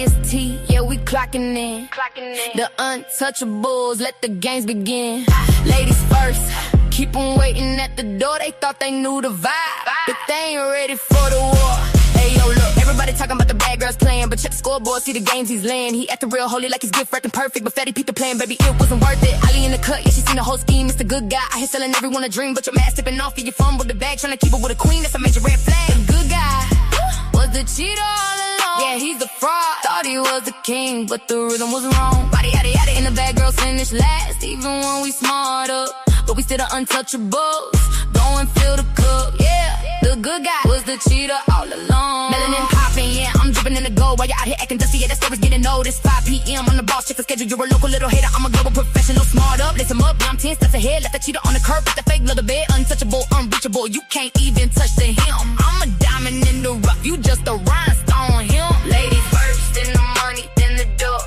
R.I.S.E, yeah, we clocking in. The untouchables, let the games begin. Ladies first, keep them waiting at the door. They thought they knew the vibe, but they ain't ready for the war. Hey, yo, look, everybody talking about the bad girls playing, but check the scoreboard, see the games he's laying. He acting real holy like he's gift wrapped and perfect, but fatty peeped the plan, baby, it wasn't worth it. Ali in the cut, yeah, she seen the whole scheme. It's the good guy, I here selling everyone a dream, but your man sipping off of your phone with the bag, trying to keep it with a queen. That's a major red flag. The good guy was the cheater all along. Yeah, he's the fraud. Thought he was the king, but the rhythm was wrong. Body yada yada, and the bad girls finish last, even when we smarter, but we still the untouchables. Go and fill the cup, yeah. The good guy was the cheater all along. Melanin popping, yeah, I'm dripping in the gold while you're out here acting dusty. Yeah, that story's getting old. It's 5 p.m. on the boss, check the schedule. You're a local little hater, I'm a global professional. Smart up, lace him up, now I'm 10 steps ahead. Left the cheater on the curb, put the fake little bit. Untouchable, unreachable, you can't even touch the hem. I'm a diamond in the rough, you just a rhinestone him. Ladies first, then the money, then the dough.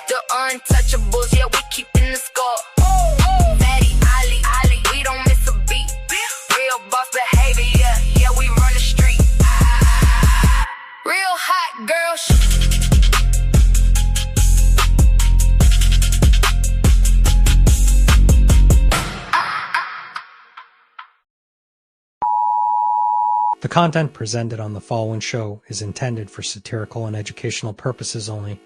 The untouchables, yeah, we keeping the score. Fatty, Ali, we don't miss a beat. Real boss behavior, yeah, we run the street. Real hot girl shit. The content presented on the following show is intended for satirical and educational purposes only.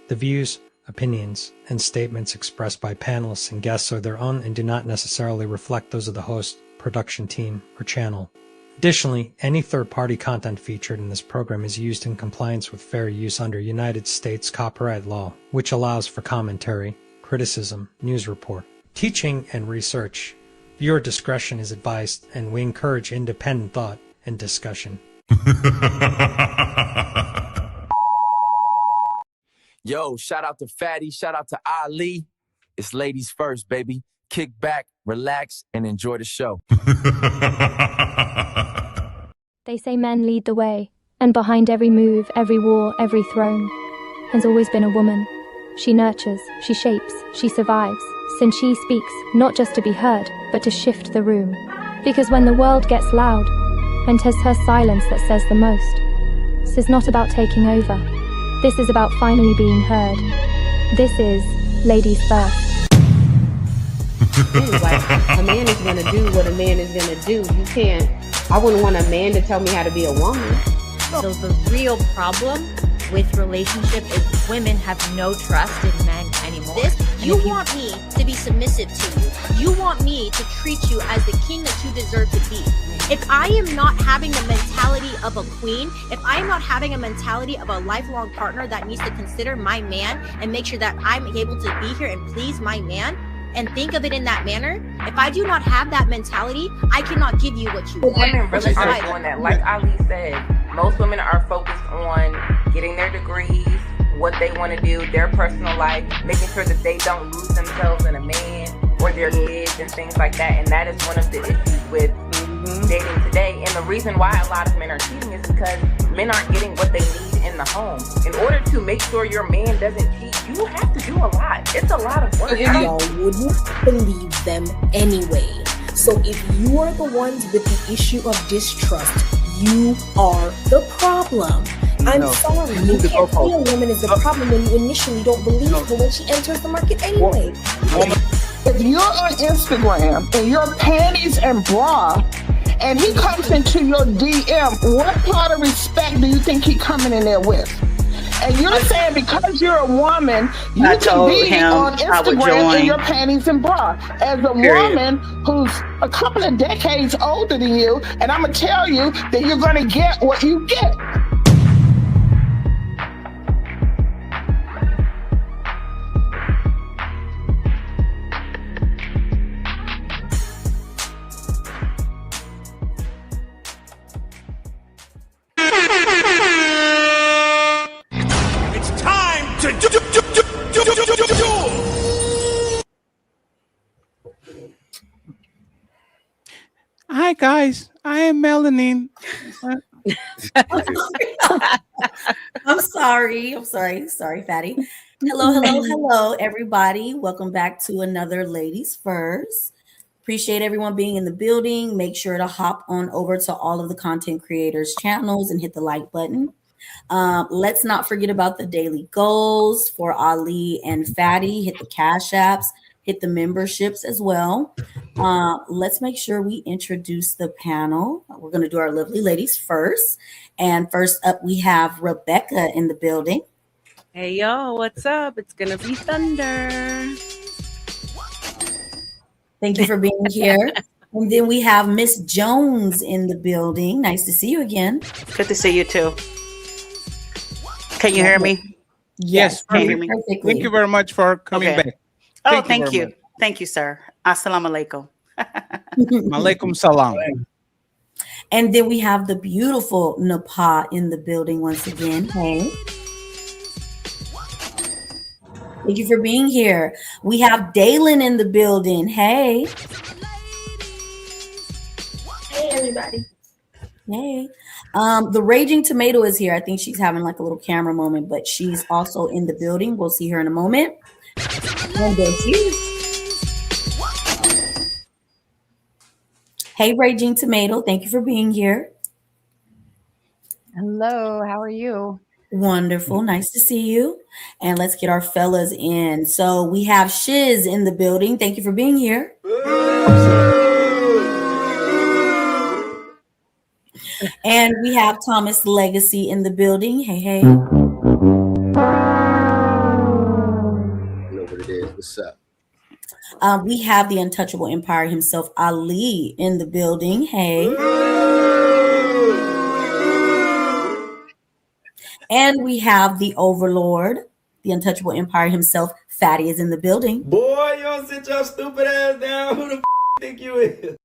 The views, opinions, and statements expressed by panelists and guests are their own and do not necessarily reflect those of the host, production team, or channel. Additionally, any third-party content featured in this program is used in compliance with fair use under United States copyright law, which allows for commentary, criticism, news report, teaching, and research. Viewer discretion is advised, and we encourage independent thought and discussion. Yo, shout out to Fatty, shout out to Ali. It's ladies first, baby. Kick back, relax, and enjoy the show. They say men lead the way, and behind every move, every war, every throne has always been a woman. She nurtures, she shapes, she survives, since she speaks, not just to be heard, but to shift the room. Because when the world gets loud, and 'tis her silence that says the most, this is not about taking over. This is about finally being heard. This is Ladies First. Like, a man is going to do what a man is going to do. You can't, I wouldn't want a man to tell me how to be a woman. So the real problem with relationship is women have no trust in men anymore. You want me to be submissive to you. You want me to treat you as the king that you deserve to be. If I am not having the mentality of a queen, if I am not having a mentality of a lifelong partner that needs to consider my man and make sure that I'm able to be here and please my man and think of it in that manner, if I do not have that mentality, I cannot give you what you want. Women really aren't doing that. Like Ali said, most women are focused on getting their degrees, what they want to do, their personal life, making sure that they don't lose themselves in a man or their kids and things like that. And that is one of the issues with dating today. And the reason why a lot of men are cheating is because men aren't getting what they need in the home. In order to make sure your man doesn't cheat, you have to do a lot. It's a lot of work. Y'all wouldn't believe them anyway. So if you are the ones with the issue of distrust, you are the problem. I'm sorry, you can't say a woman is the problem when you initially don't believe her when she enters the market anyway. If you're on Instagram and your panties and bra, and he comes into your DM, what part of respect do you think he coming in there with? And you're saying because you're a woman, you can be on Instagram in your panties and bra. As a woman who's a couple of decades older than you, and I'm going to tell you that you're going to get what you get. Hi guys, I am Melanin. I'm sorry, Fatty. Hello, everybody. Welcome back to another Ladies First. Appreciate everyone being in the building. Make sure to hop on over to all of the content creators' channels and hit the like button. Let's not forget about the daily goals for Ali and Fatty. Hit the cash apps, hit the memberships as well. Let's make sure we introduce the panel. We're going to do our lovely ladies first. And first up, we have Rebecca in the building. Hey, y'all, what's up? It's going to be thunder. Thank you for being here. And then we have Miss Jones in the building. Nice to see you again. Good to see you too. Can you hear me? Yes, can you hear me? Perfectly. Thank you very much for coming back. Thank you. Thank you, sir. Assalamu alaikum. Malaikum salam. And then we have the beautiful Napah in the building once again. Hey. Thank you for being here. We have Dalen in the building. Hey. Hey, everybody. Hey. The Raging Tomato is here. I think she's having like a little camera moment, but she's also in the building. We'll see her in a moment. And there she is. Hey, Raging Tomato. Thank you for being here. Hello. How are you? Wonderful. Nice to see you. And let's get our fellas in. So we have Shiz in the building. Thank you for being here. And we have Thomas Legacy in the building. Hey, hey. You know what it is. What's up? We have the untouchable empire himself, Ali, in the building. Hey. And we have the overlord, the untouchable empire himself, Fatty, is in the building. Boy, you don't sit your stupid ass down. Who the think you is?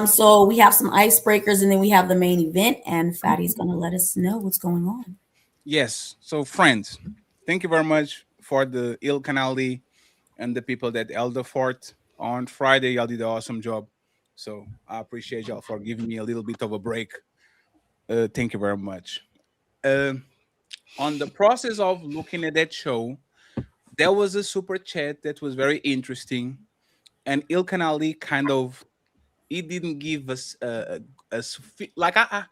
So we have some icebreakers, and then we have the main event, and Fatty's going to let us know what's going on. Yes. So, friends, thank you very much for the Il Canali and the people that held the fort on Friday. Y'all did an awesome job. So I appreciate y'all for giving me a little bit of a break. Thank you very much. On the process of looking at that show, there was a super chat that was very interesting, and Il Canali kind of, he didn't give us like I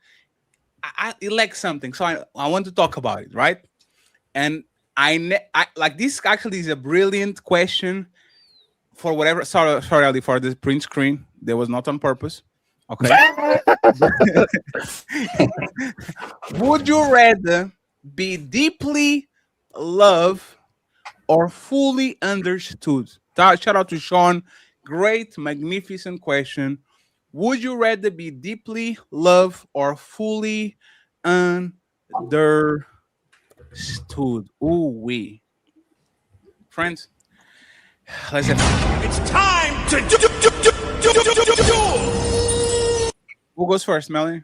elect something, so I want to talk about it, right? And I like this actually is a brilliant question for whatever. Sorry, Ali, for the print screen. That was not on purpose. Okay. Would you rather be deeply loved or fully understood? Shout out to Sean. Great, magnificent question. Would you rather be deeply loved or fully understood? Ooh, we. Friends, let's have It's time to do. Who goes first, Melanie?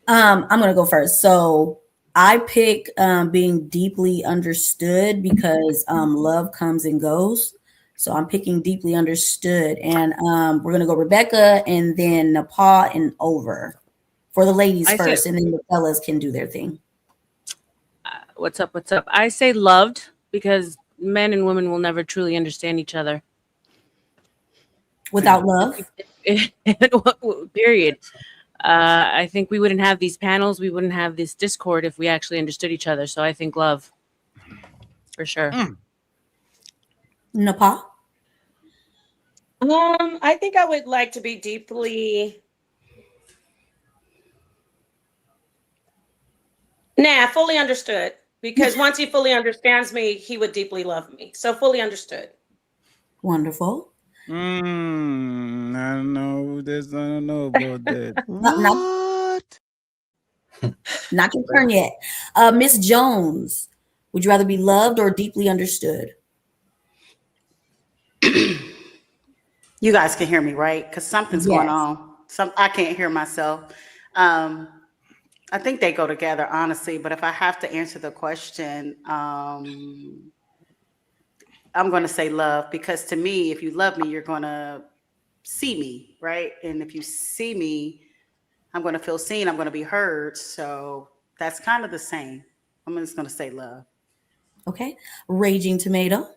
I'm going to go first. So I pick being deeply understood because love comes and goes. So I'm picking deeply understood. And we're going to go Rebecca and then Napah and over for the ladies first. And then the fellas can do their thing. What's up? What's up? I say loved because men and women will never truly understand each other. Without love? Period. I think we wouldn't have these panels. We wouldn't have this Discord if we actually understood each other. So I think love. For sure. Napah? I think I would like to be deeply... fully understood. Because once he fully understands me, he would deeply love me. So fully understood. Wonderful. I don't know this. I don't know about that. Not your turn yet. Miss Jones, would you rather be loved or deeply understood? You guys can hear me, right? Because something's going on. I can't hear myself. I think they go together, honestly. But if I have to answer the question, I'm going to say love, because to me, if you love me, you're going to see me, right? And if you see me, I'm going to feel seen. I'm going to be heard. So that's kind of the same. I'm just going to say love. Okay. Raging Tomato.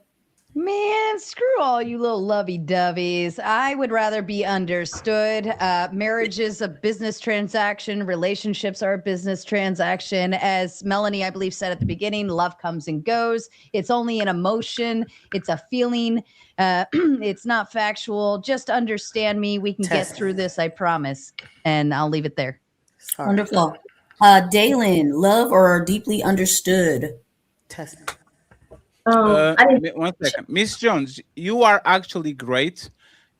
Man, screw all you little lovey-doveys. I would rather be understood. Marriage is a business transaction. Relationships are a business transaction. As Melanie, I believe, said at the beginning, love comes and goes. It's only an emotion. It's a feeling. It's not factual. Just understand me. We can get through this, I promise. And I'll leave it there. Sorry. Wonderful. Dalen, love or deeply understood? One second. Miss Jones, you are actually great.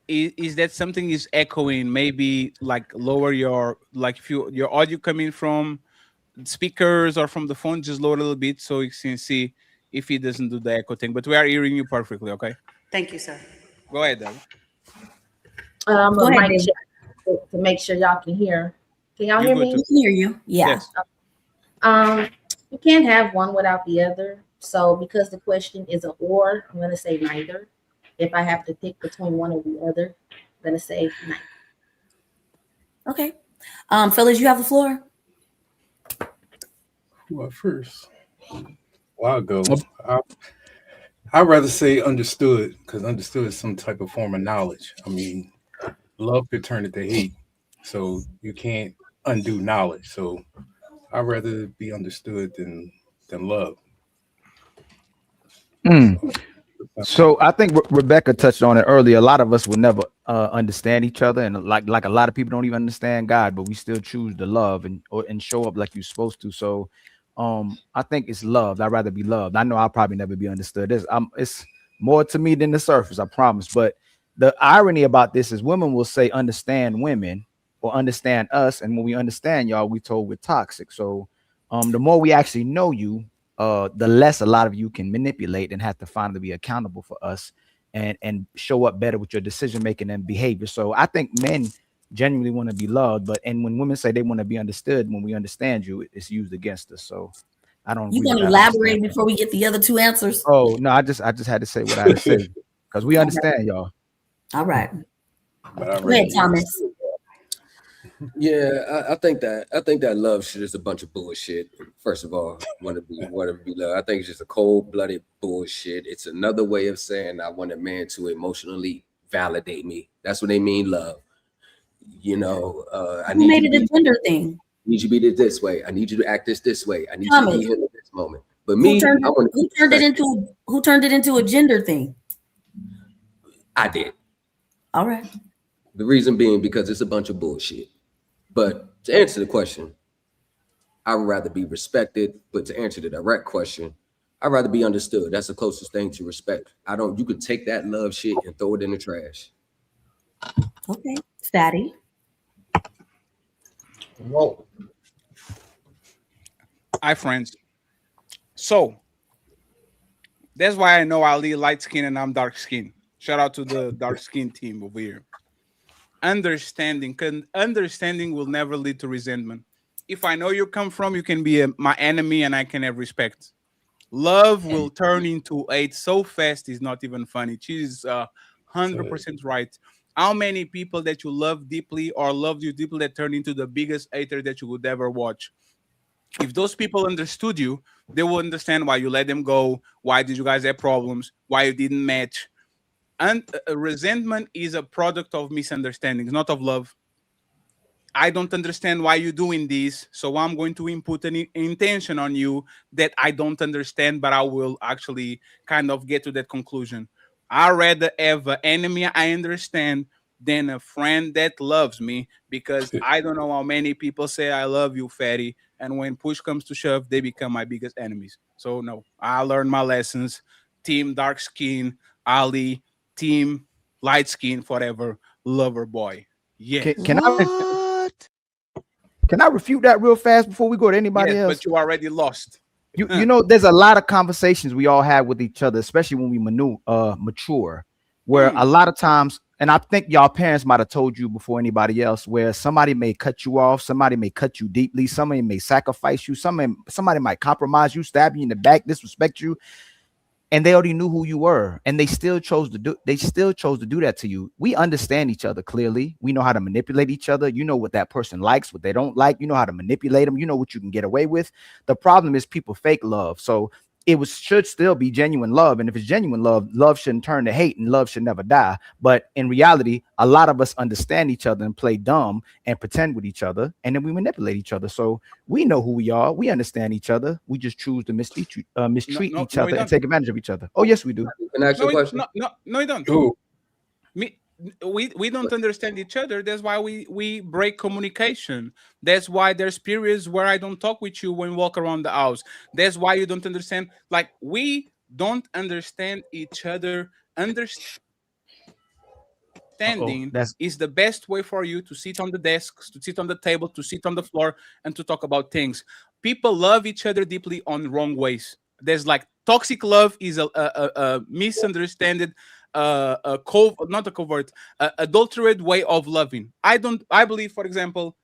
Is that something is echoing? Maybe like lower your, like if your audio coming from speakers or from the phone, just lower a little bit so you can see if it doesn't do the echo thing. But we are hearing you perfectly, okay? Thank you, sir. Go ahead, Dale. A ahead, mic check to make sure y'all can hear. Can y'all hear me? We can hear you. Yeah. Yes. You can't have one without the other. So because the question is an or, I'm going to say neither. If I have to pick between one or the other, I'm going to say neither. Okay. Fellas, you have the floor. Well, first, a while ago, I'd rather say understood, because understood is some type of form of knowledge. I mean, love could turn into hate, so you can't undo knowledge. So I'd rather be understood than love. So I think Rebecca touched on it earlier. A lot of us will never understand each other, and like a lot of people don't even understand God, but we still choose to love and show up like you're supposed to. So I think it's loved. I'd rather be loved. I know I'll probably never be understood. It's more to me than the surface, I promise. But the irony about this is women will say understand women or understand us, and when we understand y'all, we told we're toxic. So the more we actually know you, the less a lot of you can manipulate and have to finally be accountable for us and show up better with your decision making and behavior. So I think men genuinely want to be loved, and when women say they want to be understood, when we understand you, it's used against us. So I don't. You gonna elaborate before we get the other two answers? Oh no, I just had to say what I had to say because we understand y'all. All right. Go ahead, Thomas. Yeah, I think that love shit is a bunch of bullshit. First of all, want to be loved. I think it's just a cold-blooded bullshit. It's another way of saying I want a man to emotionally validate me. That's what they mean, love. You know, I need made it a gender thing. I need you to be this way. I need you to act this way. I need you to be here at this moment. But me, who turned it into a gender thing? I did. All right. The reason being because it's a bunch of bullshit. But to answer the question, I would rather be respected. But to answer the direct question, I'd rather be understood. That's the closest thing to respect. You could take that love shit and throw it in the trash. Okay. Fatty. Whoa. Hi, friends. So that's why I know Ali light skin and I'm dark skin. Shout out to the dark skin team over here. Understanding will never lead to resentment. If I know you come from, you can be my enemy and I can have respect. Love will turn into hate so fast it's not even funny. She's 100% right. How many people that you love deeply or loved you deeply that turned into the biggest hater that you would ever watch? If those people understood you, they will understand why you let them go, why did you guys have problems, why you didn't match. And resentment is a product of misunderstandings, not of love. I don't understand why you're doing this, so I'm going to input an intention on you that I don't understand, but I will actually kind of get to that conclusion. I'd rather have an enemy I understand than a friend that loves me, because I don't know how many people say I love you, fatty, and when push comes to shove, they become my biggest enemies. So no, I learned my lessons. Team dark skin, Ali. Team light skin, forever, lover boy. Yeah. Can I refute that real fast before we go to anybody else? But you already lost. You know, there's a lot of conversations we all have with each other, especially when we mature, where a lot of times, and I think y'all parents might have told you before anybody else, where somebody may cut you off, somebody may cut you deeply, somebody may sacrifice you, somebody might compromise you, stab you in the back, disrespect you. And they already knew who you were, and they still chose to do that to you. We understand each other clearly. We know how to manipulate each other. You know what that person likes, what they don't like. You know how to manipulate them. You know what you can get away with. The problem is people fake love. So should still be genuine love. And if it's genuine love, love shouldn't turn to hate, and love should never die. But in reality, a lot of us understand each other and play dumb and pretend with each other, and then we manipulate each other. So we know who we are, we understand each other, we just choose to mistreat each other and take advantage of each other. Oh yes, we do. Can I ask you a question? No, you don't. Ooh. We don't understand each other. That's why we break communication. That's why there's periods where I don't talk with you when we walk around the house. That's why you don't understand. Like, we don't understand each other. Understanding is the best way for you to sit on the desks, to sit on the table, to sit on the floor, and to talk about things. People love each other deeply on wrong ways. There's like toxic love is a misunderstood, not a covert, adulterated way of loving. I believe, for example,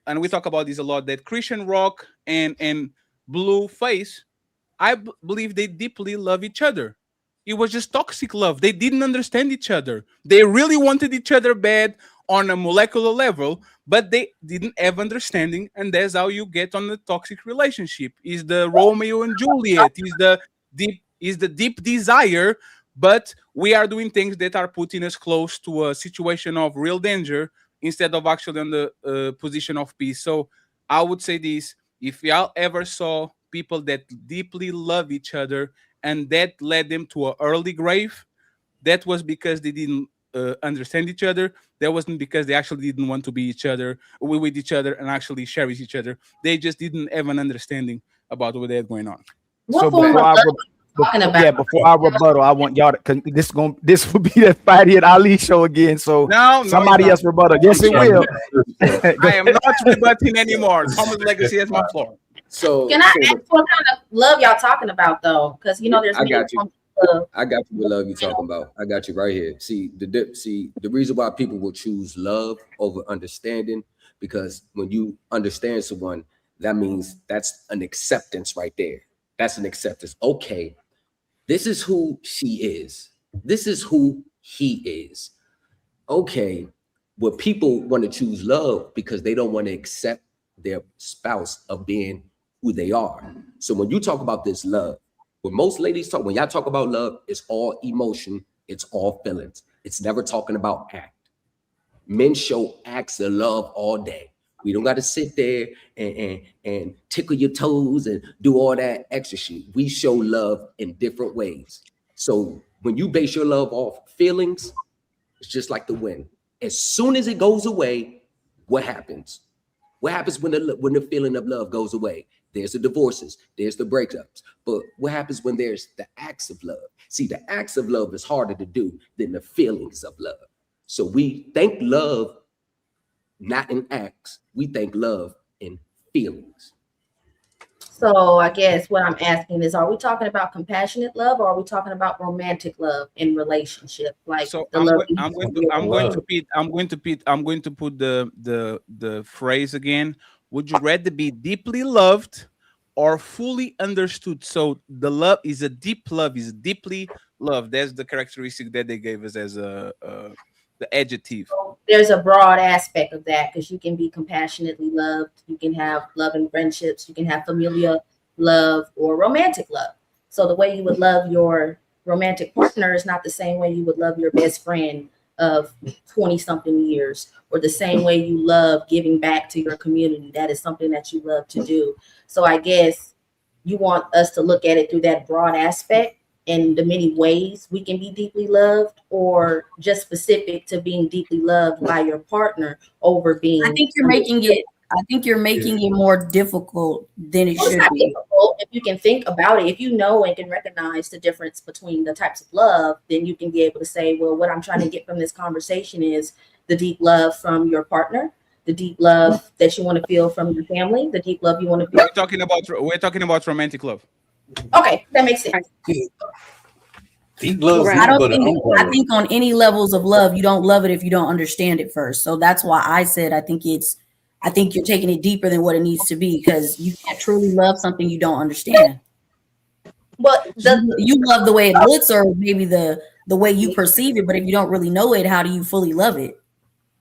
and we talk about this a lot, that Christian rock and Blueface, believe they deeply love each other. It was just toxic love. They didn't understand each other. They really wanted each other bad on a molecular level, but they didn't have understanding, and that's how you get on a toxic relationship. Is the Romeo and Juliet? Is the deep desire? But we are doing things that are putting us close to a situation of real danger instead of actually on the position of peace. So I would say this: if y'all ever saw people that deeply love each other and that led them to an early grave, that was because they didn't understand each other. That wasn't because they actually didn't want to be with each other and actually cherish each other. They just didn't have an understanding about what they had going on. What form of love are you talking about? Before I rebuttal, I want y'all to, cause this will be that Fatty and Ali show again. So somebody else rebuttal. Yes, it will. I am not rebutting anymore. Thomas Legacy has my floor. So can I ask what kind of love y'all talking about though? Because there's I got you. I got you. What love you talking about? I got you right here. See the reason why people will choose love over understanding, because when you understand someone, that means that's an acceptance right there. That's an acceptance. Okay, this is who she is. This is who he is. Okay, well, people want to choose love because they don't want to accept their spouse of being who they are. So when you talk about this love, when most ladies talk, when y'all talk about love, it's all emotion, it's all feelings. It's never talking about act. Men show acts of love all day. We don't got to sit there and tickle your toes and do all that extra shit. We show love in different ways. So when you base your love off feelings, it's just like the wind. As soon as it goes away, what happens? What happens when the feeling of love goes away? There's the divorces, there's the breakups. But what happens when there's the acts of love? See, the acts of love is harder to do than the feelings of love. So we thank love not in acts, we thank love in feelings. So I guess what I'm asking is, are we talking about compassionate love, or are we talking about romantic love in relationship? Like, so I'm going to put the phrase again. Would you rather be deeply loved or fully understood? So the love is a deep love, is deeply loved. That's the characteristic that they gave us as the adjective. There's a broad aspect of that, because you can be compassionately loved, you can have love and friendships, you can have familial love or romantic love. So the way you would love your romantic partner is not the same way you would love your best friend of 20 something years, or the same way you love giving back to your community. That is something that you love to do. So I guess you want us to look at it through that broad aspect and the many ways we can be deeply loved, or just specific to being deeply loved by your partner over being. I think you're making it more difficult than it should be. Difficult. If you can think about it, if you know and can recognize the difference between the types of love, then you can be able to say, well, what I'm trying to get from this conversation is the deep love from your partner, the deep love that you want to feel from your family, the deep love you want to feel. We're talking about romantic love. Okay, that makes sense. I think on any levels of love, you don't love it if you don't understand it first. So that's why I said I think you're taking it deeper than what it needs to be, because you can't truly love something you don't understand. But you love the way it looks, or maybe the way you perceive it, but if you don't really know it, how do you fully love it?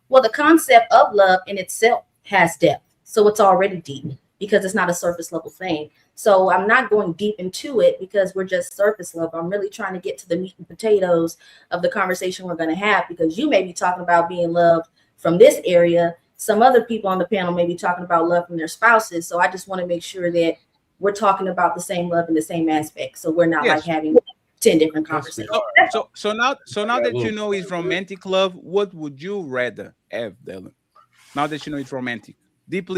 Well, the concept of love in itself has depth, so it's already deep, because it's not a surface level thing. So I'm not going deep into it because we're just surface level. I'm really trying to get to the meat and potatoes of the conversation we're going to have, because you may be talking about being loved from this area. Some other people on the panel may be talking about love from their spouses. So I just want to make sure that we're talking about the same love in the same aspect. So we're not like having 10 different conversations. So now that you know it's romantic love, what would you rather have, Dylan? Now that you know it's romantic, deep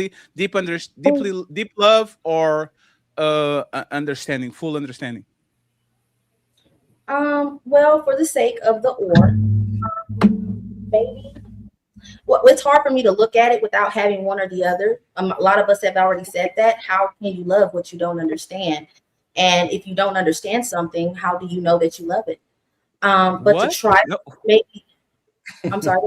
love, or understanding, full understanding. Well, for the sake of the maybe. Well, it's hard for me to look at it without having one or the other. A lot of us have already said that. How can you love what you don't understand? And if you don't understand something, how do you know that you love it? But what? To try, maybe. I'm sorry.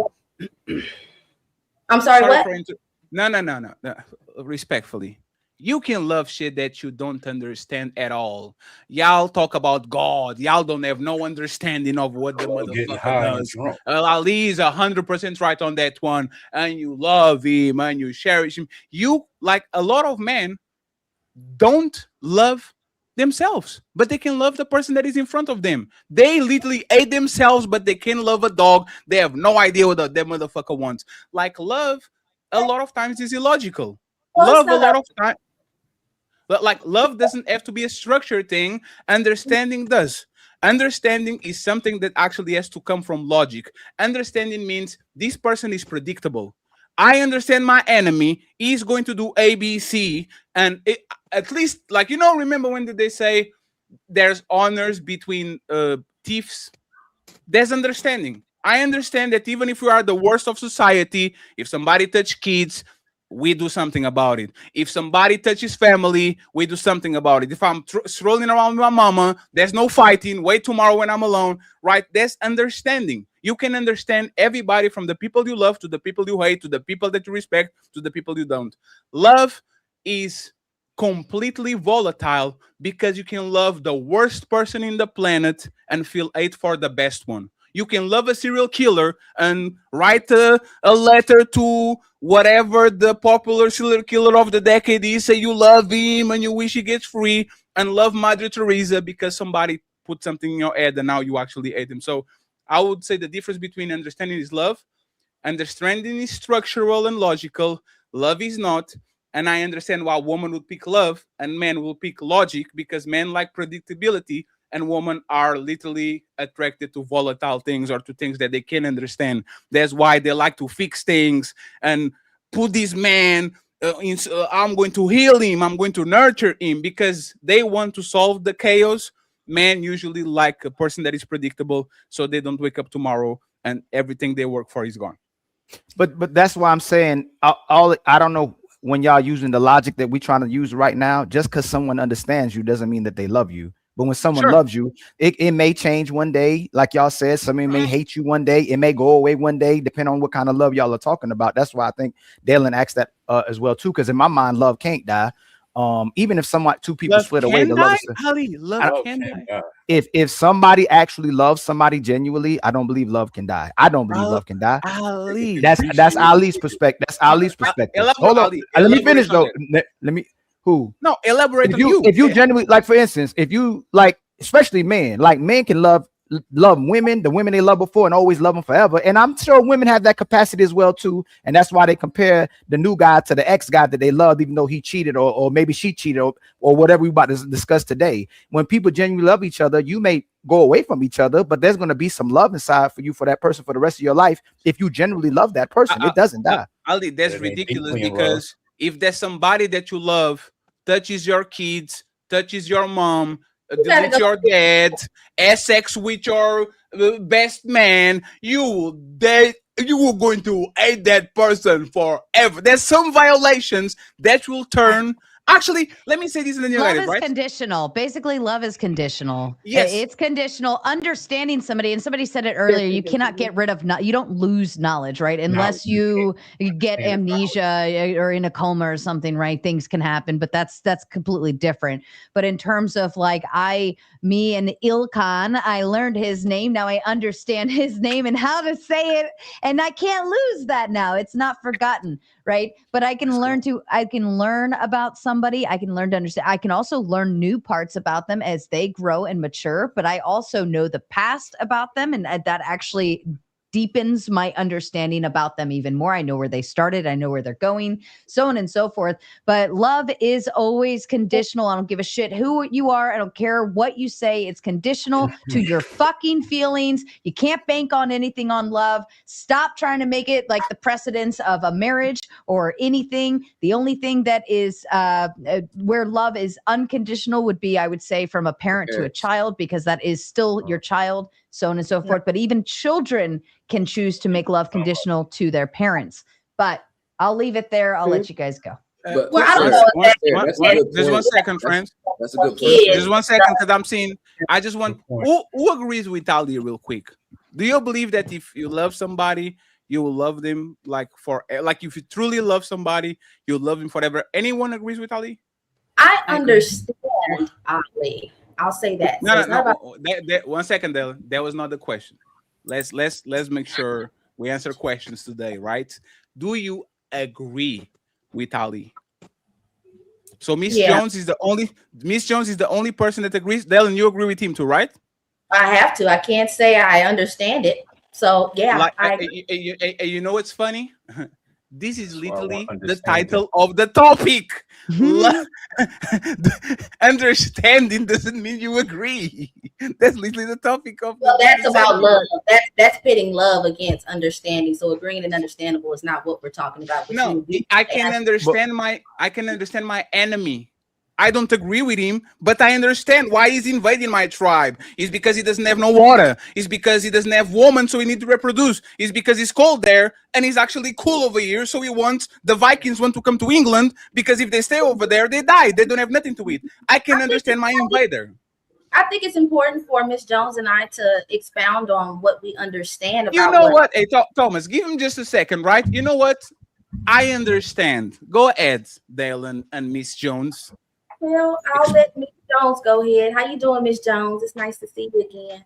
I'm sorry. What? No. Respectfully, you can love shit that you don't understand at all. Y'all talk about God. Y'all don't have no understanding of what the motherfucker does. Ali's 100% right on that one. And you love him and you cherish him. You, like a lot of men, don't love themselves, but they can love the person that is in front of them. They literally hate themselves, but they can love a dog. They have no idea what that motherfucker wants. Like love, a lot of times is illogical. Love a lot of time. But like love doesn't have to be a structured thing. Understanding does. Understanding is something that actually has to come from logic. Understanding means this person is predictable. I understand my enemy. He's going to do A, B, C, and at least, like, remember when did they say there's honors between thieves? There's understanding. I understand that even if we are the worst of society, if somebody touch kids, we do something about it. If somebody touches family, we do something about it. If I'm strolling around with my mama, there's no fighting. Wait tomorrow when I'm alone, right? There's understanding. You can understand everybody, from the people you love to the people you hate, to the people that you respect, to the people you don't. Love is completely volatile because you can love the worst person in the planet and feel hate for the best one. You can love a serial killer and write a letter to whatever the popular serial killer of the decade is, say you love him and you wish he gets free, and love Mother Teresa because somebody put something in your head and now you actually hate him. So I would say the difference between understanding is love. Understanding is structural and logical. Love is not. And I understand why women would pick love and men will pick logic, because men like predictability and women are literally attracted to volatile things or to things that they can't understand. That's why they like to fix things and put this man I'm going to heal him, I'm going to nurture him, because they want to solve the chaos. Men usually like a person that is predictable, so they don't wake up tomorrow and everything they work for is gone. But that's why I'm saying I don't know, when y'all using the logic that we're trying to use right now, just because someone understands you doesn't mean that they love you. But when someone loves you, it may change one day. Like y'all said, somebody may hate you one day. It may go away one day, depending on what kind of love y'all are talking about. That's why I think Dalen asked that as well too, because in my mind, love can't die. Even if two people split away, the love can die. If somebody actually loves somebody genuinely, I don't believe love can die. I don't believe love can die. Ali, that's Ali's perspective. That's Ali's perspective. Hold on, let me finish though. Let me. Who? No, elaborate if on you. If you genuinely, like, for instance, if you like, especially men, like men can love women, the women they love before, and always love them forever. And I'm sure women have that capacity as well too. And that's why they compare the new guy to the ex guy that they loved, even though he cheated or maybe she cheated or whatever we about to discuss today. When people genuinely love each other, you may go away from each other, but there's going to be some love inside for you for that person for the rest of your life. If you genuinely love that person, it doesn't die. Ali, that's ridiculous, because if there's somebody that you love touches your kids, touches your mom, deletes your dad, has sex with your best man, you are going to hate that person forever. There's some violations that will turn. Actually, let me say this in the love United, is conditional. Basically, love is conditional. Yes. It's conditional. Understanding somebody, and somebody said it earlier, you cannot get rid of, you don't lose knowledge, right? Unless you get amnesia or in a coma or something, right? Things can happen, but that's completely different. But in terms of like me and Ilkan, I learned his name. Now I understand his name and how to say it, and I can't lose that now. It's not forgotten, right? But I can learn about somebody. I can learn to understand. I can also learn new parts about them as they grow and mature, but I also know the past about them, and that actually deepens my understanding about them even more. I know where they started. I know where they're going, so on and so forth. But love is always conditional. I don't give a shit who you are. I don't care what you say. It's conditional to your fucking feelings. You can't bank on anything on love. Stop trying to make it like the precedence of a marriage or anything. The only thing that is where love is unconditional would be, I would say, from a parent to a child, because that is still your child, so on and so forth. But even children can choose to make love conditional to their parents. But I'll leave it there. I'll let you guys go. But Well, I don't know if that's a good Just point. 1 second, friends. That's a good Kids. point. Just 1 second, because I'm seeing. I just want who agrees with Ali real quick. Do you believe that if you love somebody, you will love them like if you truly love somebody, you'll love them forever? Anyone agrees with Ali? I understand Ali. I'll say that. So it's not about 1 second, Dylan. That was not the question. Let's make sure we answer questions today, right? Do you agree with Ali? So Miss Jones is the only person that agrees. Dylan, you agree with him too, right? I have to. I can't say I understand it. So yeah, you know what's funny? This is literally the title of the topic. Understanding doesn't mean you agree. That's literally the topic of. Well, that's about love. That's pitting love against understanding. So agreeing and understandable is not what we're talking about. No, I can understand my enemy. I don't agree with him, but I understand why he's invading my tribe. It's because he doesn't have no water. It's because he doesn't have woman, so he needs to reproduce. It's because he's cold there, and he's actually cool over here, so the Vikings want to come to England, because if they stay over there, they die. They don't have nothing to eat. I can understand my invader. I think it's important for Miss Jones and I to expound on what we understand about. You know what? Hey, Thomas, give him just a second, right? You know what? I understand. Go ahead, Dale and Miss Jones. Well, I'll let Miss Jones go ahead. How you doing, Miss Jones? It's nice to see you again.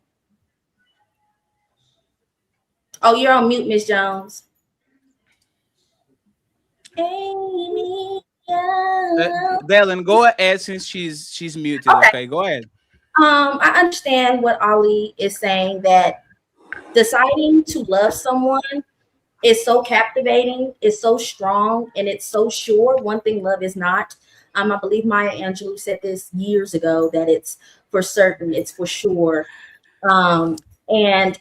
Oh, you're on mute, Miss Jones. Amy, Dylan, go ahead since she's muted. Okay, go ahead. I understand what Ali is saying, that deciding to love someone is so captivating, it's so strong, and it's so sure. One thing love is not. I believe Maya Angelou said this years ago, that it's for certain, it's for sure. And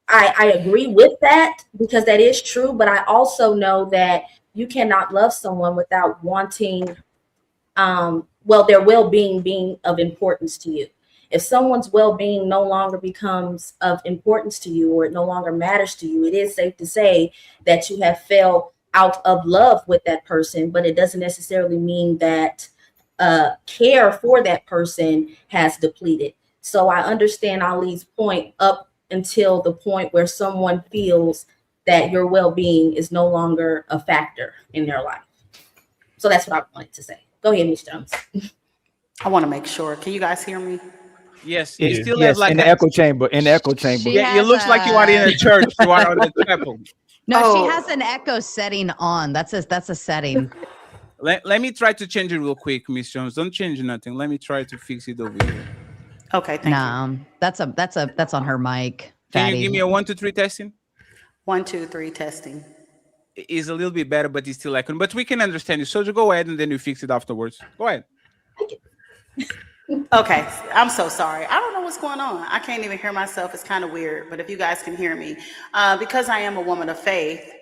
I agree with that, because that is true. But I also know that you cannot love someone without wanting, their well-being being of importance to you. If someone's well-being no longer becomes of importance to you, or it no longer matters to you, it is safe to say that you have fell out of love with that person. But it doesn't necessarily mean that care for that person has depleted. So I understand Ali's point up until the point where someone feels that your well-being is no longer a factor in their life. So that's what I wanted to say. Go ahead, Ms. Jones. I want to make sure. Can you guys hear me? Yes, you still have in the echo chamber. In the echo chamber. Yeah, it looks like you are in a church. You are in a chapel. No, she has an echo setting on. That's a setting. Let me try to change it real quick, Miss Jones. Don't change nothing. Let me try to fix it over here. Okay, thank you. That's on her mic. Can you give me a 1, 2, 3 testing? 1, 2, 3 testing. It's a little bit better, but it's still echoing. But we can understand you. So just go ahead and then you fix it afterwards. Go ahead. Okay, I'm so sorry. I don't know what's going on. I can't even hear myself. It's kind of weird. But if you guys can hear me, because I am a woman of faith,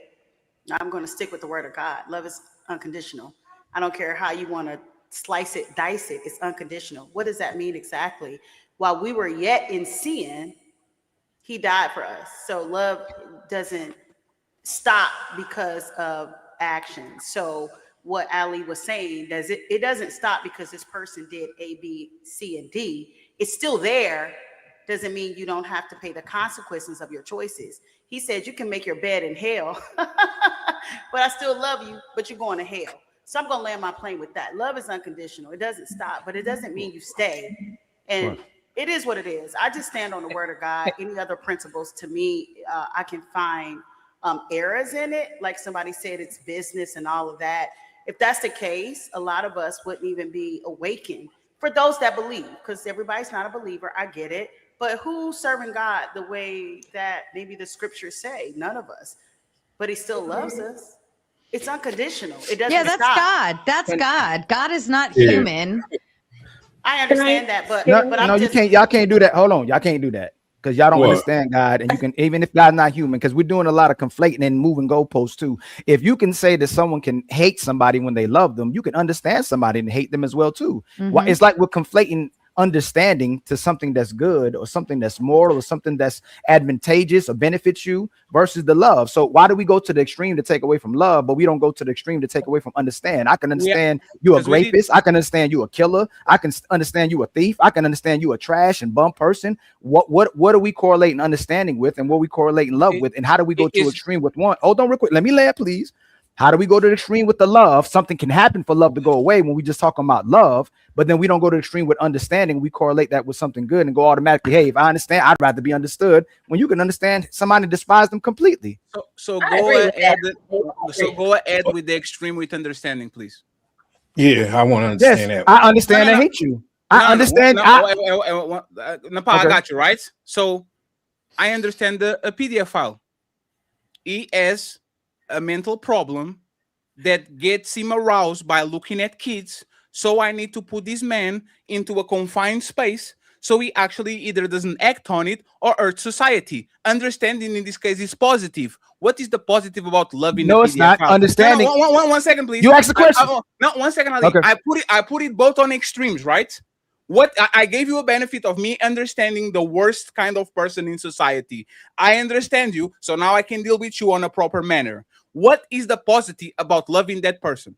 I'm going to stick with the word of God. Love is unconditional. I don't care how you want to slice it, dice it. It's unconditional. What does that mean exactly? While we were yet in sin, he died for us. So love doesn't stop because of action. So what Ali was saying, it doesn't stop because this person did A, B, C, and D. It's still there. Doesn't mean you don't have to pay the consequences of your choices. He said you can make your bed in hell, but I still love you, but you're going to hell. So I'm going to land my plane with that. Love is unconditional. It doesn't stop, but it doesn't mean you stay. And it is what it is. I just stand on the word of God. Any other principles, to me, I can find eras in it. Like somebody said, it's business and all of that. If that's the case, a lot of us wouldn't even be awakened. For those that believe, because everybody's not a believer, I get it. But who's serving God the way that maybe the scriptures say? None of us. But he still loves us. It's unconditional. It doesn't Yeah, that's stop. God. That's God. God is not Yeah. human. I understand that, but No, I'm no, you just can't. Y'all can't do that. Hold on, y'all can't do that because y'all don't What? understand God, and you can even if God's not human, because we're doing a lot of conflating and moving goalposts too. If you can say that someone can hate somebody when they love them, you can understand somebody and hate them as well too. Why Mhm. it's like we're conflating understanding to something that's good or something that's moral or something that's advantageous or benefits you versus the love. So why do we go to the extreme to take away from love, but we don't go to the extreme to take away from understand? I can understand you a rapist. I can understand you a killer. I can understand you a thief. I can understand you a trash and bum person. What are we correlating understanding with, and what we correlating love with, and how do we go to extreme with one? Hold on real quick. Let me land, please. How do we go to the extreme with the love? Something can happen for love to go away when we just talking about love, but then we don't go to the extreme with understanding. We correlate that with something good and go automatically, hey, if I understand, I'd rather be understood, when you can understand somebody and despise them completely. So go ahead. So go ahead with the extreme with understanding, please. Yeah, I want to understand Yes, that. I understand and hate you. I understand. Napah, I got you, right? So I understand a PDF file. He has a mental problem that gets him aroused by looking at kids. So I need to put this man into a confined space so he actually either doesn't act on it or hurt society. Understanding in this case is positive. What is the positive about loving No, a it's PDF not. file? Understanding. No, 1 second, please. You asked the question. No, 1 second, Ali. Okay. I put it both on extremes, right? I gave you a benefit of me understanding the worst kind of person in society. I understand you, so now I can deal with you on a proper manner. What is the positive about loving that person?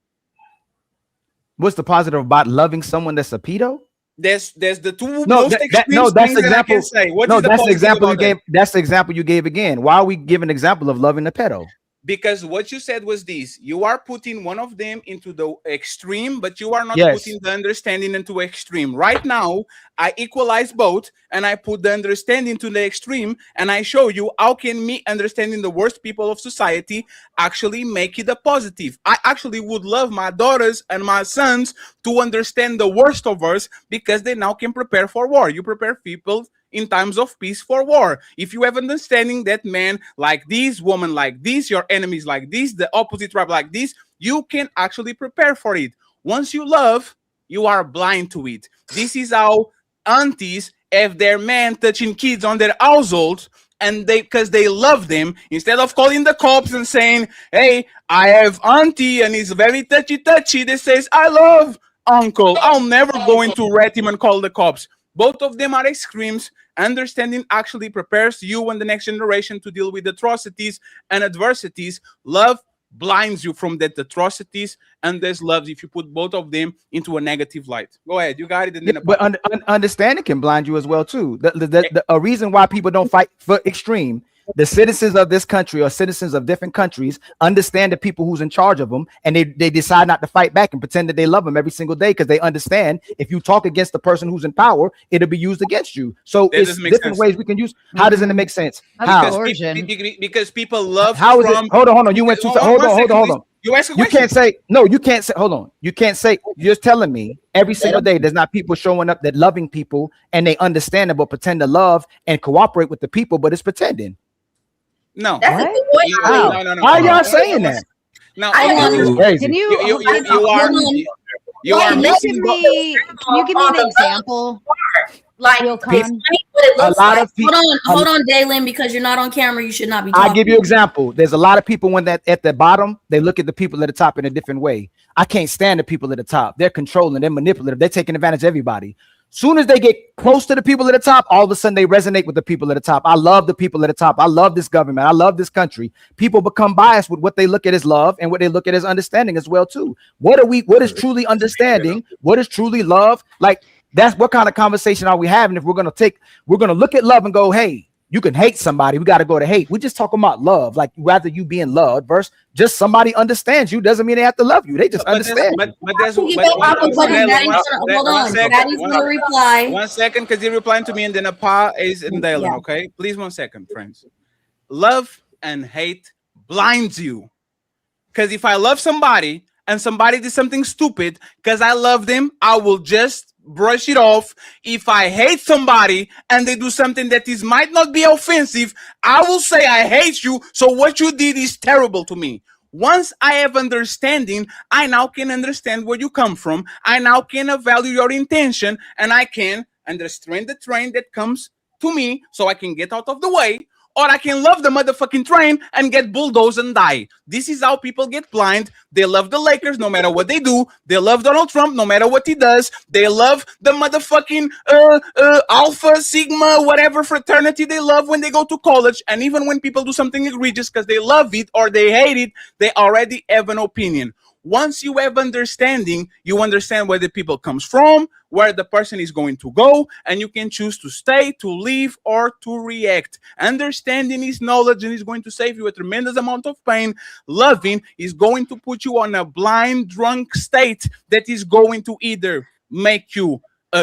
What's the positive about loving someone that's a pedo? There's the two most extreme that's things the that I can example. say. What No, is the that's the positive example you about that? gave. That's the example you gave again. Why are we giving an example of loving a pedo? Because what you said was this: you are putting one of them into the extreme, but you are not Yes. putting the understanding into extreme. Right now, I equalize both, and I put the understanding to the extreme, and I show you how can me understanding the worst people of society actually make it a positive. I actually would love my daughters and my sons to understand the worst of us because they now can prepare for war. You prepare people in times of peace for war. If you have understanding that man like this, woman like this, your enemies like this, the opposite tribe like this, you can actually prepare for it. Once you love, you are blind to it. This is how aunties have their man touching kids on their household, and because they love them, instead of calling the cops and saying, hey, I have auntie and he's very touchy, they says, I love uncle. I'm never going to rat him and call the cops. Both of them are extremes. Understanding actually prepares you and the next generation to deal with atrocities and adversities. Love blinds you from that atrocities, and there's love if you put both of them into a negative light. Go ahead, you got it. And then But understanding can blind you as well too. A reason why people don't fight for extreme. The citizens of this country or citizens of different countries understand the people who's in charge of them, and they decide not to fight back and pretend that they love them every single day because they understand if you talk against the person who's in power, it'll be used against you. So That it's doesn't make different sense. ways we can use. How doesn't it make sense? How? Because people love How is from. it? Hold on. You went too far. Hold on. You ask a You question. can't say no. You can't say. Hold on. You can't say. You're just telling me every single day there's not people showing up that loving people and they understand it, but pretend to love and cooperate with the people, but it's pretending. No. That's a good way. How? No. Why are y'all saying that? No. Can you You are missing me. Can you give me an example? Like, Real con. what it looks A lot like. of people- Hold on, Daylin, because you're not on camera. You should not be I talking. give you an example. There's a lot of people when that at the bottom, they look at the people at the top in a different way. I can't stand the people at the top. They're controlling, they're manipulative, they're taking advantage of everybody. Soon as they get close to the people at the top, all of a sudden they resonate with the people at the top. I love the people at the top. I love this government. I love this country. People become biased with what they look at as love and what they look at as understanding as well too. What is truly understanding? What is truly love? Like that's what kind of conversation are we having if we're gonna look at love and go, hey, you can hate somebody. We got to go to hate. We're just talking about love. Like rather you being loved versus just somebody understands you doesn't mean they have to love you. They just understand. Hold on. Daddy's gonna reply. 1 second, because you're replying to me, and then a pa is in Dylan. Okay, please 1 second, friends. Love and hate blinds you. Because if I love somebody and somebody did something stupid, because I love them, I will just brush it off. If I hate somebody and they do something that is might not be offensive, I will say I hate you. So what you did is terrible to me. Once I have understanding, I now can understand where you come from. I now can value your intention, and I can understand the train that comes to me so I can get out of the way, or I can love the motherfucking train and get bulldozed and die. This is how people get blind. They love the Lakers no matter what they do. They love Donald Trump no matter what he does. They love the motherfucking Alpha, Sigma, whatever fraternity they love when they go to college. And even when people do something egregious because they love it or they hate it, they already have an opinion. Once you have understanding, you understand where the people comes from, where the person is going to go, and you can choose to stay, to leave, or to react. Understanding is knowledge and is going to save you a tremendous amount of pain. Loving is going to put you on a blind, drunk state that is going to either make you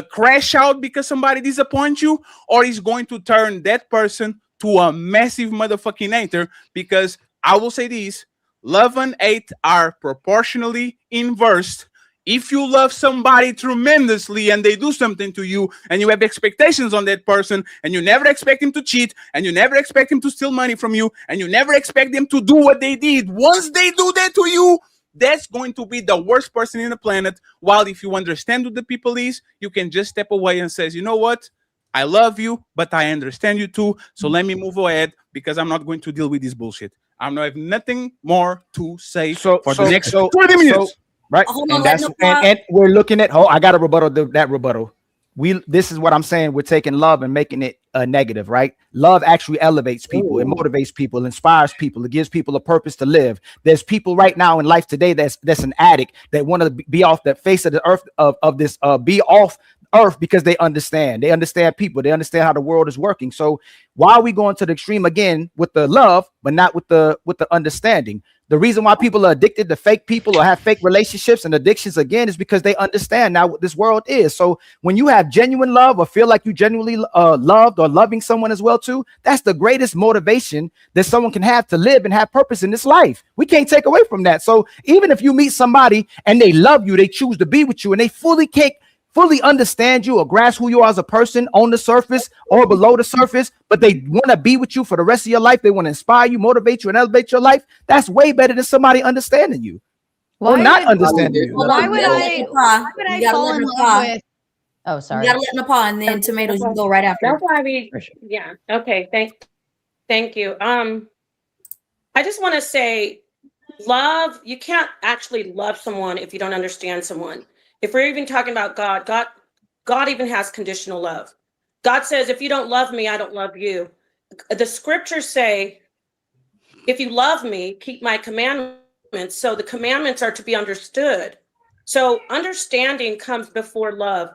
crash out because somebody disappoints you, or is going to turn that person to a massive motherfucking hater. Because I will say this, love and hate are proportionally inversed. If you love somebody tremendously and they do something to you and you have expectations on that person and you never expect him to cheat and you never expect him to steal money from you and you never expect them to do what they did, once they do that to you, that's going to be the worst person in the planet. While if you understand who the people is, you can just step away and says, you know what? I love you, but I understand you too. So let me move ahead because I'm not going to deal with this bullshit. I have nothing more to say for the next 20 minutes. Right. And we're looking at, I got to rebuttal that rebuttal. This is what I'm saying. We're taking love and making it a negative, right? Love actually elevates people. It motivates people, inspires people. It gives people a purpose to live. There's people right now in life today that's an addict that want to be off the face of the earth be off earth because they understand people. They understand how the world is working. So why are we going to the extreme again with the love, but not with the understanding? The reason why people are addicted to fake people or have fake relationships and addictions again is because they understand now what this world is. So when you have genuine love or feel like you genuinely loved or loving someone as well too, that's the greatest motivation that someone can have to live and have purpose in this life. We can't take away from that. So even if you meet somebody and they love you, they choose to be with you, and they fully understand you or grasp who you are as a person on the surface or below the surface, but they want to be with you for the rest of your life. They want to inspire you, motivate you, and elevate your life. That's way better than somebody understanding you or not understanding you. Why would I fall in love with? Oh, sorry. You gotta let Napah, and then Tomatoes. You can go right after. That's why yeah. Okay. Thank you. I just want to say, love. You can't actually love someone if you don't understand someone. If we're even talking about God even has conditional love. God says, if you don't love me, I don't love you. The scriptures say, if you love me, keep my commandments. So the commandments are to be understood. So understanding comes before love.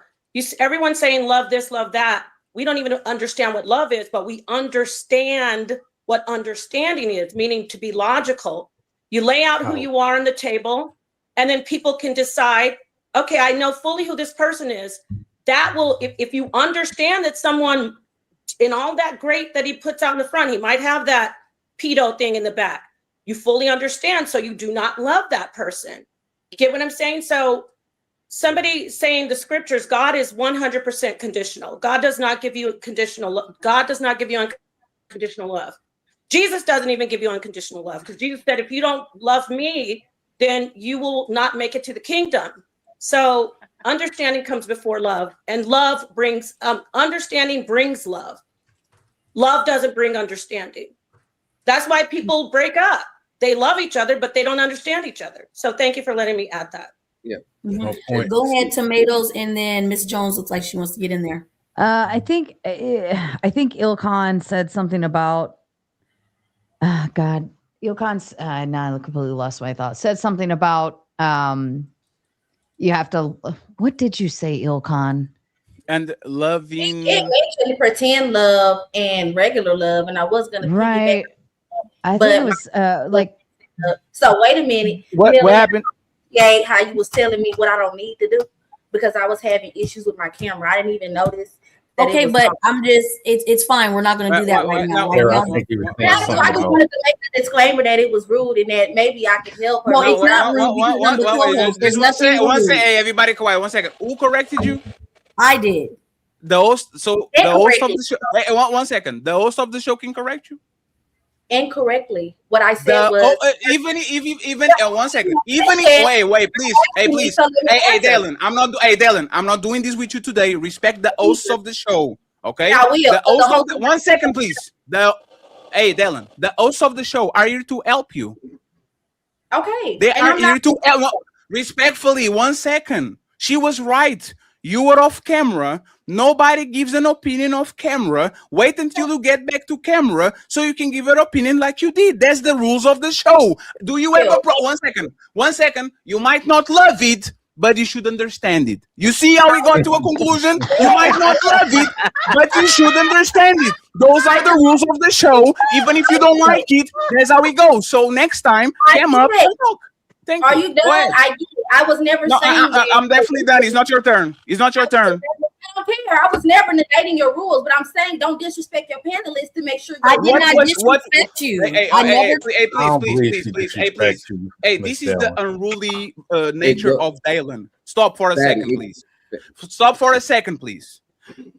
Everyone's saying love this, love that. We don't even understand what love is, but we understand what understanding is, meaning to be logical. You lay out who you are on the table, and then people can decide, okay, I know fully who this person is. That will, if you understand that someone in all that great that he puts out in the front, he might have that pedo thing in the back. You fully understand, so you do not love that person. You get what I'm saying? So somebody saying the scriptures, God is 100% conditional. God does not give you conditional love. God does not give you unconditional love. Jesus doesn't even give you unconditional love, because Jesus said, if you don't love me, then you will not make it to the kingdom. So understanding comes before love, and love brings understanding brings love. Love doesn't bring understanding. That's why people break up. They love each other, but they don't understand each other. So thank you for letting me add that. Yeah. Go ahead, Tomatoes, and then Miss Jones looks like she wants to get in there. I think Ilkan said something about God. Ilkan's now I completely lost my thoughts. Said something about you have to. What did you say, Ilkan? And loving. It mentioned pretend love and regular love, and I was going to right. I think it was so wait a minute. What happened? Yeah, how you was telling me what I don't need to do because I was having issues with my camera. I didn't even notice Okay, but I'm just, it's fine. We're not going to do that right now. I think he was saying I something just about. wanted to make a disclaimer that it was rude and that maybe I could help her. No, it's not rude because I'm the co-host. There's nothing rude. Hey, everybody, quiet. 1 second. Who corrected you? I did. The host. So the host of the show. Hey, 1 second. The host of the show can correct you. Incorrectly. What I said was even 1 second. Even if wait, please. Hey, please. Hey, Dalen. I'm not doing this with you today. Respect the hosts of the show. Okay. I will. The host of the 1 second, please. Hey, Dalen. The hosts of the show are here to help you. Okay. They are here to help. Respectfully, 1 second. She was right. You were off camera. Nobody gives an opinion off camera. Wait until you get back to camera so you can give your opinion like you did. That's the rules of the show. Do you have a 1 second? 1 second. You might not love it, but you should understand it. You see how we got to a conclusion? You might not love it, but you should understand it. Those are the rules of the show. Even if you don't like it, that's how we go. So next time, come up and talk. Thank you. Are you done? I was never saying that. I'm definitely done. It's not your turn. It's not your turn. I don't care. I was never negating your rules, but I'm saying don't disrespect your panelists to make sure. I did not disrespect you. Please. Hey, this is the unruly nature of Dalen. Stop for a second, please. Stop for a second, please.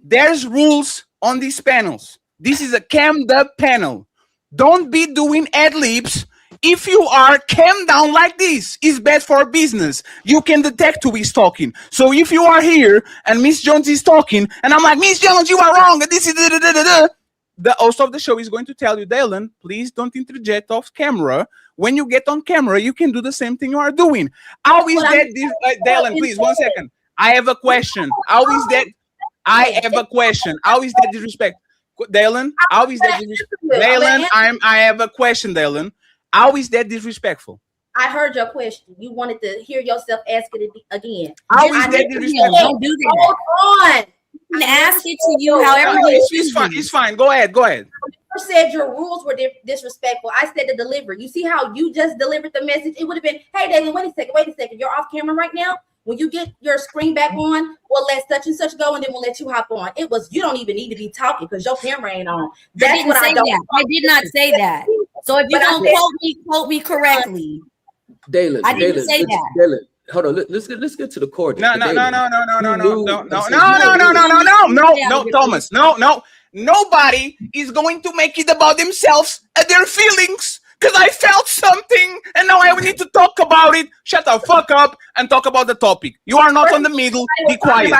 There's rules on these panels. This is a cammed up panel. Don't be doing ad-libs. If you are calm down like this, it's bad for business. You can detect who is talking. So if you are here and Miss Jones is talking, and I'm like, Miss Jones, you are wrong. This is the host of the show is going to tell you, Dalen, please don't interject off camera. When you get on camera, you can do the same thing you are doing. How is that, Dalen? Please, 1 second. I have a question. How is that? I have a question. How is that disrespect, Dalen? How is that disrespect, Dalen? I have a question, Dalen. How is that disrespectful? I heard your question. You wanted to hear yourself ask it again. How is that disrespectful? Don't do that. Hold on. I ask it to you however it's fine. It's fine. Go ahead. I never said your rules were disrespectful. I said to deliver. You see how you just delivered the message? It would have been, hey, David, wait a second. You're off camera right now. When you get your screen back on, we'll let such and such go, and then we'll let you hop on. It was, you don't even need to be talking because your camera ain't on. That's what I don't. I did not say that. So if you don't quote me correctly. Dalen, I didn't say that. Dalen, hold on. Let's get to the core. No, Thomas. No. Nobody is going to make it about themselves and their feelings. Because I felt something and now I need to talk about it. Shut the fuck up and talk about the topic. You are not on the middle. Be quiet.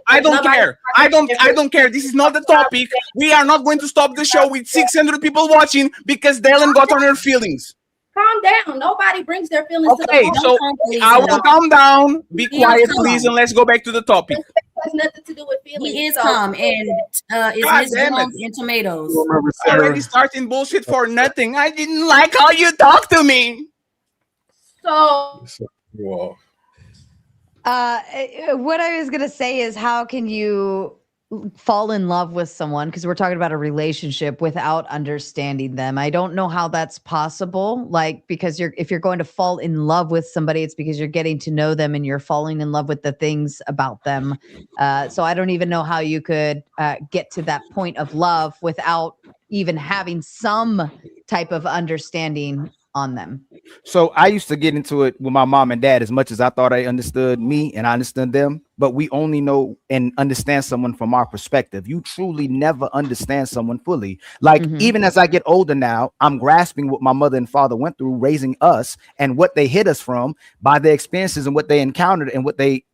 I don't care. I don't care. This is not the topic. We are not going to stop the show with 600 people watching because Dalen got on her feelings. Calm down. Nobody brings their feelings to the Okay, so I will calm down. Be quiet, please, and let's go back to the topic. It has nothing to do with feelings. He is calm, and it's Miss Jones and tomatoes. Already starting bullshit for nothing. I didn't like how you talked to me. So what I was gonna say is, how can you fall in love with someone, because we're talking about a relationship, without understanding them? I don't know how that's possible. Like, because if you're going to fall in love with somebody, it's because you're getting to know them and you're falling in love with the things about them. So I don't even know how you could get to that point of love without even having some type of understanding on them. So I used to get into it with my mom and dad as much as I thought I understood me and I understood them, but we only know and understand someone from our perspective. You truly never understand someone fully. Like, even as I get older now, I'm grasping what my mother and father went through raising us and what they hid us from by their experiences and what they encountered and what they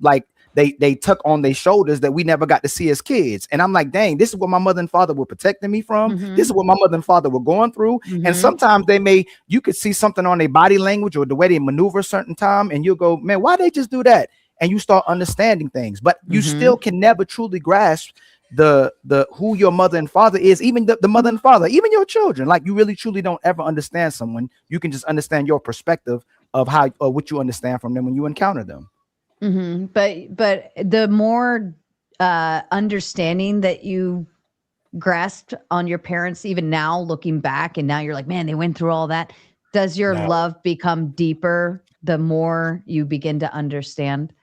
they took on their shoulders that we never got to see as kids. And I'm like, dang, this is what my mother and father were protecting me from. This is what my mother and father were going through. And sometimes you could see something on their body language or the way they maneuver a certain time, and you'll go, man, why they just do that? And you start understanding things, but you still can never truly grasp the who your mother and father is, even the mother and father, even your children. Like, you really truly don't ever understand someone. You can just understand your perspective of how or what you understand from them when you encounter them. But the more understanding that you grasped on your parents, even now looking back, and now you're like, man, they went through all that. Does your love become deeper the more you begin to understand?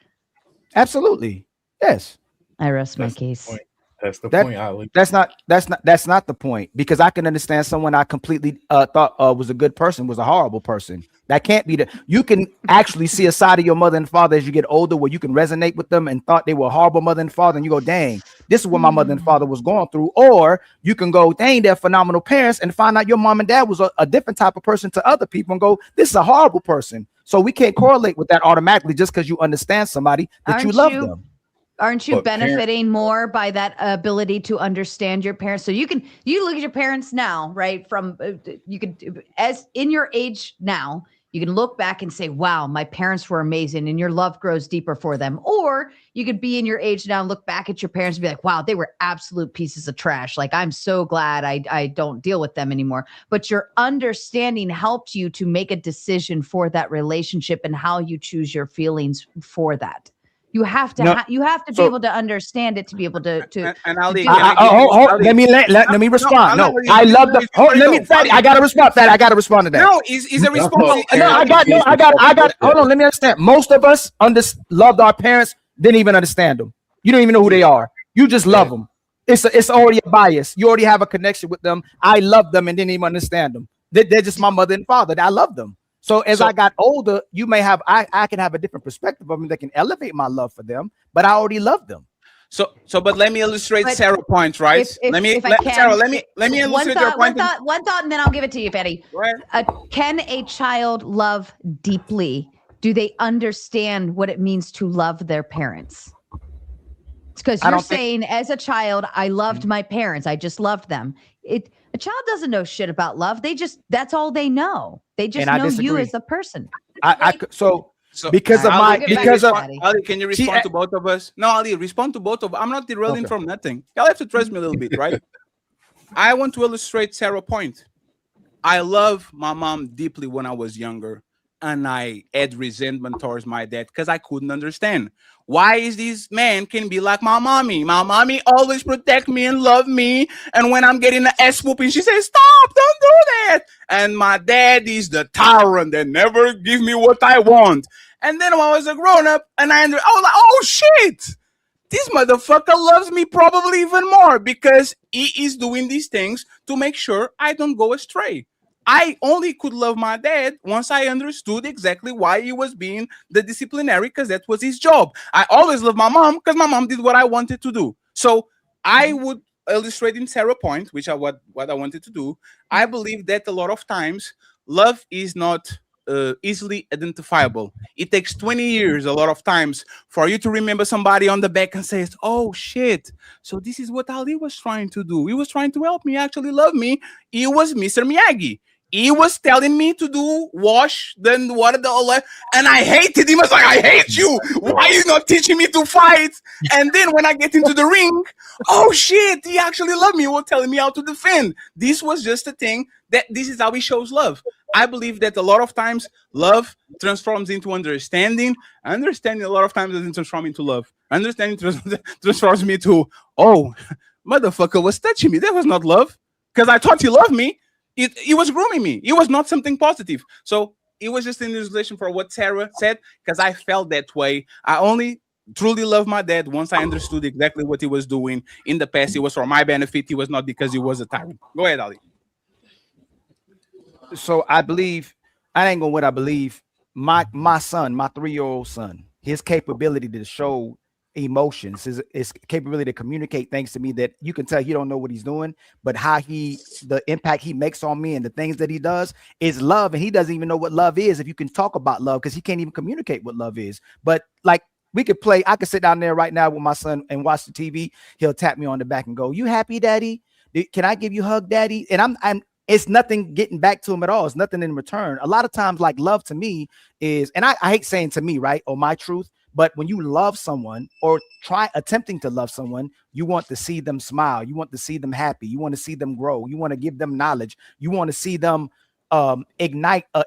Absolutely. Yes. I rest my case. That's the That point, Ali. that's not the point, because I can understand someone I completely thought was a good person was a horrible person. That can't be the. You can actually see a side of your mother and father as you get older where you can resonate with them and thought they were a horrible mother and father, and you go, dang, this is what my mother and father was going through. Or you can go, dang, they're phenomenal parents, and find out your mom and dad was a different type of person to other people, and go, this is a horrible person. So we can't correlate with that automatically just because you understand somebody that you love them. Aren't you But benefiting more by that ability to understand your parents? So you look at your parents now, right? From you could, as in your age now, you can look back and say, wow, my parents were amazing, and your love grows deeper for them. Or you could be in your age now and look back at your parents and be like, wow, they were absolute pieces of trash. Like, I'm so glad I don't deal with them anymore. But your understanding helped you to make a decision for that relationship and how you choose your feelings for that. You have to be able to understand it to be able to and Ali, do it. Let me respond. No, I love the. Let me, Fatty. I gotta respond. Fatty, I gotta respond to that. No, is a response. I got. Hold on, let me understand. Most of us loved our parents, didn't even understand them. You don't even know who they are. You just love them. It's already a bias. You already have a connection with them. I love them and didn't even understand them. They're just my mother and father. I love them. So as I got older, you may have I can have a different perspective of them that can elevate my love for them, but I already love them. But let me illustrate Sarah's point, right? Let me illustrate your point. One thought, and then I'll give it to you, Fatty. Can a child love deeply? Do they understand what it means to love their parents? Because you're saying, as a child, I loved my parents. I just loved them. A child doesn't know shit about love. That's all they know. They just know you as a person. Because of Ali, can you respond to both of us? No, Ali, respond to both of us. I'm not derailing from nothing. Y'all have to trust me a little bit, right? I want to illustrate Sarah's point. I love my mom deeply when I was younger, and I had resentment towards my dad because I couldn't understand. Why is this man can be like my mommy? My mommy always protect me and love me. And when I'm getting an ass whooping, she says, stop, don't do that. And my dad is the tyrant that never give me what I want. And then when I was a grown up, and I was like, oh shit, this motherfucker loves me probably even more because he is doing these things to make sure I don't go astray. I only could love my dad once I understood exactly why he was being the disciplinary, because that was his job. I always loved my mom because my mom did what I wanted to do. So I would illustrate in Sarah's point, which are what I wanted to do. I believe that a lot of times love is not easily identifiable. It takes 20 years a lot of times for you to remember somebody on the back and says, oh shit, so this is what Ali was trying to do. He was trying to help me actually love me. He was Mr. Miyagi. He was telling me to do wash, then what and I hated him. I was like, I hate you. Why are you not teaching me to fight? And then when I get into the ring, oh shit, he actually loved me. He was telling me how to defend. This was just a thing that this is how he shows love. I believe that a lot of times love transforms into understanding. Understanding a lot of times doesn't transform into love. Understanding transforms me to, oh, motherfucker was touching me. That was not love because I thought he loved me. He was grooming me. It was not something positive. So it was just an illustration for what Sarah said, because I felt that way. I only truly loved my dad once I understood exactly what he was doing in the past. It was for my benefit. He was not because he was a tyrant. Go ahead, Ali. So I believe, I ain't going what I believe. My son, my 3-year-old son, his capability to show emotions, his capability to communicate things to me that you can tell he don't know what he's doing, but how the impact he makes on me and the things that he does is love. And he doesn't even know what love is if you can talk about love, because he can't even communicate what love is. But like, we could play, I could sit down there right now with my son and watch the TV. He'll tap me on the back and go, you happy, daddy? Can I give you a hug, daddy? And I'm it's nothing getting back to him at all. It's nothing in return. A lot of times, like, love to me is, and I hate saying to me, right, or my truth, but when you love someone or attempting to love someone, you want to see them smile. You want to see them happy. You want to see them grow. You want to give them knowledge. You want to see them ignite as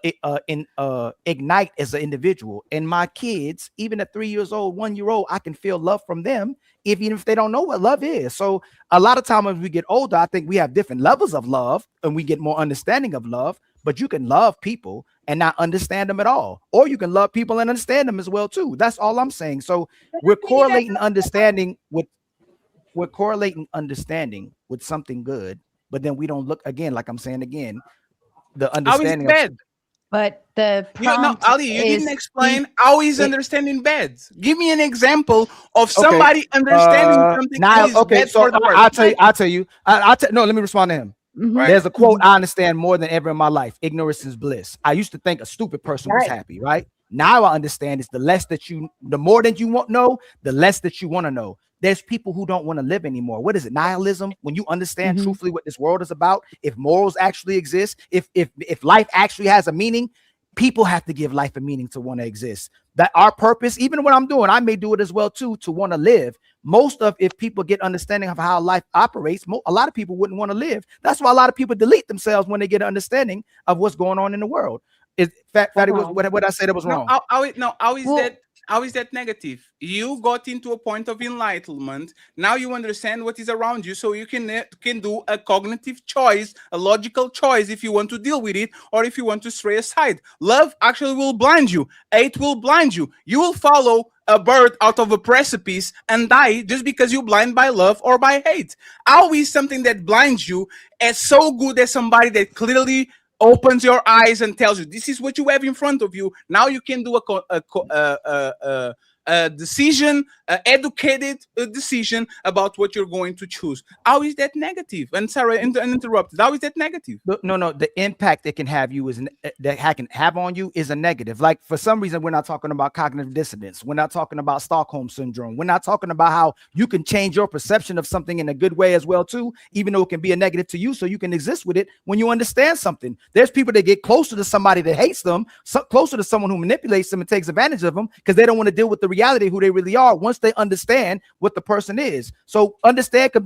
an individual. And my kids, even at 3 years old, 1 year old, I can feel love from them, even if they don't know what love is. So a lot of times when we get older, I think we have different levels of love and we get more understanding of love. But you can love people and not understand them at all, or you can love people and understand them as well too. That's all I'm saying. So we're correlating understanding with. we're correlating understanding with something good, but then we don't look again, like I'm saying again, the How is it understanding of bad? But the prompt Ali, you didn't is explain how is understanding bad. Give me an example of okay. somebody understanding something Now, is okay, bad so for the person. I'll tell you. No, let me respond to him. Mhm. There's a quote I understand more than ever in my life. Ignorance is bliss. I used to think a stupid person was happy, right? Now I understand it's the more that you want know, the less that you want to know. There's people who don't want to live anymore. What is it? Nihilism? When you understand truthfully what this world is about, if morals actually exist, if life actually has a meaning, people have to give life a meaning to want to exist. That our purpose, even what I'm doing, I may do it as well too, to want to live. Most of if people get understanding of how life operates, a lot of people wouldn't want to live. That's why a lot of people delete themselves when they get an understanding of what's going on in the world. Is Fatty, what I said that was wrong? How is that negative? You got into a point of enlightenment. Now you understand what is around you, so you can do a cognitive choice, a logical choice, if you want to deal with it or if you want to stray aside. Love actually will blind you. Hate will blind you. You will follow a bird out of a precipice and die just because you're blind by love or by hate. How is something that blinds you as so good as somebody that clearly opens your eyes and tells you this is what you have in front of you? Now you can do a decision, educated decision about what you're going to choose. How is that negative? And Sarah interrupted. How is that negative? No. The impact it can have you is that can have on you is a negative. Like for some reason, we're not talking about cognitive dissonance. We're not talking about Stockholm syndrome. We're not talking about how you can change your perception of something in a good way as well too, even though it can be a negative to you. So you can exist with it when you understand something. There's people that get closer to somebody that hates them, closer to someone who manipulates them and takes advantage of them because they don't want to deal with the reality of who they really are once they understand what the person is. So understanding can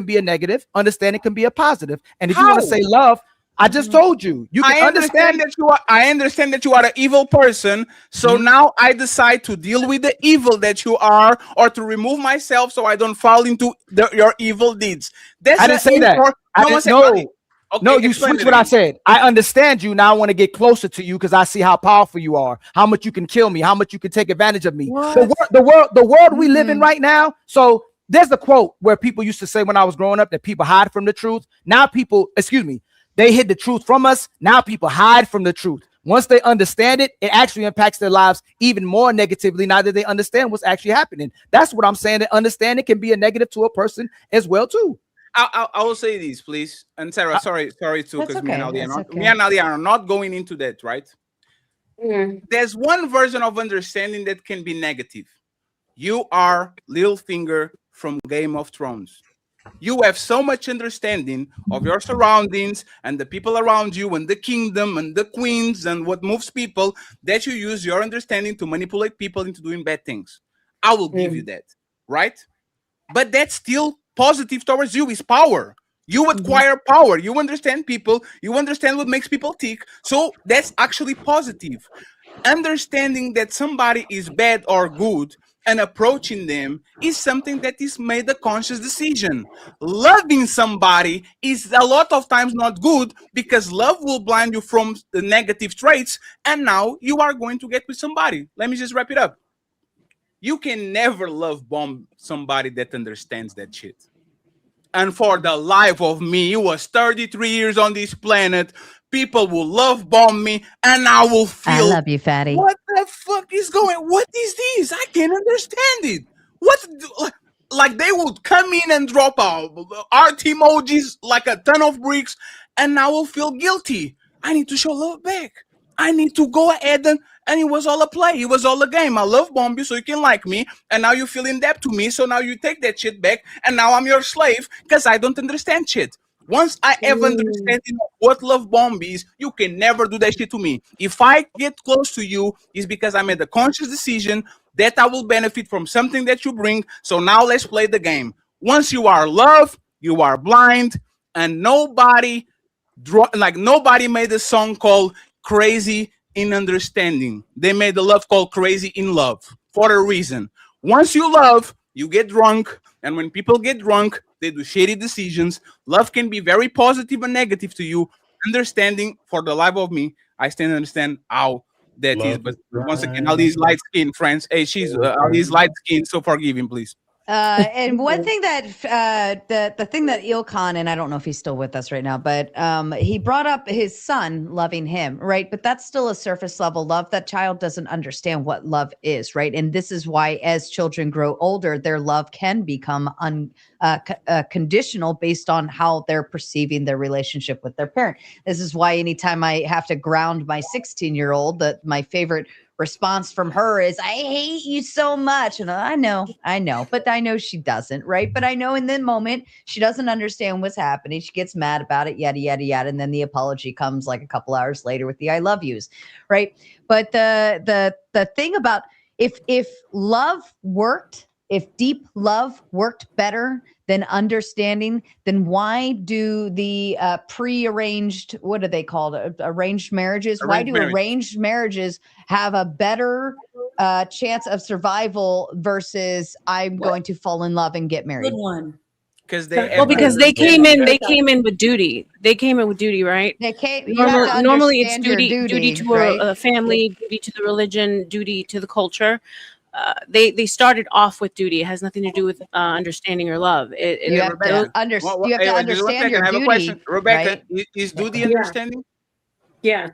be a negative, understanding can be a positive. And if you want to say love, I just told you, you can understand that you are. I understand that you are an evil person. So now I decide to deal with the evil that you are, or to remove myself so I don't fall into your evil deeds. I didn't say that. No, you switched what I said. I understand you. Now I want to get closer to you because I see how powerful you are, how much you can kill me, how much you can take advantage of me. The world we live in right now. So there's the quote where people used to say when I was growing up that people hide from the truth. Now they hid the truth from us. Now people hide from the truth. Once they understand it, it actually impacts their lives even more negatively now that they understand what's actually happening. That's what I'm saying, that understanding can be a negative to a person as well too. I will say this, please. And Sarah, sorry too, because me and Ali are not going into that, right? There's one version of understanding that can be negative. You are Littlefinger from Game of Thrones. You have so much understanding of your surroundings and the people around you and the kingdom and the queens and what moves people that you use your understanding to manipulate people into doing bad things. I will give you that, right? But that's still positive towards you. Is power. You acquire power. You understand people. You understand what makes people tick. So that's actually positive. Understanding that somebody is bad or good and approaching them is something that is made a conscious decision. Loving somebody is a lot of times not good because love will blind you from the negative traits, and now you are going to get with somebody. Let me just wrap it up. You can never love bomb somebody that understands that shit. And for the life of me, it was 33 years on this planet. People will love bomb me, and I will feel. I love you, Fatty. What the fuck is going? What is this? I can't understand it. What? Like they would come in and drop art emojis like a ton of bricks, and I will feel guilty. I need to show love back. I need to go ahead and it was all a play. It was all a game. I love bomb you so you can like me, and now you feel in debt to me. So now you take that shit back, and now I'm your slave because I don't understand shit. Once I have understanding of what love bomb is, you can never do that shit to me. If I get close to you, it's because I made a conscious decision that I will benefit from something that you bring. So now let's play the game. Once you are love, you are blind, and nobody made a song called Crazy in Understanding. They made a love called Crazy in Love for a reason. Once you love, you get drunk, and when people get drunk, they do shady decisions. Love can be very positive and negative to you. Understanding, for the life of me, I still understand how that is. But once again, Ali's light skin, friends. Hey, she's Ali's light skin, so forgive him, please. And one thing that the thing that Ilkan, and I don't know if he's still with us right now, but he brought up his son loving him, right? But that's still a surface level love. That child doesn't understand what love is, right? And this is why, as children grow older, their love can become conditional based on how they're perceiving their relationship with their parent. This is why anytime I have to ground my 16-year-old, that my favorite response from her is, I hate you so much. And I know, but I know she doesn't, right? But I know in the moment she doesn't understand what's happening. She gets mad about it, yada, yada, yada. And then the apology comes like a couple hours later with the I love yous, right? But the thing about if love worked, if deep love worked better than understanding, then why do the pre-arranged, what are they called? Arranged marriages? Why do arranged marriages have a better chance of survival versus I'm going to fall in love and get married? Good one. Because they came in with duty. They came in with duty, right? They came. Normally it's duty to right? a family, duty to the religion, duty to the culture. They started off with duty. It has nothing to do with understanding or love. You have to understand your I have duty. a question. Rebecca, right? is duty understanding? Yeah.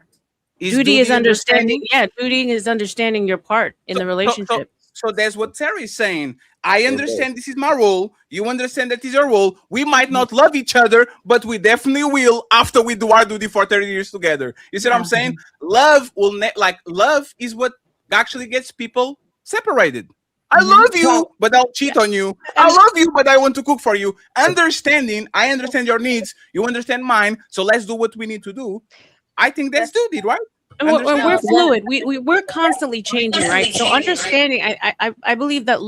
Duty is understanding. Yeah, duty is understanding your part in the relationship. So that's what Terry is saying. I understand this is my role. You understand that is your role. We might not love each other, but we definitely will after we do our duty for 30 years together. You see what I'm saying? Love will love is what actually gets people separated. I love you, but I'll cheat on you. I love you, but I want to cook for you. Understanding, I understand your needs. You understand mine. So let's do what we need to do. I think that's duty, right? And we're fluid. We're constantly changing, right? So understanding, I believe that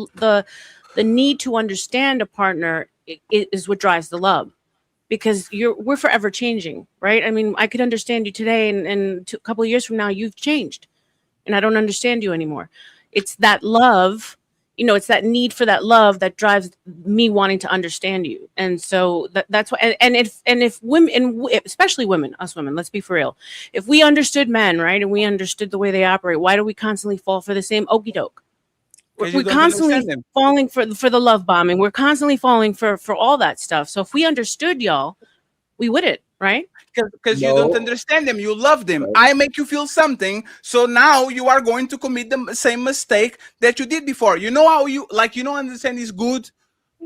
the need to understand a partner is what drives the love, because we're forever changing, right? I mean, I could understand you today, and a couple of years from now, you've changed, and I don't understand you anymore. It's that love, it's that need for that love that drives me wanting to understand you. And so that's why, and if women, and especially women, us women, let's be for real. If we understood men, right, and we understood the way they operate, why do we constantly fall for the same okie doke? We're constantly falling for the love bombing. We're constantly falling for all that stuff. So if we understood y'all, we wouldn't, right? Because you don't understand them. You love them. I make you feel something. So now you are going to commit the same mistake that you did before. You know how understand is good.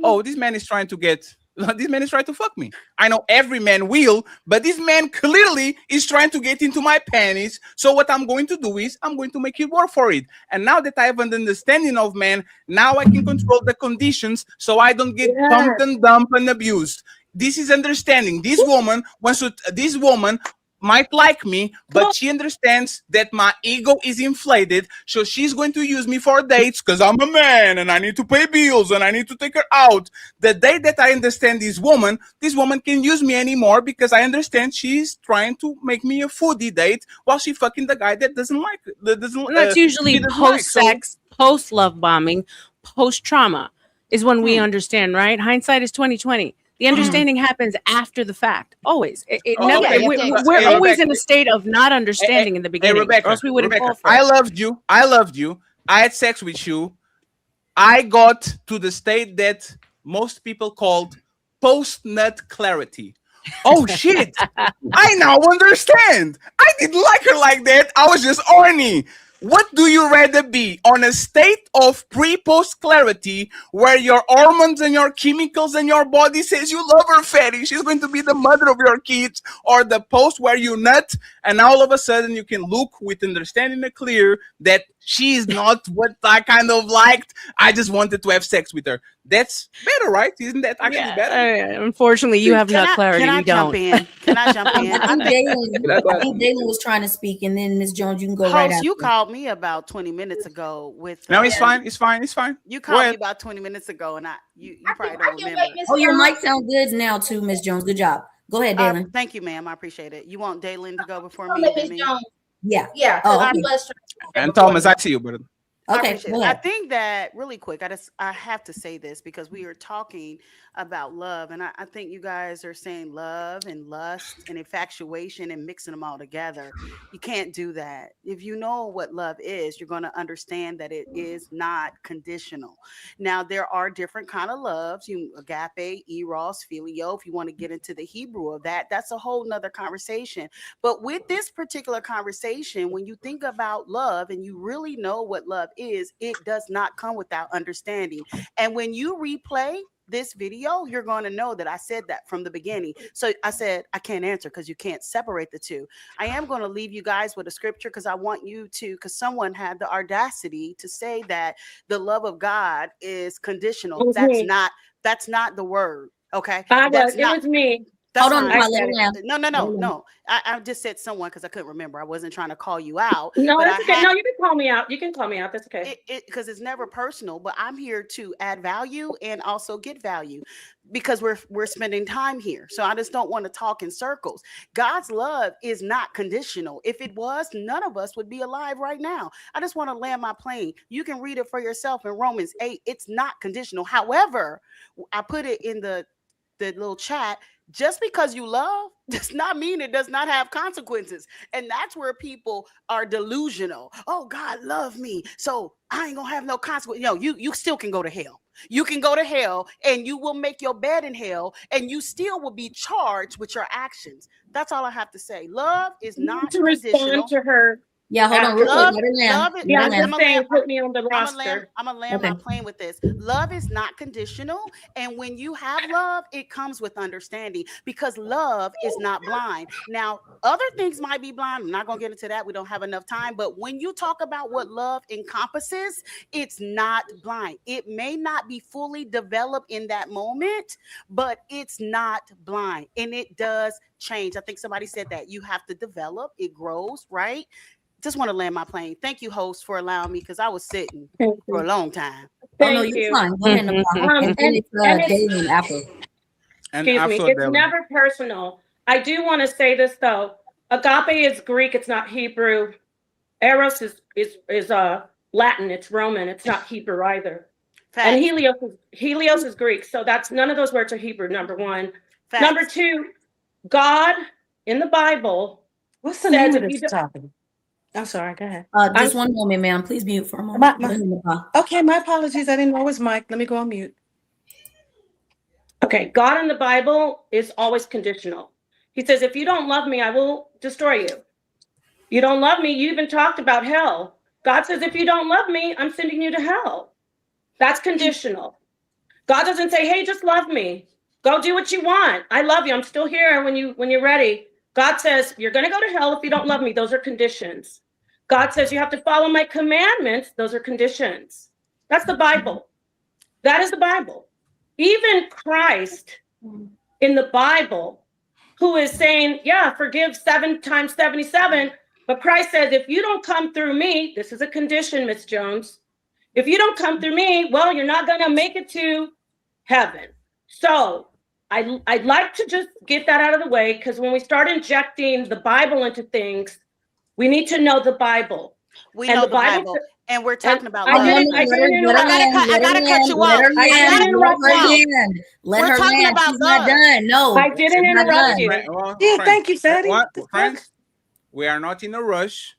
Oh, this man is trying to fuck me. I know every man will, but this man clearly is trying to get into my panties. So what I'm going to do is I'm going to make it work for it. And now that I have an understanding of man, now I can control the conditions so I don't get pumped and dumped and abused. This is understanding. This woman might like me, but she understands that my ego is inflated, so she's going to use me for dates because I'm a man and I need to pay bills and I need to take her out. The day that I understand this woman can use me anymore because I understand she's trying to make me a foodie date while she fucking the guy that doesn't like it. And that's usually post-sex, post-love bombing, post-trauma is when we understand, right? Hindsight is 20/20. The understanding happens after the fact, always. We're always in a state of not understanding in the beginning, Rebecca, or else we wouldn't fall for I it. loved you. I had sex with you. I got to the state that most people called post-nut clarity. Oh shit! I now understand. I didn't like her like that. I was just horny. What do you rather be, on a state of pre-post clarity where your hormones and your chemicals and your body says you love her, fatty, she's going to be the mother of your kids, or the post where you nut and all of a sudden you can look with understanding and clear that she's not what I kind of liked. I just wanted to have sex with her. That's better, right? Isn't that actually better? Unfortunately, you have nut clarity. Can I We don't. jump in? Can I jump in? I think Dalen was trying to speak, and then Ms. Jones, you can go right after. You called me about 20 minutes ago with. No, it's fine. It's fine. You called me about 20 minutes ago, and you probably don't remember. Oh, your mic sounds good now too, Ms. Jones. Good job. Go ahead, Dalen. Thank you, ma'am. I appreciate it. You want Dalen to go before me? Yeah. Yeah. Oh, and Thomas, I see you, brother. I Okay, appreciate go it. I ahead. think that really quick, I have to say this because we are talking about love, and I think you guys are saying love and lust and infatuation and mixing them all together. You can't do that. If you know what love is, you're going to understand that it is not conditional. Now, there are different kind of loves, you agape, eros, phileo. If you want to get into the Hebrew of that, that's a whole nother conversation. But with this particular conversation, when you think about love and you really know what love is, it does not come without understanding. And when you replay this video, you're going to know that I said that from the beginning. So I said I can't answer because you can't separate the two. I am going to leave you guys with a scripture because I want you to, because someone had the audacity to say that the love of God is conditional. That's not the word. Okay. It was me. That's Hold on, fine. Napah, let her land. No. I just said someone because I couldn't remember. I wasn't trying to call you out. No, but it's okay. No, you can call me out. You can call me out. That's okay. Because it's never personal, but I'm here to add value and also get value because we're spending time here. So I just don't want to talk in circles. God's love is not conditional. If it was, none of us would be alive right now. I just want to land my plane. You can read it for yourself in Romans 8. It's not conditional. However, I put it in the little chat. Just because you love does not mean it does not have consequences. And that's where people are delusional. Oh, God love me, so I ain't gonna have no consequence. No, you still can go to hell. You can go to hell and you will make your bed in hell and you still will be charged with your actions. That's all I have to say. Love is not to respond to her. Yeah, hold on real quick. Let her land. Love it. Yeah, I'm just saying, put me on the I'm roster. gonna land my plane with this. Love is not conditional, and when you have love, it comes with understanding because love is not blind. Now, other things might be blind. I'm not gonna get into that. We don't have enough time. But when you talk about what love encompasses, it's not blind. It may not be fully developed in that moment, but it's not blind, and it does change. I think somebody said that you have to develop. It grows, right? Just want to land my plane. Thank you, host, for allowing me because I was sitting for a long time. Thank you. Fine. Go ahead, Napah. And then it's Daily and Apple. Excuse me. It's never personal. I do want to say this though. Agape is Greek. It's not Hebrew. Eros is Latin. It's Roman. It's not Hebrew either. Facts. And Helios is Greek. So that's none of those words are Hebrew. Number one. Facts. Number two. God in the Bible. What's the name of this topic? I'm sorry, go ahead. Just one moment, ma'am. Please mute for a moment. Okay, my apologies. I didn't know it was Mike. Let me go on mute. Okay, God in the Bible is always conditional. He says, if you don't love me, I will destroy you. You don't love me, you even talked about hell. God says, if you don't love me, I'm sending you to hell. That's conditional. God doesn't say, hey, just love me. Go do what you want. I love you. I'm still here when you're ready. God says, you're going to go to hell if you don't love me. Those are conditions. God says you have to follow my commandments. Those are conditions. That's the Bible. That is the Bible. Even Christ in the Bible, who is saying, yeah, forgive 7 times 77. But Christ says, if you don't come through me, this is a condition, Miss Jones. If you don't come through me, well, you're not going to make it to heaven. So I'd like to just get that out of the way, because when we start injecting the Bible into things, we need to know the Bible. We know the Bible, and we're talking about love. I gotta cut you off. Let her land. She's not done. No, I didn't interrupt you. Yeah, thank you, Fatty. Friends, we are not in a rush.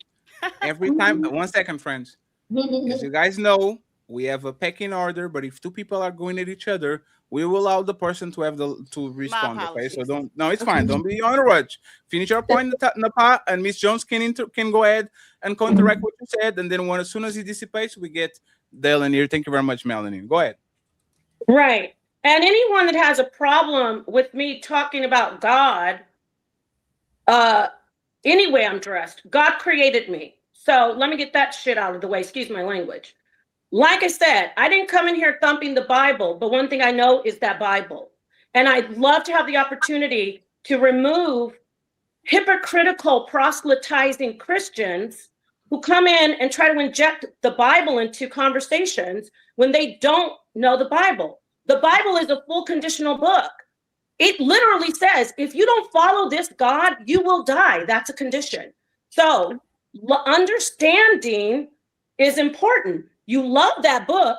Every time, 1 second, friends. As you guys know, we have a pecking order, but if two people are going at each other, we will allow the person to have to respond. Okay, so it's fine. Don't be on a rush. Finish your point, Napah, and Miss Jones can go ahead and counteract what you said, and then as soon as he dissipates, we get Dale in here. Thank you very much, Melanie. Go ahead. Right, and anyone that has a problem with me talking about God, anyway, I'm dressed. God created me, so let me get that shit out of the way. Excuse my language. Like I said, I didn't come in here thumping the Bible, but one thing I know is that Bible. And I'd love to have the opportunity to remove hypocritical, proselytizing Christians who come in and try to inject the Bible into conversations when they don't know the Bible. The Bible is a full conditional book. It literally says, if you don't follow this God, you will die. That's a condition. So understanding is important. You love that book,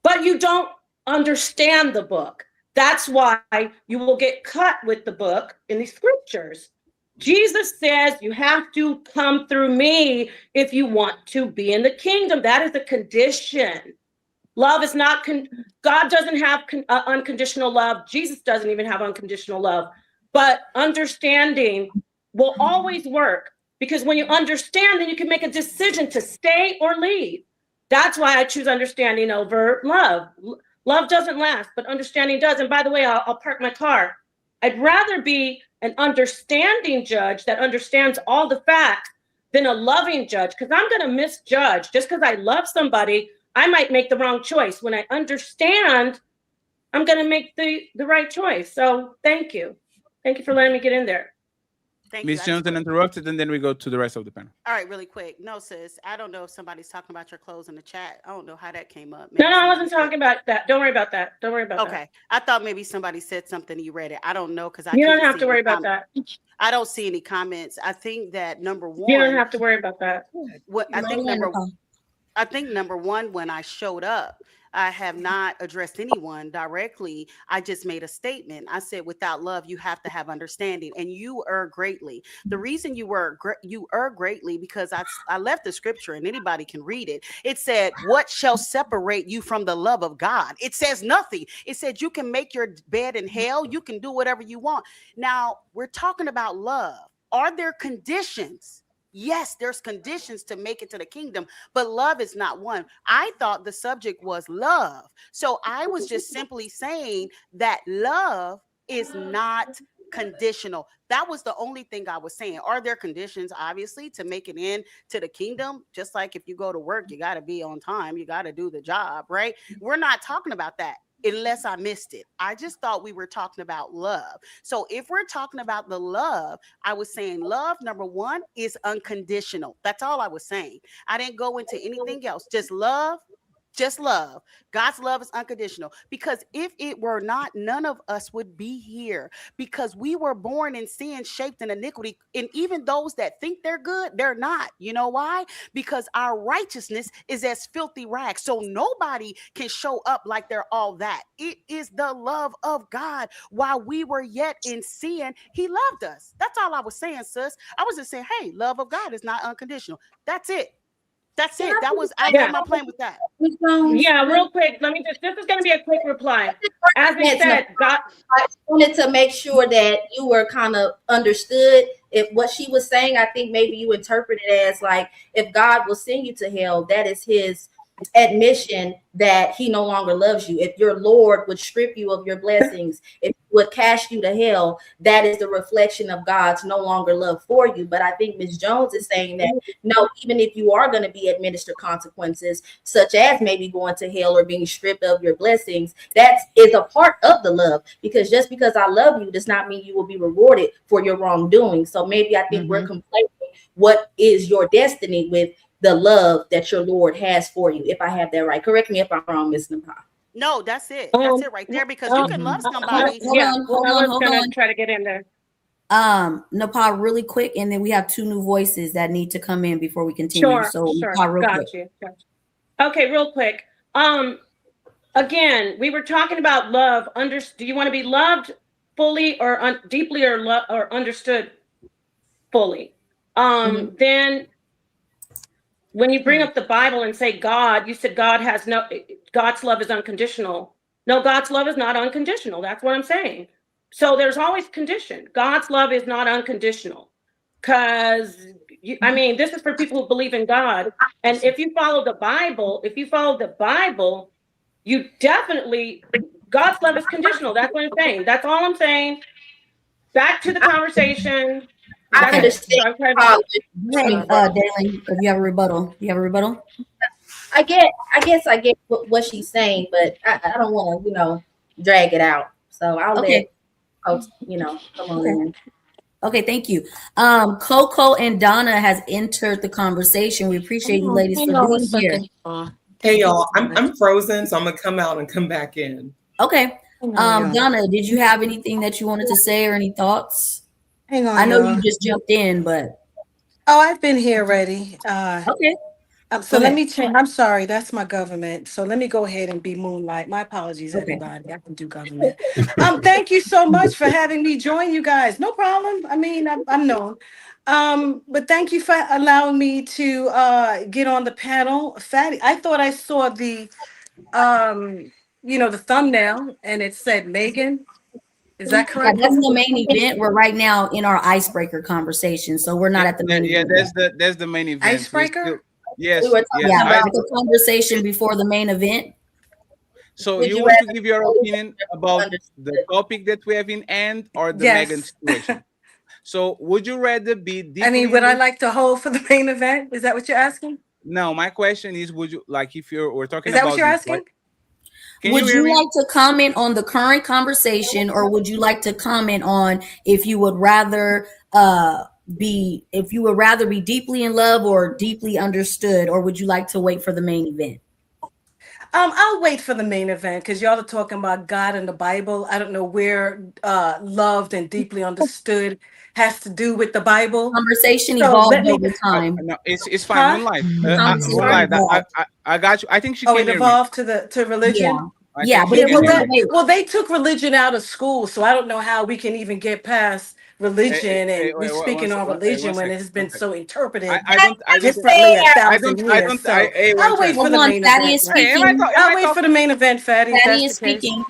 but you don't understand the book. That's why you will get cut with the book in the scriptures. Jesus says you have to come through me if you want to be in the kingdom. That is a condition. Love is not, God doesn't have unconditional love. Jesus doesn't even have unconditional love. But understanding will always work, because when you understand, then you can make a decision to stay or leave. That's why I choose understanding over love. Love doesn't last, but understanding does. And by the way, I'll park my car. I'd rather be an understanding judge that understands all the facts than a loving judge, because I'm going to misjudge. Just because I love somebody, I might make the wrong choice. When I understand, I'm going to make the right choice. So thank you. Thank you for letting me get in there. Miss Johnson interrupted, and then we go to the rest of the panel. All right, really quick. No, sis, I don't know if somebody's talking about your clothes in the chat. I don't know how that came up. No, I wasn't talking about that. Don't worry about that. Don't worry about that. Okay. I thought maybe somebody said something, you read it. I don't know, because You don't have to worry about that. I don't see any comments. I think that number one. You don't have to worry about that. I think number one, when I showed up, I have not addressed anyone directly. I just made a statement. I said, without love, you have to have understanding, and you err greatly. The reason you err greatly, because I left the scripture, and anybody can read it. It said, what shall separate you from the love of God? It says nothing. It said you can make your bed in hell. You can do whatever you want. Now, we're talking about love. Are there conditions? Yes, there's conditions to make it to the kingdom, but love is not one. I thought the subject was love. So I was just simply saying that love is not conditional. That was the only thing I was saying. Are there conditions, obviously, to make it in to the kingdom? Just like if you go to work, you got to be on time. You got to do the job, right? We're not talking about that. Unless I missed it. I just thought we were talking about love. So if we're talking about the love, I was saying love, number one, is unconditional. That's all I was saying. I didn't go into anything else. Just love. Just love. God's love is unconditional, because if it were not, none of us would be here, because we were born in sin, shaped in iniquity. And even those that think they're good, they're not. You know why? Because our righteousness is as filthy rags. So nobody can show up like they're all that. It is the love of God. While we were yet in sin, he loved us. That's all I was saying, sis. I was just saying, hey, love of God is not unconditional. That's it. That's it. That was, I had my plan with that. Yeah, real quick. Let me this is going to be a quick reply. As I said, God, I wanted to make sure that you were kind of understood if what she was saying. I think maybe you interpret it as like, if God will send you to hell, that is his admission that he no longer loves you. If your Lord would strip you of your blessings, if he would cast you to hell, that is the reflection of God's no longer love for you. But I think Ms. Jones is saying that no, even if you are going to be administered consequences, such as maybe going to hell or being stripped of your blessings, that is a part of the love. Because just because I love you does not mean you will be rewarded for your wrongdoing. So maybe I think we're conflating what is your destiny with the love that your Lord has for you. If I have that right, correct me if I'm wrong, Ms. Napah. No, that's it. That's it right there. Because you can love somebody. Hold on. Try to get in there. Napah, really quick, and then we have two new voices that need to come in before we continue. Sure. Napah, real quick. You. Okay, real quick. Again, we were talking about love. Do you want to be loved fully or deeply, or understood fully? Then when you bring up the Bible and say God, you said God's love is unconditional. No, God's love is not unconditional. That's what I'm saying. So there's always condition. God's love is not unconditional, because this is for people who believe in God. And if you follow the Bible, you definitely, God's love is conditional. That's what I'm saying. That's all I'm saying. Back to the conversation. I understand. Darling, if you have a rebuttal, I guess I get what she's saying, but I don't want to, drag it out. So I'll let folks, come on in. Okay, thank you. Coco and Donna has entered the conversation. We appreciate you ladies for being here. Hey y'all, I'm frozen, so I'm gonna come out and come back in. Okay. Donna, did you have anything that you wanted to say or any thoughts? Hang on, I know y'all. you just jumped in, but I've been here already. Okay. So let me change. I'm sorry, that's my government. So let me go ahead and be Moonlight. My apologies, everybody. I can do government. Thank you so much for having me join you guys. No problem. I mean, I'm known. But thank you for allowing me to get on the panel. Fatty, I thought I saw the the thumbnail and it said Megan. Is that Yeah, correct? that's the main event. We're right now in our icebreaker conversation, so we're not at the main event. That's the main event. Icebreaker? Yes. We were Yes. talking about the conversation before the main event. So Would you you want to rather give your opinion about the topic that we have in hand or the Megan Yes. situation? So would you rather be deeply I mean, would I like to hold for the main event? Is that what you're asking? No, my question is, would you like if we're talking Is that what about you're this, asking? right? Can Would you hear you me? like to comment on the current conversation, or would you like to comment on if you would rather be deeply in love or deeply understood, or would you like to wait for the main event? I'll wait for the main event because y'all are talking about God and the Bible. I don't know where loved and deeply understood has to do with the Bible. Conversation So let evolved me. over time. No, it's fine. Huh? Moonlight. Conversation Moonlight. evolved. I got you. I think she Oh, can it hear me. evolved to religion. I Yeah, think but she if can you hear want to me. wait, They took religion out of school, so I don't know how we can even get past religion and we Wait, speaking on religion one when second. it has been so interpreted I don't differently a I thousand don't years. So hey, one I'll wait second. for hold the on. main Fatty event. is Hey, speaking. I'll wait for the main event, Fatty, if Fatty that's is the case. speaking.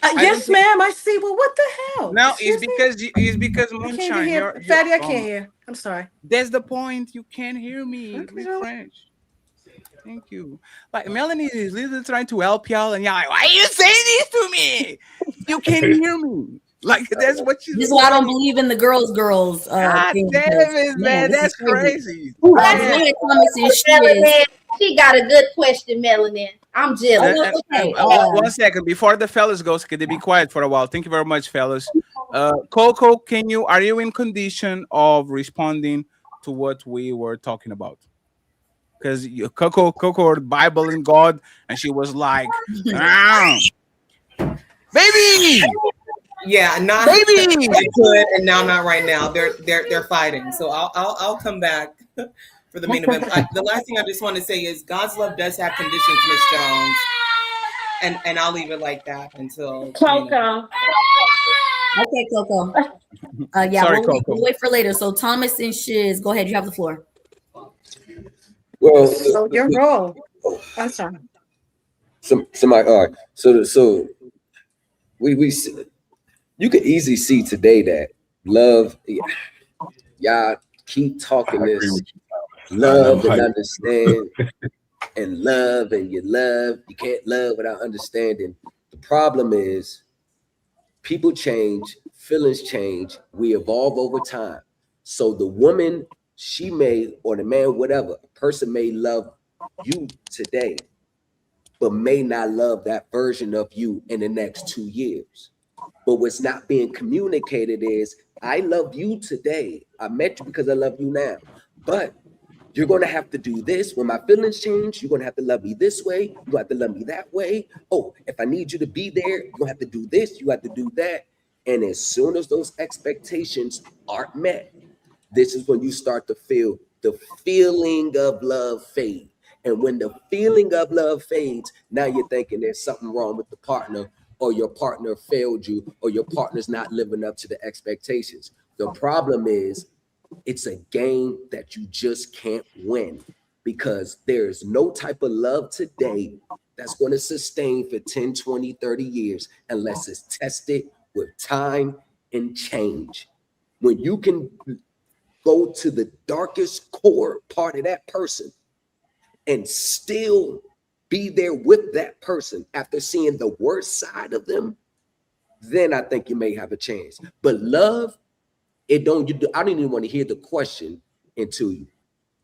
I don't Yes, think ma'am. I see. Well, what the hell? no, Excuse me. it's because I can't even Moonshine. hear. Fatty, I can't hear. I'm sorry. That's the point. You can't hear me. Okay. Refresh. Thank you. Like Melanie is literally trying to help y'all, and y'all like, why are you saying this to me? You can't hear me. Like that's what she's This is why I don't saying. believe in the girls. God Thing. damn it, man. This is That's crazy. Melanie Thomas and Shiz. She got a good question, Melanin. I'm jealous. One second before the fellas goes, can they be quiet for a while? Thank you very much, fellas. Coco, are you in condition of responding to what we were talking about? Because Coco heard Bible and God, and she was like, baby. Yeah, not baby. I could, and now not right now. They're fighting. So I'll come back for the main event. The last thing I just want to say is God's love does have conditions, Miss Jones, and I'll leave it like that until Coco. Okay, Coco. Yeah, Sorry, we'll Coco. wait for later. So Thomas and Shiz, go ahead. You have the floor. Well, So you're wrong. I'm sorry. Somebody, all right. So we you can easily see today that love, y'all keep talking this love and understand and love and you love. You can't love without understanding. The problem is people change, feelings change, we evolve over time. So the woman, she may, or the man, whatever, a person may love you today, but may not love that version of you in the next 2 years. But what's not being communicated is, I love you today. I met you because I love you now. But you're going to have to do this. When my feelings change, you're going to have to love me this way. You're going to have to love me that way. Oh, if I need you to be there, you're going to have to do this. You have to do that. And as soon as those expectations aren't met, this is when you start to feel the feeling of love fade. And when the feeling of love fades, now you're thinking there's something wrong with the partner, or your partner failed you, or your partner's not living up to the expectations. The problem is, it's a game that you just can't win, because there's no type of love today that's going to sustain for 10, 20, 30 years unless it's tested with time and change. When you can go to the darkest core part of that person and still be there with that person after seeing the worst side of them, then I think you may have a chance. But love, I don't even want to hear the question until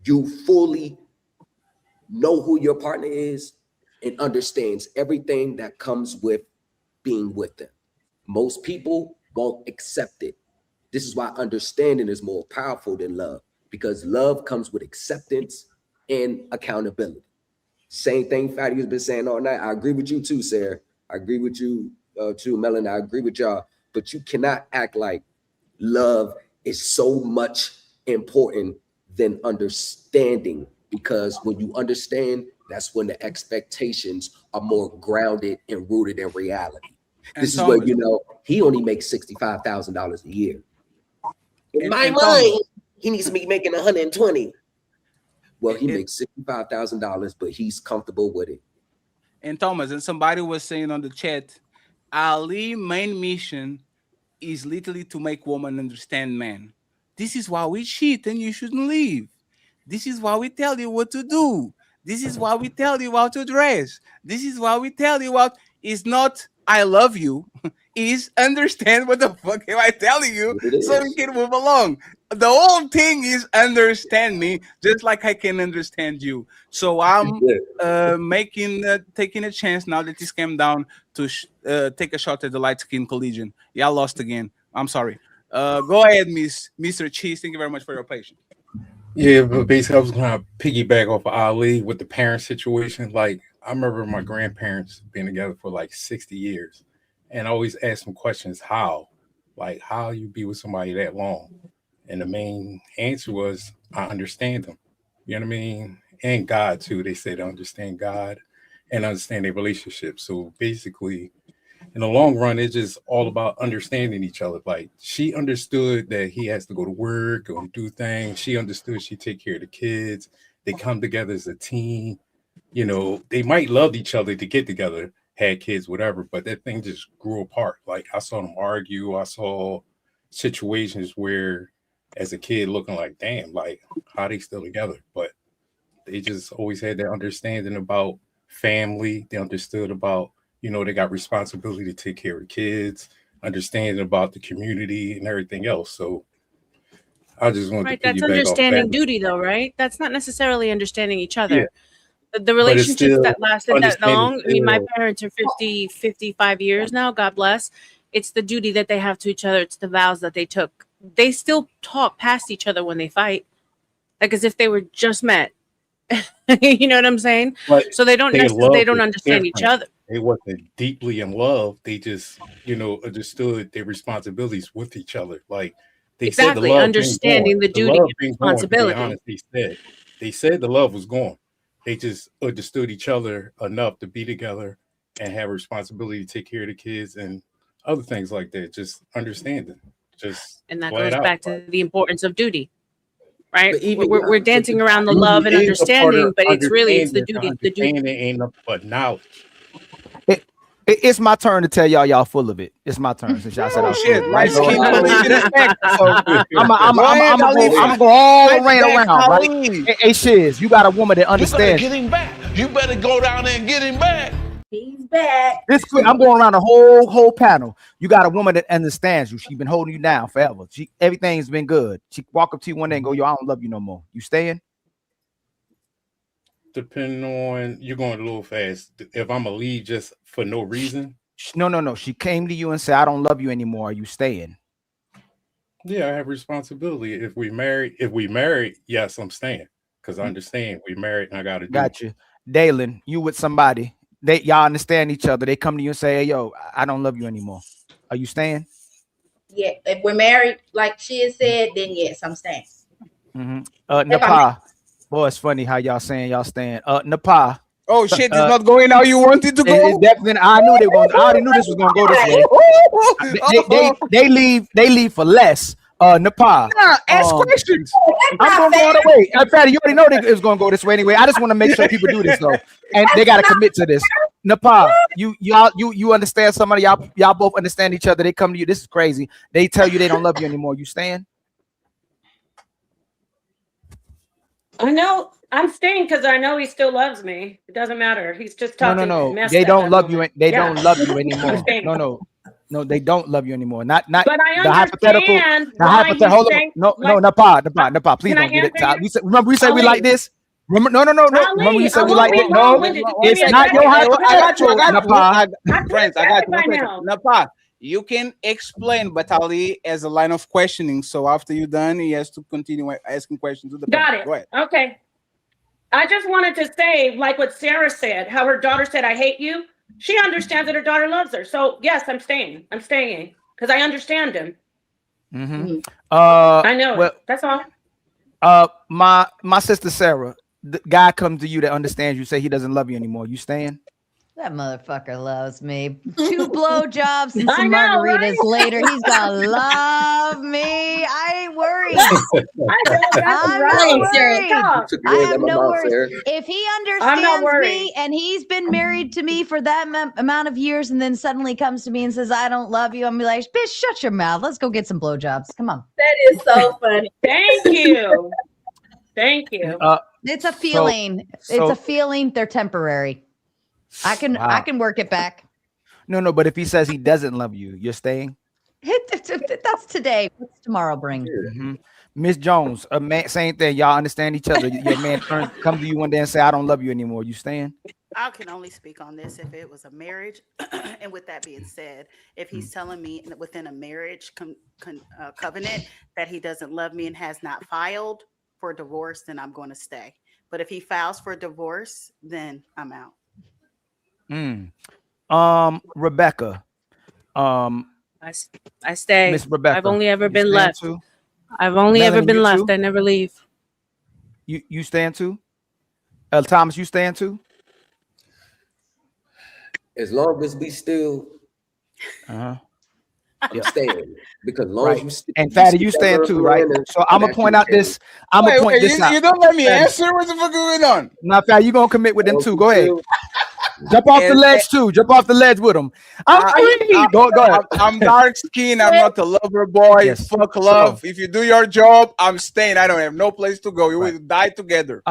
you fully know who your partner is and understands everything that comes with being with them. Most people won't accept it. This is why understanding is more powerful than love, because love comes with acceptance and accountability. Same thing Fatty has been saying all night. I agree with you too, Sarah. I agree with you too, Melanie. I agree with y'all. But you cannot act like love is so much important than understanding because when you understand, that's when the expectations are more grounded and rooted in reality. And This is where, Thomas, you know, he only makes $65,000 a year. In my and Thomas, mind, he needs to be making 120. Well, he makes $65,000, but he's comfortable with it. and Thomas, and somebody was saying on the chat, Ali main mission is literally to make women understand men. This is why we cheat and you shouldn't leave. This is why we tell you what to do. This is why we tell you how to dress. This is why we tell you what is not I love you, is understand what the fuck am I telling you so we can move along. The whole thing is understand me just like I can understand you. So I'm taking a chance now that this came down to take a shot at the light skin collision. Yeah, I lost again. I'm sorry. Go ahead, Mr. Cheese. Thank you very much for your patience. Yeah, but basically, I was going to piggyback off of Ali with the parent situation. Like, I remember my grandparents being together for like 60 years, and I always ask them questions, how? Like, how you be with somebody that long? And the main answer was, I understand them. You know what I mean? And God, too. They say they understand God and understand their relationship. So basically, in the long run, it's just all about understanding each other. Like, she understood that he has to go to work and do things. She understood she take care of the kids. They come together as a team. You know, they might love each other to get together, had kids, whatever, but that thing just grew apart. Like, I saw them argue. I saw situations where, as a kid, looking like, damn, like, how they still together? But they just always had that understanding about family. They understood about, you know, they got responsibility to take care of kids, understanding about the community and everything else. So I just wanted Right, to that's piggyback off understanding that. duty, though, right? That's not necessarily understanding each Yeah, other. The but it's relationships still that lasted that understanding long, I mean, my still. parents are 50, 55 years now, God bless. It's the duty that they have to each other. It's the vows that they took. They still talk past each other when they fight, like as if they were just met. You know what I'm saying? But So their they love don't was understand each different. other. They wasn't deeply in love. They just, you know, understood their responsibilities with each other. Like, they said the Exactly, love been gone. understanding the The duty love and been gone, to be responsibility. honest. They said the love was gone. They just understood each other enough to be together and have a responsibility to take care of the kids and other things like that. Just understanding. Just And that flat goes out. back to the importance of duty, right? But even We're y'all, dancing around the Duty love and is a part of understanding, but it's the understanding. duty, the duty. Understanding ain't nothing but knowledge. It's my turn to tell y'all full of it. It's my turn since y'all said Oh I'm full of shit, it, right? light So, skin collision effect. so Go ahead, Ali. I'm gonna go all the way Fight back, around, right? Ali. Hey, Shiz, you got a woman that You better understands. get him back. You better go down there and get him back. He's back. This quick, I'm going around the whole panel. You got a woman that understands you. She's been holding you down forever. Everything's been good. She walk up to you one day and go, "Yo, I don't love you no more." You staying? Depending on, you're going a little fast. If I'm a lead just for no reason, No. She came to you and said, "I don't love you anymore." Are you staying? yeah, I have responsibility. If we married, yes, I'm staying because I understand we married and I got a duty. Got you, Dalen. You with somebody? Y'all understand each other. They come to you and say, "Hey, yo, I don't love you anymore." Are you staying? Yeah, if we're married, like she has said, then yes, I'm staying. If I'm Napah. Boy, it's funny how y'all saying y'all staying. Napah. Oh shit, it's not going how you wanted to It's go. definitely. I knew they were going. I already knew this was going to go this way. They leave for less. Napah. Nah, ask questions. I'm going to go all the way. Fatty, you already know it was going to go this way anyway. I just want to make sure people do this though, and they got to commit to this. Napah, you understand somebody? Y'all both understand each other. They come to you. This is crazy. They tell you they don't love you anymore. You staying? I know I'm staying because I know he still loves me. It doesn't matter. He's just talking No. mess They at don't that love you. moment. They Yeah. don't love you I'm anymore. staying. No, they don't love you anymore. Not But I the hypothetical. understand The why hypothetical. he's Hold on. saying No, like Napah. Please can I don't get it. answer you? Remember we said we like Ali. this. Remember, no. Remember Ali, you said I we won't like be it. No, long-winded. Just give it's me a not your second. I got you. hypothetical, Napah. Friends, I I got it you. by One second. now. Napah, you can explain, but Ali as a line of questioning. So after you're done, he has to continue asking questions to the panel. Got it. Go ahead. Okay. I just wanted to say, like what Sarah said, how her daughter said, I hate you. She understands that her daughter loves her. So yes, I'm staying. I'm staying because I understand him. Mm-hmm. I know Well, it. That's all. my sister Sarah, the guy comes to you that understands you, say he doesn't love you anymore, you staying? That motherfucker loves me. 2 blowjobs and I some know, margaritas right? later, he's gonna love me. I ain't worried. I know that's I'm right. not Sarah, worried. come. Took I your words have out my no mouth, worries. Sarah. If he I'm not understands worried. me and he's been married to me for that amount of years and then suddenly comes to me and says, I don't love you, I'm gonna be like, bitch, shut your mouth. Let's go get some blowjobs. Come on. That is so funny. Thank you. Thank you. It's a So- feeling. It's so- a feeling. They're temporary. I Wow. can work it back. No, but if he says he doesn't love you, you're staying? That's today. What's tomorrow bring? Mhm. Miss Jones, a man, same thing. Y'all understand each other. Your man come to you one day and say, I don't love you anymore. You staying? I can only speak on this if it was a marriage. And with that being said, if he's telling me within a marriage covenant that he doesn't love me and has not filed for divorce, then I'm going to stay. But if he files for divorce, then I'm out. Rebecca. I stay. Miss Rebecca. I've only ever you been staying left. Too? I've only ever Melanie, been you left. too? I never leave. You staying too? Thomas, you staying too? As long as we still, Uh-huh. I'm staying. Because as long Right. as we still, And Fatty, you staying too, right? So I'm gonna point out this. I'm gonna point this out. You don't let me Fatty. answer. What's the fuck going on? Now, Fatty, you gonna commit with them too? Go ahead. Jump off the ledge too. Jump off the ledge with them. I'm free. Go ahead. I'm dark skinned. I'm not a lover boy. Yes. Fuck love. If you do your job, I'm staying. I don't have no place to go. You will die together.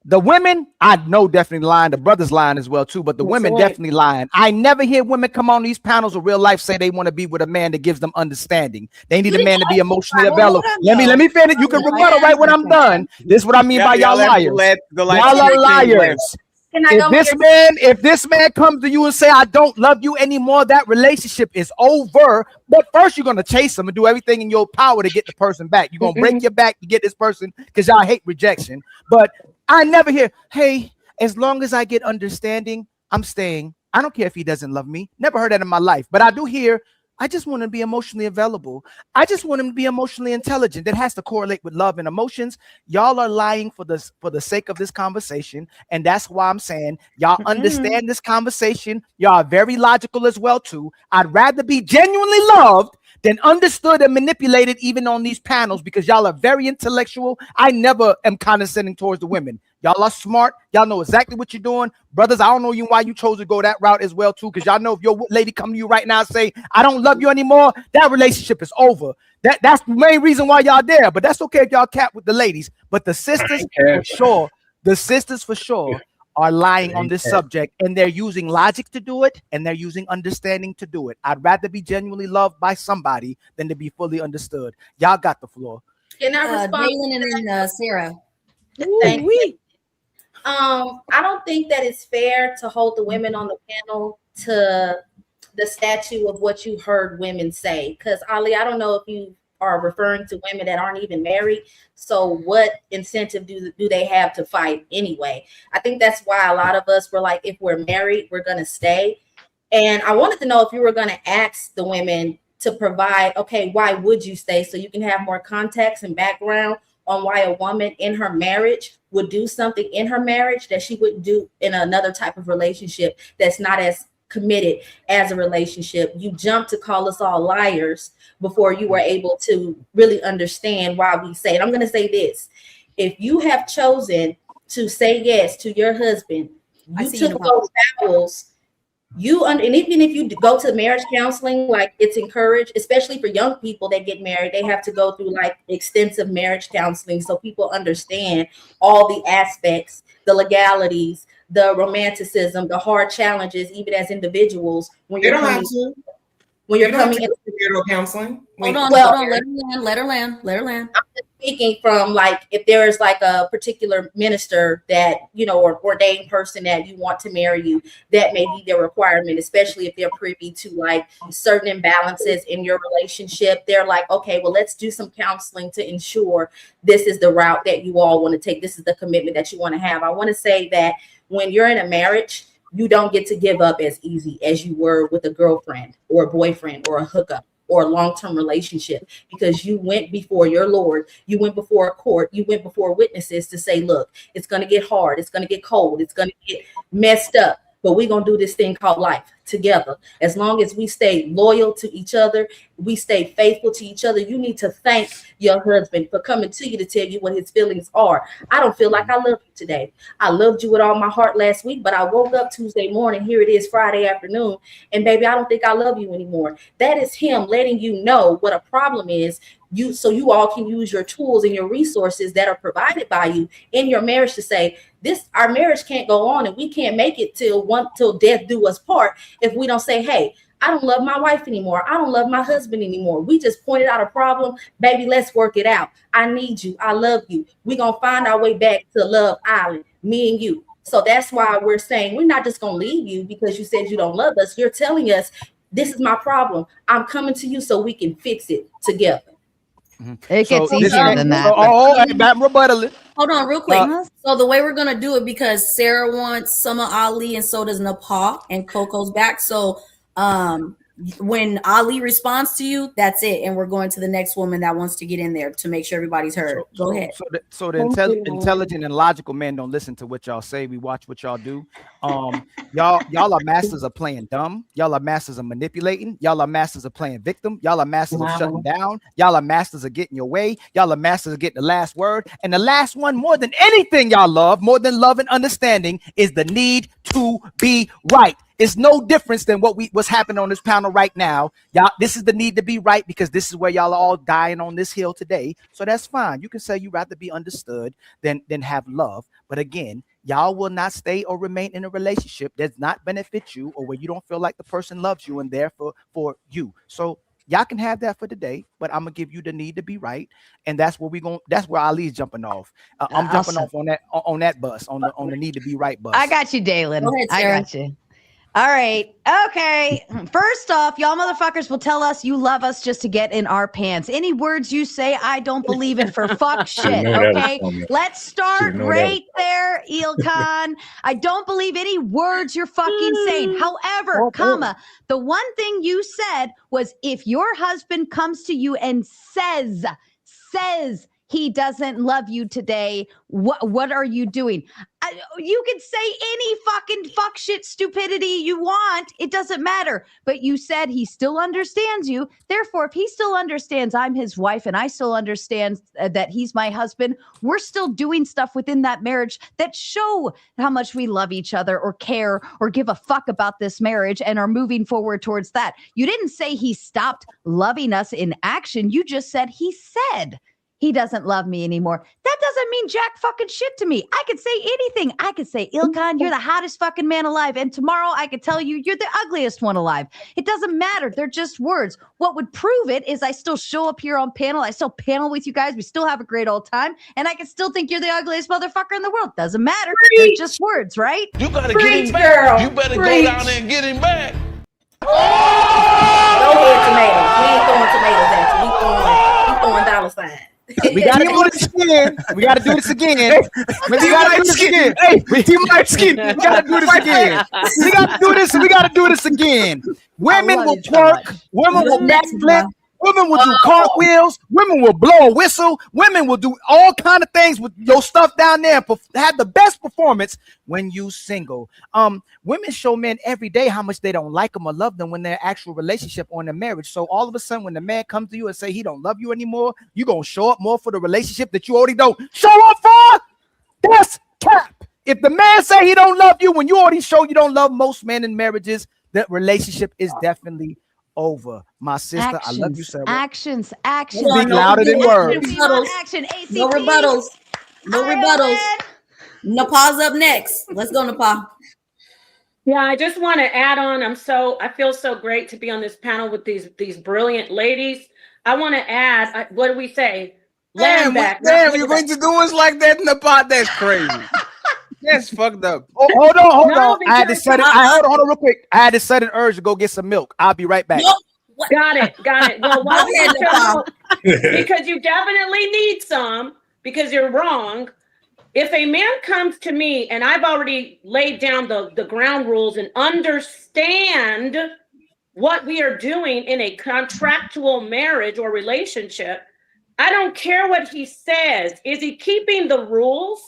The women, I know definitely lying. The brothers lying as well too, but the women definitely lying. I never hear women come on these panels of real life say they want to be with a man that gives them understanding. They need a man to be emotionally available. Let me finish. You can rebuttal right when I'm done. This is what I mean by y'all liars. Y'all are liars. If this man comes to you and say, I don't love you anymore, that relationship is over. But first you're gonna chase him and do everything in your power to get the person back. You're gonna break your back to get this person because y'all hate rejection. But I never hear, hey, as long as I get understanding, I'm staying. I don't care if he doesn't love me. Never heard that in my life. But I do hear, I just want to be emotionally available. I just want him to be emotionally intelligent. That has to correlate with love and emotions. Y'all are lying for the sake of this conversation. And that's why I'm saying y'all understand this conversation. Y'all are very logical as well, too. I'd rather be genuinely loved than understood and manipulated even on these panels because y'all are very intellectual. I never am condescending towards the women. Y'all are smart. Y'all know exactly what you're doing. Brothers, I don't know you why you chose to go that route as well, too, because y'all know if your lady come to you right now and say, I don't love you anymore, that relationship is over. That's the main reason why y'all there. But that's okay if y'all cap with the ladies. But the sisters, for sure, are lying on this subject, and they're using logic to do it, and they're using understanding to do it. I'd rather be genuinely loved by somebody than to be fully understood. Y'all got the floor. Can I respond? Jalen and then Sarah. Thank you. I don't think that it's fair to hold the women on the panel to the statute of what you heard women say. Because Ali, I don't know if you are referring to women that aren't even married. So what incentive do they have to fight anyway? I think that's why a lot of us were like, if we're married, we're gonna stay. And I wanted to know if you were gonna ask the women to provide, okay, why would you stay? So you can have more context and background on why a woman in her marriage would do something in her marriage that she wouldn't do in another type of relationship that's not as committed as a relationship. You jumped to call us all liars before you were able to really understand why we say it. I'm going to say this. If you have chosen to say yes to your husband, you took those vows. And even if you go to marriage counseling, like it's encouraged, especially for young people that get married, they have to go through like extensive marriage counseling so people understand all the aspects, the legalities, the romanticism, the hard challenges, even as individuals. When you're coming into marital counseling. Hold on, let her land. I'm just speaking from like if there is like a particular minister that or ordained person that you want to marry you, that may be their requirement, especially if they're privy to like certain imbalances in your relationship. They're like, okay, well, let's do some counseling to ensure this is the route that you all want to take. This is the commitment that you want to have. I want to say that when you're in a marriage, you don't get to give up as easy as you were with a girlfriend or a boyfriend or a hookup. or a long-term relationship, because you went before your Lord, you went before a court, you went before witnesses to say, look, it's going to get hard, it's going to get cold, it's going to get messed up, but we're going to do this thing called life together. As long as we stay loyal to each other, we stay faithful to each other. You need to thank your husband for coming to you to tell you what his feelings are. I don't feel like I love you today. I loved you with all my heart last week, but I woke up Tuesday morning, here it is Friday afternoon, and baby, I don't think I love you anymore. That is him letting you know what a problem is, so you all can use your tools and your resources that are provided by you in your marriage to say, our marriage can't go on, and we can't make it till death do us part if we don't say, hey, I don't love my wife anymore, I don't love my husband anymore. We just pointed out a problem, baby, let's work it out. I need you, I love you. We're gonna find our way back to Love Island, me and you. So that's why we're saying we're not just gonna leave you because you said you don't love us. You're telling us, this is my problem, I'm coming to you so we can fix it together. It gets So easier than that. Hold on real quick. So the way we're going to do it, because Sarah wants Summer Ali and so does Napah, and Coco's back. So when Ali responds to you, that's it. And we're going to the next woman that wants to get in there to make sure everybody's heard. Go ahead. So the intelligent and logical men don't listen to what y'all say. We watch what y'all do. Y'all are masters of playing dumb. Y'all are masters of manipulating. Y'all are masters of playing victim. Y'all are masters of shutting down. Y'all are masters of getting your way. Y'all are masters of getting the last word. And the last one, more than anything y'all love, more than love and understanding, is the need to be right. It's no difference than what's happening on this panel right now. Y'all, this is the need to be right, because this is where y'all are all dying on this hill today. So that's fine. You can say you'd rather be understood than have love. But again, y'all will not stay or remain in a relationship that does not benefit you, or where you don't feel like the person loves you and there for you. So y'all can have that for today, but I'm gonna give you the need to be right, and that's where that's where Ali's jumping off. I'm jumping off on that bus, on the need to be right bus. I got you, Dalen. I got you. All right. Okay. First off, y'all motherfuckers will tell us you love us just to get in our pants. Any words you say, I don't believe it for fuck shit. Okay. Let's start right there, Ilkan. I don't believe any words you're fucking saying. However, the one thing you said was, if your husband comes to you and says he doesn't love you today, what are you doing? You can say any fucking fuck shit stupidity you want. It doesn't matter. But you said he still understands you. Therefore, if he still understands I'm his wife and I still understand that he's my husband, we're still doing stuff within that marriage that show how much we love each other or care or give a fuck about this marriage and are moving forward towards that. You didn't say he stopped loving us in action. You just said he said he doesn't love me anymore. That doesn't mean jack fucking shit to me. I could say anything. I could say, Ilkan, you're the hottest fucking man alive. And tomorrow I could tell you you're the ugliest one alive. It doesn't matter. They're just words. What would prove it is I still show up here on panel. I still panel with you guys. We still have a great old time. And I can still think you're the ugliest motherfucker in the world. Doesn't matter. They're just words, right? You gotta get him back. You better go down there and get him back. Go ahead, tomatoes. We ain't throwing tomatoes at you. We throwing dollar signs. We gotta do this again. We gotta do this again. We gotta do this again. Hey, we gotta do this again. We gotta do this. We gotta do this again. Women will twerk. Women will backflip. Women will do cartwheels. Women will blow a whistle. Women will do all kind of things with your stuff down there and have the best performance when you single. Women show men every day how much they don't like them or love them when they're actual relationship or in their marriage. So all of a sudden, when the man comes to you and say he don't love you anymore, you gonna show up more for the relationship that you already don't show up for? That's cap. If the man say he don't love you when you already show you don't love most men in marriages, that relationship is definitely over. My sister, Actions, I love you, Sarah. Actions. Speak louder than words. Action. No rebuttals. No rebuttals. Napah's up next. Let's go, Napah. Yeah, I just want to add on. I feel so great to be on this panel with these brilliant ladies. I want to add, what do we say? Land back. Damn, you're going to do us like that in the pot? That's crazy. That's fucked up. Oh, hold on. I had to set it. Hold on real quick. I had to set an urge to go get some milk. I'll be right back. Got it. Well, why because you definitely need some, because you're wrong. If a man comes to me and I've already laid down the ground rules and understand what we are doing in a contractual marriage or relationship, I don't care what he says. Is he keeping the rules,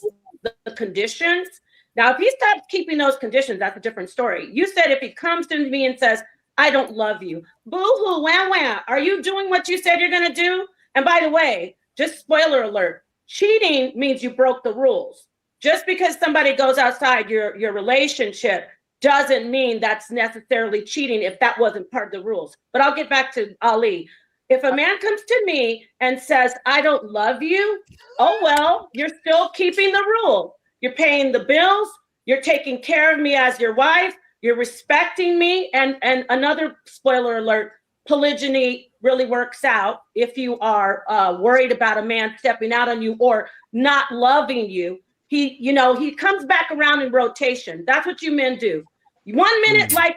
the conditions? Now, if he stops keeping those conditions, that's a different story. You said if he comes to me and says, I don't love you, boo-hoo, wah. Are you doing what you said you're going to do? And by the way, just spoiler alert, cheating means you broke the rules. Just because somebody goes outside your relationship doesn't mean that's necessarily cheating if that wasn't part of the rules. But I'll get back to Ali. If a man comes to me and says, I don't love you, oh, well, you're still keeping the rule. You're paying the bills. You're taking care of me as your wife. You're respecting me. And another spoiler alert, polygyny really works out if you are worried about a man stepping out on you or not loving you. He comes back around in rotation. That's what you men do. 1 minute, like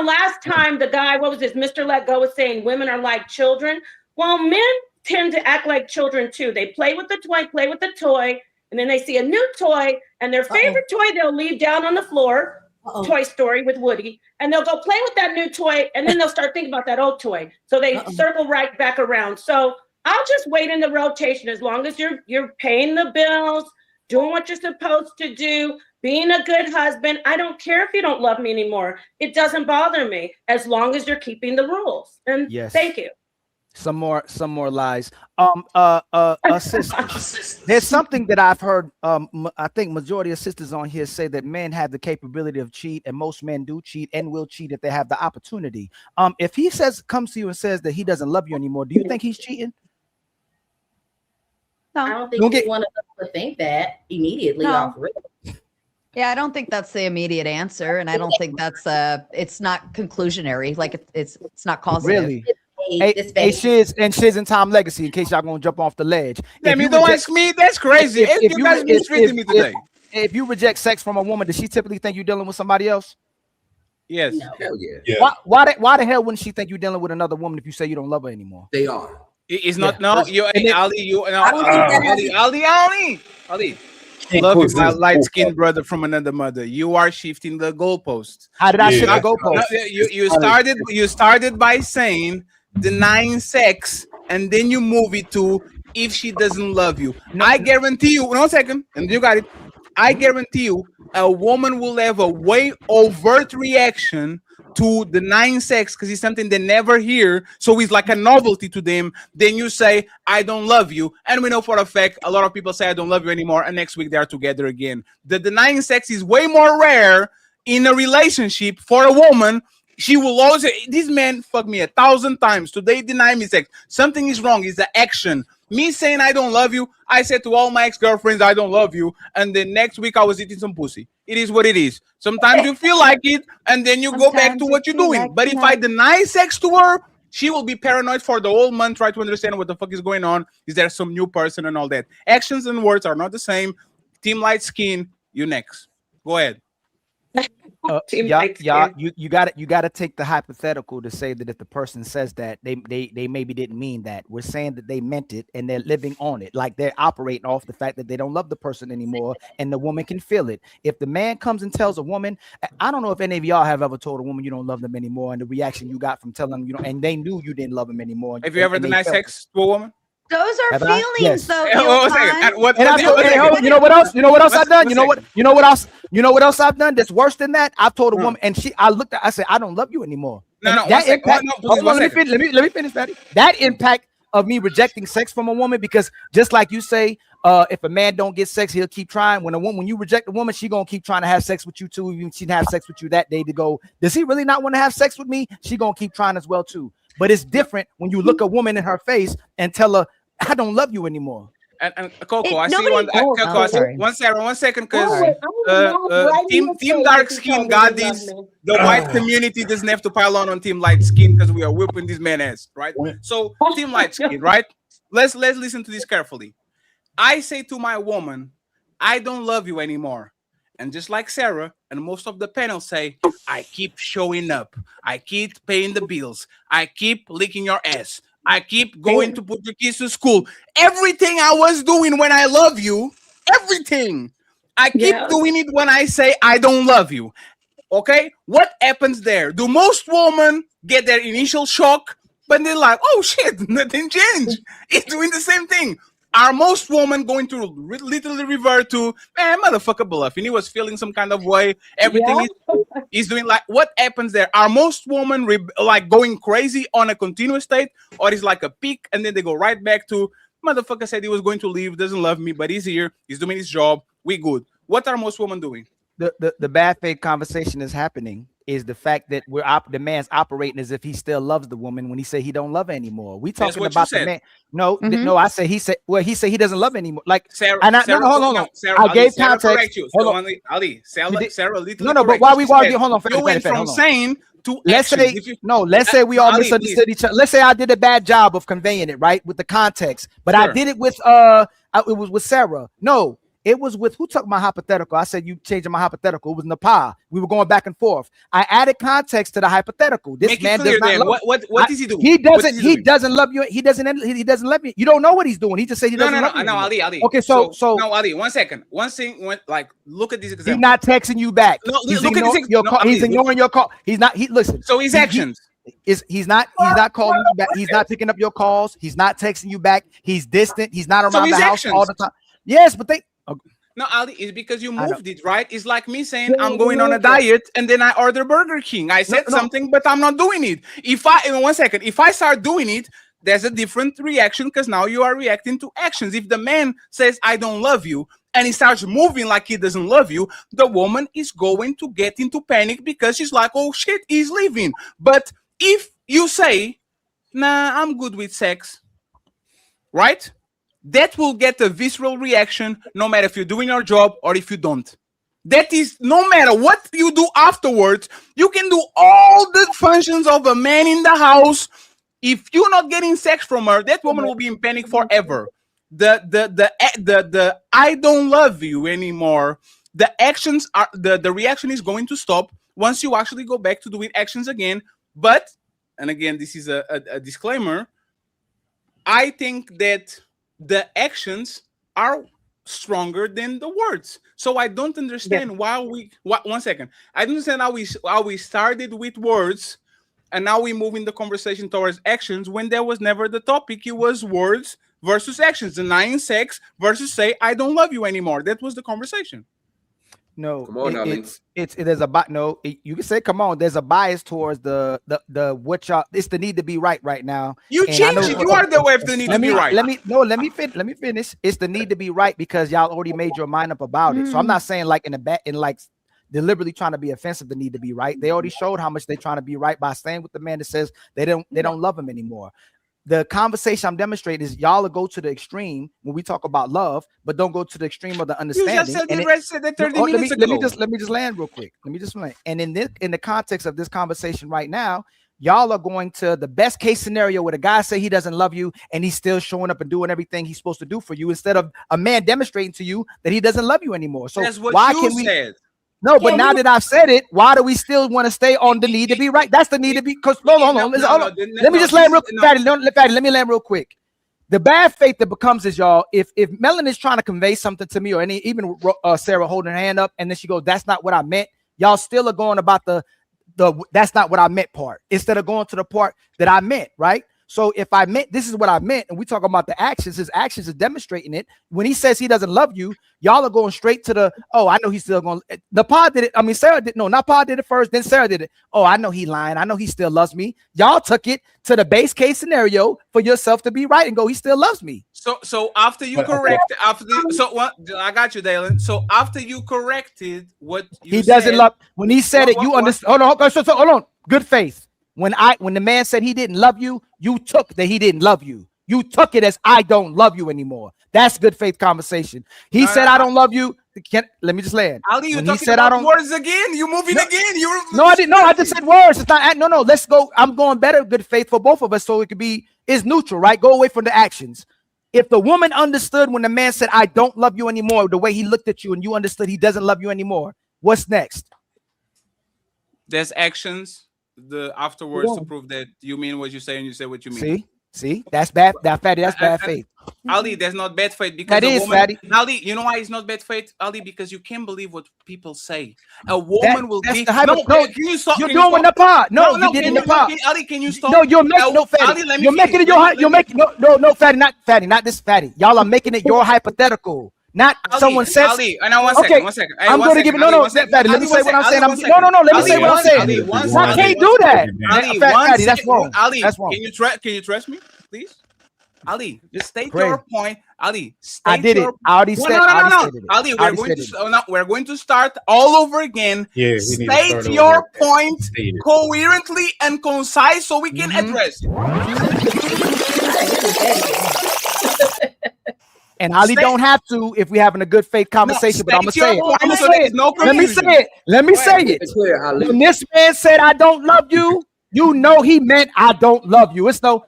last time the guy, what was this, Mr. Let Go, was saying women are like children. Well, men tend to act like children too. They play with the toy, and then they see a new toy, and their favorite toy they'll leave down on the floor. Toy Story with Woody, and they'll go play with that new toy, and then they'll start thinking about that old toy. So they circle right back around. So I'll just wait in the rotation as long as you're paying the bills, doing what you're supposed to do, being a good husband. I don't care if you don't love me anymore. It doesn't bother me as long as you're keeping the rules. And thank you. Some more lies. Sisters. There's something that I've heard. I think majority of sisters on here say that men have the capability of cheat, and most men do cheat and will cheat if they have the opportunity. If he comes to you and says that he doesn't love you anymore, do you think he's cheating? No. I don't think anyone of us would think that immediately off rip. Yeah, I don't think that's the immediate answer, and I don't think that's it's not conclusionary. Like it's not causative. Really? Hey, Shiz and Tom Legacy, in case y'all gonna jump off the ledge. Don't ask me. That's crazy. If you guys mistreating me today. If you reject sex from a woman, does she typically think you're dealing with somebody else? Yes. No. Hell yeah. Why the hell wouldn't she think you're dealing with another woman if you say you don't love her anymore? They are. It's not. No, you, Ali. Ali. Can't Love you, coexist my both light-skinned of brother from another mother. You are shifting the goalposts. How did I shift the goalposts? You started by saying denying sex, and then you move it to if she doesn't love you. I guarantee you. 1 second, and you got it. I guarantee you, a woman will have a way overt reaction to denying sex because it's something they never hear, so it's like a novelty to them. Then you say, I don't love you, and we know for a fact a lot of people say I don't love you anymore, and next week they are together again. The denying sex is way more rare in a relationship. For a woman, she will always say, this man fucked me 1,000 times, today deny me sex. Something is wrong. It's the action. Me saying I don't love you, I said to all my ex-girlfriends I don't love you, and the next week I was eating some pussy. It is what it is. Sometimes you feel like it, and then you go back to what you're doing. Like, but if I deny sex to her, she will be paranoid for the whole month, try to understand what the fuck is going on. Is there some new person and all that? Actions and words are not the same. Team light skin, you next. Go ahead. You got to take the hypothetical to say that if the person says that they maybe didn't mean that. We're saying that they meant it and they're living on it, like they're operating off the fact that they don't love the person anymore, and the woman can feel it. If the man comes and tells a woman, I don't know if any of y'all have ever told a woman you don't love them anymore, and the reaction you got from telling them, and they knew you didn't love them anymore. Have you ever denied sex to a woman? Those are feelings, though. You know what else? You know what else I've done? You know what else I've done that's worse than that? I've told a woman, and I looked at, I said, I don't love you anymore. Let me finish, Patty. That impact of me rejecting sex from a woman, because just like you say, if a man don't get sex, he'll keep trying. When you reject a woman, she gonna keep trying to have sex with you too. Even she'd have sex with you that day to go, does he really not want to have sex with me? She gonna keep trying as well too. But it's different when you look a woman in her face and tell her, I don't love you anymore. And Coco, I see you on Coco. One second, because Team Dark Skin got this. The white community doesn't have to pile on Team Light Skin because we are whipping this man ass, right? So Team Light Skin, right? Let's listen to this carefully. I say to my woman, I don't love you anymore. And just like Sarah and most of the panel say, I keep showing up. I keep paying the bills. I keep licking your ass. I keep going to put your kids to school. Everything I was doing when I love you, everything. I keep doing it when I say I don't love you. Okay, what happens there? Do most women get their initial shock, but they're like, "Oh shit, nothing changed. It's doing the same thing." Are most women going to literally revert to, "Man, motherfucker bluffing? He was feeling some kind of way. Everything is doing like." What happens there? Are most women like going crazy on a continuous state, or is like a peak and then they go right back to, "Motherfucker said he was going to leave, doesn't love me, but he's here. He's doing his job. We good." What are most women doing? The bad faith conversation is happening is the fact that the man's operating as if he still loves the woman when he say he don't love her anymore. We That's talking what you about the said. man. No, I said he said he doesn't love anymore. Like Sarah, and Sarah, no, hold on. Sarah, I Ali, gave Sarah context. correct you. Hold So on. Ali, Sarah literally No, but correct why you. we She argue? said, Hold on, you went from hold on. saying to Let's actions. say let's say we all Ali, misunderstood please. each other. Let's say I did a bad job of conveying it, right, with the context, but I Sure. did it with it was with Sarah. No, it was with who took my hypothetical. I said you changing my hypothetical. It was Napah. We were going back and forth. I added context to the hypothetical. This Make it man clear does not then. love. What is he doing? He What is doesn't. He doesn't love you. He doesn't love you. You don't know what he's doing. He just said he doesn't love you No, anymore. Ali. Okay, so no, Ali. 1 second. One thing. Like, look at this example. he's not texting you back. No, He's look at ignoring this. your No, call. Ali, He's ignoring your call. He's not. He listen. So his actions. He's not calling you back. He's not picking up your calls. He's not texting you back. He's distant. He's not So around his the house actions. all the time. Yes, but they. No, Ali, it's because you I know. moved it, right? It's like me saying I'm going on a diet and then I order Burger King. I said something, but I'm not doing it. If I start doing it, there's a different reaction because now you are reacting to actions. If the man says I don't love you and he starts moving like he doesn't love you, the woman is going to get into panic because she's like, "Oh shit, he's leaving." But if you say, "Nah, I'm good with sex," right? That will get a visceral reaction no matter if you're doing your job or if you don't. That is, no matter what you do afterwards, you can do all the functions of a man in the house. If you're not getting sex from her, that woman will be in panic forever. The I don't love you anymore. The actions are the reaction is going to stop once you actually go back to doing actions again. But, and again, this is a disclaimer, I think that the actions are stronger than the words. So I don't understand why we. 1 second. I don't understand how we started with words, and now we move in the conversation towards actions when there was never the topic. It was words versus actions, denying sex versus say I don't love you anymore. That was the conversation. No, Come on, Ali. there's a you can say come on. There's a bias towards the what y'all. It's the need to be right now. You And change it. You are the way of the need to be right. Let me finish. It's the need to be right because y'all already made your mind up about it. So I'm not saying like deliberately trying to be offensive. The need to be right. They already showed how much they're trying to be right by staying with the man that says they don't love him anymore. The conversation I'm demonstrating is y'all will go to the extreme when we talk about love, but don't go to the extreme of the understanding. You just said the rest said that 30 minutes ago. Let me just land real quick. Let me just land. And in the context of this conversation right now, y'all are going to the best case scenario where the guy say he doesn't love you and he's still showing up and doing everything he's supposed to do for you instead of a man demonstrating to you that he doesn't love you anymore. So that's what why you can we? said. No, but now that I've said it, why do we still want to stay on the need to be right? That's the need to be. Because hold on. Let me just land real quick. Fatty, let me land real quick. The bad faith that becomes is y'all. If Melanie is trying to convey something to me, or even Sarah holding her hand up, and then she goes, "That's not what I meant." Y'all still are going about the "that's not what I meant" part instead of going to the part that I meant, right? So if I meant this is what I meant, and we talk about the actions, his actions are demonstrating it. When he says he doesn't love you, y'all are going straight to the, "Oh, I know he's still going." Napah did it. I mean, Sarah did. No, Napah did it first, then Sarah did it. "Oh, I know he lying. I know he still loves me." Y'all took it to the base case scenario for yourself to be right and go, "He still loves me." So after you correct, what I got you, Dalen. So after you corrected what you He doesn't love. When he said it, you understand. Hold on. So hold on. Good faith. When the man said he didn't love you, you took that he didn't love you. You took it as I don't love you anymore. That's good faith conversation. He said I don't love you. Let me just land. Ali, you when talking he said about I don't words again? You moving again? No, I didn't. No, I just said words. It's not. No. Let's go. I'm going better. Good faith for both of us, so it could be. It's neutral, right? Go away from the actions. If the woman understood when the man said I don't love you anymore, the way he looked at you, and you understood he doesn't love you anymore, what's next? There's actions. The afterwards to prove that you mean what you say and you say what you mean. See, that's bad. That's bad faith. Ali, there's not bad faith because That is, Fatty. Ali, you know why it's not bad faith, Ali? Because you can't believe what people say. A woman will that's give. the No, no, can you stop? you're Can you doing with stop? Napah. No, you did can in you, Napah. Ali, can you stop? No, you're making no Fatty. Ali, let me You're making it finish. your. You're making no Fatty, not this Fatty. Y'all are making it your hypothetical. Not someone says. Ali, and now one Okay, second. Hey, I'm one going to second, give it. Ali, No, one second. Fatty. Let Ali, me say what I'm saying. Ali, one second. No. Let me Ali, say what I'm saying. Ali, one I second. can't do that. Ali, Fatty, that's wrong. Ali, That's wrong. can you trust me, please? Ali, just state Pray. your point. Ali, state I did your it. I already said. No. Ali, we're going to start all over again. Yeah, state your point coherently and concise so we can address it. And Ali don't have to if we're having a good faith conversation, but I'm gonna say it. I'm gonna say it. Let me say it. Let me say it. When this man said I don't love you, you know he meant I don't love you. It's no,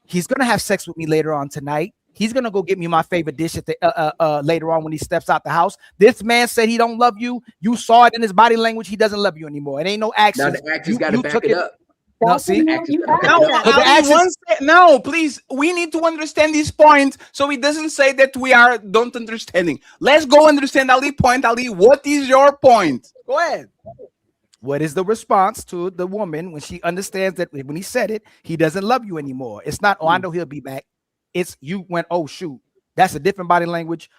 he's gonna have sex with me later on tonight. He's gonna go get me my favorite dish at the later on when he steps out the house. This man said he don't love you. You saw it in his body language. He doesn't love you anymore. It ain't no action. Now the actions got to back it up. No, see, No, please. We need to understand this point so it doesn't say that we don't understanding. Let's go understand Ali point. Ali, what is your point? Go ahead. What is the response to the woman when she understands that when he said it, he doesn't love you anymore? It's not, oh, I know he'll be back. It's you went, oh shoot, that's a different body language.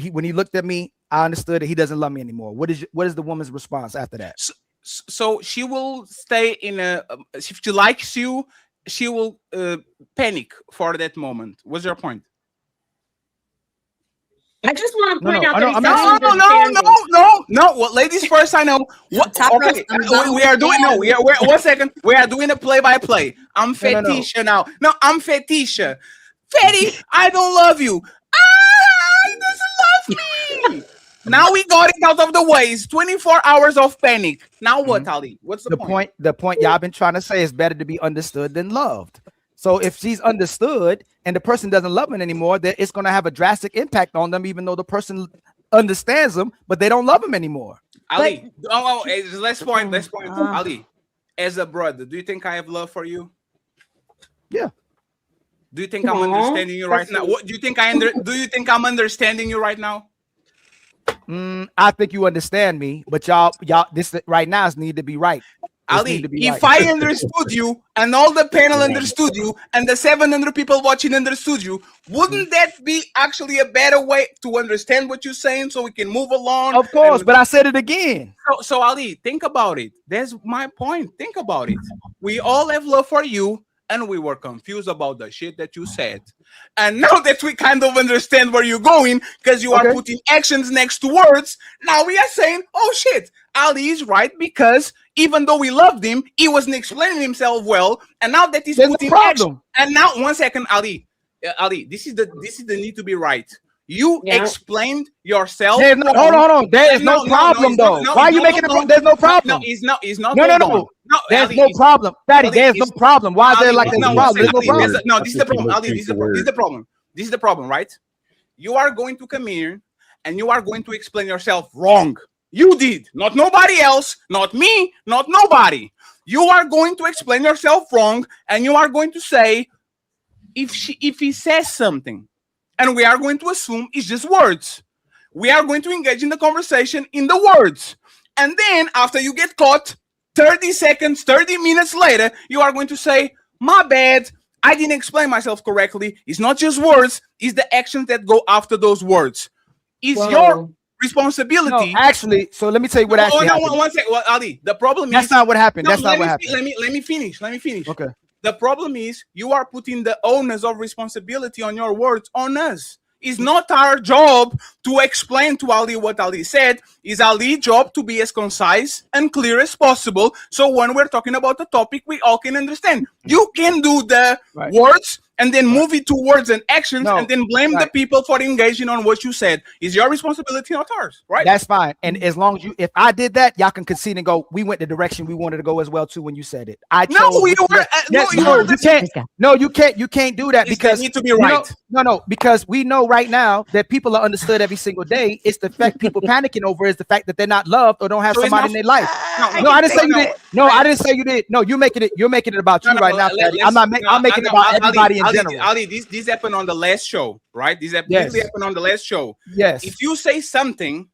When he looked at me, I understood that he doesn't love me anymore. What is the woman's response after that? So she will stay in a. If she likes you, she will panic for that moment. What's your point? I just want to point out No. Well, ladies first. I know. What? Okay, we are doing. No, we are. 1 second. We are doing a play-by-play. I'm Fetisha now. No, I'm Fetisha. Fetty, I don't love you. He doesn't love me. Now we got it out of the way. It's 24 hours of panic. Now what, Ali? What's the point? The point y'all been trying to say is better to be understood than loved. So if she's understood and the person doesn't love him anymore, then it's going to have a drastic impact on them, even though the person understands them, but they don't love him anymore. Ali, let's point. Ali, as a brother, do you think I have love for you? Yeah. Do you think I'm understanding you right now? What do you think do you think I'm understanding you right now? I think you understand me, but y'all, this right now is need to be right. Ali, if I understood you and all the panel understood you and the 700 people watching understood you, wouldn't that be actually a better way to understand what you're saying so we can move along? Of course, but I said it again. So Ali, think about it. That's my point. Think about it. We all have love for you, and we were confused about the shit that you said. And now that we kind of understand where you're going, because you are putting actions next to words, now we are saying, oh shit, Ali is right, because even though we loved him, he wasn't explaining himself well. And now that he's putting action, and now 1 second, Ali, this is the need to be right. You explained yourself. Hold on. There is no problem, though. Why are you making it? There's no problem. No, it's not. No. There's no problem. Fatty, there's no problem. Why is there like there's a problem? There's no problem. No, this is the problem. Ali, this is the problem. This is the problem, right? You are going to come here and you are going to explain yourself wrong. You did. Not nobody else. Not me. Not nobody. You are going to explain yourself wrong, and you are going to say if he says something. And we are going to assume it's just words. We are going to engage in the conversation in the words. And then after you get caught, 30 seconds, 30 minutes later, you are going to say, my bad, I didn't explain myself correctly. It's not just words, it's the actions that go after those words. It's your responsibility. No, actually, so let me tell you what actually happened. One second. Well, Ali, the problem That's is... not what happened. No, That's not what happened. Let me finish. Okay. The problem is you are putting the onus of responsibility on your words on us. It's not our job to explain to Ali what Ali said. It's Ali's job to be as concise and clear as possible. So when we're talking about the topic, we all can understand. You can do the words and then move it to words and actions and then blame the people for engaging on what you said. It's your responsibility, not ours, right? That's fine. And as long as if I did that, y'all can concede and go, we went the direction we wanted to go as well too when you said it. You can't do that because need to be right. Because we know right now that people are understood every single day. It's the fact people panicking over is the fact that they're not loved or don't have somebody in their life. I didn't say you did. No, I didn't say you did. No, you're making it about you right now, Fatty. I'm making it about everybody in general. Ali, this happened on the last show, right? This Yes. happened on the last show. Yes. If you say something,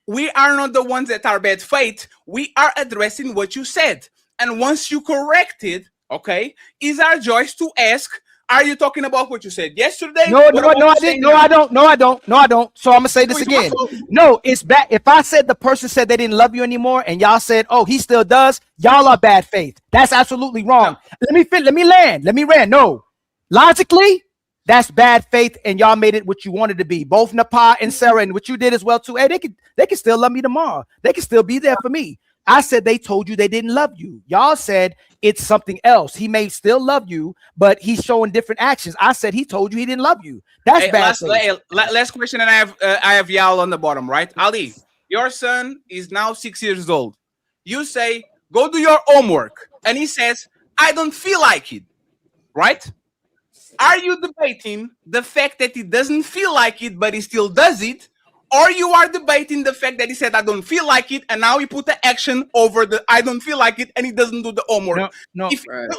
we are not the ones that are bad faith. We are addressing what you said. And once you correct it, okay, is our choice to ask, are you talking about what you said yesterday? No, I didn't. No, I don't. So I'm gonna say this again. No, it's bad. If I said the person said they didn't love you anymore, and y'all said, "Oh, he still does," y'all are bad faith. That's absolutely wrong. No. Let me land. No, logically, that's bad faith, and y'all made it what you wanted to be. Both Napah and Sarah, and what you did as well too. Hey, they can still love me tomorrow. They can still be there for me. I said they told you they didn't love you. Y'all said it's something else. He may still love you, but he's showing different actions. I said he told you he didn't love you. That's bad. Last question, and I have y'all on the bottom, right? Ali, your son is now 6 years old. You say, go do your homework. And he says, I don't feel like it, right? Are you debating the fact that he doesn't feel like it, but he still does it? Or you are debating the fact that he said, I don't feel like it, and now he put the action over the I don't feel like it, and he doesn't do the homework. No.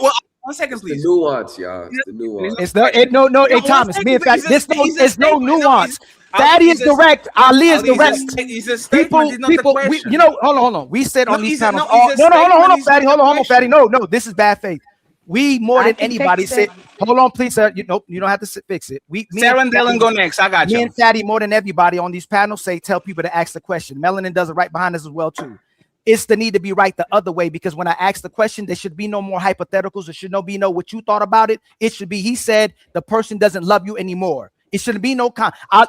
Well, 1 second, please. The nuance, y'all. It's the nuance. It's no. Hey, Thomas, me and Fatty, there's no nuance. Fatty is direct. Ali is direct. He's a statement. It's not a question. Hold on. We said on these panels. Hold on, Fatty. Hold on, Fatty. No. This is bad faith. We more than anybody said. Hold on, please, sir. You don't have to fix it. Sarah and Dylan go next. I got you. Me and Fatty more than everybody on these panels tell people to ask the question. Melanin does it right behind us as well too. It's the need to be right the other way, because when I ask the question, there should be no more hypotheticals. There should be no what you thought about it. It should be, he said the person doesn't love you anymore. It shouldn't be no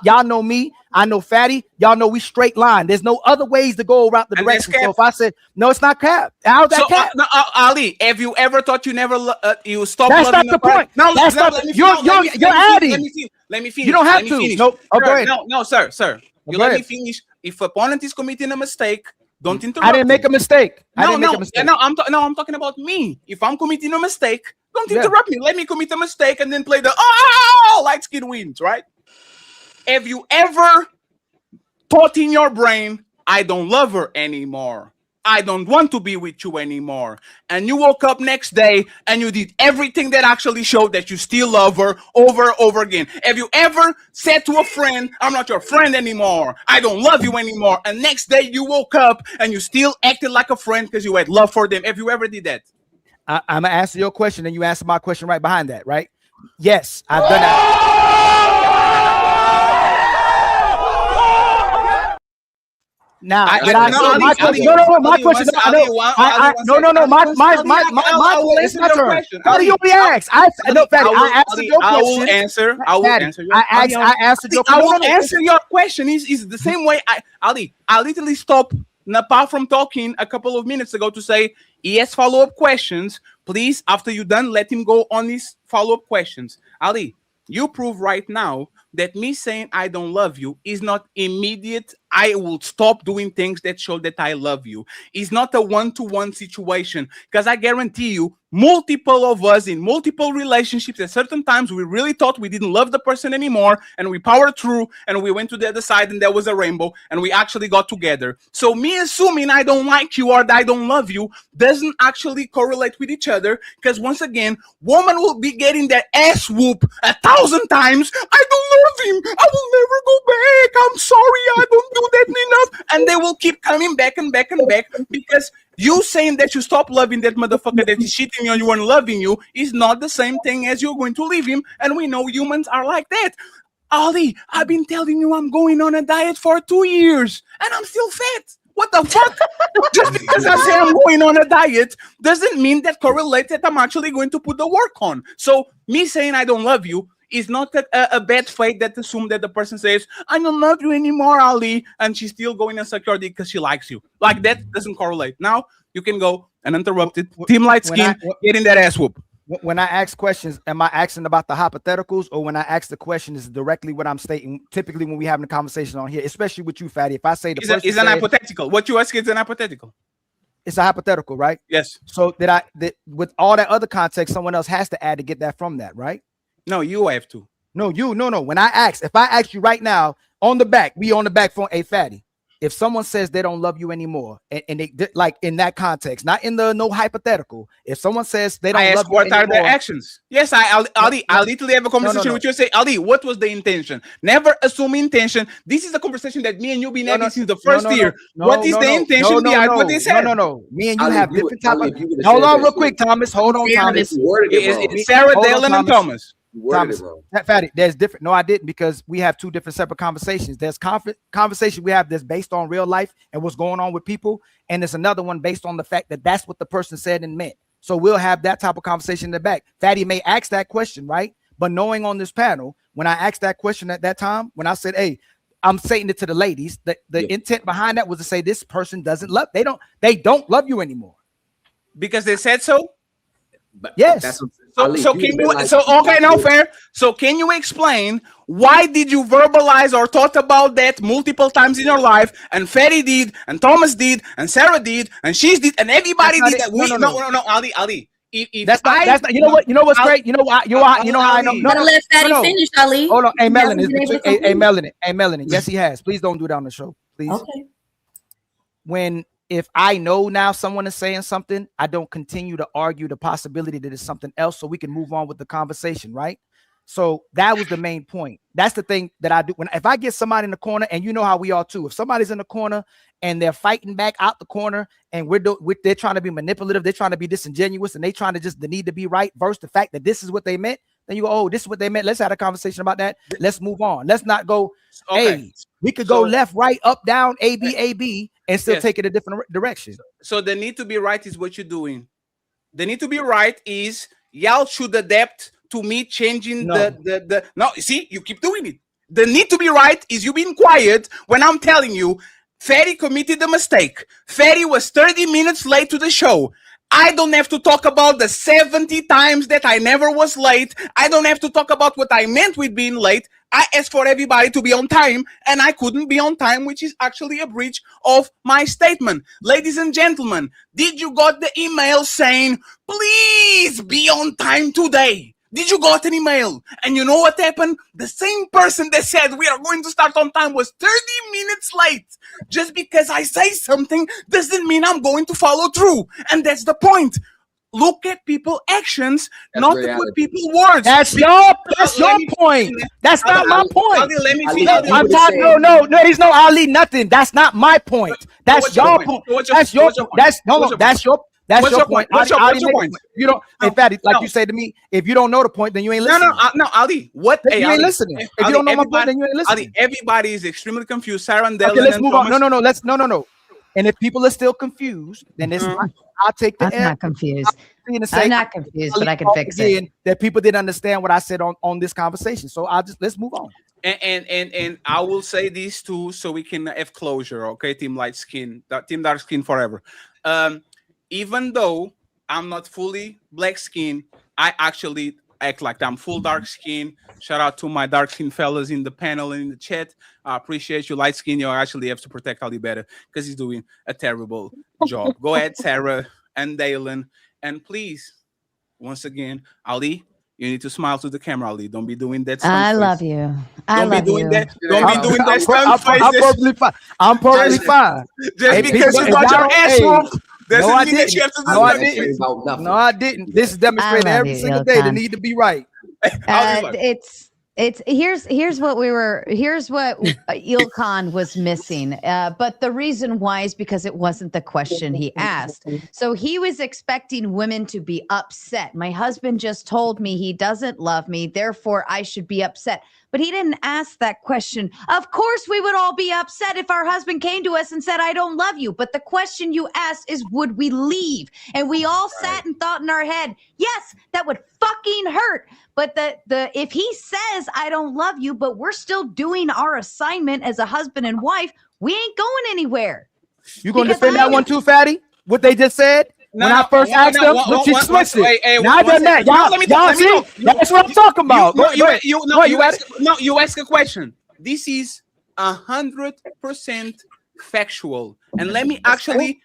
y'all know me. I know Fatty. Y'all know we straight line. There's no other ways to go around the direction. So if I said no, it's not cap. How's that cap? Ali, have you ever thought you never you stopped loving? That's not the point. No, that's not. You're adding. Let me finish. You don't have to. No, go ahead. No, sir. You let me finish. If opponent is committing a mistake, don't interrupt. I didn't make a mistake. I'm talking about me. If I'm committing a mistake, don't interrupt me. Let me commit a mistake and then play the light skin wins, right? Have you ever thought in your brain, I don't love her anymore. I don't want to be with you anymore. And you woke up next day and you did everything that actually showed that you still love her over and over again. Have you ever said to a friend, I'm not your friend anymore. I don't love you anymore. And next day you woke up and you still acted like a friend because you had love for them. Have you ever did that? I'm going to answer your question and you answer my question right behind that, right? Yes, I've done that. Now, my question. It's not turn. How do you only ask? I answered your question. I will answer your question. Is the same way. I literally stopped Napah from talking a couple of minutes ago to say he has follow-up questions. Please, after you're done, let him go on his follow-up questions. Ali, you prove right now that me saying I don't love you is not immediate. I will stop doing things that show that I love you. It's not a one-to-one situation, because I guarantee you, multiple of us in multiple relationships, at certain times we really thought we didn't love the person anymore, and we powered through and we went to the other side and there was a rainbow and we actually got together. So me assuming I don't like you or I don't love you doesn't actually correlate with each other, because once again, woman will be getting their ass whooped 1,000 times. I don't love him. I will never go back. I'm sorry. I don't do that enough. And they will keep coming back and back and back, because you saying that you stop loving that motherfucker that is cheating on you and loving you is not the same thing as you're going to leave him. And we know humans are like that. Ali, I've been telling you I'm going on a diet for 2 years and I'm still fat. What the fuck? Just because I say I'm going on a diet doesn't mean that correlates that I'm actually going to put the work on. So me saying I don't love you is not a bad faith that assumes that the person says, I don't love you anymore, Ali, and she's still going insecurity because she likes you. Like, that doesn't correlate. Now, you can go uninterrupted. Team Light Skin, getting that ass whoop. When I ask questions, am I asking about the hypotheticals, or when I ask the question is directly what I'm stating? Typically, when we having a conversation on here, especially with you, Fatty, if I say the person is an hypothetical. What you ask is an hypothetical. It's a hypothetical, right? Yes. So with all that other context, someone else has to add to get that from that, right? No, you have to. No. When I ask, if I ask you right now on the back, we on the back phone, hey, Fatty, if someone says they don't love you anymore, and they like in that context, not in the no hypothetical, if someone says they don't I love ask you what are their anymore, actions. Yes, Ali, I literally have a conversation with you. Say, Ali, what was the intention? Never assume intention. This is a conversation that me and you been having since the first year. What is the intention behind what they said? No. Me and you Ali, have different type of. if you would have Hold said on, that real shit, quick, Thomas. Hold on, Thomas. you worded it wrong. It's Sarah, Hold on, Dalen, and Thomas. You worded it wrong. Fatty, there's different. No, I didn't, because we have two different separate conversations. There's conversation we have that's based on real life and what's going on with people, and there's another one based on the fact that that's what the person said and meant. So we'll have that type of conversation in the back. Fatty may ask that question, right? But knowing on this panel, when I asked that question at that time, when I said, "Hey," I'm saying it to the ladies. The intent behind that was to say this person doesn't love. They don't love you anymore because they said so. But yes. So can you? So okay, now fair. So can you explain why did you verbalize or thought about that multiple times in your life? And Ferry did, and Thomas did, and Sarah did, and she did, and everybody did that. No, Ali. If that's not. You know what? You know what's great? You know why? You know how I know? No, let Fatty finish, Ali. Hold on, hey Melanie. Hey, Melanie. Yes, he has. Please don't do that on the show, please. Okay. If I know now someone is saying something, I don't continue to argue the possibility that it's something else, so we can move on with the conversation, right? So that was the main point. That's the thing that I do. If I get somebody in the corner, and you know how we are too, if somebody's in the corner and they're fighting back out the corner, and they're trying to be manipulative, they're trying to be disingenuous, and they trying to just the need to be right versus the fact that this is what they meant, then you go, oh, this is what they meant. Let's have a conversation about that. Let's move on. Let's not go, hey, we could go left, right, up, down, A, B, and still take it a different direction. So the need to be right is what you're doing. The need to be right is y'all should adapt to me changing the no, see, you keep doing it. The need to be right is you being quiet when I'm telling you Ferry committed a mistake. Ferry was 30 minutes late to the show. I don't have to talk about the 70 times that I never was late. I don't have to talk about what I meant with being late. I asked for everybody to be on time, and I couldn't be on time, which is actually a breach of my statement. Ladies and gentlemen, did you got the email saying, please be on time today? Did you got an email? And you know what happened? The same person that said we are going to start on time was 30 minutes late. Just because I say something doesn't mean I'm going to follow through. And that's the point. Look at people's actions, not at what people's words. That's your point. That's not my point. Ali, let me see. I'm talking. No, he's no Ali. Nothing. That's not my point. That's your point. That's your point. That's your point. What's your point? You don't. In fact, like you say to me, if you don't know the point, then you ain't listening. No, Ali. What? You ain't listening. If you don't know my point, then you ain't listening. Ali, everybody is extremely confused. Sarah and Dellen. Okay, let's move on. No. And if people are still confused, then it's I'll take the. I'm not confused. I'm not confused, but I can fix it. That people didn't understand what I said on this conversation, so let's move on. And I will say these two so we can have closure. Okay, Team Light Skin, Team Dark Skin forever. Even though I'm not fully black skin, I actually act like I'm full dark skin. Shout out to my dark skin fellas in the panel and in the chat. I appreciate you. Light skin, you actually have to protect Ali better because he's doing a terrible job. Go ahead, Sarah and Dalen. And please, once again, Ali, you need to smile to the camera, Ali. Don't be doing that. I love you. Don't be doing that. Don't be doing that stunt faces. I'm perfectly fine. I'm perfectly fine. Just because you got your ass whooped. No, I didn't. No, I didn't. This is demonstrated every single day. The need to be right. Here's what Ilkan was missing. But the reason why is because it wasn't the question he asked. So he was expecting women to be upset. My husband just told me he doesn't love me, therefore I should be upset. But he didn't ask that question. Of course, we would all be upset if our husband came to us and said, I don't love you. But the question you asked is, would we leave? And we all sat and thought in our head, yes, that would fucking hurt. But if he says, I don't love you, but we're still doing our assignment as a husband and wife, we ain't going anywhere. You going to defend that one too, Fatty? What they just said? When I first asked them, she switched it. Now I done that. Y'all see? That's what I'm talking about. You ask a question. This is 100% factual. And let me Ali,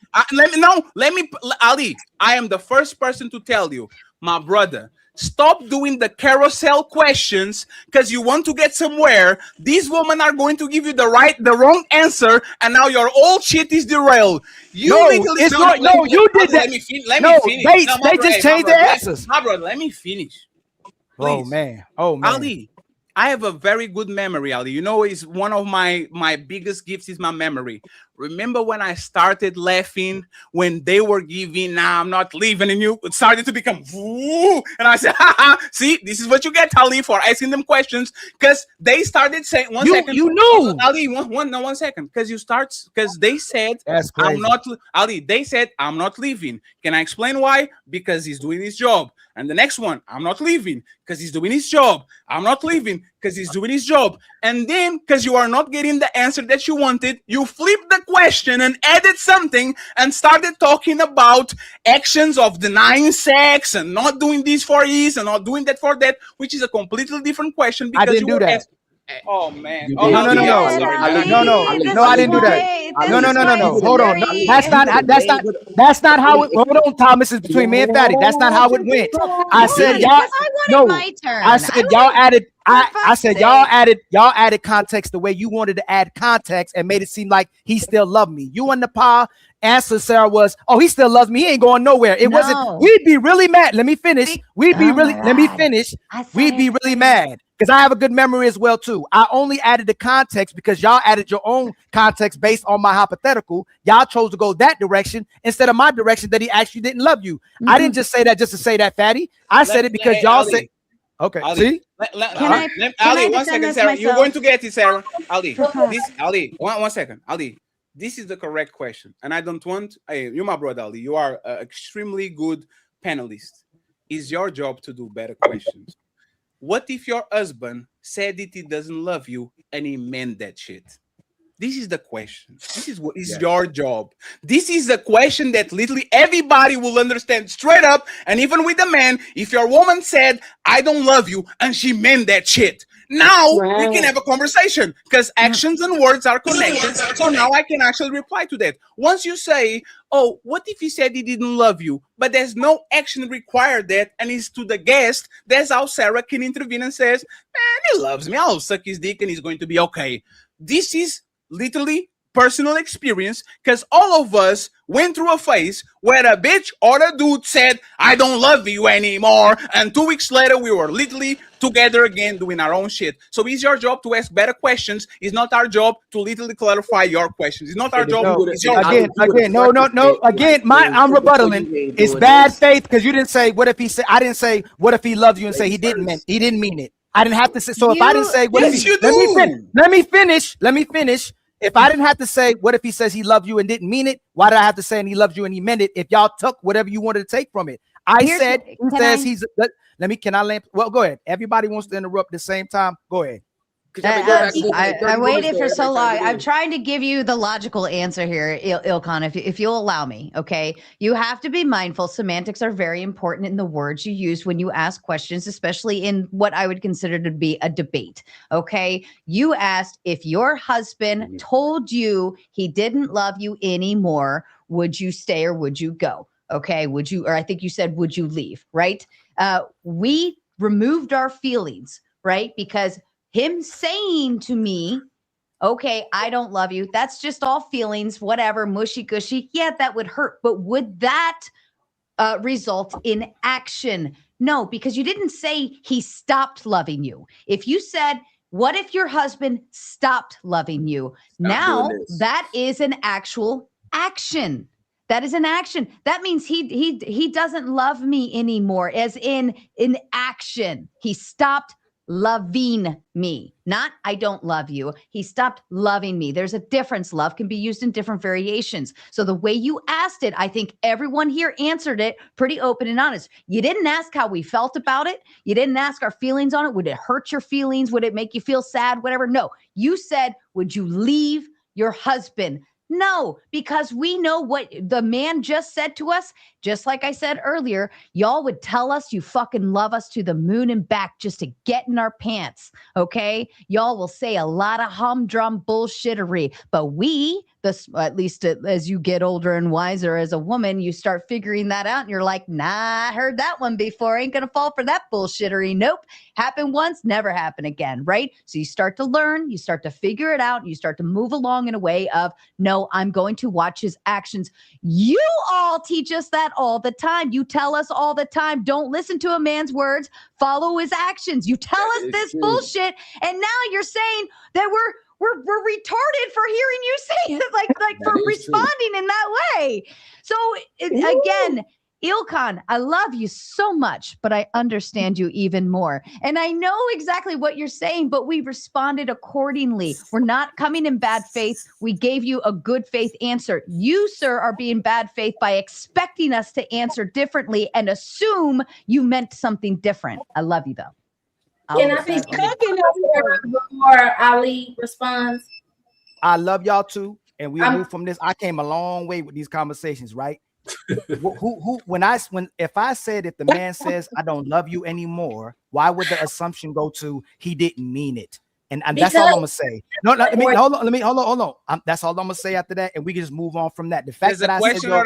I am the first person to tell you, my brother, Stop doing the carousel questions because you want to get somewhere. These women are going to give you the wrong answer, and now your whole shit is derailed. You No, literally it's not. No, you did that. Let me finish. Let me No, finish. No, my they brother, just hey, my changed the brother, answers. let me finish, Oh please. man. Oh man. Ali, I have a very good memory, Ali. You know, it's one of my biggest gifts is my memory. Remember when I started laughing when they were giving, nah, I'm not leaving, and you started to become, woo, and I said, haha, see, this is what you get, Ali, for asking them questions, because they started saying, one second, you knew. Ali, one second, because they said, That's I'm crazy. not, Ali, they said, I'm not leaving. Can I explain why? Because he's doing his job. And the next one, I'm not leaving because he's doing his job. I'm not leaving because he's doing his job. And then, because you are not getting the answer that you wanted, you flipped the question and added something and started talking about actions of denying sex and not doing this for ease and not doing that for that, which is a completely different question because I didn't you do were that. Oh man! You Oh, did. No, Ali, I'm Ali, sorry, man. Ali, no, I didn't do that. No, You Hold on. That's not how it. Hold on, Thomas is between me and Fatty. That's not how it went. I Hold said on, y'all. because I wanted No, my turn. I said y'all added. I said fuck's y'all sake. added context the way you wanted to add context and made it seem like he still loved me. You and Napah answer, Sarah, was, oh, he still loves me. He ain't going nowhere. It wasn't. No. We'd be really mad. Let me finish. We'd be Oh really. my Let me God. finish. I said We'd be really mad because I have a good memory as well too. I only added the context because y'all added your own context based on my hypothetical. Y'all chose to go that direction instead of my direction that he actually didn't love you. I didn't just say that just to say that, Fatty. I said it because y'all Ali, said. Okay, Ali, see? Ali, 1 second, this Sarah. You're myself? going to get it, Sarah. Ali, For fuck's this, Ali, one second. Ali, this is the correct question. And I don't want, hey, you're my brother, Ali. You are an extremely good panelist. It's your job to do better questions. What if your husband said that he doesn't love you and he meant that shit? This is the question. This is what is your job. This is the question that literally everybody will understand straight up. And even with the man, if your woman said, I don't love you, and she meant that shit, now we can have a conversation because actions and words are connected. So now I can actually reply to that. Once you say, oh, what if he said he didn't love you, but there's no action required that, and it's to the guest, that's how Sarah can intervene and says, man, he loves me. I'll suck his dick and he's going to be okay. This is literally personal experience because all of us went through a phase where a bitch or a dude said, I don't love you anymore. And 2 weeks later, we were literally together again doing our own shit. So it's your job to ask better questions. It's not our job to literally clarify your questions. It's not our job. No, It's your job. again, no. Again, I'm rebuttaling. It's bad faith because you didn't say what if he said. I didn't say what if he loved you and say he didn't mean it. I didn't have to say. So if I didn't say what if he, let me finish. If I didn't have to say what if he says he loved you and didn't mean it, why did I have to say and he loved you and he meant it? If y'all took whatever you wanted to take from it, said he says he's. Can I land? Well, go ahead. Everybody wants to interrupt at the same time. Go ahead. I waited for so long. I'm trying to give you the logical answer here, Ilkan, if you'll allow me. Okay, you have to be mindful. Semantics are very important in the words you use when you ask questions, especially in what I would consider to be a debate. Okay, you asked if your husband told you he didn't love you anymore, would you stay or would you go? Okay, would you? Or I think you said, would you leave? Right? We removed our feelings, right? Because him saying to me, okay, I don't love you. That's just all feelings, whatever, mushy gushy. Yeah, that would hurt. But would that result in action? No, because you didn't say he stopped loving you. If you said, what if your husband stopped loving you? Now that is an actual action. That is an action. That means he doesn't love me anymore, as in action. He stopped loving me, not I don't love you. He stopped loving me. There's a difference. Love can be used in different variations. So the way you asked it, I think everyone here answered it pretty open and honest. You didn't ask how we felt about it. You didn't ask our feelings on it. Would it hurt your feelings? Would it make you feel sad? Whatever. No, you said, would you leave your husband? No, because we know what the man just said to us. Just like I said earlier, y'all would tell us you fucking love us to the moon and back just to get in our pants. Okay. Y'all will say a lot of humdrum bullshittery, but we, this, at least as you get older and wiser as a woman, you start figuring that out and you're like, nah, I heard that one before. Ain't gonna fall for that bullshittery. Nope. Happen once, never happen again, right? So you start to learn, you start to figure it out, and you start to move along in a way of, no, I'm going to watch his actions. You all teach us that all the time. You tell us all the time, don't listen to a man's words, follow his actions. You tell us this bullshit, and now you're saying that we're retarded for hearing you say it, like for responding in that way. So again, Ilkan, I love you so much, but I understand you even more. And I know exactly what you're saying, but we responded accordingly. We're not coming in bad faith. We gave you a good faith answer. You, sir, are being bad faith by expecting us to answer differently and assume you meant something different. I love you, though. Can I be before Ali responds? I love y'all too, and we'll move from this. I came a long way with these conversations, right? If I said, if the man says I don't love you anymore, why would the assumption go to he didn't mean it? And that's all I'm gonna say. No, let me hold on. That's all I'm gonna say after that, and we can just move on from that. The fact that I said, Ali,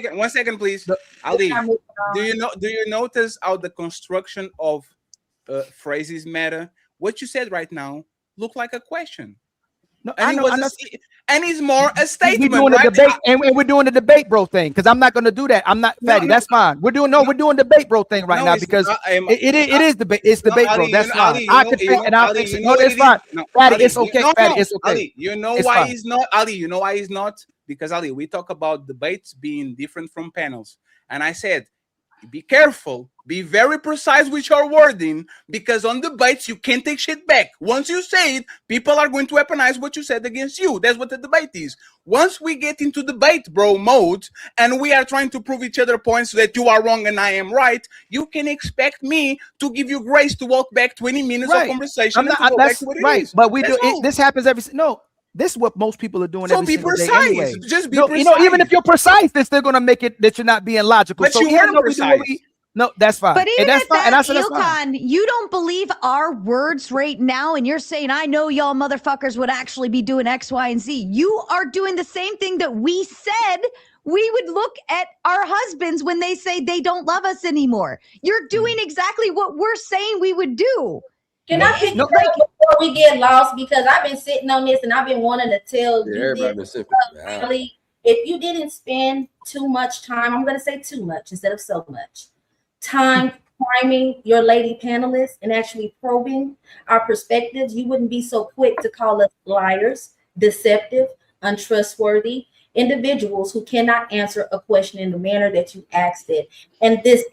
one second, please. Ali, do you notice how the construction of phrases matter? What you said right now looked like a question. No, and he's more a statement. We're doing a debate, and we're doing the debate, bro thing. Because I'm not going to do that. I'm not fatty. That's fine. We're doing debate, bro thing right now because it is debate. It's debate, bro. That's fine. It's fine. Fatty, it's okay. Fatty, it's okay. Ali, you know why he's not? Ali, you know why he's not? Because Ali, we talk about debates being different from panels, and I said, be careful, be very precise with your wording, because on debates you can't take shit back. Once you say it, people are going to weaponize what you said against you. That's what the debate is. Once we get into debate, bro, mode, and we are trying to prove each other points that you are wrong and I am right, you can expect me to give you grace to walk back 20 minutes of conversation. But we do it. This happens every This is what most people are doing. So every be precise. Day anyway. Just be precise. Even if you're precise, they're still gonna make it that you're not being logical. But so you weren't precise. No, that's fine. But even that's at fine. that, That's fine. Ilkan, you don't believe our words right now, and you're saying, I know y'all motherfuckers would actually be doing X, Y, and Z. You are doing the same thing that we said we would look at our husbands when they say they don't love us anymore. You're doing exactly what we're saying we would do. Can I pick it up before we get lost? Because I've been sitting on this and I've been wanting to tell you this. Really, if you didn't spend too much time, I'm going to say too much instead of so much time priming your lady panelists and actually probing our perspectives, you wouldn't be so quick to call us liars, deceptive, untrustworthy individuals who cannot answer a question in the manner that you asked it. And this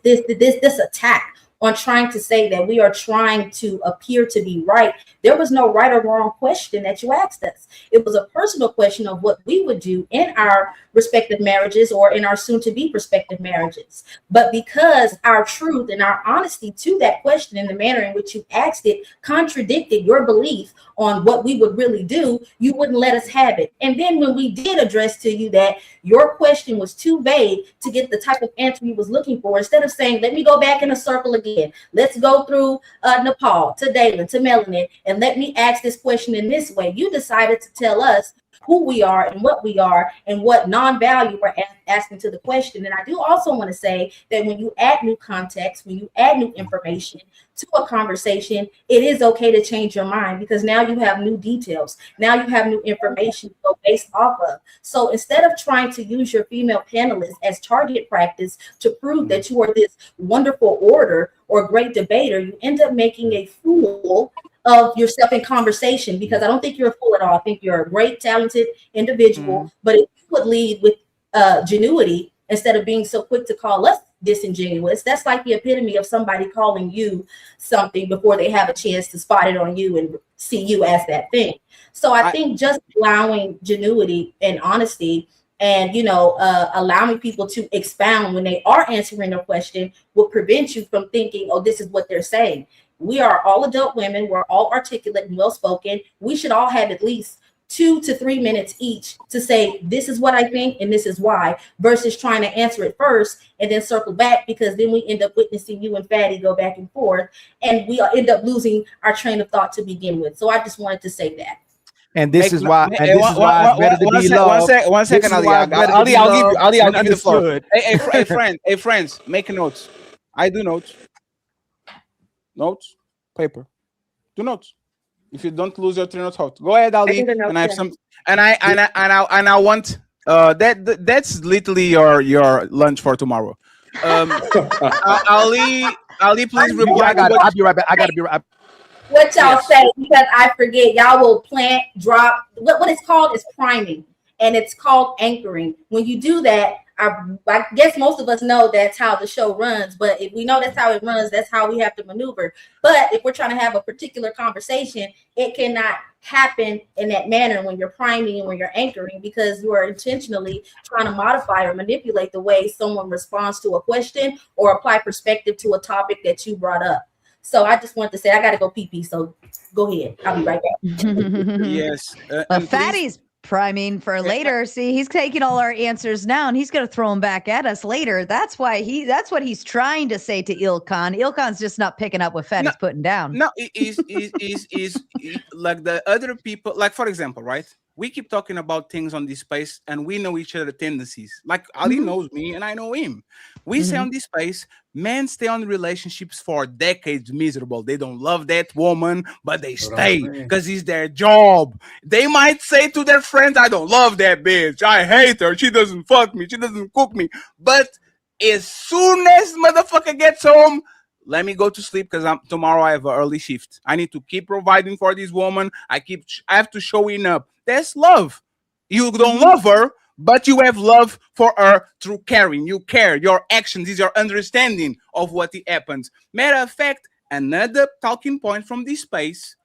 attack on trying to say that we are trying to appear to be right. There was no right or wrong question that you asked us. It was a personal question of what we would do in our respective marriages or in our soon-to-be prospective marriages. But because our truth and our honesty to that question in the manner in which you asked it contradicted your belief on what we would really do, you wouldn't let us have it. And then when we did address to you that your question was too vague to get the type of answer you was looking for, instead of saying, let me go back in a circle again, let's go through Nepal to Dalen to Melanin, and let me ask this question in this way, you decided to tell us who we are and what non-value we're asking to the question. And I do also want to say that when you add new context, when you add new information to a conversation, it is okay to change your mind because now you have new details. Now you have new information to go based off of. So instead of trying to use your female panelists as target practice to prove that you are this wonderful orator or great debater, you end up making a fool of yourself in conversation, because I don't think you're a fool at all. I think you're a great, talented individual. But if you would lead with genuity instead of being so quick to call us disingenuous, that's like the epitome of somebody calling you something before they have a chance to spot it on you and see you as that thing. So I think just allowing genuity and honesty and, allowing people to expound when they are answering a question will prevent you from thinking, oh, this is what they're saying. We are all adult women. We're all articulate and well-spoken. We should all have at least 2 to 3 minutes each to say, this is what I think and this is why, versus trying to answer it first and then circle back, because then we end up witnessing you and Fatty go back and forth and we end up losing our train of thought to begin with. So I just wanted to say that. And this is why, it's better to be loved. One This second, is Ali. why it's better to be I'll give you. loved Ali, I'll and give you the floor. understood. Hey, friends, make notes. I do notes. Notes, paper. Do notes. If you don't lose your train of thought, go ahead, Ali. And I have some. And I want. That's literally your lunch for tomorrow. Ali, please reply. I got it. I'll be right back. I gotta be right. What y'all say, because I forget, y'all will plant, drop. What it's called is priming, and it's called anchoring. When you do that, I guess most of us know that's how the show runs. But if we know that's how it runs, that's how we have to maneuver. But if we're trying to have a particular conversation, it cannot happen in that manner when you're priming and when you're anchoring, because you are intentionally trying to modify or manipulate the way someone responds to a question or apply perspective to a topic that you brought up. So I just wanted to say I got to go pee. So go ahead. I'll be right back. Yes. Fatty's priming for later. See, he's taking all our answers now and he's going to throw them back at us later. That's what he's trying to say to Ilkan. Ilkan's just not picking up what Fatty's putting down. No, is like the other people, like for example, right? We keep talking about things on this space and we know each other's tendencies. Like Ali knows me and I know him. We say on this space, men stay on relationships for decades miserable. They don't love that woman, but they stay because it's their job. They might say to their friends, I don't love that bitch. I hate her. She doesn't fuck me. She doesn't cook me. But as soon as motherfucker gets home, let me go to sleep because tomorrow I have an early shift. I need to keep providing for this woman. I have to showing up. That's love. You don't love her, but you have love for her through caring. You care. Your actions is your understanding of what happens. Matter of fact, another talking point from this space.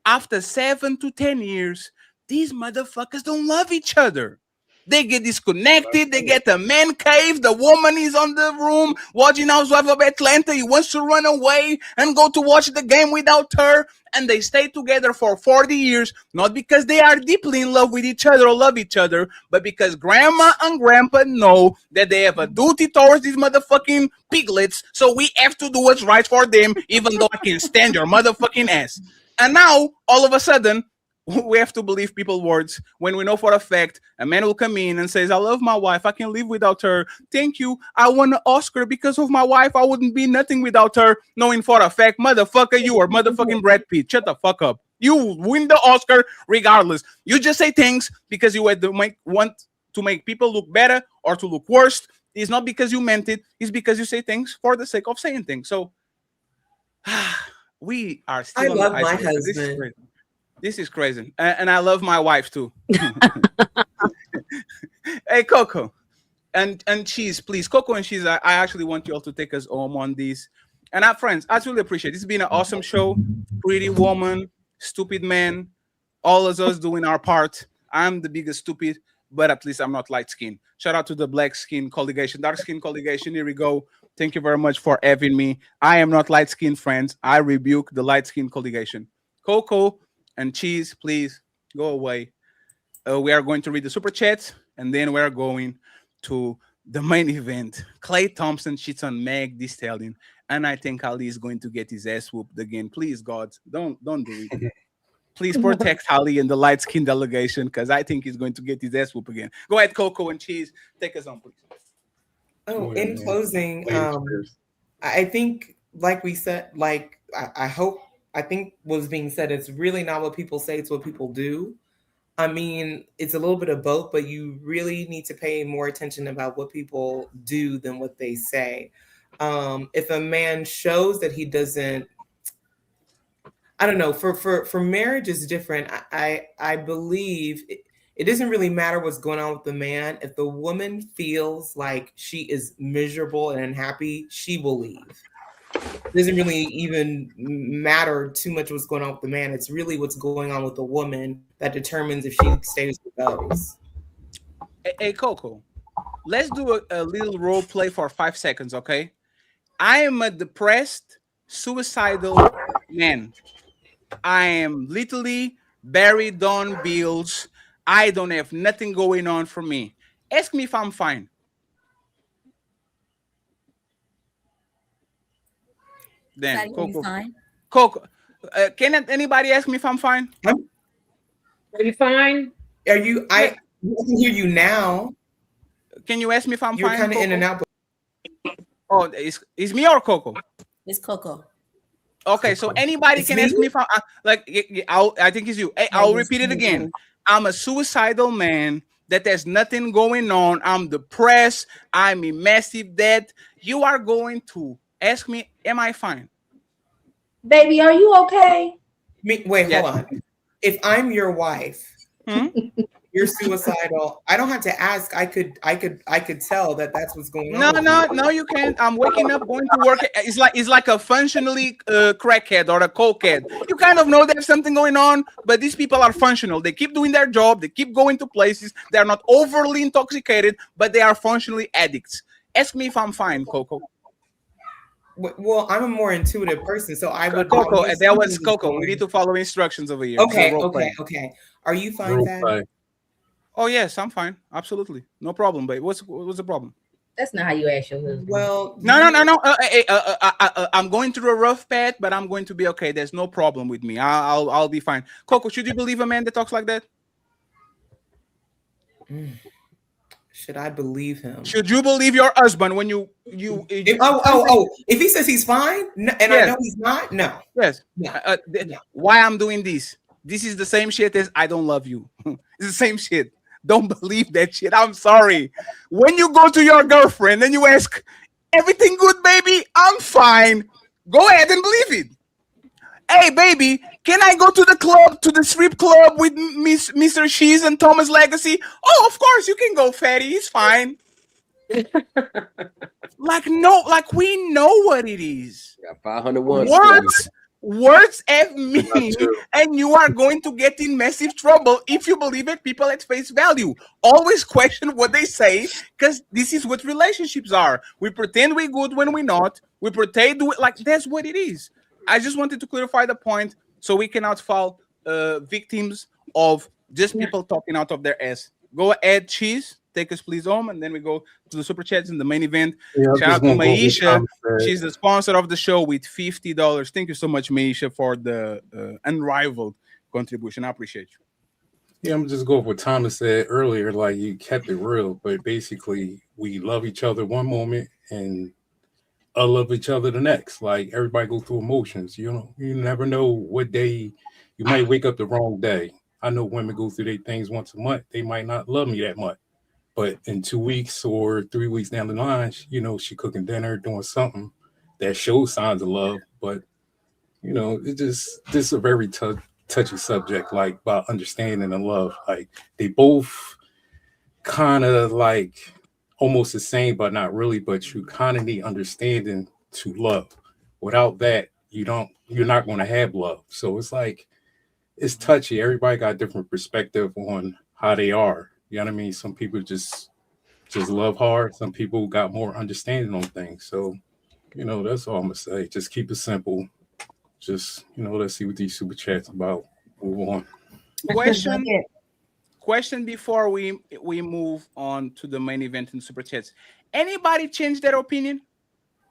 After 7 to 10 years, these motherfuckers don't love each other. They get disconnected. They get a man cave. The woman is on the room watching Housewives of Atlanta. He wants to run away and go to watch the game without her. And they stay together for 40 years, not because they are deeply in love with each other or love each other, but because grandma and grandpa know that they have a duty towards these motherfucking piglets. So we have to do what's right for them, even though I can't stand your motherfucking ass. And now, all of a sudden, we have to believe people's words when we know for a fact a man will come in and says, I love my wife. I can't live without her. Thank you. I won an Oscar because of my wife. I wouldn't be nothing without her. Knowing for a fact, motherfucker, you are motherfucking Brad Pitt. Shut the fuck up. You win the Oscar regardless. You just say things because you want to make people look better or to look worse. It's not because you meant it. It's because you say things for the sake of saying things. So we are still I on love the my ice. husband. This is crazy. And I love my wife too. Hey, Coco and Cheese, please. Coco and Cheese, I actually want you all to take us home on this. And our friends, I really appreciate it. It's been an awesome show. Pretty woman, stupid man, all of us doing our part. I'm the biggest stupid, but at least I'm not light skinned. Shout out to the black skin colligation, dark skin colligation. Here we go. Thank you very much for having me. I am not light skinned, friends. I rebuke the light skin colligation. Coco and Cheese, please go away. We are going to read the super chats and then we are going to the main event. Clay Thompson cheats on Meg Thee Stallion, and I think Ali is going to get his ass whooped again. Please, God, don't do it. Please protect Ali and the light skin delegation because I think he's going to get his ass whooped again. Go ahead, Coco and Cheese. Take us on, please. Oh, in closing, I think, like we said, like I think what's being said, it's really not what people say, it's what people do. I mean, it's a little bit of both, but you really need to pay more attention about what people do than what they say. If a man shows that he doesn't, I don't know, for marriage is different. I believe it doesn't really matter what's going on with the man. If the woman feels like she is miserable and unhappy, she will leave. It doesn't really even matter too much what's going on with the man. It's really what's going on with the woman that determines if she stays or goes. Hey, Coco, let's do a little role play for 5 seconds, okay? I am a depressed, suicidal man. I am literally Barry Don bills. I don't have nothing going on for me. Ask me if I'm fine. Then Coco. Coco, can anybody ask me if I'm fine? Are you fine? Are you? I can hear you now. Can you ask me if I'm You're fine? kind of in and out. Oh, is me or Coco? It's Coco. Okay, so anybody can ask me if I think it's you. Hey, I'll repeat it again. I'm a suicidal man that has nothing going on. I'm depressed. I'm in massive debt. You are going to ask me, am I fine? Baby, are you okay? Wait, hold on. If I'm your wife, Hmm? you're suicidal. I don't have to ask. I could tell that that's what's going No, on. no, you can't. I'm waking up, going to work. It's like a functionally crackhead or a cokehead. You kind of know there's something going on, but these people are functional. They keep doing their job. They keep going to places. They're not overly intoxicated, but they are functionally addicts. Ask me if I'm fine, Coco. Well, I'm a more intuitive person, so I would. Coco, that was Coco. We need to follow instructions over here. Okay, okay. Are you fine, Thad? Oh yes, I'm fine. Absolutely, no problem, babe. What's the problem? That's not how you ask your husband. Well, no. I'm going through a rough patch, but I'm going to be okay. There's no problem with me. I'll be fine. Coco, should you believe a man that talks like that? Should I believe him? Should you believe your husband when you if he says he's fine and I know he's not? No. Yes. Why I'm doing this? This is the same shit as I don't love you. It's the same shit. Don't believe that shit. I'm sorry. When you go to your girlfriend and you ask, everything good, baby? I'm fine. Go ahead and believe it. Hey, baby, can I go to the club, to the strip club with Mr. Shees and Thomas Legacy? Oh, of course, you can go, fatty. He's fine. Like we know what it is. Got 501. Words have meaning, and you are going to get in massive trouble if you believe it. People at face value always question what they say, because this is what relationships are. We pretend we're good when we're not. We pretend like that's what it is. I just wanted to clarify the point so we cannot fall victims of just people talking out of their ass. Go ahead, Cheese. Take us please home, and then we go to the super chats in the main event. Shout out to Maisha. She's the sponsor of the show with $50. Thank you so much, Maisha, for the unrivaled contribution. I appreciate you. Yeah, I'm just going with what Thomas said earlier. Like, you kept it real, but basically we love each other one moment and love each other the next. Like, everybody go through emotions. You know, you never know what day you might wake up the wrong day. I know women go through their things once a month. They might not love me that much. But in 2 weeks or 3 weeks down the line, you know, she cooking dinner, doing something that shows signs of love. But, you know, this is a very touchy subject, like about understanding and love. Like, they both kind of like almost the same, but not really. But you kind of need understanding to love. Without that, you're not going to have love. So it's like, it's touchy. Everybody got a different perspective on how they are. You know what I mean? Some people just love hard. Some people got more understanding on things. So, you know, that's all I'm gonna say. Just keep it simple. Just, you know, let's see what these super chats about. Move on. Question before we move on to the main event in super chats. Anybody change their opinion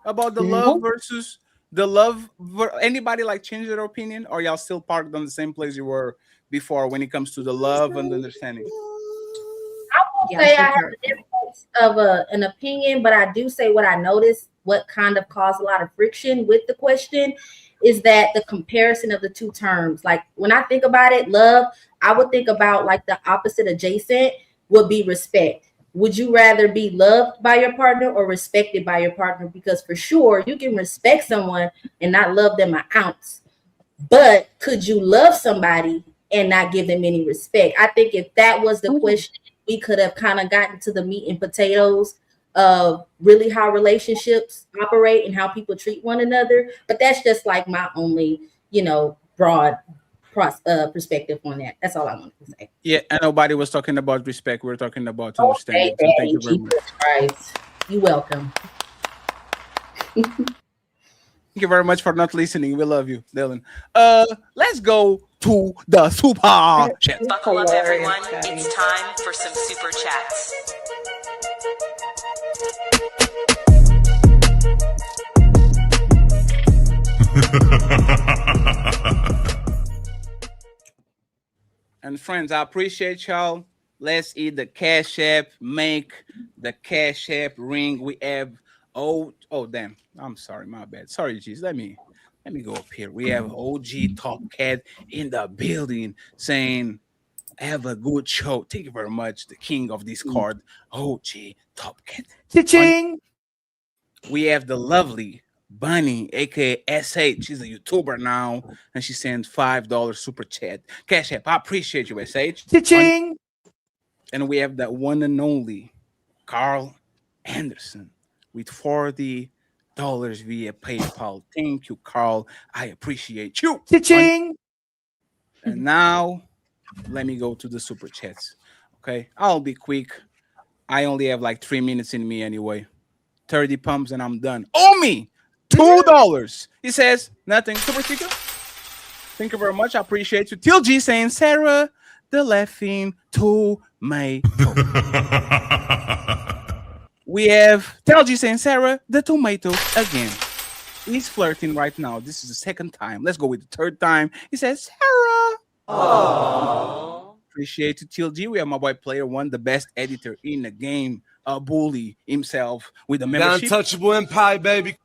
about the love versus the love? Anybody like change their opinion, or y'all still parked on the same place you were before when it comes to the love and the understanding? I won't say I have a difference of an opinion, but I do say what I noticed, what kind of caused a lot of friction with the question is that the comparison of the two terms. Like, when I think about it, love, I would think about like the opposite adjacent would be respect. Would you rather be loved by your partner or respected by your partner? Because for sure, you can respect someone and not love them an ounce. But could you love somebody and not give them any respect? I think if that was the question, we could have kind of gotten to the meat and potatoes of really how relationships operate and how people treat one another. But that's just like my only, you know, broad perspective on that. That's all I want to say. Yeah, and nobody was talking about respect. We're talking about understanding. So thank you very much. Christ. You're welcome. Thank you very much for not listening. We love you, Dylan. Let's go to the super chat. Buckle up, everyone. It's time for some super chats. And friends, I appreciate y'all. Let's eat the Cash App, make the Cash App ring. We have damn. I'm sorry, my bad. Sorry, G's. Let me go up here. We have OG Top Cat in the building saying, have a good show. Thank you very much. The king of Discord, OG Top Cat. Cha-ching! We have the lovely Bunny, aka SH. She's a YouTuber now, and she sends $5 super chat. Cash App. I appreciate you, SH. Cha-ching! And we have that one and only Carl Anderson with $40 via PayPal. Thank you, Carl. I appreciate you. Cha-ching! And now, let me go to the super chats. Okay, I'll be quick. I only have like 3 minutes in me anyway. 30 pumps and I'm done. Owe me $2. He says, nothing. Super sticker. Thank you very much. I appreciate you. Till G saying, Sarah, the laughing tomato. We have Till G saying, Sarah, the tomato again. He's flirting right now. This is the second time. Let's go with the third time. He says, Sarah. Aww. Appreciate you, Till G. We have my boy Player One, the best editor in the game. Bully himself with the membership. The Untouchable Empire, baby.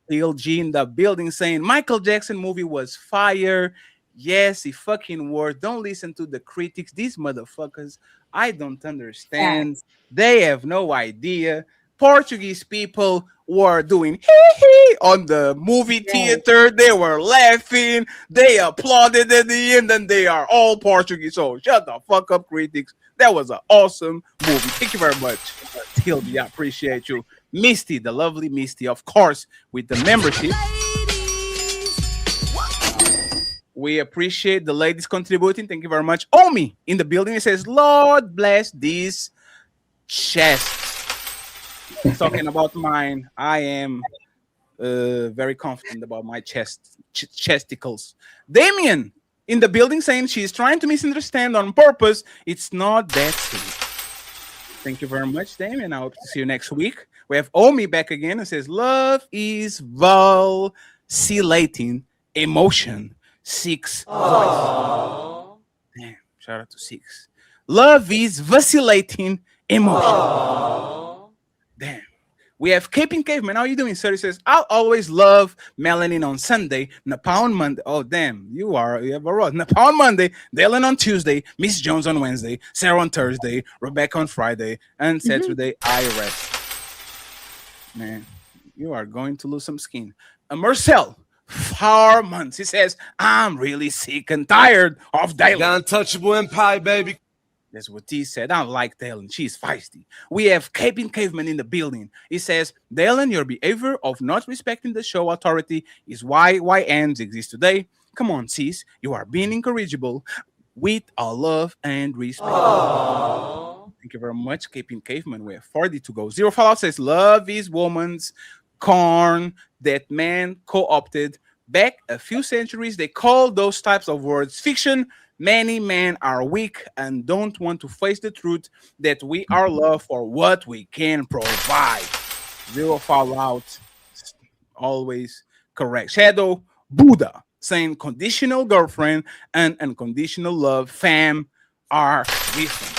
Till G in the building saying Michael Jackson movie was fire. Yes, it fucking was. Don't listen to the critics. These motherfuckers, I don't understand. Yes. They have no idea. Portuguese people were doing hee-hee on the movie theater. They were laughing. They applauded at the end, and they are all Portuguese. So shut the fuck up, critics. That was an awesome movie. Thank you very much, Tildy. I appreciate you. Misty, the lovely Misty, of course, with the membership. We appreciate the ladies contributing. Thank you very much. Omi in the building. It says, Lord bless this chest. Talking about mine, I am very confident about my chesticles. Damien in the building saying she's trying to misunderstand on purpose. It's not that silly. Thank you very much, Damien. I hope to see you next week. We have Omi back again and says, love is vacillating emotion. 6 voice. Damn, shout out to 6. Love is vacillating emotion. Aww. Damn. We have Caping Caveman. How are you doing, sir? He says, I'll always love melanin on Sunday, Napah on Monday. Oh, damn. You have a road. Napah on Monday, Dylan on Tuesday, Miss Jones on Wednesday, Sarah on Thursday, Rebecca on Friday, and Saturday, R.I.S.E. Man, you are going to lose some skin. Marcel, 4 months. He says, I'm really sick and tired of Dylan. The Untouchable Empire, baby. That's what he said. I don't like Dylan. She's feisty. We have Caping Caveman in the building. He says, Dylan, your behavior of not respecting the show authority is why YNs exist today. Come on, sis. You are being incorrigible with our love and respect. Aww. Thank you very much, Caping Caveman. We have 40 to go. Zero Fallout says, love is woman's corn that man co-opted. Back a few centuries, they called those types of words fiction. Many men are weak and don't want to face the truth that we are loved for what we can provide. Zero Fallout, always correct. Shadow Buddha saying conditional girlfriend and unconditional love, fam, are different.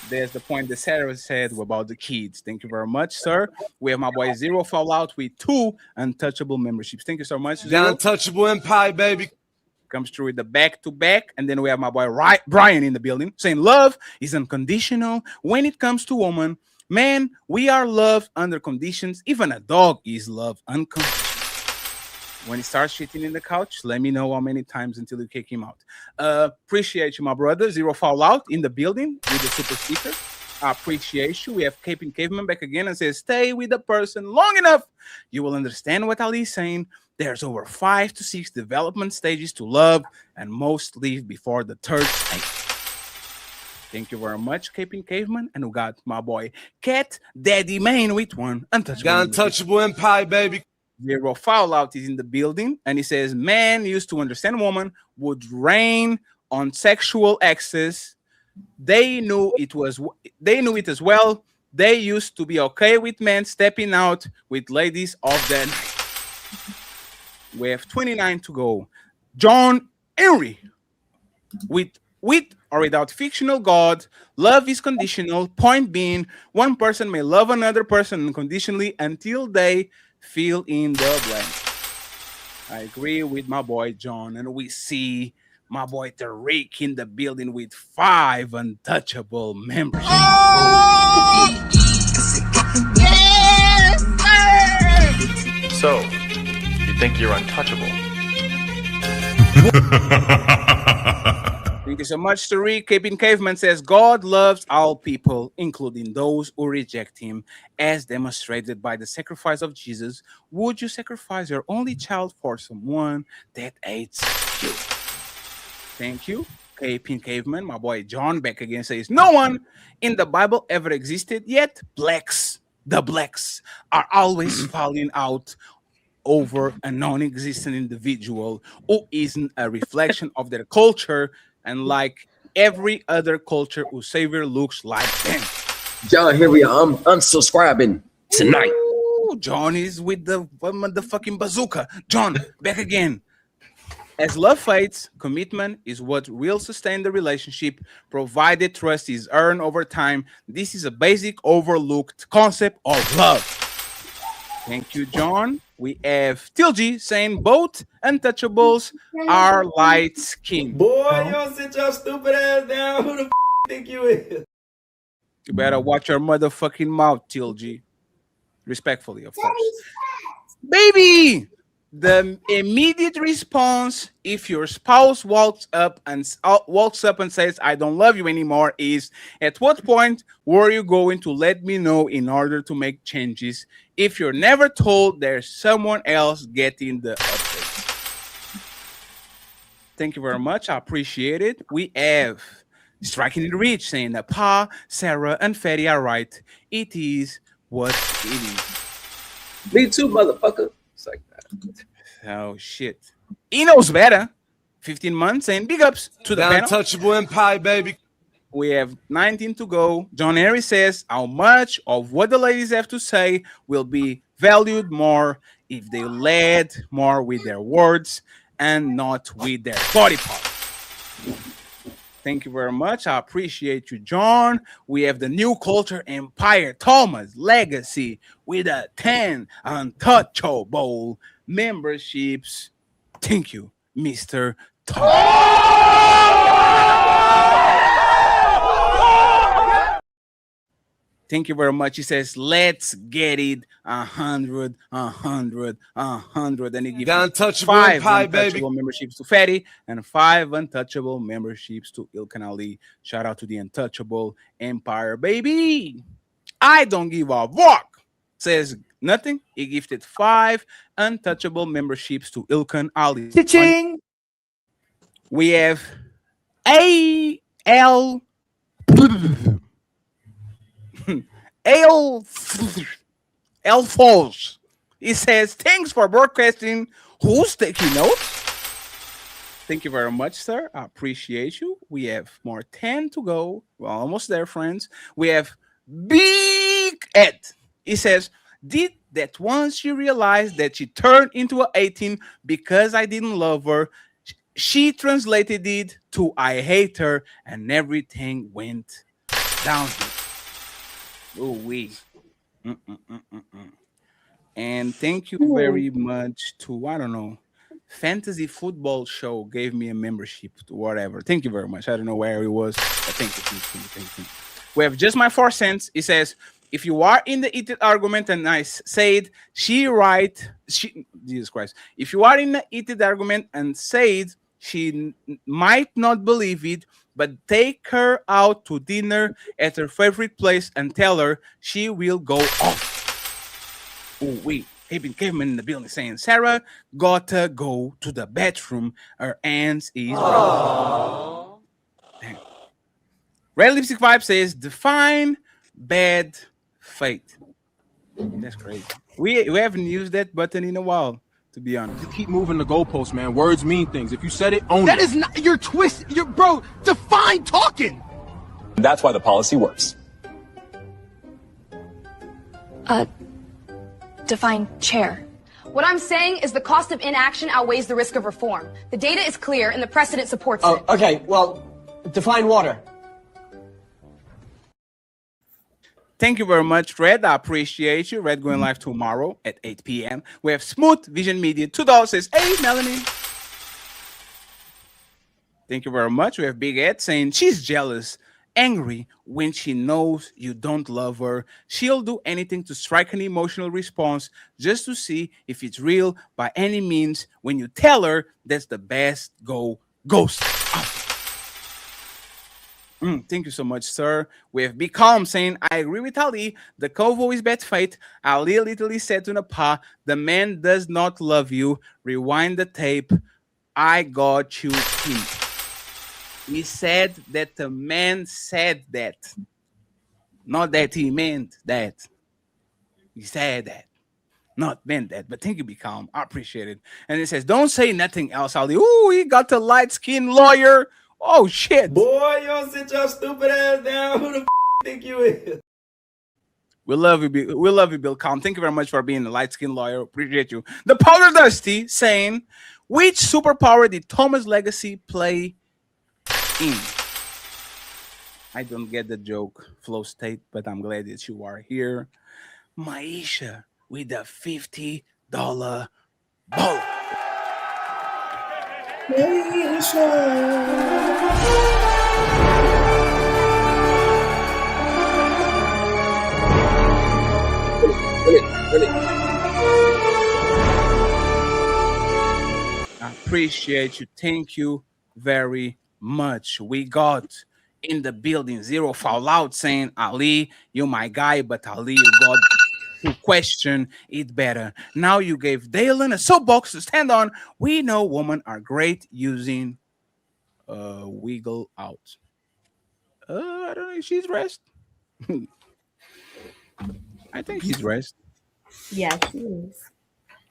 There's the point that Sarah said about the kids. Thank you very much, sir. We have my boy Zero Fallout with 2 untouchable memberships. Thank you so much. The Zero. Untouchable Empire, baby. Comes through with the back-to-back. And then we have my boy Brian in the building saying love is unconditional when it comes to woman. Man, we are loved under conditions. Even a dog is loved unconditional. When he starts shitting in the couch, let me know how many times until you kick him out. Appreciate you, my brother. Zero Fallout in the building with the super sticker. I appreciate you. We have Caping Caveman back again and says, stay with the person long enough. You will understand what Ali is saying. There's over 5 to 6 development stages to love, and most leave before the third stage. Thank you very much, Caping Caveman. And we got my boy Cat Daddy Main with 1 untouchable. The Untouchable Empire, baby. Zero Fallout is in the building, and he says men used to understand woman would reign on sexual excess. They knew they knew it as well. They used to be okay with men stepping out with ladies of the night. We have 29 to go. John Henry, with or without fictional God, love is conditional. Point being, one person may love another person unconditionally until they fill in the blank. I agree with my boy John, and we see my boy Tariq in the building with 5 untouchable memberships. So, you think you're untouchable? Thank you so much, Tariq. Caping Caveman says, God loves all people, including those who reject him, as demonstrated by the sacrifice of Jesus. Would you sacrifice your only child for someone that hates you? Thank you. Caping Caveman, my boy John back again says, no one in the Bible ever existed, yet the blacks, are always falling out over a non-existent individual who isn't a reflection of their culture, and like every other culture whose savior looks like them. John Henry, I'm unsubscribing tonight. Ooh, John is with the motherfucking bazooka. John, back again. As love fades, commitment is what will sustain the relationship, provided trust is earned over time. This is a basic overlooked concept of love. Thank you, John. We have Tilgy saying both untouchables are light skinned. Boy, you don't sit your stupid ass down. Who the think you is? You better watch your motherfucking mouth, Tilgy. Respectfully, of course. Baby! The immediate response if your spouse walks up and says, I don't love you anymore, is at what point were you going to let me know in order to make changes if you're never told there's someone else getting the updates? Thank you very much. I appreciate it. We have Striking the Reach saying that Pa, Sarah, and Fetty are right. It is what it is. Me too, motherfucker. It's like that. Oh, shit. He knows better. 15 months and big ups to the panel. Untouchable Empire, baby. We have 19 to go. John Henry says how much of what the ladies have to say will be valued more if they led more with their words and not with their body parts. Thank you very much. I appreciate you, John. We have the New Culture Empire, Thomas Legacy, with a 10 untouchable memberships. Thank you, Mr. Thank you very much. He says, let's get it 100, 100, 100. And he gives Untouchable 5 Empire, untouchable baby. memberships to Fatty and 5 untouchable memberships to Ilkan Ali. Shout out to the Untouchable Empire, baby. I don't give a fuck. Says nothing. He gifted 5 untouchable memberships to Ilkan Ali. Cha-ching! We have A.L. L Falls. He says, thanks for broadcasting. Who's taking notes? Thank you very much, sir. I appreciate you. We have more 10 to go. We're almost there, friends. We have Big Ed. He says, did that once she realized that she turned into an 18 because I didn't love her, she translated it to I hate her and everything went downhill. Oh, we. And thank you very much to, I don't know, Fantasy Football Show gave me a membership to whatever. Thank you very much. I don't know where it was, but thank you. We have Just My 4 cents. It says, if you are in the heated argument and I said Jesus Christ. If you are in the heated argument and said she might not believe it, but take her out to dinner at her favorite place and tell her she will go off. Oh, wait. Caveman in the building saying, Sarah gotta go to the bathroom. Her hands is Damn. Red Lipstick Vibe says, define bad faith. That's crazy. We haven't used that button in a while, to be honest. You keep moving the goalposts, man. Words mean things. If you said it, own That it. is not your twist. Your bro, define talking. That's why the policy works. Define chair. What I'm saying is the cost of inaction outweighs the risk of reform. The data is clear and the precedent supports it. Okay, well, define water. Thank you very much, Red. I appreciate you. Red going live tomorrow at 8 p.m. We have Smooth Vision Media. $2 says, hey, Melanie. Thank you very much. We have Big Ed saying she's jealous, angry when she knows you don't love her. She'll do anything to strike an emotional response just to see if it's real by any means. When you tell her that's the best, go ghost. Thank you so much, sir. We have Be Calm saying, I agree with Ali. The Kovo is bad fate. Ali literally said to Napah, the man does not love you. Rewind the tape. I got you, Pete. He said that the man said that. Not that he meant that. He said that. Not meant that. But thank you, Be Calm. I appreciate it. And it says, don't say nothing else, Ali. Ooh, he got the light-skinned lawyer. Oh, shit. Boy, you don't sit your stupid ass down. Who the think you is? We love you, Bill Calm. Thank you very much for being a light-skinned lawyer. Appreciate you. The Powder Dusty saying, which superpower did Thomas Legacy play in? I don't get the joke, Flow State, but I'm glad that you are here. Maisha with a $50 ball. I appreciate you. Thank you very much. We got in the building Zero Fallout saying, Ali, you're my guy, but Ali, you got to question it better. Now you gave Dalen a soapbox to stand on. We know women are great using wiggle out. I don't know if she's dressed. I think she's dressed. Yeah, she is.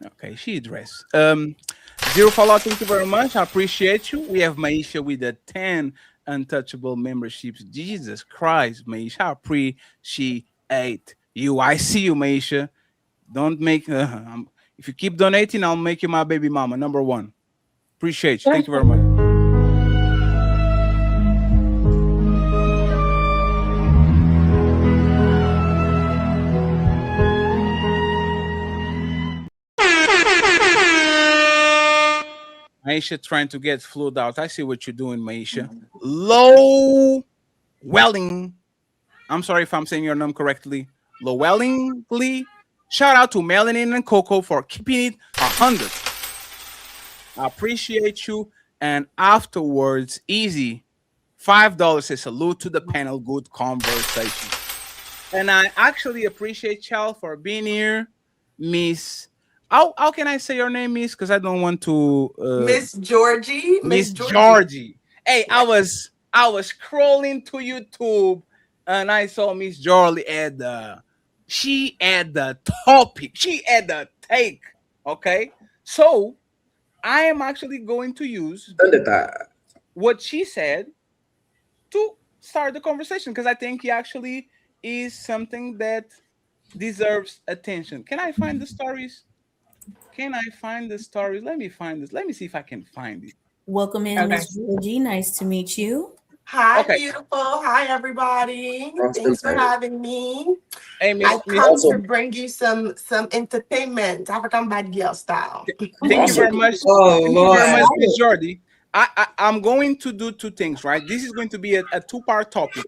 Okay, she's dressed. Zero Fallout, thank you very much. I appreciate you. We have Maisha with the 10 untouchable memberships. Jesus Christ, Maisha, I appreciate you. I see you, Maisha. Don't make if you keep donating, I'll make you my baby mama. Number one. Appreciate you. Thank you very much. Maisha trying to get flued out. I see what you're doing, Maisha. Low Welling. I'm sorry if I'm saying your name correctly. Lowellingly. Shout out to Melanin and Coco for keeping it 100. I appreciate you. And afterwards, easy. $5 a salute to the panel. Good conversation. And I actually appreciate y'all for being here, Miss. How can I say your name, Miss? Because I don't want to. Miss Georgie. Miss Georgie. Hey, I was scrolling to YouTube and I saw Miss Georgie at she had the topic. She had the take. Okay. So I am actually going to use what she said to start the conversation because I think he actually is something that deserves attention. Can I find the stories? Can I find the stories? Let me find this. Let me see if I can find it. Welcome in, Miss Georgie. Nice to meet you. Hi, beautiful. Hi, everybody. Thanks for having me. Hey, I come to bring you some entertainment, African bad girl style. Thank you very much. Thank you very much, Miss Georgie. I'm going to do two things, right? This is going to be a two-part topic.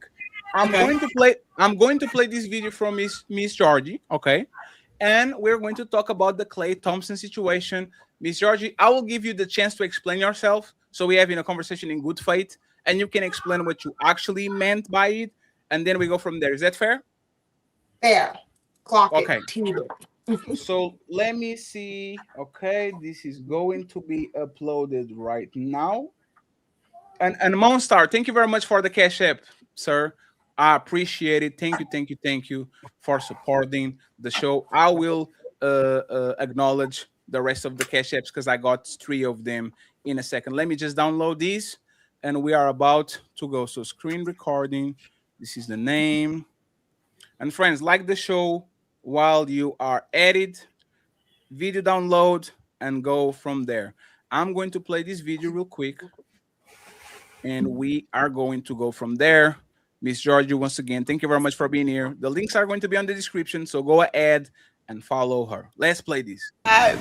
I'm going to play this video from Miss Georgie, okay? And we're going to talk about the Clay Thompson situation. Miss Georgie, I will give you the chance to explain yourself. So we have a conversation in good faith, and you can explain what you actually meant by it, and then we go from there. Is that fair? Fair. Clock okay. it. So let me see. Okay, this is going to be uploaded right now. And Monstar, thank you very much for the cash app, sir. I appreciate it. Thank you for supporting the show. I will acknowledge the rest of the cash apps because I got 3 of them in a second. Let me just download these, and we are about to go. So screen recording. This is the name. And friends, like the show while you are at it. Video download and go from there. I'm going to play this video real quick, and we are going to go from there. Miss Georgie, once again, thank you very much for being here. The links are going to be on the description, so go ahead and follow her. Let's play this.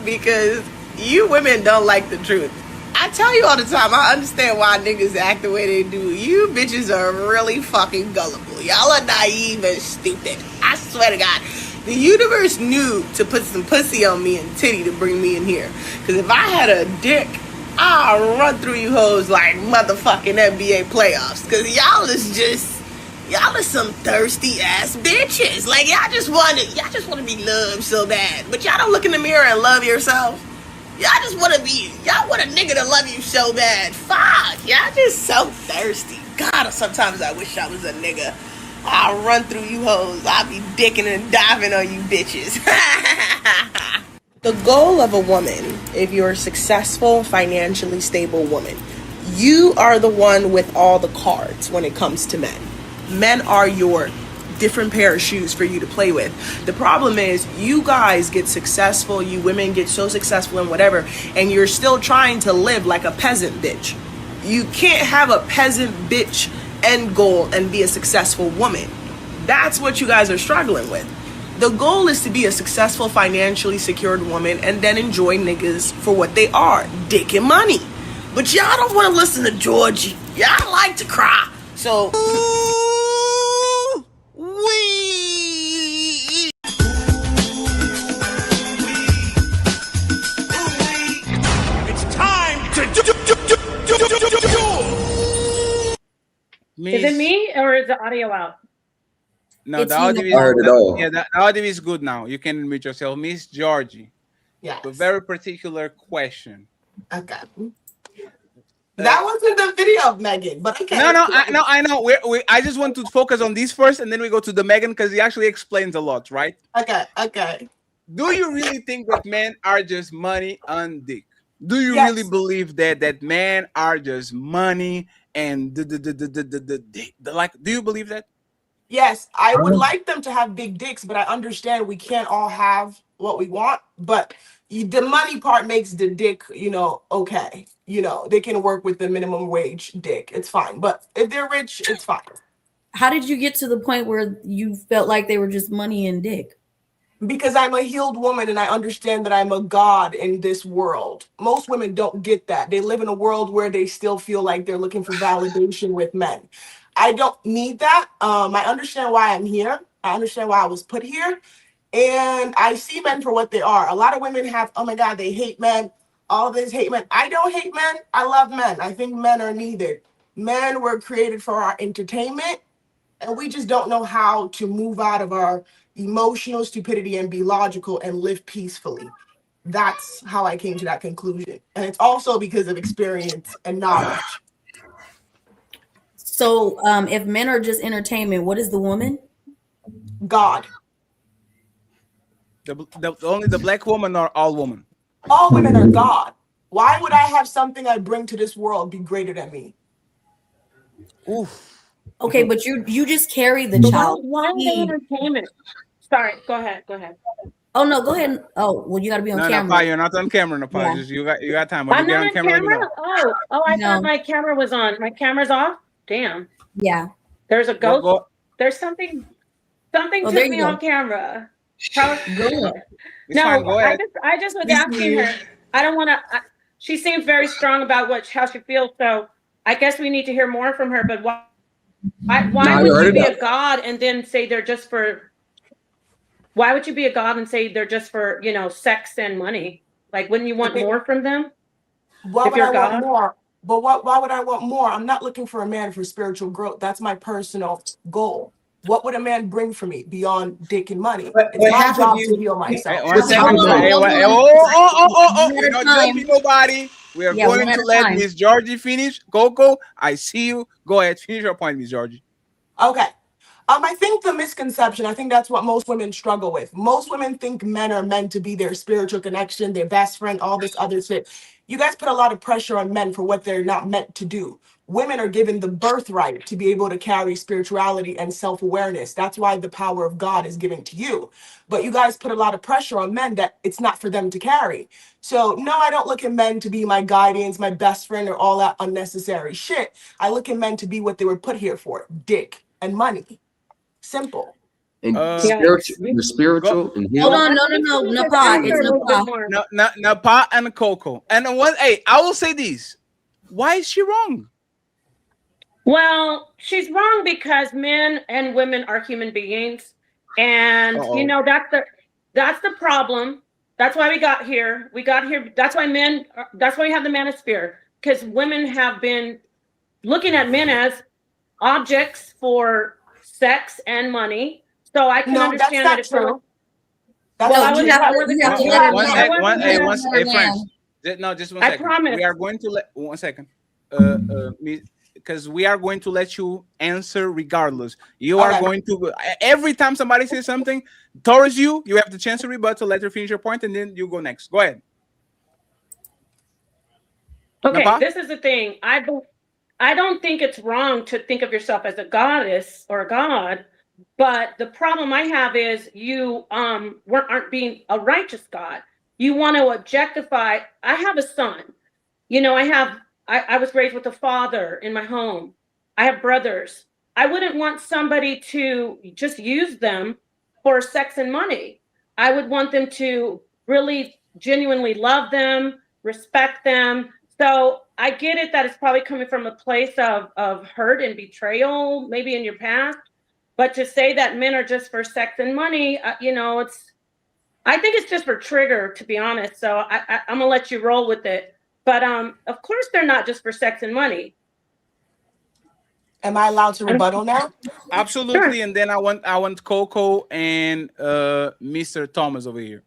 Because you women don't like the truth. I tell you all the time, I understand why niggas act the way they do. You bitches are really fucking gullible. Y'all are naive and stupid. I swear to God. The universe knew to put some pussy on me and titty to bring me in here. Because if I had a dick, I'll run through you hoes like motherfucking NBA playoffs. Because y'all are some thirsty ass bitches. Like y'all just want to be loved so bad. But y'all don't look in the mirror and love yourself. Y'all want a nigga to love you so bad. Fuck, y'all just so thirsty. God, sometimes I wish I was a nigga. I'll run through you hoes. I'll be dicking and diving on you bitches. The goal of a woman, if you're a successful, financially stable woman, you are the one with all the cards when it comes to men. Men are your different pair of shoes for you to play with. The problem is you guys get successful, you women get so successful in whatever, and you're still trying to live like a peasant bitch. You can't have a peasant bitch end goal and be a successful woman. That's what you guys are struggling with. The goal is to be a successful, financially secured woman and then enjoy niggas for what they are, dick and money. But y'all don't want to listen to Georgie. Y'all like to cry. So It's time to do. Is it me or is the audio out? No, It's the you, audio Napah. is, I heard it all. yeah, the audio is good now. You can mute yourself. Miss Georgie. Yes. A very particular question. Okay. That wasn't the video of Megan, but okay. No, I know. I just want to focus on this first, and then we go to the Megan because he actually explains a lot, right? Okay. Do you really think that men are just money and dick? Do you really believe that men are just money and the like? Do you believe that? Yes, I would like them to have big dicks, but I understand we can't all have what we want. But the money part makes the dick, okay. They can work with the minimum wage dick. It's fine. But if they're rich, it's fine. How did you get to the point where you felt like they were just money and dick? Because I'm a healed woman and I understand that I'm a god in this world. Most women don't get that. They live in a world where they still feel like they're looking for validation with men. I don't need that. I understand why I'm here. I understand why I was put here. And I see men for what they are. A lot of women have, oh my God, they hate men. All this hate men. I don't hate men. I love men. I think men are needed. Men were created for our entertainment. And we just don't know how to move out of our emotional stupidity and be logical and live peacefully. That's how I came to that conclusion. And it's also because of experience and knowledge. So if men are just entertainment, what is the woman? God. Only the black woman or all women? All women are God. Why would I have something I bring to this world be greater than me? Oof. Okay, but you just carry the child. Why are they entertainment? Sorry, go ahead. Oh no, go ahead. Oh well, you got to be on camera. No, you're not on camera, Napah. Yeah. Just you got time. When I'm you get not on camera, let me know. I thought my camera was on. My camera's off. Damn. Yeah. There's a ghost. Go. There's something. Something Oh, took me on camera. How? Go No, go ahead. I just was asking her. I don't want to. She seems very strong about how she feels. So I guess we need to hear more from her. But why would you be a god and then say they're just for? Why would you be a god and say they're just for sex and money? Like, wouldn't you want more from them? Why would I want more? But why would I want more? I'm not looking for a man for spiritual growth. That's my personal goal. What would a man bring for me beyond dick and money? It's my job to heal myself. One second. We're not jumping nobody. We are going to let Miss Georgie finish. Coco, I see you. Go ahead. Finish your point, Miss Georgie. Okay. I think the misconception, I think that's what most women struggle with. Most women think men are meant to be their spiritual connection, their best friend, all this other shit. You guys put a lot of pressure on men for what they're not meant to do. Women are given the birthright to be able to carry spirituality and self-awareness. That's why the power of God is given to you. But you guys put a lot of pressure on men that it's not for them to carry. So no, I don't look at men to be my guardians, my best friend, or all that unnecessary shit. I look at men to be what they were put here for, dick and money. Simple. And Yes. the spiritual and Hold healing. on, no, Napah. It's Napah. Napah and Coco. And what? Hey, I will say this. Why is she wrong? Well, she's wrong because men and women are human beings, and you know that's the problem. That's why we got here. We got here. That's why men. That's why we have the manosphere, because women have been looking at men as objects for sex and money. So I can understand that if we're Hey, friends. No, just one second. promise. We are going to let 1 second. Because we are going to let you answer regardless. You are going to every time somebody says something towards you, you have the chance to rebut to let her finish your point, and then you go next. Go ahead. Okay, Napah? this is the thing. I don't think it's wrong to think of yourself as a goddess or a god, but the problem I have is you aren't being a righteous God. You want to objectify. I have a son. You know, I was raised with a father in my home. I have brothers. I wouldn't want somebody to just use them for sex and money. I would want them to really genuinely love them, respect them. So I get it that it's probably coming from a place of hurt and betrayal, maybe in your past. But to say that men are just for sex and money, you know, I think it's just for trigger, to be honest. So I'm gonna let you roll with it. But of course they're not just for sex and money. Am I allowed to rebuttal now? Absolutely. And then I want Coco and Mr. Thomas over here.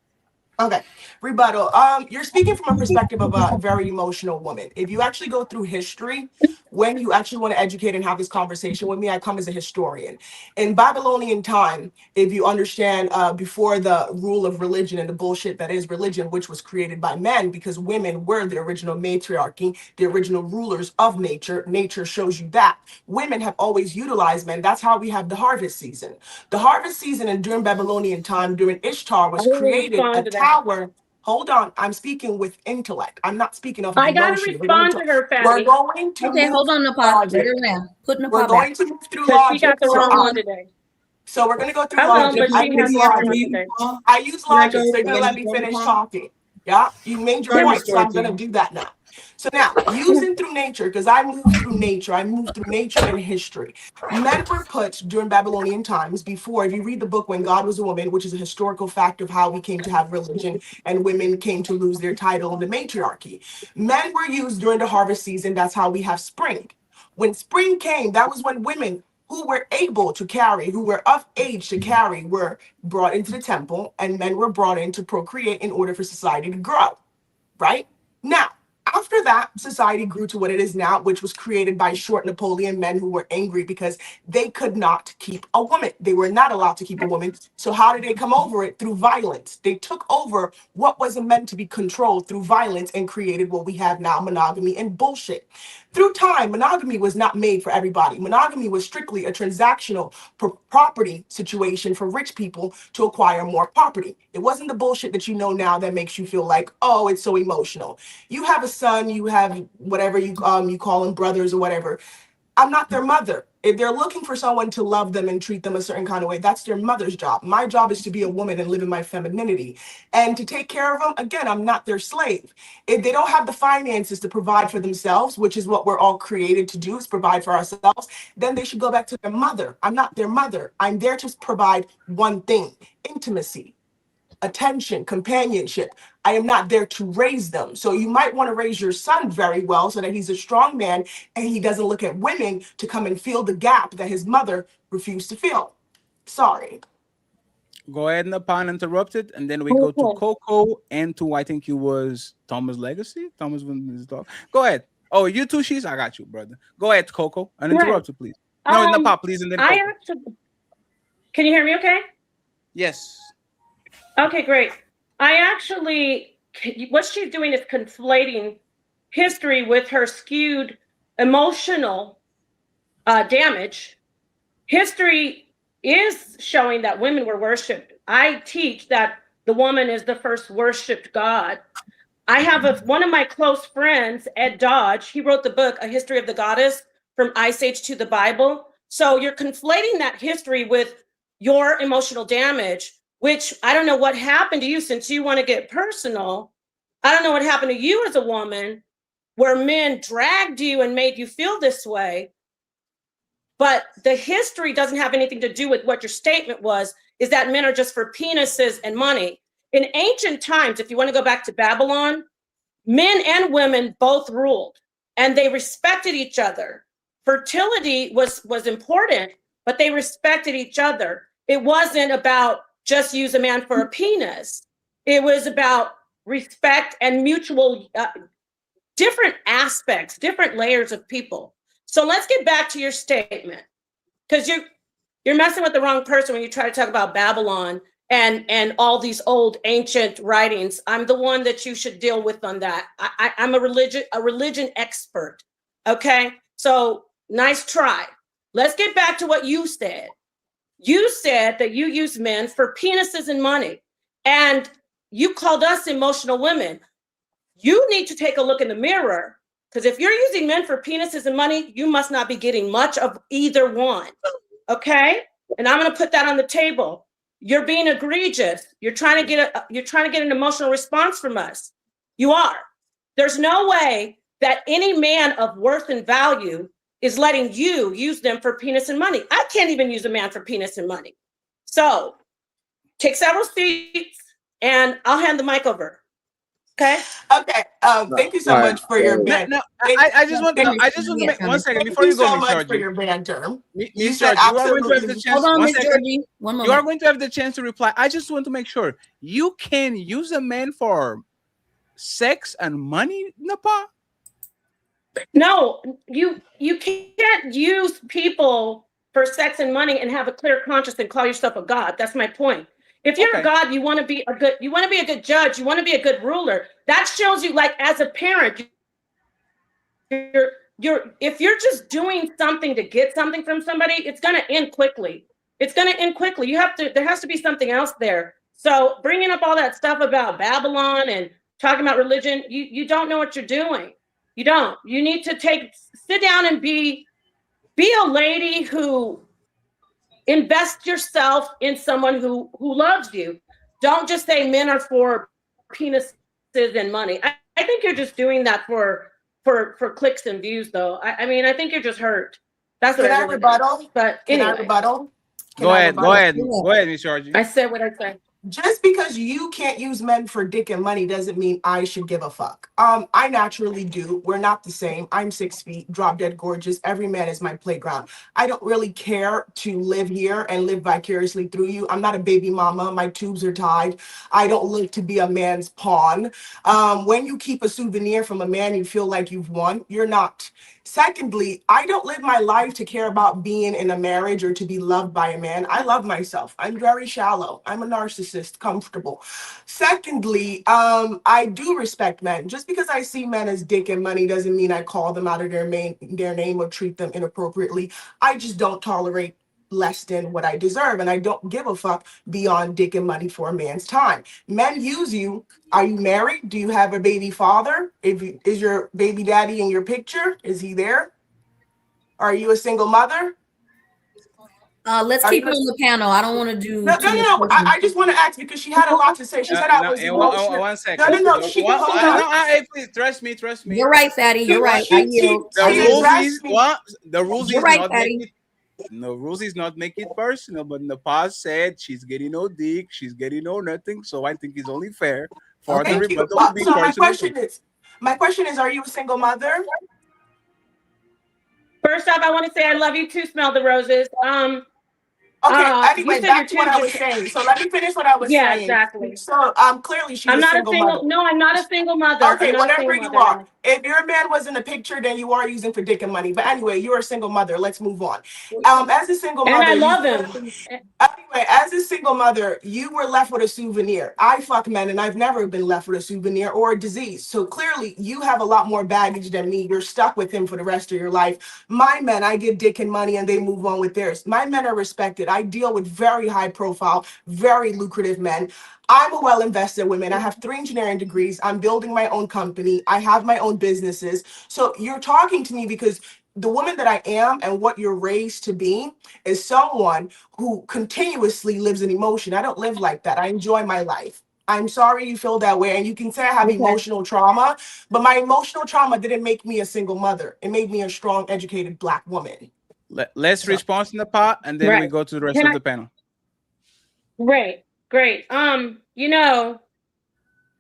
Okay, rebuttal. You're speaking from a perspective of a very emotional woman. If you actually go through history, when you actually want to educate and have this conversation with me, I come as a historian. In Babylonian time, if you understand, before the rule of religion and the bullshit that is religion, which was created by men, because women were the original matriarchy, the original rulers of nature. Nature shows you that. Women have always utilized men. That's how we have the harvest season. The harvest season, and during Babylonian time, during Ishtar, was created a tower. Hold on, I'm speaking with intellect. I'm not speaking of I gotta emotion. respond to her, We're Fatty. going to Okay, hold on, Napah. Let her land. Put Napah We're back. going to move through Because she logic. got the wrong one today. So we're going to go through I will, logic. but she has the wrong one today. I use logic, so you're going to let me finish talking. Yeah, you made your point, so I'm going to do that now. So now, using through nature, because I move through nature and history. Men were put during Babylonian times before, if you read the book When God Was a Woman, which is a historical fact of how we came to have religion and women came to lose their title in the matriarchy. Men were used during the harvest season. That's how we have spring. When spring came, that was when women who were able to carry, who were of age to carry, were brought into the temple, and men were brought in to procreate in order for society to grow, right? Now, after that, society grew to what it is now, which was created by short Napoleon men who were angry because they could not keep a woman. They were not allowed to keep a woman. So how did they come over it? Through violence. They took over what wasn't meant to be controlled through violence and created what we have now, monogamy and bullshit. Through time, monogamy was not made for everybody. Monogamy was strictly a transactional property situation for rich people to acquire more property. It wasn't the bullshit that you know now that makes you feel like, oh, it's so emotional. You have a son, you have whatever you call them brothers or whatever. I'm not their mother. If they're looking for someone to love them and treat them a certain kind of way, that's their mother's job. My job is to be a woman and live in my femininity and to take care of them. Again, I'm not their slave. If they don't have the finances to provide for themselves, which is what we're all created to do, is provide for ourselves, then they should go back to their mother. I'm not their mother. I'm there to provide one thing: intimacy, attention, companionship. I am not there to raise them. So you might want to raise your son very well so that he's a strong man and he doesn't look at women to come and fill the gap that his mother refused to fill. Sorry. Go ahead, Napah, uninterrupted, and then we go to Coco and to, I think it was Thomas Legacy. Thomas when his dog. Go ahead. Oh, you two she's. I got you, brother. Go ahead, Coco, uninterrupted, please. No, Napah, please, and then Coco. Can you hear me okay? Yes. Okay, great. What she's doing is conflating history with her skewed emotional damage. History is showing that women were worshipped. I teach that the woman is the first worshipped God. I have one of my close friends, Ed Dodge. He wrote the book, A History of the Goddess, from Ice Age to the Bible. So you're conflating that history with your emotional damage, which I don't know what happened to you since you want to get personal. I don't know what happened to you as a woman where men dragged you and made you feel this way. But the history doesn't have anything to do with what your statement was, is that men are just for penises and money. In ancient times, if you want to go back to Babylon, men and women both ruled and they respected each other. Fertility was important, but they respected each other. It wasn't about just use a man for a penis. It was about respect and mutual different aspects, different layers of people. So let's get back to your statement, because you're messing with the wrong person when you try to talk about Babylon and all these old ancient writings. I'm the one that you should deal with on that. I'm a religion expert. Okay, so nice try. Let's get back to what you said. You said that you use men for penises and money, and you called us emotional women. You need to take a look in the mirror, because if you're using men for penises and money, you must not be getting much of either one. Okay, and I'm going to put that on the table. You're being egregious. You're trying to get an emotional response from us. You are. There's no way that any man of worth and value is letting you use them for penis and money. I can't even use a man for penis and money. So take several seats and I'll hand the mic over. Okay. Okay. Thank you so much for your banter. No, I just want to make 1 second before you go, Miss Thank you so much for Georgie. your banter. Miss Georgie, you are going to have the chance. Hold on, 1 Miss second. Georgie. One moment. You are going to have the chance to reply. I just want to make sure you can use a man for sex and money, Napah? No, you can't use people for sex and money and have a clear conscience and call yourself a god. That's my point. If you're a god, you want to be a good judge, you want to be a good ruler. That shows you, like, as a parent, if you're just doing something to get something from somebody, it's going to end quickly. It's going to end quickly. There has to be something else there. So bringing up all that stuff about Babylon and talking about religion, you don't know what you're doing. You don't. You need to sit down and be a lady who invest yourself in someone who loves you. Don't just say men are for penises and money. I think you're just doing that for clicks and views, though. I mean, I think you're just hurt. That's what Can I rebuttal? But Can anyway. I rebuttal? Go ahead, Miss Georgie. I said what I said. Just because you can't use men for dick and money doesn't mean I should give a fuck. I naturally do. We're not the same. I'm 6 feet, drop dead gorgeous. Every man is my playground. I don't really care to live here and live vicariously through you. I'm not a baby mama. My tubes are tied. I don't live to be a man's pawn. When you keep a souvenir from a man you feel like you've won, you're not. Secondly, I don't live my life to care about being in a marriage or to be loved by a man. I love myself. I'm very shallow. I'm a narcissist, comfortable. Secondly, I do respect men. Just because I see men as dick and money doesn't mean I call them out of their name or treat them inappropriately. I just don't tolerate less than what I deserve, and I don't give a fuck beyond dick and money for a man's time. Men use you. Are you married? Do you have a baby father? Is your baby daddy in your picture? Is he there? Are you a single mother? Let's keep it on the panel. I don't want to do. No. I just want to ask because she had a lot to say. She said I was emotional. 1 second. No. She can hold on. Hey, please trust me. You're right, Fatty. You're right. The rules You're right, Fatty. No, Rosie's not making it personal, but Napah said she's getting no dick, she's getting no nothing. So I think it's only fair for the rebuttal to be so personal. my question is, are you a single mother? First off, I want to say I love you too. Smell the roses. Okay. Anyway, back to what I was saying. So let me finish what I was saying. Yeah, exactly. So clearly she's I'm not a single mother. No, I'm not a single mother. Okay, whatever you are. If your man was in the picture, then you are using for dick and money. But anyway, you're a single mother. Let's move on. As a single And mother, I love him. Anyway, as a single mother, you were left with a souvenir. I fuck men, and I've never been left with a souvenir or a disease. So clearly, you have a lot more baggage than me. You're stuck with him for the rest of your life. My men, I give dick and money, and they move on with theirs. My men are respected. I deal with very high profile, very lucrative men. I'm a well-invested woman. I have 3 engineering degrees. I'm building my own company. I have my own businesses. So you're talking to me because the woman that I am and what you're raised to be is someone who continuously lives in emotion. I don't live like that. I enjoy my life. I'm sorry you feel that way. And you can say I have emotional trauma, but my emotional trauma didn't make me a single mother. It made me a strong, educated Black woman. Let's respond in the pot, and then we go to the rest of the panel. Great. You know,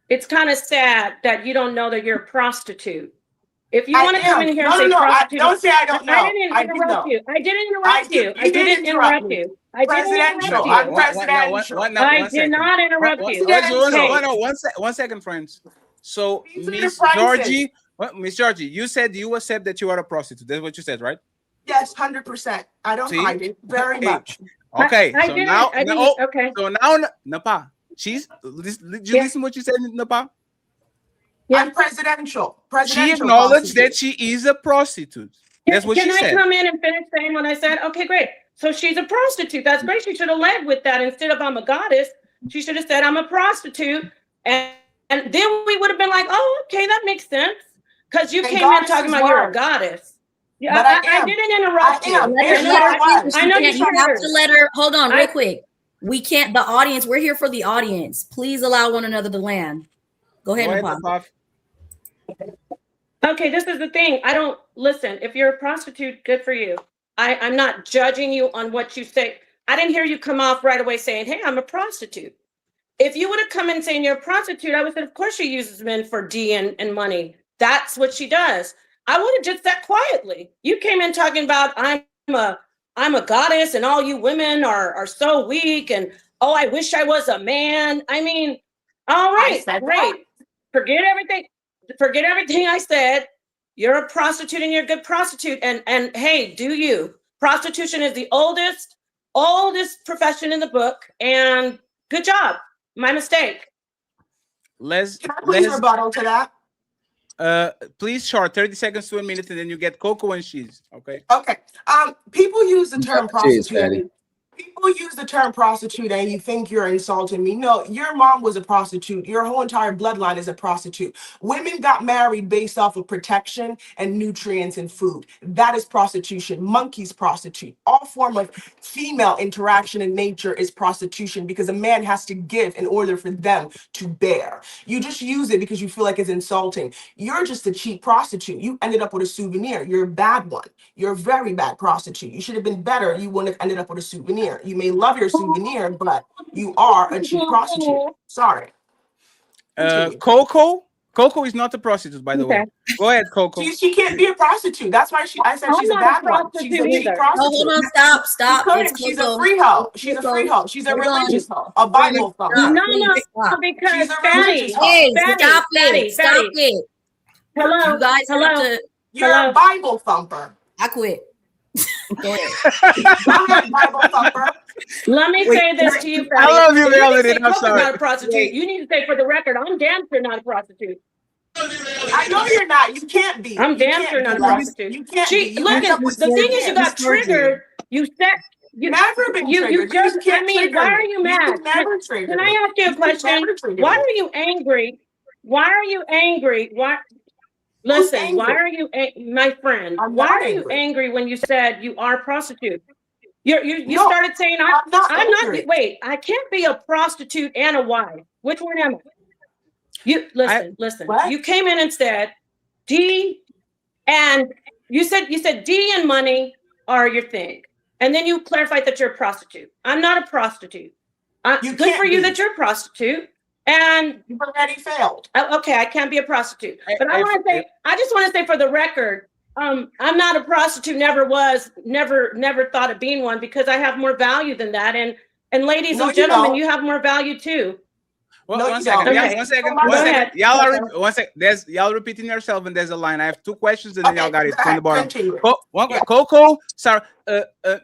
it's kind of sad that you don't know that you're a prostitute. If you want to come in here and say prostitute, don't say I don't know. I didn't interrupt you. I didn't interrupt you. I didn't interrupt you. I didn't interrupt you. I'm presidential. I did not interrupt you. One second, friends. So, Miss Georgie, Miss Georgie, you said you accept that you are a prostitute. That's what you said, right? Yes, 100%. I don't hide it very much. Okay, I so didn't. now, I didn't. Okay. So now, Napah, did you listen to what you said, Napah? Yeah. I'm presidential. She acknowledged that she is a prostitute. That's what she said. Can I come in and finish saying what I said? Okay, great. So she's a prostitute. That's great. She should have led with that instead of I'm a goddess. She should have said I'm a prostitute, and then we would have been like, oh, okay, that makes sense. Because you came in talking about you're a goddess. Yeah, but I didn't interrupt you. I know you have to let her. Hold on, real quick. We can't. The audience. We're here for the audience. Please allow one another to land. Go ahead, Napah. Okay, this is the thing. I don't listen. If you're a prostitute, good for you. I'm not judging you on what you say. I didn't hear you come off right away saying, "Hey, I'm a prostitute." If you would have come in saying you're a prostitute, I would have said, "Of course she uses men for D and money. That's what she does." I would have just sat quietly. You came in talking about I'm a goddess and all you women are so weak and oh, I wish I was a man. I mean, all right, great. Forget everything I said. You're a prostitute and you're a good prostitute. And hey, do you? Prostitution is the oldest profession in the book. And good job. My mistake. Can I please rebuttal to that? Please, short 30 seconds to a minute, and then you get Coco and Cheese. Okay. People use the term prostitute. People use the term prostitute and you think you're insulting me. No, your mom was a prostitute. Your whole entire bloodline is a prostitute. Women got married based off of protection and nutrients and food. That is prostitution. Monkeys prostitute. All form of female interaction in nature is prostitution because a man has to give in order for them to bear. You just use it because you feel like it's insulting. You're just a cheap prostitute. You ended up with a souvenir. You're a bad one. You're a very bad prostitute. You should have been better. You wouldn't have ended up with a souvenir. You may love your souvenir, but you are a cheap prostitute. Sorry. Coco is not a prostitute, by the way. Go ahead, Coco. She can't be a prostitute. That's why I said she's a bad one. She's a cheap prostitute. Hold on, stop. She's a free hoe. She's a free hoe. She's a religious hoe. A Bible thumper. No, because she's a religious hoe. Stop it. Hello. You guys have to. You're a Bible thumper. I quit. Go ahead. Let me say this to you, Fatty. I love you, Melody. I'm sorry. Not a prostitute. You need to say for the record, I'm damn sure not a prostitute. I know you're not. You can't be. I'm damn sure not a prostitute. You can't be. Look, the thing is, you got triggered. You said you never been triggered. Why are you mad? Can I ask you a question? Why are you angry? Why are you angry? Listen, why are you, my friend? Why are you angry when you said you are a prostitute? You started saying I'm not. Wait, I can't be a prostitute and a wife. Which one am I? You listen. What? You came in and said D, and you said D and money are your thing, and then you clarified that you're a prostitute. I'm not a prostitute. Good for you that you're a prostitute. And you've already failed. Okay, I can't be a prostitute. But I just want to say for the record, I'm not a prostitute, never was, never thought of being one because I have more value than that. And ladies and gentlemen, you have more value too. One second. Okay. One second. Go ahead. Y'all are one second. Y'all repeating yourself, and there's a line. I have 2 questions, and then y'all got it from the bottom. Coco, sorry,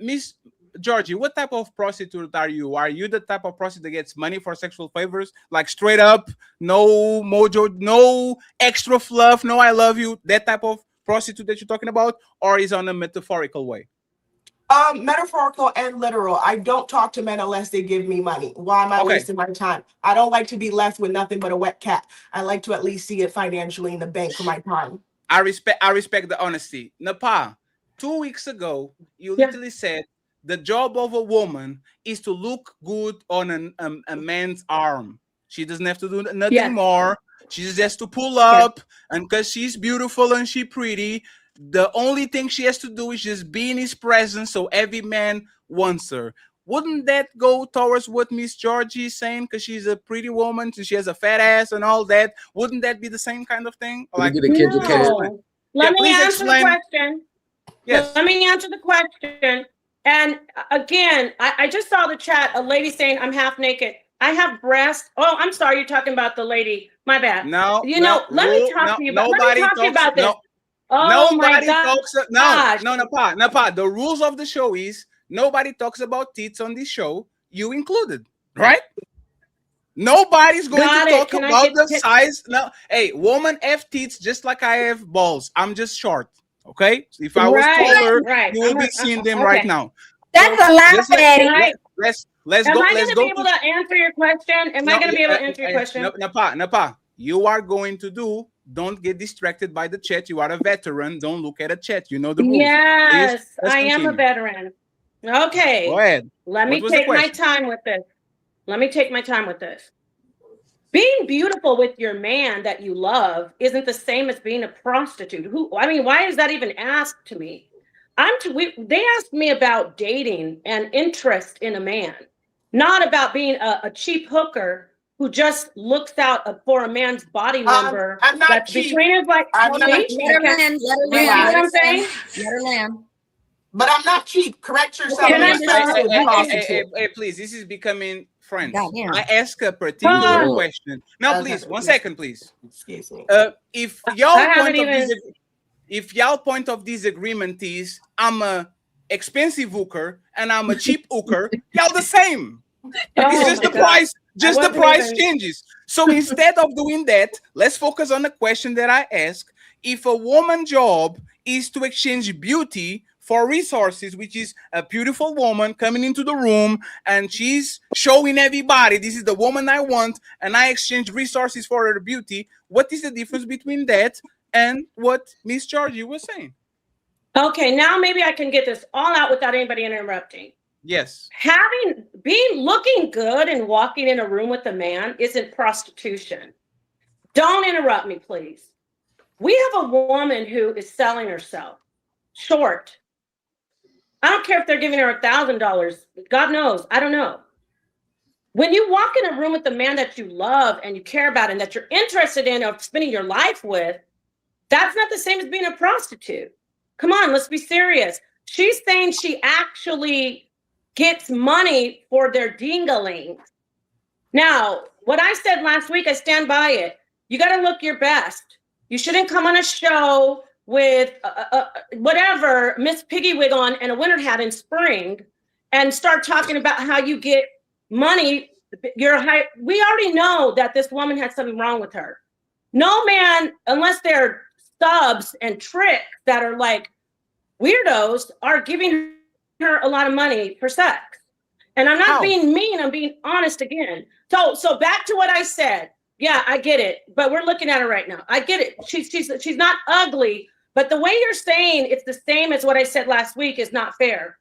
Miss Georgie, what type of prostitute are you? Are you the type of prostitute that gets money for sexual favors, like straight up, no mojo, no extra fluff, no I love you, that type of prostitute that you're talking about, or is on a metaphorical way? Metaphorical and literal. I don't talk to men unless they give me money. Why am I wasting my time? I don't like to be left with nothing but a wet cat. I like to at least see it financially in the bank for my time. I respect the honesty. Napah, 2 weeks ago, you literally said the job of a woman is to look good on a man's arm. She doesn't have to do nothing more. She just has to pull up, and because she's beautiful and she's pretty, the only thing she has to do is just be in his presence, so every man wants her. Wouldn't that go towards what Miss Georgie is saying? Because she's a pretty woman, so she has a fat ass and all that. Wouldn't that be the same kind of thing? Like, Let me answer the question. Yes. Let me answer the question. And again, I just saw the chat, a lady saying I'm half naked. I have breasts. Oh, I'm sorry, you're talking about the lady. My bad. No, let me talk to you about this. Oh nobody my God. talks. Napah. The rules of the show is nobody talks about tits on this show, you included, right? Nobody's going to talk about the size. No, hey, woman have tits just like I have balls. I'm just short. Okay, if I was taller, you will be seeing them right now. That's a lie, Daddy. Let's Am go. I Let's going to go. be able to answer your question? Am I going to be able to answer your question? Napah, you are going to do. Don't get distracted by the chat. You are a veteran. Don't look at a chat. You know the rules. Yes, Please, I am a veteran. Okay. Go ahead. Let me take my time with this. Being beautiful with your man that you love isn't the same as being a prostitute. Why is that even asked to me? They asked me about dating and interest in a man, not about being a cheap hooker who just looks out for a man's body number. I'm not that's cheap. between his like. I'm not cheap. You know what I'm saying? Let her land. But I'm not cheap. Correct yourself. Hey, please. This is becoming friends. I ask a particular question. Now, please, 1 second, please. Excuse me. If y'all point of disagreement is I'm a expensive hooker and I'm a cheap hooker, y'all the same. It's just the price. Just the price changes. So instead of doing that, let's focus on the question that I ask. If a woman's job is to exchange beauty for resources, which is a beautiful woman coming into the room and she's showing everybody, this is the woman I want, and I exchange resources for her beauty, what is the difference between that and what Miss Georgie was saying? Okay, now maybe I can get this all out without anybody interrupting. Yes. Looking good and walking in a room with a man isn't prostitution. Don't interrupt me, please. We have a woman who is selling herself short. I don't care if they're giving her $1,000. God knows. I don't know. When you walk in a room with a man that you love and you care about and that you're interested in or spending your life with, that's not the same as being a prostitute. Come on, let's be serious. She's saying she actually gets money for their dingalings. Now, what I said last week, I stand by it. You got to look your best. You shouldn't come on a show with whatever, Miss Piggy wig on and a winter hat in spring and start talking about how you get money. We already know that this woman has something wrong with her. No man, unless they're stubs and tricks that are like weirdos, are giving her a lot of money for sex. And I'm not being mean, I'm being honest again. So back to what I said. Yeah, I get it, but we're looking at her right now. I get it. She's not ugly, but the way you're saying it's the same as what I said last week is not fair.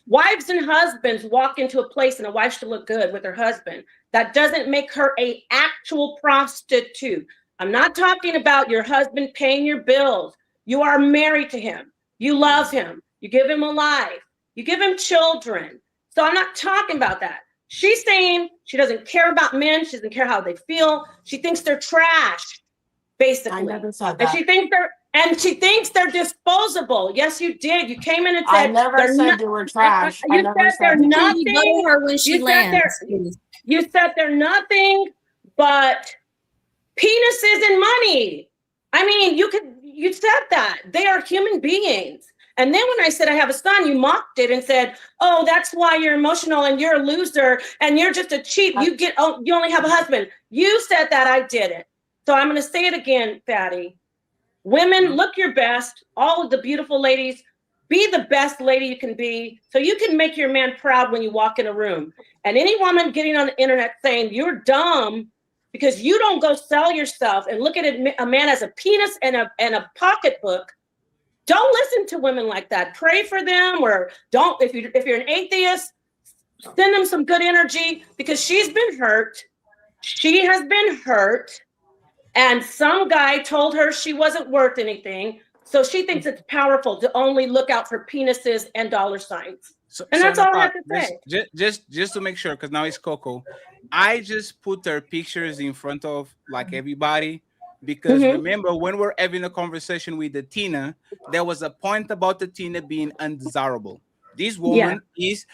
Wives and husbands walk into a place and a wife should look good with her husband. That doesn't make her an actual prostitute. I'm not talking about your husband paying your bills. You are married to him. You love him. You give him a life. You give him children. So I'm not talking about that. She's saying she doesn't care about men. She doesn't care how they feel. She thinks they're trash, basically. I never said And that. she thinks they're disposable. Yes, you did. You came in and said I never said they were trash. You said they're nothing. You know her when she lands. You said they're nothing but penises and money. I mean, you said that. They are human beings. And then when I said I have a son, you mocked it and said, "Oh, that's why you're emotional and you're a loser and you're just a cheat. You only have a husband." You said that, I didn't. So I'm going to say it again, Fatty. Women, look your best. All of the beautiful ladies, be the best lady you can be so you can make your man proud when you walk in a room. And any woman getting on the internet saying you're dumb because you don't go sell yourself and look at a man as a penis and a pocketbook, don't listen to women like that. Pray for them, or don't. If you're an atheist, send them some good energy because she's been hurt. She has been hurt. And some guy told her she wasn't worth anything. So she thinks it's powerful to only look out for penises and dollar signs. And that's all I have to say. Just to make sure, because now it's Coco. I just put their pictures in front of like everybody because remember when we're having a conversation with the Tina, there was a point about the Tina being undesirable. This woman is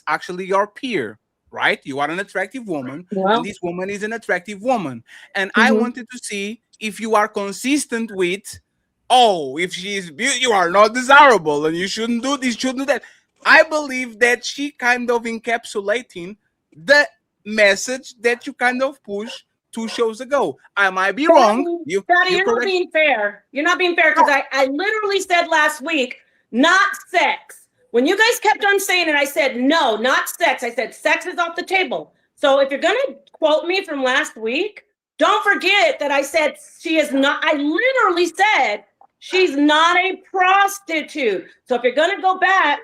actually your peer, right? You are an attractive woman, and this woman is an attractive woman. And I wanted to see if you are consistent with, oh, if she's beautiful, you are not desirable, and you shouldn't do this, shouldn't do that. I believe that she kind of encapsulating the message that you kind of push 2 shows ago. I might be wrong. You're not being fair. You're not being fair because I literally said last week, not sex. When you guys kept on saying it, I said, no, not sex. I said, sex is off the table. So if you're going to quote me from last week, don't forget that I said she is not, I literally said she's not a prostitute. So if you're going to go back,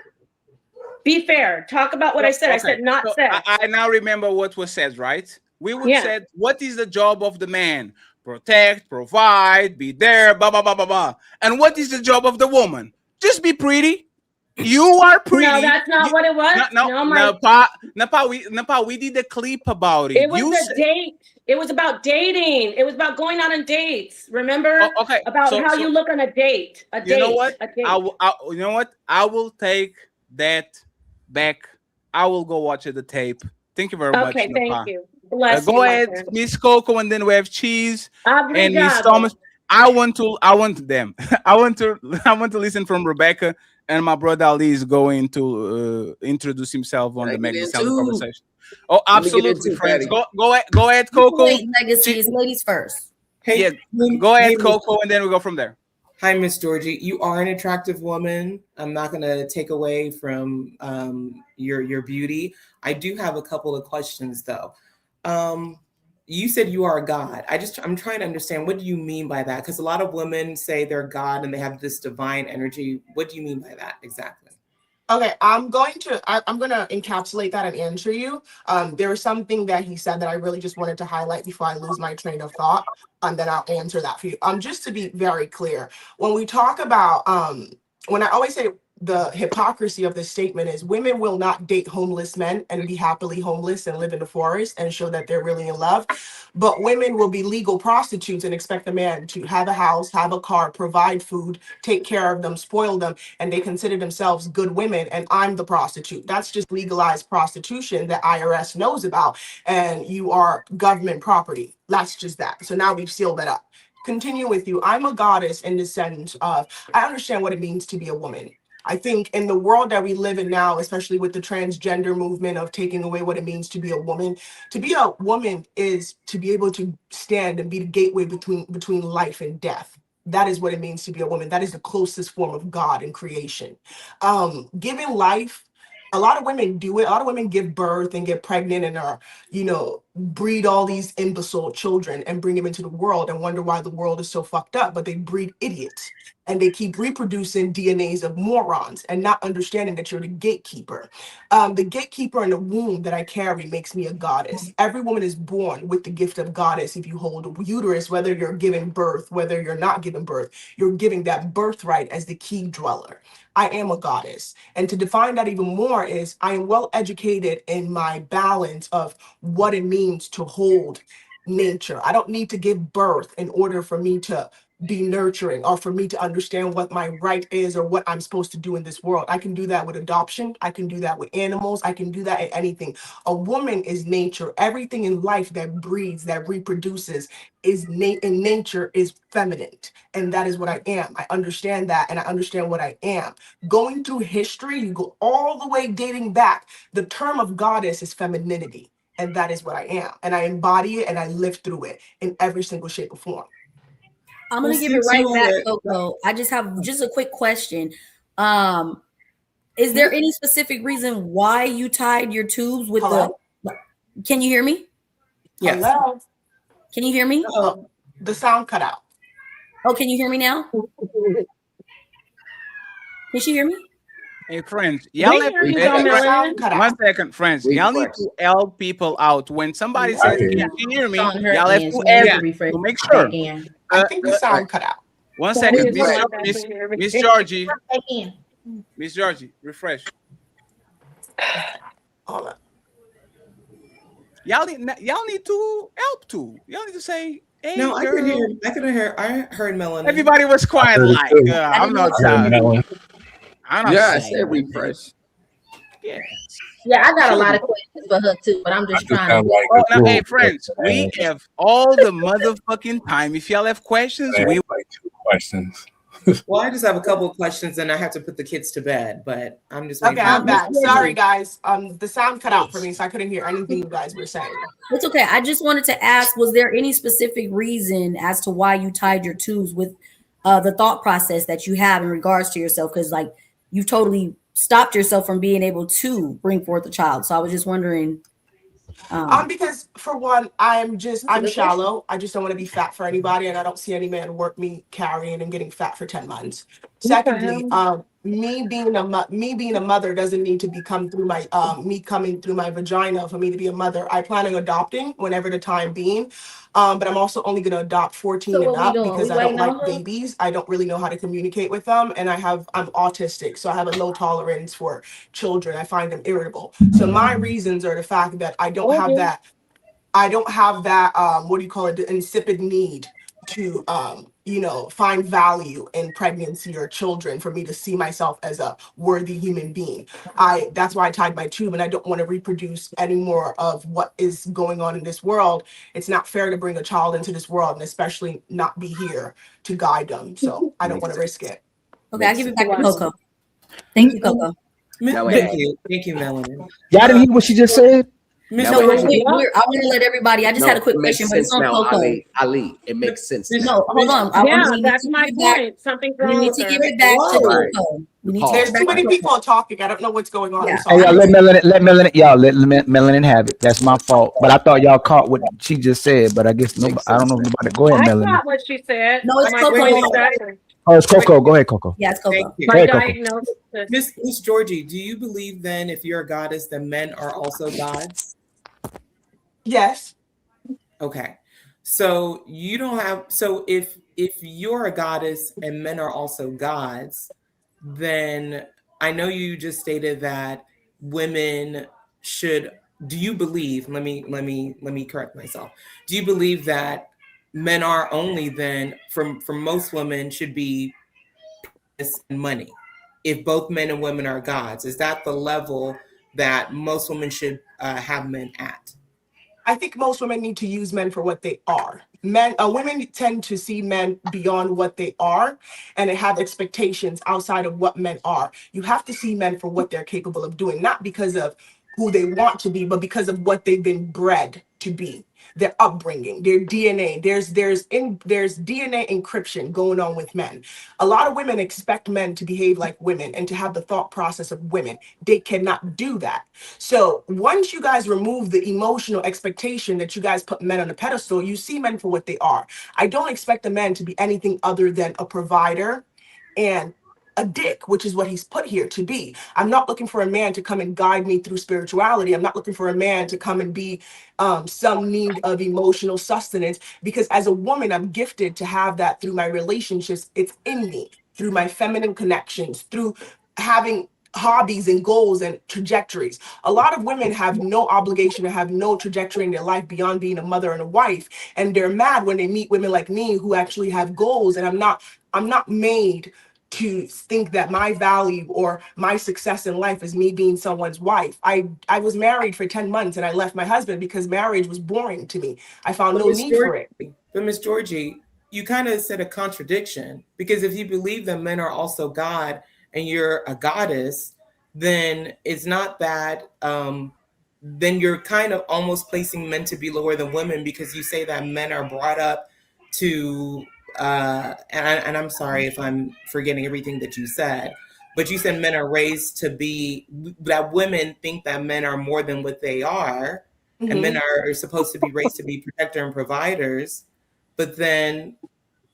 be fair. Talk about what I said. Okay. I said not sex. I now remember what was said, right? We would said, what is the job of the man? Protect, provide, be there, blah, blah, blah, blah, blah. And what is the job of the woman? Just be pretty. You are pretty. No, that's not what it was. Napah, we did a clip about it. It was a date. It was about dating. It was about going on dates. Remember? Okay. About how you look on a date. You know what? You know what? I will take that back. I will go watch the tape. Thank you very much. Okay, thank you. Bless go you, ahead, Miss Coco, and then we have Cheese and Miss Thomas. I want them. I want to listen from Rebecca, and my brother Ali is going to introduce himself on the Magazine conversation. Oh, absolutely, friends. Go ahead, Coco. Legacies, ladies first. Hey, go ahead, Coco, and then we go from there. Hi, Miss Georgie. You are an attractive woman. I'm not going to take away from your beauty. I do have a couple of questions, though. You said you are a god. I'm trying to understand, what do you mean by that? Because a lot of women say they're God and they have this divine energy. What do you mean by that exactly? Okay, I'm going to encapsulate that and answer you. There was something that he said that I really just wanted to highlight before I lose my train of thought, and then I'll answer that for you. Just to be very clear, when we talk about, when I always say the hypocrisy of this statement is women will not date homeless men and be happily homeless and live in the forest and show that they're really in love. But women will be legal prostitutes and expect the man to have a house, have a car, provide food, take care of them, spoil them, and they consider themselves good women, and I'm the prostitute. That's just legalized prostitution that IRS knows about, and you are government property. That's just that. So now we've sealed that up. Continue with you. I'm a goddess in the sense of, I understand what it means to be a woman. I think in the world that we live in now, especially with the transgender movement of taking away what it means to be a woman is to be able to stand and be the gateway between life and death. That is what it means to be a woman. That is the closest form of God in creation. Giving life, a lot of women do it. A lot of women give birth and get pregnant and are, breed all these imbecile children and bring them into the world and wonder why the world is so fucked up. But they breed idiots and they keep reproducing DNAs of morons and not understanding that you're the gatekeeper. The gatekeeper in the womb that I carry makes me a goddess. Every woman is born with the gift of goddess. If you hold a uterus, whether you're giving birth, whether you're not giving birth, you're giving that birthright as the key dweller. I am a goddess. And to define that even more is I am well educated in my balance of what it means to hold nature. I don't need to give birth in order for me to be nurturing, or for me to understand what my right is or what I'm supposed to do in this world. I can do that with adoption. I can do that with animals. I can do that in anything. A woman is nature. Everything in life that breeds, that reproduces, is in nature is feminine. And that is what I am. I understand that, and I understand what I am. Going through history, you go all the way dating back. The term of goddess is femininity. And that is what I am. And I embody it and I live through it in every single shape or form. I'm gonna give it right back, Coco. I just have just a quick question. Is there any specific reason why you tied your tubes with the? Can you hear me? Yes. Hello. Can you hear me? The sound cut out. Oh, can you hear me now? Can she hear me? Hey, friends, y'all have one second, friends. Y'all need to help people out. When somebody says, "Can you hear me?" Y'all have to answer to make sure. I think the sound cut out. One second, Miss Georgie. Miss Georgie, refresh. Hold on. Y'all need to help too. Y'all need to say, "Hey, no, girl." I heard Melanie. Everybody was quiet. Like I'm not sorry. Yeah, I said refresh. Yeah. Yeah, I got a lot of questions for her too, but I'm just trying to. Now, hey, friends, we have all the motherfucking time. If y'all have questions, we like 2 questions. Well, I just have a couple of questions, and I have to put the kids to bed. But I'm just okay. I'm back. Sorry, guys. The sound cut out for me, so I couldn't hear anything you guys were saying. It's okay. I just wanted to ask: was there any specific reason as to why you tied your tubes with the thought process that you have in regards to yourself? Because like you've totally stopped yourself from being able to bring forth a child. So I was just wondering. Because for one, I'm shallow. I just don't want to be fat for anybody, and I don't see any man work me carrying and getting fat for 10 months. Secondly, me being a mother doesn't need to become through my me coming through my vagina for me to be a mother. I plan on adopting whenever the time being. But I'm also only going to adopt 14 and up because I don't like babies. I don't really know how to communicate with them, and I'm autistic, so I have a low tolerance for children. I find them irritable. So my reasons are the fact that I don't have that what do you call it, the insipid need to find value in pregnancy or children for me to see myself as a worthy human being. That's why I tied my tube, and I don't want to reproduce any more of what is going on in this world. It's not fair to bring a child into this world and especially not be here to guide them. So I don't want to risk it. Okay, I'll give it back to Coco. Thank you, Coco. Thank you, Melanie. Y'all didn't hear what she just said? I want to let everybody. I just had a quick question, but it's on Coco. Ali, it makes sense. No, hold on. Yeah, that's my point. Something's wrong. We need to give it back to Coco. There's too many people talking. I don't know what's going on. Yeah. Hey, y'all, let Melanie have it. That's my fault. But I thought y'all caught what she just said. But I guess nobody. I don't know if nobody. Go ahead, Melanie. I caught what she said. No, it's Coco. Oh, it's Coco. Go ahead, Coco. Yeah, it's Coco. Go ahead, Coco. Miss Georgie, do you believe then if you're a goddess, then men are also gods? Yes. Okay. So you don't have, so if you're a goddess and men are also gods, then I know you just stated that women should, do you believe, let me correct myself. Do you believe that men are only then for most women should be money? If both men and women are gods, is that the level that most women should have men at? I think most women need to use men for what they are. Women tend to see men beyond what they are and have expectations outside of what men are. You have to see men for what they're capable of doing, not because of who they want to be, but because of what they've been bred to be, their upbringing, their DNA. There's DNA encryption going on with men. A lot of women expect men to behave like women and to have the thought process of women. They cannot do that. So once you guys remove the emotional expectation that you guys put men on a pedestal, you see men for what they are. I don't expect a man to be anything other than a provider and a dick, which is what he's put here to be. I'm not looking for a man to come and guide me through spirituality. I'm not looking for a man to come and be some need of emotional sustenance, because as a woman, I'm gifted to have that through my relationships. It's in me, through my feminine connections, through having hobbies and goals and trajectories. A lot of women have no obligation to have no trajectory in their life beyond being a mother and a wife, and they're mad when they meet women like me who actually have goals. And I'm not made to think that my value or my success in life is me being someone's wife. I was married for 10 months and I left my husband because marriage was boring to me. I found no need for it. But Miss Georgie, you kind of said a contradiction, because if you believe that men are also God and you're a goddess, then it's not that then you're kind of almost placing men to be lower than women, because you say that men are brought up to and I'm sorry if I'm forgetting everything that you said, but you said men are raised to be, that women think that men are more than what they are, and men are supposed to be raised to be protector and providers. But then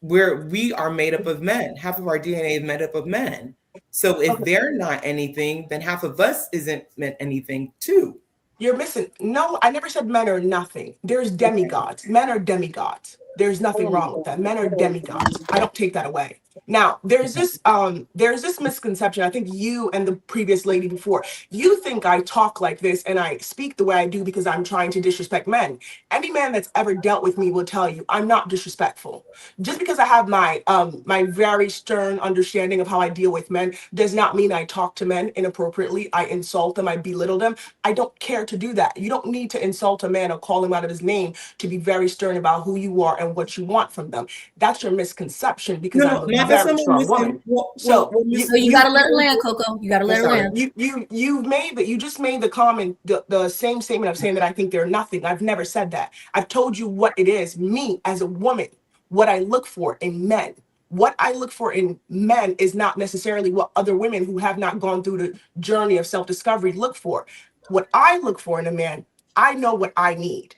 we are made up of men. Half of our DNA is made up of men. So if they're not anything, then half of us isn't meant anything too. You're missing. No, I never said men are nothing. There's demigods. Men are demigods. There's nothing wrong with that. Men are demigods. I don't take that away. Now, there's this misconception. I think you and the previous lady before, you think I talk like this and I speak the way I do because I'm trying to disrespect men. Any man that's ever dealt with me will tell you I'm not disrespectful. Just because I have my my very stern understanding of how I deal with men does not mean I talk to men inappropriately. I insult them, I belittle them. I don't care to do that. You don't need to insult a man or call him out of his name to be very stern about who you are and what you want from them. That's your misconception, because I'm a very strong woman. So you gotta let her land, Coco. You gotta let her land. You just made the comment, the same statement of saying that I think they're nothing. I've never said that. I've told you what it is. Me as a woman, what I look for in men. What I look for in men is not necessarily what other women who have not gone through the journey of self-discovery look for. What I look for in a man, I know what I need.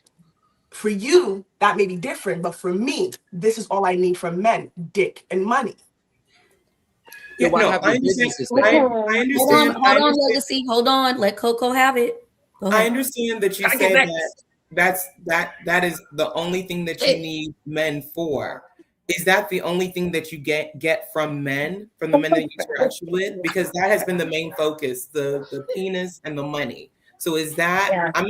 For you, that may be different, but for me, this is all I need from men: dick and money. Yeah, no, I understand. I understand. Hold on, Legacy. Hold on. Let Coco have it. Go ahead. I understand that you say that is the only thing that you need men for. Is that the only thing that you get from men, from the men that you interact with? Because that has been the main focus, the penis and the money. So is that, yeah. I'm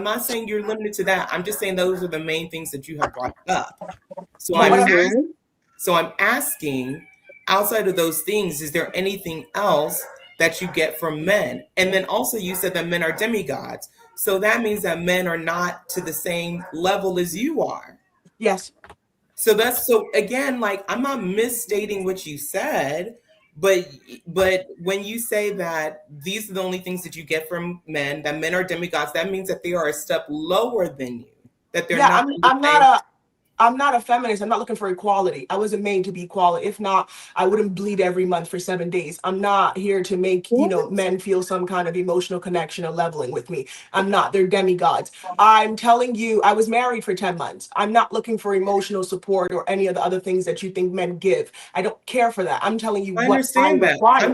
not saying you're limited to that. I'm just saying those are the main things that you have brought up. So I'm asking, outside of those things, is there anything else that you get from men? And then also you said that men are demigods. So that means that men are not to the same level as you are. Yes. So again, like, I'm not misstating what you said, but when you say that these are the only things that you get from men, that men are demigods, that means that they are a step lower than you. That they're not. I'm not a feminist. I'm not looking for equality. I wasn't made to be equal. If not, I wouldn't bleed every month for 7 days. I'm not here to make, men feel some kind of emotional connection or leveling with me. I'm not. They're demigods. I'm telling you, I was married for 10 months. I'm not looking for emotional support or any of the other things that you think men give. I don't care for that. I'm telling you what I require.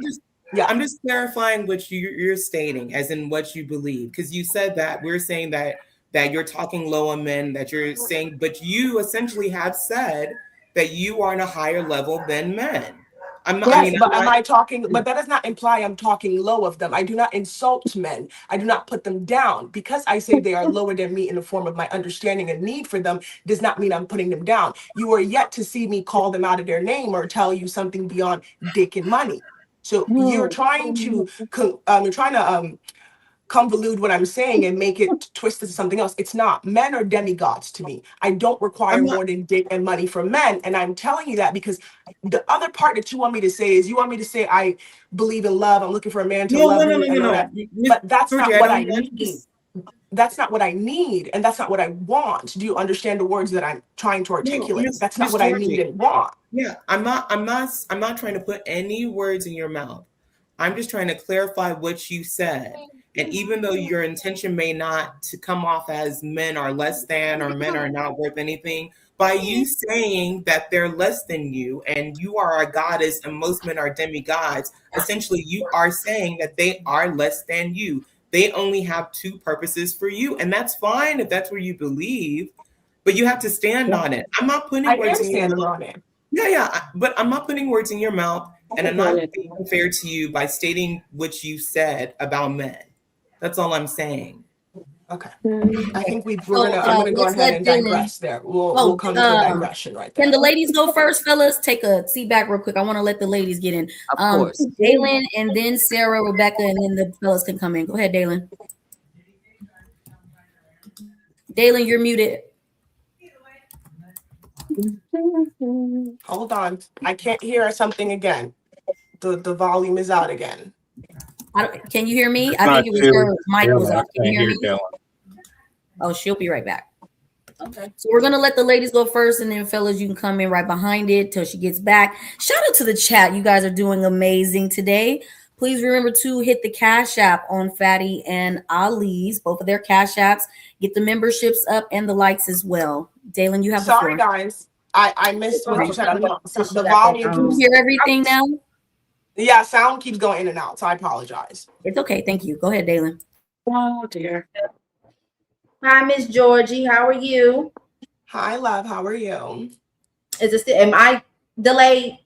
I'm just clarifying what you're stating, as in what you believe, because you said that we're saying that you're talking low on men, that you're saying, but you essentially have said that you are on a higher level than men. But that does not imply I'm talking low of them. I do not insult men. I do not put them down. Because I say they are lower than me in the form of my understanding and need for them does not mean I'm putting them down. You are yet to see me call them out of their name or tell you something beyond dick and money. So you're trying to convolute what I'm saying and make it twisted to something else. It's not. Men are demigods to me. I don't require more than dick and money from men. And I'm telling you that because the other part that you want me to say is you want me to say I believe in love. I'm looking for a man to love me. No. But that's not what I need. That's not what I need. And that's not what I want. Do you understand the words that I'm trying to articulate? That's not what I need and want. Yeah, I'm not trying to put any words in your mouth. I'm just trying to clarify what you said. And even though your intention may not to come off as men are less than or men are not worth anything, by you saying that they're less than you and you are a goddess and most men are demigods, essentially you are saying that they are less than you. They only have two purposes for you. And that's fine if that's what you believe, but you have to stand on it. I'm not putting words in your mouth. Yeah, but I'm not putting words in your mouth And I'm not being unfair to you by stating what you said about men. That's all I'm saying. Okay. I think So, I'm gonna go let's ahead let and Dylan. digress there. We'll come to a digression right there. Can the ladies go first, fellas? Take a seat back real quick. I want to let the ladies get in. Of course. Dalen, and then Sarah, Rebecca, and then the fellas can come in. Go ahead, Dalen. Dalen, you're muted. Hold on. I can't hear something again. The volume is out again. Can you hear me? I Not think it was too. her mic was Dylan, I off. Can you can't hear hear me? Dylan. Oh, she'll be right back. Okay. So we're gonna let the ladies go first, and then fellas, you can come in right behind it till she gets back. Shout out to the chat. You guys are doing amazing today. Please remember to hit the Cash App on Fatty and Ali's, both of their Cash Apps. Get the memberships up and the likes as well. Dalen, you have the floor. Sorry, guys. I missed what you said. The volume. volume. Can you hear everything now? Yeah, sound keeps going in and out, so I apologize. It's okay. Thank you. Go ahead, Dalen. Oh dear. Hi, Miss Georgie. How are you? Hi, love. How are you? Is it still, am I delayed?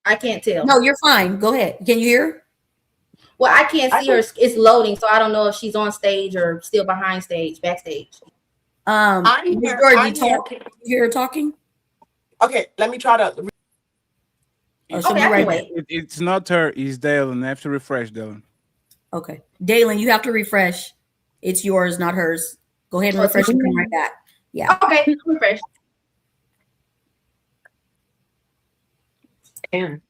I can't tell. No, you're fine. Go ahead. Can you hear? Well, I can't see her. It's loading, so I don't know if she's on stage or still behind stage, backstage. I'm here. Georgie, you hear her talking? Okay, let me try to. She'll be right back. It's not her. It's Dalen. I have to refresh, Dalen. Okay, Dalen, you have to refresh. It's yours, not hers. Go ahead and refresh and come right back. Yeah. Okay, refresh. Damn.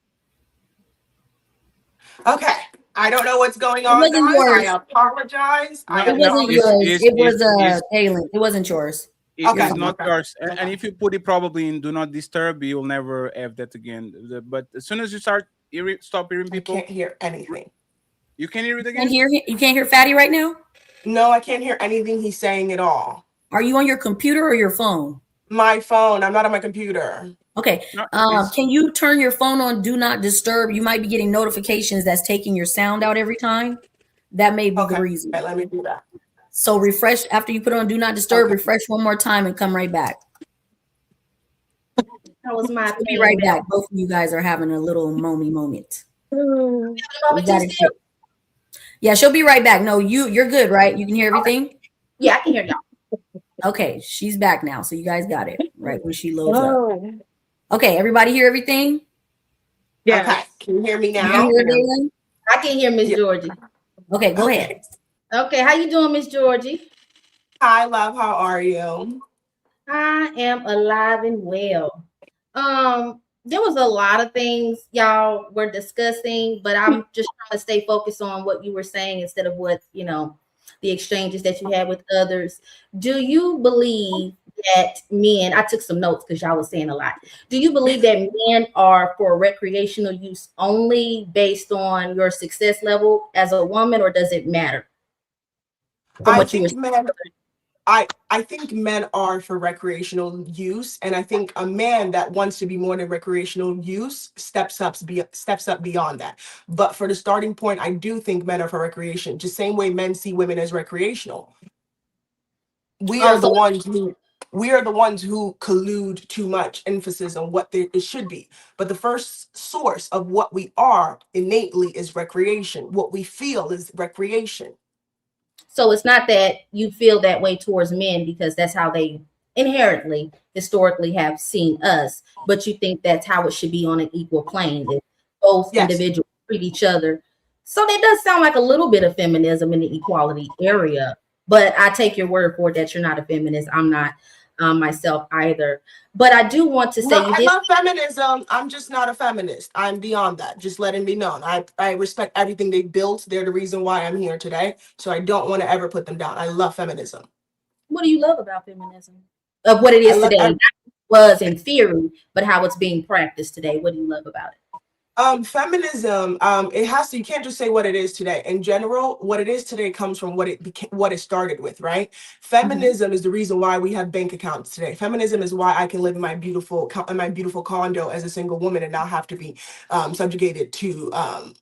Okay. I don't know what's going on, wasn't guys. yours. I apologize. It wasn't yours. It was Dalen. It wasn't yours. Okay. It's not yours. And if you put it probably in do not disturb, you'll never have that again. But as soon as you start stop hearing people, I can't hear anything. You can't hear it again? You can't hear Fatty right now? No, I can't hear anything he's saying at all. Are you on your computer or your phone? My phone. I'm not on my computer. Okay. Can you turn your phone on do not disturb? You might be getting notifications that's taking your sound out every time. That may be the reason. Okay, let me do that. So refresh after you put on do not disturb, refresh one more time and come right back. That was my I'll be right back. Both of you guys are having a little moment. Yeah, she'll be right back. No, you're good, right? You can hear everything? Yeah, I can hear y'all. Okay, she's back now. So you guys got it right when she loads up. Okay, everybody hear everything? Yeah. Okay. Can you hear me now? I can hear Miss Georgie. Okay, go ahead. Okay, how you doing, Miss Georgie? Hi, love. How are you? I am alive and well. There was a lot of things y'all were discussing, but I'm just trying to stay focused on what you were saying instead of what, the exchanges that you had with others. Do you believe that men, I took some notes because y'all was saying a lot. Do you believe that men are for recreational use only based on your success level as a woman, or does it matter? I think men are for recreational use, and I think a man that wants to be more than recreational use steps up beyond that. But for the starting point, I do think men are for recreation, just same way men see women as recreational. We are the ones who collude too much emphasis on what it should be. But the first source of what we are innately is recreation. What we feel is recreation. So it's not that you feel that way towards men because that's how they inherently, historically have seen us, but you think that's how it should be on an equal plane. If both individuals treat each other. So that does sound like a little bit of feminism in the equality area, but I take your word for it that you're not a feminist. I'm not myself either. But I do want to say I love feminism. I'm just not a feminist. I'm beyond that. Just letting me known. I respect everything they built. They're the reason why I'm here today. So I don't want to ever put them down. I love feminism. What do you love about feminism? Of what it is today, not was in theory, but how it's being practiced today. What do you love about it? Feminism, you can't just say what it is today. In general, what it is today comes from what it started with, right? Feminism is the reason why we have bank accounts today. Feminism is why I can live in my beautiful condo as a single woman and not have to be subjugated to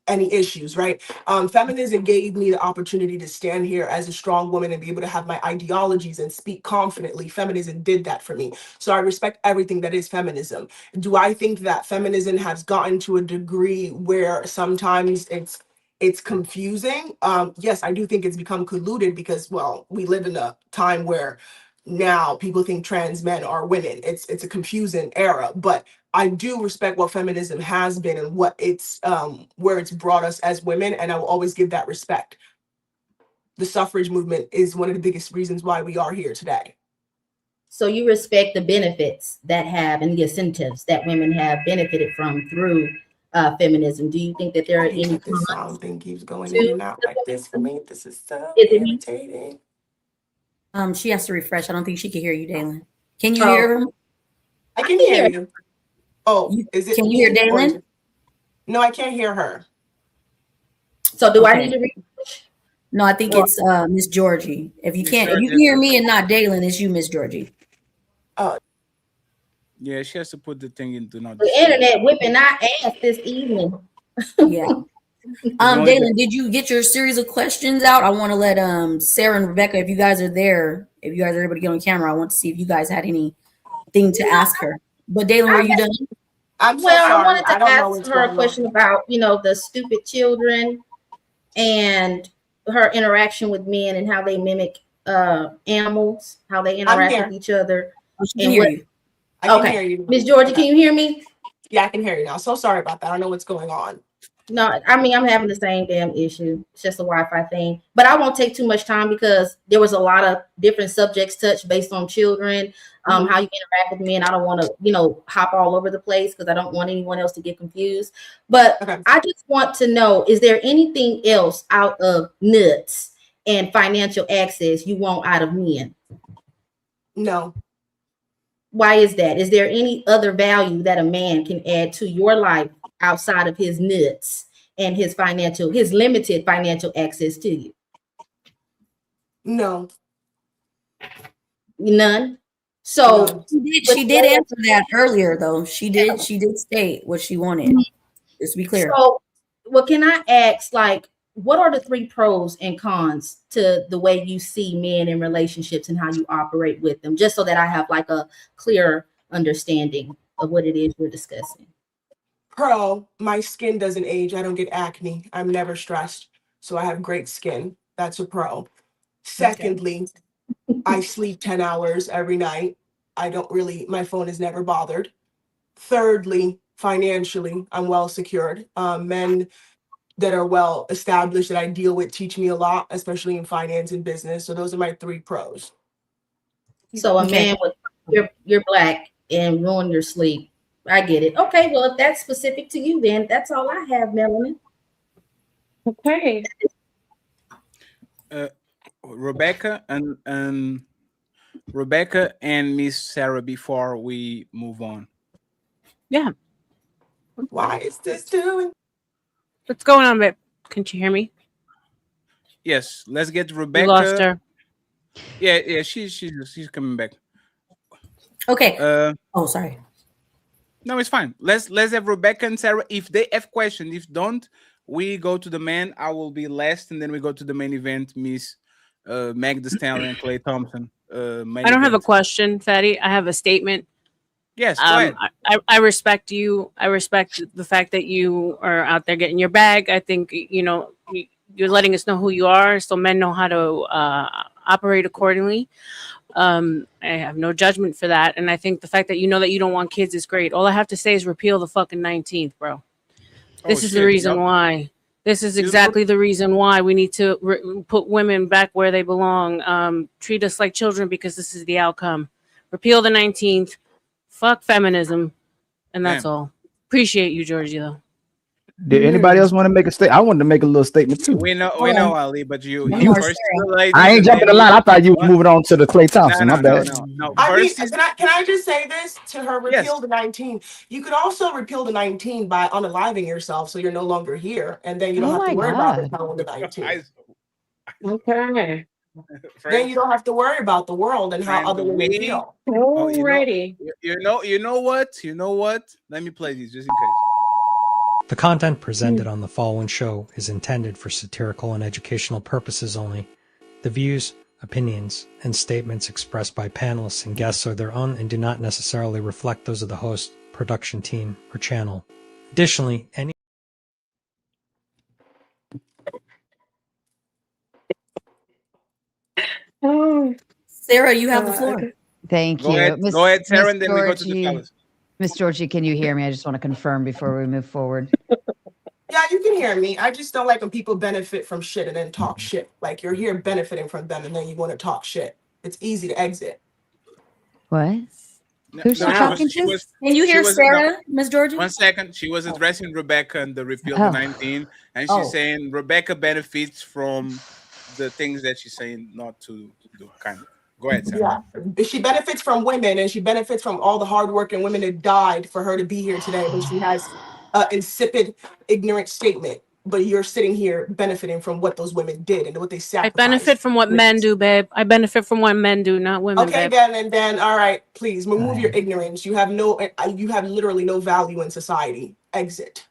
any issues, right? Feminism gave me the opportunity to stand here as a strong woman and be able to have my ideologies and speak confidently. Feminism did that for me. So I respect everything that is feminism. Do I think that feminism has gotten to a degree degree where sometimes it's confusing. Yes, I do think it's become colluded because, well, we live in a time where now people think trans men are women. It's a confusing era, but I do respect what feminism has been and what it's where it's brought us as women, and I will always give that respect. The suffrage movement is one of the biggest reasons why we are here today. So you respect the benefits that have and the incentives that women have benefited from through feminism. Do you think that there are any That this sound thing keeps going in and out like this for me? This is so irritating. She has to refresh. I don't think she can hear you, Dalen. Can you Oh. hear him? I can hear you. Oh, is it Can you me hear or Dalen? is it- No, I can't hear her. So do I need to refresh? No, I think it's Miss Georgie. If you Miss can't, if you Georgie. can hear me and not Dalen, it's you, Miss Georgie. Oh. Yeah, she has to put the thing in do not The disturb. internet whipping our ass this evening. Yeah. only Dalen, did you get your series of questions out? I want to let Sarah and Rebecca, if you guys are there, if you guys are able to get on camera, I want to see if you guys had anything to ask her. But Dalen, were you done? I'm so Well, sorry. I wanted I to don't know ask what's her a going question on. about, the stupid children and her interaction with men and how they mimic animals, how they interact here. with each other. She can hear you. I can Okay. hear you. Miss Georgie, Okay. can you hear me? Yeah, I can hear you now. So sorry about that. I don't know what's going on. No, I mean, I'm having the same damn issue. It's just a Wi-Fi thing. But I won't take too much time because there was a lot of different subjects touched based on children, how you interact with men. I don't want to, hop all over the place because I don't want anyone else to get confused. But I just want to know, is there anything else out of nuts and financial access you want out of men? No. Why is that? Is there any other value that a man can add to your life outside of his nuts and his limited financial access to you? No. None. So She did answer that earlier, though. She did state what she wanted. Just to be clear. So, what can I ask? Like, what are the 3 pros and cons to the way you see men in relationships and how you operate with them? Just so that I have like a clear understanding of what it is we're discussing. Pro, my skin doesn't age. I don't get acne. I'm never stressed. So I have great skin. That's a pro. Secondly, I sleep 10 hours every night. My phone is never bothered. Thirdly, financially, I'm well secured. Men that are well established that I deal with teach me a lot, especially in finance and business. So those are my 3 pros. So a man with you're black and ruin your sleep. I get it. Okay, well, if that's specific to you, then that's all I have, Melanie. Okay. Rebecca and Miss Sarah before we move on. Yeah. Why is this doing? What's going on, babe? Can you hear me? Yes, let's get Rebecca. You lost her. Yeah, she's coming back. Okay. Oh, sorry. No, it's fine. Let's have Rebecca and Sarah. If they have questions, if don't, we go to the man. I will be last, and then we go to the main event. Miss Meg Thee Stallion and Clay Thompson. I don't have a question, Fatty. I have a statement. Yes, go ahead. I respect you. I respect the fact that you are out there getting your bag. I think you're letting us know who you are, so men know how to operate accordingly. I have no judgment for that, and I think the fact that you know that you don't want kids is great. All I have to say is repeal the fucking 19th, bro. This is the reason why. This is exactly the reason why we need to put women back where they belong. Treat us like children because this is the outcome. Repeal the 19th. Fuck feminism, and that's all. Appreciate you, Georgie, though. Did anybody else want to make a statement? I wanted to make a little statement too. We know, Ali, but you first. I ain't jumping a lot. I thought you were moving on to the Clay Thompson. No, My bad. No. I mean, can I just say this to her? Repeal the 19. You could also repeal the 19 by unaliving yourself, so you're no longer here, and then you don't have to worry about it on the 19. Okay. Then you don't have to worry about the world and how other women feel. Alrighty. You know what? Let me play these just in case. The content presented on the following show is intended for satirical and educational purposes only. The views, opinions, and statements expressed by panelists and guests are their own and do not necessarily reflect those of the host, production team, or channel. Additionally, any Sarah, you have the floor. Thank Go you. ahead, Sarah, and then we go to the Georgie. fellas. Miss Georgie, can you hear me? I just want to confirm before we move forward. Yeah, you can hear me. I just don't like when people benefit from shit and then talk shit. Like you're here benefiting from them and then you want to talk shit. It's easy to exit. What? No, Who's no, she talking to? Can you she hear was- Sarah, Miss Georgie? 1 second. She was addressing Rebecca and the repeal Oh. the 19, and she's saying Rebecca benefits from the things that she's saying not to do. Kind of. Go ahead, Sarah. Yeah, she benefits from women and she benefits from all the hardworking women that died for her to be here today. But she has an insipid, ignorant statement. But you're sitting here benefiting from what those women did and what they I sacrificed. benefit from what men do, babe. I benefit from what men do, not women, Okay, babe. then, all right, please remove your ignorance. You have literally no value in society. Exit.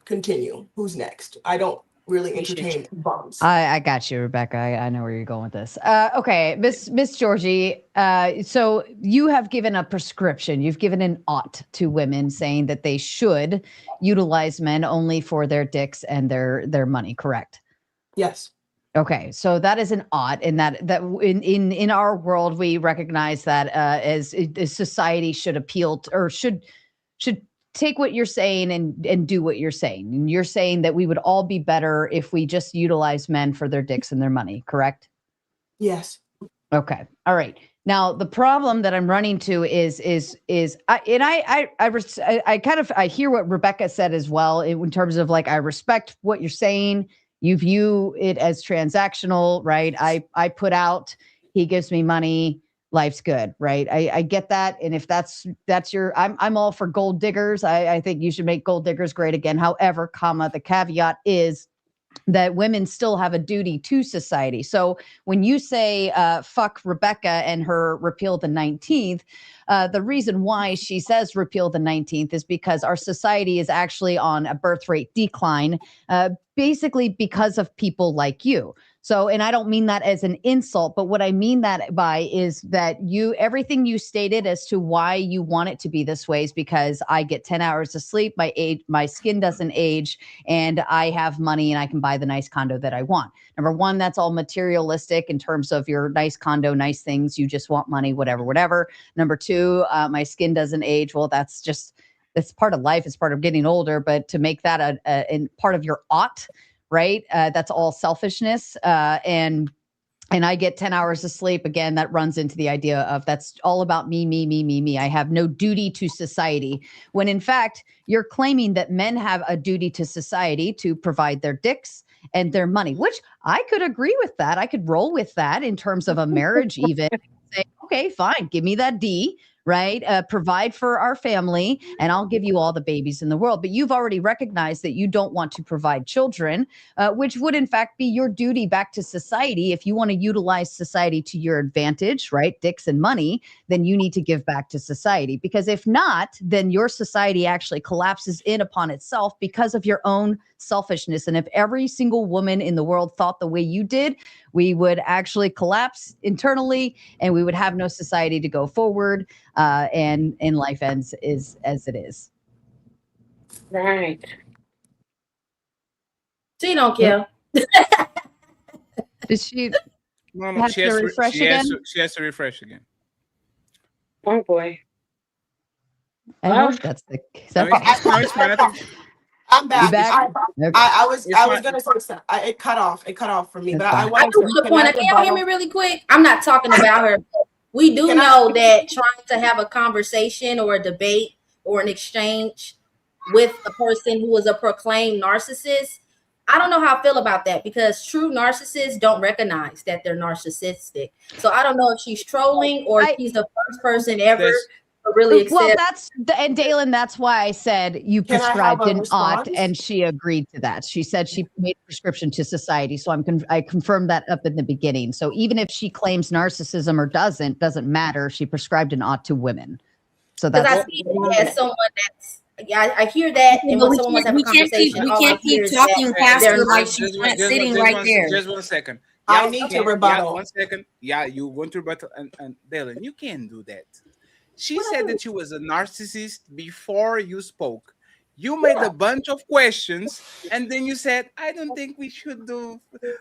Continue. Who's next? I don't really entertain bums. I got you, Rebecca. I know where you're going with this. Okay, Miss Georgie. So you have given a prescription. You've given an ought to women, saying that they should utilize men only for their dicks and their money. Correct? Yes. Okay, so that is an ought, and that in our world we recognize that as society should appeal to, or should take what you're saying and do what you're saying. And you're saying that we would all be better if we just utilize men for their dicks and their money, correct? Yes. Okay. All right. Now the problem that I'm running to is I hear what Rebecca said as well in terms of like I respect what you're saying. You view it as transactional, right? I put out, he gives me money, life's good, right? I get that. And if that's your, I'm all for gold diggers. I think you should make gold diggers great again. However, the caveat is that women still have a duty to society. So when you say fuck Rebecca and her repeal the 19th, the reason why she says repeal the 19th is because our society is actually on a birth rate decline, basically because of people like you. So, and I don't mean that as an insult, but what I mean that by is that everything you stated as to why you want it to be this way is because I get 10 hours of sleep, my skin doesn't age, and I have money and I can buy the nice condo that I want. Number one, that's all materialistic in terms of your nice condo, nice things. You just want money, whatever. Number two, my skin doesn't age. Well, that's part of life. It's part of getting older, but to make that a part of your ought, right? That's all selfishness. And I get 10 hours of sleep. Again, that runs into the idea of that's all about me. I have no duty to society. When in fact, you're claiming that men have a duty to society to provide their dicks and their money, which I could agree with that. I could roll with that in terms of a marriage even. Say, okay, fine, give me that D, right? Provide for our family and I'll give you all the babies in the world. But you've already recognized that you don't want to provide children, which would in fact be your duty back to society. If you want to utilize society to your advantage, right? Dicks and money, then you need to give back to society. Because if not, then your society actually collapses in upon itself because of your own selfishness. And if every single woman in the world thought the way you did, we would actually collapse internally and we would have no society to go forward. And life ends as it is. Right. She don't care. Did she No, have she to has to refresh she has again? to- she has to refresh again. Oh boy. I hope that's the case. No, it's fine. I think I'm back. You back? I was You're gonna fine. say something. It cut off for me. That's But I fine. I wanted do to. want to point out, can y'all hear me really quick? I'm not talking about her. We do know that trying to have a conversation or a debate or an exchange with a person who is a proclaimed narcissist, I don't know how I feel about that because true narcissists don't recognize that they're narcissistic. So I don't know if she's trolling or if she's the first person ever to really accept. Well, and Dalen, that's why I said you Can I have prescribed a an ought, response? and she agreed to that. She said she made a prescription to society. So I confirmed that up in the beginning. So even if she claims narcissism or doesn't matter. She prescribed an ought to women. So Because that's I see it as someone that's, I hear that, and But when someone wants to have a conversation, we all I can't hear keep is talking that past they're her like not. she's not sitting right there. Just 1 second. I need to rebuttal. 1 second. Yeah, you want to rebuttal, and Dylan, you can't do that. She said that you was a narcissist before you spoke. You made a bunch of questions, and then you said, I don't think we should do.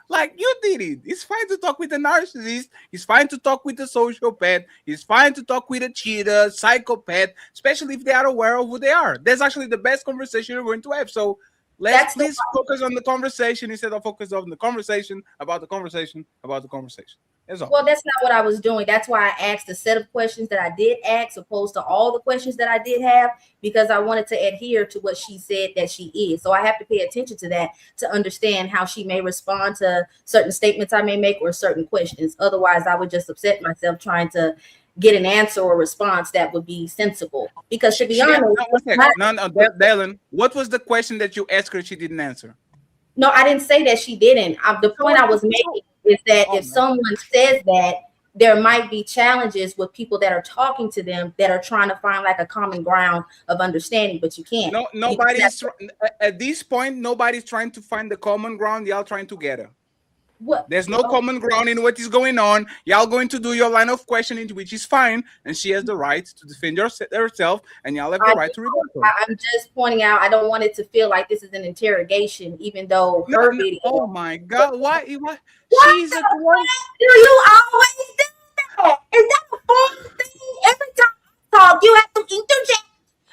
Like, you did it. It's fine to talk with a narcissist. It's fine to talk with a sociopath. It's fine to talk with a cheater, psychopath, especially if they are aware of who they are. That's actually the best conversation you're going to have. So let's please focus on the conversation instead of focus on the conversation about the conversation about the conversation. That's all. Well, that's not what I was doing. That's why I asked a set of questions that I did ask, opposed to all the questions that I did have, because I wanted to adhere to what she said that she is. So I have to pay attention to that to understand how she may respond to certain statements I may make or certain questions. Otherwise, I would just upset myself trying to get an answer or response that would be sensible. Because to be honest, Dylan, what was the question that you asked her she didn't answer? No, I didn't say that she didn't. The point I was making is that if someone says that, there might be challenges with people that are talking to them that are trying to find like a common ground of understanding, but you can't. No, nobody's at this point. Nobody's trying to find the common ground. Y'all trying together. What? There's no common ground in what is going on. Y'all going to do your line of questioning, which is fine, and she has the right to defend herself, and y'all have the right to rebut. I'm just pointing out. I don't want it to feel like this is an interrogation, even though her video. Oh my God! Why? She's the one. Do you always do that? Is that a form thing? Every time I talk, you have to interject.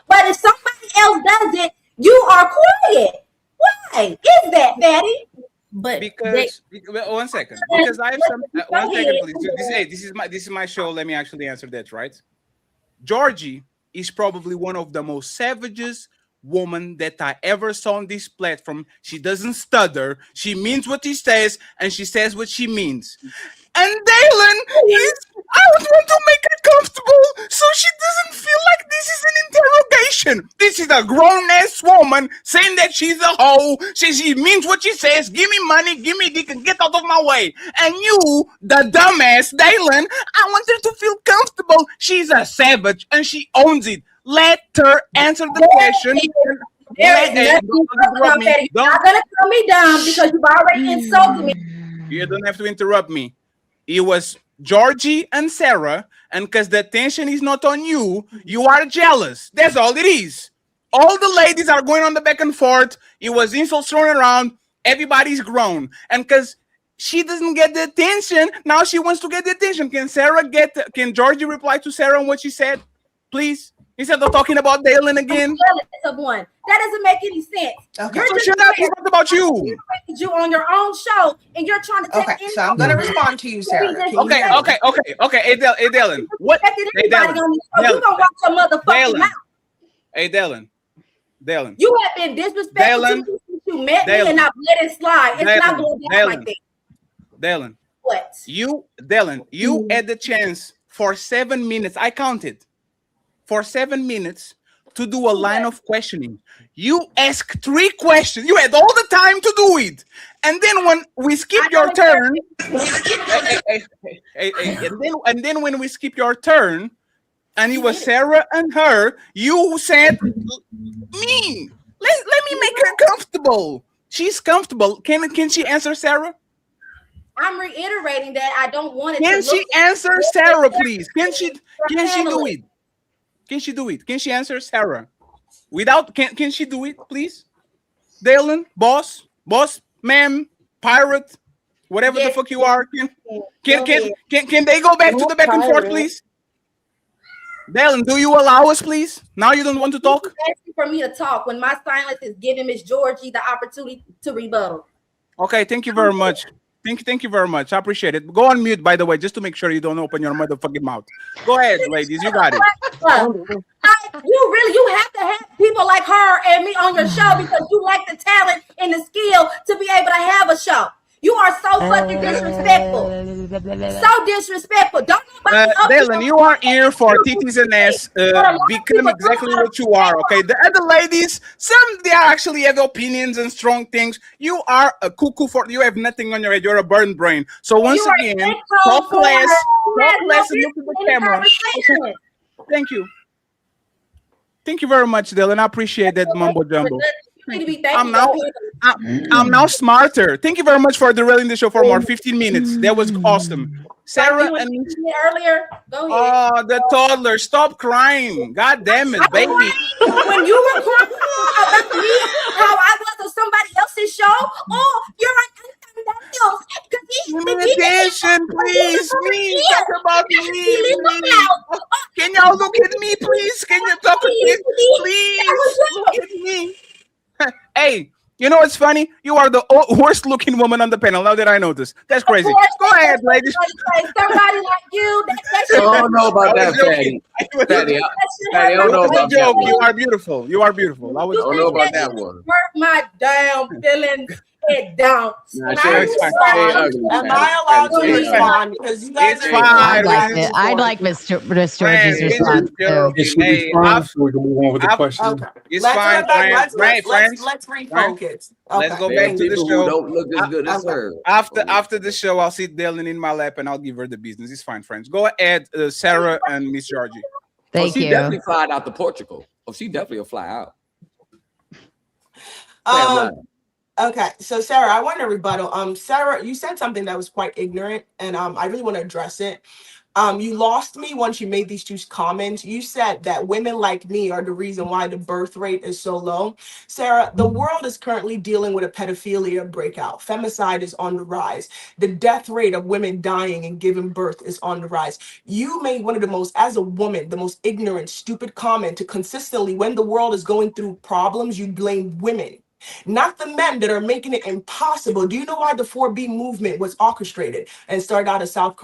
But if somebody else does it, you are quiet. Why is that, Betty? But because 1 second, because I have some 1 second, please. This is my show. Let me actually answer that, right? Georgie is probably one of the most savagest woman that I ever saw on this platform. She doesn't stutter. She means what she says, and she says what she means. And Dalen I want to make her comfortable so she doesn't feel like this is an interrogation. This is a grown-ass woman saying that she's a hoe. She means what she says. Give me money, give me dick, and get out of my way. And you, the dumbass Dalen, I want her to feel comfortable. She's a savage, and she owns it. Let her answer the question. You're not gonna cut me down because you've already insulted me. You don't have to interrupt me. It was Georgie and Sarah, and because the attention is not on you, you are jealous. That's all it is. All the ladies are going on the back and forth. It was insults thrown around. Everybody's grown. And because she doesn't get the attention, now she wants to get the attention. Can Georgie reply to Sarah on what she said? Please? Instead of talking about Dalen again. Someone. That doesn't make any sense. Okay. You're just shut up. It's not about you. You on your own show, and you're trying to take. Okay, so I'm gonna respond to you, Sarah. Okay. Hey, Dalen. What? Hey, Dalen. You gonna watch your motherfucking mouth. Hey, Dalen. You have been disrespectful since you met me, and I've let it slide. It's not going down like that. Dalen. What? You had the chance for 7 minutes. I counted. For 7 minutes to do a line of questioning. You asked 3 questions. You had all the time to do it. And then when we skip your turn, and then when we skip your turn, and it was Sarah and her, you said, me. Let me make her comfortable. She's comfortable. Can she answer Sarah? I'm reiterating that I don't want it. Can she answer Sarah, please? Can she do it? Can she do it? Can she answer Sarah? Can she do it, please? Dalen, boss, ma'am, pirate, whatever the fuck you are. Can they go back to the back and forth, please? Dalen, do you allow us, please? Now you don't want to talk? You're asking for me to talk when my silence is giving Miss Georgie the opportunity to rebuttal. Okay, thank you very much. Thank you very much. I appreciate it. Go on mute, by the way, just to make sure you don't open your motherfucking mouth. Go ahead, ladies. You got it. You have to have people like her and me on your show because you lack the talent and the skill to be able to have a show. You are so fucking disrespectful. So disrespectful. Don't Dalen, you are here for titties and ass. Become exactly what you are, okay? The other ladies, they actually have opinions and strong things. You are a cuckoo you have nothing on your head. You're a burned brain. So once again, talk less and look at the camera. Okay. Thank you. Thank you very much, Dylan. I appreciate that mumbo jumbo. need to be I'm thanking now, your I'm now smarter. Thank you very much for derailing the show for more 15 minutes. That was awesome. Sarah and earlier. Go ahead. oh, the toddler, stop crying. God damn it, baby. When you were crying about me, how I was on somebody else's show, oh, you're on Give me attention, please. Please talk about me. Please. Can y'all look at me, please? Can you talk at me? Please look at me. Hey, you know what's funny? You are the worst looking woman on the panel. Now that I notice, that's crazy. Go ahead, ladies. Somebody like you, I don't know about that, Fatty. Fatty, I don't know about that one. You are beautiful. You are beautiful. I don't know about that one. Hurt my damn feelings. Head down. Nah, Am I allowed to respond? Because you guys are I'd like Miss Georgie's response too. It should be fine, so we can move on with the question. Okay. It's Let's fine, go back. friends. Let's refocus. Let's go Okay. back to the people show. who don't look as good as her. After the show, I'll sit Dylan in my lap and I'll give her the business. It's fine, friends. Go ahead, Sarah and Miss Georgie. Thank she you. definitely flied out to Portugal. Oh, she definitely will fly out. Okay, so Sarah, I want to rebuttal. Sarah, you said something that was quite ignorant, and I really want to address it. You lost me once you made these two comments. You said that women like me are the reason why the birth rate is so low. Sarah, the world is currently dealing with a pedophilia breakout. Femicide is on the rise. The death rate of women dying and giving birth is on the rise. You made one of the most, as a woman, the most ignorant, stupid comment to consistently, when the world is going through problems, you blame women. Not the men that are making it impossible. Do you know why the 4B movement was orchestrated and started out of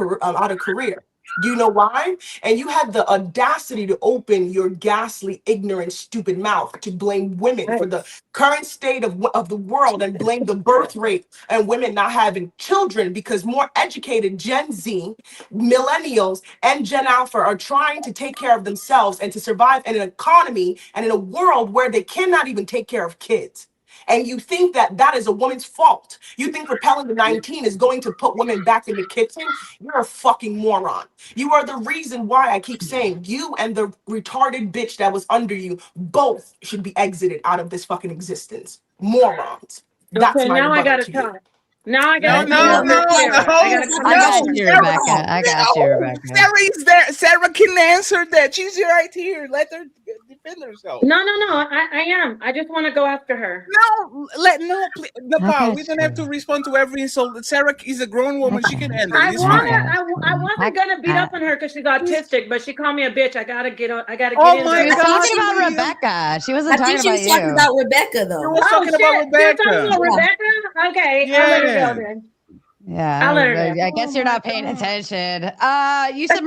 Korea? Do you know why? And you had the audacity to open your ghastly, ignorant, stupid mouth to blame women for the current state of the world and blame the birth rate and women not having children, because more educated Gen Z, millennials, and Gen Alpha are trying to take care of themselves and to survive in an economy and in a world where they cannot even take care of kids. And you think that that is a woman's fault. You think repelling the 19 is going to put women back in the kitchen? You're a fucking moron. You are the reason why I keep saying you and the retarded bitch that was under you both should be exited out of this fucking existence. Morons. That's Okay, my now I rebuttal gotta to you. talk. Now I gotta No. I got you, Rebecca. Sarah is there. Sarah can answer that. She's right here. Let her defend herself. No, I am. I just want to go after her. Please, Napah, we don't have to respond to every insult. Sarah is a grown woman. She can handle it. I wasn't gonna beat up on her because she's autistic, but she called me a bitch. I gotta get in there. She was talking about Rebecca. She wasn't talking about you. Talking about Rebecca, though. She was talking about Rebecca. You're talking about Rebecca? Okay, I'll let her go then. Yeah, I'll let her go. I guess you're not paying attention. You said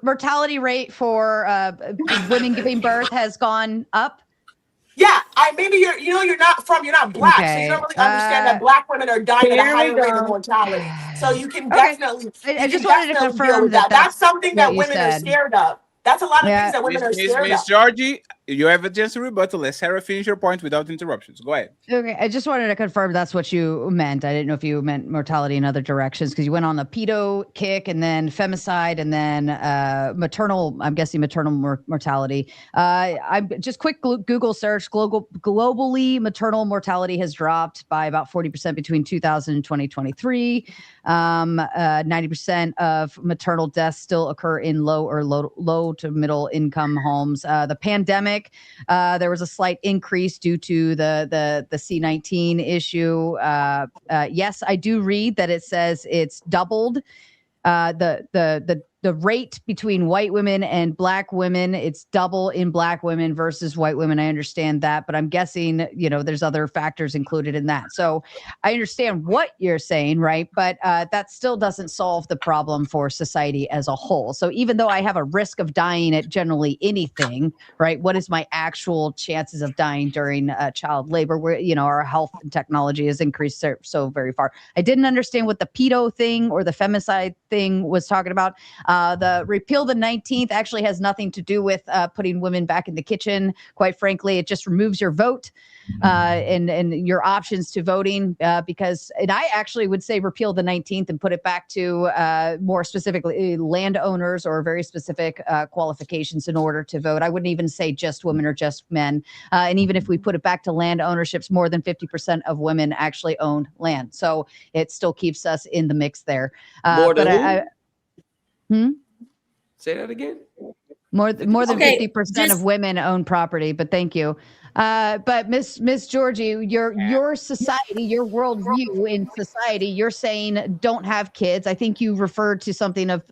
mortality rate for women giving birth has gone up. Yeah, maybe you're not black, so you don't really understand that black women are dying at a higher rate of mortality. So you can definitely. I just wanted to confirm that that's something that women are scared of. That's a lot of things that women are scared of. Miss Georgie, you have a chance to rebuttal. Let Sarah finish your point without interruptions. Go ahead. Okay, I just wanted to confirm that's what you meant. I didn't know if you meant mortality in other directions, because you went on the pedo kick and then femicide and then maternal. I'm guessing maternal mortality. I'm just quick Google search. Globally, maternal mortality has dropped by about 40% between 2000 and 2023. 90% of maternal deaths still occur in low to middle income homes. The pandemic, there was a slight increase due to the C-19 issue. Yes, I do read that it says it's doubled. The rate between white women and black women, it's double in black women versus white women. I understand that, but I'm guessing, there's other factors included in that. So I understand what you're saying, right? But that still doesn't solve the problem for society as a whole. So even though I have a risk of dying at generally anything, right? What is my actual chances of dying during child labor, where, our health and technology has increased so very far. I didn't understand what the pedo thing or the femicide thing was talking about. The repeal the 19th actually has nothing to do with putting women back in the kitchen. Quite frankly, it just removes your vote and your options to voting and I actually would say repeal the 19th and put it back to more specifically landowners or very specific qualifications in order to vote. I wouldn't even say just women or just men. And even if we put it back to land ownerships, more than 50% of women actually own land. So it still keeps us in the mix there. More than who? Say that again. More than Okay, 50% of women own property, but thank you. But Miss Georgie, your society, your worldview in society, you're saying don't have kids. I think you referred to something of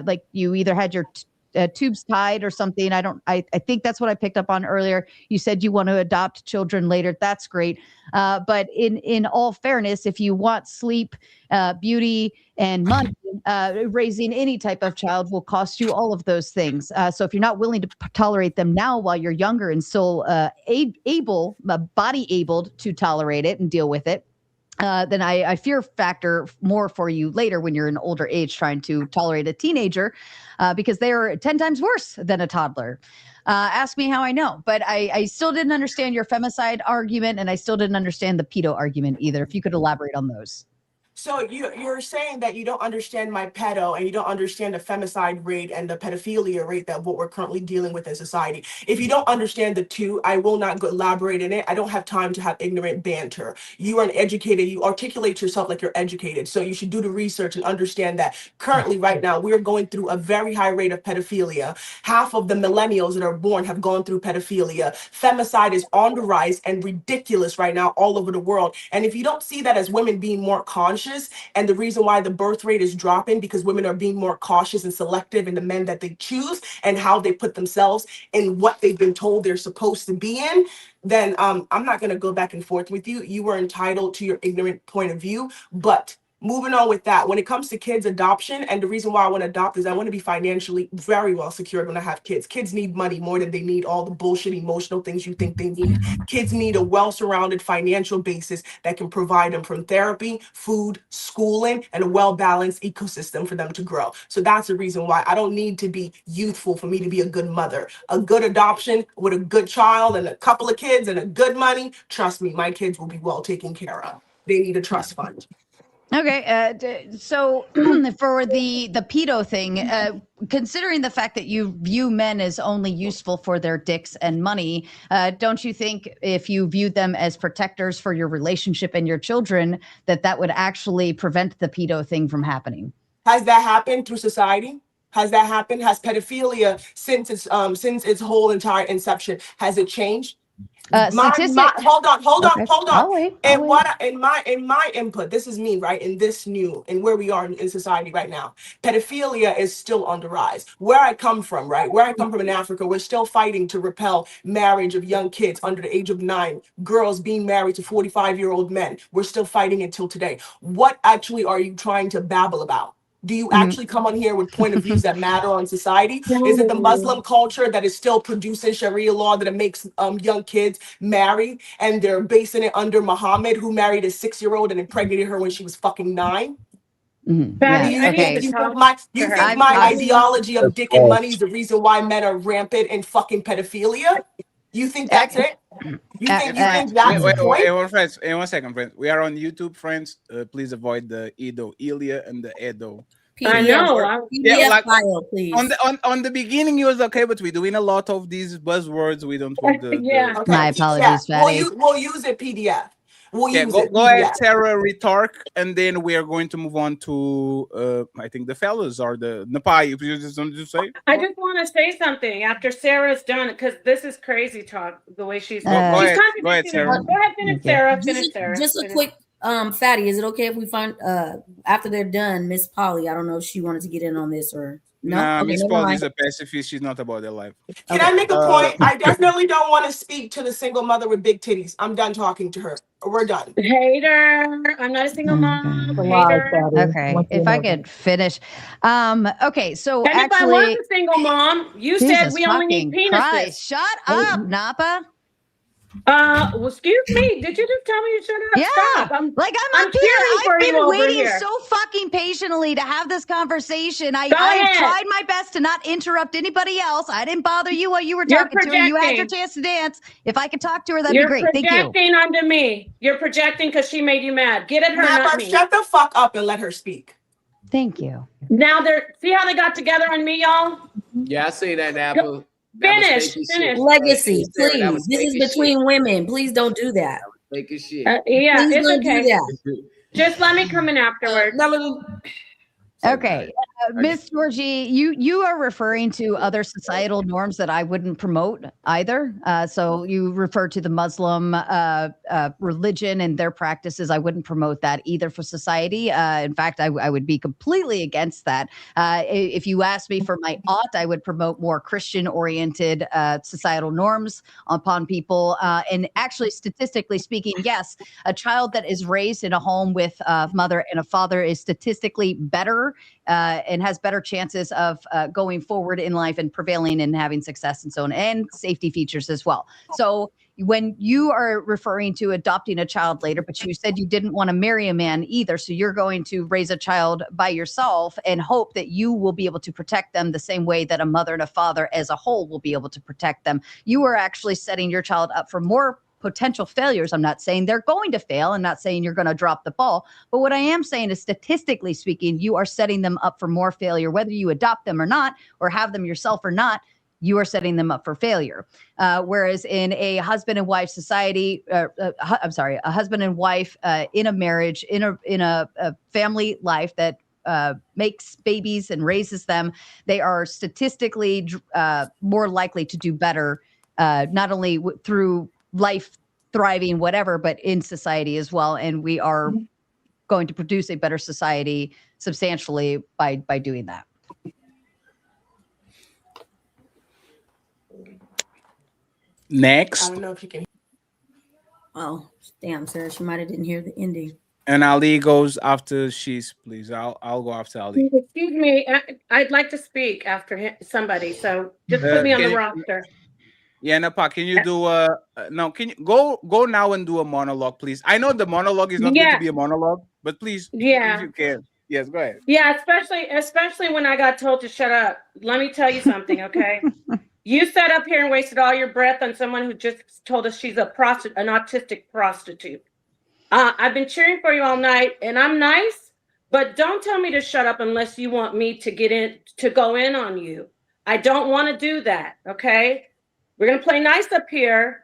like you either had your tubes tied or something. I think that's what I picked up on earlier. You said you want to adopt children later. That's great. But in all fairness, if you want sleep, beauty, and money, raising any type of child will cost you all of those things. So if you're not willing to tolerate them now while you're younger and still body able to tolerate it and deal with it, then I fear factor more for you later when you're in older age trying to tolerate a teenager because they are 10 times worse than a toddler. Ask me how I know, but I still didn't understand your femicide argument, and I still didn't understand the pedo argument either. If you could elaborate on those. So you're saying that you don't understand my pedo and you don't understand the femicide rate and the pedophilia rate that what we're currently dealing with in society. If you don't understand the two, I will not go elaborate in it. I don't have time to have ignorant banter. You are an educated, you articulate yourself like you're educated. So you should do the research and understand that currently right now we're going through a very high rate of pedophilia. Half of the millennials that are born have gone through pedophilia. Femicide is on the rise and ridiculous right now all over the world. And if you don't see that as women being more conscious, and the reason why the birth rate is dropping because women are being more cautious and selective in the men that they choose and how they put themselves in what they've been told they're supposed to be in, then I'm not going to go back and forth with you. You were entitled to your ignorant point of view, but moving on with that, when it comes to kids adoption, and the reason why I want to adopt is I want to be financially very well secured when I have kids. Kids need money more than they need all the bullshit emotional things you think they need. Kids need a well-surrounded financial basis that can provide them from therapy, food, schooling, and a well-balanced ecosystem for them to grow. So that's the reason why I don't need to be youthful for me to be a good mother. A good adoption with a good child and a couple of kids and a good money, trust me, my kids will be well taken care of. They need a trust fund. Okay, so for the pedo thing, considering the fact that you view men as only useful for their dicks and money, don't you think if you viewed them as protectors for your relationship and your children, that would actually prevent the pedo thing from happening? Has that happened through society? Has that happened? Has pedophilia since its whole entire inception, has it changed? Hold on. In my input, this is me, right? In this new and where we are in society right now, pedophilia is still on the rise. Where I come from, right? Where I come from in Africa, we're still fighting to repel marriage of young kids under the age of 9, girls being married to 45-year-old men. We're still fighting until today. What actually are you trying to babble about? Do you actually come on here with point of views that matter on society? Is it the Muslim culture that is still producing Sharia law that it makes young kids marry, and they're basing it under Muhammad, who married a 6-year-old and impregnated her when she was fucking 9? You think my ideology of dick and money is the reason why men are rampant in fucking pedophilia? You think that's it? You think that's the point? Friends, one second, friends. We are on YouTube, friends. Please avoid the Ilya and the Edo. I know. File, please. On the beginning, it was okay, but we're doing a lot of these buzzwords. We don't want the. Okay. My apologies, Fatty. We'll use it PDF. We'll use it. Go ahead, Sarah, retark, and then we are going to move on to I think the fellas or the Napah. If you just want to say, I just want to say something after Sarah's done because this is crazy talk. The way she's go ahead, Sarah. Go ahead, finish Sarah. Finish Sarah. Just a quick. Fatty, is it okay if we find after they're done, Miss Polly? I don't know if she wanted to get in on this or no. Nah, okay, Miss Polly is a pacifist. She's not about their life. Can I make a point? I definitely don't want to speak to the single mother with big titties. I'm done talking to her. We're done. Hater. I'm not a single mom. Hater. Okay, if I could finish. Okay, so and actually, if I was a single mom, you said we only need penises. Christ. Shut up, Napah. Well, excuse me. Did you just tell me to shut up? Yeah, Stop. I'm I'm up here. cheering for I've you been over waiting here. so fucking patiently to have this conversation. I Go have ahead. tried my best to not interrupt anybody else. I didn't bother you while you were You're talking to her. You had your projecting. chance to dance. If I could talk to her, that'd be You're great. Thank you. projecting onto me. You're projecting because she made you mad. Get at her, not Napah, me. shut the fuck up and let her speak. Thank you. Now see how they got together on me, y'all? Yeah, I see that, Napah. That was Finish. fake as Finish. shit. Legacy, Hey, Sarah, that please. was This fake is as shit. between women. Please don't do that. Fake as shit. Yeah, Please it's don't okay. do that. Just let me come in afterwards. Okay, Miss Georgie, you are referring to other societal norms that I wouldn't promote either. So you refer to the Muslim religion and their practices. I wouldn't promote that either for society. In fact, I would be completely against that. If you asked me for my ought, I would promote more Christian-oriented societal norms upon people. And actually, statistically speaking, yes, a child that is raised in a home with a mother and a father is statistically better and has better chances of going forward in life and prevailing and having success and so on, and safety features as well. So when you are referring to adopting a child later, but you said you didn't want to marry a man either, so you're going to raise a child by yourself and hope that you will be able to protect them the same way that a mother and a father as a whole will be able to protect them. You are actually setting your child up for more potential failures. I'm not saying they're going to fail. I'm not saying you're going to drop the ball. But what I am saying is, statistically speaking, you are setting them up for more failure, whether you adopt them or not, or have them yourself or not. You are setting them up for failure. Whereas in a husband and wife society, a husband and wife in a marriage, in a family life that makes babies and raises them, they are statistically more likely to do better, not only through life thriving, whatever, but in society as well. And we are going to produce a better society substantially by doing that. Next. I don't know if you can. Oh, damn, Sarah, she might have didn't hear the ending. And Ali goes after she's, please. I'll go after Ali. Excuse me. I'd like to speak after somebody. So just put me on the roster. Yeah, Napah, can you do no? Can you go now and do a monologue, please? I know the monologue is not going to be a monologue, but please, if you can, yes, go ahead. Yeah, especially when I got told to shut up. Let me tell you something, okay? You sat up here and wasted all your breath on someone who just told us she's an autistic prostitute. I've been cheering for you all night, and I'm nice, but don't tell me to shut up unless you want me to go in on you. I don't want to do that, okay? We're gonna play nice up here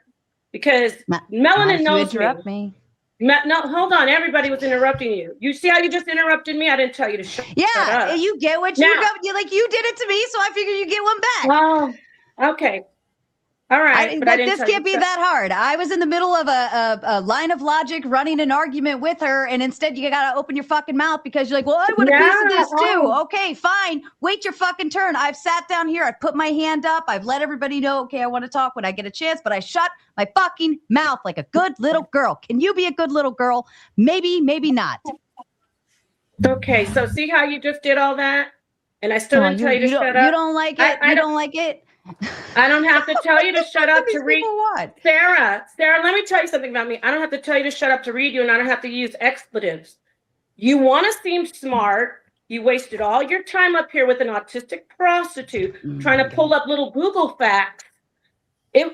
because Melanin knows me. No, hold on. Everybody was interrupting you. You see how you just interrupted me? I didn't tell you to shut up. Yeah, you get what you got. You did it to me, so I figured you get one back. Oh, okay. All right. This can't be that hard. I was in the middle of a line of logic running an argument with her, and instead you got to open your fucking mouth because you're like, well, I want a piece of this too. Okay, fine. Wait your fucking turn. I've sat down here. I've put my hand up. I've let everybody know, okay, I want to talk when I get a chance, but I shut my fucking mouth like a good little girl. Can you be a good little girl? Maybe, maybe not. Okay, so see how you just did all that? And I still didn't tell you to shut up? You don't like it? You don't like it? I don't have to tell you to shut up to read. Sarah, let me tell you something about me. I don't have to tell you to shut up to read you, and I don't have to use expletives. You want to seem smart. You wasted all your time up here with an autistic prostitute trying to pull up little Google facts.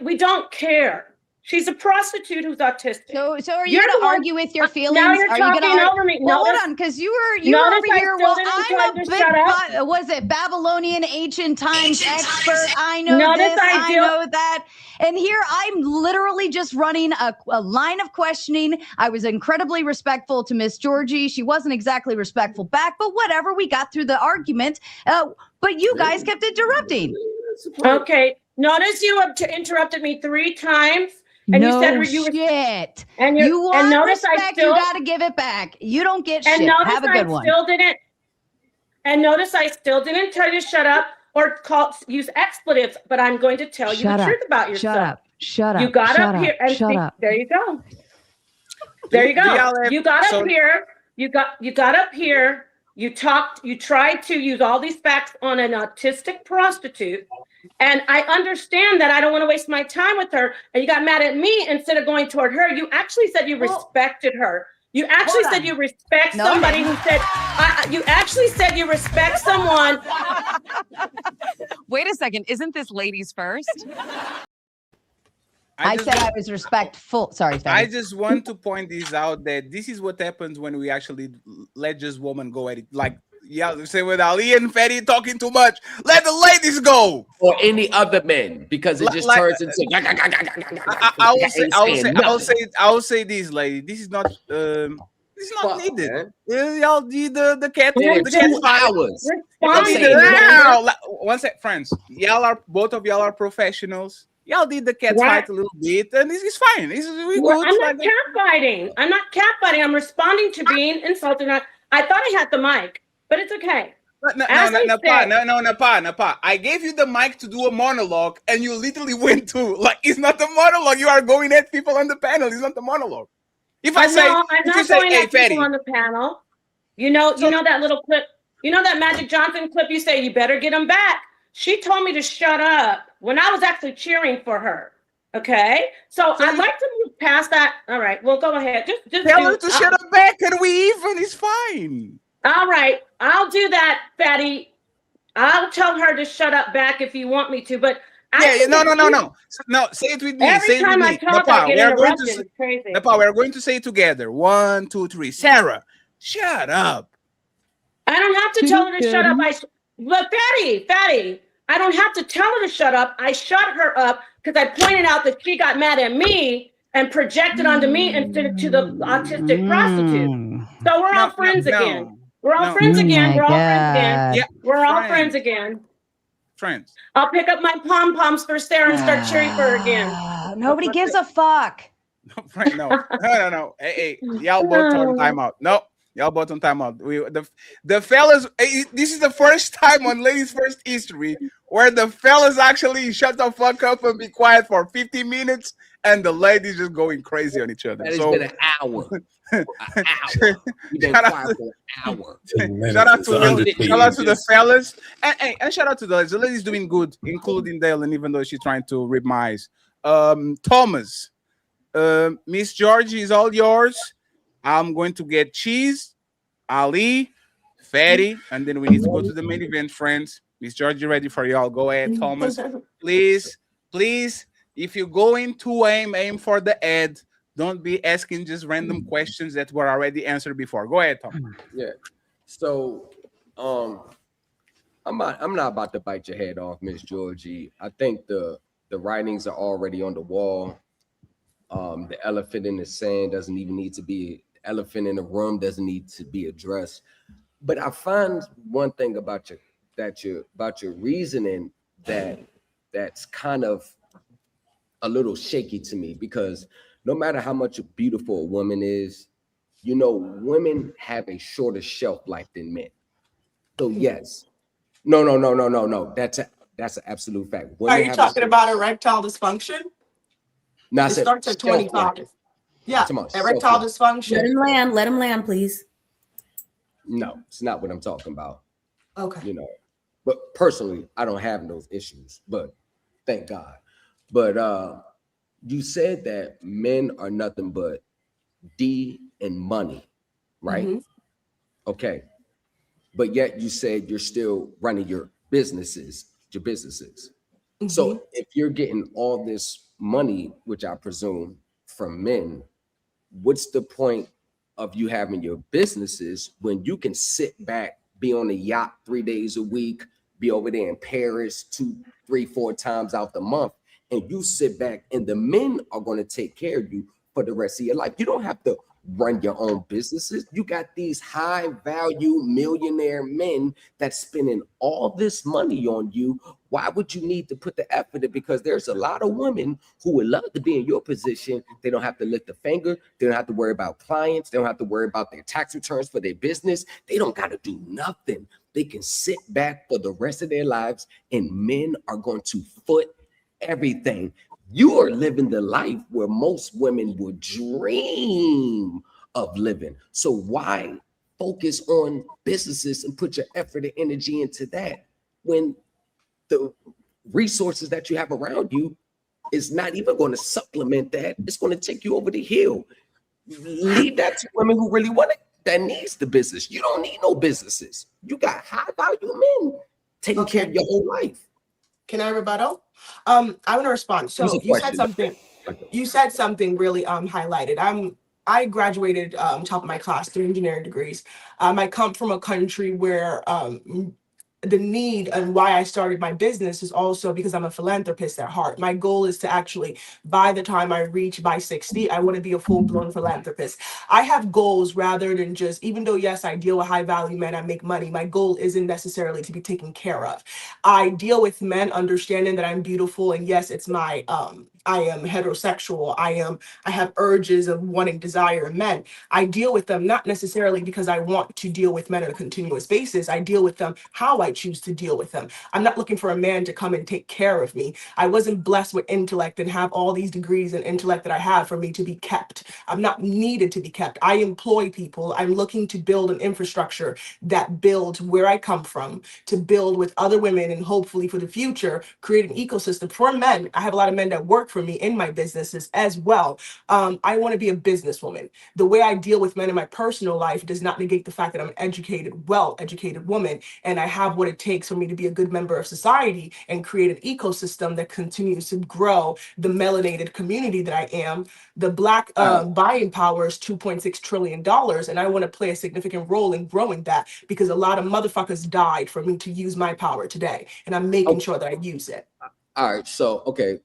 We don't care. She's a prostitute who's autistic. So are you going to argue with your feelings? Now you're talking over me. Well, hold on, because you were over here. Well, I'm a big, was it Babylonian ancient times expert? I know this, I know that. And here I'm literally just running a line of questioning. I was incredibly respectful to Miss Georgie. She wasn't exactly respectful back, but whatever. We got through the argument. But you guys kept interrupting. Okay. Notice you interrupted me 3 times. And no you said you shit. And you want respect, you got to give it back. You don't get shit. Have a good one. And notice I still didn't tell you to shut up or use expletives, but I'm going to tell you the truth about yourself. Shut up. You got up here and shut up. There you go. There you go. You got up here. You got up here You tried to use all these facts on an autistic prostitute. And I understand that I don't want to waste my time with her. And you got mad at me instead of going toward her. You actually said you respected her. You actually said you respect somebody who said, you actually said you respect someone. Wait a second. Isn't this ladies first? I said I was respectful. Sorry, Fatty. I just want to point this out that this is what happens when we actually let just women go at it. Like, yeah, say with Ali and Fatty talking too much. Let the ladies go. Or any other men, because it just turns into. I will say this, lady. This is not. This is not needed. Y'all need the cat. The 2 hours. One sec, friends. Both of y'all are professionals. Y'all did the cat fight a little bit, and this is fine. I'm not cat fighting. I'm not cat fighting. I'm responding to being insulted. I thought I had the mic, but it's okay. Napah. I gave you the mic to do a monologue, and you literally went to it's not the monologue. You are going at people on the panel. It's not the monologue. If I say, I'm not going at people on the panel. You know that little clip. You know that Magic Johnson clip. You say you better get him back. She told me to shut up when I was actually cheering for her. Okay, so I'd like to move past that. All right, well, go ahead. Just tell her to shut up back, and we even. It's fine. All right, I'll do that, Fatty. I'll tell her to shut up back if you want me to, but No. Say it with me. Every time I talk, I get interrupted. It's crazy. Napah, we're going to say it together. 1, 2, 3. Sarah, shut up. I don't have to tell her to shut up. Look, Fatty, I don't have to tell her to shut up. I shut her up because I pointed out that she got mad at me and projected onto me instead of to the autistic prostitute. So we're all friends again. We're all friends again. We're all friends again. Yeah, we're all friends again. Friends. I'll pick up my pom-poms for Sarah and start cheering for her again. Nobody gives a fuck. No. Hey, y'all both on timeout. No, y'all both on timeout. The fellas. This is the first time on Ladies First history where the fellas actually shut the fuck up and be quiet for 50 minutes, and the ladies just going crazy on each other. That has been an hour. Shout out to the fellas, and shout out to the ladies. The ladies doing good, including Dalen, even though she's trying to rip my eyes. Thomas, Miss Georgie is all yours. I'm going to get cheese, Ali, Fatty, and then we need to go to the main event, friends. Miss Georgie, ready for y'all? Go ahead, Thomas. Please. If you're going to aim for the head. Don't be asking just random questions that were already answered before. Go ahead, Tom. Yeah. So, I'm not about to bite your head off, Miss Georgie. I think the writings are already on the wall. The elephant in the sand doesn't even need to be. Elephant in the room doesn't need to be addressed. But I find one thing about your reasoning that's kind of a little shaky to me, because no matter how much a beautiful woman is, women have a shorter shelf life than men. So yes, no. That's an absolute fact. Are you talking about erectile dysfunction? No, it starts at 25. Yeah, erectile dysfunction. Let him land, please. No, it's not what I'm talking about. Okay. But personally, I don't have those issues. But thank God. But you said that men are nothing but D and money, right? Mm-hmm. Okay. But yet you said you're still running your businesses. Mm-hmm. So if you're getting all this money, which I presume from men, what's the point of you having your businesses when you can sit back, be on a yacht 3 days a week, be over there in Paris 2, 3, 4 times out the month, and you sit back and the men are going to take care of you for the rest of your life? You don't have to run your own businesses. You got these high value millionaire men that's spending all this money on you. Why would you need to put the effort in? Because there's a lot of women who would love to be in your position. They don't have to lift a finger. They don't have to worry about clients. They don't have to worry about their tax returns for their business. They don't got to do nothing. They can sit back for the rest of their lives, and men are going to foot everything. You are living the life where most women would dream of living. So why focus on businesses and put your effort and energy into that when the resources that you have around you is not even going to supplement that. It's going to take you over the hill. Leave that to women who really want it, that needs the business. You don't need no businesses. You got high value men taking care of your whole life. Can I rebuttal? I want to respond. So you said something. You said something really highlighted. I graduated top of my class, 3 engineering degrees. I come from a country where the need and why I started my business is also because I'm a philanthropist at heart. My goal is to actually, by the time I reach by 60, I want to be a full-blown philanthropist. I have goals rather than just, even though yes, I deal with high value men, I make money, my goal isn't necessarily to be taken care of. I deal with men understanding that I'm beautiful, and yes, it's my I am heterosexual. I have urges of wanting, desire in men. I deal with them not necessarily because I want to deal with men on a continuous basis. I deal with them how I choose to deal with them. I'm not looking for a man to come and take care of me. I wasn't blessed with intellect and have all these degrees and intellect that I have for me to be kept. I'm not needed to be kept. I employ people. I'm looking to build an infrastructure that builds where I come from, to build with other women, and hopefully for the future, create an ecosystem for men. I have a lot of men that work for me in my businesses as well. I want to be a businesswoman. The way I deal with men in my personal life does not negate the fact that I'm an educated, well-educated woman, and I have what it takes for me to be a good member of society and create an ecosystem that continues to grow the melanated community that I am. The Black buying power is $2.6 trillion, and I want to play a significant role in growing that because a lot of motherfuckers died for me to use my power today, and I'm making sure that I use it. All right, so okay,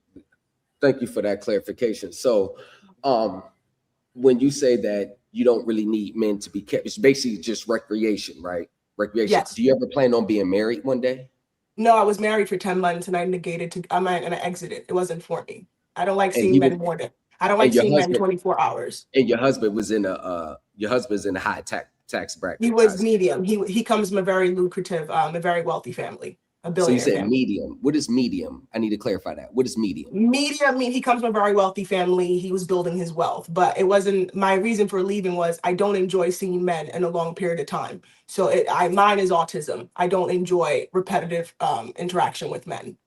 thank you for that clarification. So when you say that you don't really need men to be kept, it's basically just recreation, right? Recreation. Yes. Do you ever plan on being married one day? No, I was married for 10 months and I and I exited. It wasn't for me. I don't like And seeing he men was, more than I don't and like your seeing men husband, 24 hours. and your husband was in your husband's in a high tax bracket. He was medium. He comes from a very lucrative, a very wealthy family, a So you billionaire said family. medium. What is medium? I need to clarify that. What is medium? Medium, I mean, he comes from a very wealthy family. He was building his wealth, but it wasn't my reason for leaving was I don't enjoy seeing men in a long period of time. So mine is autism. I don't enjoy repetitive interaction with men.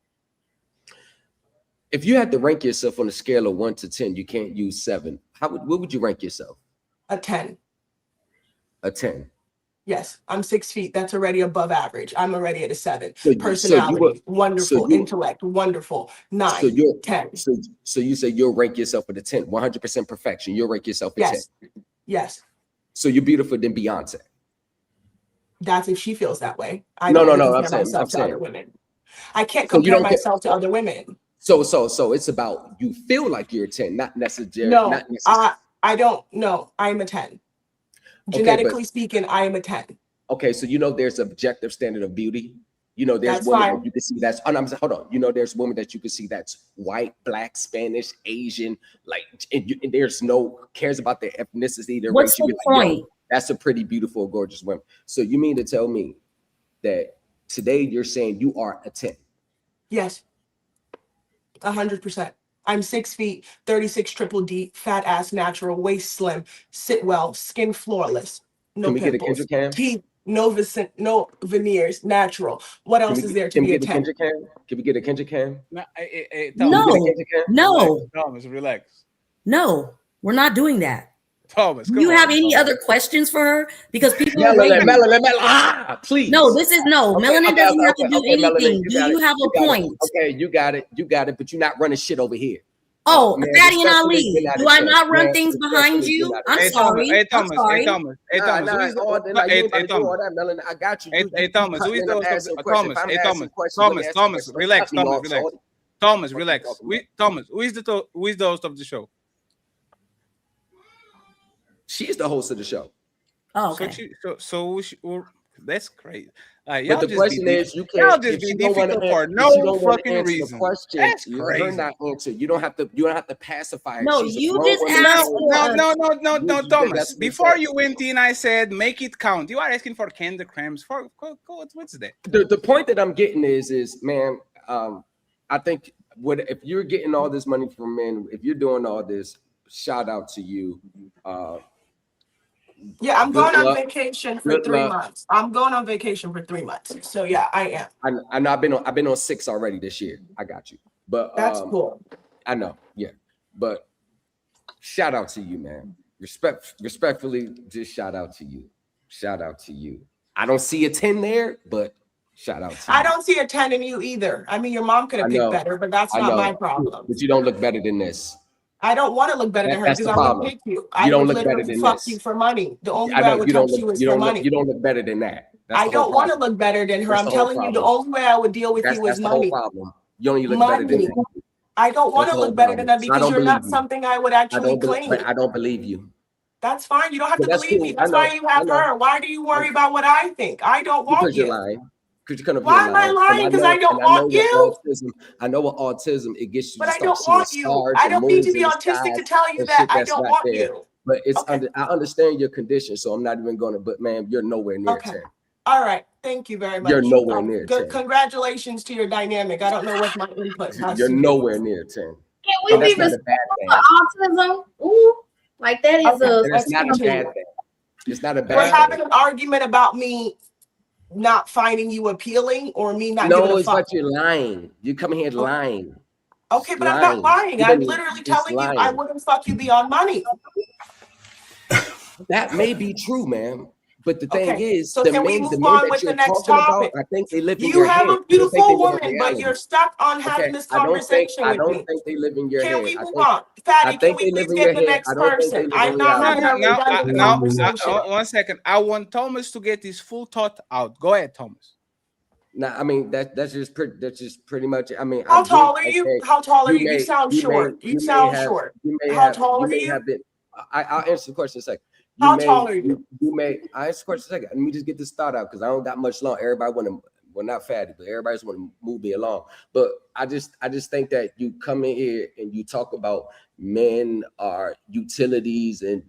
If you had to rank yourself on a scale of 1 to 10, you can't use 7. What would you rank yourself? A 10. A 10. Yes, I'm 6 feet. That's already above average. I'm already at a 7. So you Personality, wonderful. Intellect, wonderful. 9, 10. So you say you'll rank yourself at a 10, 100% perfection. You'll rank yourself at 10. Yes. So you're beautiful than Beyonce. That's if she feels that way. I No. don't I'm compare myself to saying. other women. I can't So you compare don't get- myself to other women. So it's about you feel like you're a 10, not necessarily. No, I don't know. I'm a 10. Genetically speaking, I am a 10. Okay, so there's objective standard of beauty. There's That's women fine. that you can see that's. I'm saying, hold on. There's women that you can see that's white, black, Spanish, Asian, and there's no cares about their ethnicity, their What's race. You the be like, point? yo, that's a pretty beautiful, gorgeous woman. So you mean to tell me that today you're saying you are a 10? Yes. 100%. I'm 6 feet, 36 triple D, fat ass, natural, waist slim, sit well, skin flawless, no Can we get a pimples, Kendrick cam? teeth, no veneers, natural. What else is there to be a 10? Can we get a Kendrick cam? No, Thomas, relax. no, we're not doing that. Thomas, Do you have any other questions for her? Because people are Melanie, waiting. please. No, this is no. Okay, Melanin doesn't have to do okay, Melanie, anything. Do you have a point? Okay, you got it, but you're not running shit over here. Oh, Man, Fatty and respectfully, Ali, you're not do a I 10. not run Man, things behind respectfully, you're you? not a I'm 10. sorry. Hey, Thomas. I'm sorry. Hey, Thomas. Hey, Thomas. Nah, Who is the, all that, hey, you ain't hey, about to do all Thomas. that, Melanie. I got you. Hey, Thomas. Who is the host of Thomas? Hey, Thomas. Thomas. Relax. Thomas, relax. Thomas, relax. Thomas, who is the host of the show? She's the host of the show. Oh, okay. That's great. But the question is, you y'all can't. just If be you don't want difficult to, for if you no don't want to fucking answer reason. the question, That's her crazy. not answer. You don't have to pacify her. No, She's a you grown just woman. asked for No, You- Thomas. that's what you Before said. you went in, I said make it count. You are asking for candy crams. What's that? The point that I'm getting is, man, I think if you're getting all this money from men, if you're doing all this, shout out to you. Yeah, I'm Good going on luck. vacation for Good 3 luck. months. I'm going on vacation for 3 months. So yeah, I am. I know I've been on 6 already this year. I got you. But That's cool. I know, yeah. But shout out to you, man. Respectfully, just shout out to you. Shout out to you. I don't see a 10 there, but shout out to you. I don't see a 10 in you either. I mean, your mom could have picked better, but that's not my problem. But you don't look better than this. I don't want to look better than her That's because the I would problem. pick you. You I don't would look better literally than fuck this. you for money. The only I way I know would you don't touch you look. is You for don't look. money. You don't look better than that. That's I the whole don't want to problem. look better than her. That's I'm the whole telling you, the problem. only way I would deal with you is That's the whole money. problem. You don't even look better than Money. that. I don't want That's to the whole look better than problem. that So I because don't you're believe not you. something I would actually claim. But I don't believe you. That's fine. You don't have But to that's believe cool. me. I That's know. why you have her. Why do you worry about what I think? I don't want Because you're you. lying. Because you come up here Why am I lying. lying? Because I don't want you. I know with autism, it gets you But to I start don't seeing want you. stars I and don't need to moons be in the autistic to skies tell you and that shit I that's don't not want there. you. But it's I understand your condition, so I'm not even gonna, but man, you're nowhere near 10. All right. Thank you very much. You're nowhere near Good. 10. Congratulations to your dynamic. I don't know what my input has You're to do. nowhere near 10. Can we And be that's not a bad respectful thing. for autism? Ooh, like that is Okay, And it's let's not a continue. bad thing. It's not a We're bad having thing. an argument about me not finding you appealing or me not giving No, a it's fuck. about you're lying. You come here lying. Okay, but I'm not lying. You've I'm been literally just telling you I lying. wouldn't fuck you beyond money. That may be true, man. But the thing is, So the can we men move on that with the you're next talking about, topic? I think they live in You your have head. a I don't think they beautiful live in woman, but reality. you're stuck on having Okay, this I don't think conversation with me. they live in your Can head. we move on? Fatty, can we They live please in get your the head. I next don't think they person? live in I'm not reality. having a redundant conversation. 1 second. I want Thomas to get his full thought out. Go ahead, Thomas. Nah, I mean that's just pretty much. I mean, How tall are you? How tall are you? You sound short. You sound short. How tall are you? I'll answer the question in a second. How tall are you? I answer the question in a second. Let me just get this thought out because I don't got much long. Everybody want to, well, not fatty, but everybody just want to move me along. But I just think that you come in here and you talk about men are utilities and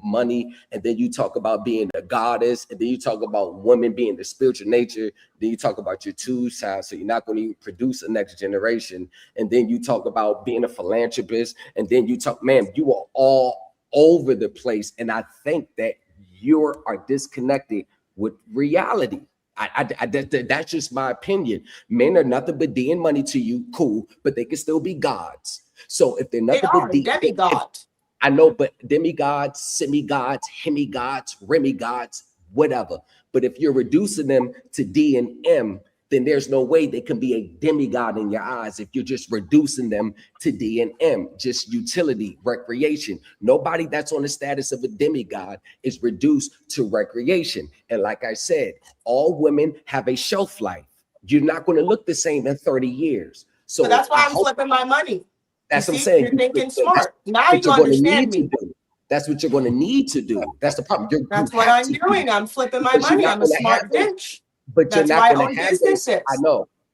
money, and then you talk about being a goddess, and then you talk about women being the spiritual nature. Then you talk about your two sides, so you're not going to produce a next generation. And then you talk about being a philanthropist, and then you talk, man, you are all over the place, and I think that you are disconnected with reality. That's just my opinion. Men are nothing but D and money to you, cool, but they can still be gods. So if they're nothing but demigods. I know, but demigods, semi-gods, hemi-gods, remi-gods, whatever. But if you're reducing them to D and M, then there's no way they can be a demigod in your eyes if you're just reducing them to D and M, just utility, recreation. Nobody that's on the status of a demigod is reduced to recreation. And like I said, all women have a shelf life. You're not going to look the same in 30 years. So that's why I'm flipping my money. That's what I'm saying. You're thinking smart. Now you going to understand need me. to do. That's what you're going to need to do. That's the problem. That's what I'm doing. I'm flipping my money. I'm a smart bitch. But that's you're why not I going own to have those. businesses.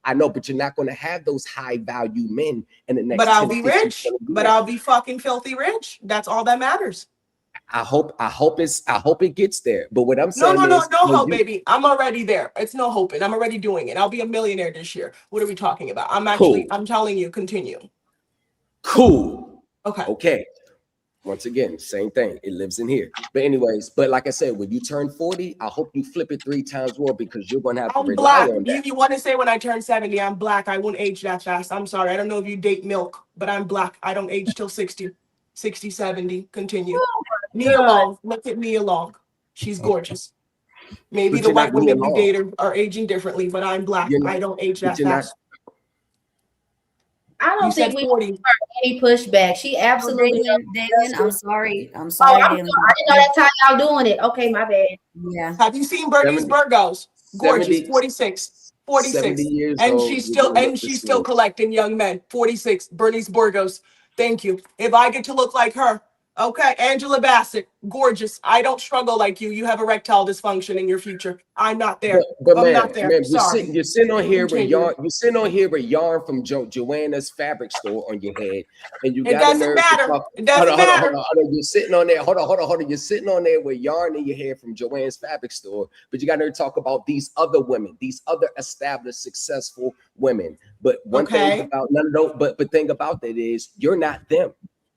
I know, but you're not going to have those high value men in the next. But I'll 10, be 15, rich. But I'll be fucking filthy rich. That's all that matters. I hope it gets there. But what I'm saying no is, hope, baby. I'm already there. It's no hoping. I'm already doing it. I'll be a millionaire this year. What are we talking about? I'm telling you, continue. Cool. Okay. Once again, same thing. It lives in here. But anyways, but like I said, when you turn 40, I hope you flip it 3 times more because you're going to have to rely on that. You want to say when I turn 70, I'm black. I won't age that fast. I'm sorry. I don't know if you date milk, but I'm black. I don't age till 60, 70. Continue. Nia Long. Look at Nia Long. She's gorgeous. Maybe the white women you date are aging differently, but I'm black. I don't age that fast. I don't think we heard any pushback. She absolutely. Damon, I'm sorry. Oh, I didn't know that's how y'all doing it. Okay, my bad. Yeah. Have you seen Bernice Burgos? Gorgeous, 46. 70 years and old, she's still collecting young men. 46. Bernice Burgos. Thank you. If I get to look like her, okay. Angela Bassett, gorgeous. I don't struggle like you. You have erectile dysfunction in your future. I'm not there. But I'm man, not there. Sorry. you're sitting on here with yarn. You're sitting on here with yarn from Joanna's fabric store on your head, and you got a nerve to talk. It doesn't matter. Hold on. You're sitting on there. Hold on. You're sitting on there with yarn in your hair from Joanne's fabric store, but you got to talk about these other women, these other established, successful women. But one thing about thing about that is you're not them.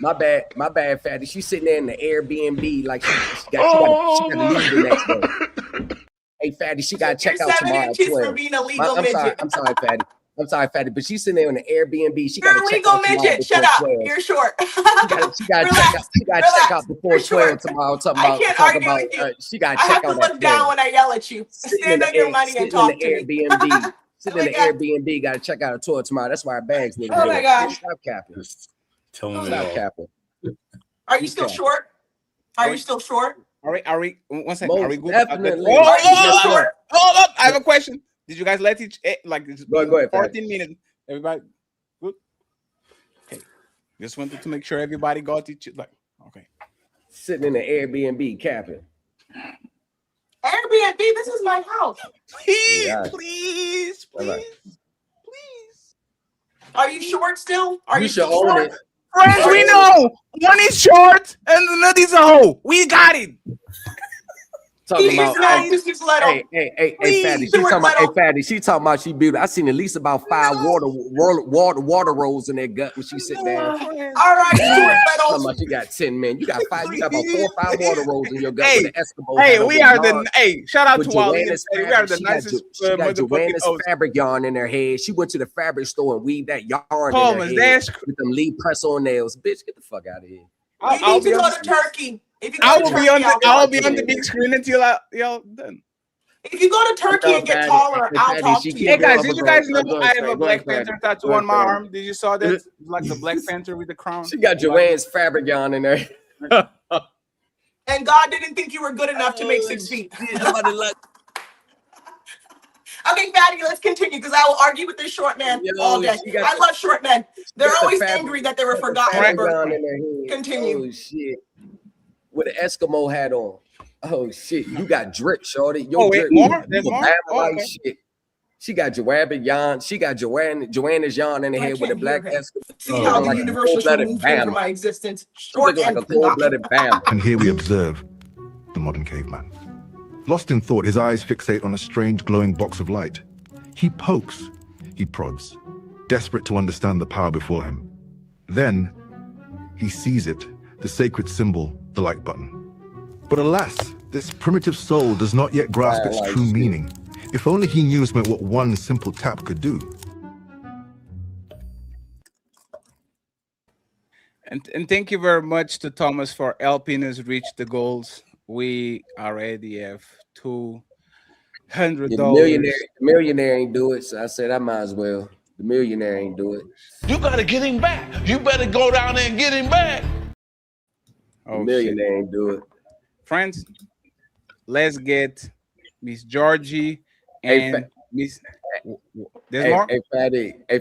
My bad, fatty. She's sitting there in the Airbnb like she got to leave the next day. Hey, fatty, she got to check out tomorrow at 12. Being a legal midget. I'm sorry, fatty. I'm sorry, fatty, but she's sitting there in the Airbnb. She got You're a to check legal out tomorrow midget. Shut up. 12. You're short. She got to check out before 12 tomorrow. I can't argue with you. She got to I check have out to look at 12. down when I yell at you. Stand on your money and talk to me. Airbnb. Sitting in the Airbnb, got to check out a tour tomorrow. That's why our bags need to Oh my God. Stop capping. Telling Stop capping. Are you still short? Are you still short? Are we? One second. Are we good? Definitely. Hold up. I have a question. Did you guys let each like it's Go been ahead, 14 minutes? Everybody good? Okay. Just wanted to make sure everybody got each like okay. Sitting in the Airbnb cabin. Airbnb, this is my house. Please. Are you short still? Are you should still own short? it. Friends, we know one is short and the other is a hoe. We got it. Talking He about is not Mrs. Little. hey, Fatty. She talking about Fatty. She talking about she beautiful. I seen at least about 5 water rolls in their gut when she sit down. All right, Stuart Talking Little. about she got 10 men. You got 5. You got about 4 or 5 water rolls in your gut with an Eskimo. Hey, hat we over are yarn. the shout out With to Wally and Joanna's Teddy. We are the fabric. nicest She got motherfucking Joanna's hosts. fabric yarn in her head. She went to the fabric store and weaved that yarn Thomas, in her head that's with them Lee press-on nails. Bitch, get the fuck out of here. You need to go to Turkey. If you go I to will Turkey, be on the I'll I'll talk be to on you. the big screen until y'all done. If you go to Turkey and get taller, I'll talk to you. Hey guys, did you guys know I have a Go Black ahead, Fatty. Panther tattoo Go ahead, on my Fatty. arm? Did you saw that? Like the Black Panther with the crown. She got Joanne's fabric yarn in there. And God didn't think you were good enough to make 6 feet. Okay, Fatty, let's continue because I will argue with this short man all day. I love short men. They're always angry that they were forgotten at birth. Continue. Oh shit. With an Eskimo hat on. Oh shit. You got drip, shorty. Your drip. There's more? Like shit. She got Joanna's yarn. She got Joanna's yarn in her head with a black Eskimo. See how the universe removed him from my existence. Short like and a cold-blooded Bama. And here we observe the modern caveman. Lost in thought, his eyes fixate on a strange glowing box of light. He pokes, he prods, desperate to understand the power before him. Then, he sees it, the sacred symbol, the like button. But alas, this primitive soul does not yet grasp its true meaning. If only he knew what one simple tap could do. And thank you very much to Thomas for helping us reach the goals. We already have $200. The millionaire ain't do it, so I said I might as well. The millionaire ain't do it. You gotta get him back. You better go down there and get him back. The millionaire ain't do it. Friends, let's get Miss Georgie and Miss. There's more. Hey, Fatty. I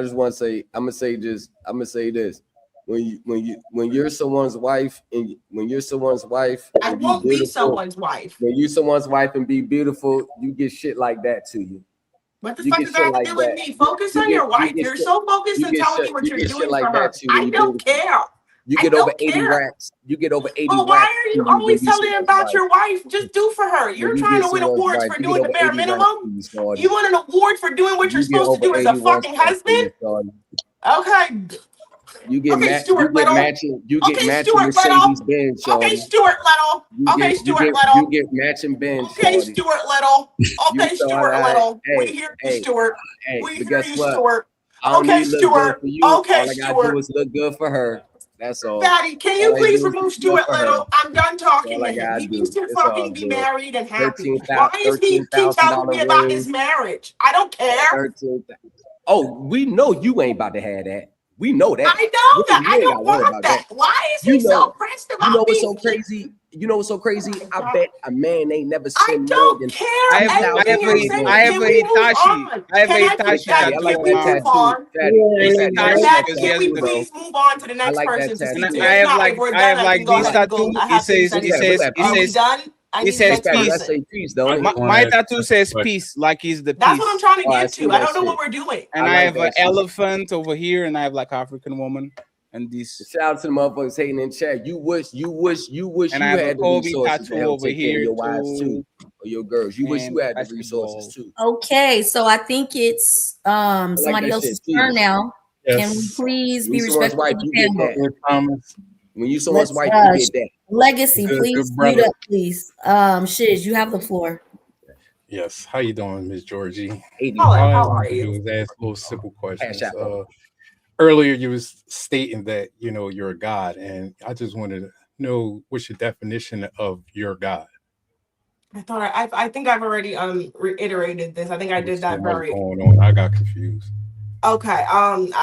just want to say. I'm gonna say this. When you're someone's wife and I won't be someone's wife. When you're someone's wife and be beautiful, you get shit like that to you. What the fuck does that have to do with me? Focus on your wife. You're so focused on telling me what you're doing for her. I don't care. You get over 80 racks. You get over 80 racks. But why are you always telling him about your wife? Just do for her. You're trying to win awards for doing the bare minimum. You want an award for doing what you're supposed to do as a fucking husband? Okay. You get matching Mercedes Benz. Okay, Stuart Little. You get matching Benz. Okay, Stuart Little. Okay, Stuart Little. We hear you, Stuart. We hear you, Stuart. Okay, Stuart. Okay, Stuart. All I gotta do is look good for her. That's all. Daddy, can you please remove Stuart Little? I'm done talking to him. He needs to fucking be married and happy. Why is he keep telling me about his marriage? I don't care. Oh, we know you ain't about to have that. We know that. I know that. I don't want that. Why is he so pressed about You know what's so crazy? I bet a man ain't never spent more than care. I have a Itachi I like that tattoo. Can we please move on to the next person? I have like this tattoo. It says peace. My tattoo says peace, like he's the peace. That's what I'm trying to get to. I don't know what we're doing. And I have an elephant over here, and I have like African woman. And this shout out to the motherfuckers hating in chat. You wish and you I have had a Kobe the tattoo over here your wives too, or your girls. You wish you had the resources too. Okay, so I think it's somebody else's turn now. Yes. Can we please be respectful of the panel? When you someone's wife, you get that. Legacy, please mute up, please. Shiz, you have the floor. Yes. How you doing, Miss Georgie? How are you? Ask little simple questions. Earlier, you was stating that you're a god, and I just wanted to know what's your definition of your god. I think I've already reiterated this. I think I did that very. Going on? I got confused. Okay. I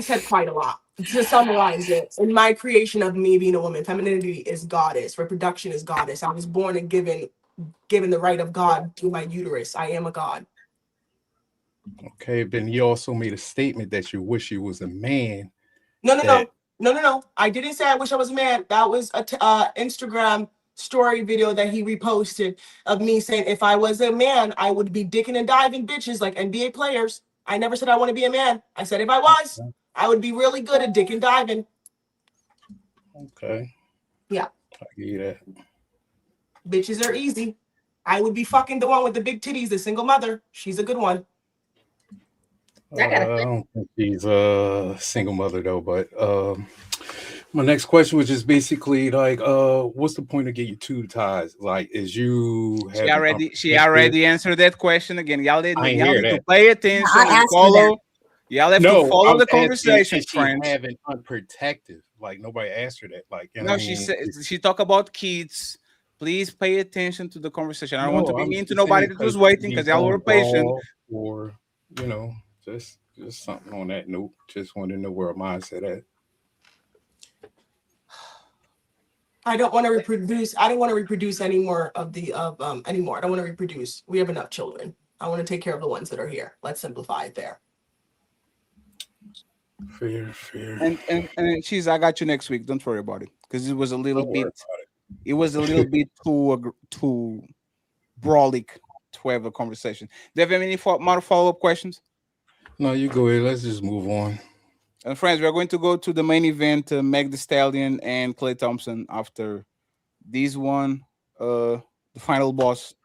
said quite a lot. To summarize it, in my creation of me being a woman, femininity is goddess, reproduction is goddess. I was born and given given the right of God through my uterus. I am a God. Okay, then you also made a statement that you wish you was a man. No. I didn't say I wish I was a man. That was a Instagram story video that he reposted of me saying if I was a man, I would be dicking and diving bitches like NBA players. I never said I want to be a man. I said if I was, I would be really good at dick and diving. Okay. Yeah. I give you that. Bitches are easy. I would be fucking the one with the big titties, the single mother. She's a good one. I don't think she's a single mother though, but my next question was just basically like, what's the point of getting tube ties? Like, is you She already answered that question again. Y'all I ain't need hear to that. pay attention I and asked you follow. Y'all have to follow the conversation, is she friends. having unprotected? Like nobody asked her that. Like, you know No, what I she mean? said she talk about kids. Please pay attention to the conversation. I don't want to be I'm mean to just nobody saying that was 'cause waiting you because y'all were going patient. raw or you know, just something on that note. Just wanted to know where my mindset at. I don't want to reproduce. I don't want to reproduce anymore anymore. I don't want to reproduce. We have enough children. I want to take care of the ones that are here. Let's simplify it there. Fair. And she's I got you next week. Don't worry about it because it was a little bit. It was a little bit too brolic to have a conversation. Do you have any more follow-up questions? No, you go ahead. Let's just move on. And friends, we're going to go to the main event, Meg Thee Stallion and Klay Thompson after this one, the final boss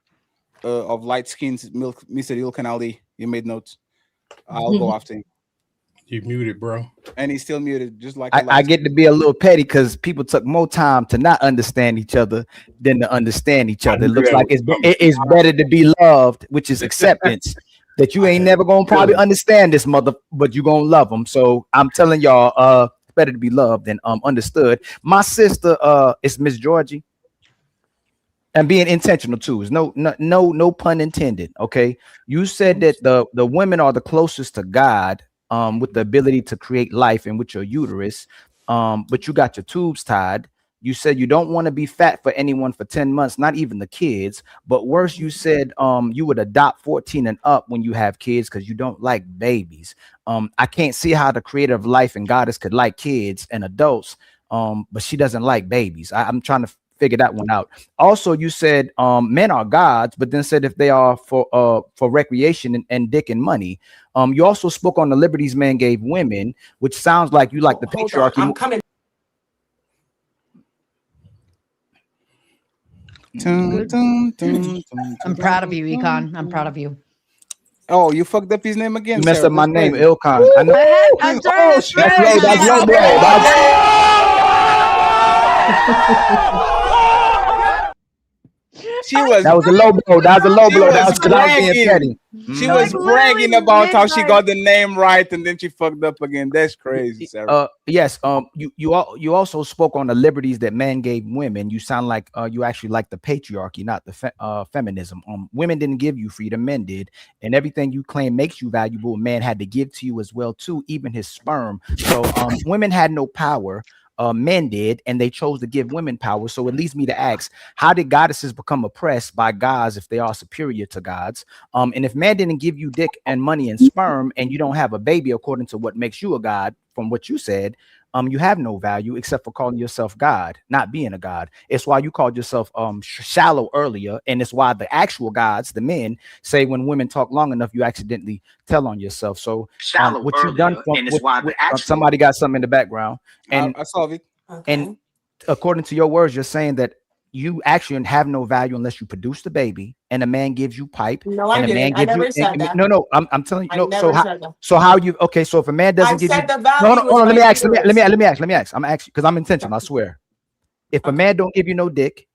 of light skins, Mr. Ilkan Ali. You made notes. I'll go after him. You muted, bro. And he's still muted, just like I get to be a little petty because people took more time to not understand each other than to understand each other. It looks like it's better to be loved, which is acceptance. That you ain't never gonna probably understand this mother, but you gonna love them. So I'm telling y'all, it's better to be loved than understood. My sister, is Miss Georgie. And being intentional too is no pun intended. Okay, you said that the women are the closest to God, with the ability to create life and with your uterus, but you got your tubes tied. You said you don't want to be fat for anyone for 10 months, not even the kids. But worse, you said you would adopt 14 and up when you have kids because you don't like babies. I can't see how the creator of life and goddess could like kids and adults, but she doesn't like babies. I'm trying to figure that one out. Also, you said men are gods, but then said if they are for recreation and dick and money. You also spoke on the liberties men gave women, which sounds like you like the patriarchy. I'm coming. I'm proud of you, Econ. I'm proud of you. Oh, you fucked up his name again. You messed Sarah. up my That's name, crazy. Ilkan. I know. I'm trying to That's low blow. That was a low blow. That was a low blow. That was because I was being petty. She was bragging about how she got the name right and then she fucked up again. That's crazy, Sarah. Yes. You also spoke on the liberties that men gave women. You sound like you actually like the patriarchy, not the feminism. Women didn't give you freedom, men did, and everything you claim makes you valuable, a man had to give to you as well too, even his sperm. So women had no power. Men did, and they chose to give women power. So it leads me to ask, how did goddesses become oppressed by gods if they are superior to gods? And if man didn't give you dick and money and sperm, and you don't have a baby according to what makes you a god, from what you said, you have no value except for calling yourself God, not being a god. It's why you called yourself shallow earlier, and it's why the actual gods, the men, say when women talk long enough, you accidentally tell on yourself. So what you've done, somebody got something in the background, and I saw it. And according to your words, you're saying that you actually have no value unless you produce the baby, and a man gives you pipe. No, I and a man didn't. I gives never you said that. no. I'm telling you. I No. never said that. So how you? Okay. So if a man doesn't give you, the value no. was Let me my ask. uterus. Let me ask. I'm asking because I'm intentional. I swear. If a man don't give you no dick,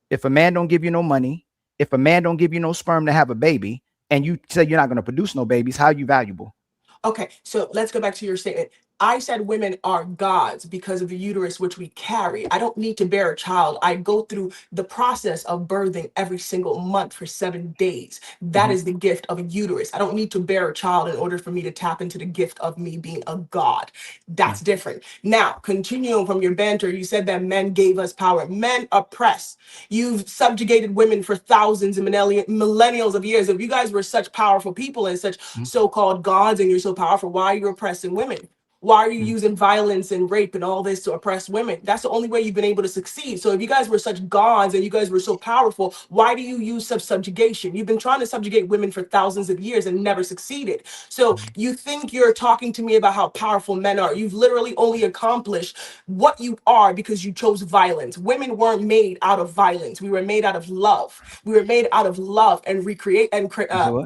if a man don't give you no money, if a man don't give you no sperm to have a baby, and you say you're not going to produce no babies, how are you valuable? Okay, so let's go back to your statement. I said women are gods because of the uterus which we carry. I don't need to bear a child. I go through the process of birthing every single month for 7 days. That is the gift of a uterus. I don't need to bear a child in order for me to tap into the gift of me being a god. That's different. Now, continuing from your banter, you said that men gave us power. Men oppress. You've subjugated women for thousands and millennials of years. If you guys were such powerful people and such so-called gods and you're so powerful, why are you oppressing women? Why are you using violence and rape and all this to oppress women? That's the only way you've been able to succeed. So if you guys were such gods and you guys were so powerful, why do you use such subjugation? You've been trying to subjugate women for thousands of years and never succeeded. So you think you're talking to me about how powerful men are. You've literally only accomplished what you are because you chose violence. Women weren't made out of violence. We were made out of love. We were made out of love and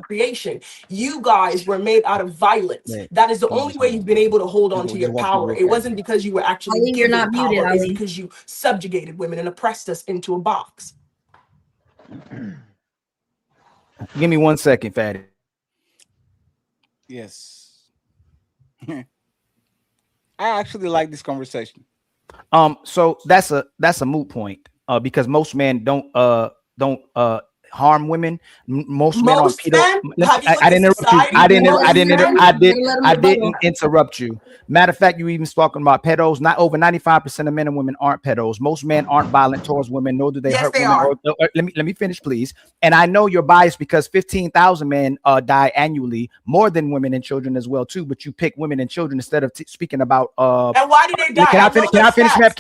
creation. You guys were made out of violence. That is the only way you've been able to hold on to your power. It wasn't because you were actually Ali, you're given not muted, power. It's Ali. because you subjugated women and oppressed us into a box. Give me 1 second, Fatty. Yes. I actually like this conversation. So that's a moot point, because most men don't harm women. Most men aren't pedo. I didn't interrupt you. I didn't interrupt you. Matter of fact, you even spoken about pedos. Not over 95% of men and women aren't pedos. Most men aren't violent towards women, nor do they hurt women. Let me finish, please. And I know you're biased because 15,000 men die annually, more than women and children as well too. But you pick women and children instead of speaking about. And why did they die? Can I finish, ma'am? Can I finish, ma'am?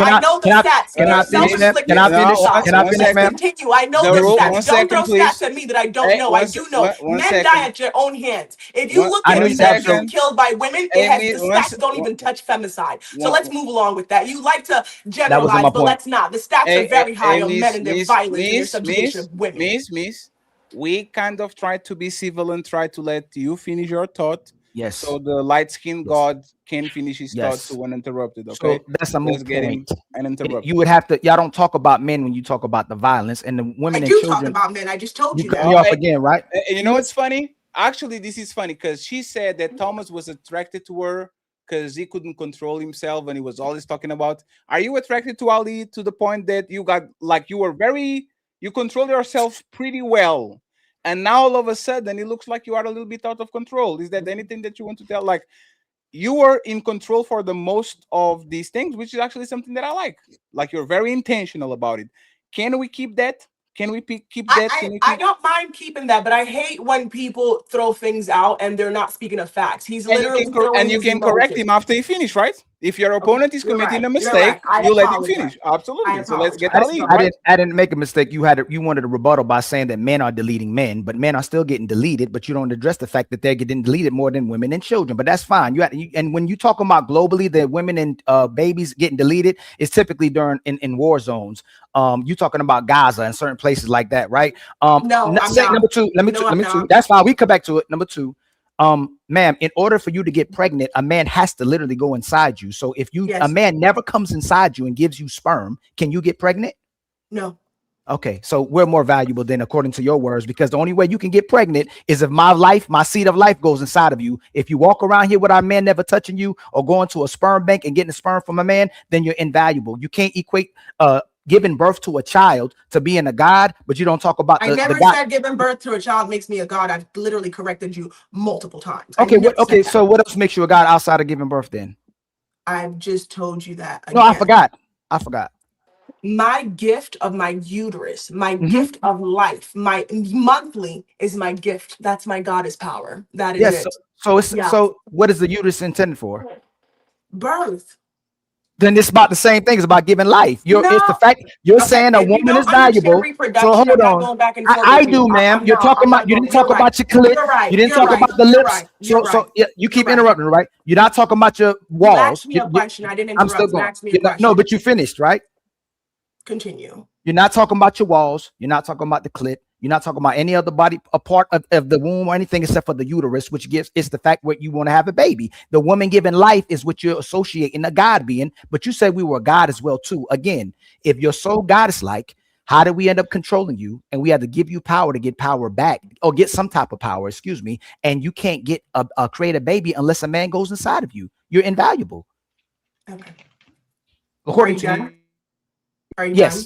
Can I finish, ma'am? Continue. I know the stats. Don't throw stats at me that I don't know. I do know. Men die at your own hands. If you look at men killed by women, the stats don't even touch femicide. So let's move along with that. You like to generalize, but let's not. The stats are very high on men and their violence and their subjugation of women. Miss, we kind of try to be civil and try to let you finish your thought. Yes. So the light-skinned God can finish his thought so uninterrupted. Okay. So that's a moot point. Uninterrupted. You would have to. Y'all don't talk about men when you talk about the violence and the women I and do children. talk about men. I just told you You that. cut me off again, right? And you know what's funny? Actually, this is funny because she said that Thomas was attracted to her because he couldn't control himself and he was always talking about. Are you attracted to Ali to the point that you got like you control yourself pretty well, and now all of a sudden it looks like you are a little bit out of control? Is that anything that you want to tell? Like you were in control for the most of these things, which is actually something that I like. Like you're very intentional about it. Can we keep that? Can we keep that? I don't mind keeping that, but I hate when people throw things out and they're not speaking of facts. He's literally and you can correct him after he finish, right? If your opponent is committing a mistake, you let him finish. Absolutely. So let's get Ali. I didn't make a mistake. You wanted a rebuttal by saying that men are deleting men, but men are still getting deleted. But you don't address the fact that they're getting deleted more than women and children. But that's fine. And when you talk about globally, the women and babies getting deleted is typically during in war zones. You talking about Gaza and certain places like that, right? No, I'm not. Number two. Let me two. That's fine. We come back to it. Number two. Ma'am, in order for you to get pregnant, a man has to literally go inside you. So if a man never comes inside you and gives you sperm, can you get pregnant? No. Okay, so we're more valuable than according to your words, because the only way you can get pregnant is if my seed of life goes inside of you. If you walk around here with our man never touching you or going to a sperm bank and getting a sperm from a man, then you're invaluable. You can't equate giving birth to a child to being a god, but you don't talk about I never said giving birth to a child makes me a god. I've literally corrected you multiple times. Okay, so what else makes you a god outside of giving birth then? I've just told you that again. No, I forgot. My gift of my uterus, my gift of life, my monthly is my gift. That's my goddess power. That is it. So what is the uterus intended for? Birth. Then it's about the same thing. It's about giving life. It's the fact you're saying a woman is valuable. So hold on. I do, ma'am. You're talking about. You didn't talk about your clit. You didn't talk about the lips. So you keep interrupting, right? You're not talking about your walls. You asked me a question. I didn't interrupt. I'm still going. Ask me a question. No, but you finished, right? Continue. You're not talking about your walls. You're not talking about the clit. You're not talking about any other body, a part of the womb or anything except for the uterus, which is the fact what you want to have a baby. The woman giving life is what you're associating a God being, but you said we were a God as well too. Again, if you're so goddess-like, how did we end up controlling you? And we had to give you power to get power back or get some type of power, excuse me. And you can't get create a baby unless a man goes inside of you. you're invaluable. Okay. According Are you to done? Are you yes. done?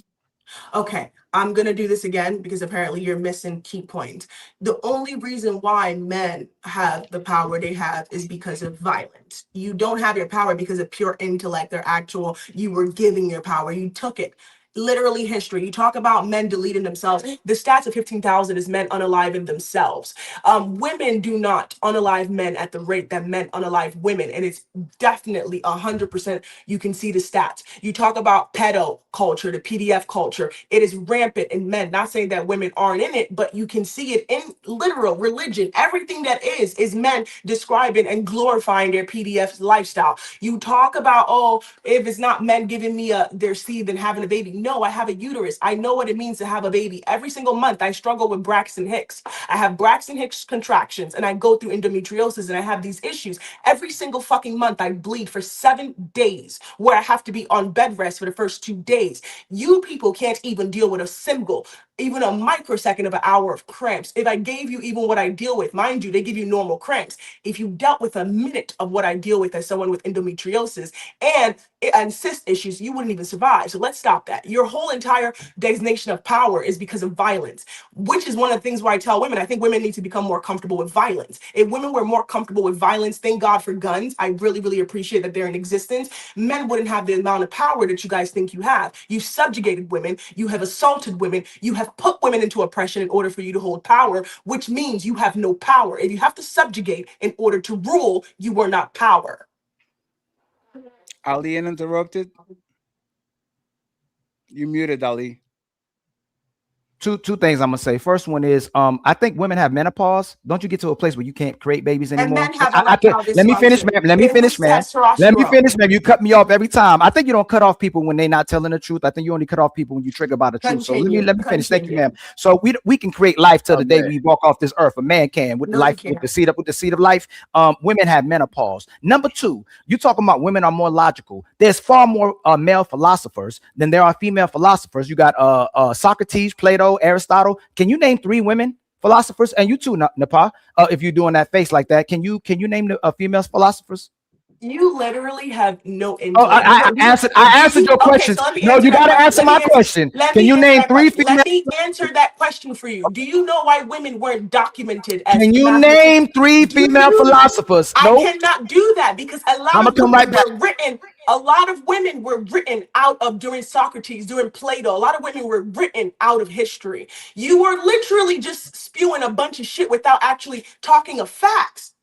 Okay, I'm gonna do this again because apparently you're missing key points. The only reason why men have the power they have is because of violence. You don't have your power because of pure intellect or actual, you were giving your power, you took it. Literally history. You talk about men deleting themselves. The stats of 15,000 is men unaliving themselves. Women do not unalive men at the rate that men unalive women, and it's definitely 100%. You can see the stats. You talk about pedo culture, the PDF culture. It is rampant in men. Not saying that women aren't in it, but you can see it in literal religion. Everything that is men describing and glorifying their PDF lifestyle. You talk about, oh, if it's not men giving me their seed and having a baby. No, I have a uterus. I know what it means to have a baby. Every single month, I struggle with Braxton Hicks. I have Braxton Hicks contractions, and I go through endometriosis, and I have these issues. Every single fucking month, I bleed for 7 days, where I have to be on bed rest for the first 2 days. You people can't even deal with a single, even a microsecond of an hour of cramps. If I gave you even what I deal with, mind you, they give you normal cramps. If you dealt with a minute of what I deal with as someone with endometriosis and cyst issues, you wouldn't even survive. So let's stop that. Your whole entire designation of power is because of violence, which is one of the things where I tell women, I think women need to become more comfortable with violence. If women were more comfortable with violence, thank God for guns. I really, really appreciate that they're in existence. Men wouldn't have the amount of power that you guys think you have. You subjugated women, you have assaulted women, you have put women into oppression in order for you to hold power, which means you have no power. If you have to subjugate in order to rule, you are not power. Ali interrupted. You muted, Ali. Two things I'm gonna say. First one is I think women have menopause. Don't you get to a place where you can't create babies And anymore? men have erectile Let me finish, dysfunction. man. Let me They finish, lose man. Let me testosterone. finish, man. You cut me off every time. I think you don't cut off people when they're not telling the truth. I think you only cut off people when you trigger by the truth. So let me finish. Thank you, ma'am. So we can create life till the day we walk off this earth. A man can with the life with the seed of life. Women have menopause. Number two, you talking about women are more logical. There's far more male philosophers than there are female philosophers. You got Socrates, Plato, Aristotle. Can you name 3 women philosophers? And you too, Napah. If you're doing that face like that, can you name the female philosophers? You literally have no intellect. Oh, I answered your questions. So let me No, answer you that got to question. answer my question. Can you name 3 female? Let me answer that question for you. Do you know why women weren't documented as Can you mathematicians? name 3 female philosophers? I No. cannot do that because a lot I'm gonna of come women right back. were written. A lot of women were written out of during Socrates, during Plato. A lot of women were written out of history. You were literally just spewing a bunch of shit without actually talking of facts.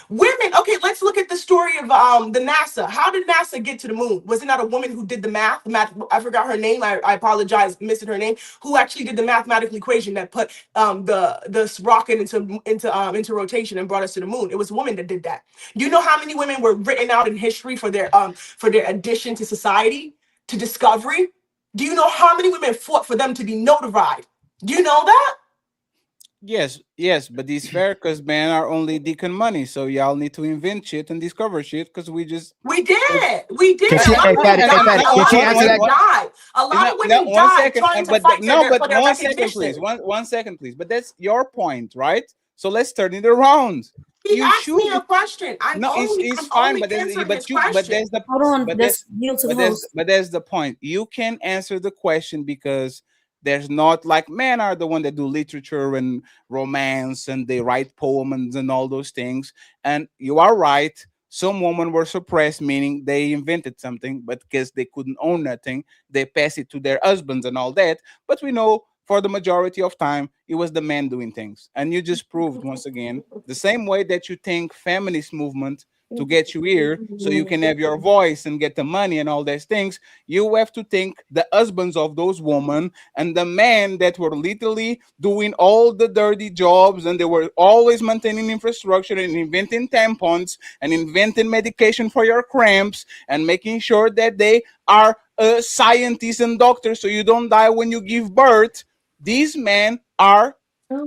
Women, okay, let's look at the story of the NASA. How did NASA get to the moon? Was it not a woman who did the math? I forgot her name. I apologize, missing her name. Who actually did the mathematical equation that put the rocket into rotation and brought us to the moon? It was a woman that did that. Do you know how many women were written out in history for their addition to society, to discovery? Do you know how many women fought for them to be notified? Do you know that? Yes, but these Farrakhan's man are only deacon money, so y'all need to invent shit and discover shit because we did. We did. A lot of women died. A lot of women died trying to fight for their one second, please. recognition. One second, please. But that's your point, right? So let's turn it around. He asked me a question. I'm only fine, but answering his but question. there's the Hold on, but let's there's yield to the but there's host. but there's the point. You can answer the question because there's not like men are the one that do literature and romance and they write poems and all those things. And you are right. Some women were suppressed, meaning they invented something, but because they couldn't own nothing, they pass it to their husbands and all that. But we know for the majority of time, it was the men doing things. And you just proved once again, the same way that you think feminist movement to get you here so you can have your voice and get the money and all those things, you have to think the husbands of those women and the men that were literally doing all the dirty jobs and they were always maintaining infrastructure and inventing tampons and inventing medication for your cramps and making sure that they are scientists and doctors so you don't die when you give birth. These men are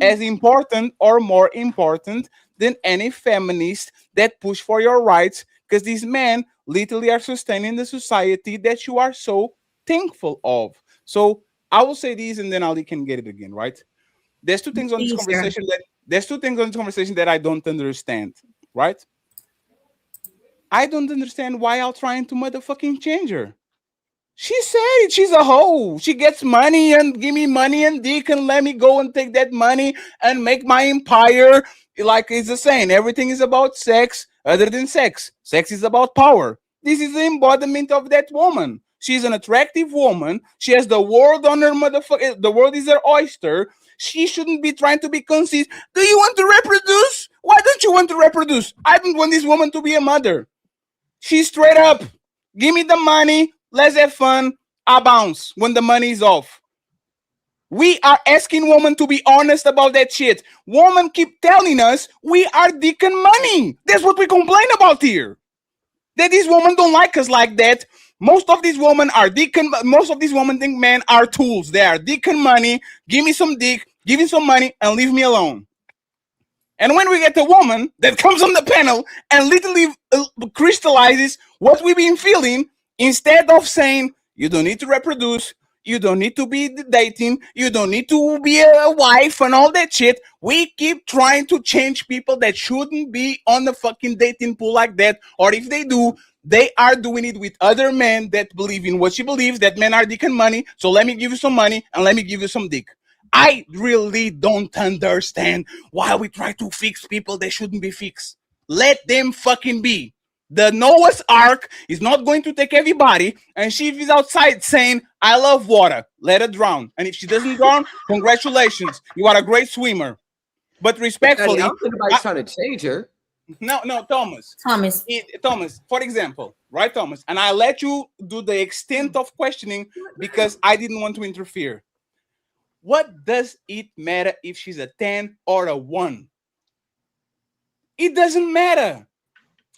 as important or more important than any feminist that push for your rights because these men literally are sustaining the society that you are so thankful of. So I will say these and then Ali can get it again, right? There's two things on this conversation that I don't understand, right? I don't understand why y'all trying to motherfucking change her. She said it. She's a hoe. She gets money and give me money and dick and let me go and take that money and make my empire. Like it's the saying, everything is about sex other than sex. Sex is about power. This is the embodiment of that woman. She's an attractive woman. She has the world on her motherfucker. The world is her oyster. She shouldn't be trying to be consistent. Do you want to reproduce? Why don't you want to reproduce? I don't want this woman to be a mother. She's straight up. Give me the money. Let's have fun. I bounce when the money is off. We are asking women to be honest about that shit. Women keep telling us we are dicking money. That's what we complain about here. That these women don't like us like that. Most of these women are dicking. Most of these women think men are tools. They are dicking money. Give me some dick. Give me some money and leave me alone. And when we get a woman that comes on the panel and literally crystallizes what we've been feeling, instead of saying, you don't need to reproduce, you don't need to be dating, you don't need to be a wife and all that shit, we keep trying to change people that shouldn't be on the fucking dating pool like that. Or if they do, they are doing it with other men that believe in what she believes, that men are dicking money. So let me give you some money and let me give you some dick. I really don't understand why we try to fix people that shouldn't be fixed. Let them fucking be. The Noah's Ark is not going to take everybody, and she is outside saying, I love water. Let her drown. And if she doesn't drown, congratulations. You are a great swimmer. But respectfully, I don't think anybody's trying to change her. No, Thomas. Thomas, for example, right, Thomas? And I let you do the extent of questioning because I didn't want to interfere. What does it matter if she's a 10 or a 1? It doesn't matter.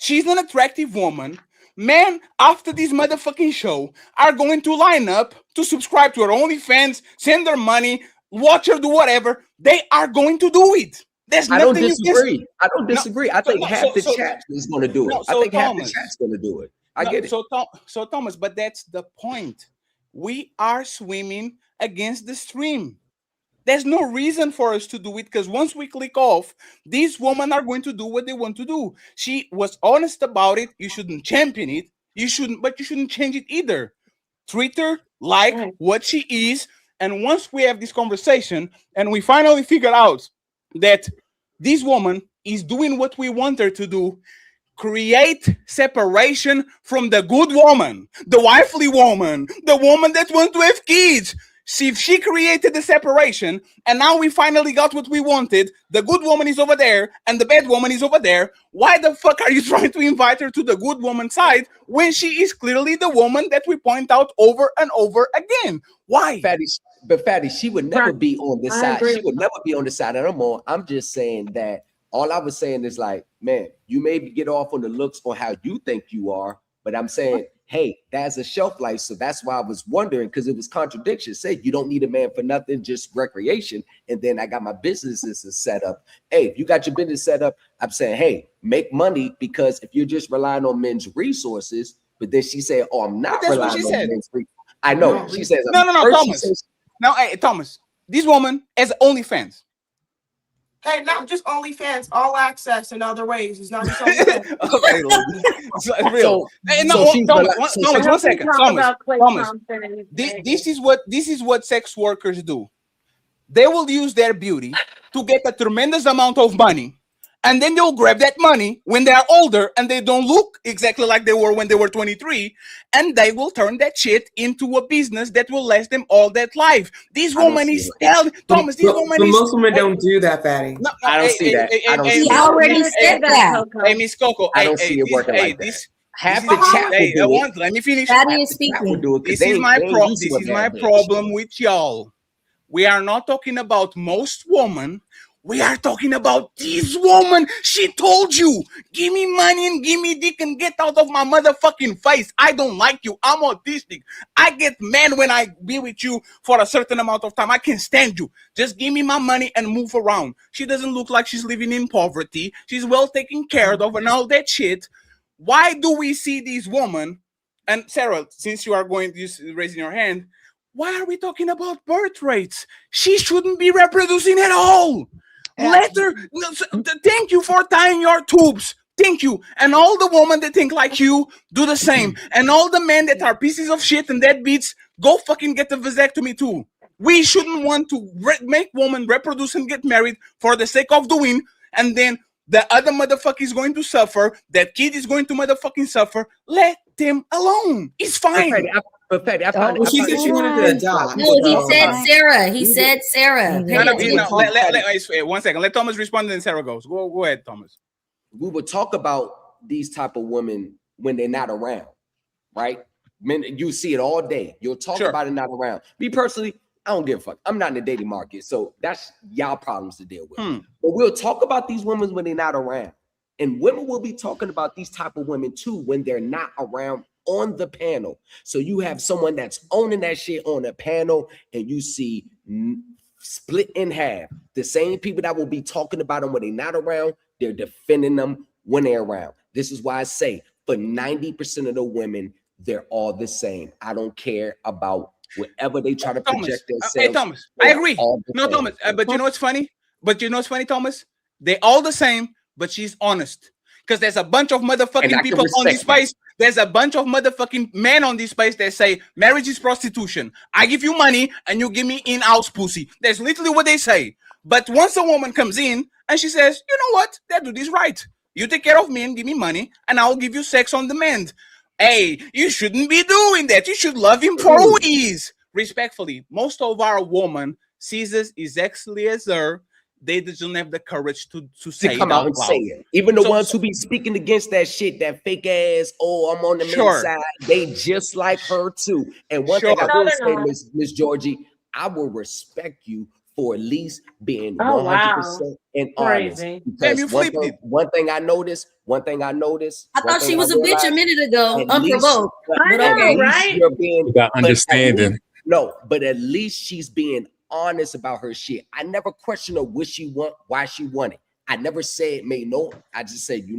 She's an attractive woman. Men, after this motherfucking show, are going to line up to subscribe to her OnlyFans, send her money, watch her do whatever. They are going to do it. There's nothing I don't disagree. I don't disagree. I think half the chat is going to do it. I think half the chat's going to do it. I get it. So Thomas, but that's the point. We are swimming against the stream. There's no reason for us to do it because once we click off, these women are going to do what they want to do. She was honest about it. You shouldn't champion it. But you shouldn't change it either. Treat her like what she is. And once we have this conversation and we finally figure out that this woman is doing what we want her to do, create separation from the good woman, the wifely woman, the woman that wants to have kids. See, if she created the separation and now we finally got what we wanted, the good woman is over there and the bad woman is over there, why the fuck are you trying to invite her to the good woman side when she is clearly the woman that we point out over and over again? Why? Fatty, she would never be on this side. She would never be on the side that I'm on. I'm just saying that all I was saying is like, man, you maybe get off on the looks on how you think you are, but I'm saying, hey, that's a shelf life. So that's why I was wondering, because it was contradiction. Say you don't need a man for nothing, just recreation. And then I got my businesses set up. Hey, if you got your business set up, I'm saying, hey, make money, because if you're just relying on men's resources, but then she said, oh, I'm not relying on men's resources. I know. She says, no, Thomas. No, hey, Thomas, this woman has OnlyFans. Hey, not just OnlyFans, all access in other ways. It's not just OnlyFans. Okay, it's real. Hey, no, Thomas, one second. Thomas, this is what sex workers do. They will use their beauty to get a tremendous amount of money, and then they'll grab that money when they are older and they don't look exactly like they were when they were 23, and they will turn that shit into a business that will last them all that life. This woman is telling Thomas. This woman is. Most women don't do that, Fatty. No, I don't see that. I don't see that. He already said that. Hey, Miss Coco. I don't see it working like that. Half the chat will do it. Let me finish. Fatty is speaking. This is my problem with y'all. We are not talking about most women. We are talking about this woman. She told you, give me money and give me dick and get out of my motherfucking face. I don't like you. I'm autistic. I get mad when I be with you for a certain amount of time. I can't stand you. Just give me my money and move around. She doesn't look like she's living in poverty. She's well taken care of and all that shit. Why do we see these women? And Sarah, since you are going to raising your hand, why are we talking about birth rates? She shouldn't be reproducing at all. Let her. Thank you for tying your tubes. Thank you. And all the women that think like you do the same. And all the men that are pieces of shit and deadbeats, go fucking get a vasectomy too. We shouldn't want to make women reproduce and get married for the sake of doing, and then the other motherfucker is going to suffer. That kid is going to motherfucking suffer. Let them alone. It's fine. She said she wanted to adopt. No, he said Sarah. He said Sarah. Pay attention. One second. Let Thomas respond, and then Sarah goes. Go ahead, Thomas. We would talk about these type of women when they're not around, right? Men, you see it all day. You'll talk about it not around. Me personally, I don't give a fuck. I'm not in the dating market, so that's y'all problems to deal with. But we'll talk about these women when they're not around, and women will be talking about these type of women too when they're not around on the panel. So you have someone that's owning that shit on the panel, and you see split in half. The same people that will be talking about them when they're not around, they're defending them when they're around. This is why I say for 90% of the women, they're all the same. I don't care about whatever they try to project themselves. Hey, Thomas, I agree. No, Thomas, but you know what's funny? Thomas? They're all the same, but she's honest. Because there's a bunch of motherfucking people on this space. There's a bunch of motherfucking men on this space that say marriage is prostitution. I give you money and you give me in-house pussy. That's literally what they say. But once a woman comes in and she says, you know what? That dude is right. You take care of me and give me money, and I'll give you sex on demand. Hey, you shouldn't be doing that. You should love him for who he is. Respectfully, most of our women sees us exactly as her. They just don't have the courage to say come out and say it. Even the ones who be speaking against that shit, that fake ass, oh, I'm on the men's side, they just like her too. And one thing I will say, Miss Georgie, I will respect you for at least being 100% and honest. Because one thing I noticed. I thought she was a bitch a minute ago, unprovoked. But okay, right? You're being you got understanding. But at least she's being honest about her shit. I never question her what she want, why she want it. I never said I just said,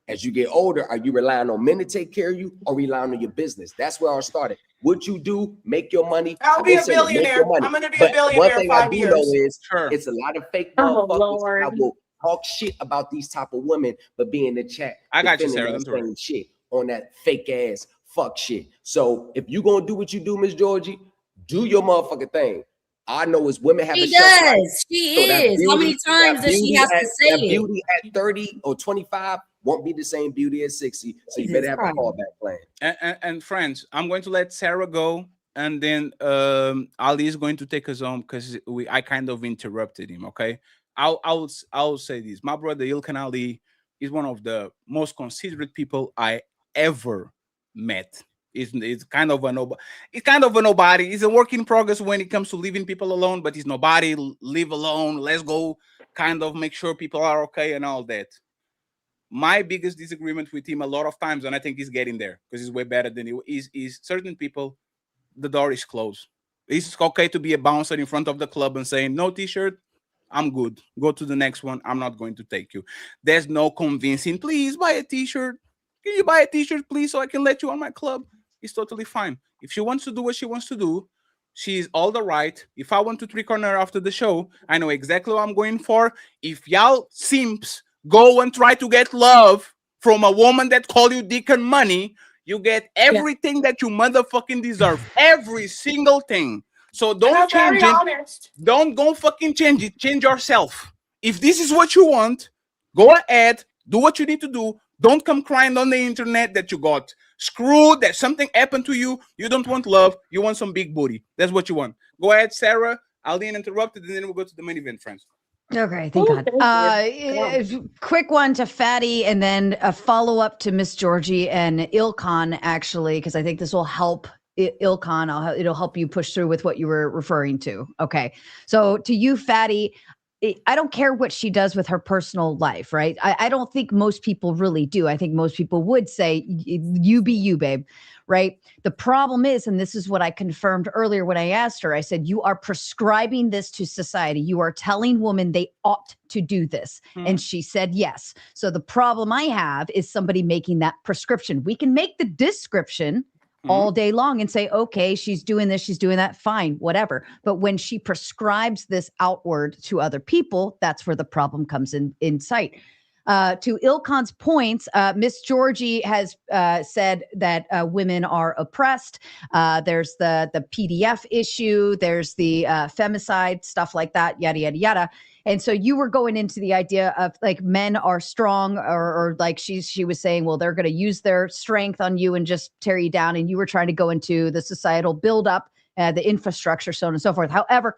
as you get older, are you relying on men to take care of you or relying on your business? That's where I started. What you do, make your money. I'll be a billionaire. I'm going to be a billionaire in 5 years. One thing I do know is it's a lot of fake motherfuckers that will talk shit about these type of women, but be in the chat. I got you, Sarah. Shit on that fake ass fuck shit. So if you going to do what you do, Miss Georgie, do your motherfucking thing. I know is women have. She does. She is. How many times does she have to say it? Beauty at 30 or 25 won't be the same beauty at 60. So you better have a callback plan. And friends, I'm going to let Sarah go, and then Ali is going to take us home because I kind of interrupted him. Okay, I'll say this: my brother Ilkan Ali is one of the most considerate people I ever met. It's kind of a nobody. He's a work in progress when it comes to leaving people alone, but he's nobody. Leave alone. Let's go. Kind of make sure people are okay and all that. My biggest disagreement with him a lot of times, and I think he's getting there because he's way better than he is certain people. The door is closed. It's okay to be a bouncer in front of the club and saying no t-shirt. I'm good. Go to the next one. I'm not going to take you. There's no convincing. Please buy a t-shirt. Can you buy a t-shirt, please, so I can let you on my club? It's totally fine. If she wants to do what she wants to do, she's all the right. If I want to trick on her after the show, I know exactly what I'm going for. If y'all simps go and try to get love from a woman that call you dick and money, you get everything that you motherfucking deserve. Every single thing. So don't change it. Don't go fucking change it. Change yourself. If this is what you want, go ahead. Do what you need to do. Don't come crying on the internet that you got screwed, that something happened to you. You don't want love. You want some big booty. That's what you want. Go ahead, Sarah. I'll be interrupted, and then we'll go to the main event, friends. Okay, thank God. Quick one to Fatty, and then a follow-up to Miss Georgie and Ilkan, actually, because I think this will help Ilkan. It'll help you push through with what you were referring to. Okay, so to you, Fatty, I don't care what she does with her personal life, right? I don't think most people really do. I think most people would say, you be you, babe, right? The problem is, and this is what I confirmed earlier when I asked her, I said, you are prescribing this to society. You are telling women they ought to do this. And she said, yes. So the problem I have is somebody making that prescription. We can make the description all day long and say, okay, she's doing this, she's doing that, fine, whatever. But when she prescribes this outward to other people, that's where the problem comes in sight. To Ilkan's points, Miss Georgie has said that women are oppressed. There's the PDF issue. There's the femicide, stuff like that, yada, yada, yada. And so you were going into the idea of like men are strong, or like she was saying, well, they're going to use their strength on you and just tear you down. And you were trying to go into the societal buildup, the infrastructure, so on and so forth. However,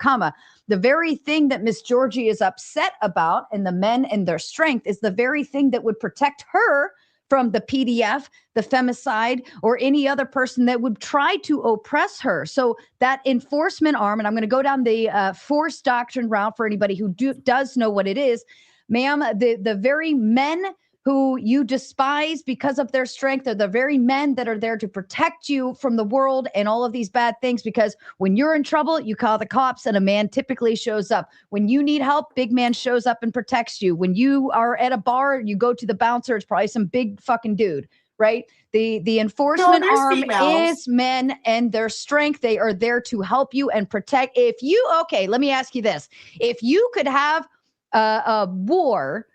the very thing that Miss Georgie is upset about and the men and their strength is the very thing that would protect her from the PDF, the femicide, or any other person that would try to oppress her. So that enforcement arm, and I'm going to go down the force doctrine route for anybody who does know what it is, ma'am, the very men who you despise because of their strength are the very men that are there to protect you from the world and all of these bad things, because when you're in trouble, you call the cops and a man typically shows up. When you need help, big man shows up and protects you. When you are at a bar, you go to the bouncer, it's probably some big fucking dude, right? The enforcement arm is men and their strength. They are there to help you and protect. Okay, let me ask you this. If you could have a war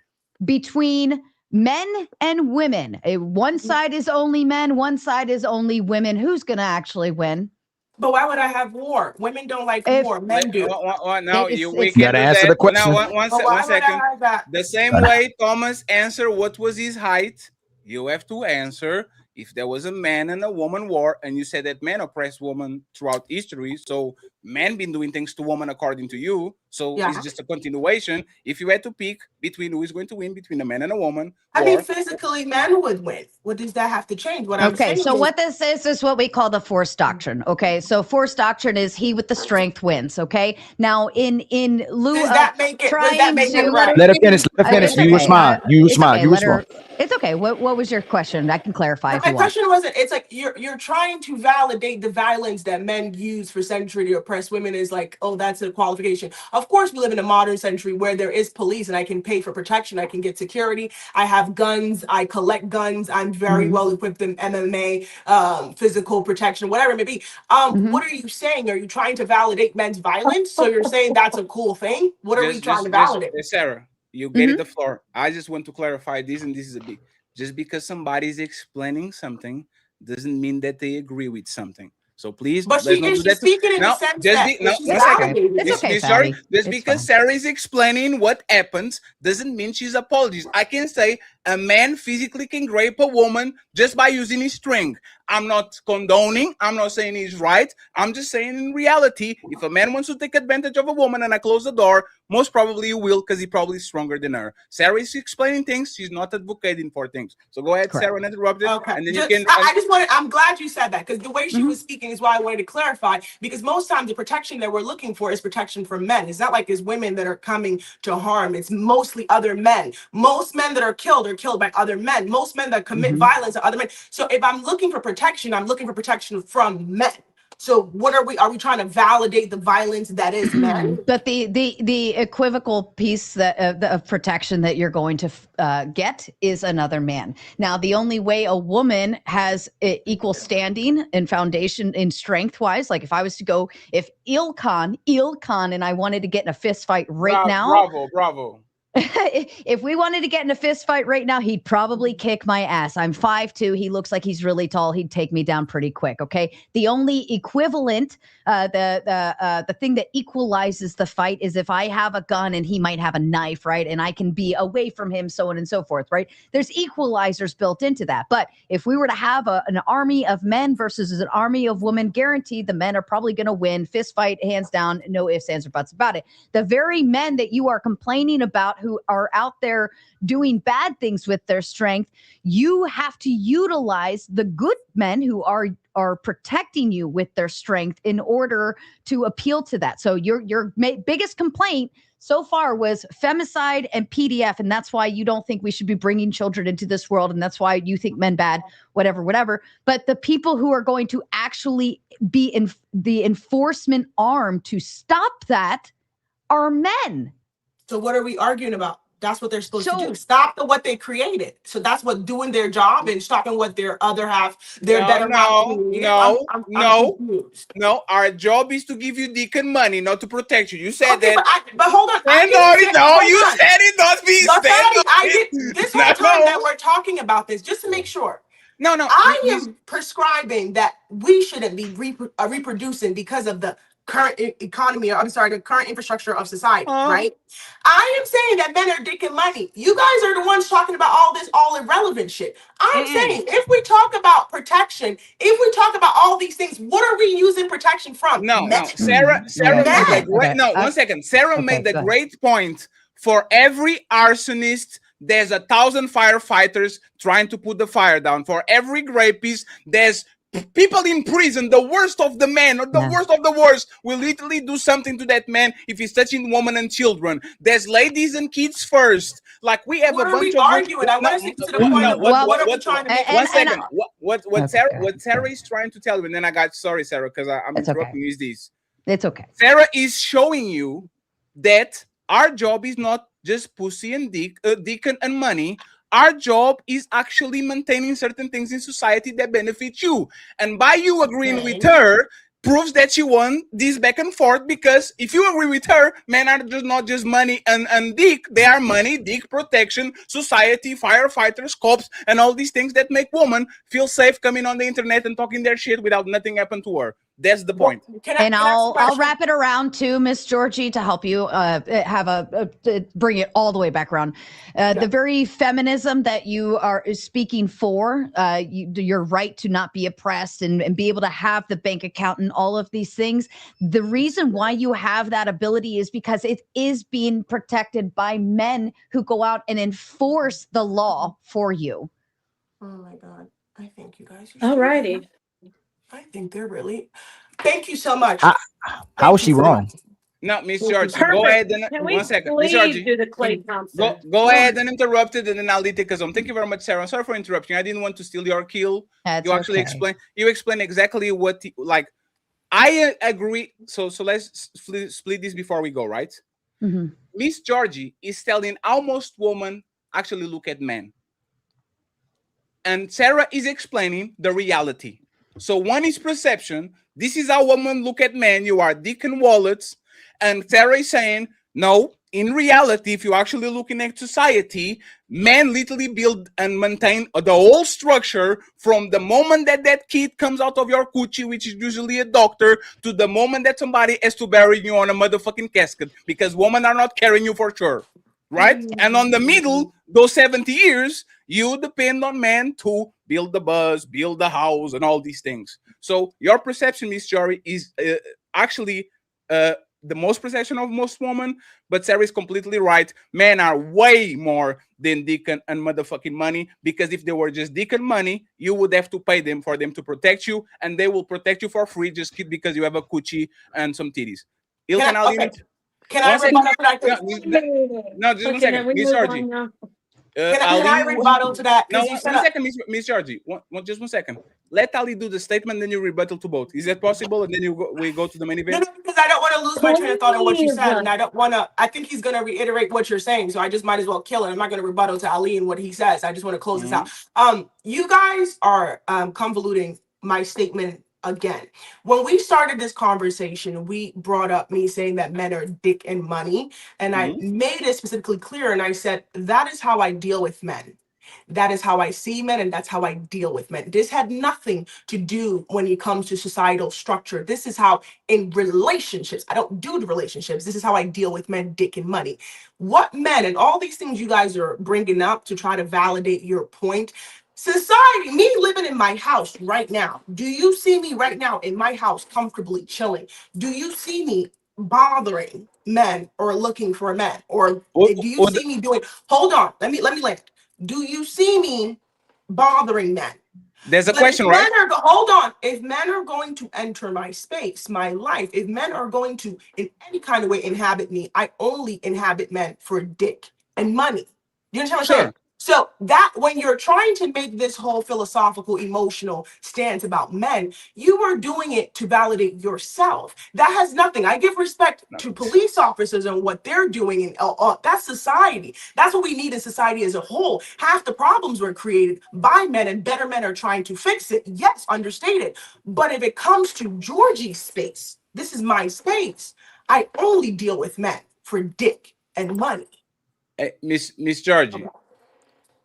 between men and women, one side is only men, one side is only women, who's going to actually win? But why would I have war? Women don't like war. Men do. No, we can gotta answer the question. Now, one second. The same way Thomas answered what was his height, you have to answer if there was a man and a woman war, and you said that men oppressed women throughout history, so men been doing things to women according to you, so it's just a continuation. If you had to pick between who is going to win between a man and a woman, I mean, physically, men would win. What does that have to change? What I'm saying so is, what this is what we call the force doctrine. Okay, so force doctrine is he with the strength wins. Okay, now in lieu of trying to let her finish. You respond. It's okay. What was your question? I can clarify if my you want. question wasn't. It's like you're trying to validate the violence that men use for century to oppress women. Is like, oh, that's a qualification. Of course, we live in a modern century where there is police, and I can pay for protection. I can get security. I have guns. I collect guns. I'm very well equipped in MMA, physical protection, whatever it may be. What are you saying? Are you trying to validate men's violence? So you're saying that's a cool thing? What are we trying to validate? Sarah, you get the floor. I just want to clarify this, and this is a big. Just because somebody's explaining something doesn't mean that they agree with something. So please, but she's speaking in the sense that just because Sarah is explaining what happens doesn't mean she's apologizing. I can say a man physically can rape a woman just by using his strength. I'm not condoning. I'm not saying he's right. I'm just saying in reality, if a man wants to take advantage of a woman and I close the door, most probably he will, because he probably is stronger than her. Sarah is explaining things. She's not advocating for things. So go ahead, Sarah, and interrupt it. Okay. And then you can. I just wanted. I'm glad you said that, because the way she was speaking is why I wanted to clarify. Because most times the protection that we're looking for is protection from men. It's not like it's women that are coming to harm. It's mostly other men. Most men that are killed by other men. Most men that commit violence are other men. So if I'm looking for protection, I'm looking for protection from men. So what are we trying to validate the violence that is men? But the equivocal piece that of protection that you're going to get is another man. Now, the only way a woman has equal standing and foundation in strength wise, like if I was to go, if Ilkan and I wanted to get in a fist fight now. Bravo. If we wanted to get in a fist fight right now, he'd probably kick my ass. I'm 5'2". He looks like he's really tall. He'd take me down pretty quick. Okay. The only equivalent, the thing that equalizes the fight is if I have a gun and he might have a knife, right? And I can be away from him, so on and so forth, right? There's equalizers built into that. But if we were to have an army of men versus an army of women, guaranteed the men are probably going to win. Fist fight, hands down, no ifs, ands, or buts about it. The very men that you are complaining about who are out there doing bad things with their strength, you have to utilize the good men who are protecting you with their strength in order to appeal to that. So your biggest complaint so far was femicide and PDF, and that's why you don't think we should be bringing children into this world, and that's why you think men bad, whatever. But the people who are going to actually be in the enforcement arm to stop that are men. So what are we arguing about? That's what they're supposed to do. Stop what they created. So that's what doing their job and stopping what their other half, their better half. No. Our job is to give you deacon money, not to protect you. You said that. But hold on. You said it. Not be. entire time that we're talking about this, just to make sure. No. I am prescribing that we shouldn't be reproducing because of the current economy, or I'm sorry, the current infrastructure of society, right? I am saying that men are dick and money. You guys are the ones talking about all this, all irrelevant shit. I'm saying if we talk about protection, if we talk about all these things, what are we using protection from? No. Men. Sarah made the great. No, 1 second. Sarah made the go ahead. great point. For every arsonist, there's 1,000 firefighters trying to put the fire down. For every rapist, there's people in prison. The worst of the men, or the worst of the worst, will literally do something to that man if he's touching women and children. There's ladies and kids first. Like, we have What a are we bunch of arguing? I want to stick to the point of what are we trying to make? One second. What Sarah is trying to tell you, and then I got sorry, Sarah, because I'm interrupting you. Is this? It's okay. Sarah is showing you that our job is not just pussy and dick and money. Our job is actually maintaining certain things in society that benefit you. And by you agreeing with her, proves that you want this back and forth, because if you agree with her, men are just not just money and dick. They are money, dick, protection, society, firefighters, cops, and all these things that make women feel safe coming on the internet and talking their shit without nothing happen to her. That's the point. And I'll wrap it around too, Miss Georgie, to help you bring it all the way back around. The very feminism that you are speaking for, your right to not be oppressed and be able to have the bank account and all of these things. The reason why you have that ability is because it is being protected by men who go out and enforce the law for you. Oh my God. I think you guys are Alrighty. I think they're really. Thank you so much. How is she wrong? No, Miss Georgie, go ahead and Can we 1 second. Miss please Georgie, do the Clay Thompson? go ahead and interrupt it, and then I'll take us on. Thank you very much, Sarah. I'm sorry for interrupting. I didn't want to steal your kill. That's you actually okay. explain exactly what like. I agree. So let's split this before we go, right? Mm-hmm. Miss Georgie is telling how most women actually look at men. And Sarah is explaining the reality. So one is perception. This is how women look at men. You are dick and wallets. And Sarah is saying, no, in reality, if you actually looking at society, men literally build and maintain the whole structure from the moment that that kid comes out of your coochie, which is usually a doctor, to the moment that somebody has to bury you on a motherfucking casket, because women are not carrying you for sure. Right? And on the middle, those 70 years, you depend on men to build the bus, build the house, and all these things. So your perception, Miss Jory, is actually the most perception of most women, but Sarah is completely right. Men are way more than dick and motherfucking money, because if they were just dick and money, you would have to pay them for them to protect you, and they will protect you for free just because you have a coochie and some titties. Can I rebuttal to that? No, just 1 second, Miss Georgie. Can I rebuttal to that? No, You 1 said second, Miss Georgie. Just 1 second. Let Ali do the statement, then you rebuttal to both. Is that possible? And then we go to the main event. No, because I don't want to lose my train of thought on what you said, and I don't want to. I think he's going to reiterate what you're saying, so I just might as well kill it. I'm not going to rebuttal to Ali and what he says. I just want to close this out. You guys are convoluting my statement again. When we started this conversation, we brought up me saying that men are dick and money, and I made it specifically clear, and I said that is how I deal with men. That is how I see men, and that's how I deal with men. This had nothing to do when it comes to societal structure. This is how, in relationships, I don't do the relationships. This is how I deal with men, dick, and money. What men, and all these things you guys are bringing up to try to validate your point. Society, me living in my house right now. Do you see me right now in my house comfortably chilling? Do you see me bothering men or looking for men? Or do you see me doing, hold on, let me land. Do you see me bothering men? There's a question, right? Hold on. If men are going to enter my space, my life, if men are going to in any kind of way inhabit me, I only inhabit men for dick and money. You understand what I'm saying? So that when you're trying to make this whole philosophical, emotional stance about men, you are doing it to validate yourself. That has nothing. I give respect to police officers and what they're doing, and that's society. That's what we need in society as a whole. Half the problems were created by men, and better men are trying to fix it. Yes, understated. But if it comes to Georgie's space, this is my space. I only deal with men for dick and money. Miss Georgie.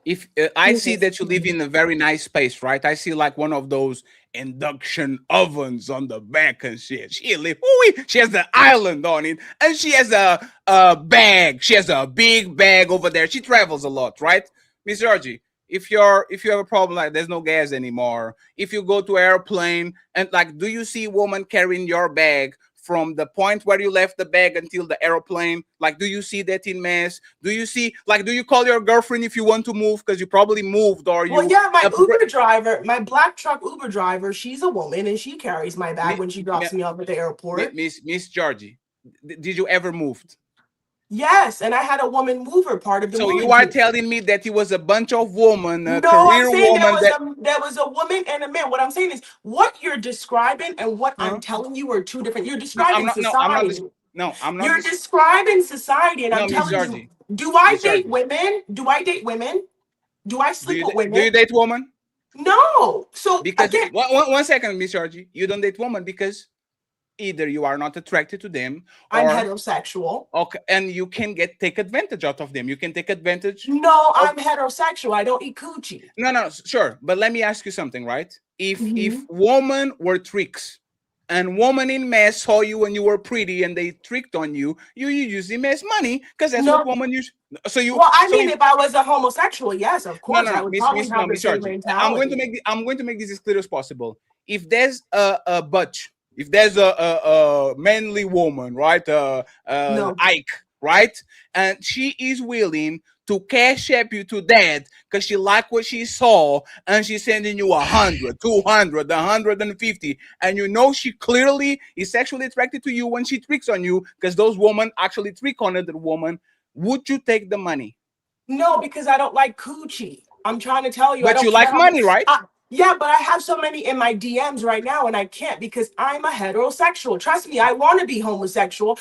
if I see that you live in a very nice space, right? I see like one of those induction ovens on the back and shit. She has the island on it, and she has a bag. She has a big bag over there. She travels a lot, right, Miss Georgie? If you have a problem like there's no gas anymore, if you go to airplane and like, do you see woman carrying your bag from the point where you left the bag until the airplane? Like, do you see that in mass? Do you see, like, do you call your girlfriend if you want to move because you probably moved, or you? Well, yeah, my Uber driver, my black truck Uber driver, she's a woman and she carries my bag when she drops me off at the airport. Miss Georgie, did you ever move? Yes, and I had a woman mover part of the So moving you are team. telling me that it was a bunch of women, No, career I'm saying woman there was a woman and a man. What I'm saying is what you're describing and what I'm telling you are two different. You're describing society. You're describing society, and I'm telling you, do I date women? Do I date women? Do I sleep with women? Do you date women? No. So because again, one second, Miss Georgie, you don't date women because either you are not attracted to them, or I'm heterosexual. Okay, and you can take advantage out of them. You can take advantage. No, I'm heterosexual. I don't eat coochie. No, sure. But let me ask you something, right? If women were tricks, and women in mass saw you when you were pretty and they tricked on you, you use them as money because that's what women use. So you. Well, I mean, if I was a homosexual, yes, of course, I would Miss probably have the same Georgie, mentality. I'm going to make this as clear as possible. If there's a butch, if there's a manly woman, right? Ike, right? And she is willing to cash app you to that because she liked what she saw, and she's sending you 100, 200, 150, and you know she clearly is sexually attracted to you when she tricks on you because those women actually trick on another woman. Would you take the money? No, because I don't like coochie. I'm trying to tell you. But you like money, right? Yeah, but I have so many in my DMs right now, and I can't because I'm a heterosexual. Trust me, I want to be homosexual.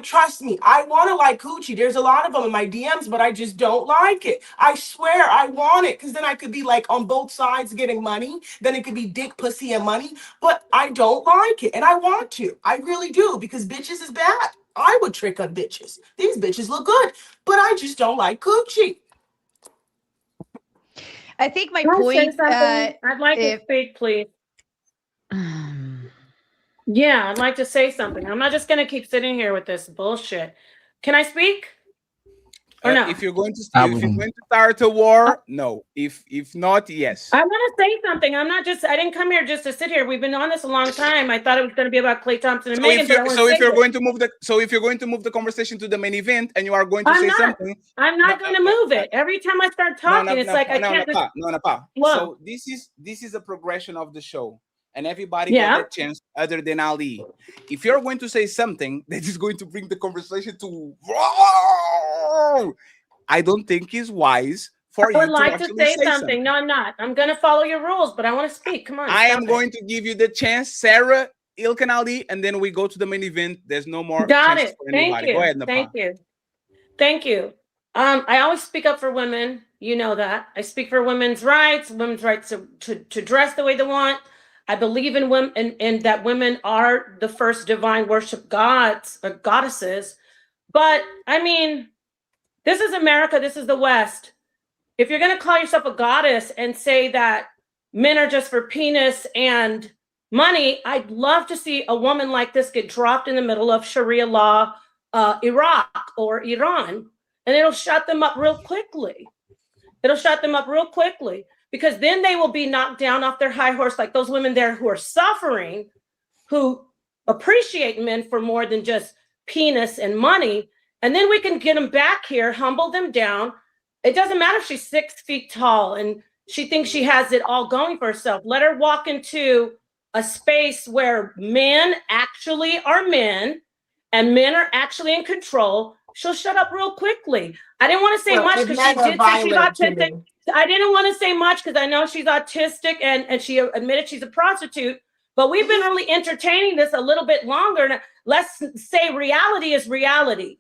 Trust me, I want to like coochie. There's a lot of them in my DMs, but I just don't like it. I swear I want it because then I could be like on both sides getting money. Then it could be dick, pussy, and money. But I don't like it, and I want to. I really do because bitches is bad. I would trick on bitches. These bitches look good, but I just don't like coochie. I think my Can I say point. something? I'd like to speak, please. Yeah, I'd like to say something. I'm not just going to keep sitting here with this bullshit. Can I speak? Or no? If you're going to start a war, no. If not, yes. I want to say something. I didn't come here just to sit here. We've been on this a long time. I thought it was going to be about Klay Thompson and Megan. If you're going to move the conversation to the main event and you are going to say something, I'm not going to move it. Every time I start talking, it's like I can't. Napah. So this is a progression of the show. And everybody got that chance other than Ali. If you're going to say something that is going to bring the conversation to, I don't think it's wise for you to I would like to say something. something. No, I'm not. I'm going to follow your rules, but I want to speak. Come on. I am going to give you the chance, Sarah, Ilkan Ali, and then we go to the main event. There's no more. Got it. For anybody. Thank you. Go ahead, Napah. Thank you. I always speak up for women. You know that. I speak for women's rights to dress the way they want. I believe in women and that women are the first divine worship gods or goddesses. But I mean, this is America. This is the West. If you're going to call yourself a goddess and say that men are just for penis and money, I'd love to see a woman like this get dropped in the middle of Sharia law, Iraq or Iran, and it'll shut them up real quickly. Because then they will be knocked down off their high horse, like those women there who are suffering, who appreciate men for more than just penis and money. And then we can get them back here, humble them down. It doesn't matter if she's 6 feet tall and she thinks she has it all going for herself. Let her walk into a space where men actually are men and men are actually in control. She'll shut up real quickly. I didn't want to say much because she did say she's autistic. I didn't want to say much because I know she's autistic and she admitted she's a prostitute, but we've been really entertaining this a little bit longer. Let's say reality is reality.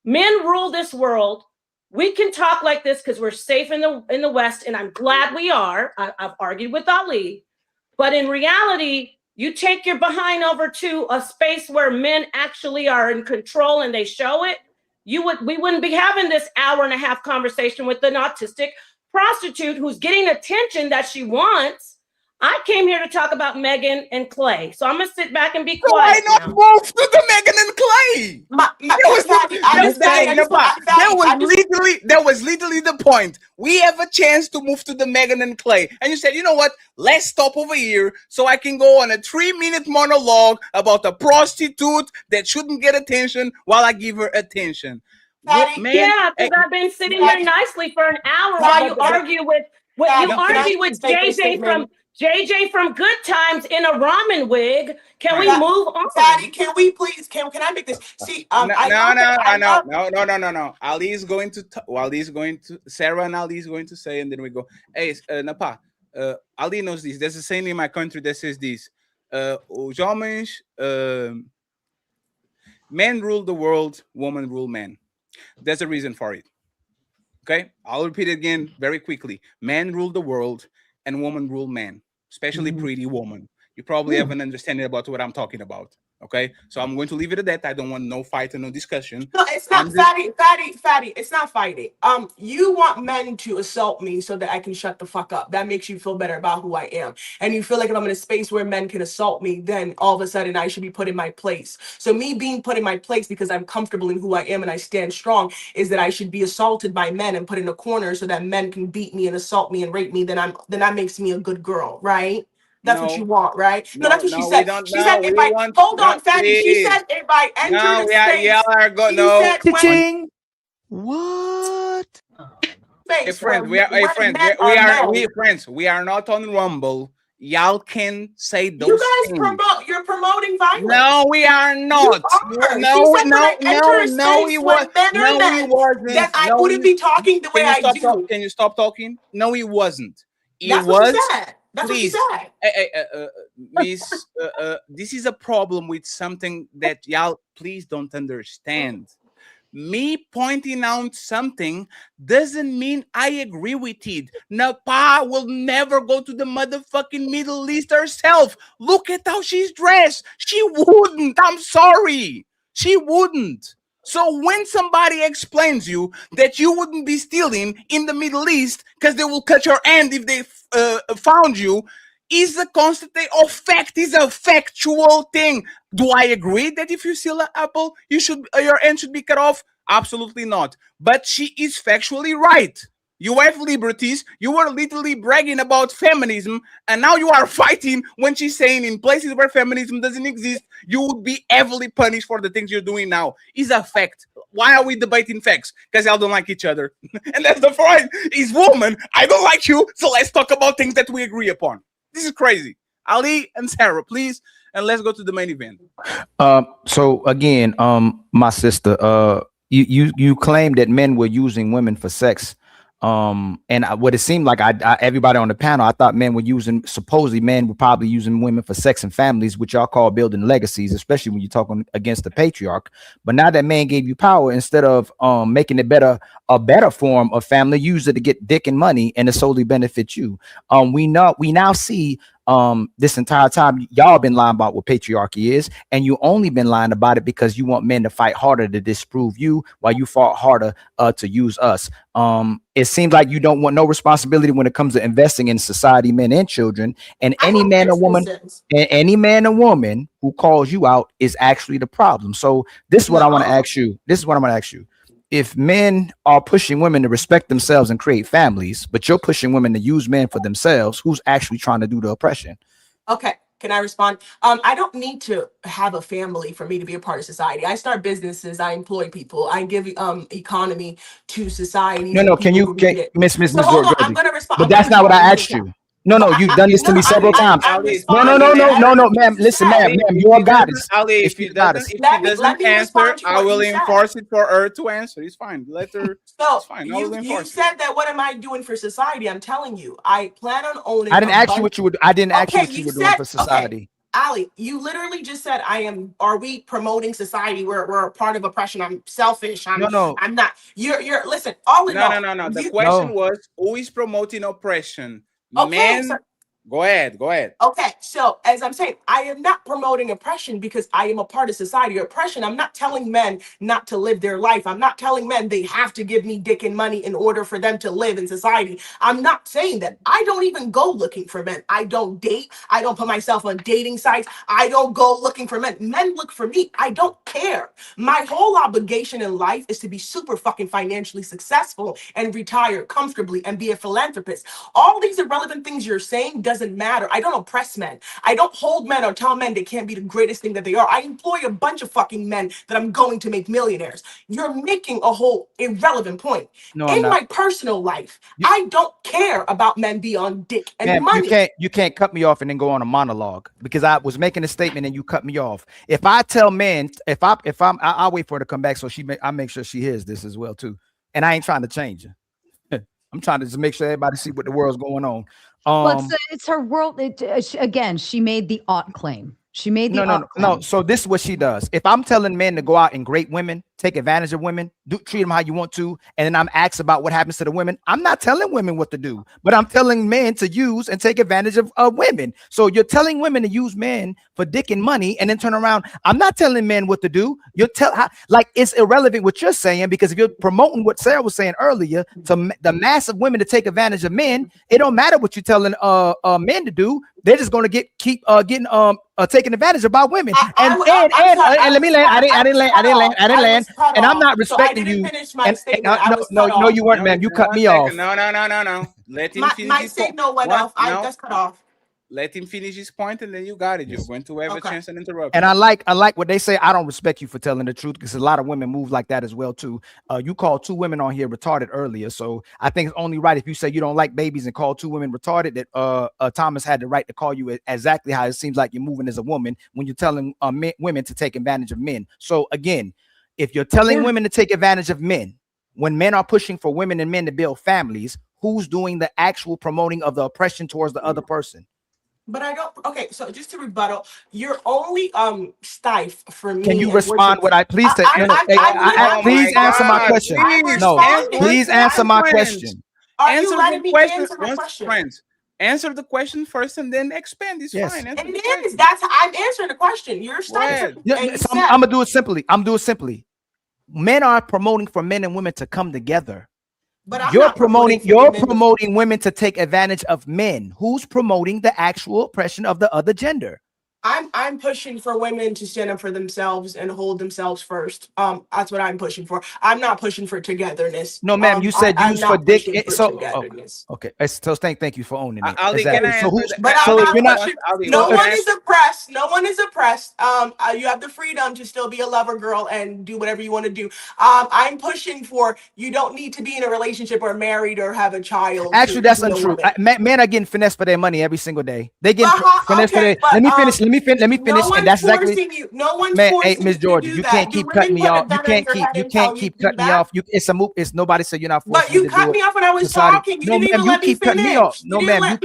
Men rule this world. We can talk like this because we're safe in the West, and I'm glad we are. I've argued with Ali, but in reality, you take your behind over to a space where men actually are in control and they show it. We wouldn't be having this hour and a half conversation with an autistic prostitute who's getting attention that she wants. I came here to talk about Megan and Clay, so I'm gonna sit back and be quiet. Why not move to the Megan and Clay? That was literally the point. We have a chance to move to the Megan and Clay, and you said, you know what? Let's stop over here so I can go on a 3-minute monologue about a prostitute that shouldn't get attention while I give her attention. Yeah, because I've been sitting here nicely for an hour while you argue with JJ from Good Times in a ramen wig. Can we move on? Fatty, can we please? Can I make this? See, No. Ali is going to. Sarah and Ali is going to say, and then we go. Hey, Napah. Ali knows this. There's a saying in my country that says this. Os homens, men rule the world, women rule men. There's a reason for it. Okay, I'll repeat it again very quickly. Men rule the world, and women rule men, especially pretty woman. You probably have an understanding about what I'm talking about. Okay, so I'm going to leave it at that. I don't want no fight and no discussion. No, it's not Fatty. It's not fighting. You want men to assault me so that I can shut the fuck up. That makes you feel better about who I am. And you feel like if I'm in a space where men can assault me, then all of a sudden I should be put in my place. So me being put in my place because I'm comfortable in who I am and I stand strong is that I should be assaulted by men and put in a corner so that men can beat me and assault me and rape me. Then that makes me a good girl, right? That's what you want, right? No, that's what she said. She said if I hold on, Fatty. She said if I enter the space, she said What? Hey, friends, we are not on Rumble. Y'all can say those you guys things. You're promoting violence. No, we are not. No, we wasn't. That I wouldn't be talking the way I do. Can you stop talking? No, he wasn't. That's what she said. That's please, what she said. Miss, this is a problem with something that y'all please don't understand. Me pointing out something doesn't mean I agree with it. Napah will never go to the motherfucking Middle East herself. Look at how she's dressed. She wouldn't. I'm sorry. She wouldn't. So when somebody explains you that you wouldn't be stealing in the Middle East because they will cut your hand if they found you, is a constant of fact, is a factual thing. Do I agree that if you steal an apple, your hand should be cut off? Absolutely not. But she is factually right. You have liberties. You were literally bragging about feminism, and now you are fighting when she's saying in places where feminism doesn't exist, you would be heavily punished for the things you're doing now. Is a fact. Why are we debating facts? Because y'all don't like each other. And that's the point. Is woman, I don't like you, so let's talk about things that we agree upon. This is crazy. Ali and Sarah, please, and let's go to the main event. So again, my sister, you claim that men were using women for sex. And what it seemed like, everybody on the panel, I thought supposedly men were probably using women for sex and families, which y'all call building legacies, especially when you're talking against the patriarch. But now that man gave you power, instead of making it a better form of family, use it to get dick and money and to solely benefit you. We now see this entire time y'all been lying about what patriarchy is, and you only been lying about it because you want men to fight harder to disprove you while you fought harder to use us. It seems like you don't want no responsibility when it comes to investing in society, men and children, and any man or woman who calls you out is actually the problem. So this is what I want to ask you. If men are pushing women to respect themselves and create families, but you're pushing women to use men for themselves, who's actually trying to do the oppression? Okay, can I respond? I don't need to have a family for me to be a part of society. I start businesses, I employ people, I give economy to society. No, can Miss hold on, I'm gonna respond. But that's not what I asked you. No, you've done this to me several times. No, ma'am. Listen, ma'am, you're a goddess. Ali, if she doesn't answer, I will enforce it for her to answer. It's fine. Let her. So it's fine. You said that. What am I doing for society? I'm telling you, I plan on owning. I didn't ask you what you would. I didn't ask you what you were doing for society. Okay. Ali, you literally just said, are we promoting society? We're a part of oppression. I'm selfish. I'm not. You're listen, all in all. No. The question was, who is promoting oppression? Okay, Men Go ahead. Okay, so as I'm saying, I am not promoting oppression because I am a part of society. Oppression, I'm not telling men not to live their life. I'm not telling men they have to give me dick and money in order for them to live in society. I'm not saying that. I don't even go looking for men. I don't date. I don't put myself on dating sites. I don't go looking for men. Men look for me. I don't care. My whole obligation in life is to be super fucking financially successful and retire comfortably and be a philanthropist. All these irrelevant things you're saying doesn't matter. I don't oppress men. I don't hold men or tell men they can't be the greatest thing that they are. I employ a bunch of fucking men that I'm going to make millionaires. You're making a whole irrelevant point. No, I'm In not. my personal life, I don't care about men beyond dick and Ma'am, money. you can't cut me off and then go on a monologue because I was making a statement and you cut me off. If I tell men, I'll wait for her to come back so I make sure she hears this as well too. And I ain't trying to change her. I'm trying to just make sure everybody see what the world's going on. Well, it's her world. Again, she made the ought claim. She made the ought claim. No. So this is what she does. If I'm telling men to go out and great women, take advantage of women, treat them how you want to, and then I'm asked about what happens to the women, I'm not telling women what to do, but I'm telling men to use and take advantage of women. So you're telling women to use men for dick and money and then turn around. I'm not telling men what to do. Like it's irrelevant what you're saying, because if you're promoting what Sarah was saying earlier to the mass of women to take advantage of men, it don't matter what you're telling men to do. They're just going to keep getting taken advantage of by women. And let me land. I didn't land. And I'm not respecting you. No, you weren't, ma'am. You cut me off. No. Let him finish. My signal went off. I just cut off. Let him finish his point, and then you got it. You're going to have a chance and interrupt. And I like what they say. I don't respect you for telling the truth, because a lot of women move like that as well too. You called 2 women on here retarded earlier, so I think it's only right if you say you don't like babies and call 2 women retarded that Thomas had the right to call you exactly how it seems like you're moving as a woman when you're telling women to take advantage of men. So again, if you're telling women to take advantage of men, when men are pushing for women and men to build families, who's doing the actual promoting of the oppression towards the other person? But I don't. Okay, so just to rebuttal, you're only stiff for me. Can you respond? What I please say? Please answer my question. No, please answer my question. Are you letting me answer my question? Friends, answer the question first and then expand. It's fine. It is. That's how I'm answering the question. You're stiff. I'm gonna do it simply. Men are promoting for men and women to come together. But you're promoting women to take advantage of men. Who's promoting the actual oppression of the other gender? I'm pushing for women to stand up for themselves and hold themselves first. That's what I'm pushing for. I'm not pushing for togetherness. No, ma'am, you said use for dick. Okay. So thank you for owning it. No one is oppressed. No one is oppressed. You have the freedom to still be a lover girl and do whatever you want to do. I'm pushing for you don't need to be in a relationship or married or have a child. Actually, that's untrue. Men are getting finessed for their money every single day. They get finessed for their. Let me finish. Let me finish. And that's exactly. No one's Hey, Miss Georgia, you can't keep cutting me off. You can't keep cutting me off. It's a move. It's nobody said you're not forcing me to do it. But you cut me off when I was talking. You didn't even let me finish. Cutting me off. No, ma'am.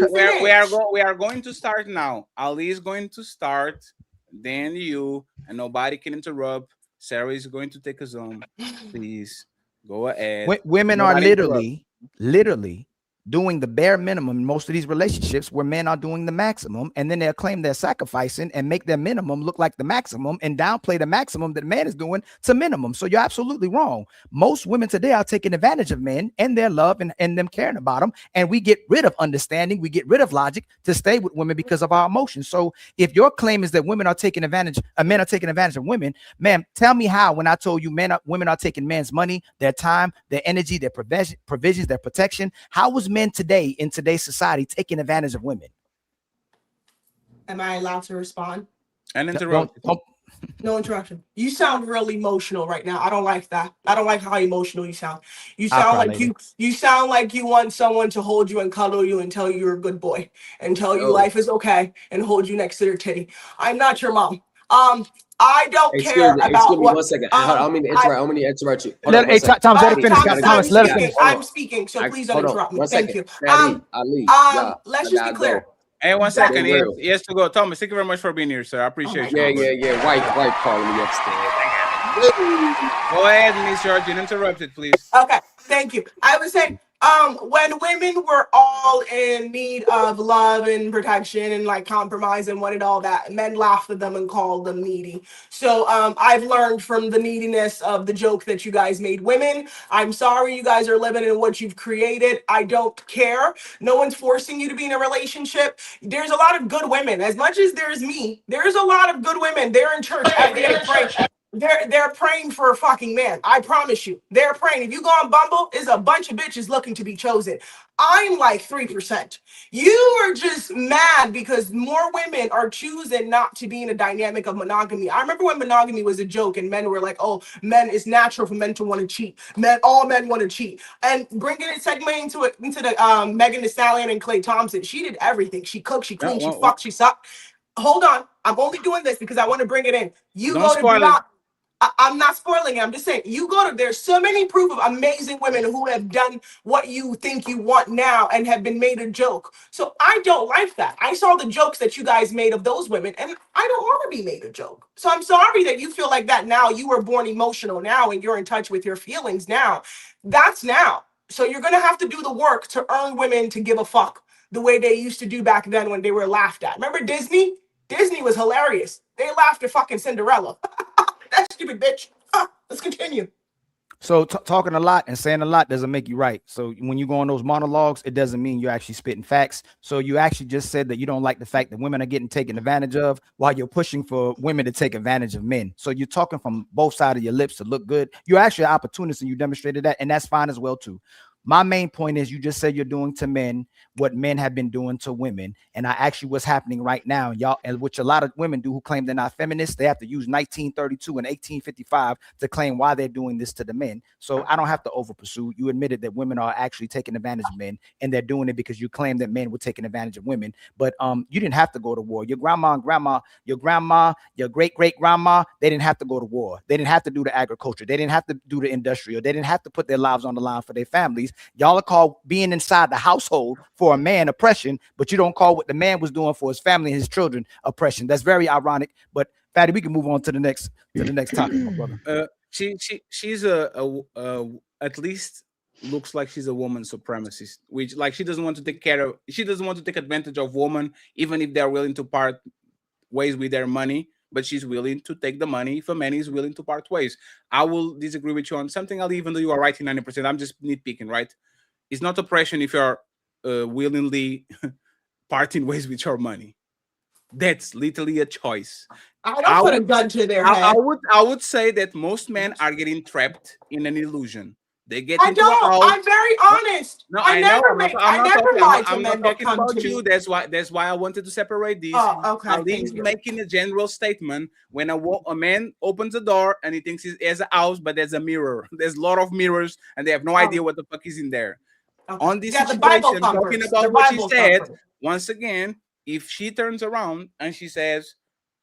We are going to start now. Ali is going to start, then you, and nobody can interrupt. Sarah is going to take a zone. Please go ahead. Women are literally doing the bare minimum in most of these relationships, where men are doing the maximum, and then they'll claim they're sacrificing and make their minimum look like the maximum and downplay the maximum that man is doing to minimum. So you're absolutely wrong. Most women today are taking advantage of men and their love and them caring about them, and we get rid of understanding, we get rid of logic to stay with women because of our emotions. So if your claim is that men are taking advantage of women, ma'am, tell me how, when I told you women are taking men's money, their time, their energy, their provisions, their protection. How was men today in today's society taking advantage of women? Am I allowed to respond? And interrupt. No interruption. You sound real emotional right now. I don't like that. I don't like how emotional you sound. You sound like you want someone to hold you and cuddle you and tell you you're a good boy and tell you life is okay and hold you next to their titty. I'm not your mom. I don't care about excuse me 1 second. I don't mean to interrupt you. Thomas, let her finish. I'm speaking, so please don't interrupt me. Thank you. Let's just be clear. Hey, 1 second. He has to go. Thomas, thank you very much for being here, sir. I appreciate you. Yeah. White calling me upstairs. Go ahead, Miss George. Interrupt it, please. Okay, thank you. I was saying When women were all in need of love and protection and like compromise and wanted all that, men laughed at them and called them needy. So I've learned from the neediness of the joke that you guys made. Women, I'm sorry you guys are living in what you've created. I don't care. No one's forcing you to be in a relationship. There's a lot of good women. As much as there's me, there's a lot of good women. They're in church every day praying. They're praying for a fucking man. I promise you. They're praying. If you go on Bumble, there's a bunch of bitches looking to be chosen. I'm like 3%. You are just mad because more women are choosing not to be in a dynamic of monogamy. I remember when monogamy was a joke and men were like, oh, men, it's natural for men to want to cheat. All men want to cheat. And bringing it, segueing into the Megan Thee Stallion and Klay Thompson, she did everything. She cooked, she cleaned, she fucked, she sucked. Hold on. I'm only doing this because I want to bring it in. You Don't go to spoil it. Beyonce. I'm not spoiling it. I'm just saying, you go to, there's so many proof of amazing women who have done what you think you want now and have been made a joke. So I don't like that. I saw the jokes that you guys made of those women and I don't want to be made a joke. So I'm sorry that you feel like that now. You were born emotional now and you're in touch with your feelings now. That's now. So you're going to have to do the work to earn women to give a fuck the way they used to do back then when they were laughed at. Remember Disney? Disney was hilarious. They laughed at fucking Cinderella. That stupid bitch. Let's continue. So talking a lot and saying a lot doesn't make you right. So when you go on those monologues, it doesn't mean you're actually spitting facts. So you actually just said that you don't like the fact that women are getting taken advantage of while you're pushing for women to take advantage of men. So you're talking from both sides of your lips to look good. You're actually an opportunist and you demonstrated that, and that's fine as well too. My main point is you just said you're doing to men what men have been doing to women. And I actually what's happening right now, y'all, and which a lot of women do who claim they're not feminists, they have to use 1932 and 1855 to claim why they're doing this to the men. So I don't have to over pursue. You admitted that women are actually taking advantage of men, and they're doing it because you claim that men were taking advantage of women. But you didn't have to go to war. Your grandma, your great-great-grandma, they didn't have to go to war. They didn't have to do the agriculture. They didn't have to do the industrial. They didn't have to put their lives on the line for their families. Y'all are called being inside the household for a man oppression, but you don't call what the man was doing for his family and his children oppression. That's very ironic. But Fatty, we can move on to the next topic, my brother. She's at least looks like she's a woman supremacist, which like she doesn't want to take advantage of women, even if they're willing to part ways with their money. But she's willing to take the money if a man is willing to part ways. I will disagree with you on something, Ali, even though you are right in 90%. I'm just nitpicking, right? It's not oppression if you're willingly parting ways with your money. That's literally a choice. I don't put a gun to their head. I would say that most men are getting trapped in an illusion. They get I into don't. a house. I'm very honest. No, I never lied to I'm men not that talking come about to you. me. That's why I wanted to separate these. Oh, okay. Ali is making a general statement. When a man opens a door and he thinks he has a house, but there's a mirror. There's a lot of mirrors, and they have no idea what the fuck is in there. Okay. On this Yeah, the Bible situation, talking thumpers. about The what she Bible said, thumpers. once again, if she turns around and she says,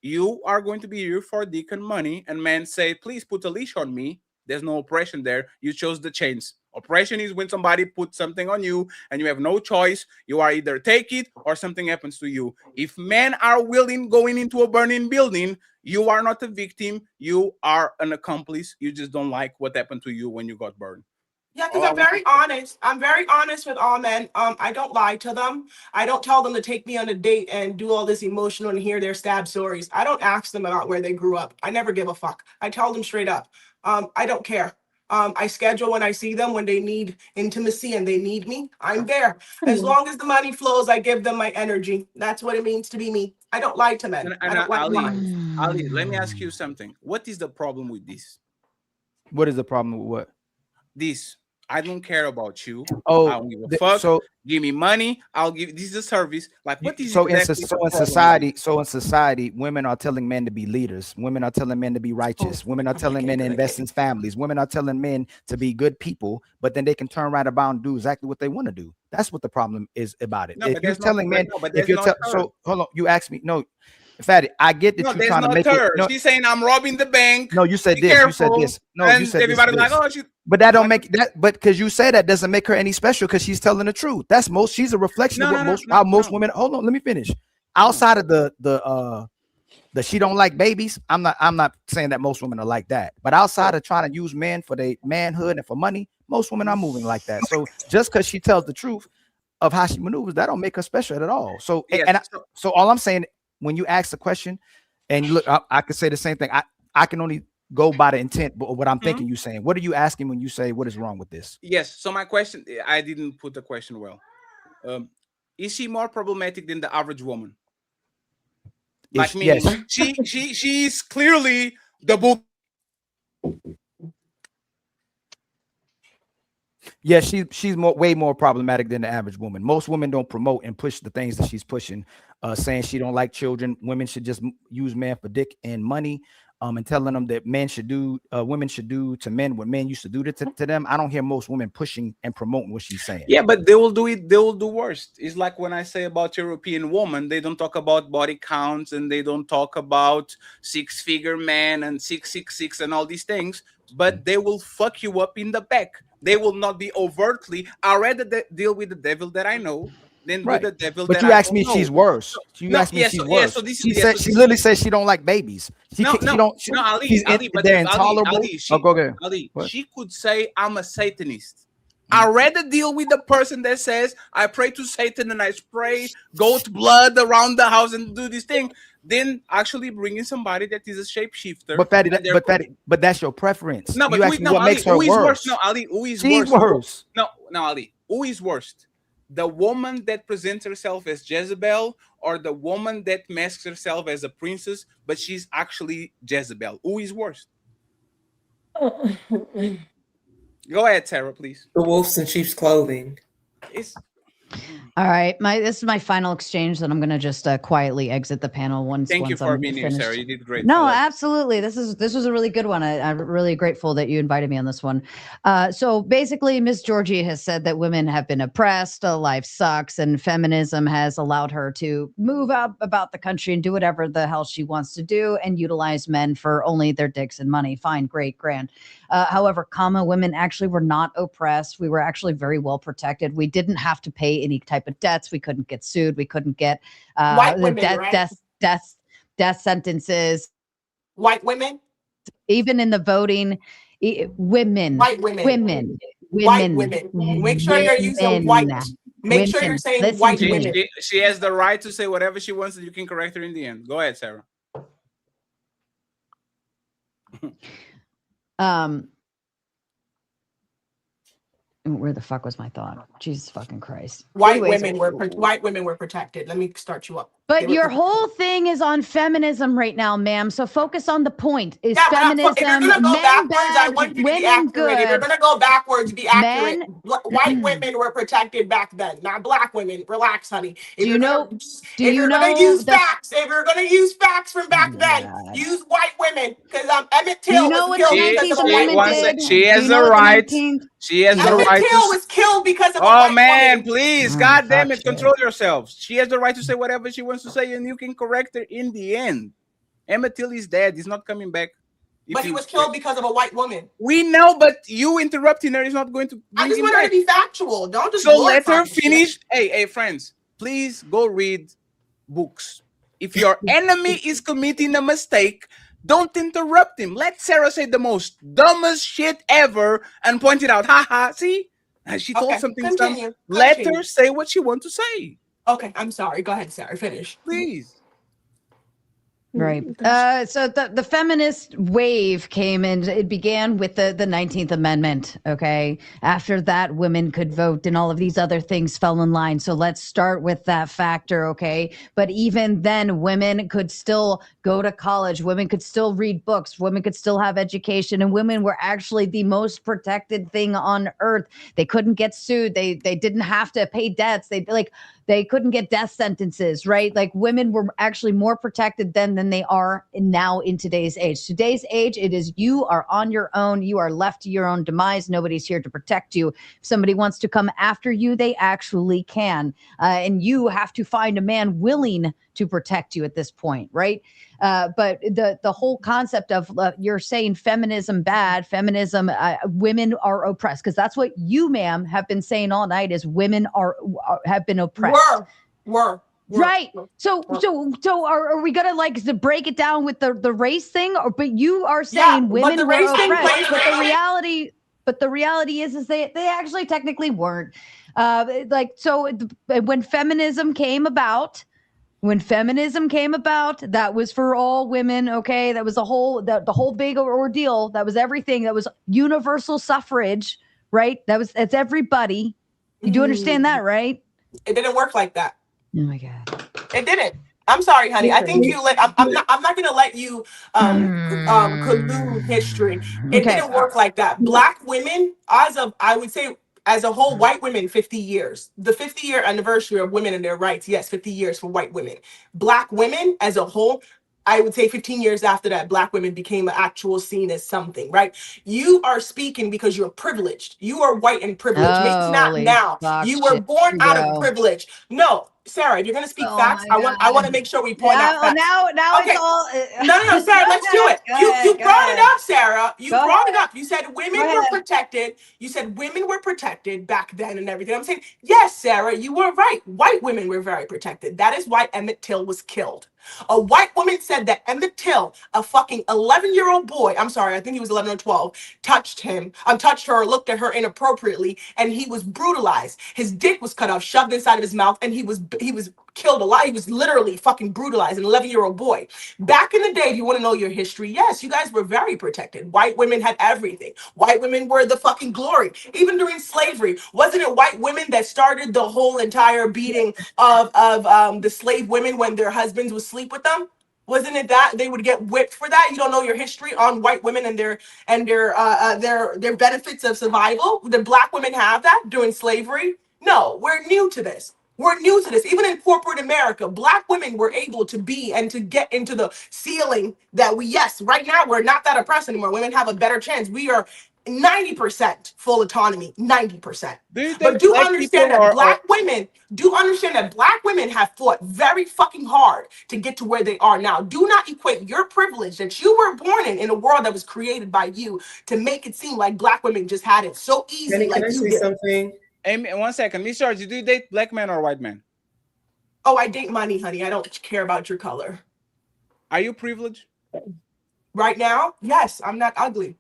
"You are going to be here for dick and money," and men say, "Please put a leash on me," there's no oppression there. You chose the chains. Oppression is when somebody puts something on you and you have no choice. You are either take it or something happens to you. If men are willing going into a burning building, you are not a victim. You are an accomplice. You just don't like what happened to you when you got burned. Yeah, because I'm very honest. I'm very honest with all men. I don't lie to them. I don't tell them to take me on a date and do all this emotional and hear their stab stories. I don't ask them about where they grew up. I never give a fuck. I tell them straight up. I don't care. I schedule when I see them when they need intimacy and they need me. I'm there. As long as the money flows, I give them my energy. That's what it means to be me. I don't lie to men. I don't like lies. Ali, let me ask you something. What is the problem with this? What is the problem with what? This. I don't care about you. Oh, I don't give a fuck. so give me money. I'll give. This is a service. Like what is so exactly in society, women are telling men to be leaders. Women are telling men to be righteous. Women are telling men to invest in families. Women are telling men to be good people. But then they can turn right about and do exactly what they want to do. That's what the problem is about it. No, if but you're telling men, if you're so hold on, you asked me. No, Fatty, I get that you're trying to make it. No, she's saying I'm robbing the bank. No, you said Be this. careful. You said this. No, and you said everybody's this. like, oh, she. But that don't make that. But because you say that doesn't make her any special because she's telling the truth. That's most. She's a reflection of what most women. Hold on, let me finish. Outside of the she don't like babies. I'm not saying that most women are like that. But outside of trying to use men for their manhood and for money, Most women are moving like that. So just because she tells the truth of how she maneuvers, that don't make her special at all. So Yes, so all I'm saying, when you ask the question, and you look, I could say the same thing. I can only go by the intent, but what I'm thinking you saying. What are you asking when you say what is wrong with this? Yes. So my question, I didn't put the question well. Is she more problematic than the average woman? Like, meaning Yes. she's clearly the book. Yeah, she's way more problematic than the average woman. Most women don't promote and push the things that she's pushing, saying she don't like children. Women should just use man for dick and money, and telling them that men should do, women should do to men what men used to do to them. I don't hear most women pushing and promoting what she's saying. Yeah, but they will do it. They will do worse. It's like when I say about European woman, they don't talk about body counts and they don't talk about 6-figure man and 666 and all these things. But they will fuck you up in the back. They will not be overtly. I rather deal with the devil that I know than with the devil But that you I asked don't me know. she's worse. You asked me Yeah, she's so, worse. so this She is said she literally says she don't like babies. She don't. Ali, but they're if intolerable. Ali, Go ahead. Ali, What? she could say I'm a Satanist. I'd rather deal with the person that says I pray to Satan and I spray goat blood around the house and do this thing than actually bringing somebody that is a shapeshifter. But that's your preference. No, but You asked me what Ali, makes her who is worse? worse. No, Ali, who is She's worse? worse. No, Ali, who is worst? The woman that presents herself as Jezebel or the woman that masks herself as a princess, but she's actually Jezebel? Who is worst? Go ahead, Sarah, please. The wolves in sheep's clothing. All right, this is my final exchange. That I'm going to just quietly exit the panel once. Thank you once for I'm being here, finished. Sarah. You did great. No, absolutely. This was a really good one. I'm really grateful that you invited me on this one. So basically, Miss Georgie has said that women have been oppressed, life sucks, and feminism has allowed her to move up about the country and do whatever the hell she wants to do and utilize men for only their dicks and money. Fine, great, grand. However, women actually were not oppressed. We were actually very well protected. We didn't have to pay any type of debts. We couldn't get sued. We couldn't get White women, right? death sentences. White women? Even in the voting, women. White women. Women. White women. Make sure you're using white. Make sure you're saying white women. She has the right to say whatever she wants, and you can correct her in the end. Go ahead, Sarah. Where the fuck was my thought? Jesus fucking Christ. White women were protected. Let me start you up. But your whole thing is on feminism right now, ma'am. So focus on the point. Is feminism if you're gonna go men backwards, bad, I want you to be women accurate. good? If you're gonna go backwards, be accurate. Men- White women were protected back then, not black women. Relax, honey. Do you know If you're gonna use the- facts from back then, use white women because Emmett Do you Till know was what killed the because 19th of a white Amendment woman. did? She has Do you the know what right. the 19th She has the Emmett right. Till was killed because of a Oh white man, woman. please, God damn it, control yourselves. She has the right to say whatever she wants to say, and you can correct her in the end. Emmett Till is dead. He's not coming back. But he was killed because of a white woman. We know, but you interrupting her is not going to bring I just him want her back. to be factual. Don't just So let glorify her shit. finish. Hey, friends, please go read books. If your enemy is committing a mistake, don't interrupt him. Let Sarah say the most dumbest shit ever and point it out. Ha, see? And she told something dumb. Let her say what she wants to say. Okay, I'm sorry. Go ahead, Sarah. Finish. Please. Right. So the feminist wave came and it began with the 19th Amendment. Okay. After that, women could vote and all of these other things fell in line. So let's start with that factor. Okay. But even then, women could still go to college. Women could still read books. Women could still have education. And women were actually the most protected thing on earth. They couldn't get sued. They didn't have to pay debts. They couldn't get death sentences, right? Like women were actually more protected then than they are now in today's age. Today's age, it is you are on your own. You are left to your own demise. Nobody's here to protect you. If somebody wants to come after you, they actually can. And you have to find a man willing to protect you at this point, right? But the whole concept of you're saying feminism bad, feminism, women are oppressed, because that's what you, ma'am, have been saying all night is women have been oppressed. Were. Right. So are we gonna to break it down with the race thing? But you are saying women were oppressed, but the reality. But the reality is they actually technically weren't. So when feminism came about, that was for all women. Okay, that was the whole big ordeal. That was everything. That was universal suffrage, right? That's everybody. You do understand that, right? It didn't work like that. Oh my God. It didn't. I'm sorry, honey. I think you let. I'm not going to let you collude history. It Okay. didn't work like that. Black women, I would say, as a whole, white women, 50 years. The 50-year anniversary of women and their rights. Yes, 50 years for white women. Black women, as a whole, I would say 15 years after that, Black women became an actual seen as something, right? You are speaking because you're privileged. You are white and privileged. Maybe not Holy now. fuck You were shit. born Here we out of go. privilege. No, Sarah, if you're going to speak Oh facts, my I want God. to make sure we point out facts. Now Okay. it's all. No, Sarah, let's do it. Go You ahead, brought it up, Sarah. You Go brought it ahead. up. You said women Go were ahead. protected. You said women were protected back then and everything. I'm saying, yes, Sarah, you were right. White women were very protected. That is why Emmett Till was killed. A white woman said that Emmett Till, a fucking 11-year-old boy, I'm sorry, I think he was 11 or 12, touched her, looked at her inappropriately, and he was brutalized. His dick was cut off, shoved inside of his mouth, and he was killed alive. He was literally fucking brutalized, an 11-year-old boy. Back in the day, if you want to know your history, yes, you guys were very protected. White women had everything. White women were the fucking glory. Even during slavery, wasn't it white women that started the whole entire beating of the slave women when their husbands would sleep with them? Wasn't it that they would get whipped for that? You don't know your history on white women and their benefits of survival. Did Black women have that during slavery? No, we're new to this. We're new to this. Even in corporate America, Black women were able to be and to get into the ceiling that right now we're not that oppressed anymore. Women have a better chance. We are 90% full autonomy, 90%. But do understand that Black women have fought very fucking hard to get to where they are now. Do not equate your privilege that you were born in a world that was created by you to make it seem like Black women just had it so easy. Can I say something? Amy, 1 second. Miss George, do you date Black men or white men? Oh, I date money, honey. I don't care about your color. Are you privileged? Right now? Yes, I'm not ugly.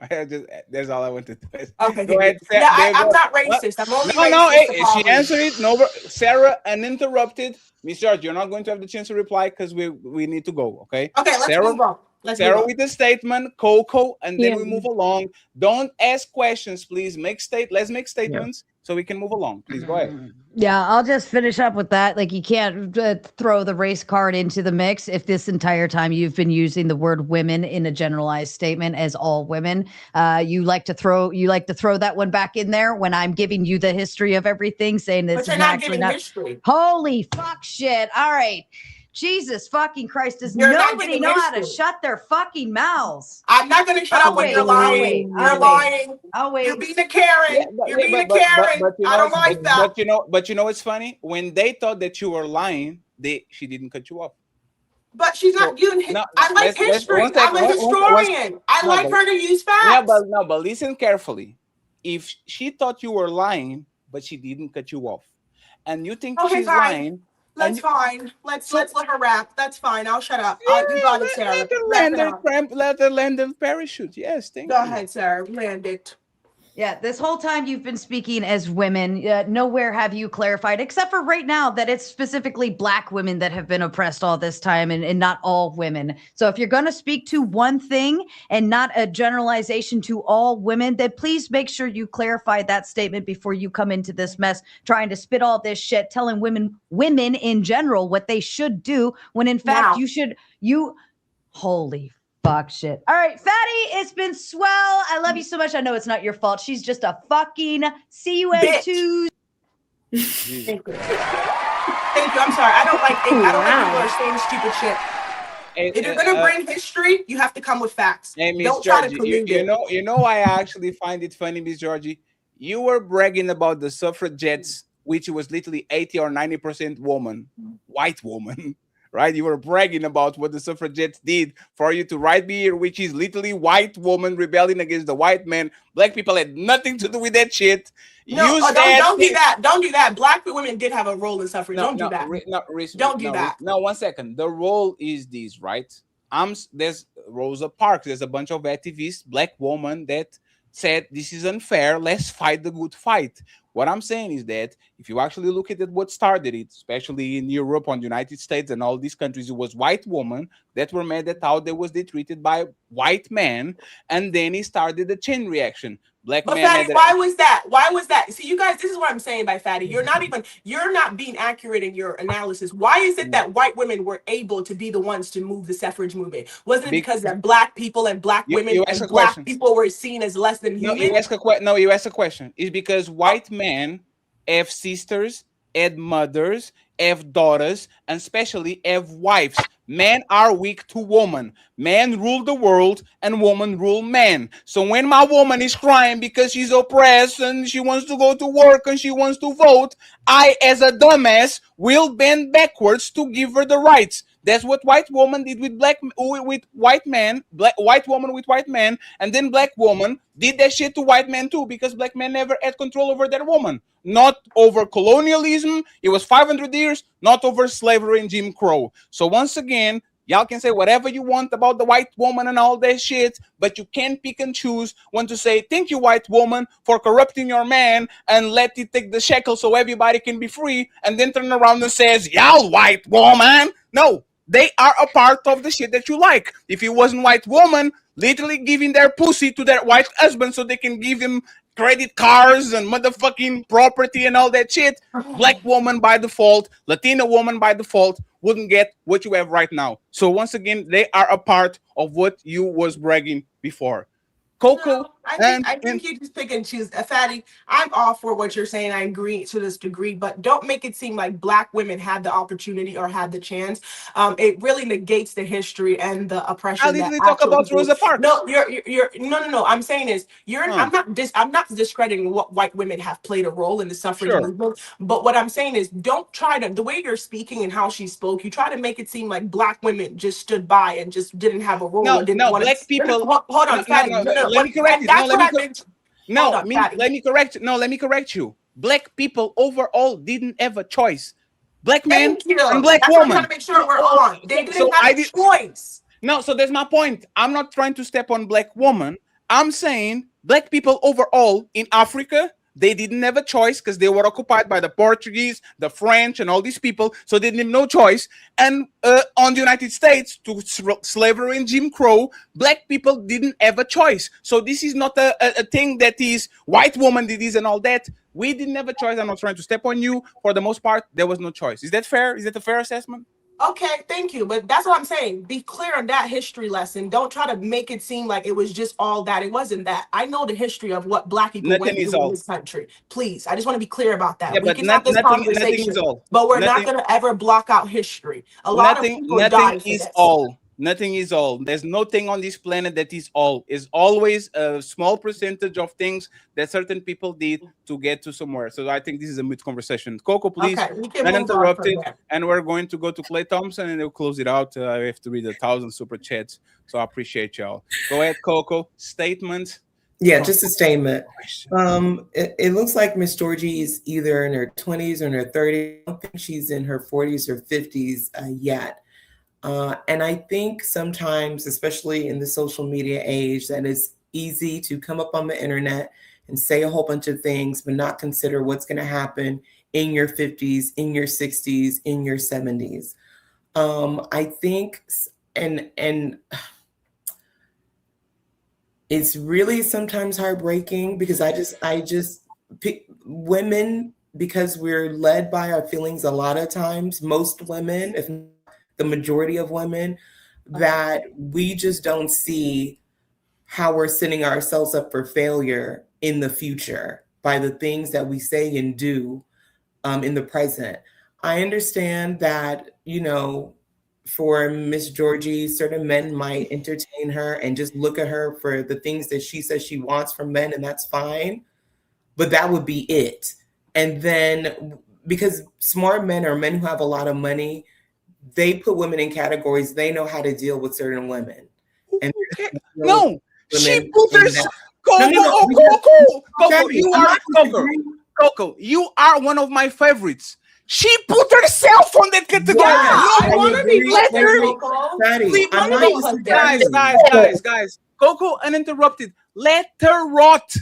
That's all I wanted to say. Okay, Go ahead. yeah, I'm not racist. I'm only racist. She answered it. No, Sarah, uninterrupted. Miss George, you're not going to have the chance to reply because we need to go. Okay. Okay, let's Sarah, move on. Sarah with the statement, Coco, and then we move along. Don't ask questions, please. Let's make statements so we can move along. Please go ahead. Yeah, I'll just finish up with that. Like, you can't throw the race card into the mix if this entire time you've been using the word women in a generalized statement as all women. You like to throw that one back in there when I'm giving you the history of everything, saying this But is you're not actually giving not history. Holy fuck shit. All right. Jesus fucking Christ. Does You're not nobody giving know how to history. shut their fucking mouths? I'm not going to shut up when you're lying. You're lying. I'll wait. You're being a Karen. You're being a Karen. I don't like that. But you know it's funny? When they thought that you were lying, she didn't cut you off. But she's not doing. I like history. I'm a historian. I like her to use facts. Yeah, but listen carefully. If she thought you were lying, but she didn't cut you off, and you think she's lying, Let's let her rap. That's fine. I'll shut up. You got it, Sarah. Let her land the parachute. Yes, thank you. Go ahead, Sarah. Land it. Yeah, this whole time you've been speaking as women, nowhere have you clarified, except for right now, that it's specifically Black women that have been oppressed all this time and not all women. So if you're going to speak to one thing and not a generalization to all women, then please make sure you clarify that statement before you come into this mess, trying to spit all this shit, telling women in general what they should do, when in fact holy fuck shit. All right, Fatty, it's been swell. I love you so much. I know it's not your fault. She's just a fucking CUN2. Thank you. I'm sorry. I don't like people are saying stupid shit. If you're gonna bring history, you have to come with facts. Hey, Miss Don't try to Georgie, collude you know I actually find it funny, Miss Georgie. You were bragging about the suffragettes, which was literally 80 or 90% white woman. Right? You were bragging about what the suffragettes did for you to right be here, which is literally white woman rebelling against the white man. Black people had nothing to do with that shit. No, don't do that. Don't do that. Black women did have a role in suffrage. Don't do that. Don't do that. No, 1 second. The role is this, right? there's Rosa Parks. There's a bunch of activists, black women that said this is unfair. Let's fight the good fight. What I'm saying is that if you actually look at it, what started it, especially in Europe, on the United States, and all these countries, it was white women that were mad at how they was treated by white men, and then it started a chain reaction. Black But men Fatty, had a, why was that? Why was that? See, you guys, this is what I'm saying by Fatty. You're not being accurate in your analysis. Why is it that white women were able to be the ones to move the suffrage movement? Wasn't it because that black people and black women you ask and a black question. people were seen as less than No, human? you ask a question. It's because white men have sisters, have mothers, have daughters, and especially have wives. Men are weak to women. Men rule the world and women rule men. So when my woman is crying because she's oppressed and she wants to go to work and she wants to vote, I, as a dumbass, will bend backwards to give her the rights. That's what white woman did with white men, white woman with white men, and then black woman did that shit to white men too, because black men never had control over that woman. Not over colonialism. It was 500 years, not over slavery and Jim Crow. So once again, y'all can say whatever you want about the white woman and all that shit, but you can't pick and choose when to say, thank you, white woman, for corrupting your man and let it take the shekel so everybody can be free, and then turn around and says, y'all white woman. No, they are a part of the shit that you like. If it wasn't white woman literally giving their pussy to their white husband so they can give him credit cards and motherfucking property and all that shit, black woman by default, Latina woman by default wouldn't get what you have right now. So once again, they are a part of what you was bragging before. Coco, No, I think you just pick and choose. Fatty, I'm all for what you're saying. I agree to this degree, but don't make it seem like black women had the opportunity or had the chance. It really negates the history and the oppression. I literally talk about Rosa Parks. No, you're no. I'm saying is I'm not discrediting what white women have played a role in the suffrage movement. But what I'm saying is, don't try to, the way you're speaking and how she spoke, you try to make it seem like black women just stood by and just didn't have a role or didn't want black people. Hold on, Fatty. Let me correct you. That's what I've been. Let me correct. No, let me correct you. Black people overall didn't have a choice. Black men and black women. I'm trying to make sure we're on. They didn't have a choice. No, so that's my point. I'm not trying to step on black women. I'm saying black people overall in Africa, they didn't have a choice because they were occupied by the Portuguese, the French, and all these people. So they didn't have no choice. And on the United States, to slavery and Jim Crow, black people didn't have a choice. So this is not a thing that is white woman did this and all that. We didn't have a choice. I'm not trying to step on you. For the most part, there was no choice. Is that fair? Is that a fair assessment? Okay, thank you. But that's what I'm saying. Be clear on that history lesson. Don't try to make it seem like it was just all that. It wasn't that. I know the history of what black people went through in this country. Please, I just want to be clear about that. Yeah, we can have this conversation, but we're not going to ever block out history. A lot of people die for this. Nothing is all. There's nothing on this planet that is all. It's always a small percentage of things that certain people did to get to somewhere. So I think this is a mid conversation. Coco, please, uninterrupted. And we're going to go to Clay Thompson and they'll close it out. I have to read 1,000 super chats. So I appreciate y'all. Go ahead, Coco. Statement. Yeah, just a statement. It looks like Miss Georgie is either in her 20s or in her 30s. I don't think she's in her 40s or 50s yet. And I think sometimes, especially in the social media age, that it's easy to come up on the internet and say a whole bunch of things, but not consider what's going to happen in your 50s, in your 60s, in your 70s. I think, and it's really sometimes heartbreaking because I just pick women, because we're led by our feelings a lot of times, most women, if not the majority of women, that we just don't see how we're setting ourselves up for failure in the future by the things that we say and do in the present. I understand that, for Miss Georgie, certain men might entertain her and just look at her for the things that she says she wants from men, and that's fine. But that would be it. And then, because smart men or men who have a lot of money, they put women in categories. They know how to deal with certain women. And no, she put herself. Coco, you are one of my favorites. She put herself on that category. Yes, No, I want to be let put there, her Coco. Fatty, I I'm want not to be put there. guys. Coco uninterrupted. Let her rot.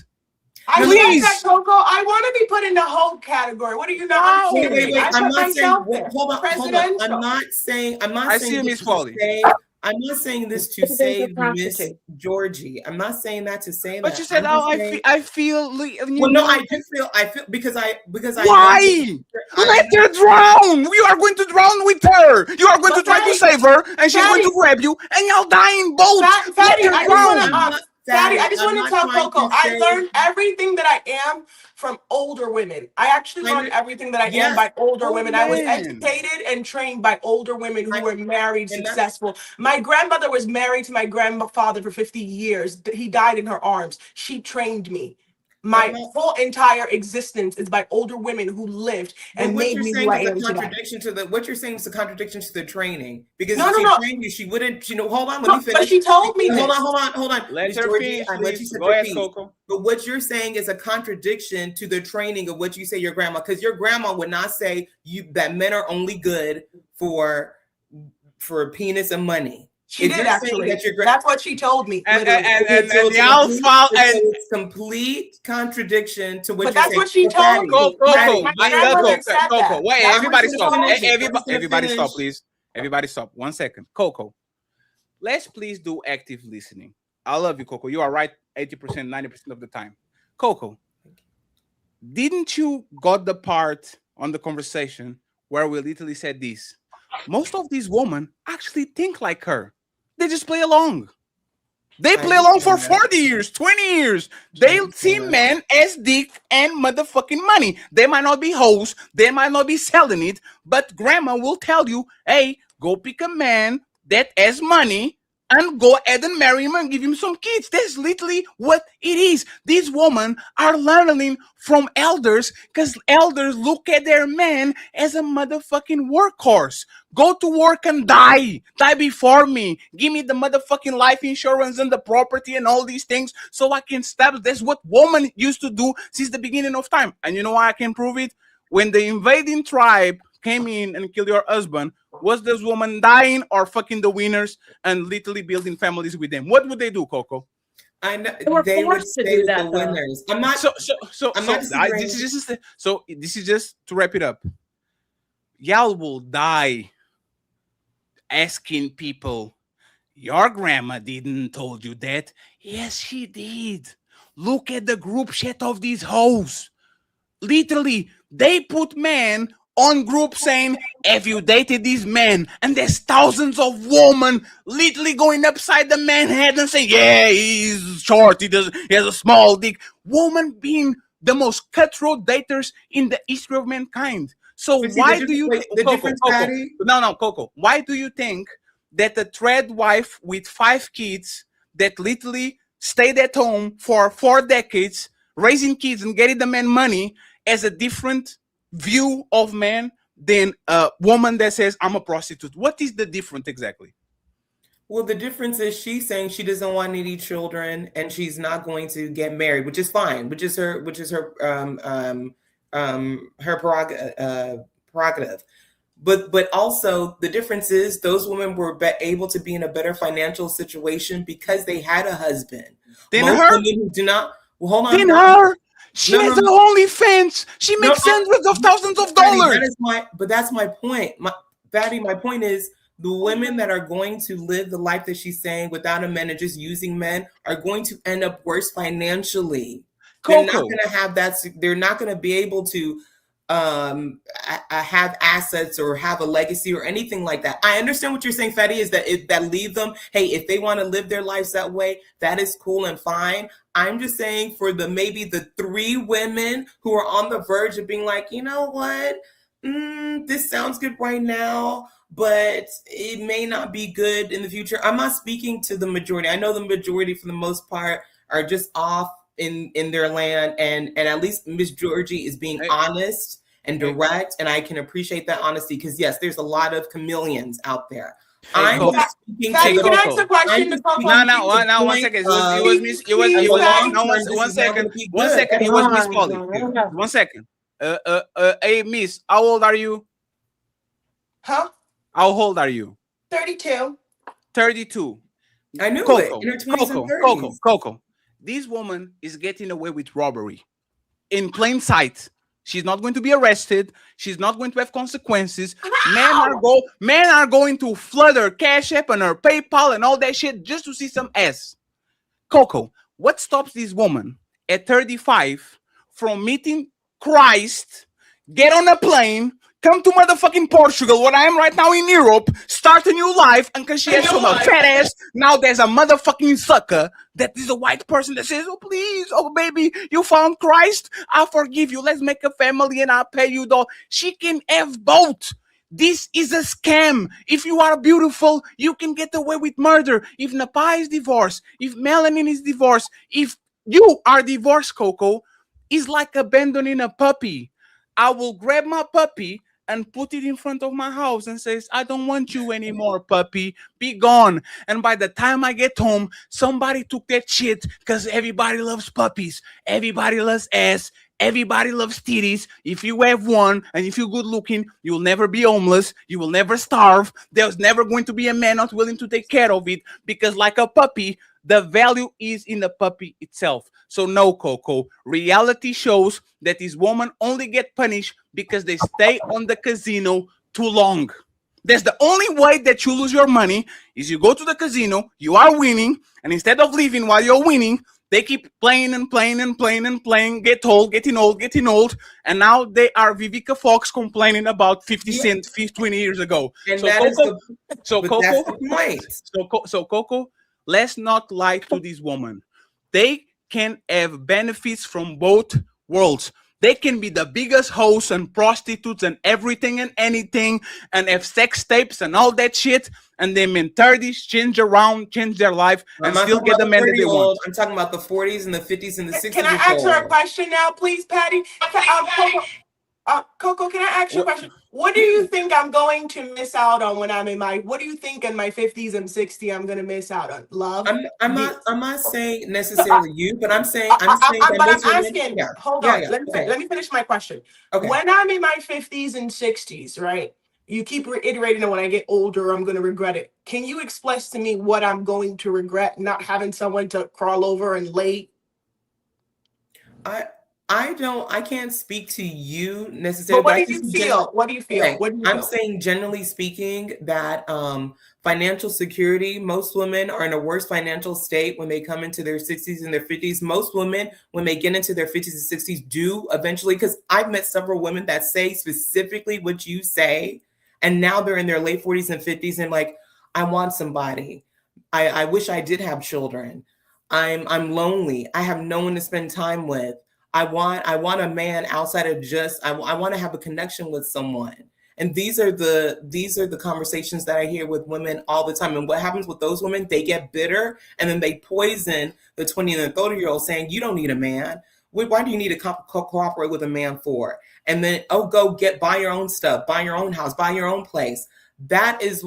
I said Please. that, Coco. I want to be put in the whole category. What are you not Wait, understanding? I I'm put not saying. myself there. Hold on. Presidential. I'm not saying I see you, this Miss to Foley. say. I'm not saying this to Because there's a save Miss prostitute. Georgie. I'm not saying that to say But that. you said, I'm "Oh, just saying, I feel." well, no, I do feel. I feel because I Why? Let her drown. You are going to drown with her. You are going to try to save her, and she's going to grab you, and y'all die in boats. Fatty, Let her I just want drown. to, Fatty, I just I'm want to not tell trying Coco, to I say. learned everything that I am from older women. I actually learned everything that I am by older women. I was educated and trained by older women who were married, successful. My grandmother was married to my grandfather for 50 years. He died in her arms. She trained me. My whole entire existence is by older women who lived and What made you're me who saying I is a am today. contradiction to the. What you're saying is a contradiction to the training. Because No, if no, she no. trained you, she wouldn't. You know, hold on, let No, me finish. but she told me Hold this. on, hold on. Let Miss her Georgie, finish, I let you please. say Go your ahead, piece. Coco. But what you're saying is a contradiction to the training of what you say your grandma. Because your grandma would not say that men are only good for penis and money. She did actually. That's what she told me. And Literally. y'all fall and It's complete contradiction to what But you're that's saying. what she told me. Coco, My grandmother said that. Wait, That's everybody what she stop. told me. Everybody stop, please. Everybody stop. 1 second. Coco, let's please do active listening. I love you, Coco. You are right 80%, 90% of the time. Coco, didn't you got the part on the conversation where we literally said this? Most of these women actually think like her. They just play along. They play along for 40 years, 20 years. They see men as dick and motherfucking money. They might not be hoes. They might not be selling it. But grandma will tell you, hey, go pick a man that has money and go ahead and marry him and give him some kids. That's literally what it is. These women are learning from elders because elders look at their man as a motherfucking workhorse. Go to work and die. Die before me. Give me the motherfucking life insurance and the property and all these things so I can stab. That's what women used to do since the beginning of time. And you know why I can prove it? When the invading tribe came in and killed your husband, was this woman dying or fucking the winners and literally building families with them? What would they do, Coco? I know They would forced to stay do with that, the though. winners. I'm not. This is just to wrap it up. Y'all will die asking people, your grandma didn't told you that. Yes, she did. Look at the group chat of these hoes. Literally, they put men on group saying, have you dated these men? And there's thousands of women literally going upside the man's head and saying, yeah, he's short, he has a small dick. Women being the most cutthroat daters in the history of mankind. So why do you think, Coco, Coco, why do you think that the thread wife with 5 kids that literally stayed at home for 4 decades, raising kids and getting the man money, as a different view of man than a woman that says, I'm a prostitute? What is the difference exactly? Well, the difference is she's saying she doesn't want any children and she's not going to get married, which is fine, which is her prerogative. But also the difference is those women were able to be in a better financial situation because they had a husband. Most women who do not. Well, hold on. Her. She has an OnlyFans. She makes hundreds of thousands of dollars. That's my point. My point is the women that are going to live the life that she's saying without a man and just using men are going to end up worse financially. They're not going to have that. They're not going to be able to have assets or have a legacy or anything like that. I understand what you're saying, Fatty, is that leave them. Hey, if they want to live their lives that way, that is cool and fine. I'm just saying for maybe the 3 women who are on the verge of being like, you know what, this sounds good right now, but it may not be good in the future. I'm not speaking to the majority. I know the majority for the most part are just off in their land, and at least Miss Georgie is being honest and direct, and I can appreciate that honesty because yes, there's a lot of chameleons out there. I'm just speaking Can I ask a question to Coco? No, 1 second. It was Miss Foley. 1 second. It was Miss Foley. 1 second. Hey, Miss, how old are you? Huh? How old are you? 32. 32. I knew it. Coco, In her 20s and Coco, 30s. Coco, Coco. This woman is getting away with robbery in plain sight. She's not going to be arrested. She's not going to have consequences. Men are going to flood her Cash App and her PayPal and all that shit just to see some ass. Coco, what stops this woman at 35 from meeting Christ, get on a plane, come to motherfucking Portugal, where I am right now in Europe, start a new life, and because she has some fat ass, now there's a motherfucking sucker that is a white person that says, oh please, oh baby, you found Christ, I'll forgive you, let's make a family and I'll pay you though. She can have both. This is a scam. If you are beautiful, you can get away with murder. If Napah is divorced, if Melanin is divorced, if you are divorced, Coco, it's like abandoning a puppy. I will grab my puppy and put it in front of my house and says, I don't want you anymore, puppy. Be gone. And by the time I get home, somebody took that shit because everybody loves puppies. Everybody loves ass. Everybody loves titties. If you have one and if you're good looking, you'll never be homeless. You will never starve. There's never going to be a man not willing to take care of it because, like a puppy, the value is in the puppy itself. So no, Coco. Reality shows that these women only get punished because they stay on the casino too long. That's the only way that you lose your money is you go to the casino, you are winning, and instead of leaving while you're winning, they keep playing and playing and playing and playing, getting old, and now they are Vivica Fox complaining about 50 Cent 20 years ago. And So that Coco, is the, so but Coco, that's the point. so Coco, let's not lie to these women. They can have benefits from both worlds. They can be the biggest hoes and prostitutes and everything and anything and have sex tapes and all that shit. And them in 30s change around, change their life, and I'm not still talking get about the the men that they 30-year-old. want. I'm talking about the 40s and the 50s and the 60s. Can I ask her a question now, please, Patty? Coco, can I ask you a question? What do you think I'm going to miss out on when I'm in my, what do you think in my 50s and 60s I'm going to miss out on? Love? I'm not saying necessarily you, but I'm saying that but most I'm women, asking, yeah. hold Yeah, on, yeah. let me finish my question. Okay. When I'm in my 50s and 60s, right? You keep reiterating that when I get older, I'm going to regret it. Can you express to me what I'm going to regret not having someone to crawl over and lay? I can't speak to you necessarily, But what but I do can you see feel? What do you feel? okay, What do you I'm feel? saying generally speaking that financial security, most women are in a worse financial state when they come into their 60s and their 50s. Most women, when they get into their 50s and 60s, do eventually, because I've met several women that say specifically what you say, and now they're in their late 40s and 50s and like, I want somebody. I wish I did have children. I'm lonely. I have no one to spend time with. I want a man outside of just I want to have a connection with someone. And these are the conversations that I hear with women all the time. And what happens with those women? They get bitter and then they poison the 20 and the 30-year-old saying, you don't need a man. Why do you need to cooperate with a man for? And then, go buy your own stuff, buy your own house, buy your own place. It's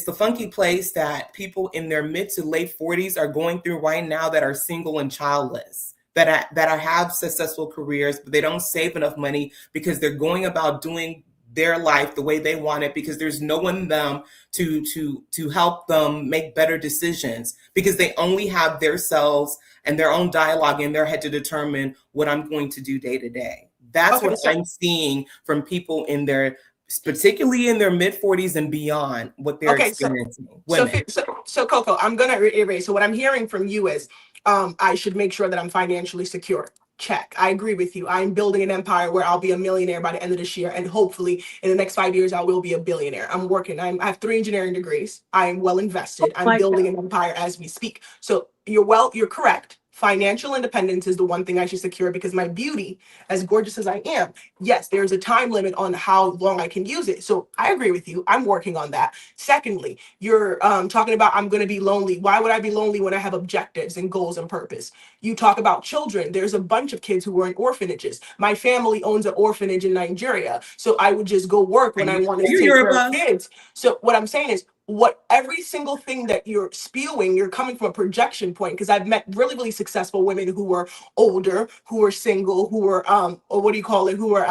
the funky place that people in their mid to late 40s are going through right now that are single and childless, that have successful careers, but they don't save enough money because they're going about doing their life the way they want it because there's no one in them to help them make better decisions because they only have their selves and their own dialogue in their head to determine what I'm going to do day to day. That's what I'm seeing from people in their, particularly in their mid 40s and beyond, what they're experiencing. So Coco, I'm gonna reiterate. So what I'm hearing from you is I should make sure that I'm financially secure. Check. I agree with you. I'm building an empire where I'll be a millionaire by the end of this year. And hopefully in the next 5 years, I will be a billionaire. I'm working. I have 3 engineering degrees. I'm well invested. I'm building an empire as we speak. So you're correct. Financial independence is the one thing I should secure because my beauty, as gorgeous as I am, yes, there's a time limit on how long I can use it. So I agree with you. I'm working on that. Secondly, you're talking about I'm going to be lonely. Why would I be lonely when I have objectives and goals and purpose? You talk about children. There's a bunch of kids who were in orphanages. My family owns an orphanage in Nigeria. So I would just go work when I wanted to take care of kids. So what I'm saying is, what every single thing that you're spewing, you're coming from a projection point. Because I've met really, really successful women who were older, who were single, who were or what do you call it, who were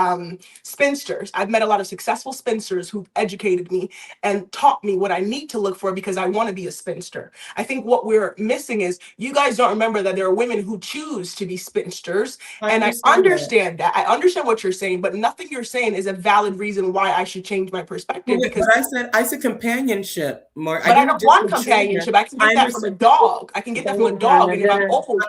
spinsters. I've met a lot of successful spinsters who educated me and taught me what I need to look for because I want to be a spinster. I think what we're missing is you guys don't remember that there are women who choose to be spinsters. And I understand that. I understand what you're saying, but nothing you're saying is a valid reason why I should change my perspective. Because But I said companionship more. But I don't want companionship. I can get that from a dog. I can get that from a dog. And if I'm old,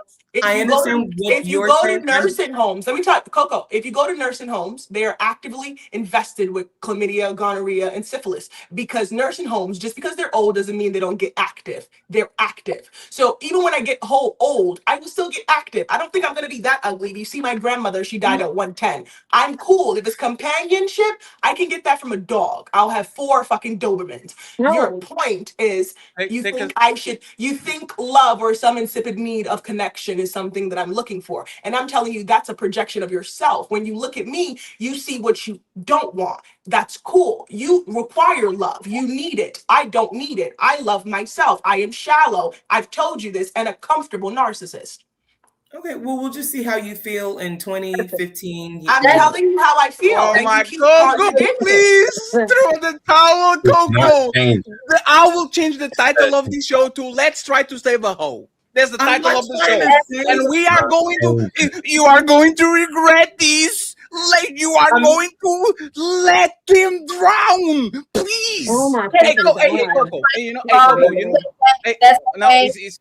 I understand what if you you're go to saying. nursing homes, let me talk, Coco. If you go to nursing homes, they are actively invested with chlamydia, gonorrhea, and syphilis. Because nursing homes, just because they're old doesn't mean they don't get active. They're active. So even when I get old, I will still get active. I don't think I'm gonna be that ugly. If you see my grandmother, she died at 110. I'm cool. If it's companionship, I can get that from a dog. I'll have 4 fucking Dobermans. Your point is you think love or some insipid need of connection is something that I'm looking for. And I'm telling you, that's a projection of yourself. When you look at me, you see what you don't want. That's cool. You require love. You need it. I don't need it. I love myself. I am shallow. I've told you this, and a comfortable narcissist. Okay, well, we'll just see how you feel in 2015. I'm telling you how I feel. Oh and my you keep Coco, contradicting. please throw the towel, Coco. I will change the title of the show to "Let's Try to Save a Hoe." There's the title of the show, and we are going to. You are going to regret this. Like you are going to let him drown, please. Oh my Hey, Coco. Hey, you know, Coco. You know, now is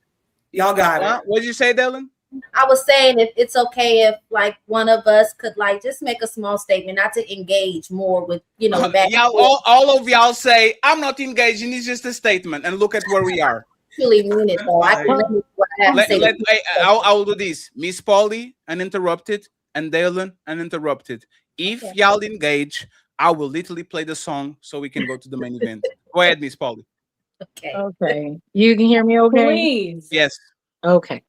y'all got it. What did you say, Dylan? I was saying if it's okay if like one of us could like just make a small statement, not to engage more with back. Y'all, all of y'all say I'm not engaging. It's just a statement, and look at where we are. Really mean it though. I can limit what I have to say. I will do this. Miss Polly uninterrupted and Dylan uninterrupted. If y'all engage, I will literally play the song so we can go to the main event. Go ahead, Miss Polly. Okay. You can hear me okay? Please. Yes. Okay.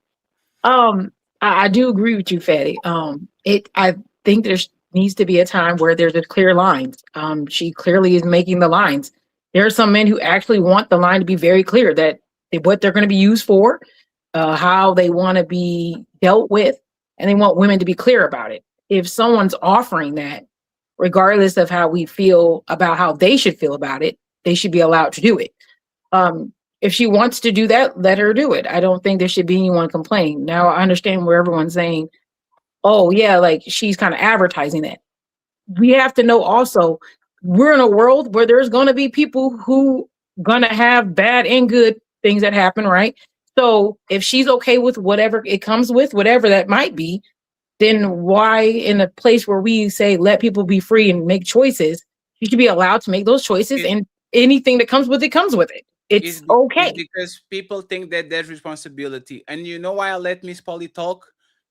I do agree with you, Fatty. I think there needs to be a time where there's a clear lines. She clearly is making the lines. There are some men who actually want the line to be very clear that what they're going to be used for, how they want to be dealt with, and they want women to be clear about it. If someone's offering that, regardless of how we feel about how they should feel about it, they should be allowed to do it. If she wants to do that, let her do it. I don't think there should be anyone complain. Now I understand where everyone's saying, oh yeah, like she's kind of advertising that. We have to know also, we're in a world where there's going to be people who going to have bad and good things that happen, right? So if she's okay with whatever it comes with, whatever that might be, then why in a place where we say, let people be free and make choices, you should be allowed to make those choices, and anything that comes with it comes with it. It's okay. It's because people think that there's responsibility. And you know why I let Miss Polly talk?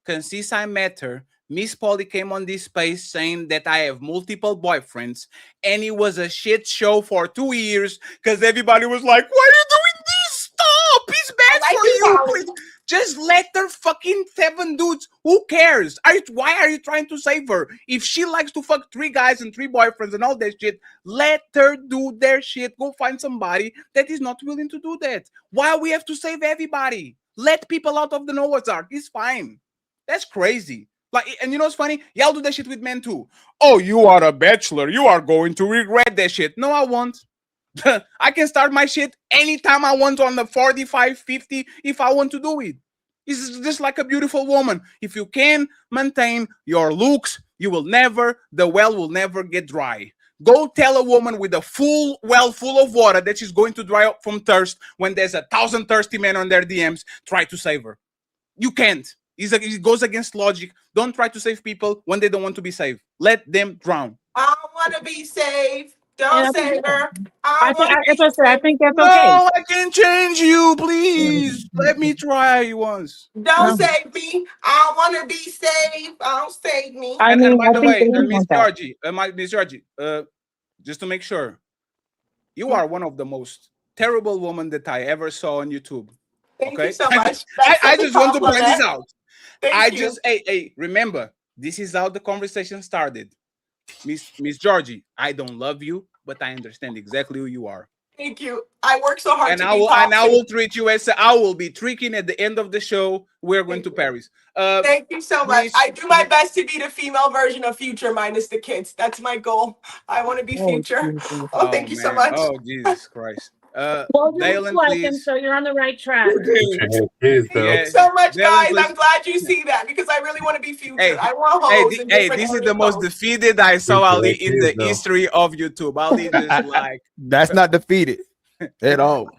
Because since I met her, Miss Polly came on this space saying that I have multiple boyfriends, and it was a shit show for 2 years because everybody was like, why are you doing this? Stop! It's bad for you. Please. Just let her fucking 7 dudes. Who cares? Why are you trying to save her? If she likes to fuck 3 guys and 3 boyfriends and all that shit, let her do their shit. Go find somebody that is not willing to do that. Why we have to save everybody? Let people out of the Noah's Ark. It's fine. That's crazy. Like, and you know what's funny? Y'all do that shit with men too. Oh, you are a bachelor. You are going to regret that shit. No, I won't. I can start my shit anytime I want on the 45, 50 if I want to do it. It's just like a beautiful woman. If you can maintain your looks, the well will never get dry. Go tell a woman with a full well full of water that she's going to dry up from thirst when there's 1,000 thirsty men on their DMs. Try to save her. You can't. It goes against logic. Don't try to save people when they don't want to be saved. Let them drown. I want to be saved. Don't save her. I think that's no, okay. I can change you, please. Let me try once. Don't save me. I want to be saved. Don't save me. And by the way, Miss Georgie, just to make sure, you are one of the most terrible women that I ever saw on YouTube. Thank okay? you so much. I just want to point this out. Thank you. Hey, remember, this is how the conversation started. Miss Georgie, I don't love you, but I understand exactly who you are. Thank you. I work so hard And to I be will toxic. treat you as I will be tricking at the end of the show. We're going to Paris. Thank you so much. I do my best to be the female version of Future minus the kids. That's my goal. I want to be Future. Oh, thank you so man. much. Oh, Jesus Christ. Well, you Dalen, look like him, please. so you're on the right track. Thank you so much, guys. I'm glad you see that because I really want to be Future. Hey, I want hoes in different this is the most tones. defeated I saw Ali in the though. history of YouTube. Ali just like That's not defeated at all.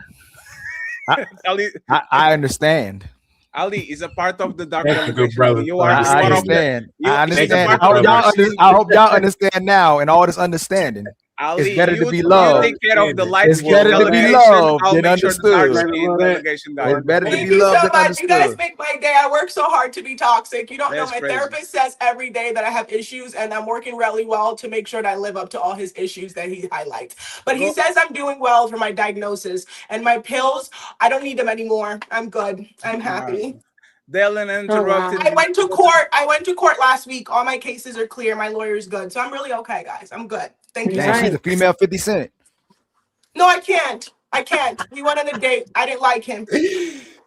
Ali, I understand. Ali is a part of the dark Thank you, good delegation. brother. Ali, you are I one of the. understand. You, I she's a understand. part I of hope, the y'all machine. I hope y'all understand now, and all this understanding. Ali, It's better to you be loved. take care of the light It's skin better to be delegation. loved I'll than make sure the dark understood. skin delegation guys. It's better to Thank be you so loved than much. You guys understood. make my day. I work so hard to be toxic. You don't know. That's My crazy. therapist says every day that I have issues, and I'm working really well to make sure that I live up to all his issues that he highlights. But he says I'm doing well for my diagnosis, and my pills, I don't need them anymore. I'm good. I'm happy. Dalen interrupted. I went to court. I went to court last week. All my cases are clear. My lawyer's good. So I'm really okay, guys. I'm good. Thank you. Damn, she's a female 50 Cent. No, I can't. I can't. We went on a date. I didn't like him.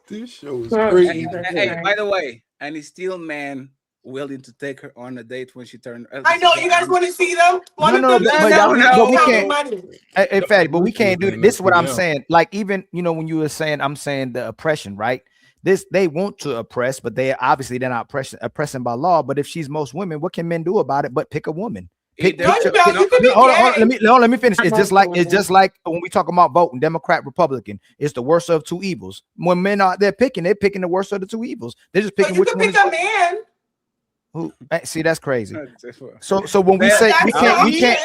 This show is Hey, by the way, and he's still man willing to take her on a date when she turned. I know you guys want to see them. One No, of them but is y'all, but we tell me can't. money. In fact, but we can't do this. Is what I'm Yeah. saying. Like even when you were saying, I'm saying the oppression, right? They want to oppress, but they're not oppressing by law. But if she's most women, what can men do about it? But pick a woman. Hold on, let me finish. It's just like when we talk about voting, Democrat, Republican. It's the worst of two evils. When men are they're picking the worst of the two evils. They're just picking which one. Pick a man. Who? See, that's crazy. So when we say we can't.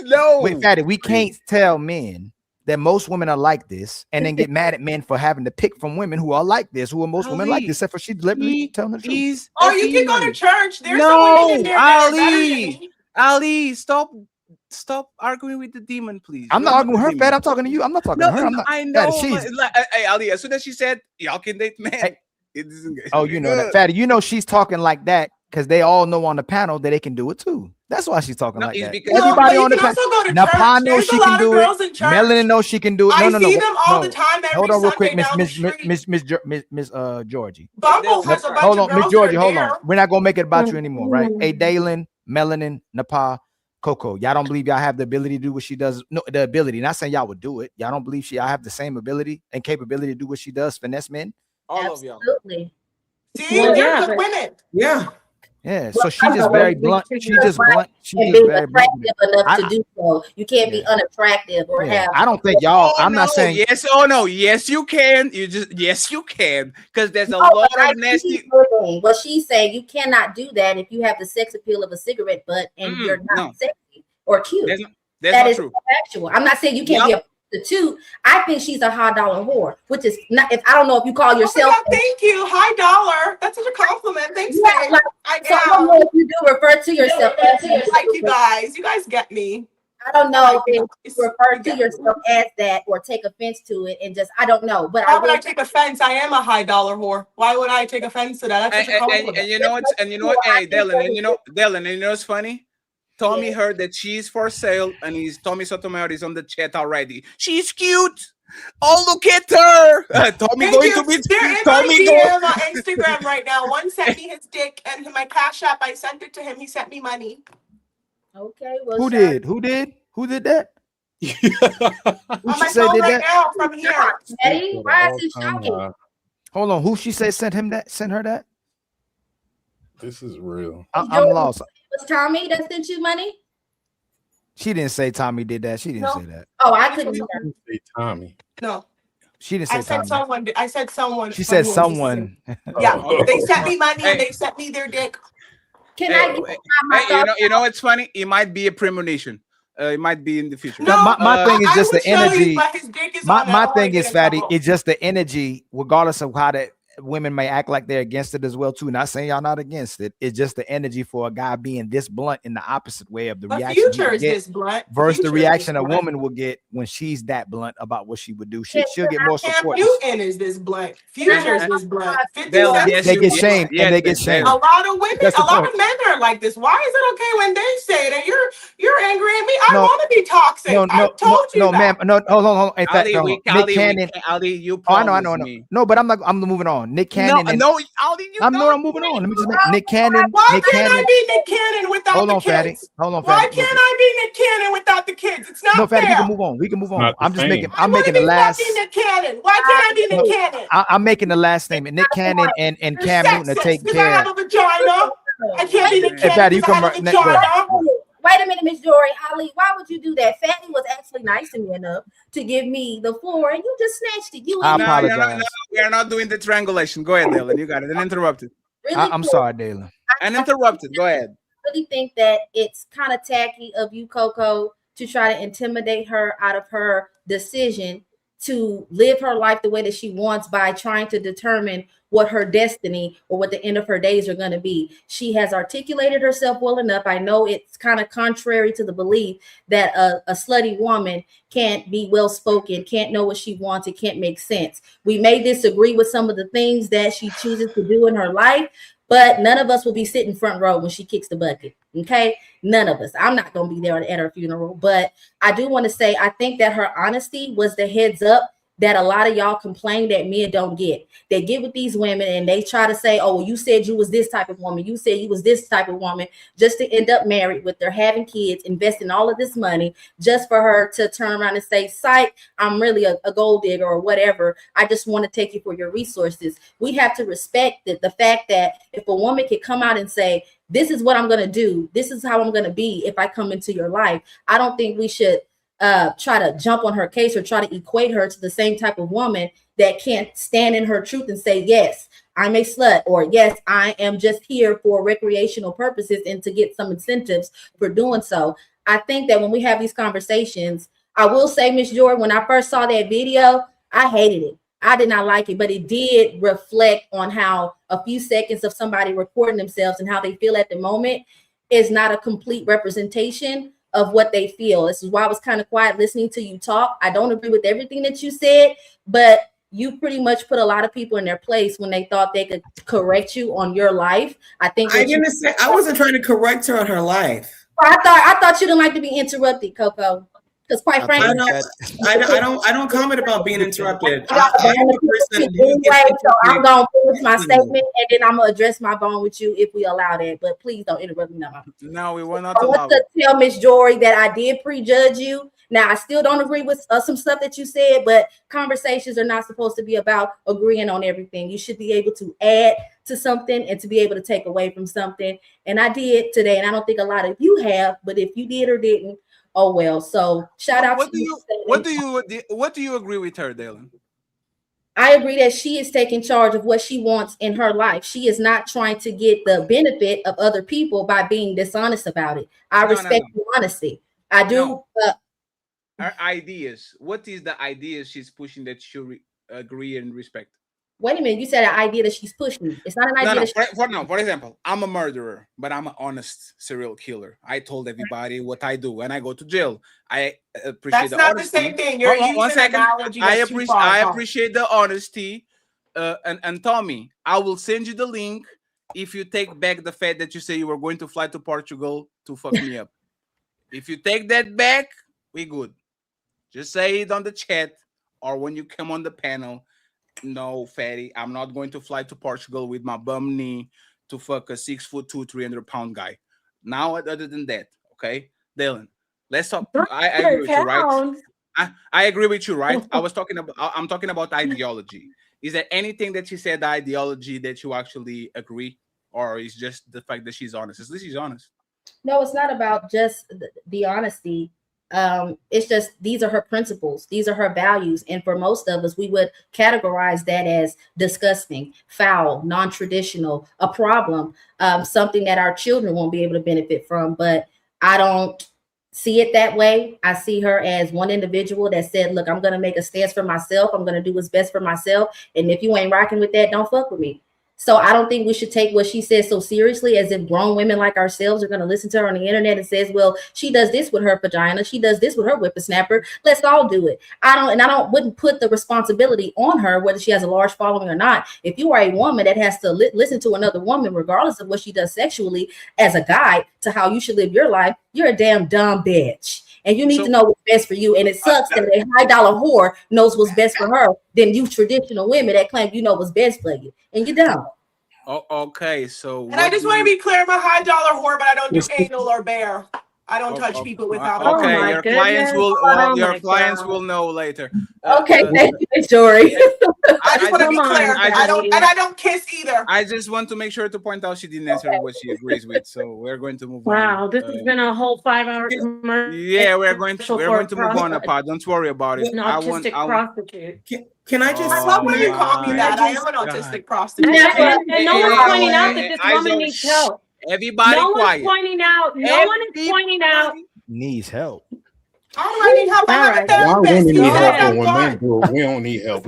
No, wait, Fatty, we can't tell men that most women are like this, and then get mad at men for having to pick from women who are like this, who are most women like this, except for she deliberately telling the truth. Oh, you can go to church. There's some No, women in there that are better than me. Ali, stop arguing with the demon, please. I'm not arguing with her, Fat. I'm talking to you. I'm not talking to her. I'm not. I know. She's like, hey, Ali, as soon as she said y'all can date men, it doesn't get. Oh, you know that, Fatty. She's talking like that because they all know on the panel that they can do it too. That's why she's talking like that. Everybody on the panel. Napah knows she can do it. Melanie knows she can do it. No. See them all the time. Hold on, real quick, Miss Georgie. Bumble has a bunch Hold of on, Miss girls Georgie. that are Hold there. on. We're not gonna make it about you anymore, right? Hey, Dalen, Melanin, Napah, Coco. Y'all don't believe y'all have the ability to do what she does? No, the ability. Not saying y'all would do it. Y'all don't believe y'all have the same ability and capability to do what she does, finesse men. All of y'all. Absolutely. See, they're good women. Yeah. Yeah, so she's just very blunt. She's just blunt. She's And just being very blunt. attractive enough to do so. You can't be unattractive or have. I don't think y'all. I'm not saying yes. Oh no. Yes, you can. Yes, you can. Because there's a lot of nasty. Well, she's saying you cannot do that if you have the sex appeal of a cigarette butt and you're not sexy or cute. That's that not is true. factual. I'm not saying you can't be a prostitute. I think she's a high dollar whore, which is not. If I don't know if you call yourself. Oh, thank you, high dollar. That's such a compliment. Thanks, Yeah, babe. I don't know if you do refer to yourself. Like you guys get me. I don't know if you refer to yourself as that or take offense to it, and just I don't know. But why would I take offense? I am a high dollar whore. Why would I take offense to that? That's such a compliment. And you know what? Hey, Dalen, and you know what's funny? Tommy heard that she's for sale, and Tommy Sotomayor is on the chat already. She's cute. Oh, look at her. Tommy going to be They're in my DM on Instagram right now. One sent me his dick and my Cash App. I sent it to him. He sent me money. Okay. Well, Who did that? On my phone right now from here. Eddie, why is he shocking? Hold on. Who she said sent her that? This is real. I'm lost. Was Tommy that sent you money? She didn't say Tommy did that. She didn't say that. Oh, I couldn't say Tommy. No. She didn't say Tommy. I said someone. She said someone. Yeah, they sent me money and they sent me their dick. Can I get you know what's funny? It might be a premonition. It might be in the future. No, my thing is just the energy. His dick is my thing is, Fatty, it's just the energy, regardless of how that women may act like they're against it as well too. Not saying y'all not against it. It's just the energy for a guy being this blunt in the opposite way of the But reaction he Future would is get this blunt. versus the Future is this reaction a blunt. woman will get when she's that blunt about what she would do. She'll get more Cam support. Newton is this blunt. Future is this blunt. 50 Dylan, Cent yes, is They you, get this yes, shamed blunt. and yes, they get Dylan. shamed. A lot of women, That's a the lot point. of men are like this. Why is it okay when they say it and you're angry at me? I No, want to be toxic. I told you ma'am. that. No, hold on. In fact, Ali, hold on. Nick Cannon. Ali, you Oh, I know. promised me. No, but I'm moving on. Nick Cannon and No, Ali, you I'm don't. moving on. Let me just make Nick Cannon. Why Nick can't I Cannon. be Nick Cannon without Hold the on, Fatty. kids? Hold on, Why Fatty. can't I be Nick Cannon without the kids? It's No, not Fatty, we fair. can move on. We can move on. not the I'm just making. same. I I'm want to making the be last. fucking Nick Cannon. Why can't I be Nick Cannon? I'm making the last statement. Nick Cannon and You're Cam Newton are sexist taking because I care. have a vagina. I can't be Nick Hey, Cannon Fatty, you because I come have a right. Go ahead. vagina. Wait a minute, Miss Jory. Ali, why would you do that? Fatty was actually nice to me enough to give me the floor, and you just snatched it. You I and No, apologize. we are not doing the triangulation. Go ahead, Dylan. You got it. Uninterrupted. really I'm quick, sorry, Dalen. Uninterrupted. Go ahead. really think that it's kind of tacky of you, Coco, to try to intimidate her out of her decision to live her life the way that she wants by trying to determine what her destiny or what the end of her days are going to be. She has articulated herself well enough. I know it's kind of contrary to the belief that a slutty woman can't be well spoken, can't know what she wants, it can't make sense. We may disagree with some of the things that she chooses to do in her life, but none of us will be sitting front row when she kicks the bucket. Okay. None of us. I'm not going to be there at her funeral, but I do want to say, I think that her honesty was the heads up that a lot of y'all complain that men don't get. They get with these women and they try to say, oh, well, you said you was this type of woman. You said you was this type of woman, just to end up married with her, having kids, investing all of this money just for her to turn around and say, psych, I'm really a gold digger or whatever. I just want to take you for your resources. We have to respect the fact that if a woman can come out and say, this is what I'm going to do, this is how I'm going to be if I come into your life, I don't think we should try to jump on her case or try to equate her to the same type of woman that can't stand in her truth and say, yes, I'm a slut, or yes, I am just here for recreational purposes and to get some incentives for doing so. I think that when we have these conversations, I will say, Miss Jordan, when I first saw that video, I hated it. I did not like it, but it did reflect on how a few seconds of somebody recording themselves and how they feel at the moment is not a complete representation of what they feel. This is why I was kind of quiet listening to you talk. I don't agree with everything that you said, but you pretty much put a lot of people in their place when they thought they could correct you on your life. I think I didn't say I wasn't trying to correct her on her life. I thought you didn't like to be interrupted, Coco. Because quite frankly, I don't comment about being interrupted. I am a person who gets so I'm gonna finish my statement and then I'm gonna address my bone with you if we allow that. But please don't interrupt me now. No, we will not I allow want to it. tell Miss Jory that I did prejudge you. Now I still don't agree with some stuff that you said, but conversations are not supposed to be about agreeing on everything. You should be able to add to something and to be able to take away from something. And I did today, and I don't think a lot of you have, but if you did or didn't, oh well. So shout out to you. What do you agree with her, Dylan? I agree that she is taking charge of what she wants in her life. She is not trying to get the benefit of other people by being dishonest about it. I respect the honesty. I do. Her ideas. What is the ideas she's pushing that you agree and respect? Wait a minute. You said an idea that she's pushing. It's not an idea. For example, I'm a murderer, but I'm an honest serial killer. I told everybody what I do. When I go to jail, I appreciate That's not honesty. the same thing. You're using one second. analogy that's too far I apart. appreciate the honesty. And Tommy, I will send you the link if you take back the fact that you say you were going to fly to Portugal to fuck me up. If you take that back, we good. Just say it on the chat or when you come on the panel. No, fatty, I'm not going to fly to Portugal with my bum knee to fuck a 6'2", 300-pound guy. Now, other than that, okay, Dylan, let's talk. I agree with you, right? I agree with you, right? I'm talking about ideology. Is there anything that she said, the ideology, that you actually agree, or is just the fact that she's honest? At least she's honest. No, it's not about just the honesty. It's just these are her principles, these are her values, and for most of us, we would categorize that as disgusting, foul, non-traditional, a problem, something that our children won't be able to benefit from. But I don't see it that way. I see her as one individual that said, look, I'm going to make a stance for myself. I'm going to do what's best for myself. And if you ain't rocking with that, don't fuck with me. So I don't think we should take what she says so seriously, as if grown women like ourselves are going to listen to her on the internet and says, well, she does this with her vagina. She does this with her whippersnapper. Let's all do it. Wouldn't put the responsibility on her, whether she has a large following or not. If you are a woman that has to listen to another woman, regardless of what she does sexually, as a guide to how you should live your life, you're a damn dumb bitch. And you need to know what's best for you. And it sucks that a high dollar whore knows what's best for her than you traditional women that claim you know what's best for you. And you don't. Oh, okay. So And I just want to be clear, I'm a high dollar whore, but I don't do anal or bear. I don't touch people without a okay, condom. your clients will your clients will know later. Okay, thank you, Jory. I just want to be clear. I don't kiss either. I just want to make sure to point out she didn't answer what she agrees with. So we're going to move on. Wow, this has been a whole 5-hour commercial. Yeah, we're going to move on, Napah. Don't worry about it. An autistic prostitute. Can I just? I love when you call me that. I am an autistic prostitute. And no one's pointing out that this woman needs help. Everybody no quiet. One's pointing out. No one is pointing out. Needs help. I need help. I have a Why therapist. women You need know help, that but when men do it, we don't need help.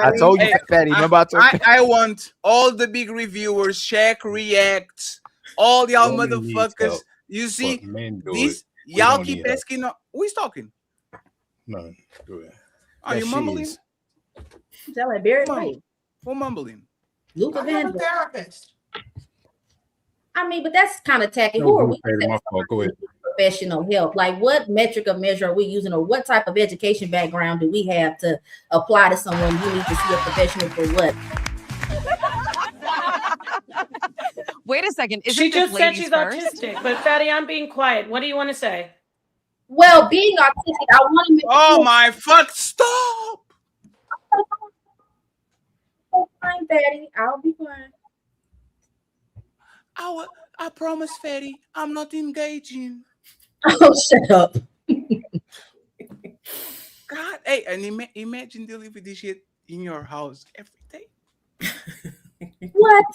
I told you, Fatty. Remember I told you. I want all the big reviewers, check, react, all y'all Women need motherfuckers. help, You see, but men do these it. We y'all don't keep need help. asking. Who's talking? No, go ahead. Are you mumbling? Tell her Barry White. Who mumbling? Luca I have a Vandross. therapist. I mean, but that's kind of tacky. No, Who are go we? ahead, my fault. Go ahead. Professional help. Like, what metric of measure are we using, or what type of education background do we have to apply to someone? You need to see a professional for what? Wait a second. Isn't She this just said ladies she's first? autistic, but Fatty, I'm being quiet. What do you want to say? Well, being autistic, I want to make Oh my fuck! Stop! fine, Fatty. I'll be fine. I promise, Fatty, I'm not engaging. Oh, shut up. God, hey, and imagine dealing with this shit in your house every day. What?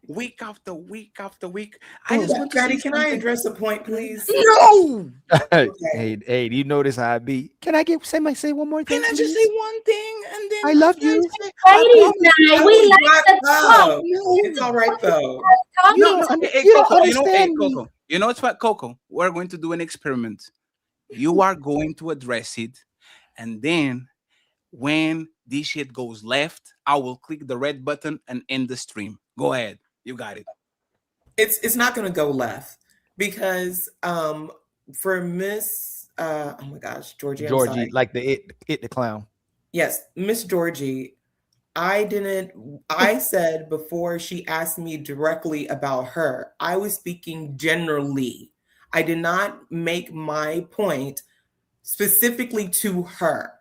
Week after week after week. I just want to Fatty, can I address a point, please? No. Hey, do you notice how I be? Can I say one more thing? Can I just say one thing and then I love you. Ladies night, we like to talk. It's all right though. Coco. You know what's what, Coco? We're going to do an experiment. You are going to address it, and then when this shit goes left, I will click the red button and end the stream. Go ahead. You got it. It's not going to go left because for Miss oh my gosh, Georgie, like the clown. Yes, Miss Georgie. I said before she asked me directly about her, I was speaking generally. I did not make my point specifically to her.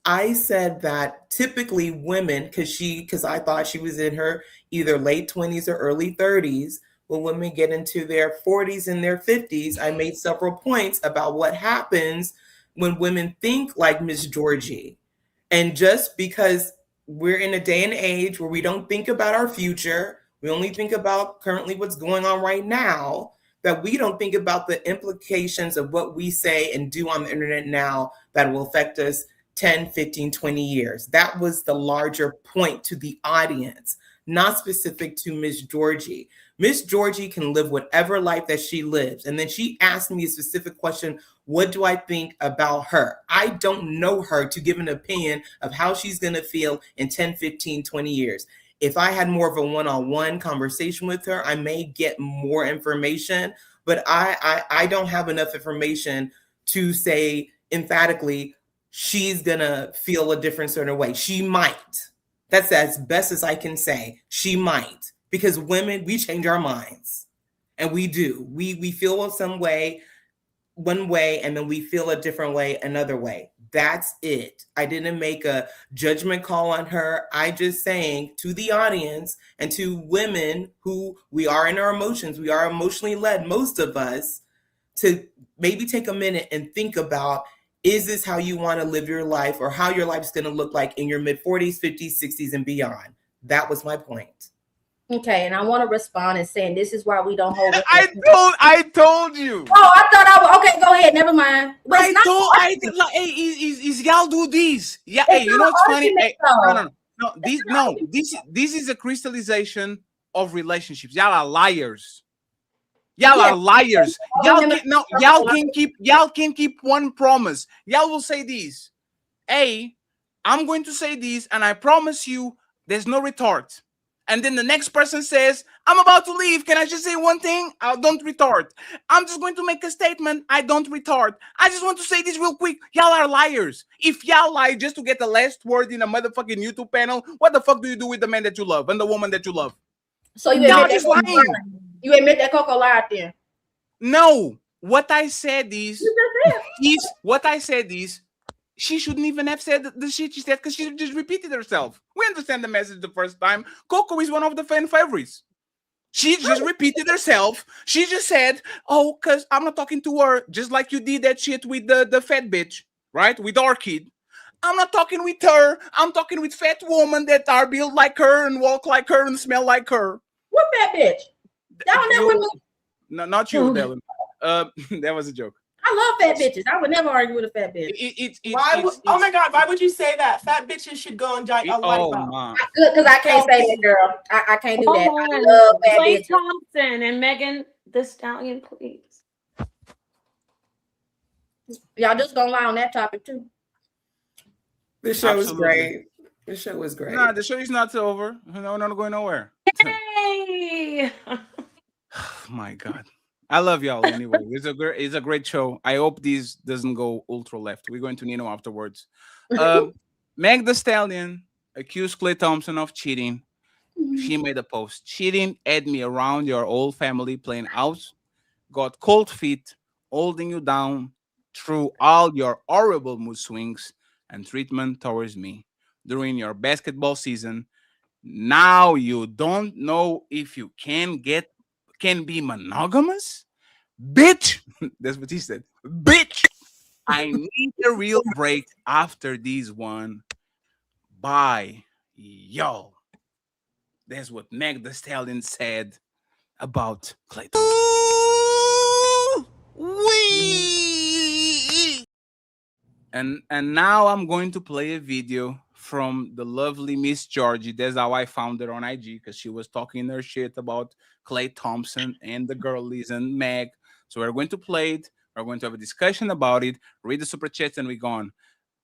I said that typically women, because I thought she was in her either late 20s or early 30s, when women get into their 40s and their 50s, I made several points about what happens when women think like Miss Georgie. And just because we're in a day and age where we don't think about our future, we only think about currently what's going on right now, that we don't think about the implications of what we say and do on the internet now that will affect us 10, 15, 20 years. That was the larger point to the audience, not specific to Miss Georgie. Miss Georgie can live whatever life that she lives. And then she asked me a specific question, what do I think about her? I don't know her to give an opinion of how she's going to feel in 10, 15, 20 years. If I had more of a one-on-one conversation with her, I may get more information, but I don't have enough information to say emphatically, she's going to feel a different sort of way. She might. That's as best as I can say. She might. Because women, we change our minds. And we do. We feel some way, one way, and then we feel a different way, another way. That's it. I didn't make a judgment call on her. I just saying to the audience and to women who we are in our emotions, we are emotionally led, most of us, to maybe take a minute and think about, is this how you want to live your life, or how your life's going to look like in your mid 40s, 50s, 60s, and beyond? That was my point. Okay, and I want to respond and saying this is why we don't hold. I told you. Oh, I thought I was okay. Go ahead. Never mind. But it's not Hey, is y'all do this? Yeah. It's Hey, you not know an what's funny? argument, Hey, though. This is a crystallization of relationships. Y'all are liars. Y'all are liars. Y'all can keep one promise. Y'all will say this. Hey, I'm going to say this, and I promise you there's no retort. And then the next person says, I'm about to leave. Can I just say one thing? I don't retort. I'm just going to make a statement. I don't retort. I just want to say this real quick. Y'all are liars. If y'all lie just to get the last word in a motherfucking YouTube panel, what the fuck do you do with the man that you love and the woman that you love? So you y'all admit just that lying. You admit that Coco lied then? No. What I said is, she shouldn't even have said the shit she said because she just repeated herself. We understand the message the first time. Coco is one of the fan favorites. She just repeated herself. She just said, oh, because I'm not talking to her, just like you did that shit with the fat bitch, right? With our kid. I'm not talking with her. I'm talking with fat women that are built like her and walk like her and smell like her. What fat bitch? That was with me. No, not you, Dylan. That was a joke. I love fat bitches. I would never argue with a fat bitch. Oh my God, why would you say that? Fat bitches should go and die a light bulb. Good, because I can't say that, girl. I can't do that. I love fat Clay bitches. Thompson and Megan Thee Stallion, please. Y'all just gonna lie on that topic too. The show was great. The show was great. Nah, the show is not over. No, not going nowhere. Yay! My God. I love y'all anyway. It's a great show. I hope this doesn't go ultra left. We're going to Nino afterwards. Meg Thee Stallion accused Clay Thompson of cheating. She made a post. Cheating had me around your whole family playing out. Got cold feet, holding you down through all your horrible mood swings and treatment towards me during your basketball season. Now you don't know if you can be monogamous? Bitch! That's what he said. Bitch! I need a real break after this one. Bye, y'all. That's what Meg Thee Stallion said about Clay Thompson. And now I'm going to play a video from the lovely Miss Georgie. That's how I found her on IG, because she was talking her shit about Clay Thompson and the girlies and Meg. So we're going to play it. We're going to have a discussion about it. Read the super chats and we're gone.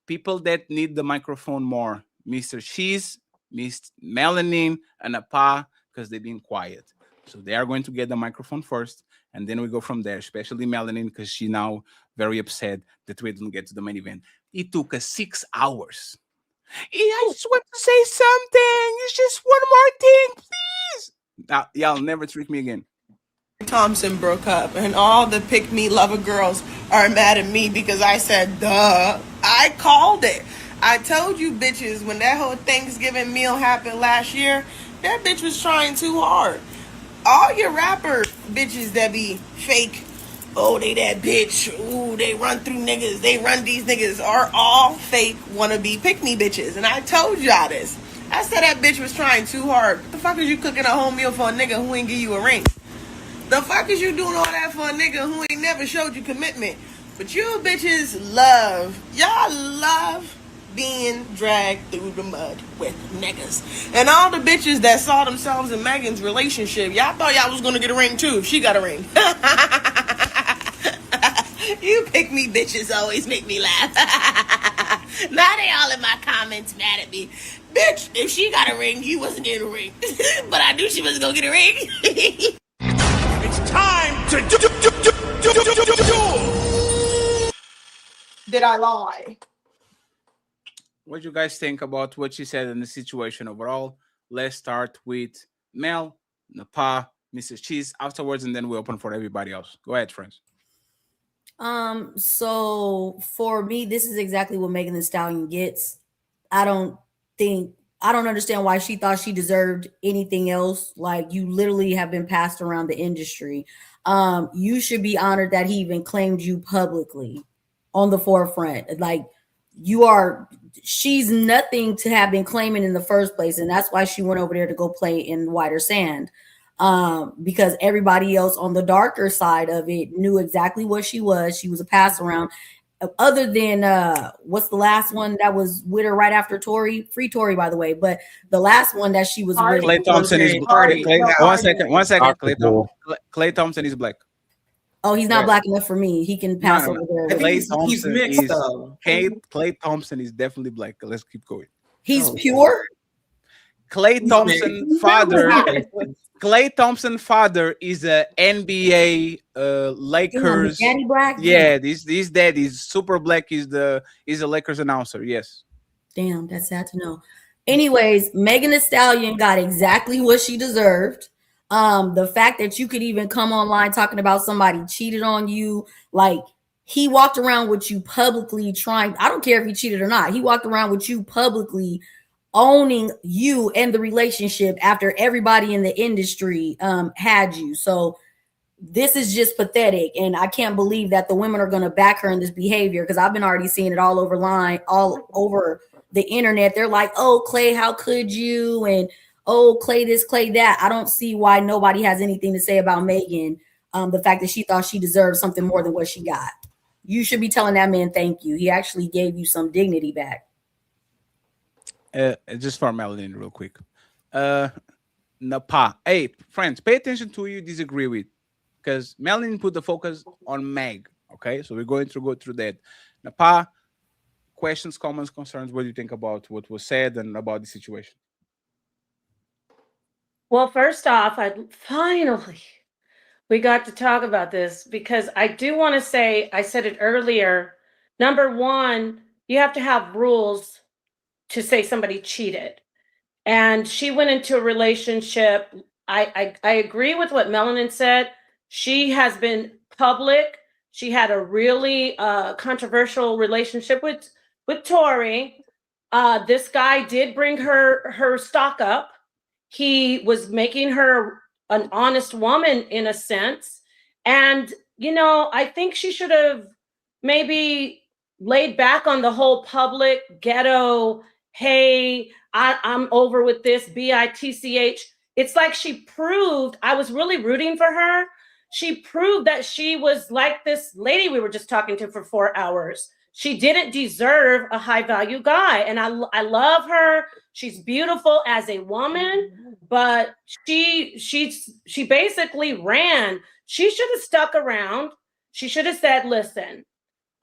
People that need the microphone more: Mr. Cheese, Miss Melanin, and Napah, because they've been quiet. So they are going to get the microphone first, and then we go from there, especially Melanin, because she now very upset that we didn't get to the main event. It took us 6 hours. I just want to say something. It's just one more thing, please. Now, y'all never trick me again. Thompson broke up, and all the pick me lover girls are mad at me because I said, duh. I called it. I told you bitches when that whole Thanksgiving meal happened last year, that bitch was trying too hard. All your rapper bitches that be fake, oh, they that bitch, ooh, they run through niggas, they run these niggas, are all fake wannabe pick me bitches. And I told y'all this. I said that bitch was trying too hard. What the fuck is you cooking a whole meal for a nigga who ain't give you a ring? The fuck is you doing all that for a nigga who ain't never showed you commitment? But you bitches y'all love being dragged through the mud with niggas. And all the bitches that saw themselves in Megan's relationship, y'all thought y'all was gonna get a ring too if she got a ring. You pick me bitches always make me laugh. Now they all in my comments mad at me. Bitch, if she got a ring, you wasn't getting a ring. But I knew she wasn't gonna get a ring. It's time to do. Did I lie? What do you guys think about what she said in the situation overall? Let's start with Mel, Napah, Mrs. Cheese afterwards, and then we open for everybody else. Go ahead, friends. So for me, this is exactly what Megan Thee Stallion gets. I don't understand why she thought she deserved anything else. Like, you literally have been passed around the industry. You should be honored that he even claimed you publicly on the forefront. Like, she's nothing to have been claiming in the first place, and that's why she went over there to go play in whiter sand. Because everybody else on the darker side of it knew exactly what she was. She was a pass around. Other than what's the last one that was with her right after Tory? Free Tory, by the way. But the last one that she was with, Clay Thompson is one second. Clay Thompson is black. oh, he's not black enough for me. He can pass over there. I think he's mixed though. Clay Thompson is definitely black. Let's keep going. He's pure. Clay Thompson father. Clay Thompson father is a NBA Lakers. Daddy black. Yeah, this dad is super black. Is a Lakers announcer. Yes. Damn, that's sad to know. Anyways, Megan Thee Stallion got exactly what she deserved. The fact that you could even come online talking about somebody cheated on you, like he walked around with you publicly trying. I don't care if he cheated or not. He walked around with you publicly owning you and the relationship after everybody in the industry had you. So this is just pathetic, and I can't believe that the women are going to back her in this behavior, because I've been already seeing it all over the internet. They're like, oh, Clay, how could you? And oh, Clay this, Clay that. I don't see why nobody has anything to say about Megan. The fact that she thought she deserved something more than what she got. You should be telling that man thank you. He actually gave you some dignity back. Just for Melanie, real quick. Napah. Hey, friends, pay attention to who you disagree with, because Melanie put the focus on Meg. Okay, so we're going to go through that. Napah, questions, comments, concerns. What do you think about what was said and about the situation? Well, first off, we got to talk about this, because I do want to say, I said it earlier. Number one, you have to have rules to say somebody cheated. And she went into a relationship. I agree with what Melanin said. She has been public. She had a really controversial relationship with Tory. This guy did bring her stock up. He was making her an honest woman in a sense. And, I think she should have maybe laid back on the whole public ghetto, hey, I'm over with this, bitch. It's like she proved, I was really rooting for her. She proved that she was like this lady we were just talking to for 4 hours. She didn't deserve a high value guy. And I love her. She's beautiful as a woman, but she basically ran. She should have stuck around. She should have said, listen,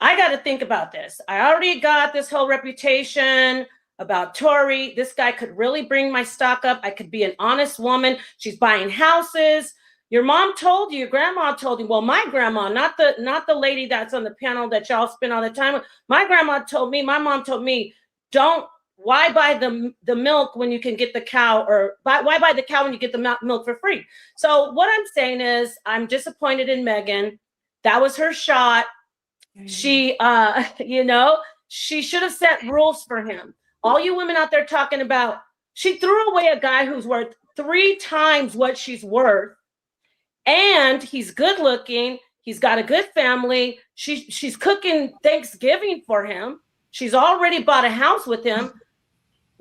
I got to think about this. I already got this whole reputation about Tory. This guy could really bring my stock up. I could be an honest woman. She's buying houses. Your mom told you, your grandma told you. Well, my grandma, not the lady that's on the panel that y'all spend all the time with. My grandma told me, my mom told me, why buy the milk when you can get the cow, or why buy the cow when you get the milk for free? So what I'm saying is, I'm disappointed in Megan. That was her shot. She, she should have set rules for him. All you women out there talking about, she threw away a guy who's worth 3 times what she's worth. And he's good looking. He's got a good family. She's cooking Thanksgiving for him. She's already bought a house with him.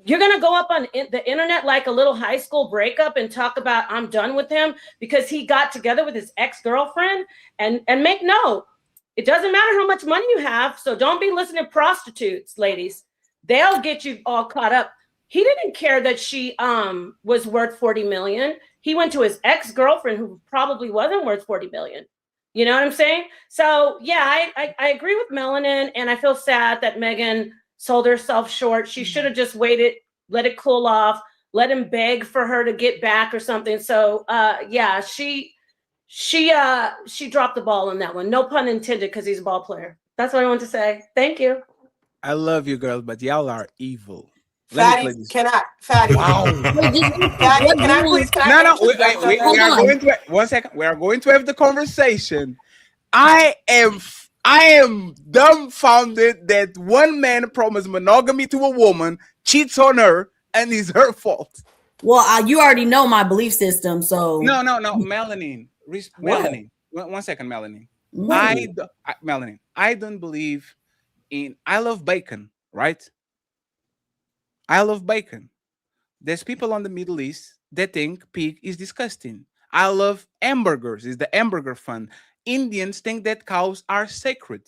You're going to go up on the internet like a little high school breakup and talk about, I'm done with him because he got together with his ex-girlfriend. And make note, it doesn't matter how much money you have. So don't be listening to prostitutes, ladies. They'll get you all caught up. He didn't care that she was worth 40 million. He went to his ex-girlfriend who probably wasn't worth 40 million. You know what I'm saying? So yeah, I agree with Melanin, and I feel sad that Megan sold herself short. She should have just waited, let it cool off, let him beg for her to get back or something. So yeah, she dropped the ball on that one. No pun intended, because he's a ball player. That's what I want to say. Thank you. I love you, girls, but y'all are evil. Fatty, can I? Fatty, wow. Fatty, can I please? No, we are going to 1 second. We are going to have the conversation. I am dumbfounded that one man promised monogamy to a woman, cheats on her, and it's her fault. Well, you already know my belief system, so no, Melanin. Melanin. 1 second, Melanin. Melanin, I don't believe in. I love bacon. right? I love bacon. There's people on the Middle East that think pig is disgusting. I love hamburgers. It's the hamburger fun. Indians think that cows are sacred.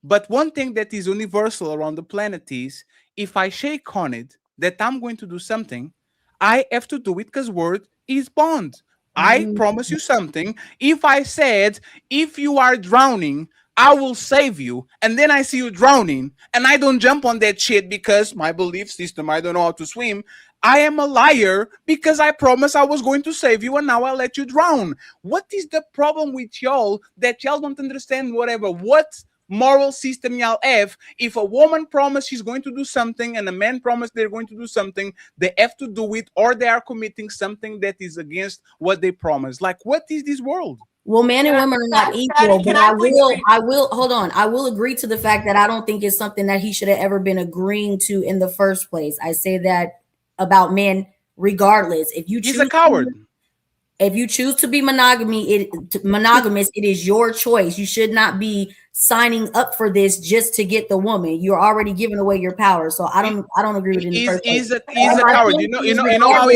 But one thing that is universal around the planet is if I shake on it that I'm going to do something, I have to do it because word is bond. I promise you something. If I said, if you are drowning, I will save you, and then I see you drowning, and I don't jump on that shit because my belief system, I don't know how to swim, I am a liar because I promised I was going to save you, and now I let you drown. What is the problem with y'all that y'all don't understand whatever? What moral system y'all have? If a woman promises she's going to do something and a man promises they're going to do something, they have to do it, or they are committing something that is against what they promised. Like, what is this world? Well, men and women are not equal, but I will hold on. I will agree to the fact that I don't think it's something that he should have ever been agreeing to in the first place. I say that about men regardless. If you choose, he's a coward. If you choose to be monogamous, it is your choice. You should not be signing up for this just to get the woman. You're already giving away your power. So I don't agree with it in the first place. He's a coward. You know how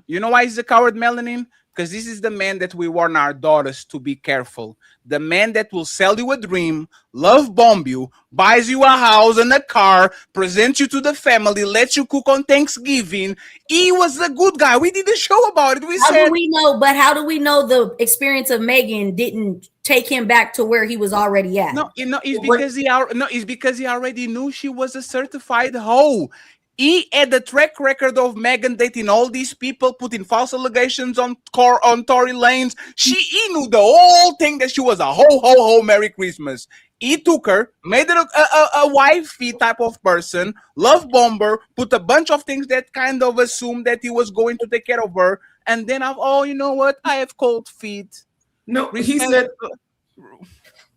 you know why he's a coward, Melanin? Because this is the man that we warn our daughters to be careful. The man that will sell you a dream, love bomb you, buys you a house and a car, presents you to the family, lets you cook on Thanksgiving. He was a good guy. We did a show about it. How do we know? But how do we know the experience of Megan didn't take him back to where he was already at? No, it's because he already knew she was a certified hoe. He had the track record of Megan dating all these people, putting false allegations on Tory Lanez. He knew the whole thing that she was a ho, Merry Christmas. He took her, made her a wifey type of person, love bomber, put a bunch of things that kind of assumed that he was going to take care of her. And then, you know what? I have cold feet. No, he said...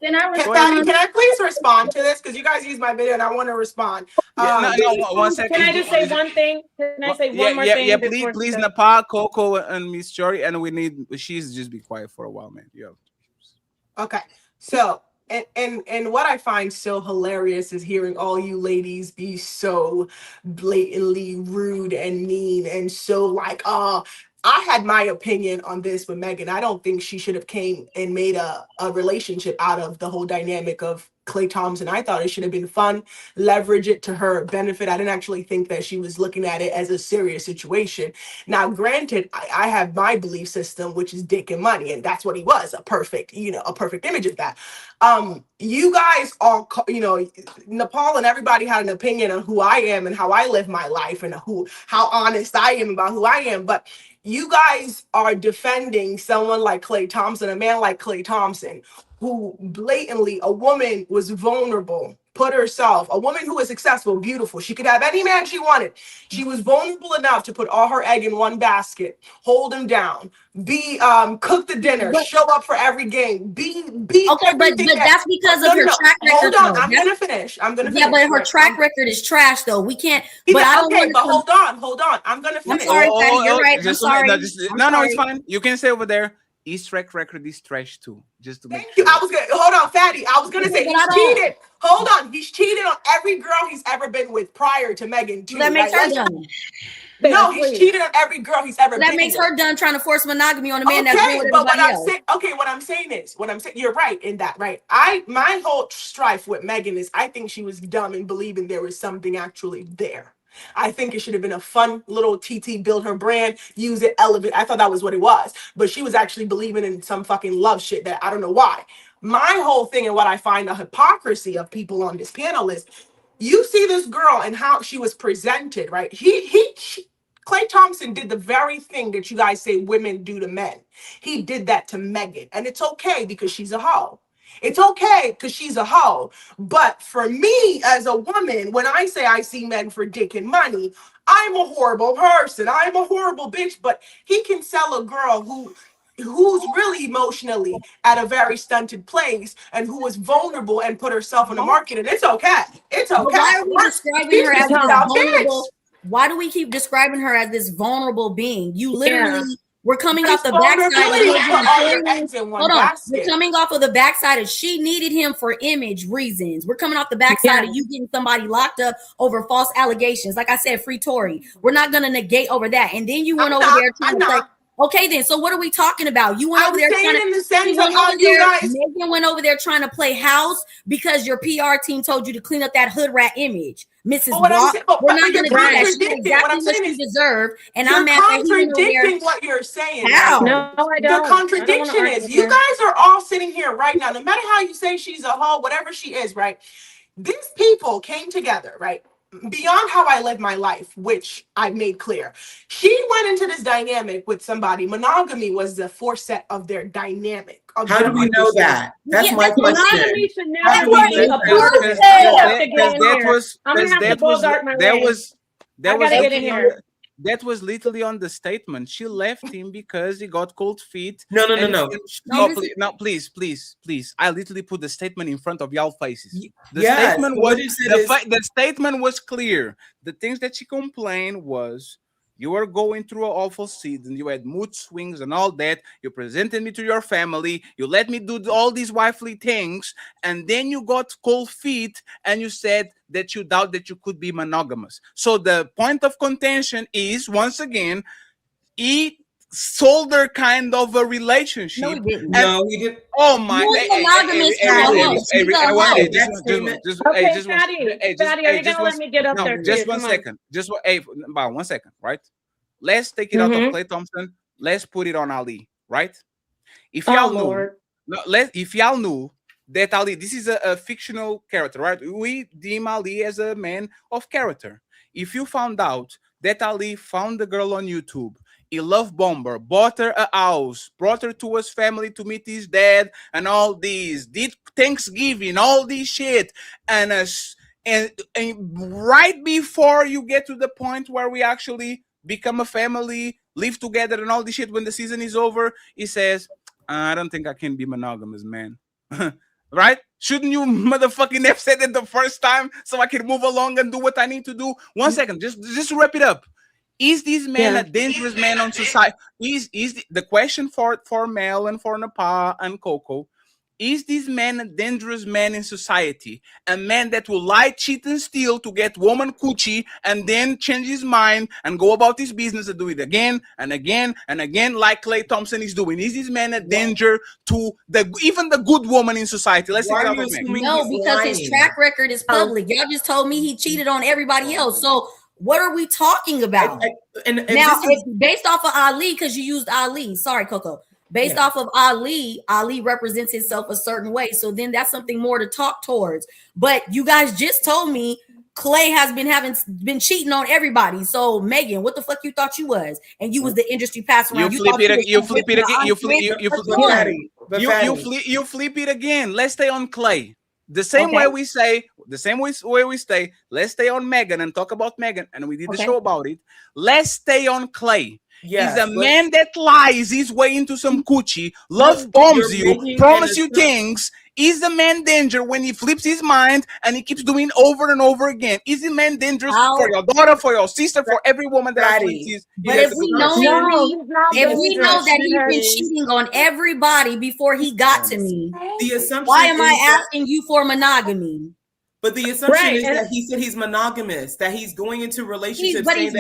Can I respond? Can I please respond to this? Because you guys use my video and I want to respond. One second. Can I just say one thing? Can I say one more thing? Yeah, please, Napah, Coco, and Miss Jory, and she's just be quiet for a while, man. Yeah. Okay, so and what I find so hilarious is hearing all you ladies be so blatantly rude and mean and so like, I had my opinion on this with Megan. I don't think she should have came and made a relationship out of the whole dynamic of Klay Thompson. I thought it should have been fun, leverage it to her benefit. I didn't actually think that she was looking at it as a serious situation. Now, granted, I have my belief system, which is dick and money, and that's what he was, a perfect image of that. You guys all, Nepal and everybody had an opinion on who I am and how I live my life and how honest I am about who I am, but you guys are defending someone like Klay Thompson, a man like Klay Thompson, who blatantly, a woman was vulnerable, put herself, a woman who was successful, beautiful. She could have any man she wanted. She was vulnerable enough to put all her egg in one basket, hold him down, cook the dinner, show up for every game, be okay, but that's because of her track record. Hold on, I'm gonna finish. Yeah, but her track record is trash, though. We can't. But hold on. I'm gonna finish. I'm sorry, Patty. You're right. I'm sorry. No, it's fine. You can stay over there. His track record is trash too. Just to make sure. Hold on, Fatty. I was gonna say he's cheated. Hold on, he's cheated on every girl he's ever been with prior to Megan too. That makes her done. No, he's cheated on every girl he's ever been with. That makes her done trying to force monogamy on a man that's doing but what else. what I'm saying, you're right in that, right? My whole strife with Megan is I think she was dumb in believing there was something actually there. I think it should have been a fun little TT, build her brand, use it, elevate. I thought that was what it was. But she was actually believing in some fucking love shit that I don't know why. My whole thing and what I find the hypocrisy of people on this panel is you see this girl and how she was presented, right? Klay Thompson did the very thing that you guys say women do to men. He did that to Megan. And it's okay because she's a hoe. It's okay because she's a hoe. But for me as a woman, when I say I see men for dick and money, I'm a horrible person. I'm a horrible bitch. But he can sell a girl who's really emotionally at a very stunted place and who was vulnerable and put herself in the market. And it's okay. It's okay. But why are we describing her as this vulnerable? Why do we keep describing her as this vulnerable being? You literally We're coming off There's the backside of vulnerability her to being put all your very- eggs in one Hold on. We're basket. coming off of the backside of she needed him for image reasons. We're coming off the backside of you getting somebody locked up over false allegations. Like I said, free Tory. We're not going to negate over that. And then you went over there trying to play. Okay, then. So what are we talking about? You went over there saying trying to. in the sense You went of how over you there. guys- Megan went over there trying to play house because your PR team told you to clean up that hood rat image, Mrs. But what I'm Walk. saying, but We're not you're going to do that. She did contradicting. What exactly I'm what saying she is deserved, and you're I'm mad that he went over there. contradicting what you're saying. How? Right? No, I The don't. contradiction I don't is wanna you argue guys are all sitting here right now, no matter how you say she's a hoe, whatever she is, right? These people came together, right? Beyond how I live my life, which I've made clear. She went into this dynamic with somebody. Monogamy was the forset of their dynamic. Of How do we know that? That's my question. Monogamy should How never do we be know a that? part of it. I have to get in here. I'm gonna have to that bogart my way. I gotta get in here. That was literally on the statement. She left him because he got cold feet. No. Please. I literally put the statement in front of y'all faces. The Yes, statement what was you said is- the statement was clear. The things that she complained was you were going through an awful season. You had mood swings and all that. You presented me to your family. You let me do all these wifely things. And then you got cold feet and you said that you doubt that you could be monogamous. So the point of contention is, once again, he sold her kind of a relationship. No, he didn't. No, he didn't. Oh my! You're monogamous to a hoe. She's a hoe. Okay, Fatty, are you gonna let me get up there? Just too? one Come on. second. About 1 second, right? Let's take it out of Klay Thompson. Let's put it on Ali, right? If y'all knew, if y'all knew that Ali, this is a fictional character, right? We deem Ali as a man of character. If you found out that Ali found the girl on YouTube, he love bomber, bought her a house, brought her to his family to meet his dad, and all these, did Thanksgiving, all this shit, and right before you get to the point where we actually become a family, live together, and all this shit, when the season is over, he says, I don't think I can be monogamous, man. Right? Shouldn't you motherfucking have said it the first time so I can move along and do what I need to do? 1 second, just to wrap it up. Is this man a dangerous man on society? Is the question for Mel and for Napah and Coco? Is this man a dangerous man in society? A man that will lie, cheat, and steal to get woman coochie and then change his mind and go about his business and do it again and again and again, like Klay Thompson is doing? Is this man a danger to even the good woman in society? Let's take it out of Meg. No, because his track record is public. Y'all just told me he cheated on everybody else. So what are we talking about? And now, based off of Ali, because you used Ali. Sorry, Coco. Based off of Ali, Ali represents himself a certain way. So then that's something more to talk towards. But you guys just told me Klay has been cheating on everybody. So Megan, what the fuck you thought you was? And you was the industry pass around. You flip it again. Let's stay on Klay. The same way we say, let's stay on Megan and talk about Megan. And we did the show about it. Let's stay on Klay. Yes, he's a man that lies his way into some coochie, love bombs you, promise you things. Is the man danger when he flips his mind and he keeps doing over and over again? Is the man dangerous for your daughter, for your sister, for every woman that actually sees? But if we know that he's been cheating on everybody before he got to me, the assumption why am I is asking you for monogamy? But the assumption is that he said he's monogamous, that he's going into relationships. But you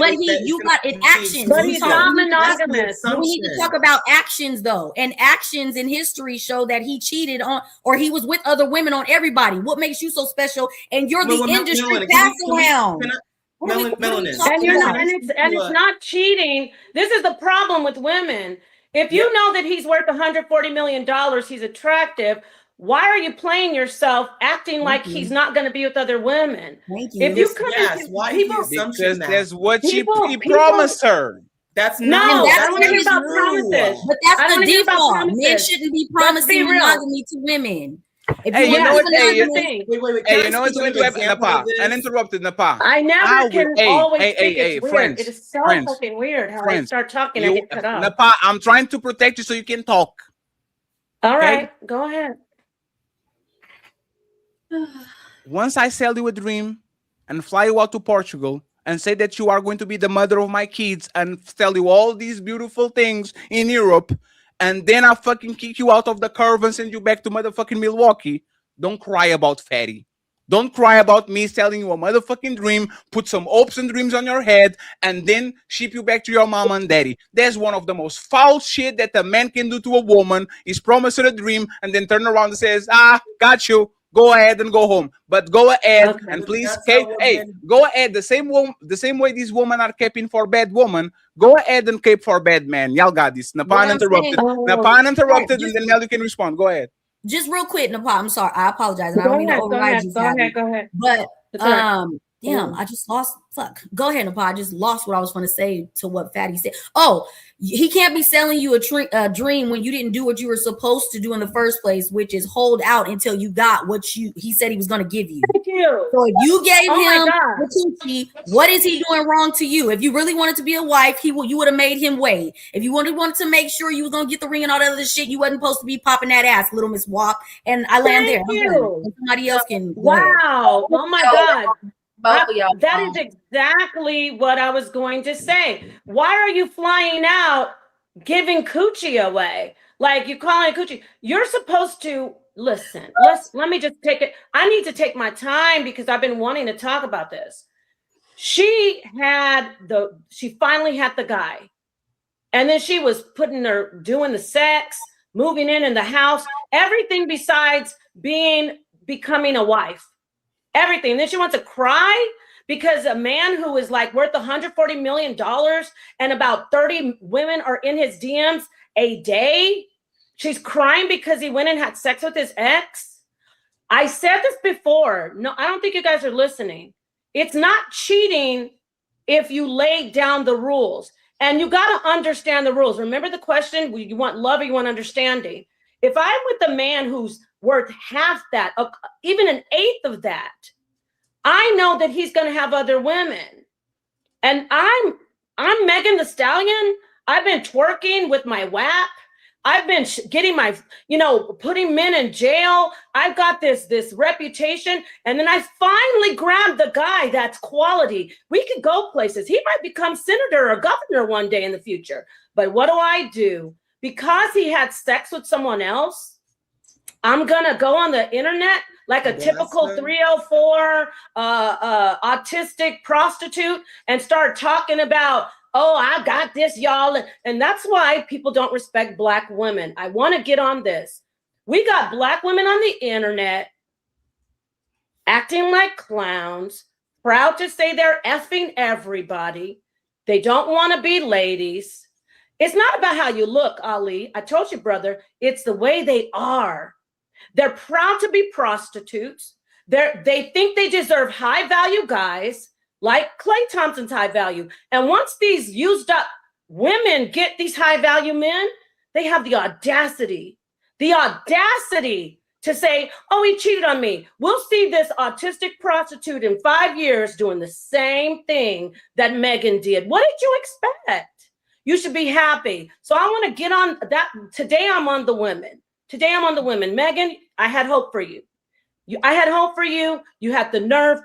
got it actions. But he's not monogamous. We need to talk about actions though, and actions in history show that he cheated on, or he was with other women on everybody. What makes you so special? And you're the industry passing hound. It's not cheating. This is the problem with women. If you know that he's worth $140 million, he's attractive. Why are you playing yourself, acting like he's not going to be with other women? If you come because that's what he promised her. That's no, I don't hear about promises. But that's the default. Men shouldn't be promising monogamy to women. Hey, you know what? Hey, you know what's going to happen, Napah? And interrupted Napah. I never can always think it's weird. Friends, it is so fucking weird how I start talking and get cut off. Napah, I'm trying to protect you so you can talk. All right, go ahead. Once I sell you a dream and fly you out to Portugal and say that you are going to be the mother of my kids and tell you all these beautiful things in Europe, and then I fucking kick you out of the curve and send you back to motherfucking Milwaukee, don't cry about fatty. Don't cry about me selling you a motherfucking dream, put some hopes and dreams on your head, and then ship you back to your mama and daddy. That's one of the most foul shit that a man can do to a woman, is promise her a dream and then turn around and says, got you. Go ahead and go home. But go ahead and please cape. Hey, go ahead. The same way these women are caping for bad woman, go ahead and cape for bad man. Y'all got this. Napah interrupted. Napah interrupted, and then now you can respond. Go ahead. Just real quick, Napah, I'm sorry. I apologize. And I don't mean to override you. Go ahead. But damn, I just lost. Fuck. Go ahead, Napah. I just lost what I was going to say to what Fatty said. Oh, he can't be selling you a dream when you didn't do what you were supposed to do in the first place, which is hold out until you got what he said he was going to give you. Thank you. So if you gave him the coochie, what is he doing wrong to you? If you really wanted to be a wife, you would have made him wait. If you wanted to make sure you was going to get the ring and all that other shit, you wasn't supposed to be popping that ass, little Miss Wop. And I land there. Somebody else can. Wow. Oh my God. Both of y'all. That is exactly what I was going to say. Why are you flying out giving coochie away? Like you calling it coochie. You're supposed to listen. Let me just take it. I need to take my time because I've been wanting to talk about this. She finally had the guy. And then she was doing the sex, moving in the house, everything besides becoming a wife. Everything. Then she wants to cry because a man who is like worth $140 million and about 30 women are in his DMs a day. She's crying because he went and had sex with his ex. I said this before. No, I don't think you guys are listening. It's not cheating if you lay down the rules. And you got to understand the rules. Remember the question, you want love or you want understanding? If I'm with a man who's worth half that, even an eighth of that, I know that he's going to have other women. And I'm Megan the Stallion. I've been twerking with my WAP. I've been getting my, putting men in jail. I've got this reputation. And then I finally grabbed the guy that's quality. We could go places. He might become senator or governor one day in the future. But what do? Because he had sex with someone else, I'm going to go on the internet like a typical 304 autistic prostitute and start talking about, oh, I got this, y'all. And that's why people don't respect Black women. I want to get on this. We got Black women on the internet acting like clowns, proud to say they're effing everybody. They don't want to be ladies. It's not about how you look, Ali. I told you, brother, it's the way they are. They're proud to be prostitutes. They think they deserve high value guys like Clay Thompson's high value. And once these used up women get these high value men, they have the audacity to say, oh, he cheated on me. We'll see this autistic prostitute in 5 years doing the same thing that Megan did. What did you expect? You should be happy. So I want to get on that. Today I'm on the women. Megan, I had hope for you. I had hope for you. You had the nerve.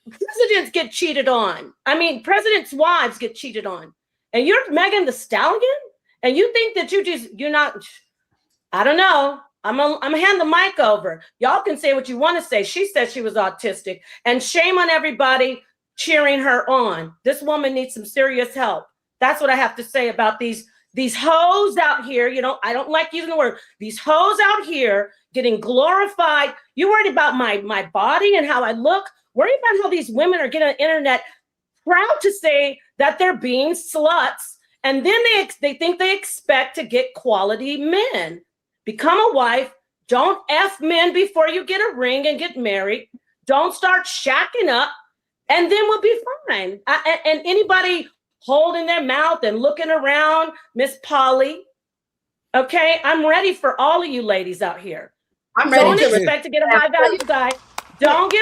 Presidents get cheated on. I mean, presidents' wives get cheated on. And you're Megan the Stallion? And you think that you're not, I don't know. I'm gonna hand the mic over. Y'all can say what you want to say. She said she was autistic. And shame on everybody cheering her on. This woman needs some serious help. That's what I have to say about these hoes out here. I don't like using the word. These hoes out here getting glorified. You worried about my body and how I look? Worry about how these women are getting on the internet proud to say that they're being sluts. And then they think they expect to get quality men. Become a wife. Don't F men before you get a ring and get married. Don't start shacking up. And then we'll be fine. And anybody holding their mouth and looking around, Miss Polly. Okay, I'm ready for all of you ladies out here. Don't expect to get a high value guy. Don't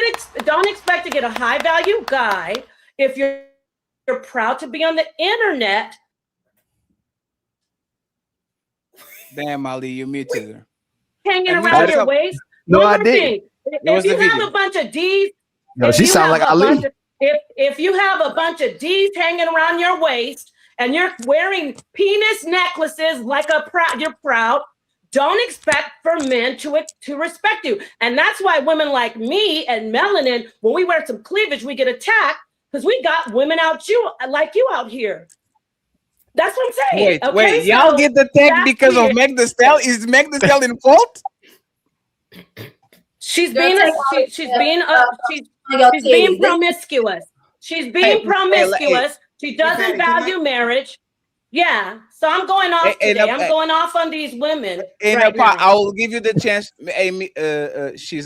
expect to get a high value guy if you're proud to be on the internet. Damn, Ali, you muted her. Hanging around your waist. No, I didn't. If you have a bunch of D's, no, she sound like Ali. if you have a bunch of D's hanging around your waist and you're wearing penis necklaces like you're proud, don't expect for men to respect you. And that's why women like me and Melanin, when we wear some cleavage, we get attacked because we got women like you out here. That's what I'm saying. Wait, y'all get the tag because of Meg the Stallion? Is Meg the Stallion fault? She's being promiscuous. She's being promiscuous. She doesn't value marriage. Yeah. So I'm going off today. I'm going off on these women. I will give you the chance.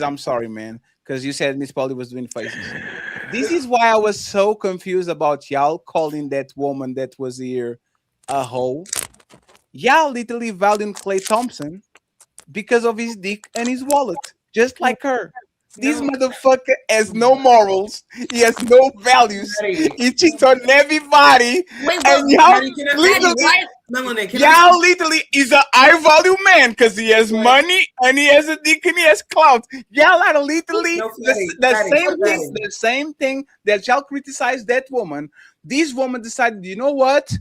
I'm sorry, man, because you said Miss Polly was doing faces. This is why I was so confused about y'all calling that woman that was here a hoe. Y'all literally valuing Klay Thompson because of his dick and his wallet, just like her. This motherfucker has no morals. He has no values. He cheats on everybody. And y'all literally is an high value man because he has money and he has a dick and he has clout. Y'all are literally the same thing that y'all criticize that woman. This woman decided, you know what?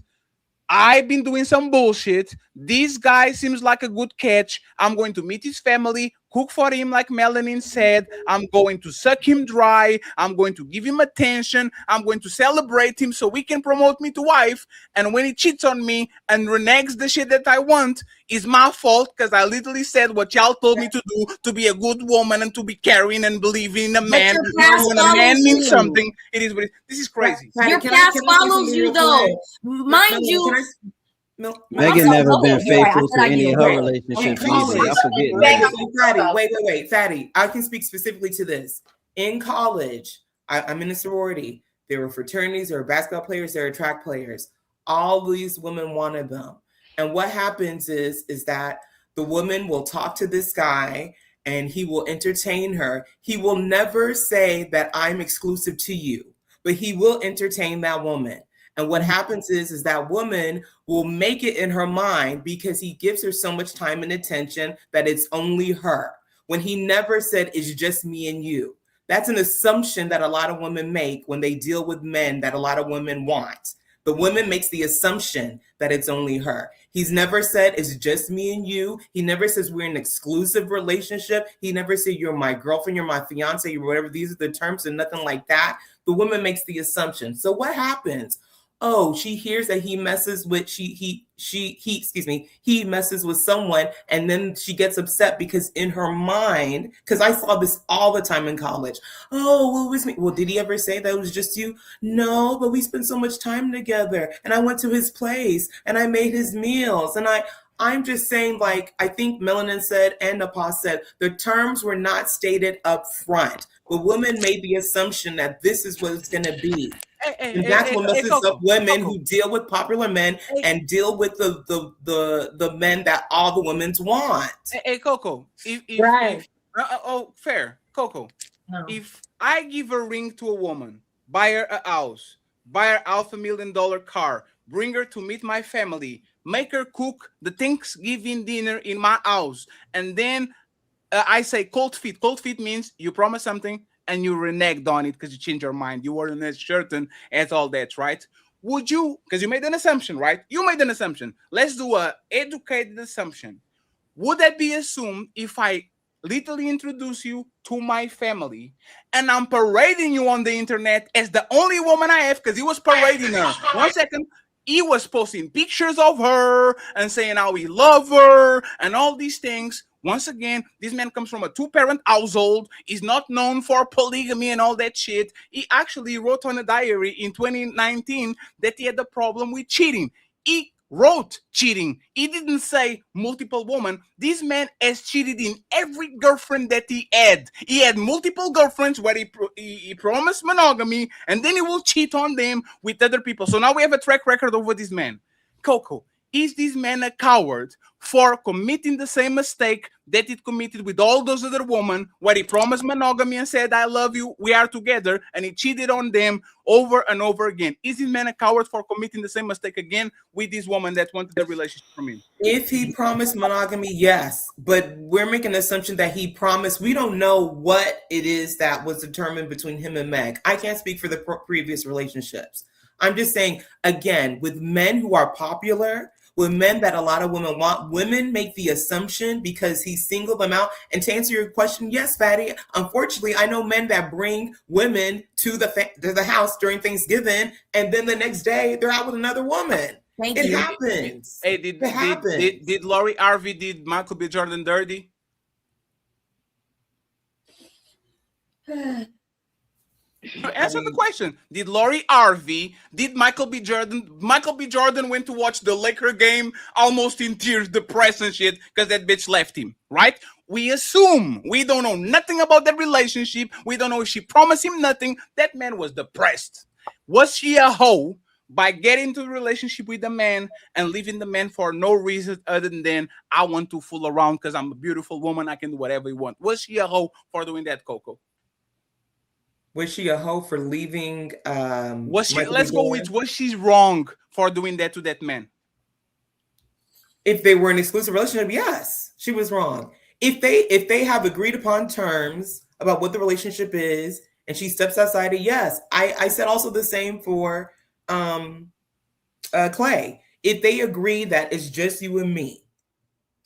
I've been doing some bullshit. This guy seems like a good catch. I'm going to meet his family, cook for him like Melanin said. I'm going to suck him dry. I'm going to give him attention. I'm going to celebrate him so he can promote me to wife. And when he cheats on me and reneges the shit that I want, it's my fault because I literally said what y'all told me to do, to be a good woman and to be caring and believing in a man. When a man means something, it is what it is. This is crazy. Your past follows you, though. Mind you. Megan never been faithful to any of her relationships either. Y'all forgetting. Wait, Fatty. I can speak specifically to this. In college, I'm in a sorority. There were fraternities, there were basketball players, there were track players. All these women wanted them. And what happens is that the woman will talk to this guy and he will entertain her. He will never say that I'm exclusive to you, but he will entertain that woman. And what happens is that woman will make it in her mind because he gives her so much time and attention that it's only her. When he never said it's just me and you. That's an assumption that a lot of women make when they deal with men that a lot of women want. The woman makes the assumption that it's only her. He's never said it's just me and you. He never says we're in an exclusive relationship. He never said you're my girlfriend, you're my fiance, or whatever. These are the terms and nothing like that. The woman makes the assumption. So what happens? Oh, she hears that he messes with he messes with someone, and then she gets upset because in her mind, because I saw this all the time in college. Oh, well, it was me. Well, did he ever say that it was just you? No, but we spent so much time together, and I went to his place and I made his meals, and I'm just saying, like, I think Melanin said and Napah said, the terms were not stated up front. The woman made the assumption that this is what it's going to be. And that's what messes up women who deal with popular men and deal with the men that all the women want. Hey, Coco. Fair. Coco. No. If I give a ring to a woman, buy her a house, buy her $500,000 car, bring her to meet my family, make her cook the Thanksgiving dinner in my house, and then I say cold feet. Cold feet means you promise something and you reneged on it because you changed your mind. You weren't as certain as all that, right? Would you, because you made an assumption, right? You made an assumption. Let's do an educated assumption. Would that be assumed if I literally introduce you to my family and I'm parading you on the internet as the only woman I have, because he was parading her. 1 second. He was posting pictures of her and saying how he loved her and all these things. Once again, this man comes from a two-parent household. He's not known for polygamy and all that shit. He actually wrote on a diary in 2019 that he had a problem with cheating. He wrote cheating. He didn't say multiple women. This man has cheated in every girlfriend that he had. He had multiple girlfriends where he promised monogamy, and then he will cheat on them with other people. So now we have a track record over this man. Coco, Is this man a coward for committing the same mistake that he committed with all those other women, where he promised monogamy and said, I love you, we are together, and he cheated on them over and over again? Is this man a coward for committing the same mistake again with this woman that wanted the relationship from him? If he promised monogamy, yes, but we're making an assumption that he promised. We don't know what it is that was determined between him and Meg. I can't speak for the previous relationships. I'm just saying, again, with men who are popular, with men that a lot of women want, women make the assumption because he singled them out. And to answer your question, yes, Fatty, unfortunately, I know men that bring women to the house during Thanksgiving, and then the next day they're out with another woman. It happens. Hey, did Lori R.I.S.E. did Michael B. Jordan dirty? Answer the question. Did Lori R.I.S.E., did Michael B. Jordan went to watch the Laker game almost in tears, depressed and shit, because that bitch left him, right? We assume. We don't know nothing about that relationship. We don't know if she promised him nothing. That man was depressed. Was she a hoe by getting into a relationship with the man and leaving the man for no reason other than I want to fool around because I'm a beautiful woman, I can do whatever you want? Was she a hoe for doing that, Coco? Was she a hoe for leaving? Was she wrong for doing that to that man? If they were in an exclusive relationship, yes, she was wrong. If they have agreed upon terms about what the relationship is, and she steps outside it, yes. I said also the same for Clay. If they agree that it's just you and me,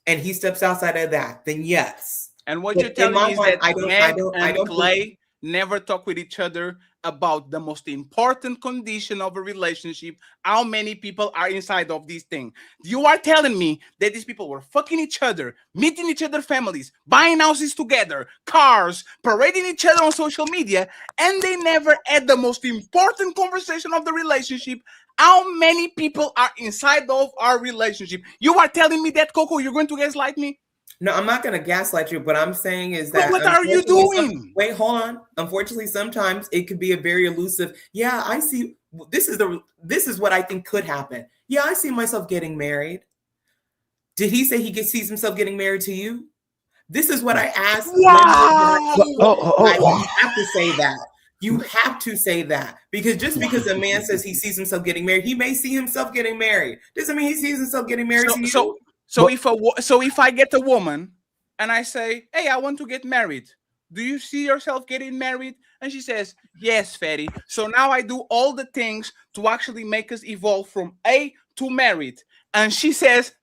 and he steps outside of that, then yes. And what you're telling me is that Meg and Clay never talk with each other about the most important condition of a relationship, how many people are inside of this thing. You are telling me that these people were fucking each other, meeting each other families, buying houses together, cars, parading each other on social media, and they never had the most important conversation of the relationship. How many people are inside of our relationship? You are telling me that, Coco, you're going to gaslight me? No, I'm not going to gaslight you. What I'm saying is that. But what are you doing? Wait, hold on. Unfortunately, sometimes it could be a very elusive. Yeah, I see. This is what I think could happen. Yeah, I see myself getting married. Did he say he sees himself getting married to you? This is what I asked. Wow. You have to say that. You have to say that, because just because a man says he sees himself getting married, he may see himself getting married. Doesn't mean he sees himself getting married to you. So if I get a woman and I say, hey, I want to get married, do you see yourself getting married? And she says, yes, Fatty. So now I do all the things to actually make us evolve from A to married. And she says,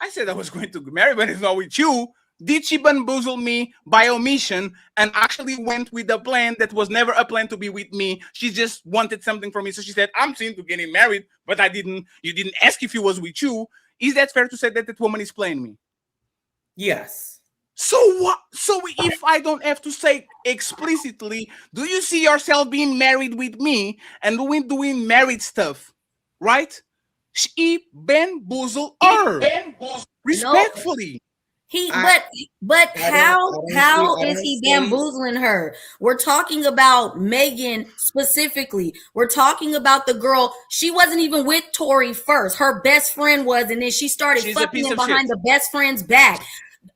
I said I was going to get married, but it's not with you. Did she bamboozle me by omission and actually went with a plan that was never a plan to be with me? She just wanted something from me. So she said, I'm seeing to getting married, but you didn't ask if he was with you. Is that fair to say that woman is playing me? Yes. So what? So if I don't have to say explicitly, do you see yourself being married with me and doing married stuff, right? He bamboozled her. Respectfully. But how is he bamboozling her? We're talking about Megan specifically. We're talking about the girl. She wasn't even with Tori first. Her best friend was, and then she started fucking him behind the best friend's back.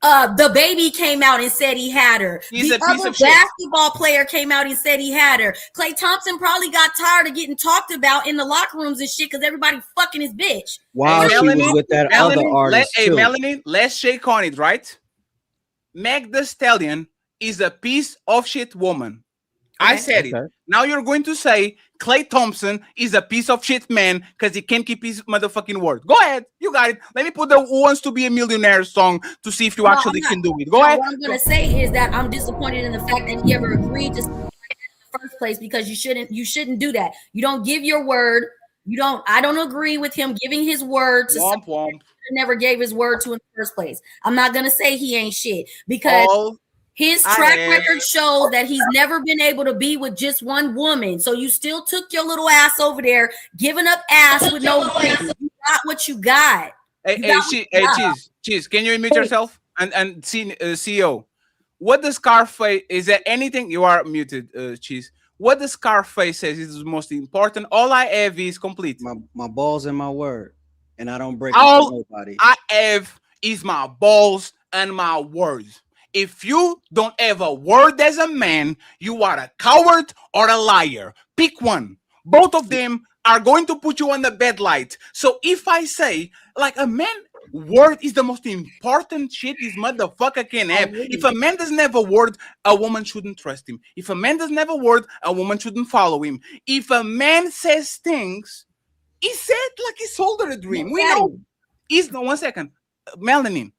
The baby came out and said he had her. The other basketball player came out and said he had her. Klay Thompson probably got tired of getting talked about in the locker rooms and shit because everybody fucking his bitch. Wow, she was with that other artist too. Melanie, let's shake on it, right? Meg Thee Stallion is a piece of shit woman. I said it. Now you're going to say Klay Thompson is a piece of shit man because he can't keep his motherfucking word. Go ahead. You got it. Let me put the Who Wants to Be a Millionaire song to see if you actually can do it. Go ahead. What I'm going to say is that I'm disappointed in the fact that he ever agreed to in the first place, because you shouldn't do that. You don't give your word. I don't agree with him giving his word to someone he never gave his word to in the first place. I'm not going to say he ain't shit, because his track record shows that he's never been able to be with just one woman. So you still took your little ass over there, giving up ass with no woman. You got what you got. Cheese, can you mute yourself? And CEO, what does Scarface, is there anything, you are muted, Cheese. What does Scarface says is the most important? All I have is complete. My balls and my word. And I don't break them for nobody. I have is my balls and my words. If you don't have a word as a man, you are a coward or a liar. Pick one. Both of them are going to put you on the bad light. So if I say, like, a man, word is the most important shit this motherfucker can have. If a man doesn't have a word, a woman shouldn't trust him. If a man doesn't have a word, a woman shouldn't follow him. If a man says things, he said like he sold her a dream. We know. He's no 1 second. Melanin,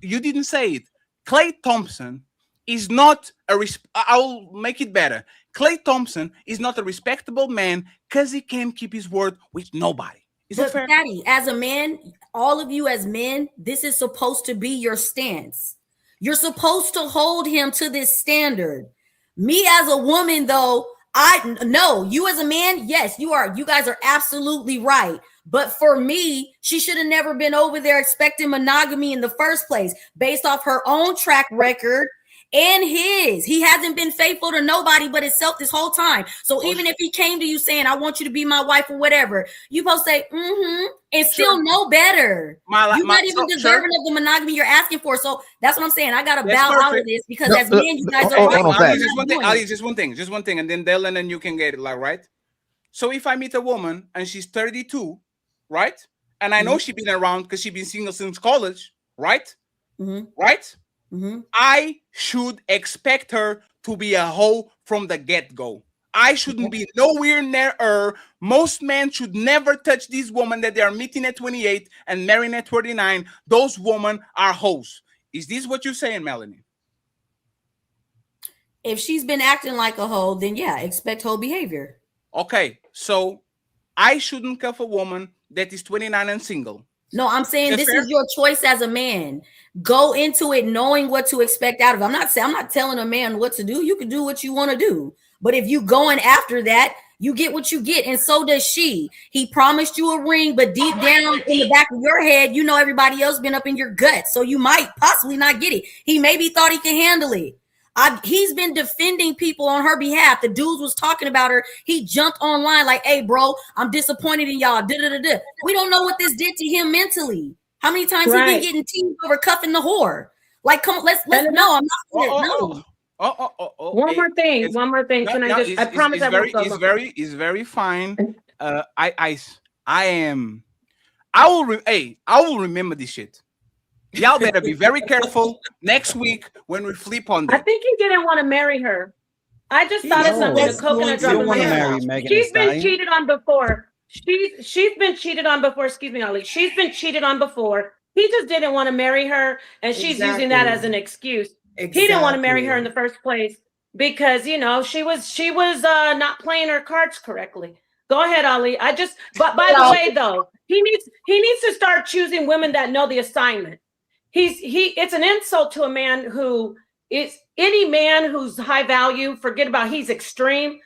you didn't say it. Klay Thompson is not a I'll make it better. Klay Thompson is not a respectable man because he can't keep his word with nobody. Is that fair? Daddy, as a man, all of you as men, this is supposed to be your stance. You're supposed to hold him to this standard. Me as a woman, though, I know you as a man, yes, you are. You guys are absolutely right. But for me, she should have never been over there expecting monogamy in the first place, based off her own track record and his. He hasn't been faithful to nobody but himself this whole time. So even if he came to you saying, I want you to be my wife or whatever, you supposed to say, and still know better. You're not even deserving of the monogamy you're asking for. So that's what I'm saying. I got to bow out of this because as men, you guys are right. Ali, just one thing, and then Dylan and you can get it, like, right? So if I meet a woman and she's 32, right? And I know she's been around because she's been single since college, right? Right? I should expect her to be a hoe from the get-go. I shouldn't be nowhere near her. Most men should never touch these women that they are meeting at 28 and marrying at 39. Those women are hoes. Is this what you're saying, Melanie? If she's been acting like a hoe, then yeah, expect hoe behavior. Okay, so I shouldn't cuff a woman that is 29 and single. No, I'm saying this is your choice as a man. Go into it knowing what to expect out of it. I'm not telling a man what to do. You can do what you want to do. But if you going after that, you get what you get, and so does she. He promised you a ring, but deep down in the back of your head, you know everybody else been up in your gut, so you might possibly not get it. He maybe thought he can handle it. He's been defending people on her behalf. The dudes was talking about her. He jumped online like, hey, bro, I'm disappointed in y'all. We don't know what this did to him mentally. How many times he been getting teased over cuffing the whore? Like, come on, let's no, I'm not One more thing. Can I just? I promise I won't go long. It's very fine. I will remember this shit. Y'all better be very careful next week when we flip on that. I think he didn't want to marry her. I just thought of something. A coconut drop in my mouth. She's been cheated on before. She's been cheated on before. Excuse me, Ali. She's been cheated on before. He just didn't want to marry her, and she's using that as an excuse. He didn't want to marry her in the first place because she was not playing her cards correctly. Go ahead, Ali. But by the way, though, he needs to start choosing women that know the assignment. It's an insult to a man who is any man who's high value. Forget about he's extreme.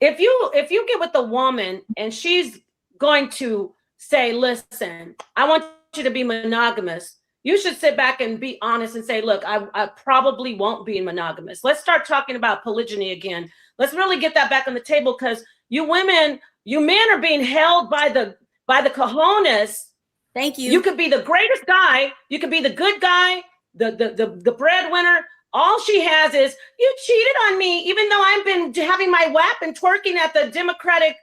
If you get with a woman and she's going to say, listen, I want you to be monogamous, you should sit back and be honest and say, look, I probably won't be monogamous. Let's start talking about polygyny again. Let's really get that back on the table because you men are being held by the cojones. Thank you. You could be the greatest guy. You could be the good guy, the breadwinner. All she has is, you cheated on me, even though I've been having my WAP and twerking at the Democratic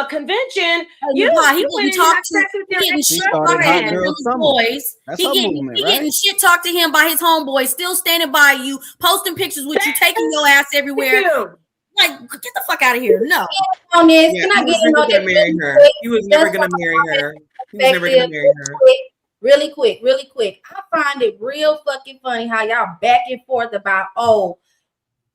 convention. He getting shit talked to him by his homeboys, still standing by you, posting pictures with you, taking your ass everywhere. Like, get the fuck out of here. No. He was never gonna marry her. He was never gonna marry her. Really quick. I find it real fucking funny how y'all back and forth about,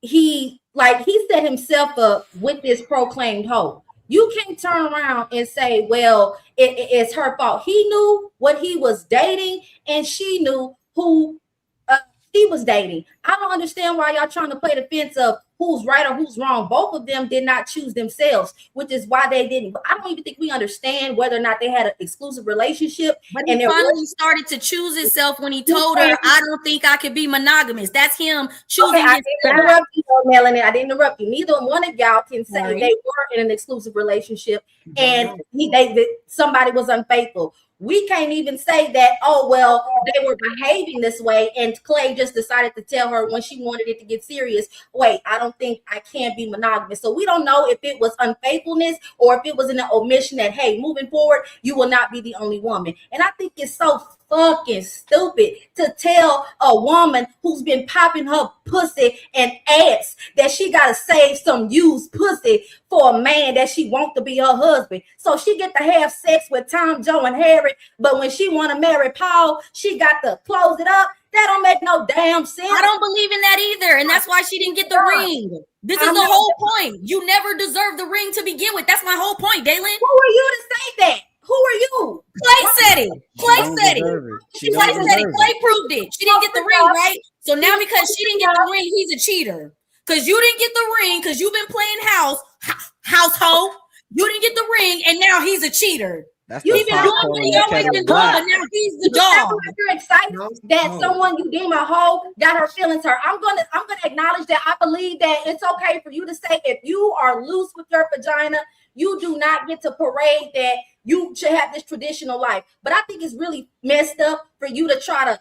he set himself up with this proclaimed hoe. You can't turn around and say, well, it's her fault. He knew what he was dating, and she knew who he was dating. I don't understand why y'all trying to play the fence of who's right or who's wrong. Both of them did not choose themselves, which is why they didn't. I don't even think we understand whether or not they had an exclusive relationship. But he finally started to choose himself when he told her, I don't think I could be monogamous. That's him choosing himself. I didn't interrupt you, Melanie. I didn't interrupt you. Neither one of y'all can say they were in an exclusive relationship and somebody was unfaithful. We can't even say that, oh, well, they were behaving this way and Clay just decided to tell her when she wanted it to get serious, wait, I don't think I can be monogamous. So we don't know if it was unfaithfulness or if it was an omission that, hey, moving forward, you will not be the only woman. And I think it's so fucking stupid to tell a woman who's been popping her pussy and ass that she gotta save some used pussy for a man that she wants to be her husband. So she get to have sex with Tom, Joe, and Harry, but when she want to marry Paul, she got to close it up. That don't make no damn sense. I don't believe in that either, and that's why she didn't get the ring. This is the whole point. You never deserved the ring to begin with. That's my whole point, Dalen. Who are you to say that? Who are you? Clay said it. Clay said it. Clay said it. Clay proved it. She didn't get the ring, right? So now because she didn't get the ring, he's a cheater. Because you didn't get the ring, because you've been playing household. You didn't get the ring, and now he's a cheater. That's You've been doing what he always been doing, but now he's the dog. You're excited that someone you deem a hoe got her feelings hurt. I'm gonna acknowledge that. I believe that it's okay for you to say if you are loose with your vagina, you do not get to parade that you should have this traditional life. But I think it's really messed up for you to try to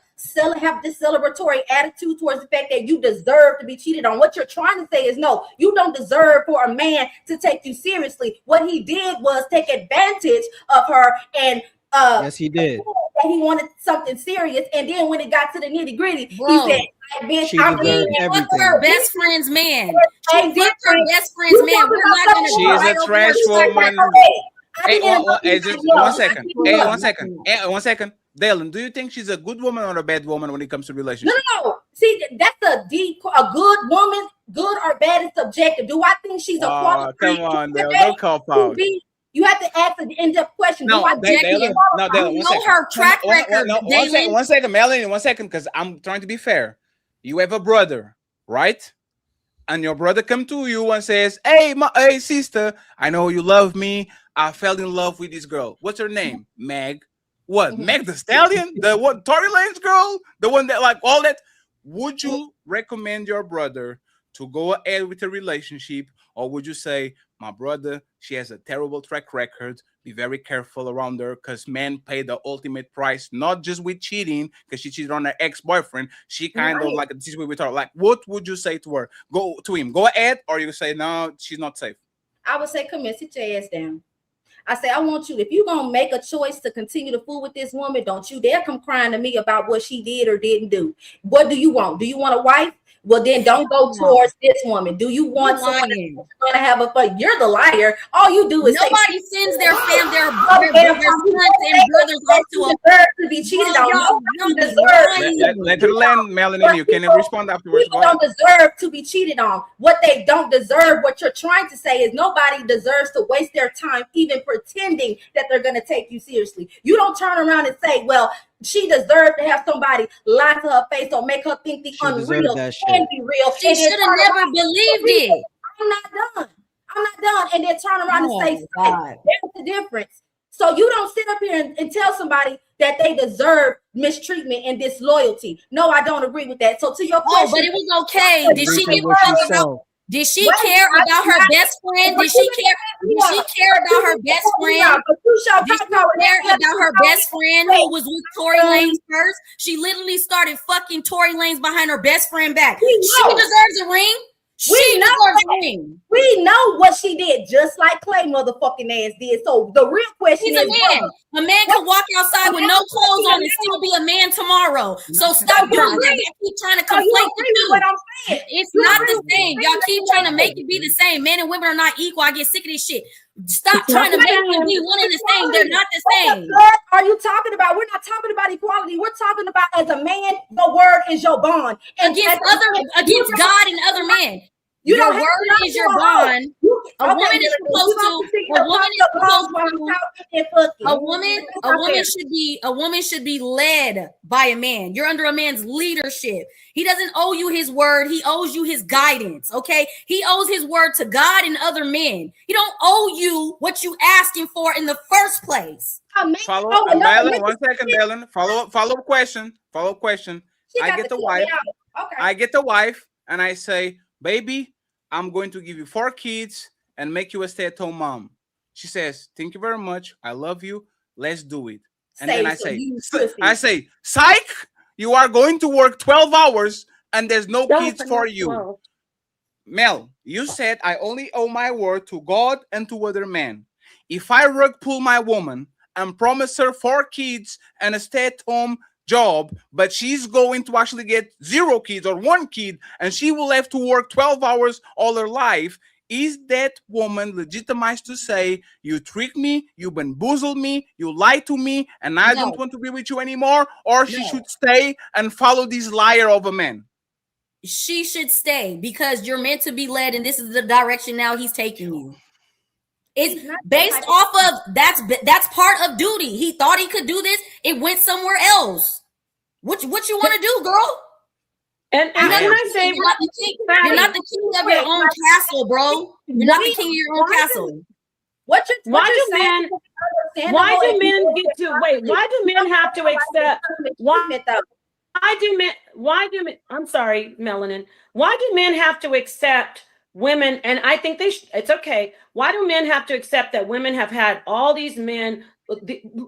have this celebratory attitude towards the fact that you deserve to be cheated on. What you're trying to say is no, you don't deserve for a man to take you seriously. What he did was take advantage of her and yes, he did. That he wanted something serious, and then when it got to the nitty gritty, he said, "Bitch, she I'm deserved everything." Her best friend's man. She fucked her best friend's man. We're not gonna. She's a trash woman. Hey, just 1 second. Hey, 1 second. Hey, 1 second. Dalen, do you think she's a good woman or a bad woman when it comes to relationships? No. See, that's a good woman. Good or bad is subjective. Do I think she's a quality? Come on, Dale. Don't call out. You have to ask an in-depth question. No, Dalen, 1 second. Her track record. No, 1 second, Melanie. 1 second, because I'm trying to be fair. You have a brother, right? And your brother come to you and says, hey sister, I know you love me. I fell in love with this girl. What's her name? Meg. What? Meg the Stallion? The what? Tory Lanez girl? The one that like all that? Would you recommend your brother to go ahead with a relationship, or would you say, my brother, she has a terrible track record. Be very careful around her because men pay the ultimate price, not just with cheating, because she cheated on her ex-boyfriend. She kind of like, this is what we talk. Like, what would you say to her? Go to him, go ahead, or you say, no, she's not safe? I would say, come here, sit your ass down. I say, I want you, if you're going to make a choice to continue to fool with this woman, don't you dare come crying to me about what she did or didn't do. What do you want? Do you want a wife? Well, then don't go towards this woman. Do you want someone that's going to have a fun? You're the liar. All you do is nobody sends their sons and brothers off to a deserve to be cheated on. You deserve. Let her land, Melanie. You can respond afterwards. People don't deserve to be cheated on. What they don't deserve, what you're trying to say is nobody deserves to waste their time even pretending that they're going to take you seriously. You don't turn around and say, well, she deserved to have somebody lie to her face or make her think the unreal can be real. She should have never believed it. I'm not done. And then turn around and say, there's the difference. So you don't sit up here and tell somebody that they deserve mistreatment and disloyalty. No, I don't agree with that. So to your question, but it was okay. Did she give her? Did she care about her best friend? Did she care? Did she care about her best friend? Did she care about her best friend who was with Tory Lanez first? She literally started fucking Tory Lanez behind her best friend back. She deserves a ring. We know what she did, just like Clay motherfucking ass did. So the real question is, a man can walk outside with no clothes on and still be a man tomorrow. So stop doing that. Y'all keep trying to conflate the two. It's not the same. Y'all keep trying to make it be the same. Men and women are not equal. I get sick of this shit. Stop trying to make them be one and the same. They're not the same. What are you talking about? We're not talking about equality. We're talking about, as a man, the word is your bond. Against God and other men. Your word is your bond. A woman is supposed to. A woman should be led by a man. You're under a man's leadership. He doesn't owe you his word. He owes you his guidance. Okay. He owes his word to God and other men. He don't owe you what you asking for in the first place. Follow up, Dylan. 1 second, Dylan. Follow up question. I get the wife. Okay. I get the wife, and I say, baby, I'm going to give you 4 kids and make you a stay-at-home mom. She says, thank you very much. I love you. Let's do it. And then I say, psych, you are going to work 12 hours and there's no kids for you. Mel, you said I only owe my word to God and to other men. If I rug pull my woman and promise her 4 kids and a stay-at-home job, but she's going to actually get 0 kids or 1 kid, and she will have to work 12 hours all her life, is that woman legitimized to say, you trick me, you bamboozle me, you lie to me, and I don't want to be with you anymore? Or she should stay and follow this liar of a man? She should stay because you're meant to be led, and this is the direction now he's taking you. It's based off of that's part of duty. He thought he could do this. It went somewhere else. What you want to do, girl? And can I say, you're not the king of your own castle, bro. You're not the king of your own castle. Why do men get to wait? Why do men have to accept? Why do men? I'm sorry, Melanin. Why do men have to accept women? And I think it's okay. Why do men have to accept that women have had all these men?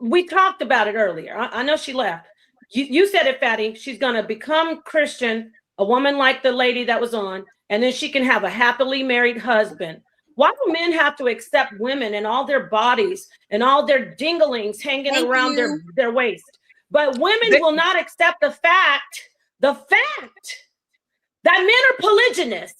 We talked about it earlier. I know she left. You said it, Fatty. She's going to become Christian, a woman like the lady that was on, and then she can have a happily married husband. Why do men have to accept women and all their bodies and all their dinglings hanging around their waist? But women will not accept the fact that men are polygynous.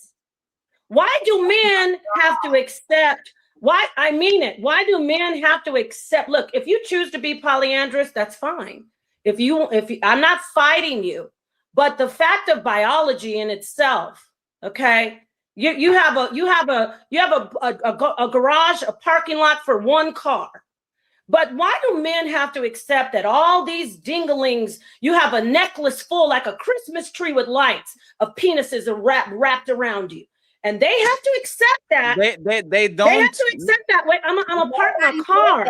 Why do men have to accept? Why? I mean it. Why do men have to accept? Look, if you choose to be polyandrous, that's fine. If you, I'm not fighting you, but the fact of biology in itself, okay? You have a garage, a parking lot for 1 car. But why do men have to accept that all these dinglings, you have a necklace full like a Christmas tree with lights of penises wrapped around you? And they have to accept that. They don't. They have to accept that. Wait, I'm a part of a car.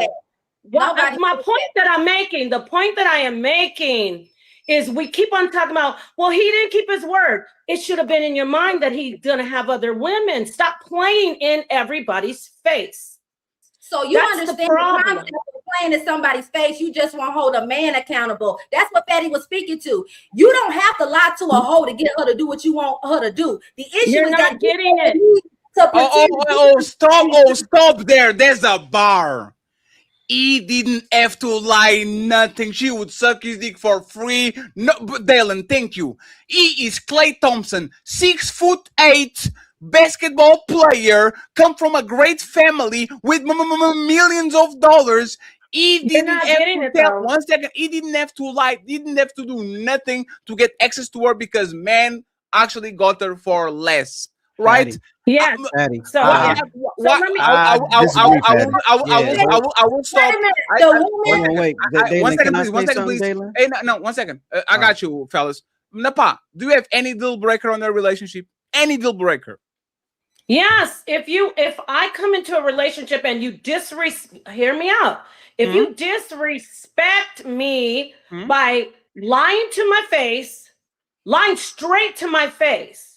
My point that I'm making, the point that I am making is we keep on talking about, well, he didn't keep his word. It should have been in your mind that he's going to have other women. Stop playing in everybody's face. So you understand the concept of playing in somebody's face. You just want to hold a man accountable. That's what Fatty was speaking to. You don't have to lie to a hoe to get her to do what you want her to do. The issue is that getting it. Stop there. There's a bar. He didn't have to lie nothing. She would suck his dick for free. No, but Dylan, thank you. He is Klay Thompson, 6'8", basketball player, come from a great family with millions of dollars. He didn't have to tell. 1 second. He didn't have to lie. Didn't have to do nothing to get access to her because men actually got her for less. Right? Yes. So I will stop. One second, please. Hey, no, 1 second. I got you, fellas. Napah, do you have any deal breaker on their relationship? Any deal breaker? Yes. If I come into a relationship and you hear me out. If you disrespect me by lying to my face, lying straight to my face,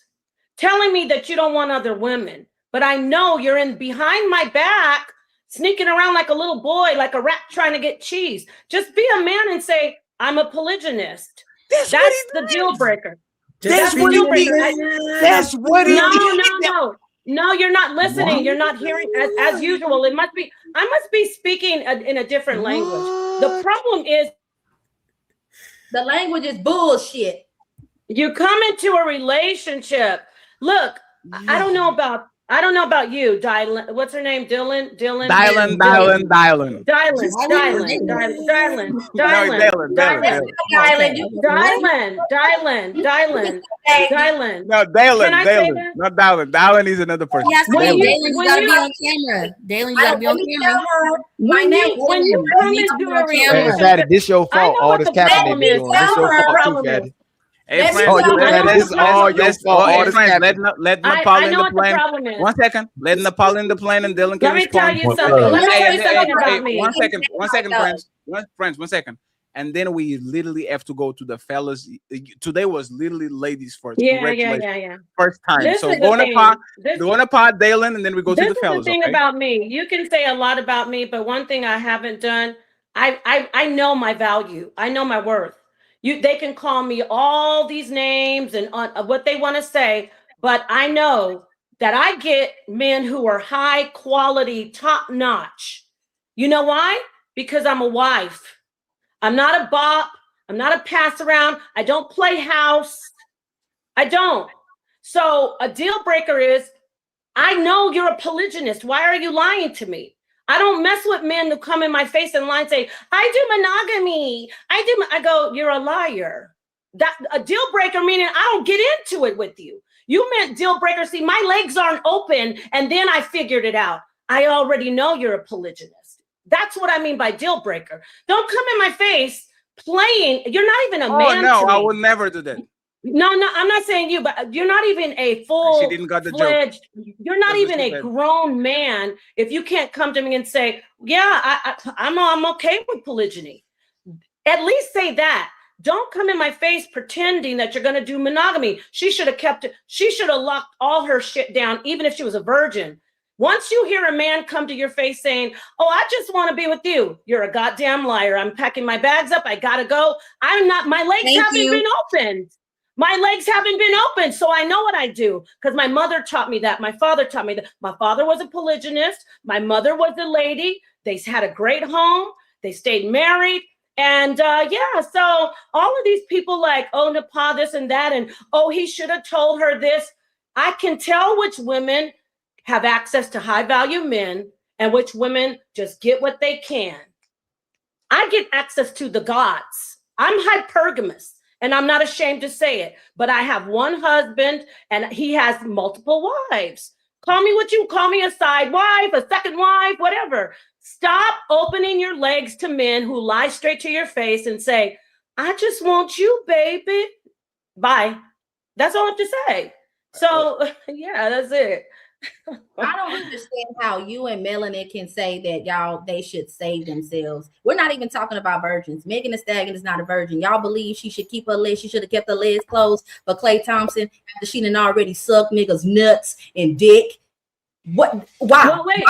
telling me that you don't want other women, but I know you're in behind my back, sneaking around like a little boy, like a rat trying to get cheese. Just be a man and say, I'm a polygynist. That's the deal breaker. That's what he did. That's what he did. No, you're not listening. You're not hearing as usual. I must be speaking in a different language. The problem is the language is bullshit. You come into a relationship. Look, I don't know about you, Dylan. What's her name? Dylan. Dylan. No, Dylan. Not Dylan. Dylan is another person. Yes, Dylan, you gotta be on camera. Dylan, you gotta be on camera. My name when you come into a relationship. Fatty, this your fault. All this capping they be doing. This your fault too, Fatty. Hey, friends, this is all your fault. All this let Napah in the plane. 1 second. Let Napah in the plane and Dylan can respond. Let me tell you something. Let me tell you something about me. 1 second, friends. 1 second. And then we literally have to go to the fellas. Today was literally ladies first. Yeah. First time. So go Napah, Dylan, and then we go to the fellas. This is the thing about me. You can say a lot about me, but one thing I haven't done, I know my value. I know my worth. They can call me all these names and what they want to say, but I know that I get men who are high quality, top notch. You know why? Because I'm a wife. I'm not a bop. I'm not a pass around. I don't play house. I don't. So a deal breaker is, I know you're a polygynist. Why are you lying to me? I don't mess with men who come in my face and lie and say, I do monogamy. I go, you're a liar. That a deal breaker meaning I don't get into it with you. You meant deal breaker. See, my legs aren't open, and then I figured it out. I already know you're a polygynist. That's what I mean by deal breaker. Don't come in my face playing. You're not even a man. No, to me. I would never do that. No, I'm not saying you, but you're not even a She didn't got the full-fledged, you're not That's even what she a said. grown man if you can't come to me and say, yeah, I'm okay with polygyny. At least say that. Don't come in my face pretending that you're going to do monogamy. She should have kept it. She should have locked all her shit down, even if she was a virgin. Once you hear a man come to your face saying, oh, I just want to be with you, you're a goddamn liar. I'm packing my bags up. I got to go. I'm not, my legs Thank haven't you. been opened. My legs haven't been open, so I know what I do because my mother taught me that. My father taught me that. My father was a polygynist. My mother was a lady. They had a great home. They stayed married. And yeah, so all of these people like, oh, Napah, this and that, and oh, he should have told her this. I can tell which women have access to high value men and which women just get what they can. I get access to the gods. I'm hypergamous. And I'm not ashamed to say it, but I have one husband and he has multiple wives. Call me what you call me, a side wife, a second wife, whatever. Stop opening your legs to men who lie straight to your face and say, I just want you, baby. Bye. That's all I have to say. So yeah, that's it. I don't understand how you and Melanie can say that they should save themselves. We're not even talking about virgins. Megan Thee Stallion is not a virgin. Y'all believe she should keep her legs. She should have kept her legs closed. But Klay Thompson, after she done already sucked niggas nuts and dick. What? Why? Well, wait,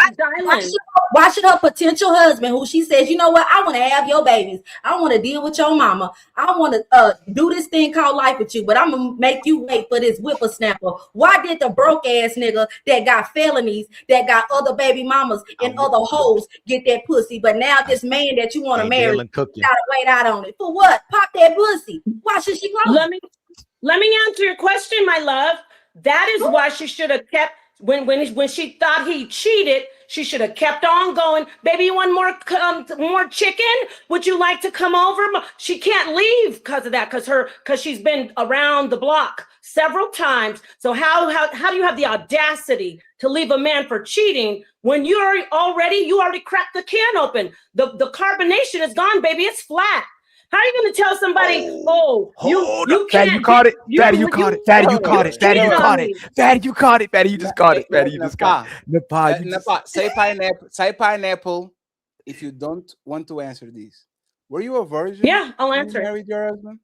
why should her potential husband, who she says, you know what, I want to have your babies, I want to deal with your mama, I want to do this thing called life with you, but I'm gonna make you wait for this whippersnapper. Why did the broke ass nigga that got felonies, that got other baby mamas and other hoes get that pussy, but now this man that you want to marry gotta wait out on it for what? Pop that pussy. Why should she close? Let me answer your question, my love. That is why she should have kept. When she thought he cheated, she should have kept on going. Baby, you want more chicken? Would you like to come over? She can't leave because of that, because she's been around the block several times. So how do you have the audacity to leave a man for cheating when you already cracked the can open? The carbonation is gone, baby. It's flat. How are you going to tell somebody, you can't. Fatty, you caught it. Fatty, you caught it. Fatty, you caught it. Fatty, you caught it. Fatty, you caught it. Fatty, you just caught it. Fatty, you just got it. Napah, say pineapple. Say pineapple. If you don't want to answer these, were you a virgin? Yeah, I'll answer. You married your husband?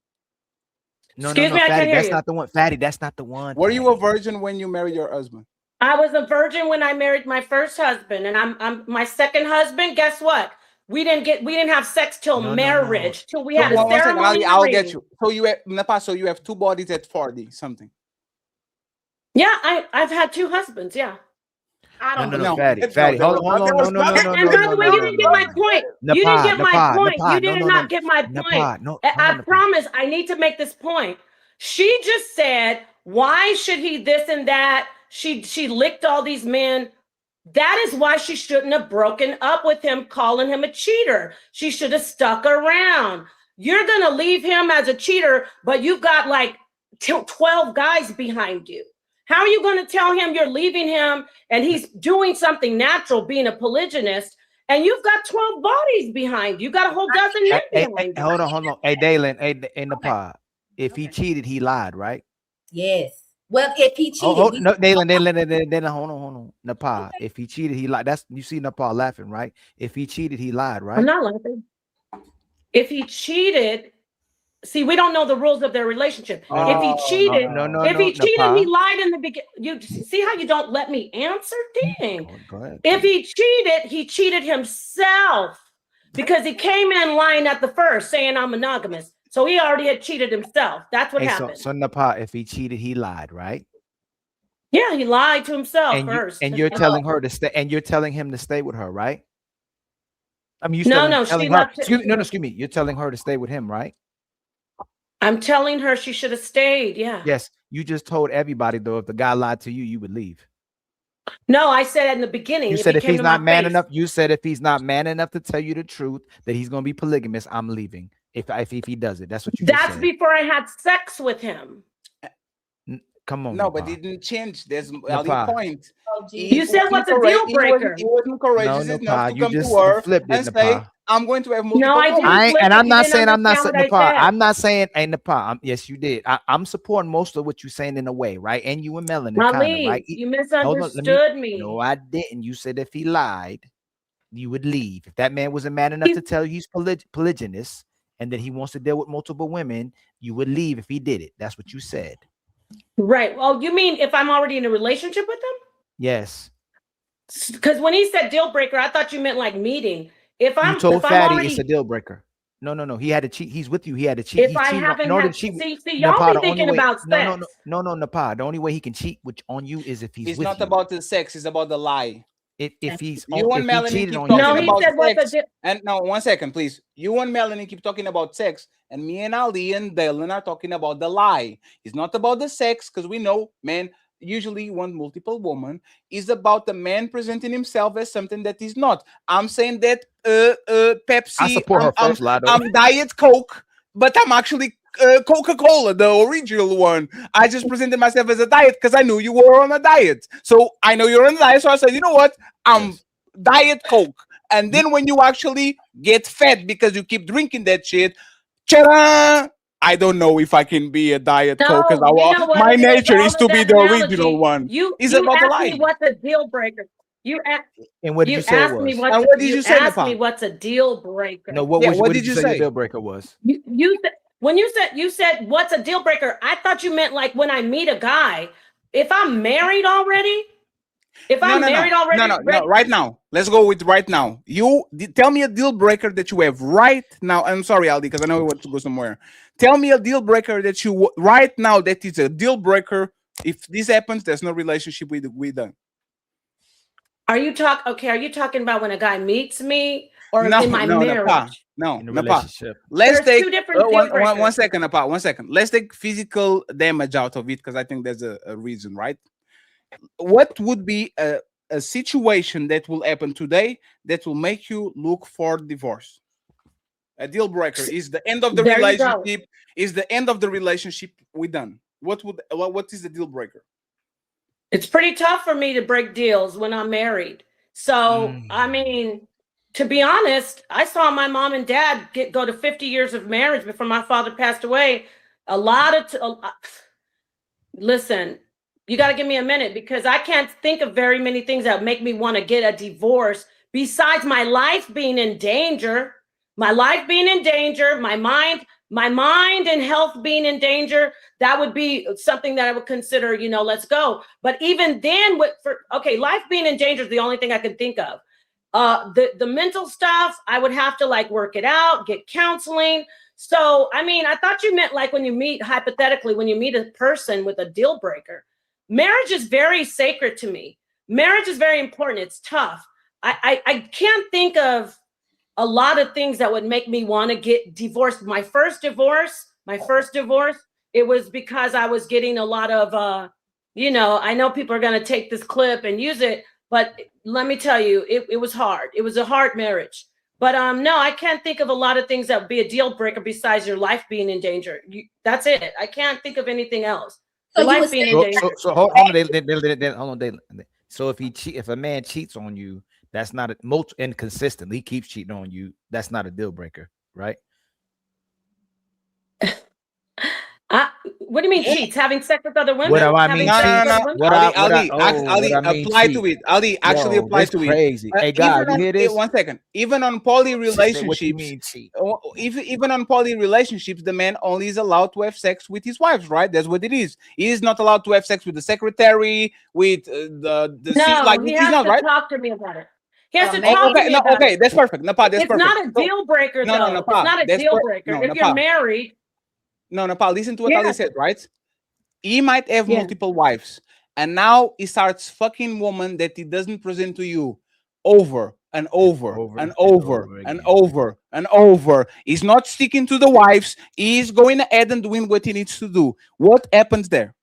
No, Excuse me, I Fatty, can't hear that's you. not the one. Fatty, that's not the one. Were you a virgin when you married your husband? I was a virgin when I married my first husband, and I'm my second husband. Guess what? We didn't have sex till marriage, till we had a ceremony. I'll get you. So you have Napah, so you have two bodies at 40 something. Yeah, I've had two husbands. Yeah. I don't know. Fatty, hold on, no. And by the way, you didn't get my point. You didn't get my point. You did not get my point. I promise. I need to make this point. She just said, "Why should he this and that?" She licked all these men. That is why she shouldn't have broken up with him, calling him a cheater. She should have stuck around. You're going to leave him as a cheater, but you've got like 12 guys behind you. How are you going to tell him you're leaving him and he's doing something natural, being a polygynist, and you've got 12 bodies behind you? You got a whole dozen men behind you. Hold on. Hey, Dalen, hey, Napah. If he cheated, he lied, right? Yes. Well, if he cheated, no, Dalen, hold on. Napah, if he cheated, he lied. That's, you see Napah laughing, right? If he cheated, he lied, right? I'm not laughing. If he cheated, see, we don't know the rules of their relationship. If he cheated, he lied in the beginning. You see how you don't let me answer? Dang. Go ahead. If he cheated himself. because he came in lying at the first saying I'm monogamous. So he already had cheated himself. That's what happened. So Napah, if he cheated, he lied, right? Yeah, he lied to himself And first. you're telling her to stay, and you're telling him to stay with her, right? I mean, No, telling she her. left. Excuse me. You're telling her to stay with him, right? I'm telling her she should have stayed. Yeah. Yes. You just told everybody though, if the guy lied to you, you would leave. No, I said in the beginning. You said if he's not man enough, you said if he's not man enough to tell you the truth that he's going to be polygamous, I'm leaving. If he does it, that's what you just said. That's before I had sex with him. Come on. No, but it didn't change. There's a point. You said what's a deal breaker? He wasn't courageous No, enough to you come just to her flipped it, and say, I'm going to have multiple No, I didn't flip and it. I'm You not didn't saying I'm not understand saying what I said. I'm not saying Napah. Yes, you did. I'm supporting most of what you're saying in a way, right? And you and Melanie, kind of, right? You misunderstood me. No, I didn't. You said if he lied, you would leave. If that man wasn't man enough to tell you he's polygynous and that he wants to deal with multiple women, you would leave if he did it. That's what you said. Right. Well, you mean if I'm already in a relationship with him? Yes. Because when he said deal breaker, I thought you meant like meeting. If I'm, you told if Fatty I'm already, it's a deal breaker. No. He had to cheat. He's with you. He had to cheat. If He's I cheating haven't in order had, to cheat. see, y'all Napah, be thinking about sex. No, Napah. The only way he can cheat on you is if he's It's with not you. about the sex. It's about the lie. If he's you and Melanie keep talking about sex, and now 1 second, please. You and Melanie keep talking about sex, and me and Ali and Dylan are talking about the lie. It's not about the sex because we know men usually want multiple women. It's about the man presenting himself as something that he's not. I'm saying that Pepsi. I support her first lie, though. I'm Diet Coke, but I'm actually Coca-Cola, the original one. I just presented myself as a diet because I knew you were on a diet. So I know you're on a diet, so I said, you know what? I'm Diet Coke. And then when you actually get fat because you keep drinking that shit, ta-da! I don't know if I can be a Diet Coke because my nature is to be the original one. You It's about the asked me lie. what's a deal breaker. And what did you say it asked me was? what's And what did you say, asked me Napah? what's a deal breaker. No, what did you say your deal breaker was? You said when you said what's a deal breaker, I thought you meant like when I meet a guy. If I'm married already, No, right now. Let's go with right now. You tell me a deal breaker that you have right now. I'm sorry, Aldi, because I know we want to go somewhere. Tell me a deal breaker that you right now that is a deal breaker. If this happens, there's no relationship with them. Are you talking about when a guy meets me or in my marriage? Napah. Let's take 1 second, Napah. 1 second. Let's take physical damage out of it because I think there's a reason, right? What would be a situation that will happen today that will make you look for divorce? A deal breaker is the end of the relationship. Is the end of the relationship we done? What is the deal breaker? It's pretty tough for me to break deals when I'm married. So I mean, to be honest, I saw my mom and dad go to 50 years of marriage before my father passed away. Listen, you got to give me a minute because I can't think of very many things that make me want to get a divorce besides my life being in danger. My life being in danger, my mind and health being in danger, that would be something that I would consider, let's go. But even then, life being in danger is the only thing I can think of. The mental stuff, I would have to work it out, get counseling. So, I mean, I thought you meant when you meet, hypothetically, when you meet a person with a deal breaker. Marriage is very sacred to me. Marriage is very important. It's tough. I can't think of a lot of things that would make me want to get divorced. My first divorce, it was because I was getting a lot of, I know people are going to take this clip and use it, but let me tell you, it was hard. It was a hard marriage. But no, I can't think of a lot of things that would be a deal breaker besides your life being in danger. That's it. I can't think of anything else. Your life being in danger. So hold on, hold on. So if a man cheats on you, that's not inconsistently he keeps cheating on you. That's not a deal breaker, right? What do you mean cheats? Having sex with other women? What do I mean? Ali, apply to it. Ali, actually apply to it. Crazy. Hey, God, you hear this? 1 second. Even on poly relationships, even on poly relationships, the man only is allowed to have sex with his wives, right? That's what it is. He is not allowed to have sex with the secretary, with No, he has to talk to me about it. He has to Oh, talk to okay, me no, about okay, it. that's perfect. Napah, that's It's perfect. not a deal breaker, No, though. It's not a deal breaker. No, If you're Napah. married, No, Napah, listen to what yeah, Ali said, right? He might have yeah. multiple wives, and now he starts fucking woman that he doesn't present to you over and over and over and over and over. He's not sticking to the wives. He's going ahead and doing what he needs to do. What happens there?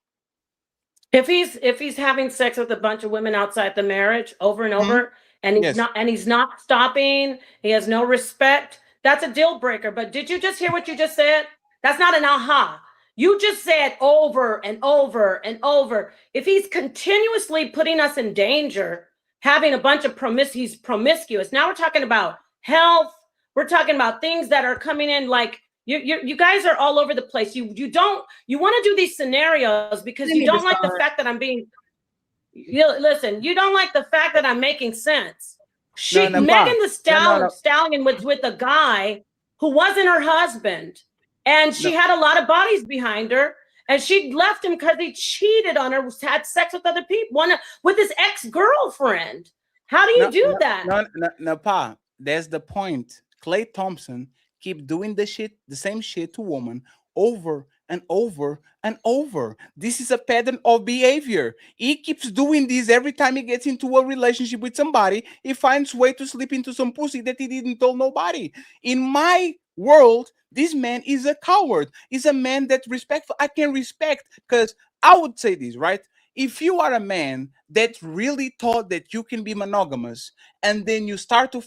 If he's having sex with a bunch of women outside the marriage over and over, and he's not stopping, he has no respect, that's a deal breaker. But did you just hear what you just said? That's not an aha. You just said over and over and over. If he's continuously putting us in danger, having a bunch of he's promiscuous. Now we're talking about health. We're talking about things that are coming in like you guys are all over the place. You want to do these scenarios because you don't like the fact that I'm being. Listen, you don't like the fact that I'm making sense. Megan the Stallion was with a guy who wasn't her husband, and she had a lot of bodies behind her, and she left him because he cheated on her, had sex with other people, with his ex-girlfriend. How do you do that? Napah, that's the point. Klay Thompson keep doing the same shit to women over and over and over. This is a pattern of behavior. He keeps doing this every time he gets into a relationship with somebody. He finds way to slip into some pussy that he didn't tell nobody. In my world, this man is a coward. He's a man that respectful. I can respect, because I would say this, right? If you are a man that really thought that you can be monogamous, and then you start to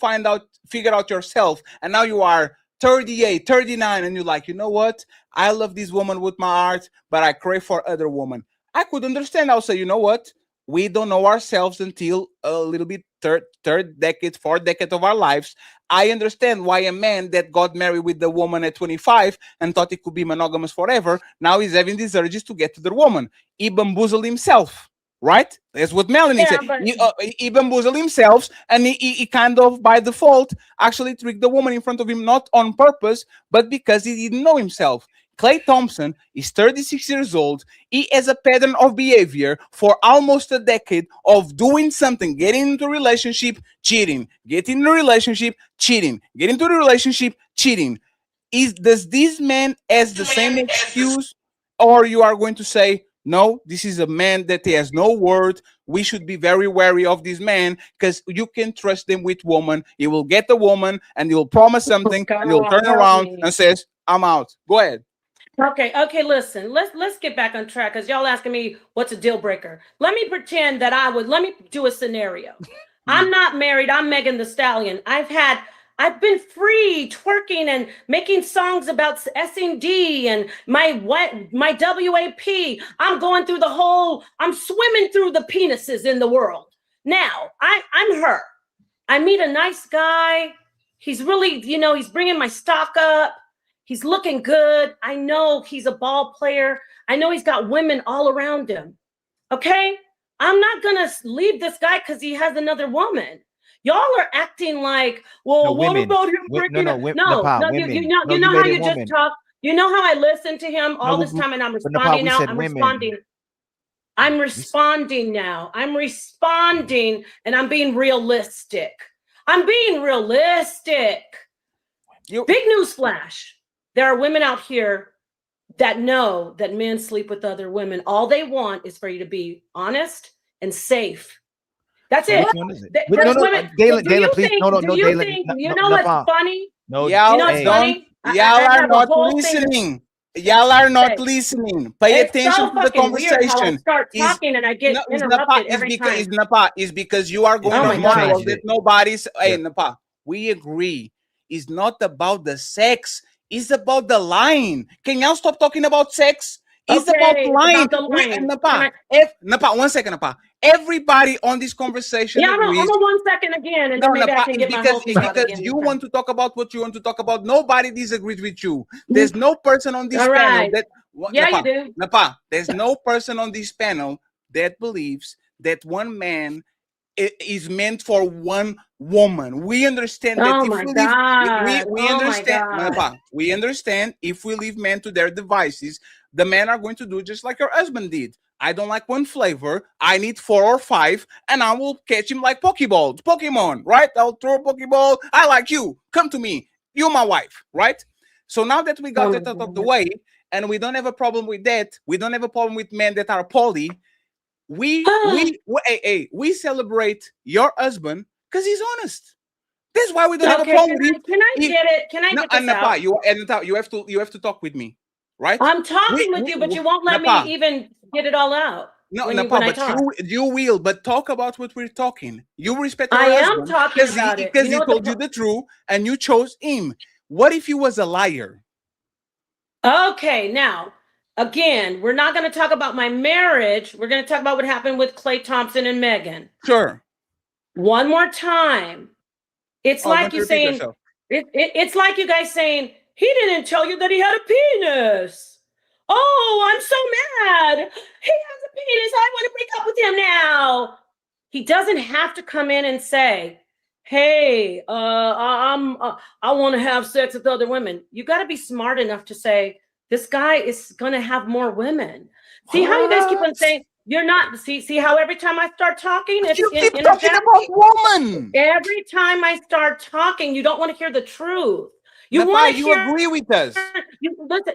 figure out yourself, and now you are 38, 39, and you're like, you know what? I love this woman with my heart, but I crave for other women. I could understand. I'll say, you know what? We don't know ourselves until a little bit third decade, fourth decade of our lives. I understand why a man that got married with the woman at 25 and thought he could be monogamous forever, now he's having these urges to get to the woman. He bamboozled himself, right? That's what Melanie said. He bamboozled himself, and he kind of by default actually tricked the woman in front of him, not on purpose, but because he didn't know himself. Klay Thompson is 36 years old. He has a pattern of behavior for almost a decade of doing something, getting into a relationship, cheating, getting into a relationship, cheating, getting into a relationship, cheating. Does this man has the same excuse, or you are going to say, no, this is a man that he has no word. We should be very wary of this man, because you can trust him with woman. He will get the woman and he will promise something, and he'll turn around and says, I'm out. Go ahead. Okay, listen. Let's get back on track, because y'all asking me what's a deal breaker. Let me pretend that let me do a scenario. I'm not married. I'm Megan the Stallion. I've been free twerking and making songs about S&D and my WAP. I'm going through I'm swimming through the penises in the world. Now, I'm her. I meet a nice guy. He's really, he's bringing my stock up. He's looking good. I know he's a ball player. I know he's got women all around him. Okay? I'm not going to leave this guy because he has another woman. Y'all are acting like, well, what about him breaking up? You know how you just talk. You know how I listen to him all this time, and I'm responding now. I'm responding now. I'm responding, and I'm being realistic. Big news flash. There are women out here that know that men sleep with other women. All they want is for you to be honest and safe. That's it. Galen, please. No, Galen. You know what's funny? No, y'all are not listening. Y'all are not listening. Pay attention to the conversation. I start talking and I get interrupted every time. Is because you are going on monologue that nobody's. Hey, Napah, we agree. It's not about the sex. It's about the line. Can y'all stop talking about sex? It's about line. Napah, 1 second, Napah. Everybody on this conversation agrees. I'm on 1 second again, and then maybe I can get my whole thing out again. Because you want to talk about what you want to talk about. Nobody disagrees with you. There's no person on this panel that. You do. Napah, there's no person on this panel that believes that one man is meant for one woman. We understand that we understand if we leave men to their devices, the men are going to do just like your husband did. I don't like one flavor. I need 4 or 5, and I will catch him like Pokemon, right? I'll throw a Pokeball. I like you. Come to me. You're my wife, right? So now that we got that out of the way, and we don't have a problem with that, we don't have a problem with men that are poly. We celebrate your husband because he's honest. That's why we don't have a problem with him. Can I get it? Can I get this out? You have to talk with me, right? I'm talking with you, but you won't let me even get it all out. No, when Napah, I but talk. you will, but talk about what we're talking. You respect I your am husband talking about it. because You know he what told you the truth and you chose him. What if he was a liar? Okay, now, again, we're not going to talk about my marriage. We're going to talk about what happened with Clay Thompson and Megan. Sure. One more time. It's like you saying, it's like you guys saying, he didn't tell you that he had a penis. Oh, I'm so mad. He has a penis. I want to break up with him now. He doesn't have to come in and say, hey, I want to have sex with other women. You got to be smart enough to say, this guy is going to have more women. See how you guys keep on saying, you're not, see how every time I start talking, it's you keep talking about woman. Every time I start talking, you don't want to hear the truth. You Napah, want to you hear, agree with us. Listen.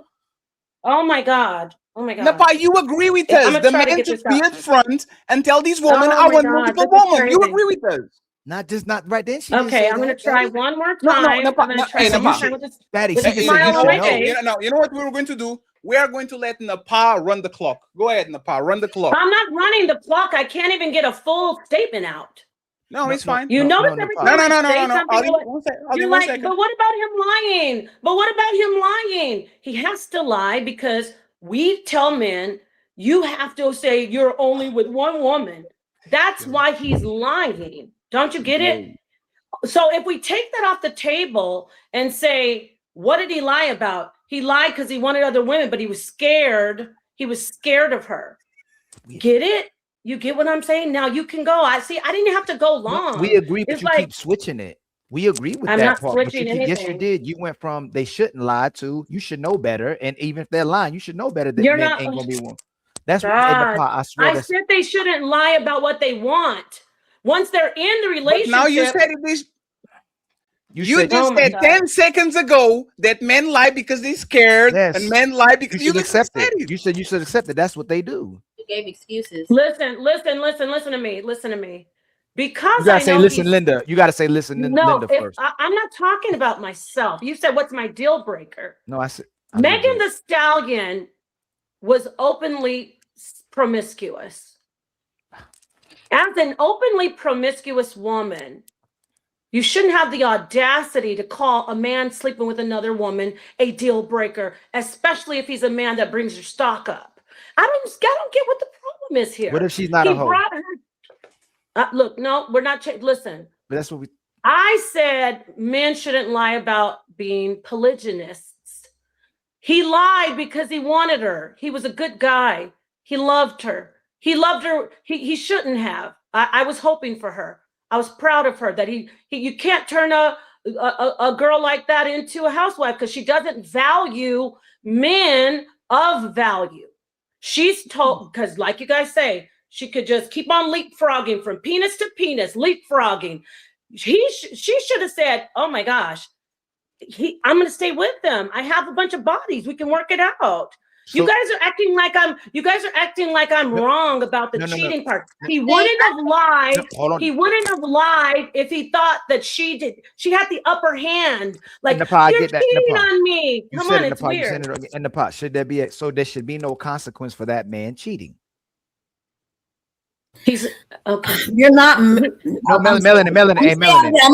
Oh my God. Oh my God. Napah, you agree with us. The man should be up front and tell these women, I want multiple women. You agree with us. Not right then. She okay, I'm going to try one more time. I'm going to try one more time with this, with a smile on my face. You know what we're going to do? We are going to let Napah run the clock. Go ahead, Napah, run the clock. I'm not running the clock. I can't even get a full statement out. No, it's fine. You notice every time I say something, you're like, but what about him lying? But what about him lying? He has to lie because we tell men, you have to say you're only with one woman. That's why he's lying. Don't you get it? So if we take that off the table and say, what did he lie about? He lied because he wanted other women, but he was scared. He was scared of her. Get it? You get what I'm saying? Now you can go. I see. I didn't have to go long. No, we agree, but it's you keep switching it. We agree with I'm that not part. But switching yes, you anything. did. You went from they shouldn't lie to you should know better, and even if they're lying, you should know better that You're men not- ain't gonna be one. That's what God, I swear. I said they shouldn't lie about what they want. Once they're in the relationship. But now you said it. You said- just Oh my said God. 10 seconds ago that men lie because they're scared, and men lie because you should accept it. You should accept it. That's what they do. You gave excuses. Listen to me. Listen to me. Because You gotta I say, know listen, he's- Linda. You gotta say, listen, No, Linda first. I'm not talking about myself. You said, what's my deal breaker? No, I said Megan the Stallion was openly promiscuous. As an openly promiscuous woman, you shouldn't have the audacity to call a man sleeping with another woman a deal breaker, especially if he's a man that brings your stock up. I don't get what the problem is here. What if she's not a hoe? Brought her. Look, no, we're not. Listen. But that's what we. I said men shouldn't lie about being polygynists. He lied because he wanted her. He was a good guy. He loved her. He loved her. He shouldn't have. I was hoping for her. I was proud of her that you can't turn a girl like that into a housewife because she doesn't value men of value. She's told, because like you guys say, she could just keep on leapfrogging from penis to penis, leapfrogging. She should have said, oh my gosh, I'm going to stay with them. I have a bunch of bodies. We can work it out. So, you guys are acting like I'm wrong about the cheating part. He wouldn't have lied. He wouldn't have lied if he thought that she had the upper hand. Like, you're cheating on me. Come on, it's weird. In the pot, should there be so there should be no consequence for that man cheating? He's okay. You're not. No, Melanie. Hey, Melanie. I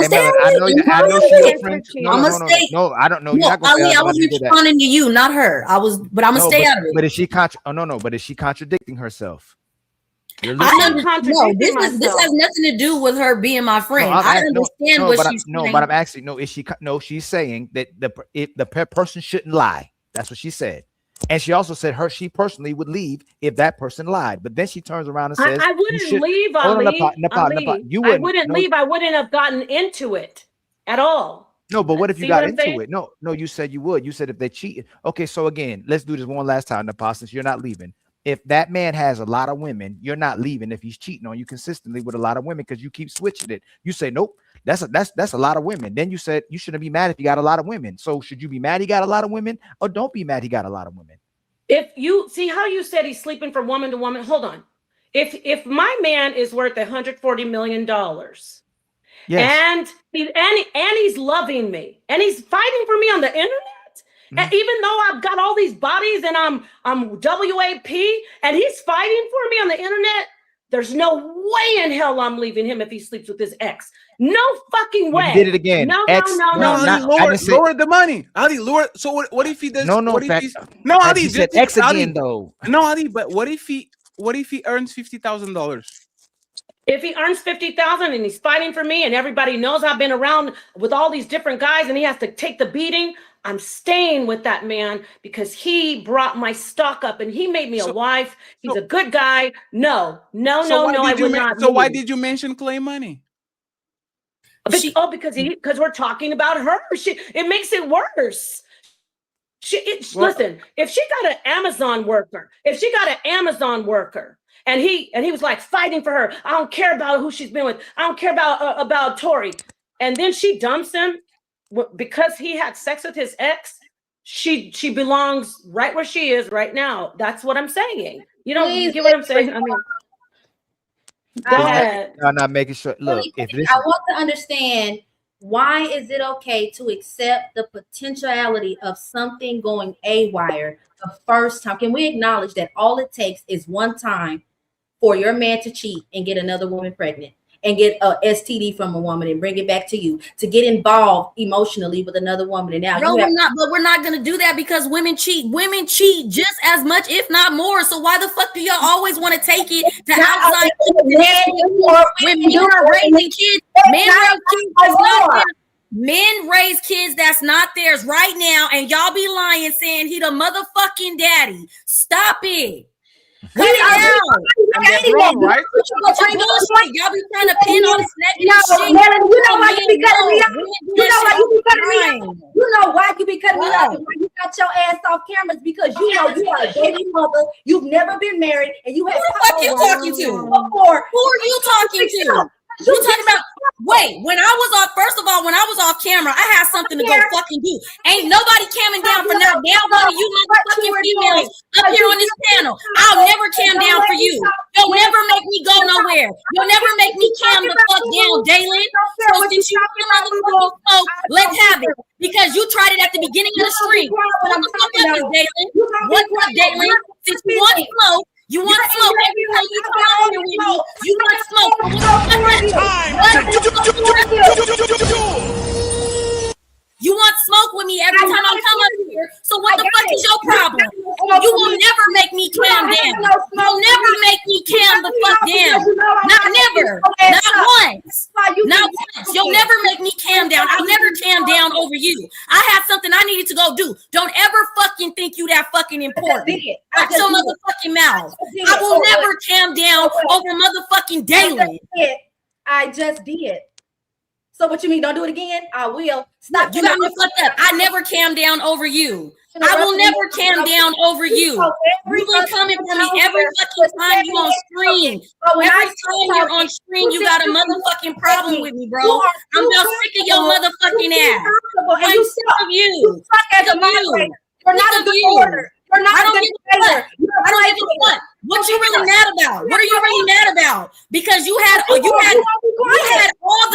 know she's your friend. No, I don't know. No, Ali, I was responding to you, not her. But I'm gonna stay out of it. But is she But is she contradicting herself? This has nothing to do with her being my friend. I understand what she's saying. But I'm asking. No, is she? No, she's saying that the person shouldn't lie. That's what she said. And she also said she personally would leave if that person lied. But then she turns around and says, I wouldn't leave, Ali. I wouldn't leave. I wouldn't have gotten into it at all. No, but what if you got into it? No, you said you would. You said if they cheated. Okay, so again, let's do this one last time, Napah, since you're not leaving. if that man has a lot of women, you're not leaving if he's cheating on you consistently with a lot of women because you keep switching it. You say, nope, that's a lot of women. Then you said you shouldn't be mad if you got a lot of women. So should you be mad he got a lot of women, or don't be mad he got a lot of women? If you see how you said he's sleeping from woman to woman, hold on. If my man is worth $140 million, yes, and he's loving me and he's fighting for me on the internet, and even though I've got all these bodies and I'm WAP and he's fighting for me on the internet, there's no way in hell I'm leaving him if he sleeps with his ex. No fucking way. You did it again. No, Ex, no, No, no, Ali, no. lower the money. Ali, lower. So what if he does? No, what if fact, he's no, Ali, you said just- X Ali, again though. No, Ali, but what if he earns $50,000? If he earns $50,000 and he's fighting for me and everybody knows I've been around with all these different guys and he has to take the beating, I'm staying with that man because he brought my stock up and he made me a wife. He's a good guy. No, I would not. So why did you mention Clay Money? Because we're talking about her. It makes it worse. Listen, if she got an Amazon worker, and he was like fighting for her, I don't care about who she's been with, I don't care about Tori, and then she dumps him because he had sex with his ex, she belongs right where she is right now. That's what I'm saying. You don't you get what I'm saying? I mean, go ahead. I'm not making sure. Look, if this, I want to understand, why is it okay to accept the potentiality of something going awry the first time? Can we acknowledge that all it takes is one time for your man to cheat and get another woman pregnant and get a STD from a woman and bring it back to you, to get involved emotionally with another woman? And now we're not gonna do that because women cheat. Women cheat just as much, if not more. So why the fuck do y'all always want to take it to outside women? You're not raising kids. Men raise kids that's not theirs right now, and y'all be lying saying he the motherfucking daddy. Stop it. Cut it out. That's wrong, right? Y'all be trying to pin all this negative shit. Melanie, you know why you be cutting me off? You know why you be cutting me off? You know why you be cutting me off? And why you got your ass off cameras? Because you know you are a baby mother. You've never been married, and you have. Who the fuck you talking to? Who are you talking to? You talking about? Wait, when I was off, first of all, when I was off camera, I had something to go fucking do. Ain't nobody camming down for now. Damn one of you motherfucking females up here on this panel. I'll never cam down for you. You'll never make me go nowhere. You'll never make me cam the fuck down, Daylin. So since you motherfucking smoke, let's have it. Because you tried it at the beginning of the stream. What the fuck up is Daylin? What's up, Daylin? Since you want smoke. You want smoke every time you come out here with me. You want smoke. You want smoke with me every time I come up here. So what the fuck is your problem? You will never make me calm down. You'll never make me calm the fuck down. Not never. Not once. Not once. You'll never make me calm down. I'll never calm down over you. I had something I needed to go do. Don't ever fucking think you that fucking important. Watch your motherfucking mouth. I will never calm down over motherfucking Daylin. I just did. So what you mean? Don't do it again? I will. Stop. You got me fucked up. I never calm down over you. I will never calm down over you. You've been coming for me every fucking time you on screen. Every time you're on screen, you got a motherfucking problem with me, bro. I'm about sick of your motherfucking ass. I'm sick of you. Sick of you. You're not a good order. You're not I don't give a fuck. I don't give a fuck. What you really mad about? What are you really mad about? Because you had all the niceness. You had all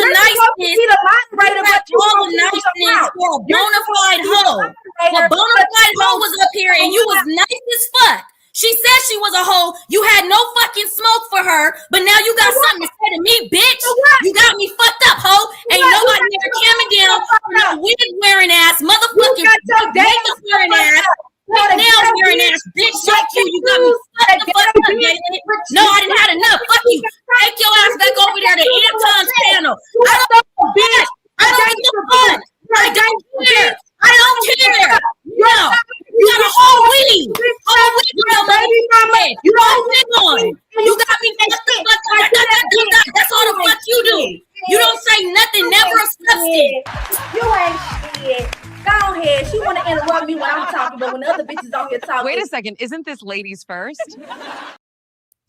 the niceness for a bona fide hoe. A bona fide hoe was up here and you was nice as fuck. She said she was a hoe. You had no fucking smoke for her, but now you got something to say to me, bitch. You got me fucked up, hoe. Ain't nobody never camming down for no wig wearing ass, motherfucking makeup wearing ass. Nails wearing ass, bitch. Fuck you. You got me fucked the fuck up, Daylin. No, I didn't have enough. Fuck you. Take your ass back over there to Anton's panel. I don't bitch. I don't give a fuck. I don't care. I don't care. No. You got a whole wig. Whole wig on your baby mama. You don't wig on. You got me fucked the fuck up. That's all the fuck you do. You don't say nothing, never a substance. You ain't shit. Go ahead. She want to interrupt me when I'm talking, but know, when other bitches on here talking. Wait a second. Isn't this ladies first?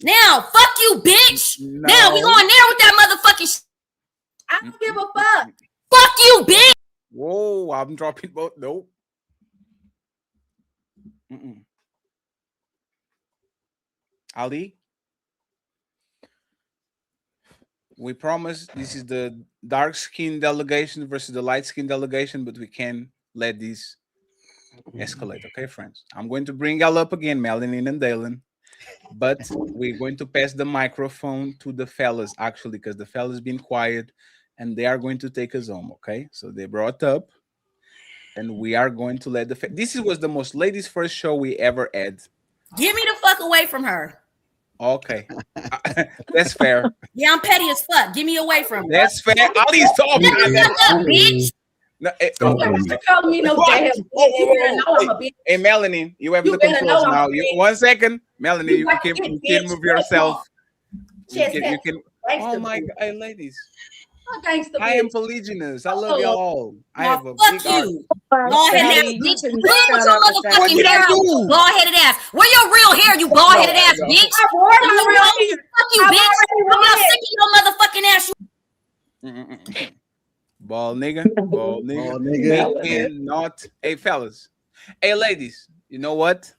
Now, fuck you, bitch. No. Now we going there with that motherfucking. I don't give a fuck. Fuck you, bitch. Whoa, I'm dropping both. Nope. Ali, we promise this is the dark skin delegation versus the light skin delegation, but we can't let this escalate. Okay, friends. I'm going to bring y'all up again, Melanie and Dalen. But we're going to pass the microphone to the fellas, actually, because the fellas been quiet and they are going to take us home. Okay, so they brought up, and we are going to let this was the most ladies first show we ever had. Get me the fuck away from her. Okay, that's fair. Yeah, I'm petty as fuck. Get me away from her. That's fair. Ali's talking. Bitch. No, Call me no damn. Hey, Melanie, you have the controls now. One second, Melanie, you can move yourself. You can. Oh my God, hey, ladies. I am polygynous. I love y'all. I have a big heart. Bald-headed ass bitch. Look at your motherfucking hair. Bald-headed ass. Where your real hair, you bald-headed ass bitch? Fuck you, bitch. I'm not sick of your motherfucking ass. Bald nigga. Making not. Hey, fellas. Hey, ladies. You know what?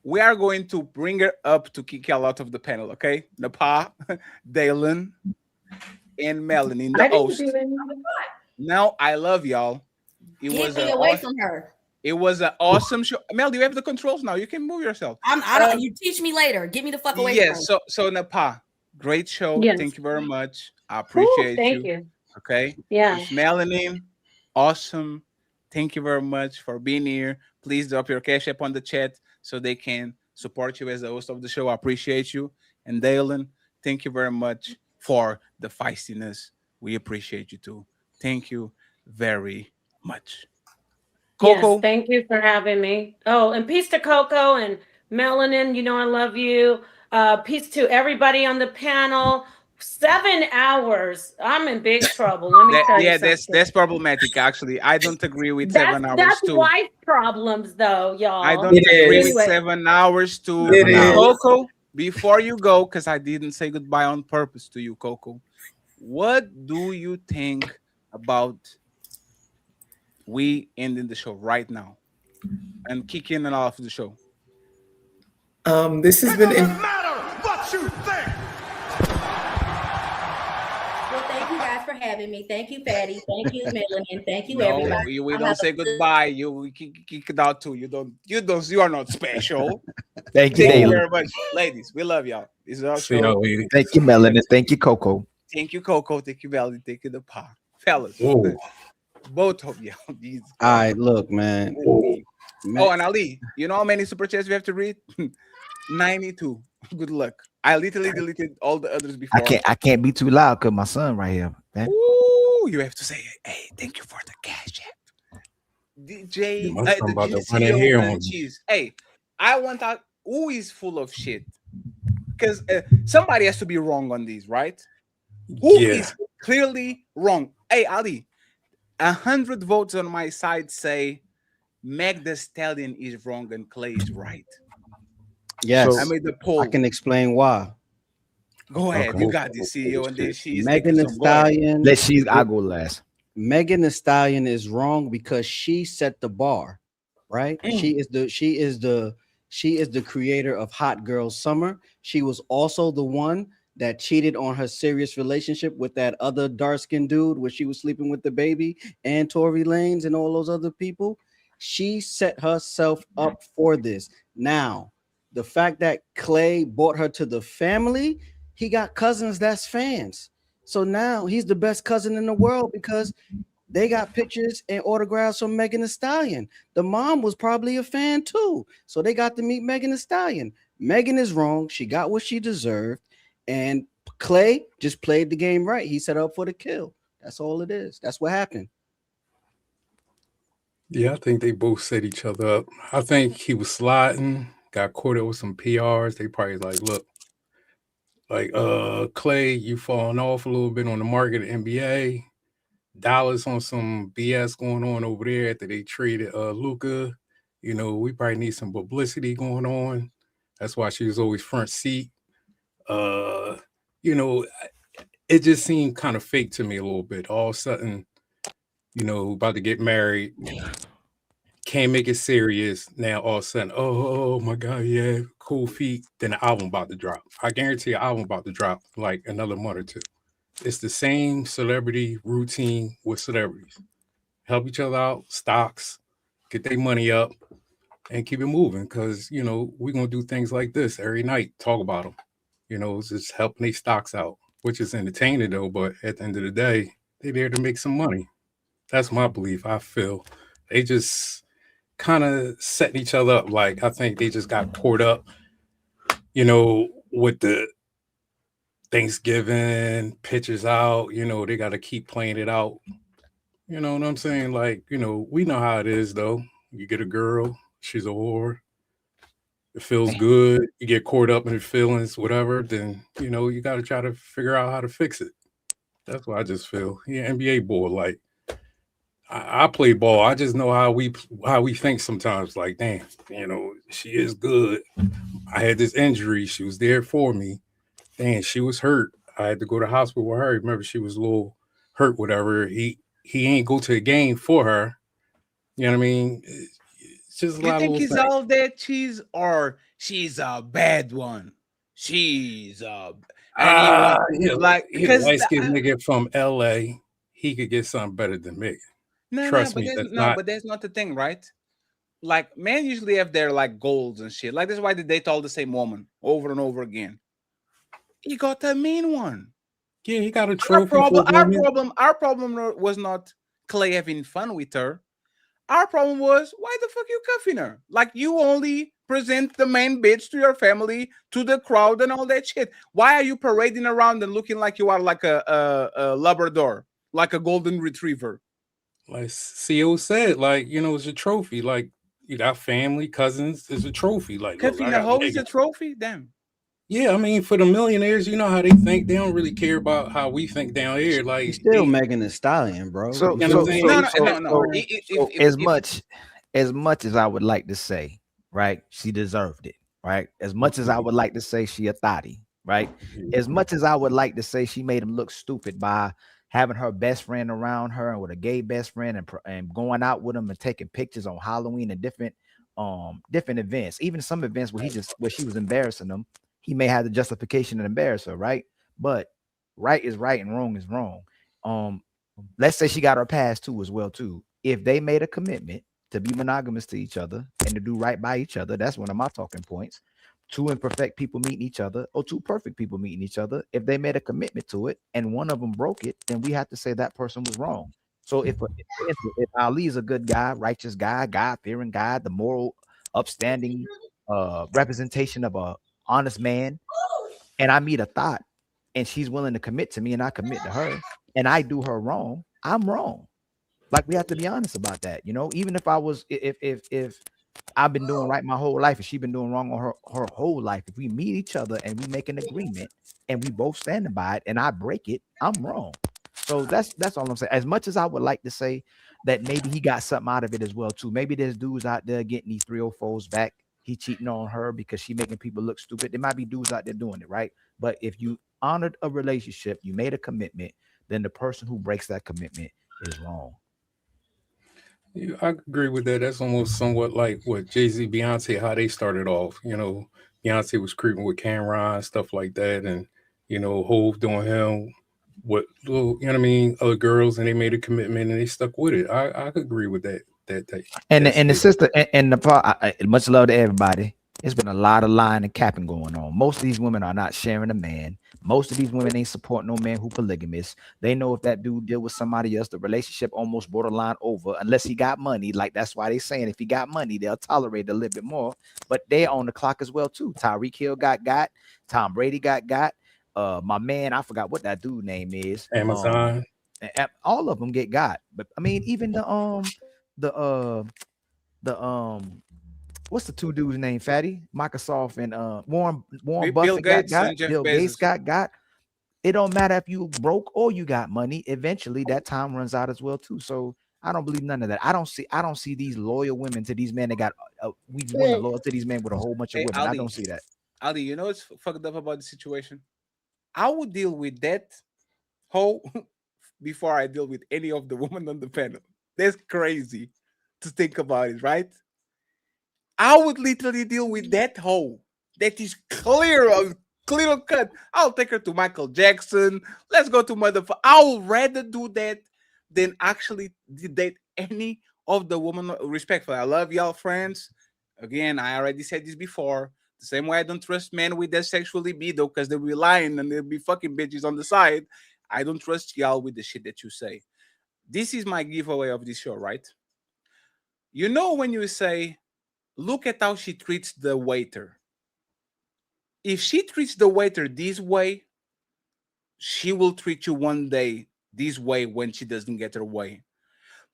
We are going to bring her up to kick y'all out of the panel, okay? Napah, Dalen, and Melanie, the host. Now, I love y'all. Get me away from her. It was an awesome show. Mel, you have the controls now. You can move yourself. You teach me later. Get me the fuck away from her. Yes. So Napah, great show. Yes. Thank you very much. I appreciate thank you. Okay. Yeah. Miss Melanie, awesome. Thank you very much for being here. Please drop your cash app on the chat so they can support you as the host of the show. I appreciate you. And Dalen, thank you very much for the feistiness. We appreciate you too. Thank you very much. Coco. Yes, thank you for having me. Oh, and peace to Coco and Melanin. You know I love you. Peace to everybody on the panel. 7 hours. I'm in big trouble. Let me tell you something. That's problematic. Actually, I don't agree with 7 hours that's too. wife problems, though, y'all. I don't agree with 7 hours too. Coco, before you go, because I didn't say goodbye on purpose to you, Coco. What do you think about we ending the show right now and kicking it off the show? This has been. What you think? Well, thank you guys for having me. Thank you, Patty. Thank you, Melanie, and thank you, everybody. We don't say goodbye. You kick it out too. You are not special. Thank you very much, ladies. We love y'all. This is our show. Thank you, Melanie. Thank you, Coco. Thank you, Coco. Thank you, Melanie. Thank you, Napah. Fellas. Both of y'all. All right, look, man. Oh, and Ali, you know how many super chats we have to read? 92. Good luck. I literally deleted all the others before. I can't be too loud because my son right here, man. Ooh, you have to say, hey, thank you for the cash app. DJ, cheese. Hey, I want out who is full of shit. Because somebody has to be wrong on these, right? Who is clearly wrong? Hey, Ali, 100 votes on my side say Meg the Stallion is wrong and Clay is right. Yes, I made the poll. I can explain why. Go ahead, you got the CEO, and then she's Megan Thee Stallion. I'll go last. Megan Thee Stallion is wrong because she set the bar, right? She is the creator of Hot Girl Summer. She was also the one that cheated on her serious relationship with that other dark-skinned dude where she was sleeping with the baby and Tory Lanez and all those other people. She set herself up for this. Now, the fact that Clay brought her to the family, he got cousins that's fans. So now he's the best cousin in the world because they got pictures and autographs from Megan Thee Stallion. The mom was probably a fan too. So they got to meet Megan Thee Stallion. Megan is wrong. She got what she deserved. And Clay just played the game right. He set up for the kill. That's all it is. That's what happened. Yeah, I think they both set each other up. I think he was sliding, got caught up with some PRs. They probably look, Clay, you falling off a little bit on the market of NBA. Dallas on some BS going on over there after they traded Luka. You know, we probably need some publicity going on. That's why she was always front seat. Uh, you know, it just seemed kind of fake to me a little bit. All of a sudden, you know, about to get married, can't make it serious. Now all of a sudden, oh my God, yeah, cool feet. Then the album about to drop. I guarantee the album about to drop like another month or two. It's the same celebrity routine with celebrities. Help each other out, stocks, get their money up, and keep it moving. Because you know we're gonna do things like this every night. Talk about them. You know, it's just helping their stocks out, which is entertaining though. But at the end of the day, they're there to make some money. That's my belief. I feel they just kind of setting each other up. Like I think they just got poured up. You know, with the Thanksgiving pictures out. You know, they got to keep playing it out. You know what I'm saying? Like, you know, we know how it is though. You get a girl, she's a whore. It feels good. You get caught up in the feelings, whatever. Then you know you got to try to figure out how to fix it. That's what I just feel. Yeah, NBA boy. Like I play ball. I just know how we think sometimes. Like, damn, you know, she is good. I had this injury. She was there for me. Damn, she was hurt. I had to go to the hospital with her. Remember, she was a little hurt, whatever. He ain't go to the game for her. You know what I mean? It's just a You lot of think little he's things. all that she's a bad one? She's and he wants like He a because light skinned nigga from LA. He could get something better than me. no, Trust but me, that's that's not. not the thing, right? Like men usually have their like goals and shit. Like that's why they date all the same woman over and over again. He got a mean one. Yeah, he got a trophy for a woman. Our problem was not Clay having fun with her. Our problem was why the fuck you cuffing her? Like you only present the main bitch to your family, to the crowd, and all that shit. Why are you parading around and looking like you are like a Labrador, like a golden retriever? Like CO said, like, you know, it's a trophy. Like, you got family, cousins, it's a trophy. Like, look, I Cuffing a got hoe is a niggas. trophy? Damn. Yeah, I mean, for the millionaires, you know how they think. They don't really care about how we think down here. He's Like, still they, Megan Thee Stallion, bro. So You you know feel what I'm me? saying? No. so as much as I would like to say, right, she deserved it, right? As much as I would like to say she a thotty, right? As much as I would like to say she made him look stupid by having her best friend around her and with a gay best friend and going out with him and taking pictures on Halloween and different events, even some events where she was embarrassing them, he may have the justification to embarrass her, right? But right is right and wrong is wrong. Um, let's say she got her past too as well too. If they made a commitment to be monogamous to each other and to do right by each other, that's one of my talking points. Two imperfect people meeting each other or two perfect people meeting each other. If they made a commitment to it and one of them broke it, then we have to say that person was wrong. So if Ali is a good guy, righteous guy, God-fearing guy, the moral, upstanding representation of a honest man, and I meet a thought and she's willing to commit to me and I commit to her and I do her wrong, I'm wrong. Like we have to be honest about that, you know. Even if I was, if I've been doing right my whole life and she's been doing wrong on her whole life, if we meet each other and we make an agreement and we both standing by it and I break it, I'm wrong. So that's all I'm saying. As much as I would like to say that maybe he got something out of it as well too. Maybe there's dudes out there getting these 304s back. He cheating on her because she making people look stupid. There might be dudes out there doing it, right? But if you honored a relationship, you made a commitment, then the person who breaks that commitment is wrong. Yeah, I agree with that. That's almost somewhat like what Jay-Z, Beyonce, how they started off. You know, Beyonce was creeping with Cameron, stuff like that, and you know, Hove doing him with little, you know what I mean, other girls, and they made a commitment and they stuck with it. I could agree with that. And That the statement. sister and the part, much love to everybody. It's been a lot of lying and capping going on. Most of these women are not sharing a man. Most of these women ain't support no man who polygamous. They know if that dude deal with somebody else, the relationship almost borderline over unless he got money. Like that's why they saying if he got money, they'll tolerate it a little bit more. But they on the clock as well too. Tyreek Hill got, Tom Brady got. My man, I forgot what that dude name is. Amazon. All of them get got. But I mean, even the what's the two dudes named Fatty? Microsoft and Warren Bill Buffett Gates got. and Jeff Bill Bezos. Gates got. It don't matter if you broke or you got money. Eventually, that time runs out as well too. So I don't believe none of that. I don't see these loyal women to these men that got we want to loyal to these men with a whole bunch of Hey, women. I don't see that. Ali, you know what's fucked up about the situation? I would deal with that hoe before I deal with any of the women on the panel. That's crazy to think about it, right? I would literally deal with that hoe that is clear cut. I'll take her to Michael Jackson. Let's go to motherfucker. I would rather do that than actually date any of the women. Respectfully, I love y'all friends. Again, I already said this before. The same way I don't trust men with their sexual libido because they'll be lying and they'll be fucking bitches on the side. I don't trust y'all with the shit that you say. This is my giveaway of this show, right? You know when you say, look at how she treats the waiter. If she treats the waiter this way, she will treat you one day this way when she doesn't get her way.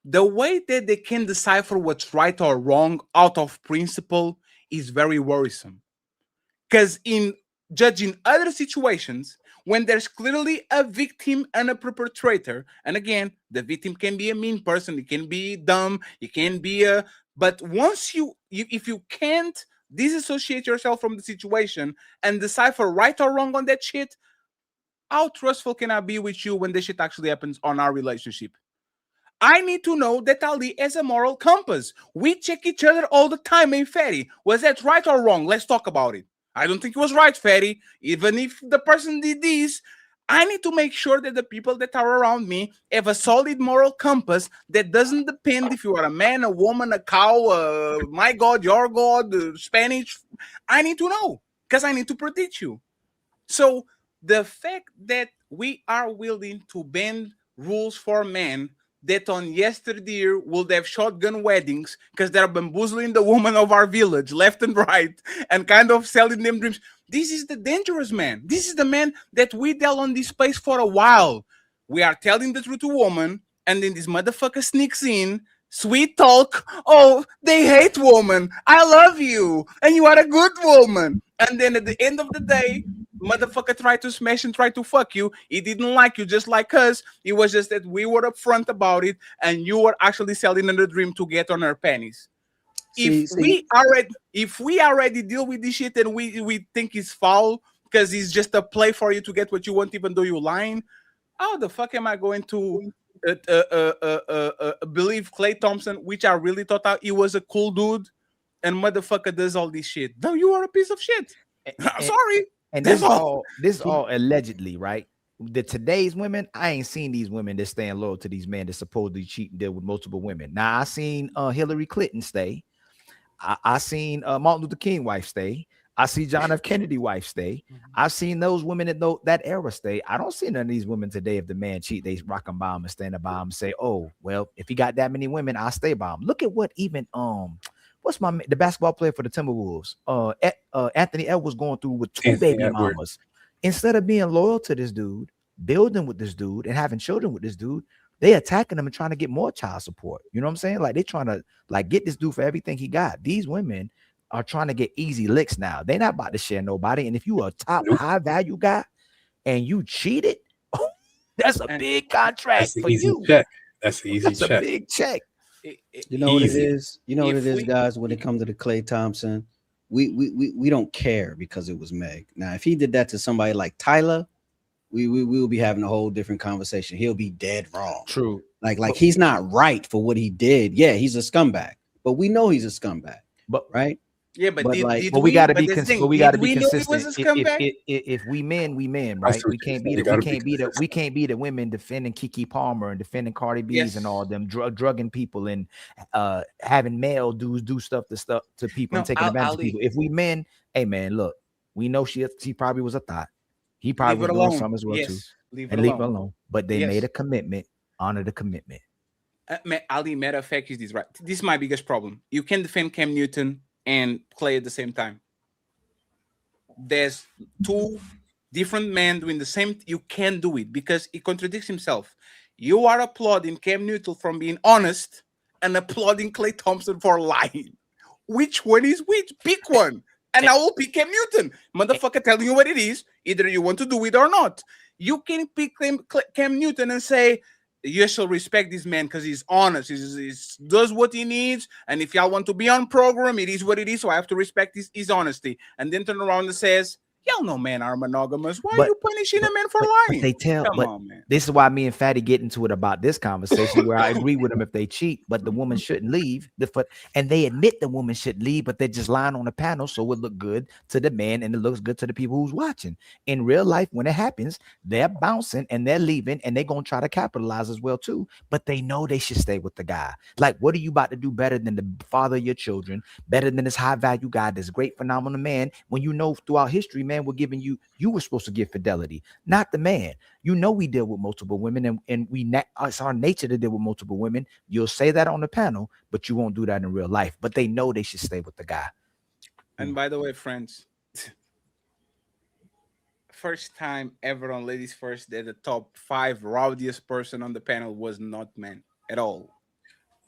The way that they can decipher what's right or wrong out of principle is very worrisome. Because in judging other situations, when there's clearly a victim and a perpetrator, and again, the victim can be a mean person, it can be dumb, it can be a. But once if you can't disassociate yourself from the situation and decipher right or wrong on that shit, how trustful can I be with you when this shit actually happens on our relationship? I need to know that Ali has a moral compass. We check each other all the time, eh, Fatty? Was that right or wrong? Let's talk about it. I don't think it was right, Fatty. Even if the person did this, I need to make sure that the people that are around me have a solid moral compass that doesn't depend if you are a man, a woman, a cow, my God, your God, Spanish. I need to know because I need to protect you. So the fact that we are willing to bend rules for men that on yesterday would have shotgun weddings because they're bamboozling the women of our village left and right and kind of selling them dreams. This is the dangerous man. This is the man that we dealt on this space for a while. We are telling the truth to woman, and then this motherfucker sneaks in, sweet talk. Oh, they hate woman. I love you, and you are a good woman. And then at the end of the day, motherfucker tried to smash and tried to fuck you. He didn't like you just like us. It was just that we were upfront about it, and you were actually selling her the dream to get on her pennies. If we already deal with this shit and we think it's foul because it's just a play for you to get what you want, even though you're lying, how the fuck am I going to believe Clay Thompson, which I really thought he was a cool dude, and motherfucker does all this shit? No, you are a piece of shit. Sorry. And this all allegedly, right? The today's women, I ain't seen these women that stand loyal to these men that supposedly cheat and deal with multiple women. Now I seen Hillary Clinton stay. I seen Martin Luther King wife stay. I see John F. Kennedy wife stay. I've seen those women that era stay. I don't see none of these women today. If the man cheat, they rock him by him and stand by him and say, "Oh, well, if he got that many women, I'll stay by him." Look at what even what's the basketball player for the Timberwolves? Anthony Edwards going through with two baby mamas. Instead of being loyal to this dude, building with this dude, and having children with this dude, they attacking him and trying to get more child support. You know what I'm saying? Like they trying to get this dude for everything he got. These women are trying to get easy licks now. They're not about to share nobody. And if you are a top high value guy and you cheated, that's a big contract for you. Check. That's an easy check. A big check. You know what it is? You know what it is, guys, when it comes to the Clay Thompson, we don't care because it was Meg. Now, if he did that to somebody like Tyler, we will be having a whole different conversation. He'll be dead wrong. True. Like he's not right for what he did. Yeah, he's a scumbag, but we know he's a scumbag. But right. Yeah, but we got to be consistent. If we men, right? We can't be the women defending Kiki Palmer and defending Cardi B's and all them drugging people and having male dudes do stuff to people and taking advantage of people. If we men, hey man, look, we know she probably was a thought. He probably was doing something as well too. Leave it alone. But they made a commitment. Honor the commitment. Ali, matter of fact, is this right? This is my biggest problem. You can defend Cam Newton and Clay at the same time. There's two different men doing the same. You can't do it because he contradicts himself. You are applauding Cam Newton from being honest and applauding Clay Thompson for lying. Which one is which? Pick one. And I will pick Cam Newton. Motherfucker telling you what it is. Either you want to do it or not. You can pick Cam Newton and say, you shall respect this man because he's honest. He's does what he needs, and if y'all want to be on program, it is what it is. So I have to respect his honesty. And then turn around and says, "Y'all know men are monogamous. Why are you punishing a man for lying?" They tell, Come but on, man. this is why me and Fatty get into it about this conversation where I agree with them if they cheat, but the woman shouldn't leave. And they admit the woman should leave, but they're just lying on the panel so it look good to the man and it looks good to the people who's watching. In real life, when it happens, they're bouncing and they're leaving and they're gonna try to capitalize as well too. But they know they should stay with the guy. Like, what are you about to do better than the father of your children, better than this high value guy, this great phenomenal man, when you know throughout history, man, we're giving you were supposed to give fidelity, not the man. You know we deal with multiple women, and it's our nature to deal with multiple women. You'll say that on the panel, but you won't do that in real life. But they know they should stay with the guy. And by the way, friends, first time ever on Ladies First that the top 5 rowdiest person on the panel was not men at all.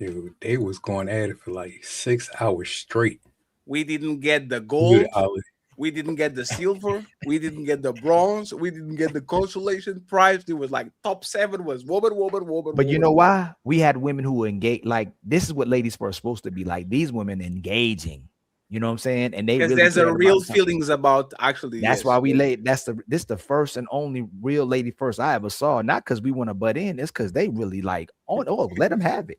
Dude, they was going at it for like 6 hours straight. We didn't get the Good, gold. Ali. We didn't get the silver. We didn't get the bronze. We didn't get the consolation prize. It was like top 7 was woman. But you know why? We had women who were engaged. Like, this is what Ladies First supposed to be like. These women engaging. You know what I'm saying? And they because really there's a cared real about something. feelings about actually. That's yes. why we laid. This the first and only real Lady First I ever saw. Not because we want to butt in. It's because they really like. Oh, let them have it.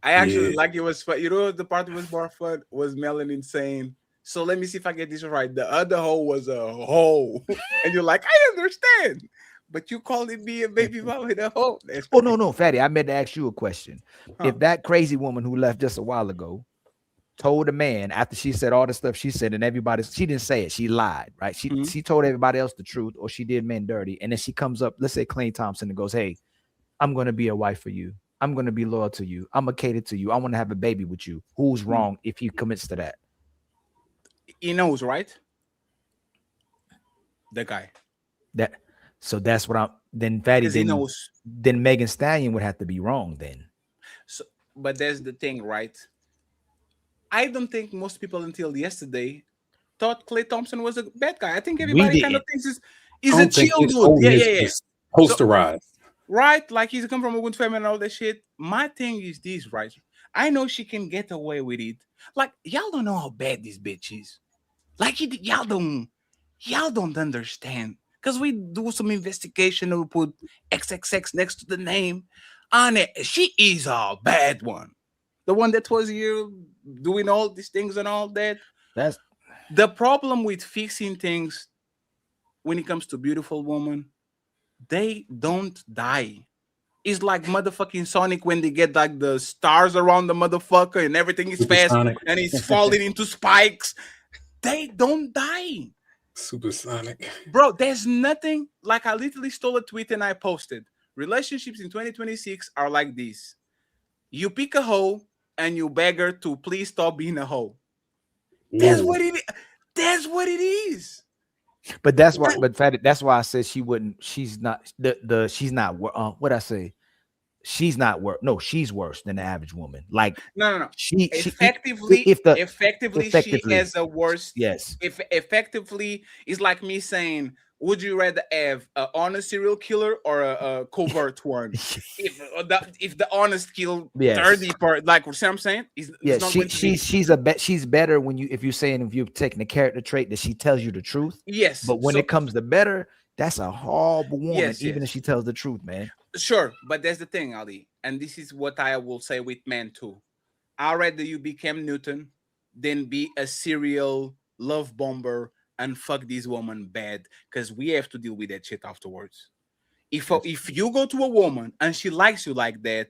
I actually like it was fun. You know, the part that was more fun was Melanie saying, "So let me see if I get this right. The other hoe was a hoe," and you're like, "I understand, but you calling me a baby mama with a hoe?" Oh no, Fatty. I meant to ask you a question. Huh. If that crazy woman who left just a while ago told a man after she said all the stuff she said and everybody, she didn't say it, she lied, right? She told everybody else the truth, or she did men dirty, and then she comes up, let's say Clay Thompson, and goes, "Hey, I'm gonna be a wife for you. I'm gonna be loyal to you. I'm gonna cater to you. I want to have a baby with you." Who's wrong if he commits to that? He knows, right? The guy. So that's what I'm. Then Fatty, Because he knows. then Megan Stallion would have to be wrong then. So, but there's the thing, right? I don't think most people until yesterday thought Clay Thompson was a bad guy. I think everybody kind of thinks he's a chill dude. Yeah. Posterized. Right? Like he's come from a good family and all that shit. My thing is this, right? I know she can get away with it. Like, y'all don't know how bad this bitch is. Like, y'all don't understand. Because we do some investigation and we put XXX next to the name on it. She is a bad one. The one that was here doing all these things and all that. That's the problem with fixing things when it comes to beautiful women. They don't die. It's like motherfucking Sonic when they get like the stars around the motherfucker and everything is fast Supersonic. and it's falling into spikes. They don't die. Supersonic. Bro, there's nothing like I literally stole a tweet and I posted. Relationships in 2026 are like this. You pick a hoe and you beg her to please stop being a hoe. That's what it is. That's what it is. But that's why. But Fatty, that's why I said she wouldn't. She's not she's not. What I say? She's not worse. No, she's worse than the average woman. Like no. She effectively she has a worse. Yes. If effectively is like me saying, would you rather have an honest serial killer or a covert one? if the honest kill 30 part, like what I'm saying, she's better when if you're saying if you're taking the character trait that she tells you the truth. Yes. But when it comes to better, that's a horrible woman, even if she tells the truth, man. Sure, but that's the thing, Ali, and this is what I will say with men too. I'd rather you be Cam Newton than be a serial love bomber and fuck this woman bad, because we have to deal with that shit afterwards. If you go to a woman and she likes you like that,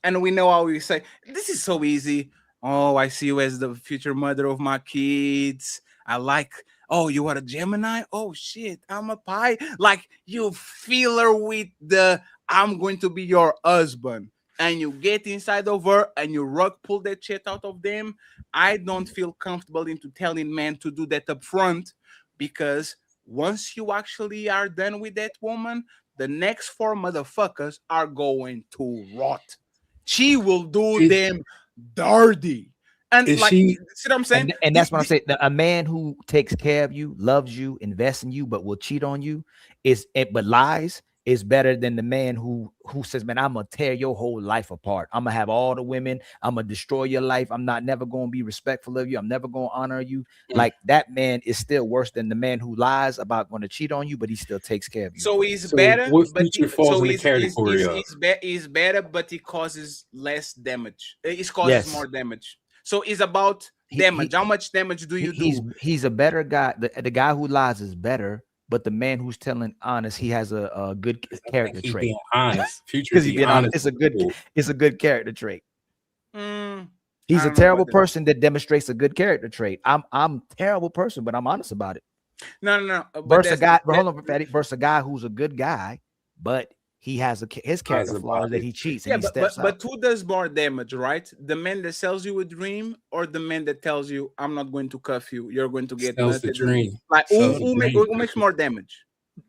and we know how we say, this is so easy. Oh, I see you as the future mother of my kids. I like, oh, you are a Gemini? Oh, shit, I'm a Pi. Like, you feel her with the, I'm going to be your husband. And you get inside of her and you rug pull that shit out of them. I don't feel comfortable into telling men to do that up front, because once you actually are done with that woman, the next 4 motherfuckers are going to rot. She will do them dirty. And like, see what I'm saying? And that's what I'm saying. A man who takes care of you, loves you, invests in you, but will cheat on you but lies is better than the man who says, man, I'm gonna tear your whole life apart. I'm gonna have all the women. I'm gonna destroy your life. I'm not never gonna be respectful of you. I'm never gonna honor you. Like that man is still worse than the man who lies about going to cheat on you, but he still takes care of you. So he's So better, what but feature falls in the category of? he's better, but he causes less damage. It causes Yes. more damage. So it's about damage. How much damage do you do? He's a better guy. The guy who lies is better, but the man who's telling honest, he has a good character He Mm. trait. being honest. Future Because he's being being honest. honest. It's a good character trait. I He's a don't know terrible about that. person that demonstrates a good character trait. I'm a terrible person, but I'm honest about it. No. But Versus a that's guy, hold on, Fatty, versus a guy who's a good guy, but he has his character Lies flaws about that it. he cheats and yeah, he steps out. but who does more damage, right? The man that sells you a dream, or the man that tells you, "I'm not going to cuff you. You're going to get Sells the nutted." dream. Like Sells the who dream. makes more damage?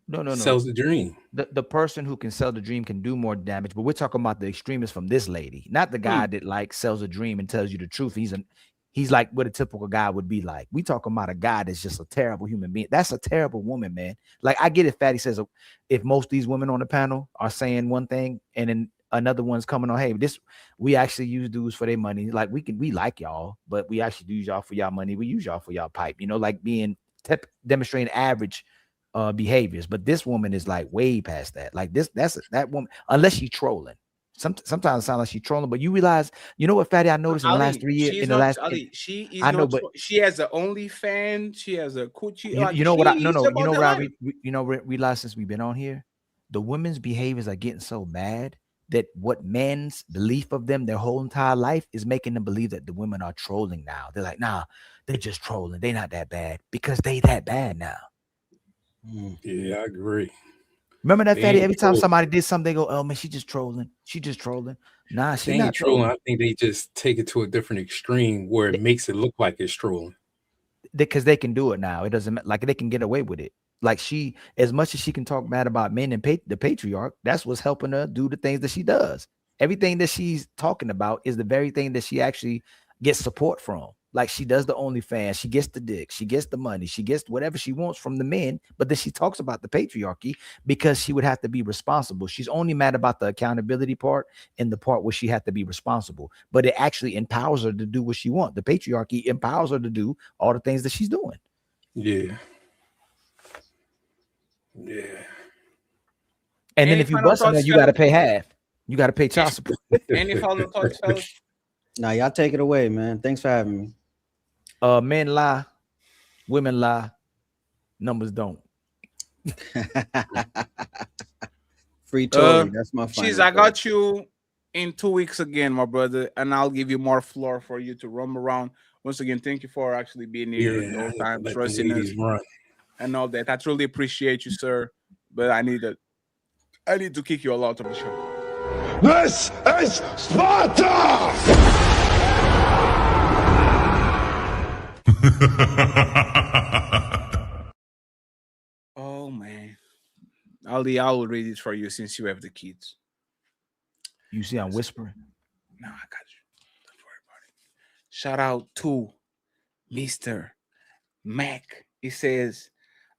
No. Sells the dream. The person who can sell the dream can do more damage, but we're talking about the extremists from this lady, not the guy that like sells a dream and tells you the truth. He's like what a typical guy would be like. We talking about a guy that's just a terrible human being. That's a terrible woman, man. Like I get it. Fatty says if most of these women on the panel are saying one thing and then another one's coming on, hey, we actually use dudes for their money. Like we like y'all, but we actually use y'all for y'all money. We use y'all for y'all pipe. Like being demonstrating average behaviors. But this woman is like way past that. Like that woman, unless she's trolling. Sometimes it sounds like she's trolling, but you realize, you know what, Fatty? I noticed in the last 3 years, she's in the not last, Ali. She is I know, not. but She has a OnlyFans. She has a coochie. you know what? She's You know about what that life. realized since we've been on here, the women's behaviors are getting so bad that what men's belief of them their whole entire life is making them believe that the women are trolling now. They're like, nah, they're just trolling. They're not that bad because they that bad now. Yeah, I agree. Remember that, They Fatty? ain't Every time trolling. somebody did something, they go, "Oh man, she just trolling. She just trolling." Nah, They she ain't not trolling. trolling. I think they just take it to a different extreme where it makes it look like it's trolling. Because they can do it now. It doesn't like they can get away with it. Like she, as much as she can talk bad about men and the patriarch, that's what's helping her do the things that she does. Everything that she's talking about is the very thing that she actually gets support from. Like she does the OnlyFans, she gets the dick, she gets the money, she gets whatever she wants from the men. But then she talks about the patriarchy because she would have to be responsible. She's only mad about the accountability part and the part where she had to be responsible. But it actually empowers her to do what she wants. The patriarchy empowers her to do all the things that she's doing. Yeah. Yeah. And then Any if you final bust on her, thoughts, you got to fellas? pay half. You got to pay child support. Any final thoughts, fellas? Now y'all take it away, man. Thanks for having me. Men lie, women lie, numbers don't. Free Tory, that's my Cheese, final I thought. got you in 2 weeks again, my brother, and I'll give you more floor for you to roam around. Once again, thank you for actually being here the whole time, let the trusting us ladies run. and all that. I truly appreciate you, sir. But I need to kick you all out of the show. This is Sparta! Oh man, Ali, I will read it for you since you have the kids. You see, I'm whispering. No, I got you. Don't worry about it. Shout out to Mr. Mac. He says,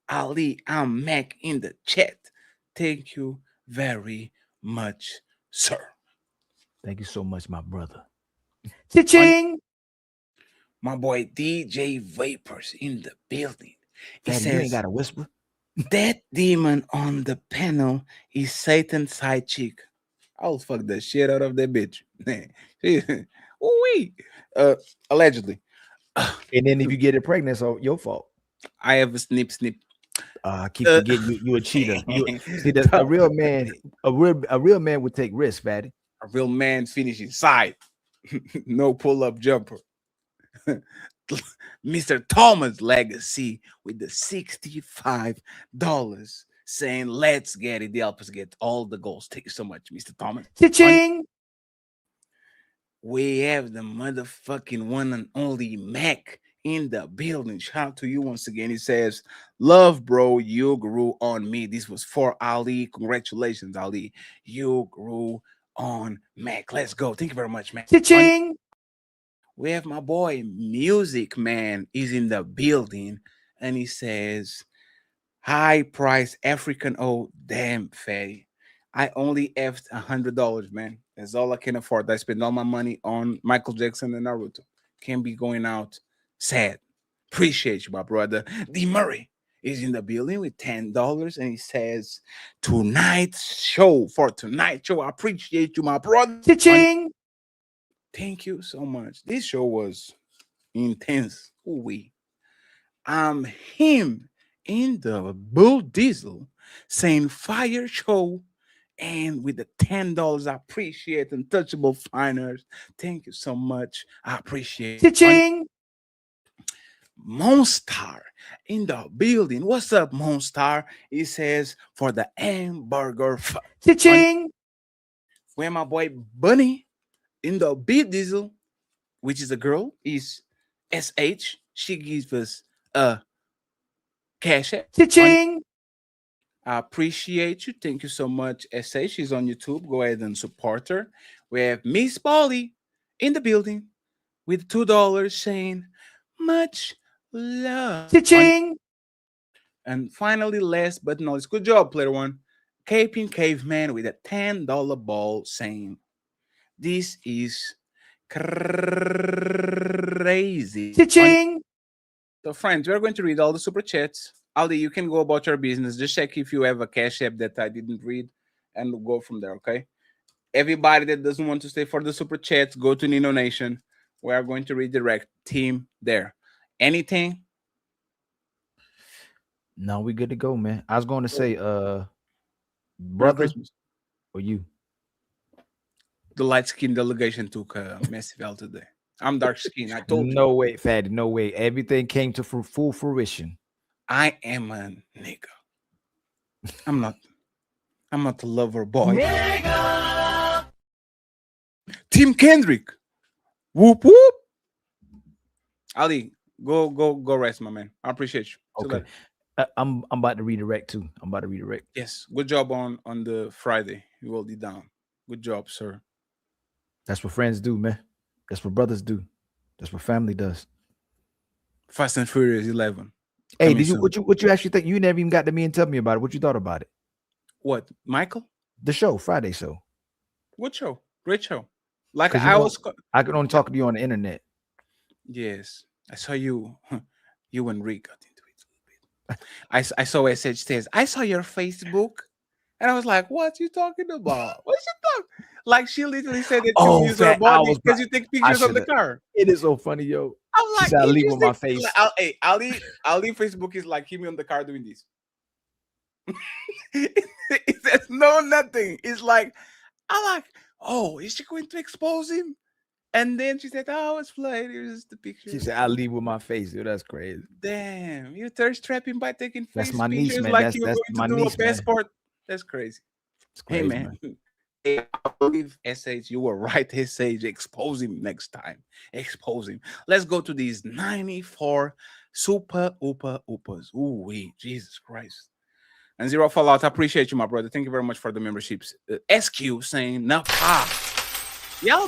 Ali, I'm Mac in the chat. Thank you very much, sir. Thank you so much, my brother. Cha-ching! My boy DJ Vapors in the building. He Daddy, you ain't says, got to whisper. that demon on the panel is Satan's side chick. I'll fuck the shit out of that bitch. Ooh-wee. Allegedly. And then if you get it pregnant, it's all your fault. I have a snip. I keep forgetting you a cheater. You see that a real man, a real man would take risks, Fatty. A real man finishes side. No pull-up jumper. Mr. Thomas Legacy with the $65 saying, let's get it. They help us get all the goals. Thank you so much, Mr. Thomas. Cha-ching! We have the motherfucking one and only Mac in the building. Shout out to you once again. He says, love, bro. You grew on me. This was for Ali. Congratulations, Ali. You grew on Mac. Let's go. Thank you very much, Mac. Cha-ching! We have my boy Music Man is in the building, and he says, high price African. Oh, damn, Fatty. I only have $100, man. That's all I can afford. I spend all my money on Michael Jackson and Naruto. Can't be going out sad. Appreciate you, my brother. D Murray is in the building with $10, and he says, "Tonight's show for tonight's show. I appreciate you, my brother." Cha-ching! Thank you so much. This show was intense. Ooh-wee. I'm him in the Bull Diesel saying fire show, and with the $10, I appreciate Untouchable Finers. Thank you so much. I appreciate Cha-ching! Monstar in the building. What's up, Monstar? He says for the hamburger. Cha-ching! Where my boy Bunny in the Beat Diesel, which is a girl, is SH. She gives us a cash app. Cha-ching! I appreciate you. Thank you so much, SA. She's on YouTube. Go ahead and support her. We have Miss Polly in the building with $2 saying much love. Cha-ching! And finally, last but not least, good job, player one. Caping Caveman with a $10 ball saying this is crazy. Cha-ching! So, friends, we're going to read all the super chats. Aldi, you can go about your business. Just check if you have a cash app that I didn't read and we'll go from there, okay? Everybody that doesn't want to stay for the super chats, go to Nino Nation. We are going to redirect team there. Anything? No, we good to go, man. I was going to say, Merry brother, Christmas. or you? The light skin delegation took a massive L today. I'm dark skin. I told you. No way, Fatty. No way. Everything came to full fruition. I am a nigga. I'm not a lover boy. Nigga. Team Kendrick. Whoop whoop. Ali, go rest, my man. I appreciate you. Okay. I'm about to redirect too. I'm about to redirect. Yes. Good job on the Friday. You rolled it down. Good job, sir. That's what friends do, man. That's what brothers do. That's what family does. Fast and Furious 11. Hey, did you what you actually think? You never even got to me and tell me about it. What you thought about it? What, Michael? The show, Friday show. What show? Great show. Like I can only talk to you on the internet. Yes, I saw you. You and Rick got into it a little bit. I saw SH says, I saw your Facebook, and I was like, "What you talking about? What you talking?" Like she literally said that you use her body because you take pictures of the car. It is so funny, yo. I'm She like, said, I leave with my face. Like, Ali Facebook is like him on the car doing this. It says no nothing. It's like, I'm like, oh, is she going to expose him? And then she said, oh, it's flight. Here's the picture. She said, I leave with my face. Yo, that's crazy. Damn, you thirst trapping by taking face That's my niece, pictures man. like That's you're my going to do niece, a man. passport. That's crazy. Crazy, hey, man. Hey, I believe SH, you were right. SH, expose him next time. Expose him. Let's go to these 94 super upas. Ooh, wait, Jesus Christ. And Zero Fallout, I appreciate you, my brother. Thank you very much for the memberships. SQ saying, Napah. Y'all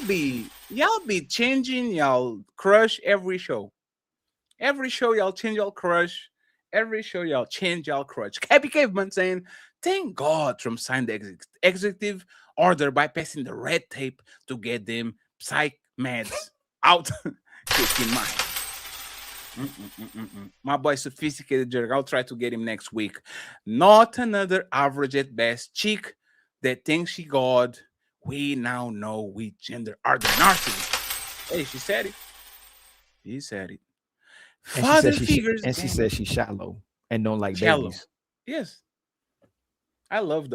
be changing y'all crush every show. Every show y'all change y'all crush. Every show y'all change y'all crush. Happy Caveman saying, thank God Trump signed the executive order bypassing the red tape to get them psych meds out. Kicking mine. My boy Sophisticated Jerk. I'll try to get him next week. Not another average at best chick that thinks she God. We now know we gender are the narcissists. Hey, she said it. He said it. Father figures. And she said she's shallow and don't like shallow. babies. Yes. I like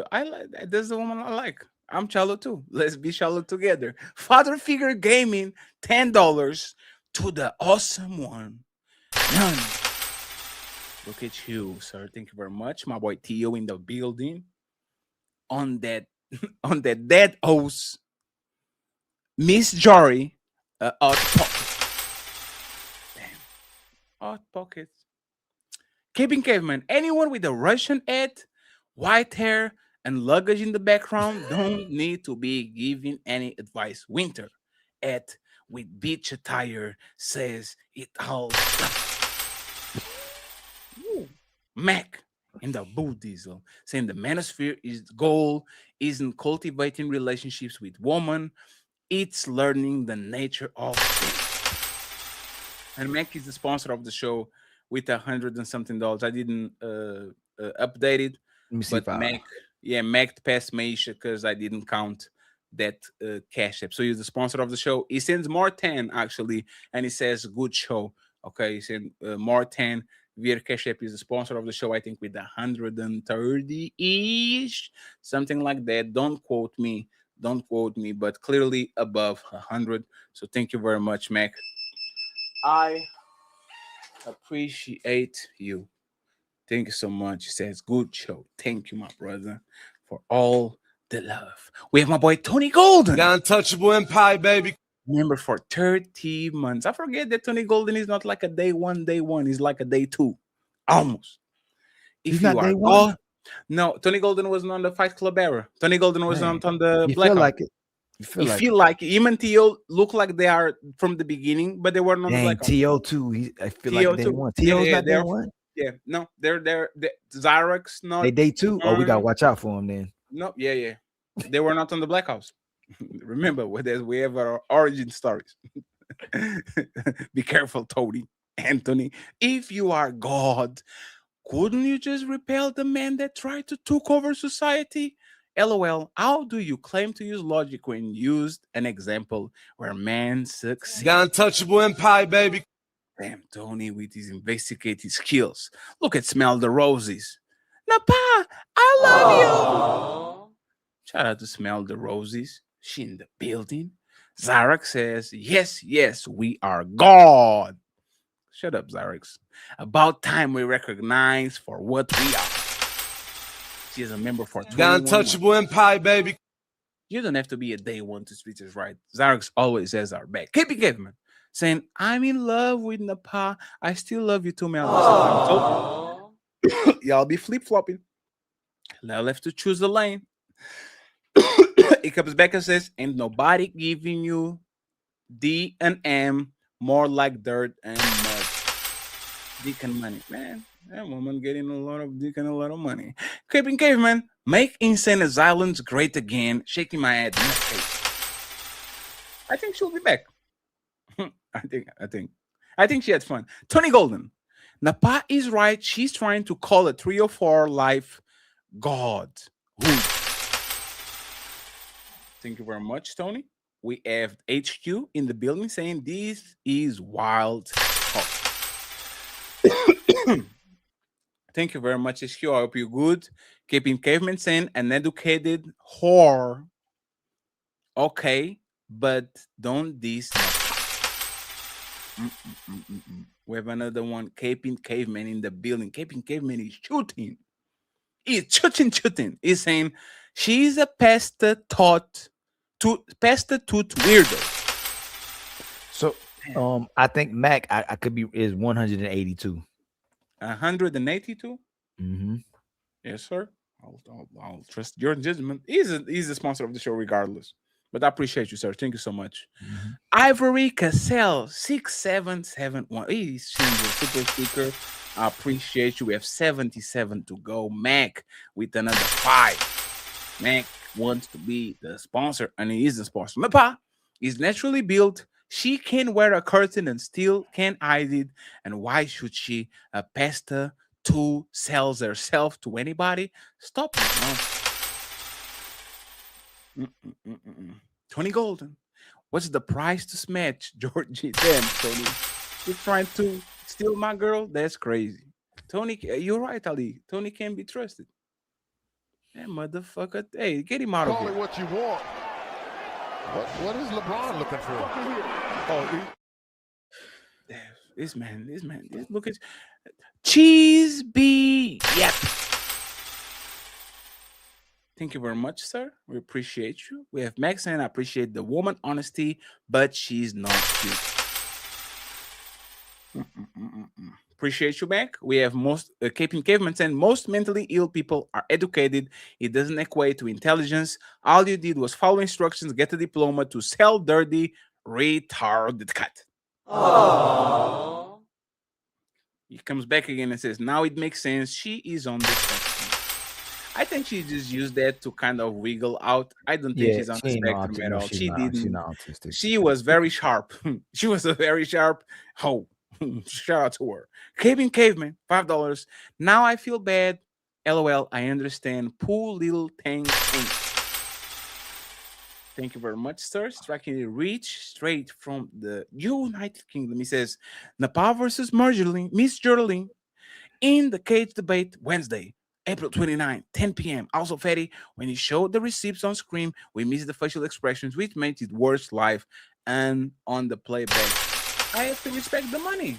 that's the woman I like. I'm shallow too. Let's be shallow together. Father figure gaming, $10 to the awesome one. None. Look at you, sir. Thank you very much. My boy Tio in the building. On that dead host. Miss Jory. Out pockets. Damn. Out pockets. Keeping Caveman. Anyone with a Russian head, white hair, and luggage in the background don't need to be giving any advice. Winter at with beach attire says it all. Ooh. Mac in the Buddhism, saying the manosphere is goal isn't cultivating relationships with women, it's learning the nature of them. And Mac is the sponsor of the show with $100 and something. I didn't update it, Let me see but if I. Mac, yeah, Mac passed Maisha because I didn't count that cash app. So he's the sponsor of the show. He sends more 10 actually, and he says good show. Okay, he sent more 10 via cash app. Is the sponsor of the show. I think with 130 ish, something like that. Don't quote me. Don't quote me, but clearly above 100. So thank you very much, Mac. I appreciate you. Thank you so much. He says, good show. Thank you, my brother, for all the love. We have my boy Tony Golden. The untouchable empire, baby. Member for 30 months. I forget that Tony Golden is not like a day one. He's like a day two. Almost. If He's you not are day one? no, Tony Golden wasn't on the Fight Club era. Tony Golden was Man, not on the you Blackout. feel like it. You feel like it. Him and T.O. look like they are from the beginning, but they weren't on the Dang, Blackout. T.O. too. I feel T.O. like day too. one. T.O.'s not day they're one. Yeah, no, they're Zyrex not. They day two. Oh, we gotta watch out for him then. No, yeah. They were not on the Black House. Remember, we have our origin stories. Be careful, Tony, Anthony. If you are God, couldn't you just repel the man that tried to took over society? LOL, how do you claim to use logic when used an example where man succeeds? The untouchable empire, baby. Damn, Tony with his investigative skills. Look at Smell the Roses. Napah, I love you. Shout out to Smell the Roses. She in the building. Zyrex says, yes, we are God. Shut up, Zyrex. About time we recognize for what we are. She is a member for 21 The untouchable empire, baby. You don't have to be a day one to treat us right. Zyrex always has our back. Keep it Caveman saying, I'm in love with Napah. I still love you too, man. So, y'all be flip-flopping. Now left to choose the lane. It comes back and says, ain't nobody giving you D and M, more like dirt and mud. Dick and money. Man, that woman getting a lot of dick and a lot of money. Keeping Caveman, make insane asylums great again. Shaking my head in the face. I think she'll be back. I think she had fun. Tony Golden. Napah is right. She's trying to call a 3 or 4 life God. Ooh. Thank you very much, Tony. We have HQ in the building saying this is wild talk. Thank you very much, HQ. I hope you're good. Keeping Caveman saying an educated whore. Okay, but don't diss. We have another one. Keeping Caveman in the building. Keeping Caveman is shooting. He's shooting. He's saying she's a pasta tooth weirdo. So I think Mac I could be is 182. 182? Mm-hmm. Yes, sir. I'll trust your judgment. He's the sponsor of the show regardless. But I appreciate you, sir. Thank you so much. Mm-hmm. Ivory Cassell 6771. He's a super speaker. I appreciate you. We have 77 to go. Mac with another 5. Mac wants to be the sponsor, and he is the sponsor. Napah is naturally built. She can wear a curtain and still can't hide it. And why should she? A pasta 2 sells herself to anybody? Stop it. No. Tony Golden. What's the price to smash? Georgie. Damn, Tony. You're trying to steal my girl? That's crazy. Tony, you're right, Ali. Tony can't be trusted. That motherfucker. Hey, get him out of here. Call it what you want. What is LeBron looking for? Oh, this man. Look at Cheese B. Yep. Thank you very much, sir. We appreciate you. We have Max saying I appreciate the woman honesty, but she's not cute. Appreciate you, Mac. We have most Captain Caveman saying most mentally ill people are educated. It doesn't equate to intelligence. All you did was follow instructions, get a diploma to sell dirty, retarded cut. Aww. He comes back again and says, now it makes sense. She is on the spectrum. I think she just used that to kind of wiggle out. I don't think Yeah, she's on the she ain't no spectrum autistic. at No, all. she's She not. She's didn't. not autistic. She was very sharp. She was a very sharp hoe. Shout out to her. Caveman, $5. Now I feel bad. LOL, I understand. Poor little thing. Thank you very much, sir. Striking a reach straight from the United Kingdom. He says, Napah versus Miss Jordaline in the cage debate Wednesday, April 29, 10 p.m. Also, Fatty, when he showed the receipts on screen, we missed the facial expressions, which made it worse live and on the playback. I have to respect the money.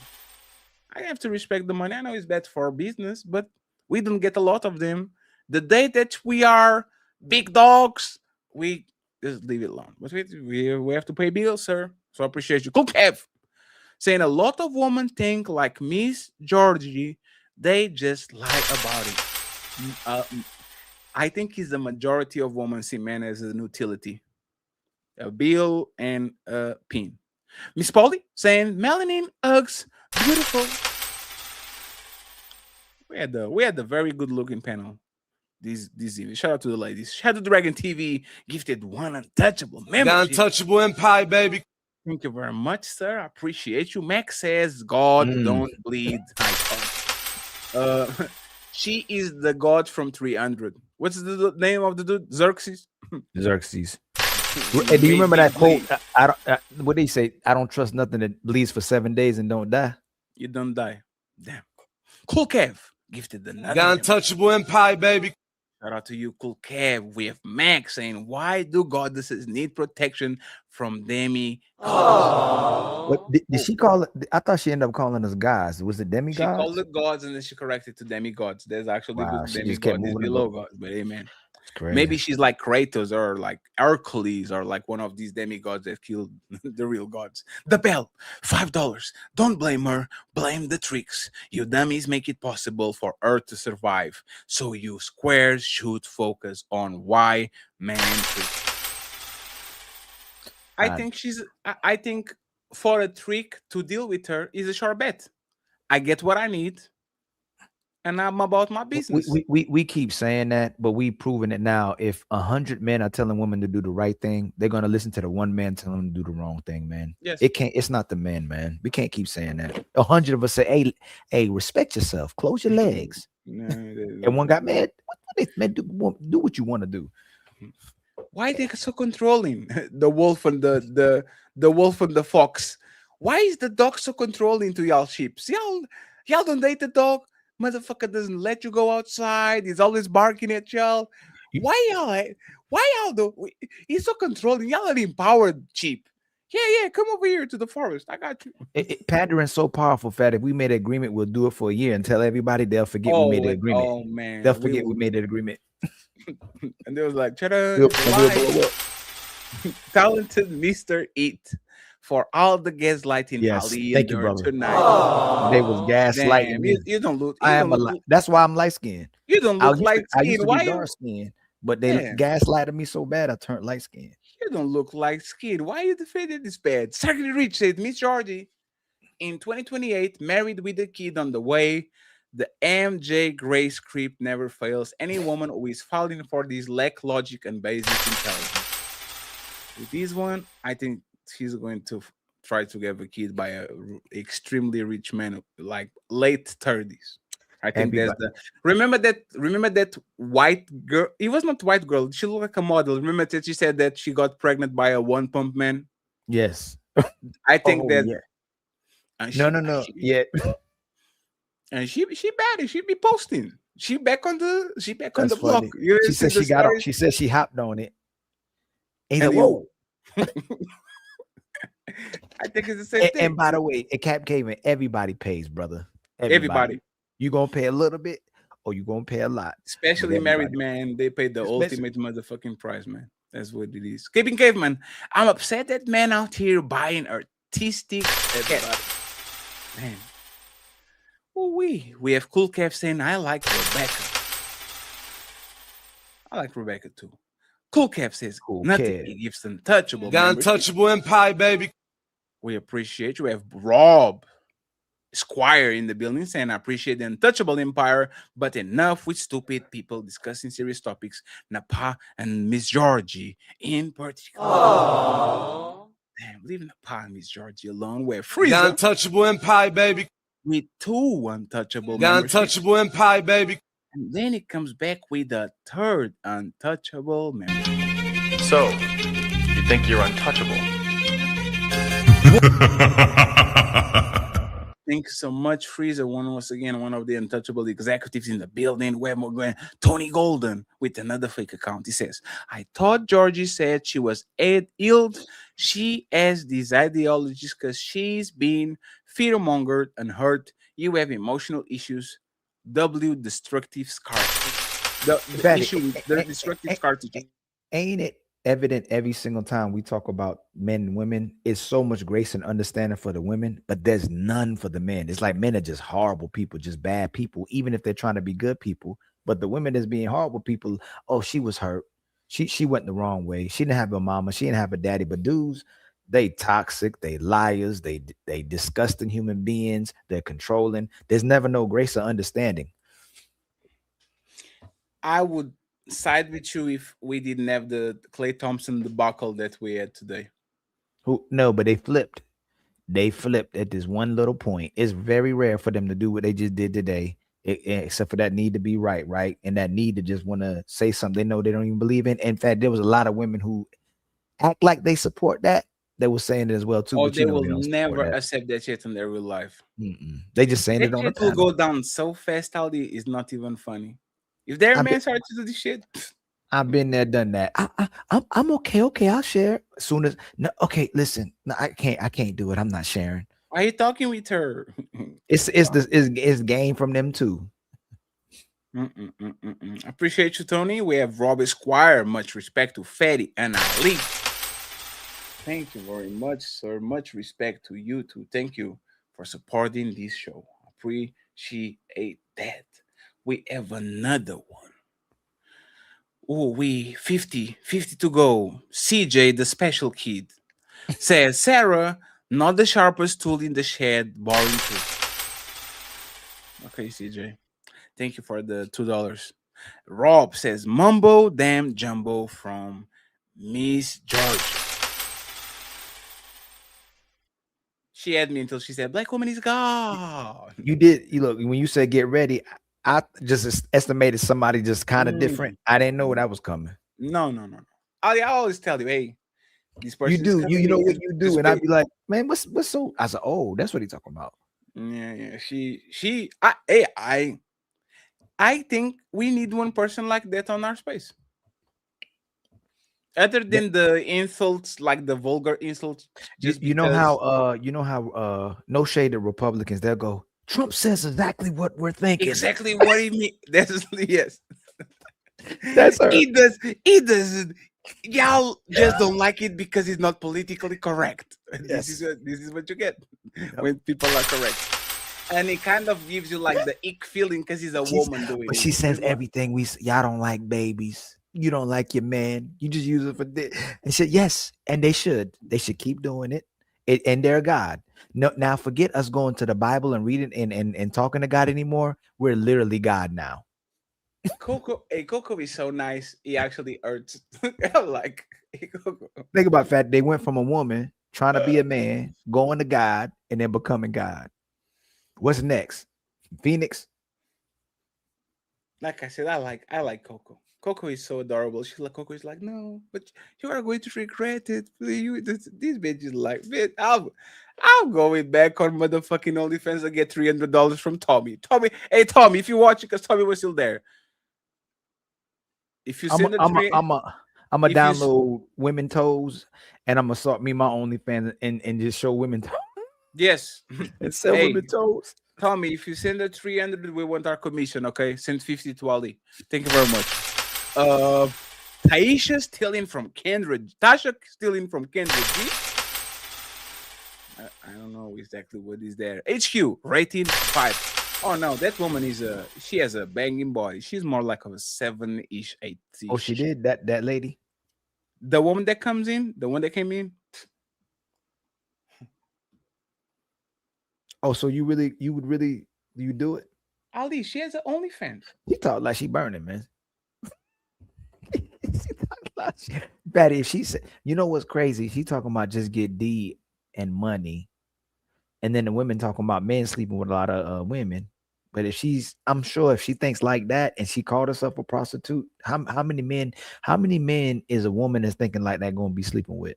I have to respect the money. I know it's bad for business, but we don't get a lot of them. The day that we are big dogs, we just leave it alone. But we have to pay bills, sir. So I appreciate you. Cool Kev saying a lot of women think like Miss Georgie, they just lie about it. I think it's the majority of women see men as an utility, a bill and a pin. Miss Polly saying melanin Uggs, beautiful. We had the very good looking panel. This evening. Shout out to the ladies. Shadow Dragon TV gifted one untouchable membership. The untouchable empire, baby. Thank you very much, sir. I appreciate you. Max says, God don't bleed. She is the god from 300. What's the name of the dude? Xerxes? Xerxes. Hey, do you remember that quote? What they say? I don't trust nothing that bleeds for 7 days and don't die. You don't die. Damn. Cool Kev gifted the The untouchable empire, baby. Shout out to you, Cool Kev. We have Max saying, why do goddesses need protection from demi? What did she call it? I thought she ended up calling us guys. Was it demigods? She called it gods and then she corrected to demigods. There's actually good demigods below gods, but amen. Maybe she's like Kratos or like Hercules or like one of these demigods that killed the real gods. The bell, $5. Don't blame her, blame the tricks. You dummies make it possible for Earth to survive. So you squares should focus on why man tricks. I think for a trick to deal with her is a sure bet. I get what I need. And I'm about my business. We keep saying that, but we proving it now. If 100 men are telling women to do the right thing, they're gonna listen to the one man telling them to do the wrong thing, man. Yes. It's not the men, man. We can't keep saying that. 100 of us say, hey, respect yourself, close your legs. And one got mad. What man do what you want to do. Why they so controlling? The wolf and the wolf and the fox. Why is the dog so controlling to y'all sheeps? Y'all don't date the dog. Motherfucker doesn't let you go outside. He's always barking at y'all. Why y'all do? He's so controlling. Y'all are empowered sheep. Yeah, come over here to the forest. I got you. Pandering's so powerful, Fat. If we made an agreement, we'll do it for a year and tell everybody they'll forget we made the agreement. Oh man, they'll forget we made that agreement. And they was like, talented Mr. Eat for all the gaslighting. Yes, Ali thank you, brother. Tonight. They was gaslighting me. You don't look. That's why I'm light skinned. You don't look light I skinned. used to be dark skinned, but they gaslighted me so bad I turned light skinned. You don't look light skinned. Why you defending this bad? Secretary Rich said, Miss Georgie, in 2028, married with a kid on the way. The MJ Gray script never fails. Any woman who is falling for this lack logic and basic intelligence. With this one, I think he's going to try to get a kid by a extremely rich man, like late 30s. I think that's the remember that white girl. It was not white girl. She looked like a model. Remember that she said that she got pregnant by a one pump man. Yes, I think that. Yeah. No. Yeah. And she bad. She be posting. She back on the block. She said she got on. She said she hopped on it. And whoa. I think it's the same thing. And by the way, at Cap Caveman, everybody pays, brother. Everybody. You gonna pay a little bit or you gonna pay a lot. Especially married man, they pay the ultimate motherfucking price, man. That's what it is. Keeping Caveman. I'm upset that man out here buying artistic everybody. Man. We have Cool Kev saying I like Rebecca. I like Rebecca too. Cool Kev says nothing. He gives untouchable. The untouchable empire, baby. We appreciate you. We have Rob. Squire in the building saying, I appreciate the untouchable empire, but enough with stupid people discussing serious topics. Napah and Miss Georgie in particular. Damn, leave Napah and Miss Georgie alone. We're The Freezer untouchable empire, baby. with 2 untouchable The memberships. untouchable empire, baby. And then it comes back with a 3rd untouchable member. So, you think you're untouchable? Thank you so much, Freezer. Once again, one of the untouchable executives in the building. We're going Tony Golden with another fake account. He says, I thought Georgie said she was ill. She has these ideologies because she's been fear-mongered and hurt. You have emotional issues. W destructive scar. The Fatty, issue with the destructive scar tissue. ain't it evident every single time we talk about men and women? It's so much grace and understanding for the women, but there's none for the men. It's like men are just horrible people, just bad people, even if they're trying to be good people. But the women that's being horrible people, oh, she was hurt. She went the wrong way. She didn't have a mama. She didn't have a daddy. But dudes, they toxic, they liars, they disgusting human beings. They're controlling. There's never no grace or understanding. I would side with you if we didn't have the Clay Thompson debacle that we had today. Who? No, but they flipped. They flipped at this one little point. It's very rare for them to do what they just did today, except for that need to be right, and that need to just want to say something they know they don't even believe in. In fact, there was a lot of women who act like they support that. They were saying it as well too, Or but they will they don't never support that. accept that shit in their real life. They just saying That it on the shit will panel. go down so fast, Aldi, is not even funny. If their I man bet- starts to do this shit, I've been there, done that. I'm okay. Okay, I'll share. As soon as no, okay, listen. No, I can't do it. I'm not sharing. why are you talking with her? It's game from them too. Appreciate you, Tony. We have Rob Esquire. Much respect to Fatty and Ali. Thank you very much, sir. Much respect to you too. Thank you for supporting this show. Appreciate that. We have another one. Oh, we 50 to go. CJ, the special kid, says Sarah, not the sharpest tool in the shed, boring tool. Okay, CJ. Thank you for the $2. Rob says Mumbo Damn Jumbo from Miss Georgia. She had me until she said Black woman is gone. You did. You look when you said get ready. I just estimated somebody just kind of different. I didn't know that was coming. No. I always tell you, hey, this person. You do. You know what you do, and I'd be like, man, what's so? I said, oh, that's what he's talking about. Yeah. I think we need one person like that on our space. Other than the insults, like the vulgar insults, just you know how no shade to Republicans, they'll go, Trump says exactly what we're thinking. Exactly what he mean. That's yes. That's her. He doesn't. Y'all just don't like it because it's not politically correct. Yes. This is what you get when people are correct. And it kind of gives you like the ick feeling because he's a woman doing But it. she says everything y'all don't like babies. You don't like your man. You just use it for this. And said, yes, and they should. They should keep doing it. And they're God. No, now forget us going to the Bible and reading and talking to God anymore. We're literally God now. Coco is so nice. He actually hurts. Like Coco. Think about that. They went from a woman trying to be a man, going to God, and then becoming God. What's next? Phoenix? Like I said, I like Coco. Coco is so adorable. Coco is like, no, but you are going to regret it. These bitches like, bitch, I'll go it back on motherfucking OnlyFans and get $300 from Tommy. Hey Tommy, if you watch it, because Tommy was still there. If you send I'm a download women toes, and I'm gonna start me my OnlyFans and just show women toes. Yes, and sell women toes. Tommy, if you send the 300, we want our commission. Okay, send 50 to Ali. Thank you very much. Taisha stealing from Kendra. Tasha stealing from Kendra G. I don't know exactly what is there. HQ rating 5. Oh no, that woman she has a banging body. She's more like of a 7-ish, 8. Oh, she did that lady. The woman that comes in, the one that came in. Oh, so you do it? Ali, she has an OnlyFans. She talk like she burning, man. Betty, if she said, you know what's crazy? She talking about just get D and money, and then the women talking about men sleeping with a lot of women. But I'm sure if she thinks like that and she called herself a prostitute, how many men is a woman that's thinking like that going to be sleeping with?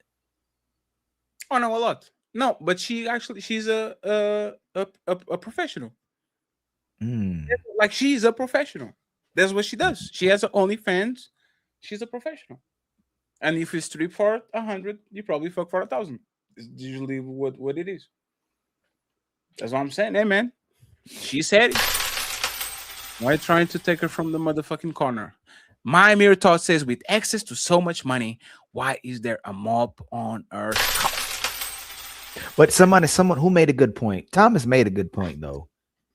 Oh no, a lot. No, but she's a professional. Like she's a professional. That's what she does. She has OnlyFans. She's a professional. And if you strip for 100, you probably fuck for 1,000. It's usually what it is. That's what I'm saying. Hey man, she said it. Why trying to take her from the motherfucking corner? My mere thought says, with access to so much money, why is there a mob on Earth? But someone who made a good point. Thomas made a good point though.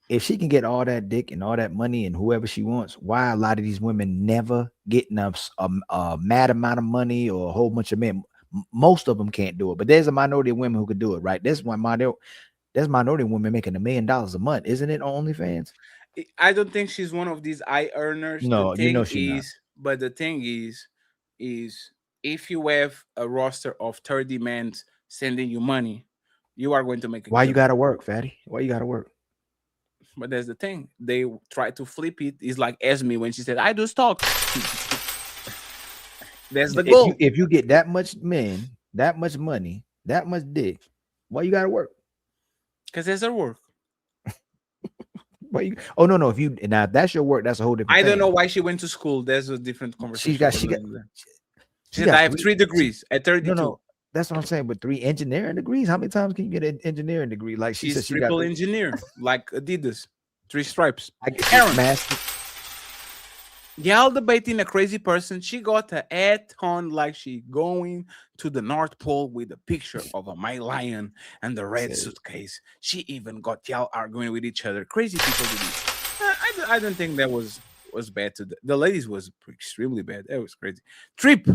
If she can get all that dick and all that money and whoever she wants, why a lot of these women never getting a mad amount of money or a whole bunch of men? Most of them can't do it, but there's a minority of women who could do it, right? There's minority of women making $1 million a month, isn't it? On OnlyFans. I don't think she's one of these high earners. No, the thing she not. But the thing is if you have a roster of 30 men sending you money, you are going to make a Why killing. you gotta work, fatty? Why you gotta work? But that's the thing. They try to flip it. It's like Esme when she said, I do stock. That's the goal. If you get that much men, that much money, that much dick, why you gotta work? Because there's her work. Oh no, if that's your work, that's a whole different I thing. don't know why she went to school. There's a different conversation. She said, I have 3 degrees at 32. No, that's what I'm saying. But 3 engineering degrees. How many times can you get an engineering degree? Like she She's said, she triple got engineer, like Adidas, 3 stripes. I get Aaron, master. y'all debating a crazy person. She got her hat on like she going to the North Pole with a picture of a my lion and the red suitcase. She even got y'all arguing with each other. Crazy people do this. I don't think that was bad to the ladies. Was extremely bad. That was crazy. Trip.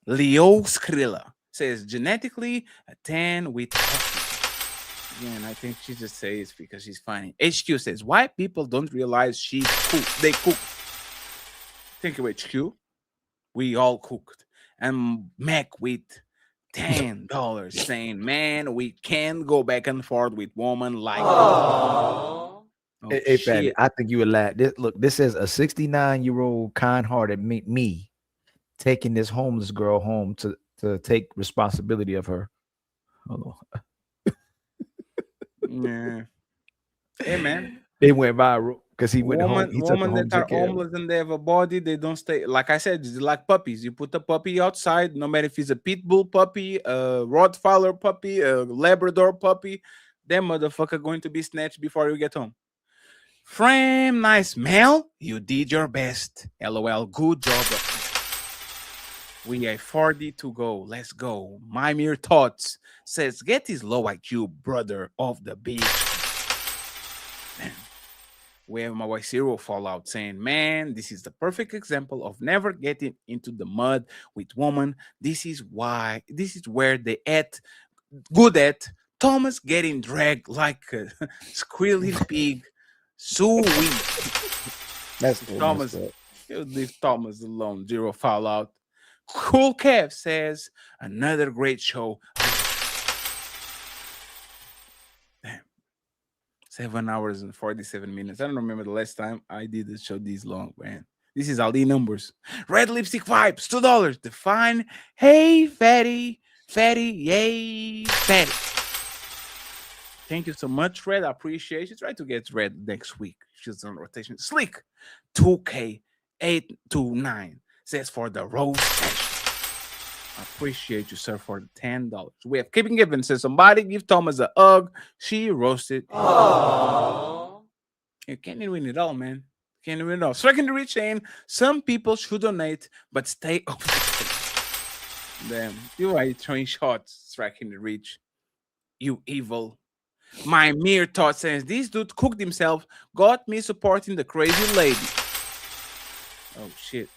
Leo Skrilla says genetically a 10 with autism. Again, I think she just says because she's funny. HQ says why people don't realize she cook. They cook. Think of HQ. We all cooked. And Mac with $10 saying, man, we can't go back and forth with woman like Hey, Fatty, I think you would laugh. This says a 69-year-old kind-hearted me taking this homeless girl home to take responsibility of her. Hold on. Yeah. Hey man. It went viral because he went home. He took her home Women that are homeless and they have a body, they don't stay. Like I said, it's like puppies. You put a puppy outside, no matter if it's a pit bull puppy, a Rottweiler puppy, a Labrador puppy, that motherfucker going to be snatched before you get home. Frame, nice Mel, you did your best. LOL, good job. We have 40 to go. Let's go. My mere thoughts says, get his low IQ brother off the beach. Man. We have my boy Zero Fallout saying, man, this is the perfect example of never getting into the mud with woman. This is where they good at Thomas getting dragged like a squealing pig. So weak. That's Thomas. Leave Thomas alone. Zero Fallout. Cool Kev says, another great show. Damn. 7 hours and 47 minutes. I don't remember the last time I did a show this long, man. This is Ali numbers. Red Lipstick Vibes, $2. Define, hey, fatty, yay, fatty. Thank you so much, Red. I appreciate you. Try to get Red next week. She's on rotation. Slick, 2K829 says for the rose session. I appreciate you, sir, for the $10. We have Keeping Given says somebody give Thomas a hug. She roasted. Aww. You can't win it all, man. Can't win it all. Striking the Rich saying some people should donate, but stay off the Damn, you are throwing shots, Striking the Rich. You evil. My mere thought says this dude cooked himself, got me supporting the crazy lady. Oh shit.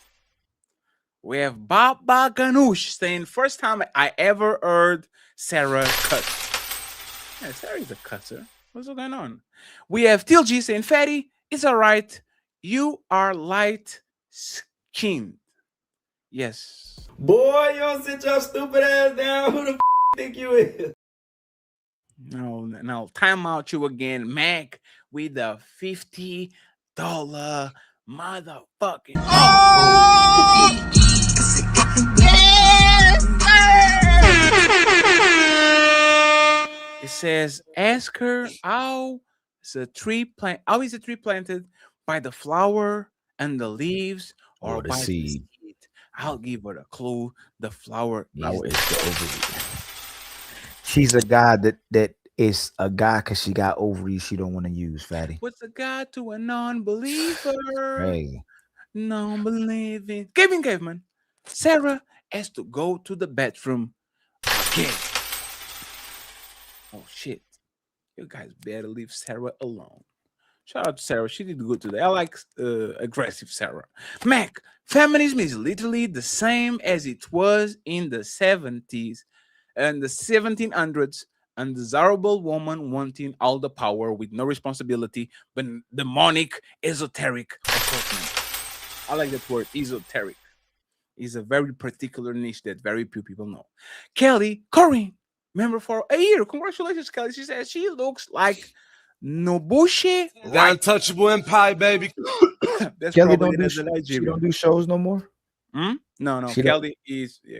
We have Baba Ganoush saying first time I ever heard Sarah cut. Yeah, Sarah is a cusser. What's going on? We have TLG saying, Fatty, it's all right. You are light skinned. Yes. Boy, you don't sit your stupid ass down. Who the think you is? No, time out you again, Mac, with the $50 motherfucking. It says, ask her how is a tree planted by the flower and the leaves or Or the by the seed. seed? I'll give her a clue. The flower Flower is is the ovary. She's a guy that is a guy because she got ovaries she don't want to use, Fatty. What's a God to a non-believer? Hey. Non-believing. Caveman. Sarah has to go to the bathroom again. Oh shit. You guys better leave Sarah alone. Shout out to Sarah. She did good today. I like aggressive Sarah. Mac, feminism is literally the same as it was in the 70s and the 1700s. Undesirable woman wanting all the power with no responsibility, but demonic, esoteric occultment. I like that word, esoteric. Is a very particular niche that very few people know. Kelly, Corinne, member for a year. Congratulations, Kelly. She says she looks like Nobushi The untouchable empire, baby. That's Kelly probably don't do the she Nigerian. don't do shows no more. No. She don't-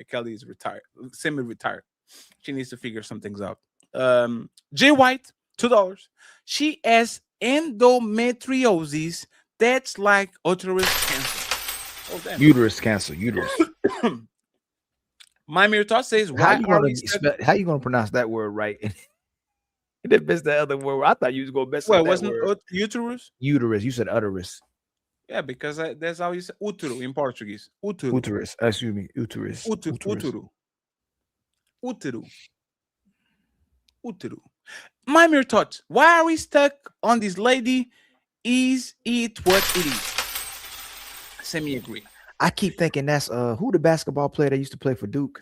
Kelly is retired, semi-retired. She needs to figure some things out. Jay White, $2. She has endometriosis. That's like uterus cancer. Oh, damn. Uterus cancer. Uterus. My mere thought says, How why you are gonna we stuck? how you gonna pronounce that word right? And then miss the other word. I thought you was gonna mess Well, up it that wasn't word. uterus? Uterus. You said uterus. Yeah, because that's how you say útero in Portuguese. Útero. Uterus. Excuse me. Uterus. Útero. Uterus. Útero. Útero. Útero. My mere thoughts. Why are we stuck on this lady? Is it what it is? Semi agree. I keep thinking that's who the basketball player that used to play for Duke.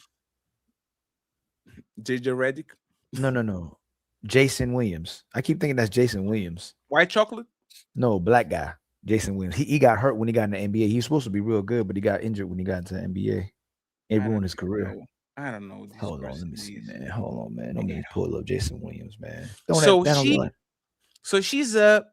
JJ Redick. No. Jason Williams. I keep thinking that's Jason Williams. White chocolate? No, black guy. Jason Williams. He got hurt when he got in the NBA. He was supposed to be real good, but he got injured when he got into the NBA. It ruined his career. I don't know. Hold on, let me see, man. Hold on, man. Let me pull up Jason Williams, man. So she's a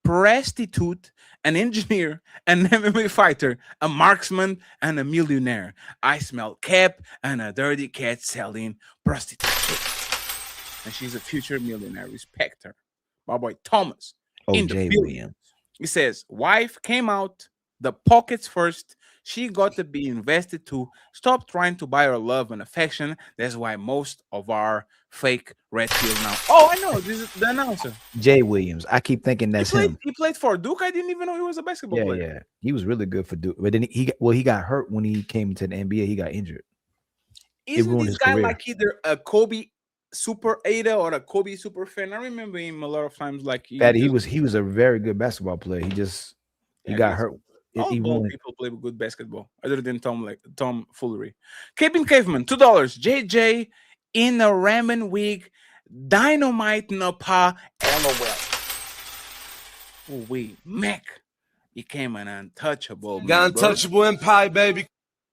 prostitute, an engineer, an MMA fighter, a marksman, and a millionaire. I smell cap and a dirty cat selling prostitution. And she's a future millionaire. Respect her. My boy Thomas. In the Jay building. Williams. He says, wife came out, the pockets first. She got to be invested too. Stop trying to buy her love and affection. That's why most of our fake red pill now. Oh, I know. This is the announcer. Jay Williams. I keep thinking that's him. He played for Duke. I didn't even know he was a basketball player. Yeah. He was really good for Duke. But then he got hurt when he came into the NBA. He got injured. Isn't this guy like either a Kobe super Ada or a Kobe super fan? I remember him a lot of times. Like he was a very good basketball player. He got hurt. All bald people play good basketball, other than Tom Foolery. Caveman, $2. JJ in a ramen wig, dynamite Napah, LOL. Oh wait, Mac became an untouchable. The untouchable empire, baby.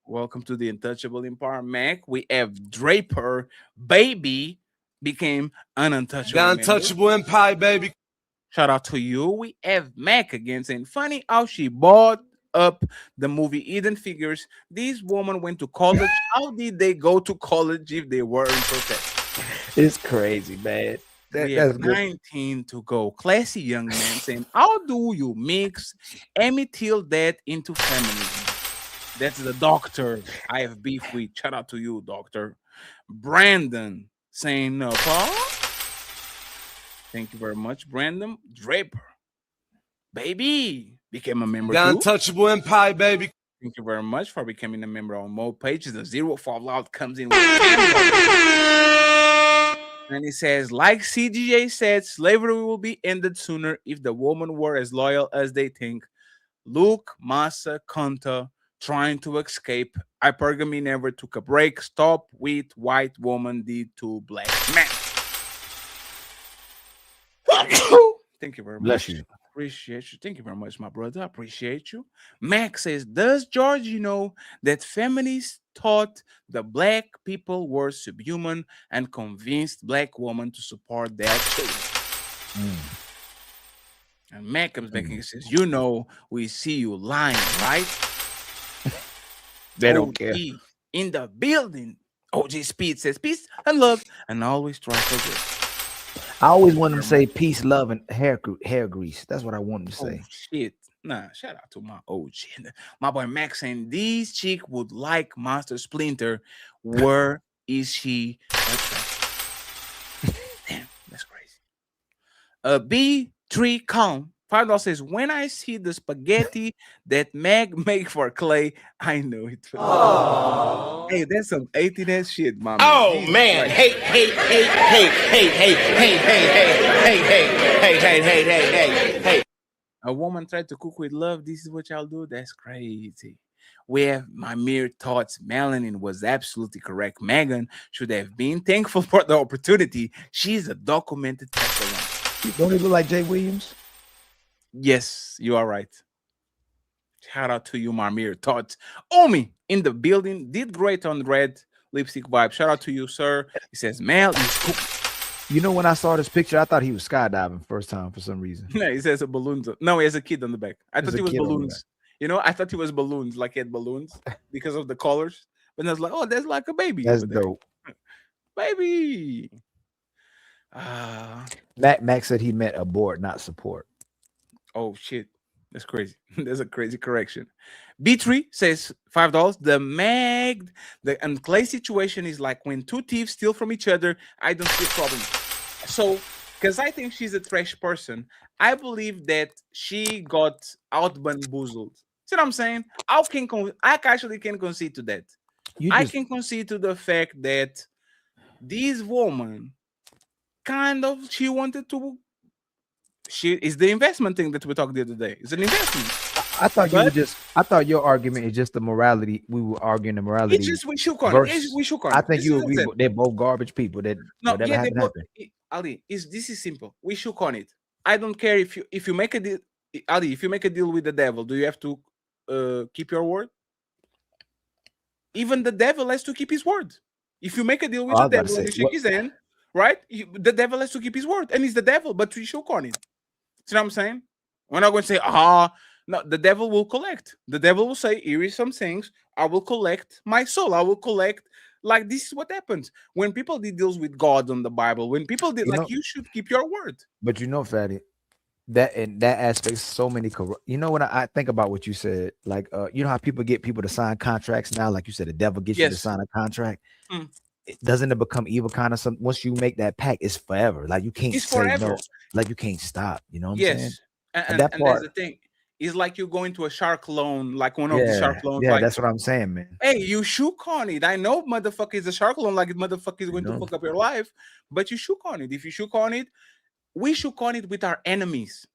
Welcome to the untouchable empire, Mac. We have Draper, baby, became an untouchable. The untouchable empire, baby. Shout out to you. We have Mac again saying, funny how she bought up the movie Eden Figures. These women went to college. How did they go to college if they weren't protected? It's crazy, man. We have 19 to go. Classy young man saying, how do you mix Amityville Dead into feminism? That's the doctor I have beef with. Shout out to you, doctor. Brandon saying, no, Paul. Thank you very much, Brandon. Draper, baby, became a member. The untouchable empire, baby. Thank you very much for becoming a member on Mo pages. The zero fallout comes in with and he says, like CGA said, slavery will be ended sooner if the women were as loyal as they think. Luke Massa Conta trying to escape. Hypergamy never took a break. Stop with white woman did to black men. Thank you very Bless much. you. Appreciate you. Thank you very much, my brother. Appreciate you. Max says, does George know that feminists thought the black people were subhuman and convinced black women to support their children? And Mac comes back and says, we see you lying, right? They don't care. OG in the building. OG Speed says, peace and love and always try for good. I always want him to say peace, love, and hair grease. That's what I want him to say. Oh shit. Nah, shout out to my OG. My boy Max saying these chick would like Master Splinter. Where is she? Damn, that's crazy. B3 Calm. $5 says, when I see the spaghetti that Meg make for Clay, I know it. Hey, that's some 80s shit, my man. Oh Jesus man, Christ. hey. A woman tried to cook with love. This is what y'all do. That's crazy. We have my mere thoughts. Melanin was absolutely correct. Megan should have been thankful for the opportunity. She's a documented testimony. Don't he look like Jay Williams? Yes, you are right. Shout out to you, my mere thoughts. Omi in the building did great on Red Lipstick Vibe. Shout out to you, sir. He says, Mel is cooking. You know, when I saw this picture, I thought he was skydiving first time for some reason. No, he says a balloon. No, he has a kid on the back. I thought he was balloons. You know, I thought he was balloons, like he had balloons because of the colors. But I was like, oh, there's like a baby. That's over there. dope. Baby. Max said he meant abort, not support. Oh shit, that's crazy. That's a crazy correction. B3 says $5. And Clay situation is like when two thieves steal from each other. I don't see a problem. So, because I think she's a trash person, I believe that she got out bamboozled. See what I'm saying? I actually can concede to that. I can concede to the fact that this woman she wanted to. She is the investment thing that we talked the other day. It's an investment. I thought your argument is just the morality. We were arguing the morality. It's just we shook on it. We shook on it. I think you agree. They're both garbage people. That whatever happened. Ali, this is simple. We shook on it. I don't care if you make a deal, Ali. If you make a deal with the devil, do you have to keep your word? Even the devil has to keep his word. If you make a deal with the devil and you shake his hand, right? The devil has to keep his word, and he's the devil. But we shook on it. See what I'm saying? We're not going to say, no, the devil will collect. The devil will say, here is some things. I will collect my soul. I will collect. Like, this is what happens. When people did deals with God on the Bible, when people did, you should keep your word. But you know, Fatty, that in that aspect, so many, you know, when I think about what you said, like, you know how people get people to sign contracts now? Like you said, the devil gets you to sign a contract. Doesn't it become evil kind of something? Once you make that pact, it's forever. Like you can't say no. Like you can't stop. You know what I'm saying? And that part, that's the thing. It's like you going to a shark loan, like one of the shark loans. Yeah, like, that's what I'm saying, man. Hey, you shook on it. I know motherfucker is a shark loan, like motherfucker is going to fuck up your life, but you shook on it. If you shook on it, we shook on it with our enemies.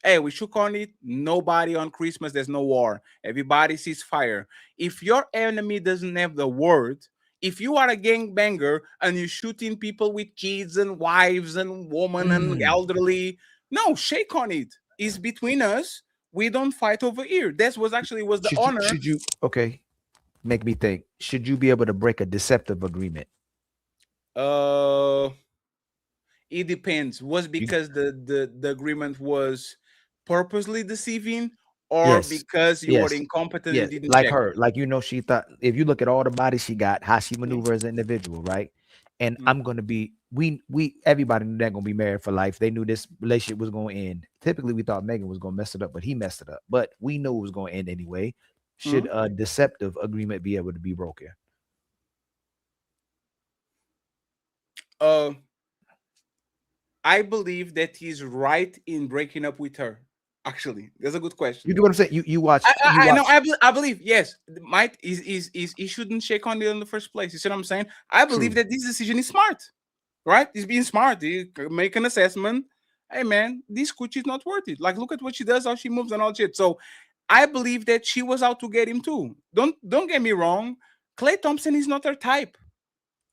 Hey, we shook on it. Nobody on Christmas, there's no war. Everybody sees fire. If your enemy doesn't have the word, if you are a gangbanger and you're shooting people with kids and wives and women and elderly, no, shake on it. It's between us. We don't fight over here. That was the honor. Should you make me think? Should you be able to break a deceptive agreement? It depends. Was because the agreement was purposely deceiving, or because you were incompetent and didn't like check her, like she thought. If you look at all the bodies she got, how she maneuvers as an individual, right? And I'm gonna be everybody knew they're gonna be married for life. They knew this relationship was gonna end. Typically, we thought Megan was gonna mess it up, but he messed it up. But we knew it was gonna end anyway. Should a deceptive agreement be able to be broken? I believe that he's right in breaking up with her. Actually, that's a good question. You do what I'm saying? You watch. I believe yes. Might is he shouldn't shake on it in the first place. You see what I'm saying? I believe that this decision is smart, right? He's being smart. He make an assessment. Hey man, this coochie is not worth it. Like look at what she does, how she moves and all shit. So I believe that she was out to get him too. Don't get me wrong. Klay Thompson is not her type.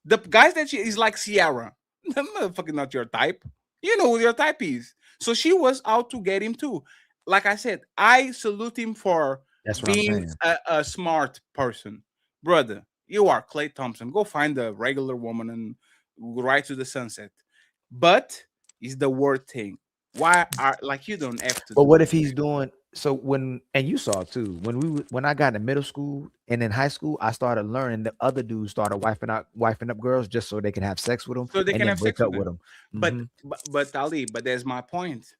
The guys that she is like Ciara. That motherfucker not your type. You know who your type is. So she was out to get him too. Like I said, I salute him for That's what I'm being saying. a smart person. Brother, you are Clay Thompson. Go find a regular woman and right to the sunset. But it's the word thing. Why are like you don't have to But do what it, if he's man. doing so when and you saw too when I got in middle school and in high school, I started learning that other dudes started wifing up girls just so they can have sex with them So they and can then have break sex with up with them. them. But but Ali, but there's my point.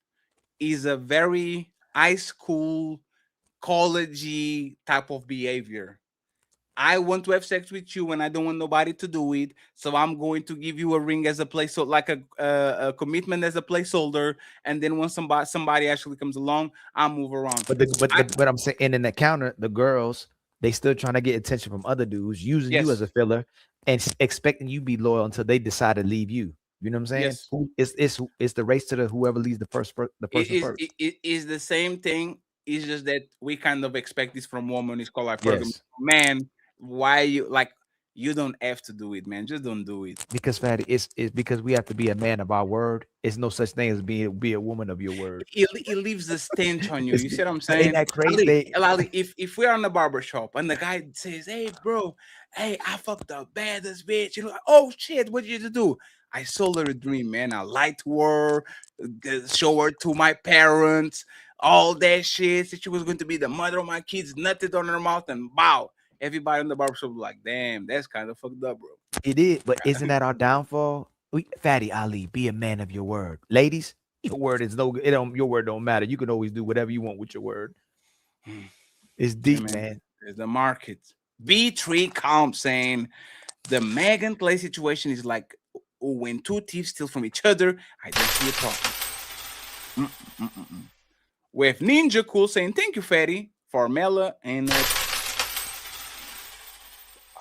Is a very high school, collegey type of behavior. I want to have sex with you and I don't want nobody to do it. So I'm going to give you a ring as a placeholder, like a commitment as a placeholder. And then when somebody actually comes along, I'll move around. But but I'm saying in the counter, the girls they still trying to get attention from other dudes, using you as Yes. a filler and expecting you be loyal until they decide to leave you. You know what I'm saying? Yes. Who it's the race to the whoever leaves the person first. It is the same thing. It's just that we kind of expect this from women. It's called hypergamy. Yes. Man, why you like you don't have to do it, man. Just don't do it. Because Fatty, it's because we have to be a man of our word. It's no such thing as be a woman of your word. It leaves a stench on you. It's, You see what I'm ain't saying? that crazy? Ali, if we're on the barber shop and the guy says, "Hey, bro, hey, I fucked the baddest bitch," you know, like, oh shit, what did you do? I sold her a dream, man. I lied to her, show her to my parents, all that shit. Said she was going to be the mother of my kids, nutted on her mouth, and bow. Everybody in the barber shop was like, "Damn, that's kind of fucked up, bro." It is, but isn't that our downfall? Fatty Ali, be a man of your word. Ladies, your word is no. It don't. Your word don't matter. You can always do whatever you want with your word. It's Yeah, deep, man. man. There's the market. B3 Comp saying the Megan Clay situation is like when two thieves steal from each other. I don't see a problem. With Ninja Cool saying thank you, Fatty, for Mela and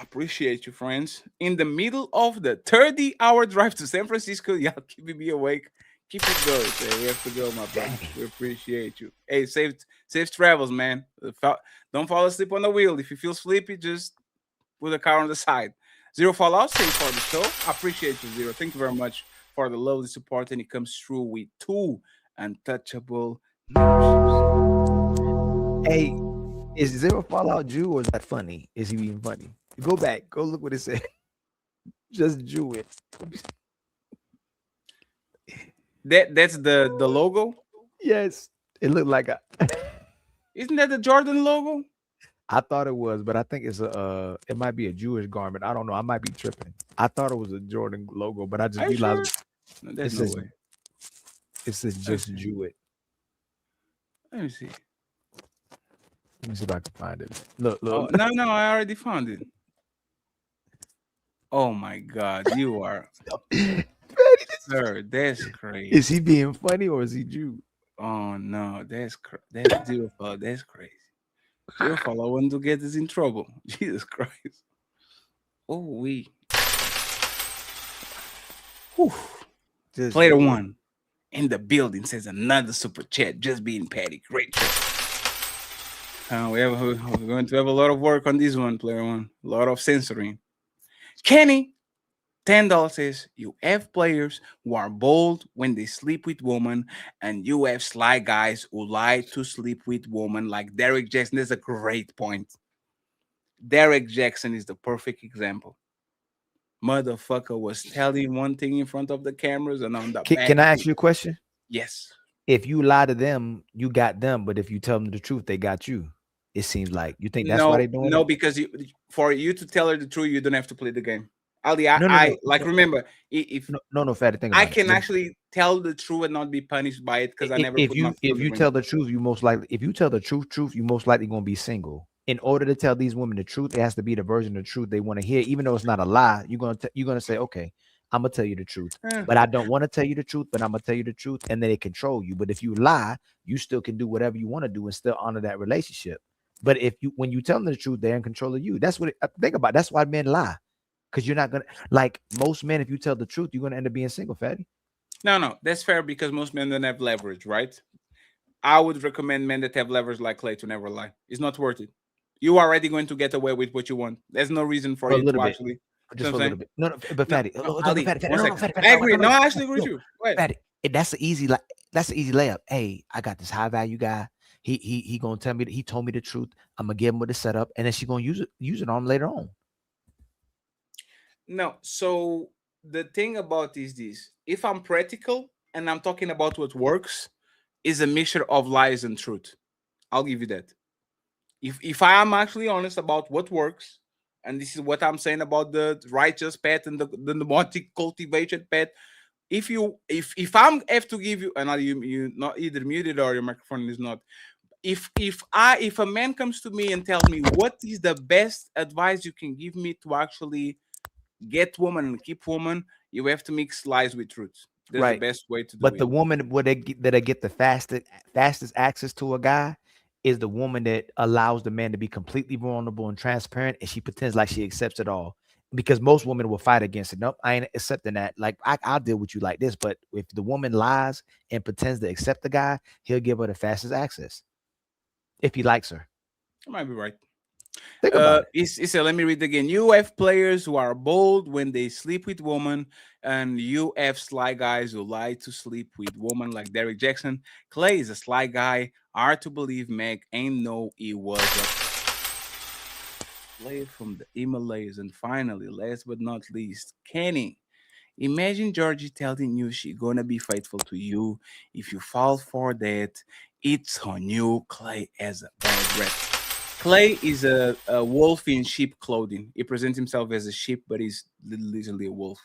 appreciate you, friends. In the middle of the 30-hour drive to San Francisco, y'all keeping me awake. Keep it going. Hey, we have to go, my brother. We appreciate you. Hey, safe travels, man. Don't fall asleep on the wheel. If you feel sleepy, just put the car on the side. Zero Fallout, saying for the show. I appreciate you, Zero. Thank you very much for the lovely support, and it comes through with 2 untouchable memberships. Hey, is Zero Fallout Jew or is that funny? Is he being funny? Go back. Go look what it said. Just Jew it. That's the logo. Yes, it looked like a. Isn't that the Jordan logo? I thought it was, but I think it's it might be a Jewish garment. I don't know. I might be tripping. I thought it was a Jordan logo, but I just Are you realized sure? No, there's no way. It says just Jew it. Let me see. Let me see if I can find it. Look. Oh, no, I already found it. Oh my God, you are, sir. That's crazy. Is he being funny or is he Jew? Oh no, that's Zero Fallout. That's crazy. Zero Fallout, I want to get us in trouble. Jesus Christ. Oh we. Player one in the building says another super chat. Just being petty. Great chat. We're going to have a lot of work on this one, player one. A lot of censoring. Kenny, $10 says you have players who are bold when they sleep with women, and you have sly guys who lie to sleep with women, like Derek Jackson. That's a great point. Derek Jackson is the perfect example. Motherfucker was telling one thing in front of the cameras and on the back. Can I ask you a question? Yes. If you lie to them, you got them, but if you tell them the truth, they got you. It seems like you think that's why they're doing no, it? because for you to tell her the truth, you don't have to play the game. Ali, No, remember, if no, Fatty, think I about can it. actually tell the truth and not be punished by it because I never If put my you foot in if the you ring. tell the truth, you most likely you most likely gonna be single. In order to tell these women the truth, it has to be the version of the truth they want to hear, even though it's not a lie. You're gonna say, okay, I'm gonna tell you the truth, but I don't want to tell you the truth, but I'm gonna tell you the truth, and then they control you. But if you lie, you still can do whatever you want to do and still honor that relationship. But when you tell them the truth, they're in control of you. That's what think about. That's why men lie, because you're not gonna like most men. If you tell the truth, you're gonna end up being single, Fatty. No, that's fair because most men don't have leverage, right? I would recommend men that have leverage like Clay to never lie. It's not worth it. You are already going to get away with what you want. There's no reason for you to actually. Just for a little bit. No, but Fatty, Ali, Fatty, one no, second. Fatty, I agree. No, I actually agree with you. Fatty, that's the easy. Like That's an easy layup. Hey, I got this high value guy. He gonna tell me that he told me the truth. I'm gonna give him with the setup, and then she gonna use it on him later on. No, so the thing about is this: if I'm practical and I'm talking about what works, is a mixture of lies and truth. I'll give you that. If I am actually honest about what works, and this is what I'm saying about the righteous path and the multi cultivated path. If I'm have to give you, and you not either muted or your microphone is not. If a man comes to me and tells me what is the best advice you can give me to actually get woman and keep woman, you have to mix lies with truth. That's the Right. best way to do But it. the woman that they get the fastest access to a guy is the woman that allows the man to be completely vulnerable and transparent, and she pretends like she accepts it all. Because most women will fight against it. Nope, I ain't accepting that. Like I'll deal with you like this. But if the woman lies and pretends to accept the guy, he'll give her the fastest access if he likes her. I might be right. Think about it. He said, let me read again. You have players who are bold when they sleep with women, and you have sly guys who lie to sleep with women like Derek Jackson. Clay is a sly guy. Hard to believe Meg ain't know he was a player from the Himalayas. And finally, last but not least, Kenny. Imagine Georgie telling you she gonna be faithful to you. If you fall for that, it's on you. Clay has a bad rep. Clay is a wolf in sheep clothing. He presents himself as a sheep, but he's literally a wolf.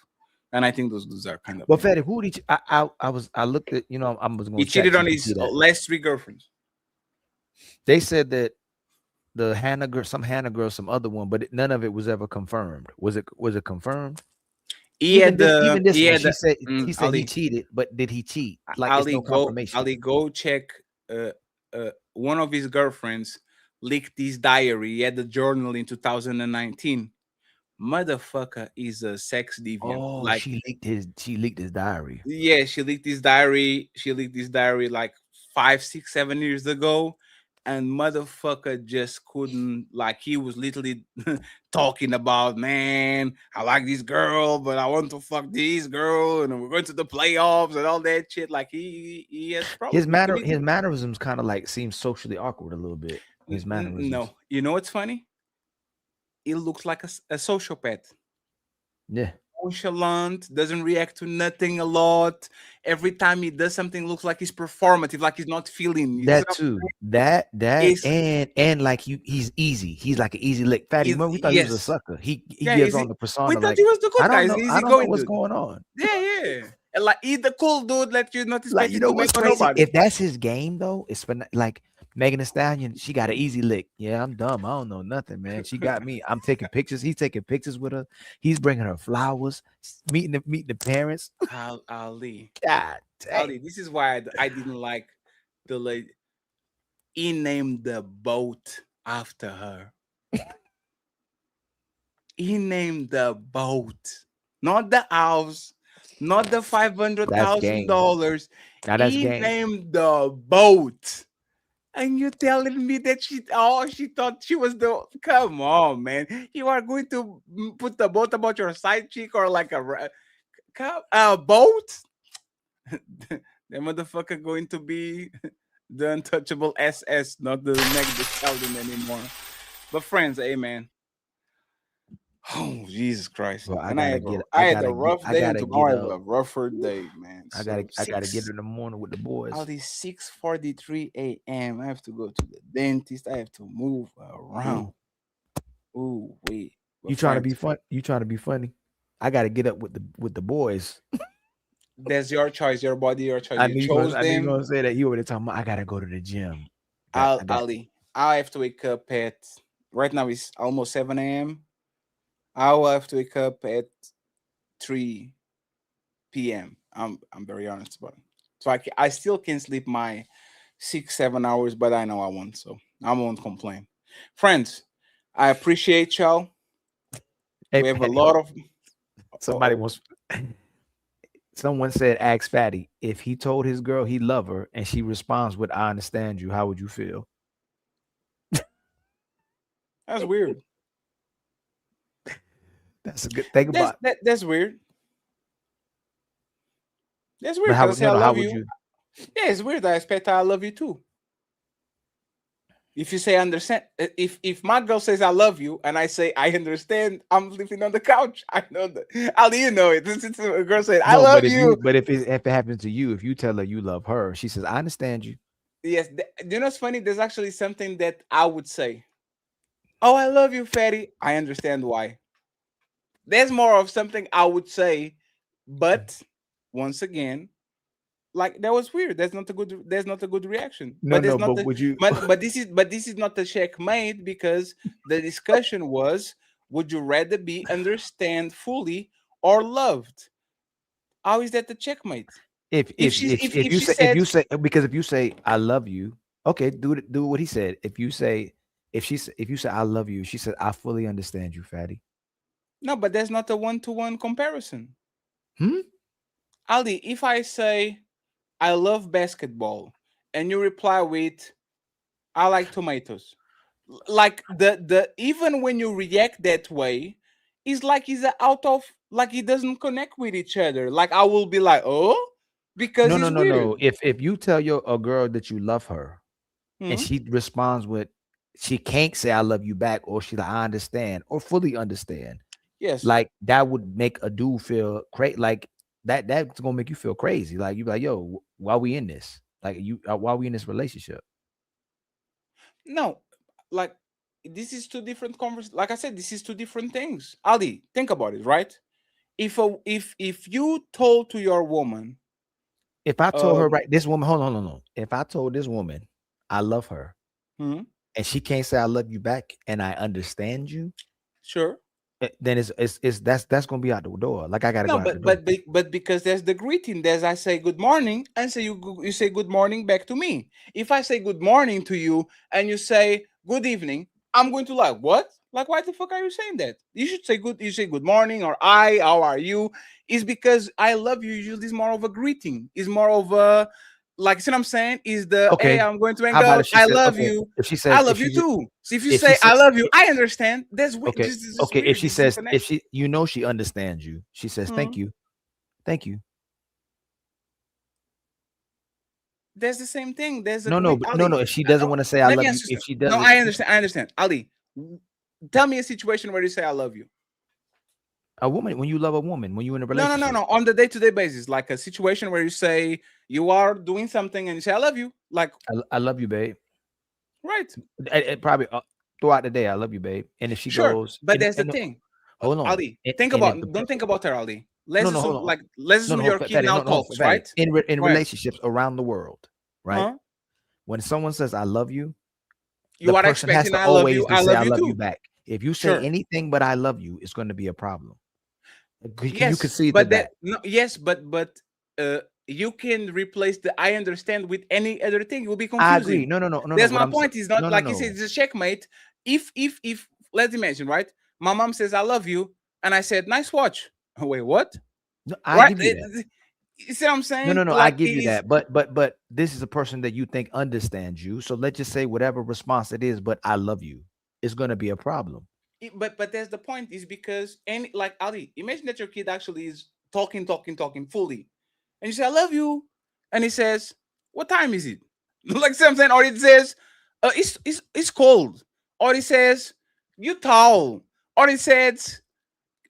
And I think those are kind of. Well, Fetty, who did I looked at, I was going He to chat cheated on GPT his that. last 3 girlfriends. They said that the Hannah girl, some Hannah girl, some other one, but none of it was ever confirmed. Was it confirmed? Even this one, she said he said he Ali. cheated, but did he cheat? Like it's no confirmation. Ali, go check. One of his girlfriends leaked his diary. He had the journal in 2019. Motherfucker is a sex deviant. Oh, Like she leaked his diary. yeah, she leaked his diary. She leaked his diary like 5, 6, 7 years ago. And motherfucker just couldn't, like, he was literally talking about, man, I like this girl, but I want to fuck this girl, and we're going to the playoffs and all that shit. Like he has problems. His mannerisms kind of like seem socially awkward a little bit. His mannerisms. No, you know what's funny? He looks like a sociopath. Yeah. Nonchalant, doesn't react to nothing a lot. Every time he does something, looks like he's performative, like he's not feeling. That too. That and like he's easy. He's like an easy lick. Fatty, remember we thought he was a sucker. He gives on the persona. We thought like, he was the good guy. I don't know what's going on. Yeah. And like he's the cool dude that you're not Like, expecting to what's make crazy? nobody. If that's his game though, it's like Megan Thee Stallion, she got an easy lick. Yeah, I'm dumb. I don't know nothing, man. She got me. I'm taking pictures. He's taking pictures with her. He's bringing her flowers, meeting the parents. Ali. God dang. Ali, this is why I didn't like the lady. He named the boat after her. He named the boat, not the house, not the $500,000. That's He game. named the boat. And you're telling me that she thought she was the. Come on, man. You are going to put the boat about your side chick or like a boat? The motherfucker going to be the untouchable SS, not the Meg Thee Stallion anymore. But friends, amen. Oh, Jesus Christ. Well, And I had a rough day, and tomorrow I have a rougher day, man. I gotta get in the morning with the boys. All these 6:43 a.m. I have to go to the dentist. I have to move around. Ooh, wait. You trying to be fun? You trying to be funny? I gotta get up with the boys. That's your choice, your body, your choice. I You knew chose you them. gonna say that. You already talking about I gotta go to the gym. Ali, I have to wake up at right now it's almost 7 a.m. I will have to wake up at 3 p.m. I'm very honest about it. So I still can sleep my 6-7 hours, but I know I won't, so I won't complain. Friends, I appreciate y'all. Hey, we have a lot of somebody wants. Someone said, ask Fatty if he told his girl he love her and she responds with "I understand you." How would you feel? That's weird. That's a good thing about. That's weird. That's weird. Because I love you. Yeah, it's weird. I expect I love you too. If you say understand, if my girl says I love you and I say I understand, I'm sleeping on the couch. I know that. How do you know it? This is a girl said I No, love but you. if it happens to you, if you tell her you love her, she says, I understand you. Yes, you know what's funny? There's actually something that I would say. Oh, I love you, Fatty. I understand why. There's more of something I would say, but once again, like that was weird. There's not a good reaction. No, But there's no, not but the would you but this is not a checkmate because the discussion was, would you rather be understand fully or loved? How is that the checkmate? if Said you say, because if you say I love you, okay, do what he said. If you say, if you say I love you, she said I fully understand you, fatty. no, but there's not a one-to-one comparison. Hmm? Ali, if I say I love basketball and you reply with I like tomatoes, like the even when you react that way, it's like it's out of, like it doesn't connect with each other. Like I will be like, oh, because No, no, it's no, weird. no. If you tell a girl that you love her and Hmm? she responds with, she can't say I love you back, or she like I understand or fully understand, Yes. like that would make a dude feel crazy. Like that's gonna make you feel crazy. Like you be like, yo, why we in this? Like why we in this relationship? No, like this is two different convers. Like I said, this is two different things. Ali, think about it, right? If you told to your woman, If I told her, right, this woman, hold on, hold on. If I told this woman I love her hmm? and she can't say I love you back and I understand you, Sure. then it's that's gonna be out the door. Like I gotta No, go out the door. but because there's the greeting. There's I say good morning, and so you say good morning back to me. If I say good morning to you and you say good evening, I'm going to like what? Like why the fuck are you saying that? You should say good. You say good morning or how are you? Is because I love you. Usually is more of a greeting. Is more of a, like, see what I'm saying? Is the hey, Okay. I'm going to hang How about out. if she I says, love okay, you. if she I says, love you too. So if you if she say said, I love you, I understand. That's weird. okay, This is just okay, if weird. she This says, disconnect. if she, you know, she understands you, she says, Hmm. thank you. There's the same thing. There's a No, no, great but no, Ali. no. If she doesn't want to say I Let me love you, ask you if something. she No, doesn't, I understand. I understand. Ali, tell me a situation where you say I love you. a woman, when you love a woman, when you're in a No, no, no, relationship, no. On the day-to-day basis, like a situation where you say you are doing something and you say I love you. Like, I love you, babe. right. Probably throughout the day, I love you, babe. And if she Sure. goes, But there's the no, thing. hold on, Ali, think and about, if don't think about her, Ali. no, Let's no, hold assume, on, like, let's no, assume no, your kid fatty, now no, talks, fatty. right? In Right. relationships around the world, right? Huh? When someone says I love you, the You are person has expecting to I love always you. to I say love I you love you too. back. If you say Sure. anything but I love you, it's going to be a problem. You can Yes, see but that. no, yes, but you can replace the I understand with any other thing. It will be I agree. confusing. No, no, no, no, no. That's What my I'm saying, point. Is not no, no, like you said, no. it's a checkmate. If let's imagine, right? My mom says I love you, and I said nice watch. Wait, what? No, I Right? give you that. You see what I'm No, no, saying? no. I Like give it you is. that. But this is a person that you think understands you. So let's just say whatever response it is, but I love you, it's going to be a problem. But that's the point. Is because any, like Ali, imagine that your kid actually is talking fully, and you say I love you, and he says, "What time is it?" Like something, or it says, it's cold," or he says, "You towel," or he says,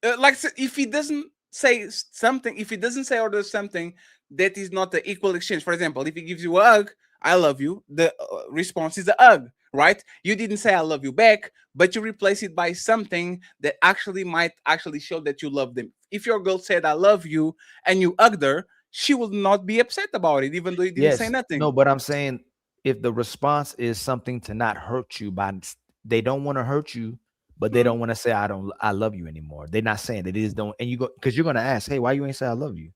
if he doesn't say something, if he doesn't say or does something that is not the equal exchange. For example, if he gives you a hug, I love you, the response is a hug, right? You didn't say I love you back, but you replace it by something that actually might actually show that you love them. If your girl said I love you and you hugged her, she will not be upset about it, even though you didn't say Yes. No, nothing. but I'm saying if the response is something to not hurt you, they don't want to hurt you, but they Hmm. don't want to say I love you anymore. They're not saying that. It is don't, and you go, because you're gonna ask, hey, why you ain't say I love you?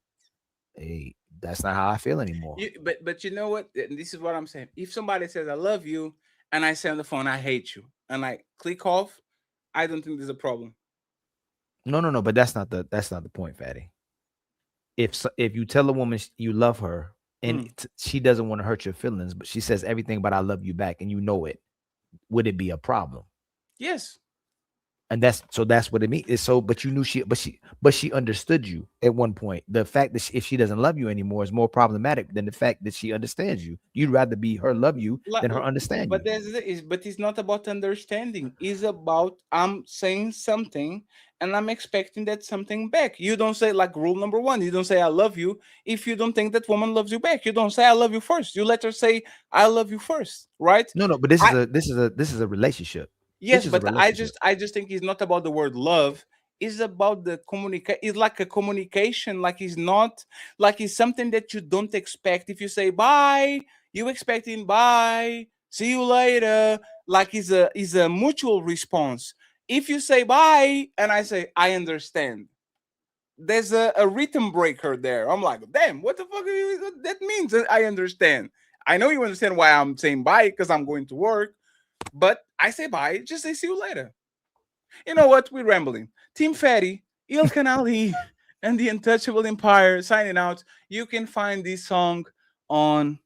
Hey, that's not how I feel anymore. But you know what? And this is what I'm saying. If somebody says I love you, and I say on the phone I hate you, and I click off, I don't think there's a problem. No, no, no. But that's not the point, Fatty. If you tell a woman you love her and Mm. she doesn't want to hurt your feelings, but she says everything but I love you back, and you know it, would it be a problem? Yes. And that's what it means. It's so, but you knew she understood you at one point. The fact that if she doesn't love you anymore is more problematic than the fact that she understands you. You'd rather be her love you than her understand you. But it's not about understanding. It's about I'm saying something and I'm expecting that something back. You don't say, like, rule number 1, you don't say I love you if you don't think that woman loves you back. You don't say I love you first. You let her say I love you first, right? No, but this is a relationship. Yes, but I just think it's not about the word love. It's about the communication. It's like a communication. Like it's not like it's something that you don't expect. If you say bye, you expecting bye, see you later. Like it's a mutual response. If you say bye and I say I understand, there's a rhythm breaker there. I'm like, damn, what the fuck that means? I understand. I know you understand why I'm saying bye because I'm going to work. But I say bye, just say see you later. You know what? We're rambling. Team Fatty, Il Canali, and the Untouchable Empire signing out. You can find this song on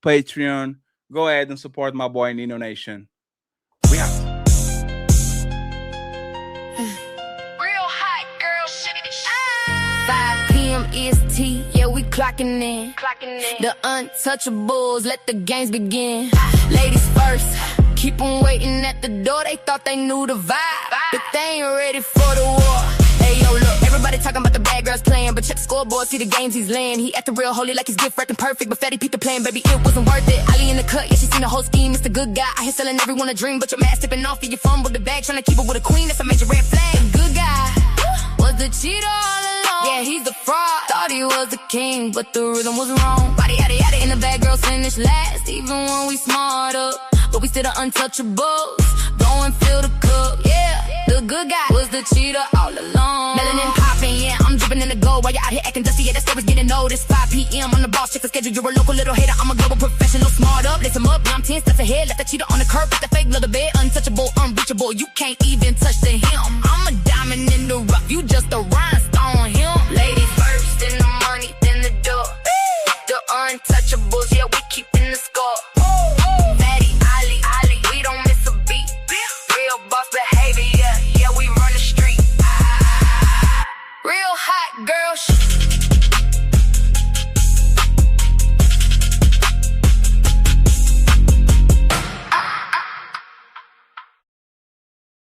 Patreon. Go ahead and support my boy Nino Nation. We out. Real hot girl shit. 5 p.m. EST, yeah, we clocking in. The Untouchables, let the games begin. Ladies first. Keep them waiting at the door, they thought they knew the vibe, but they ain't ready for the war. Hey, yo, look, everybody talking about the bad girls playing, but check the scoreboard, see the games he's laying. He acting real holy like his gift wrapped perfect, but Fatty peeped the plan, baby, it wasn't worth it. Ali in the cut, yeah, she seen the whole scheme, it's the good guy. I here selling everyone a dream, but your man tipping off, and you fumbled the bag, trying to keep it with a queen, that's a major red flag. The good guy was the cheater all along, yeah, he's the fraud. Thought he was the king, but the rhythm was wrong. Body yada yada, in the bad girls finish last, even when we smart up. But we still the untouchables. Go and fill the cup, yeah. The good guy was the cheater all along. Melanin popping, yeah, I'm dripping in the gold. While you're out here acting dusty, yeah, that story's getting noticed. 5 p.m. on the boss, check the schedule. You're a local little hater, I'm a global professional. Smart up, listen up, now I'm 10 steps ahead. Left the cheater on the curb, put the fake little bed. Untouchable, unreachable, you can't even touch the hem.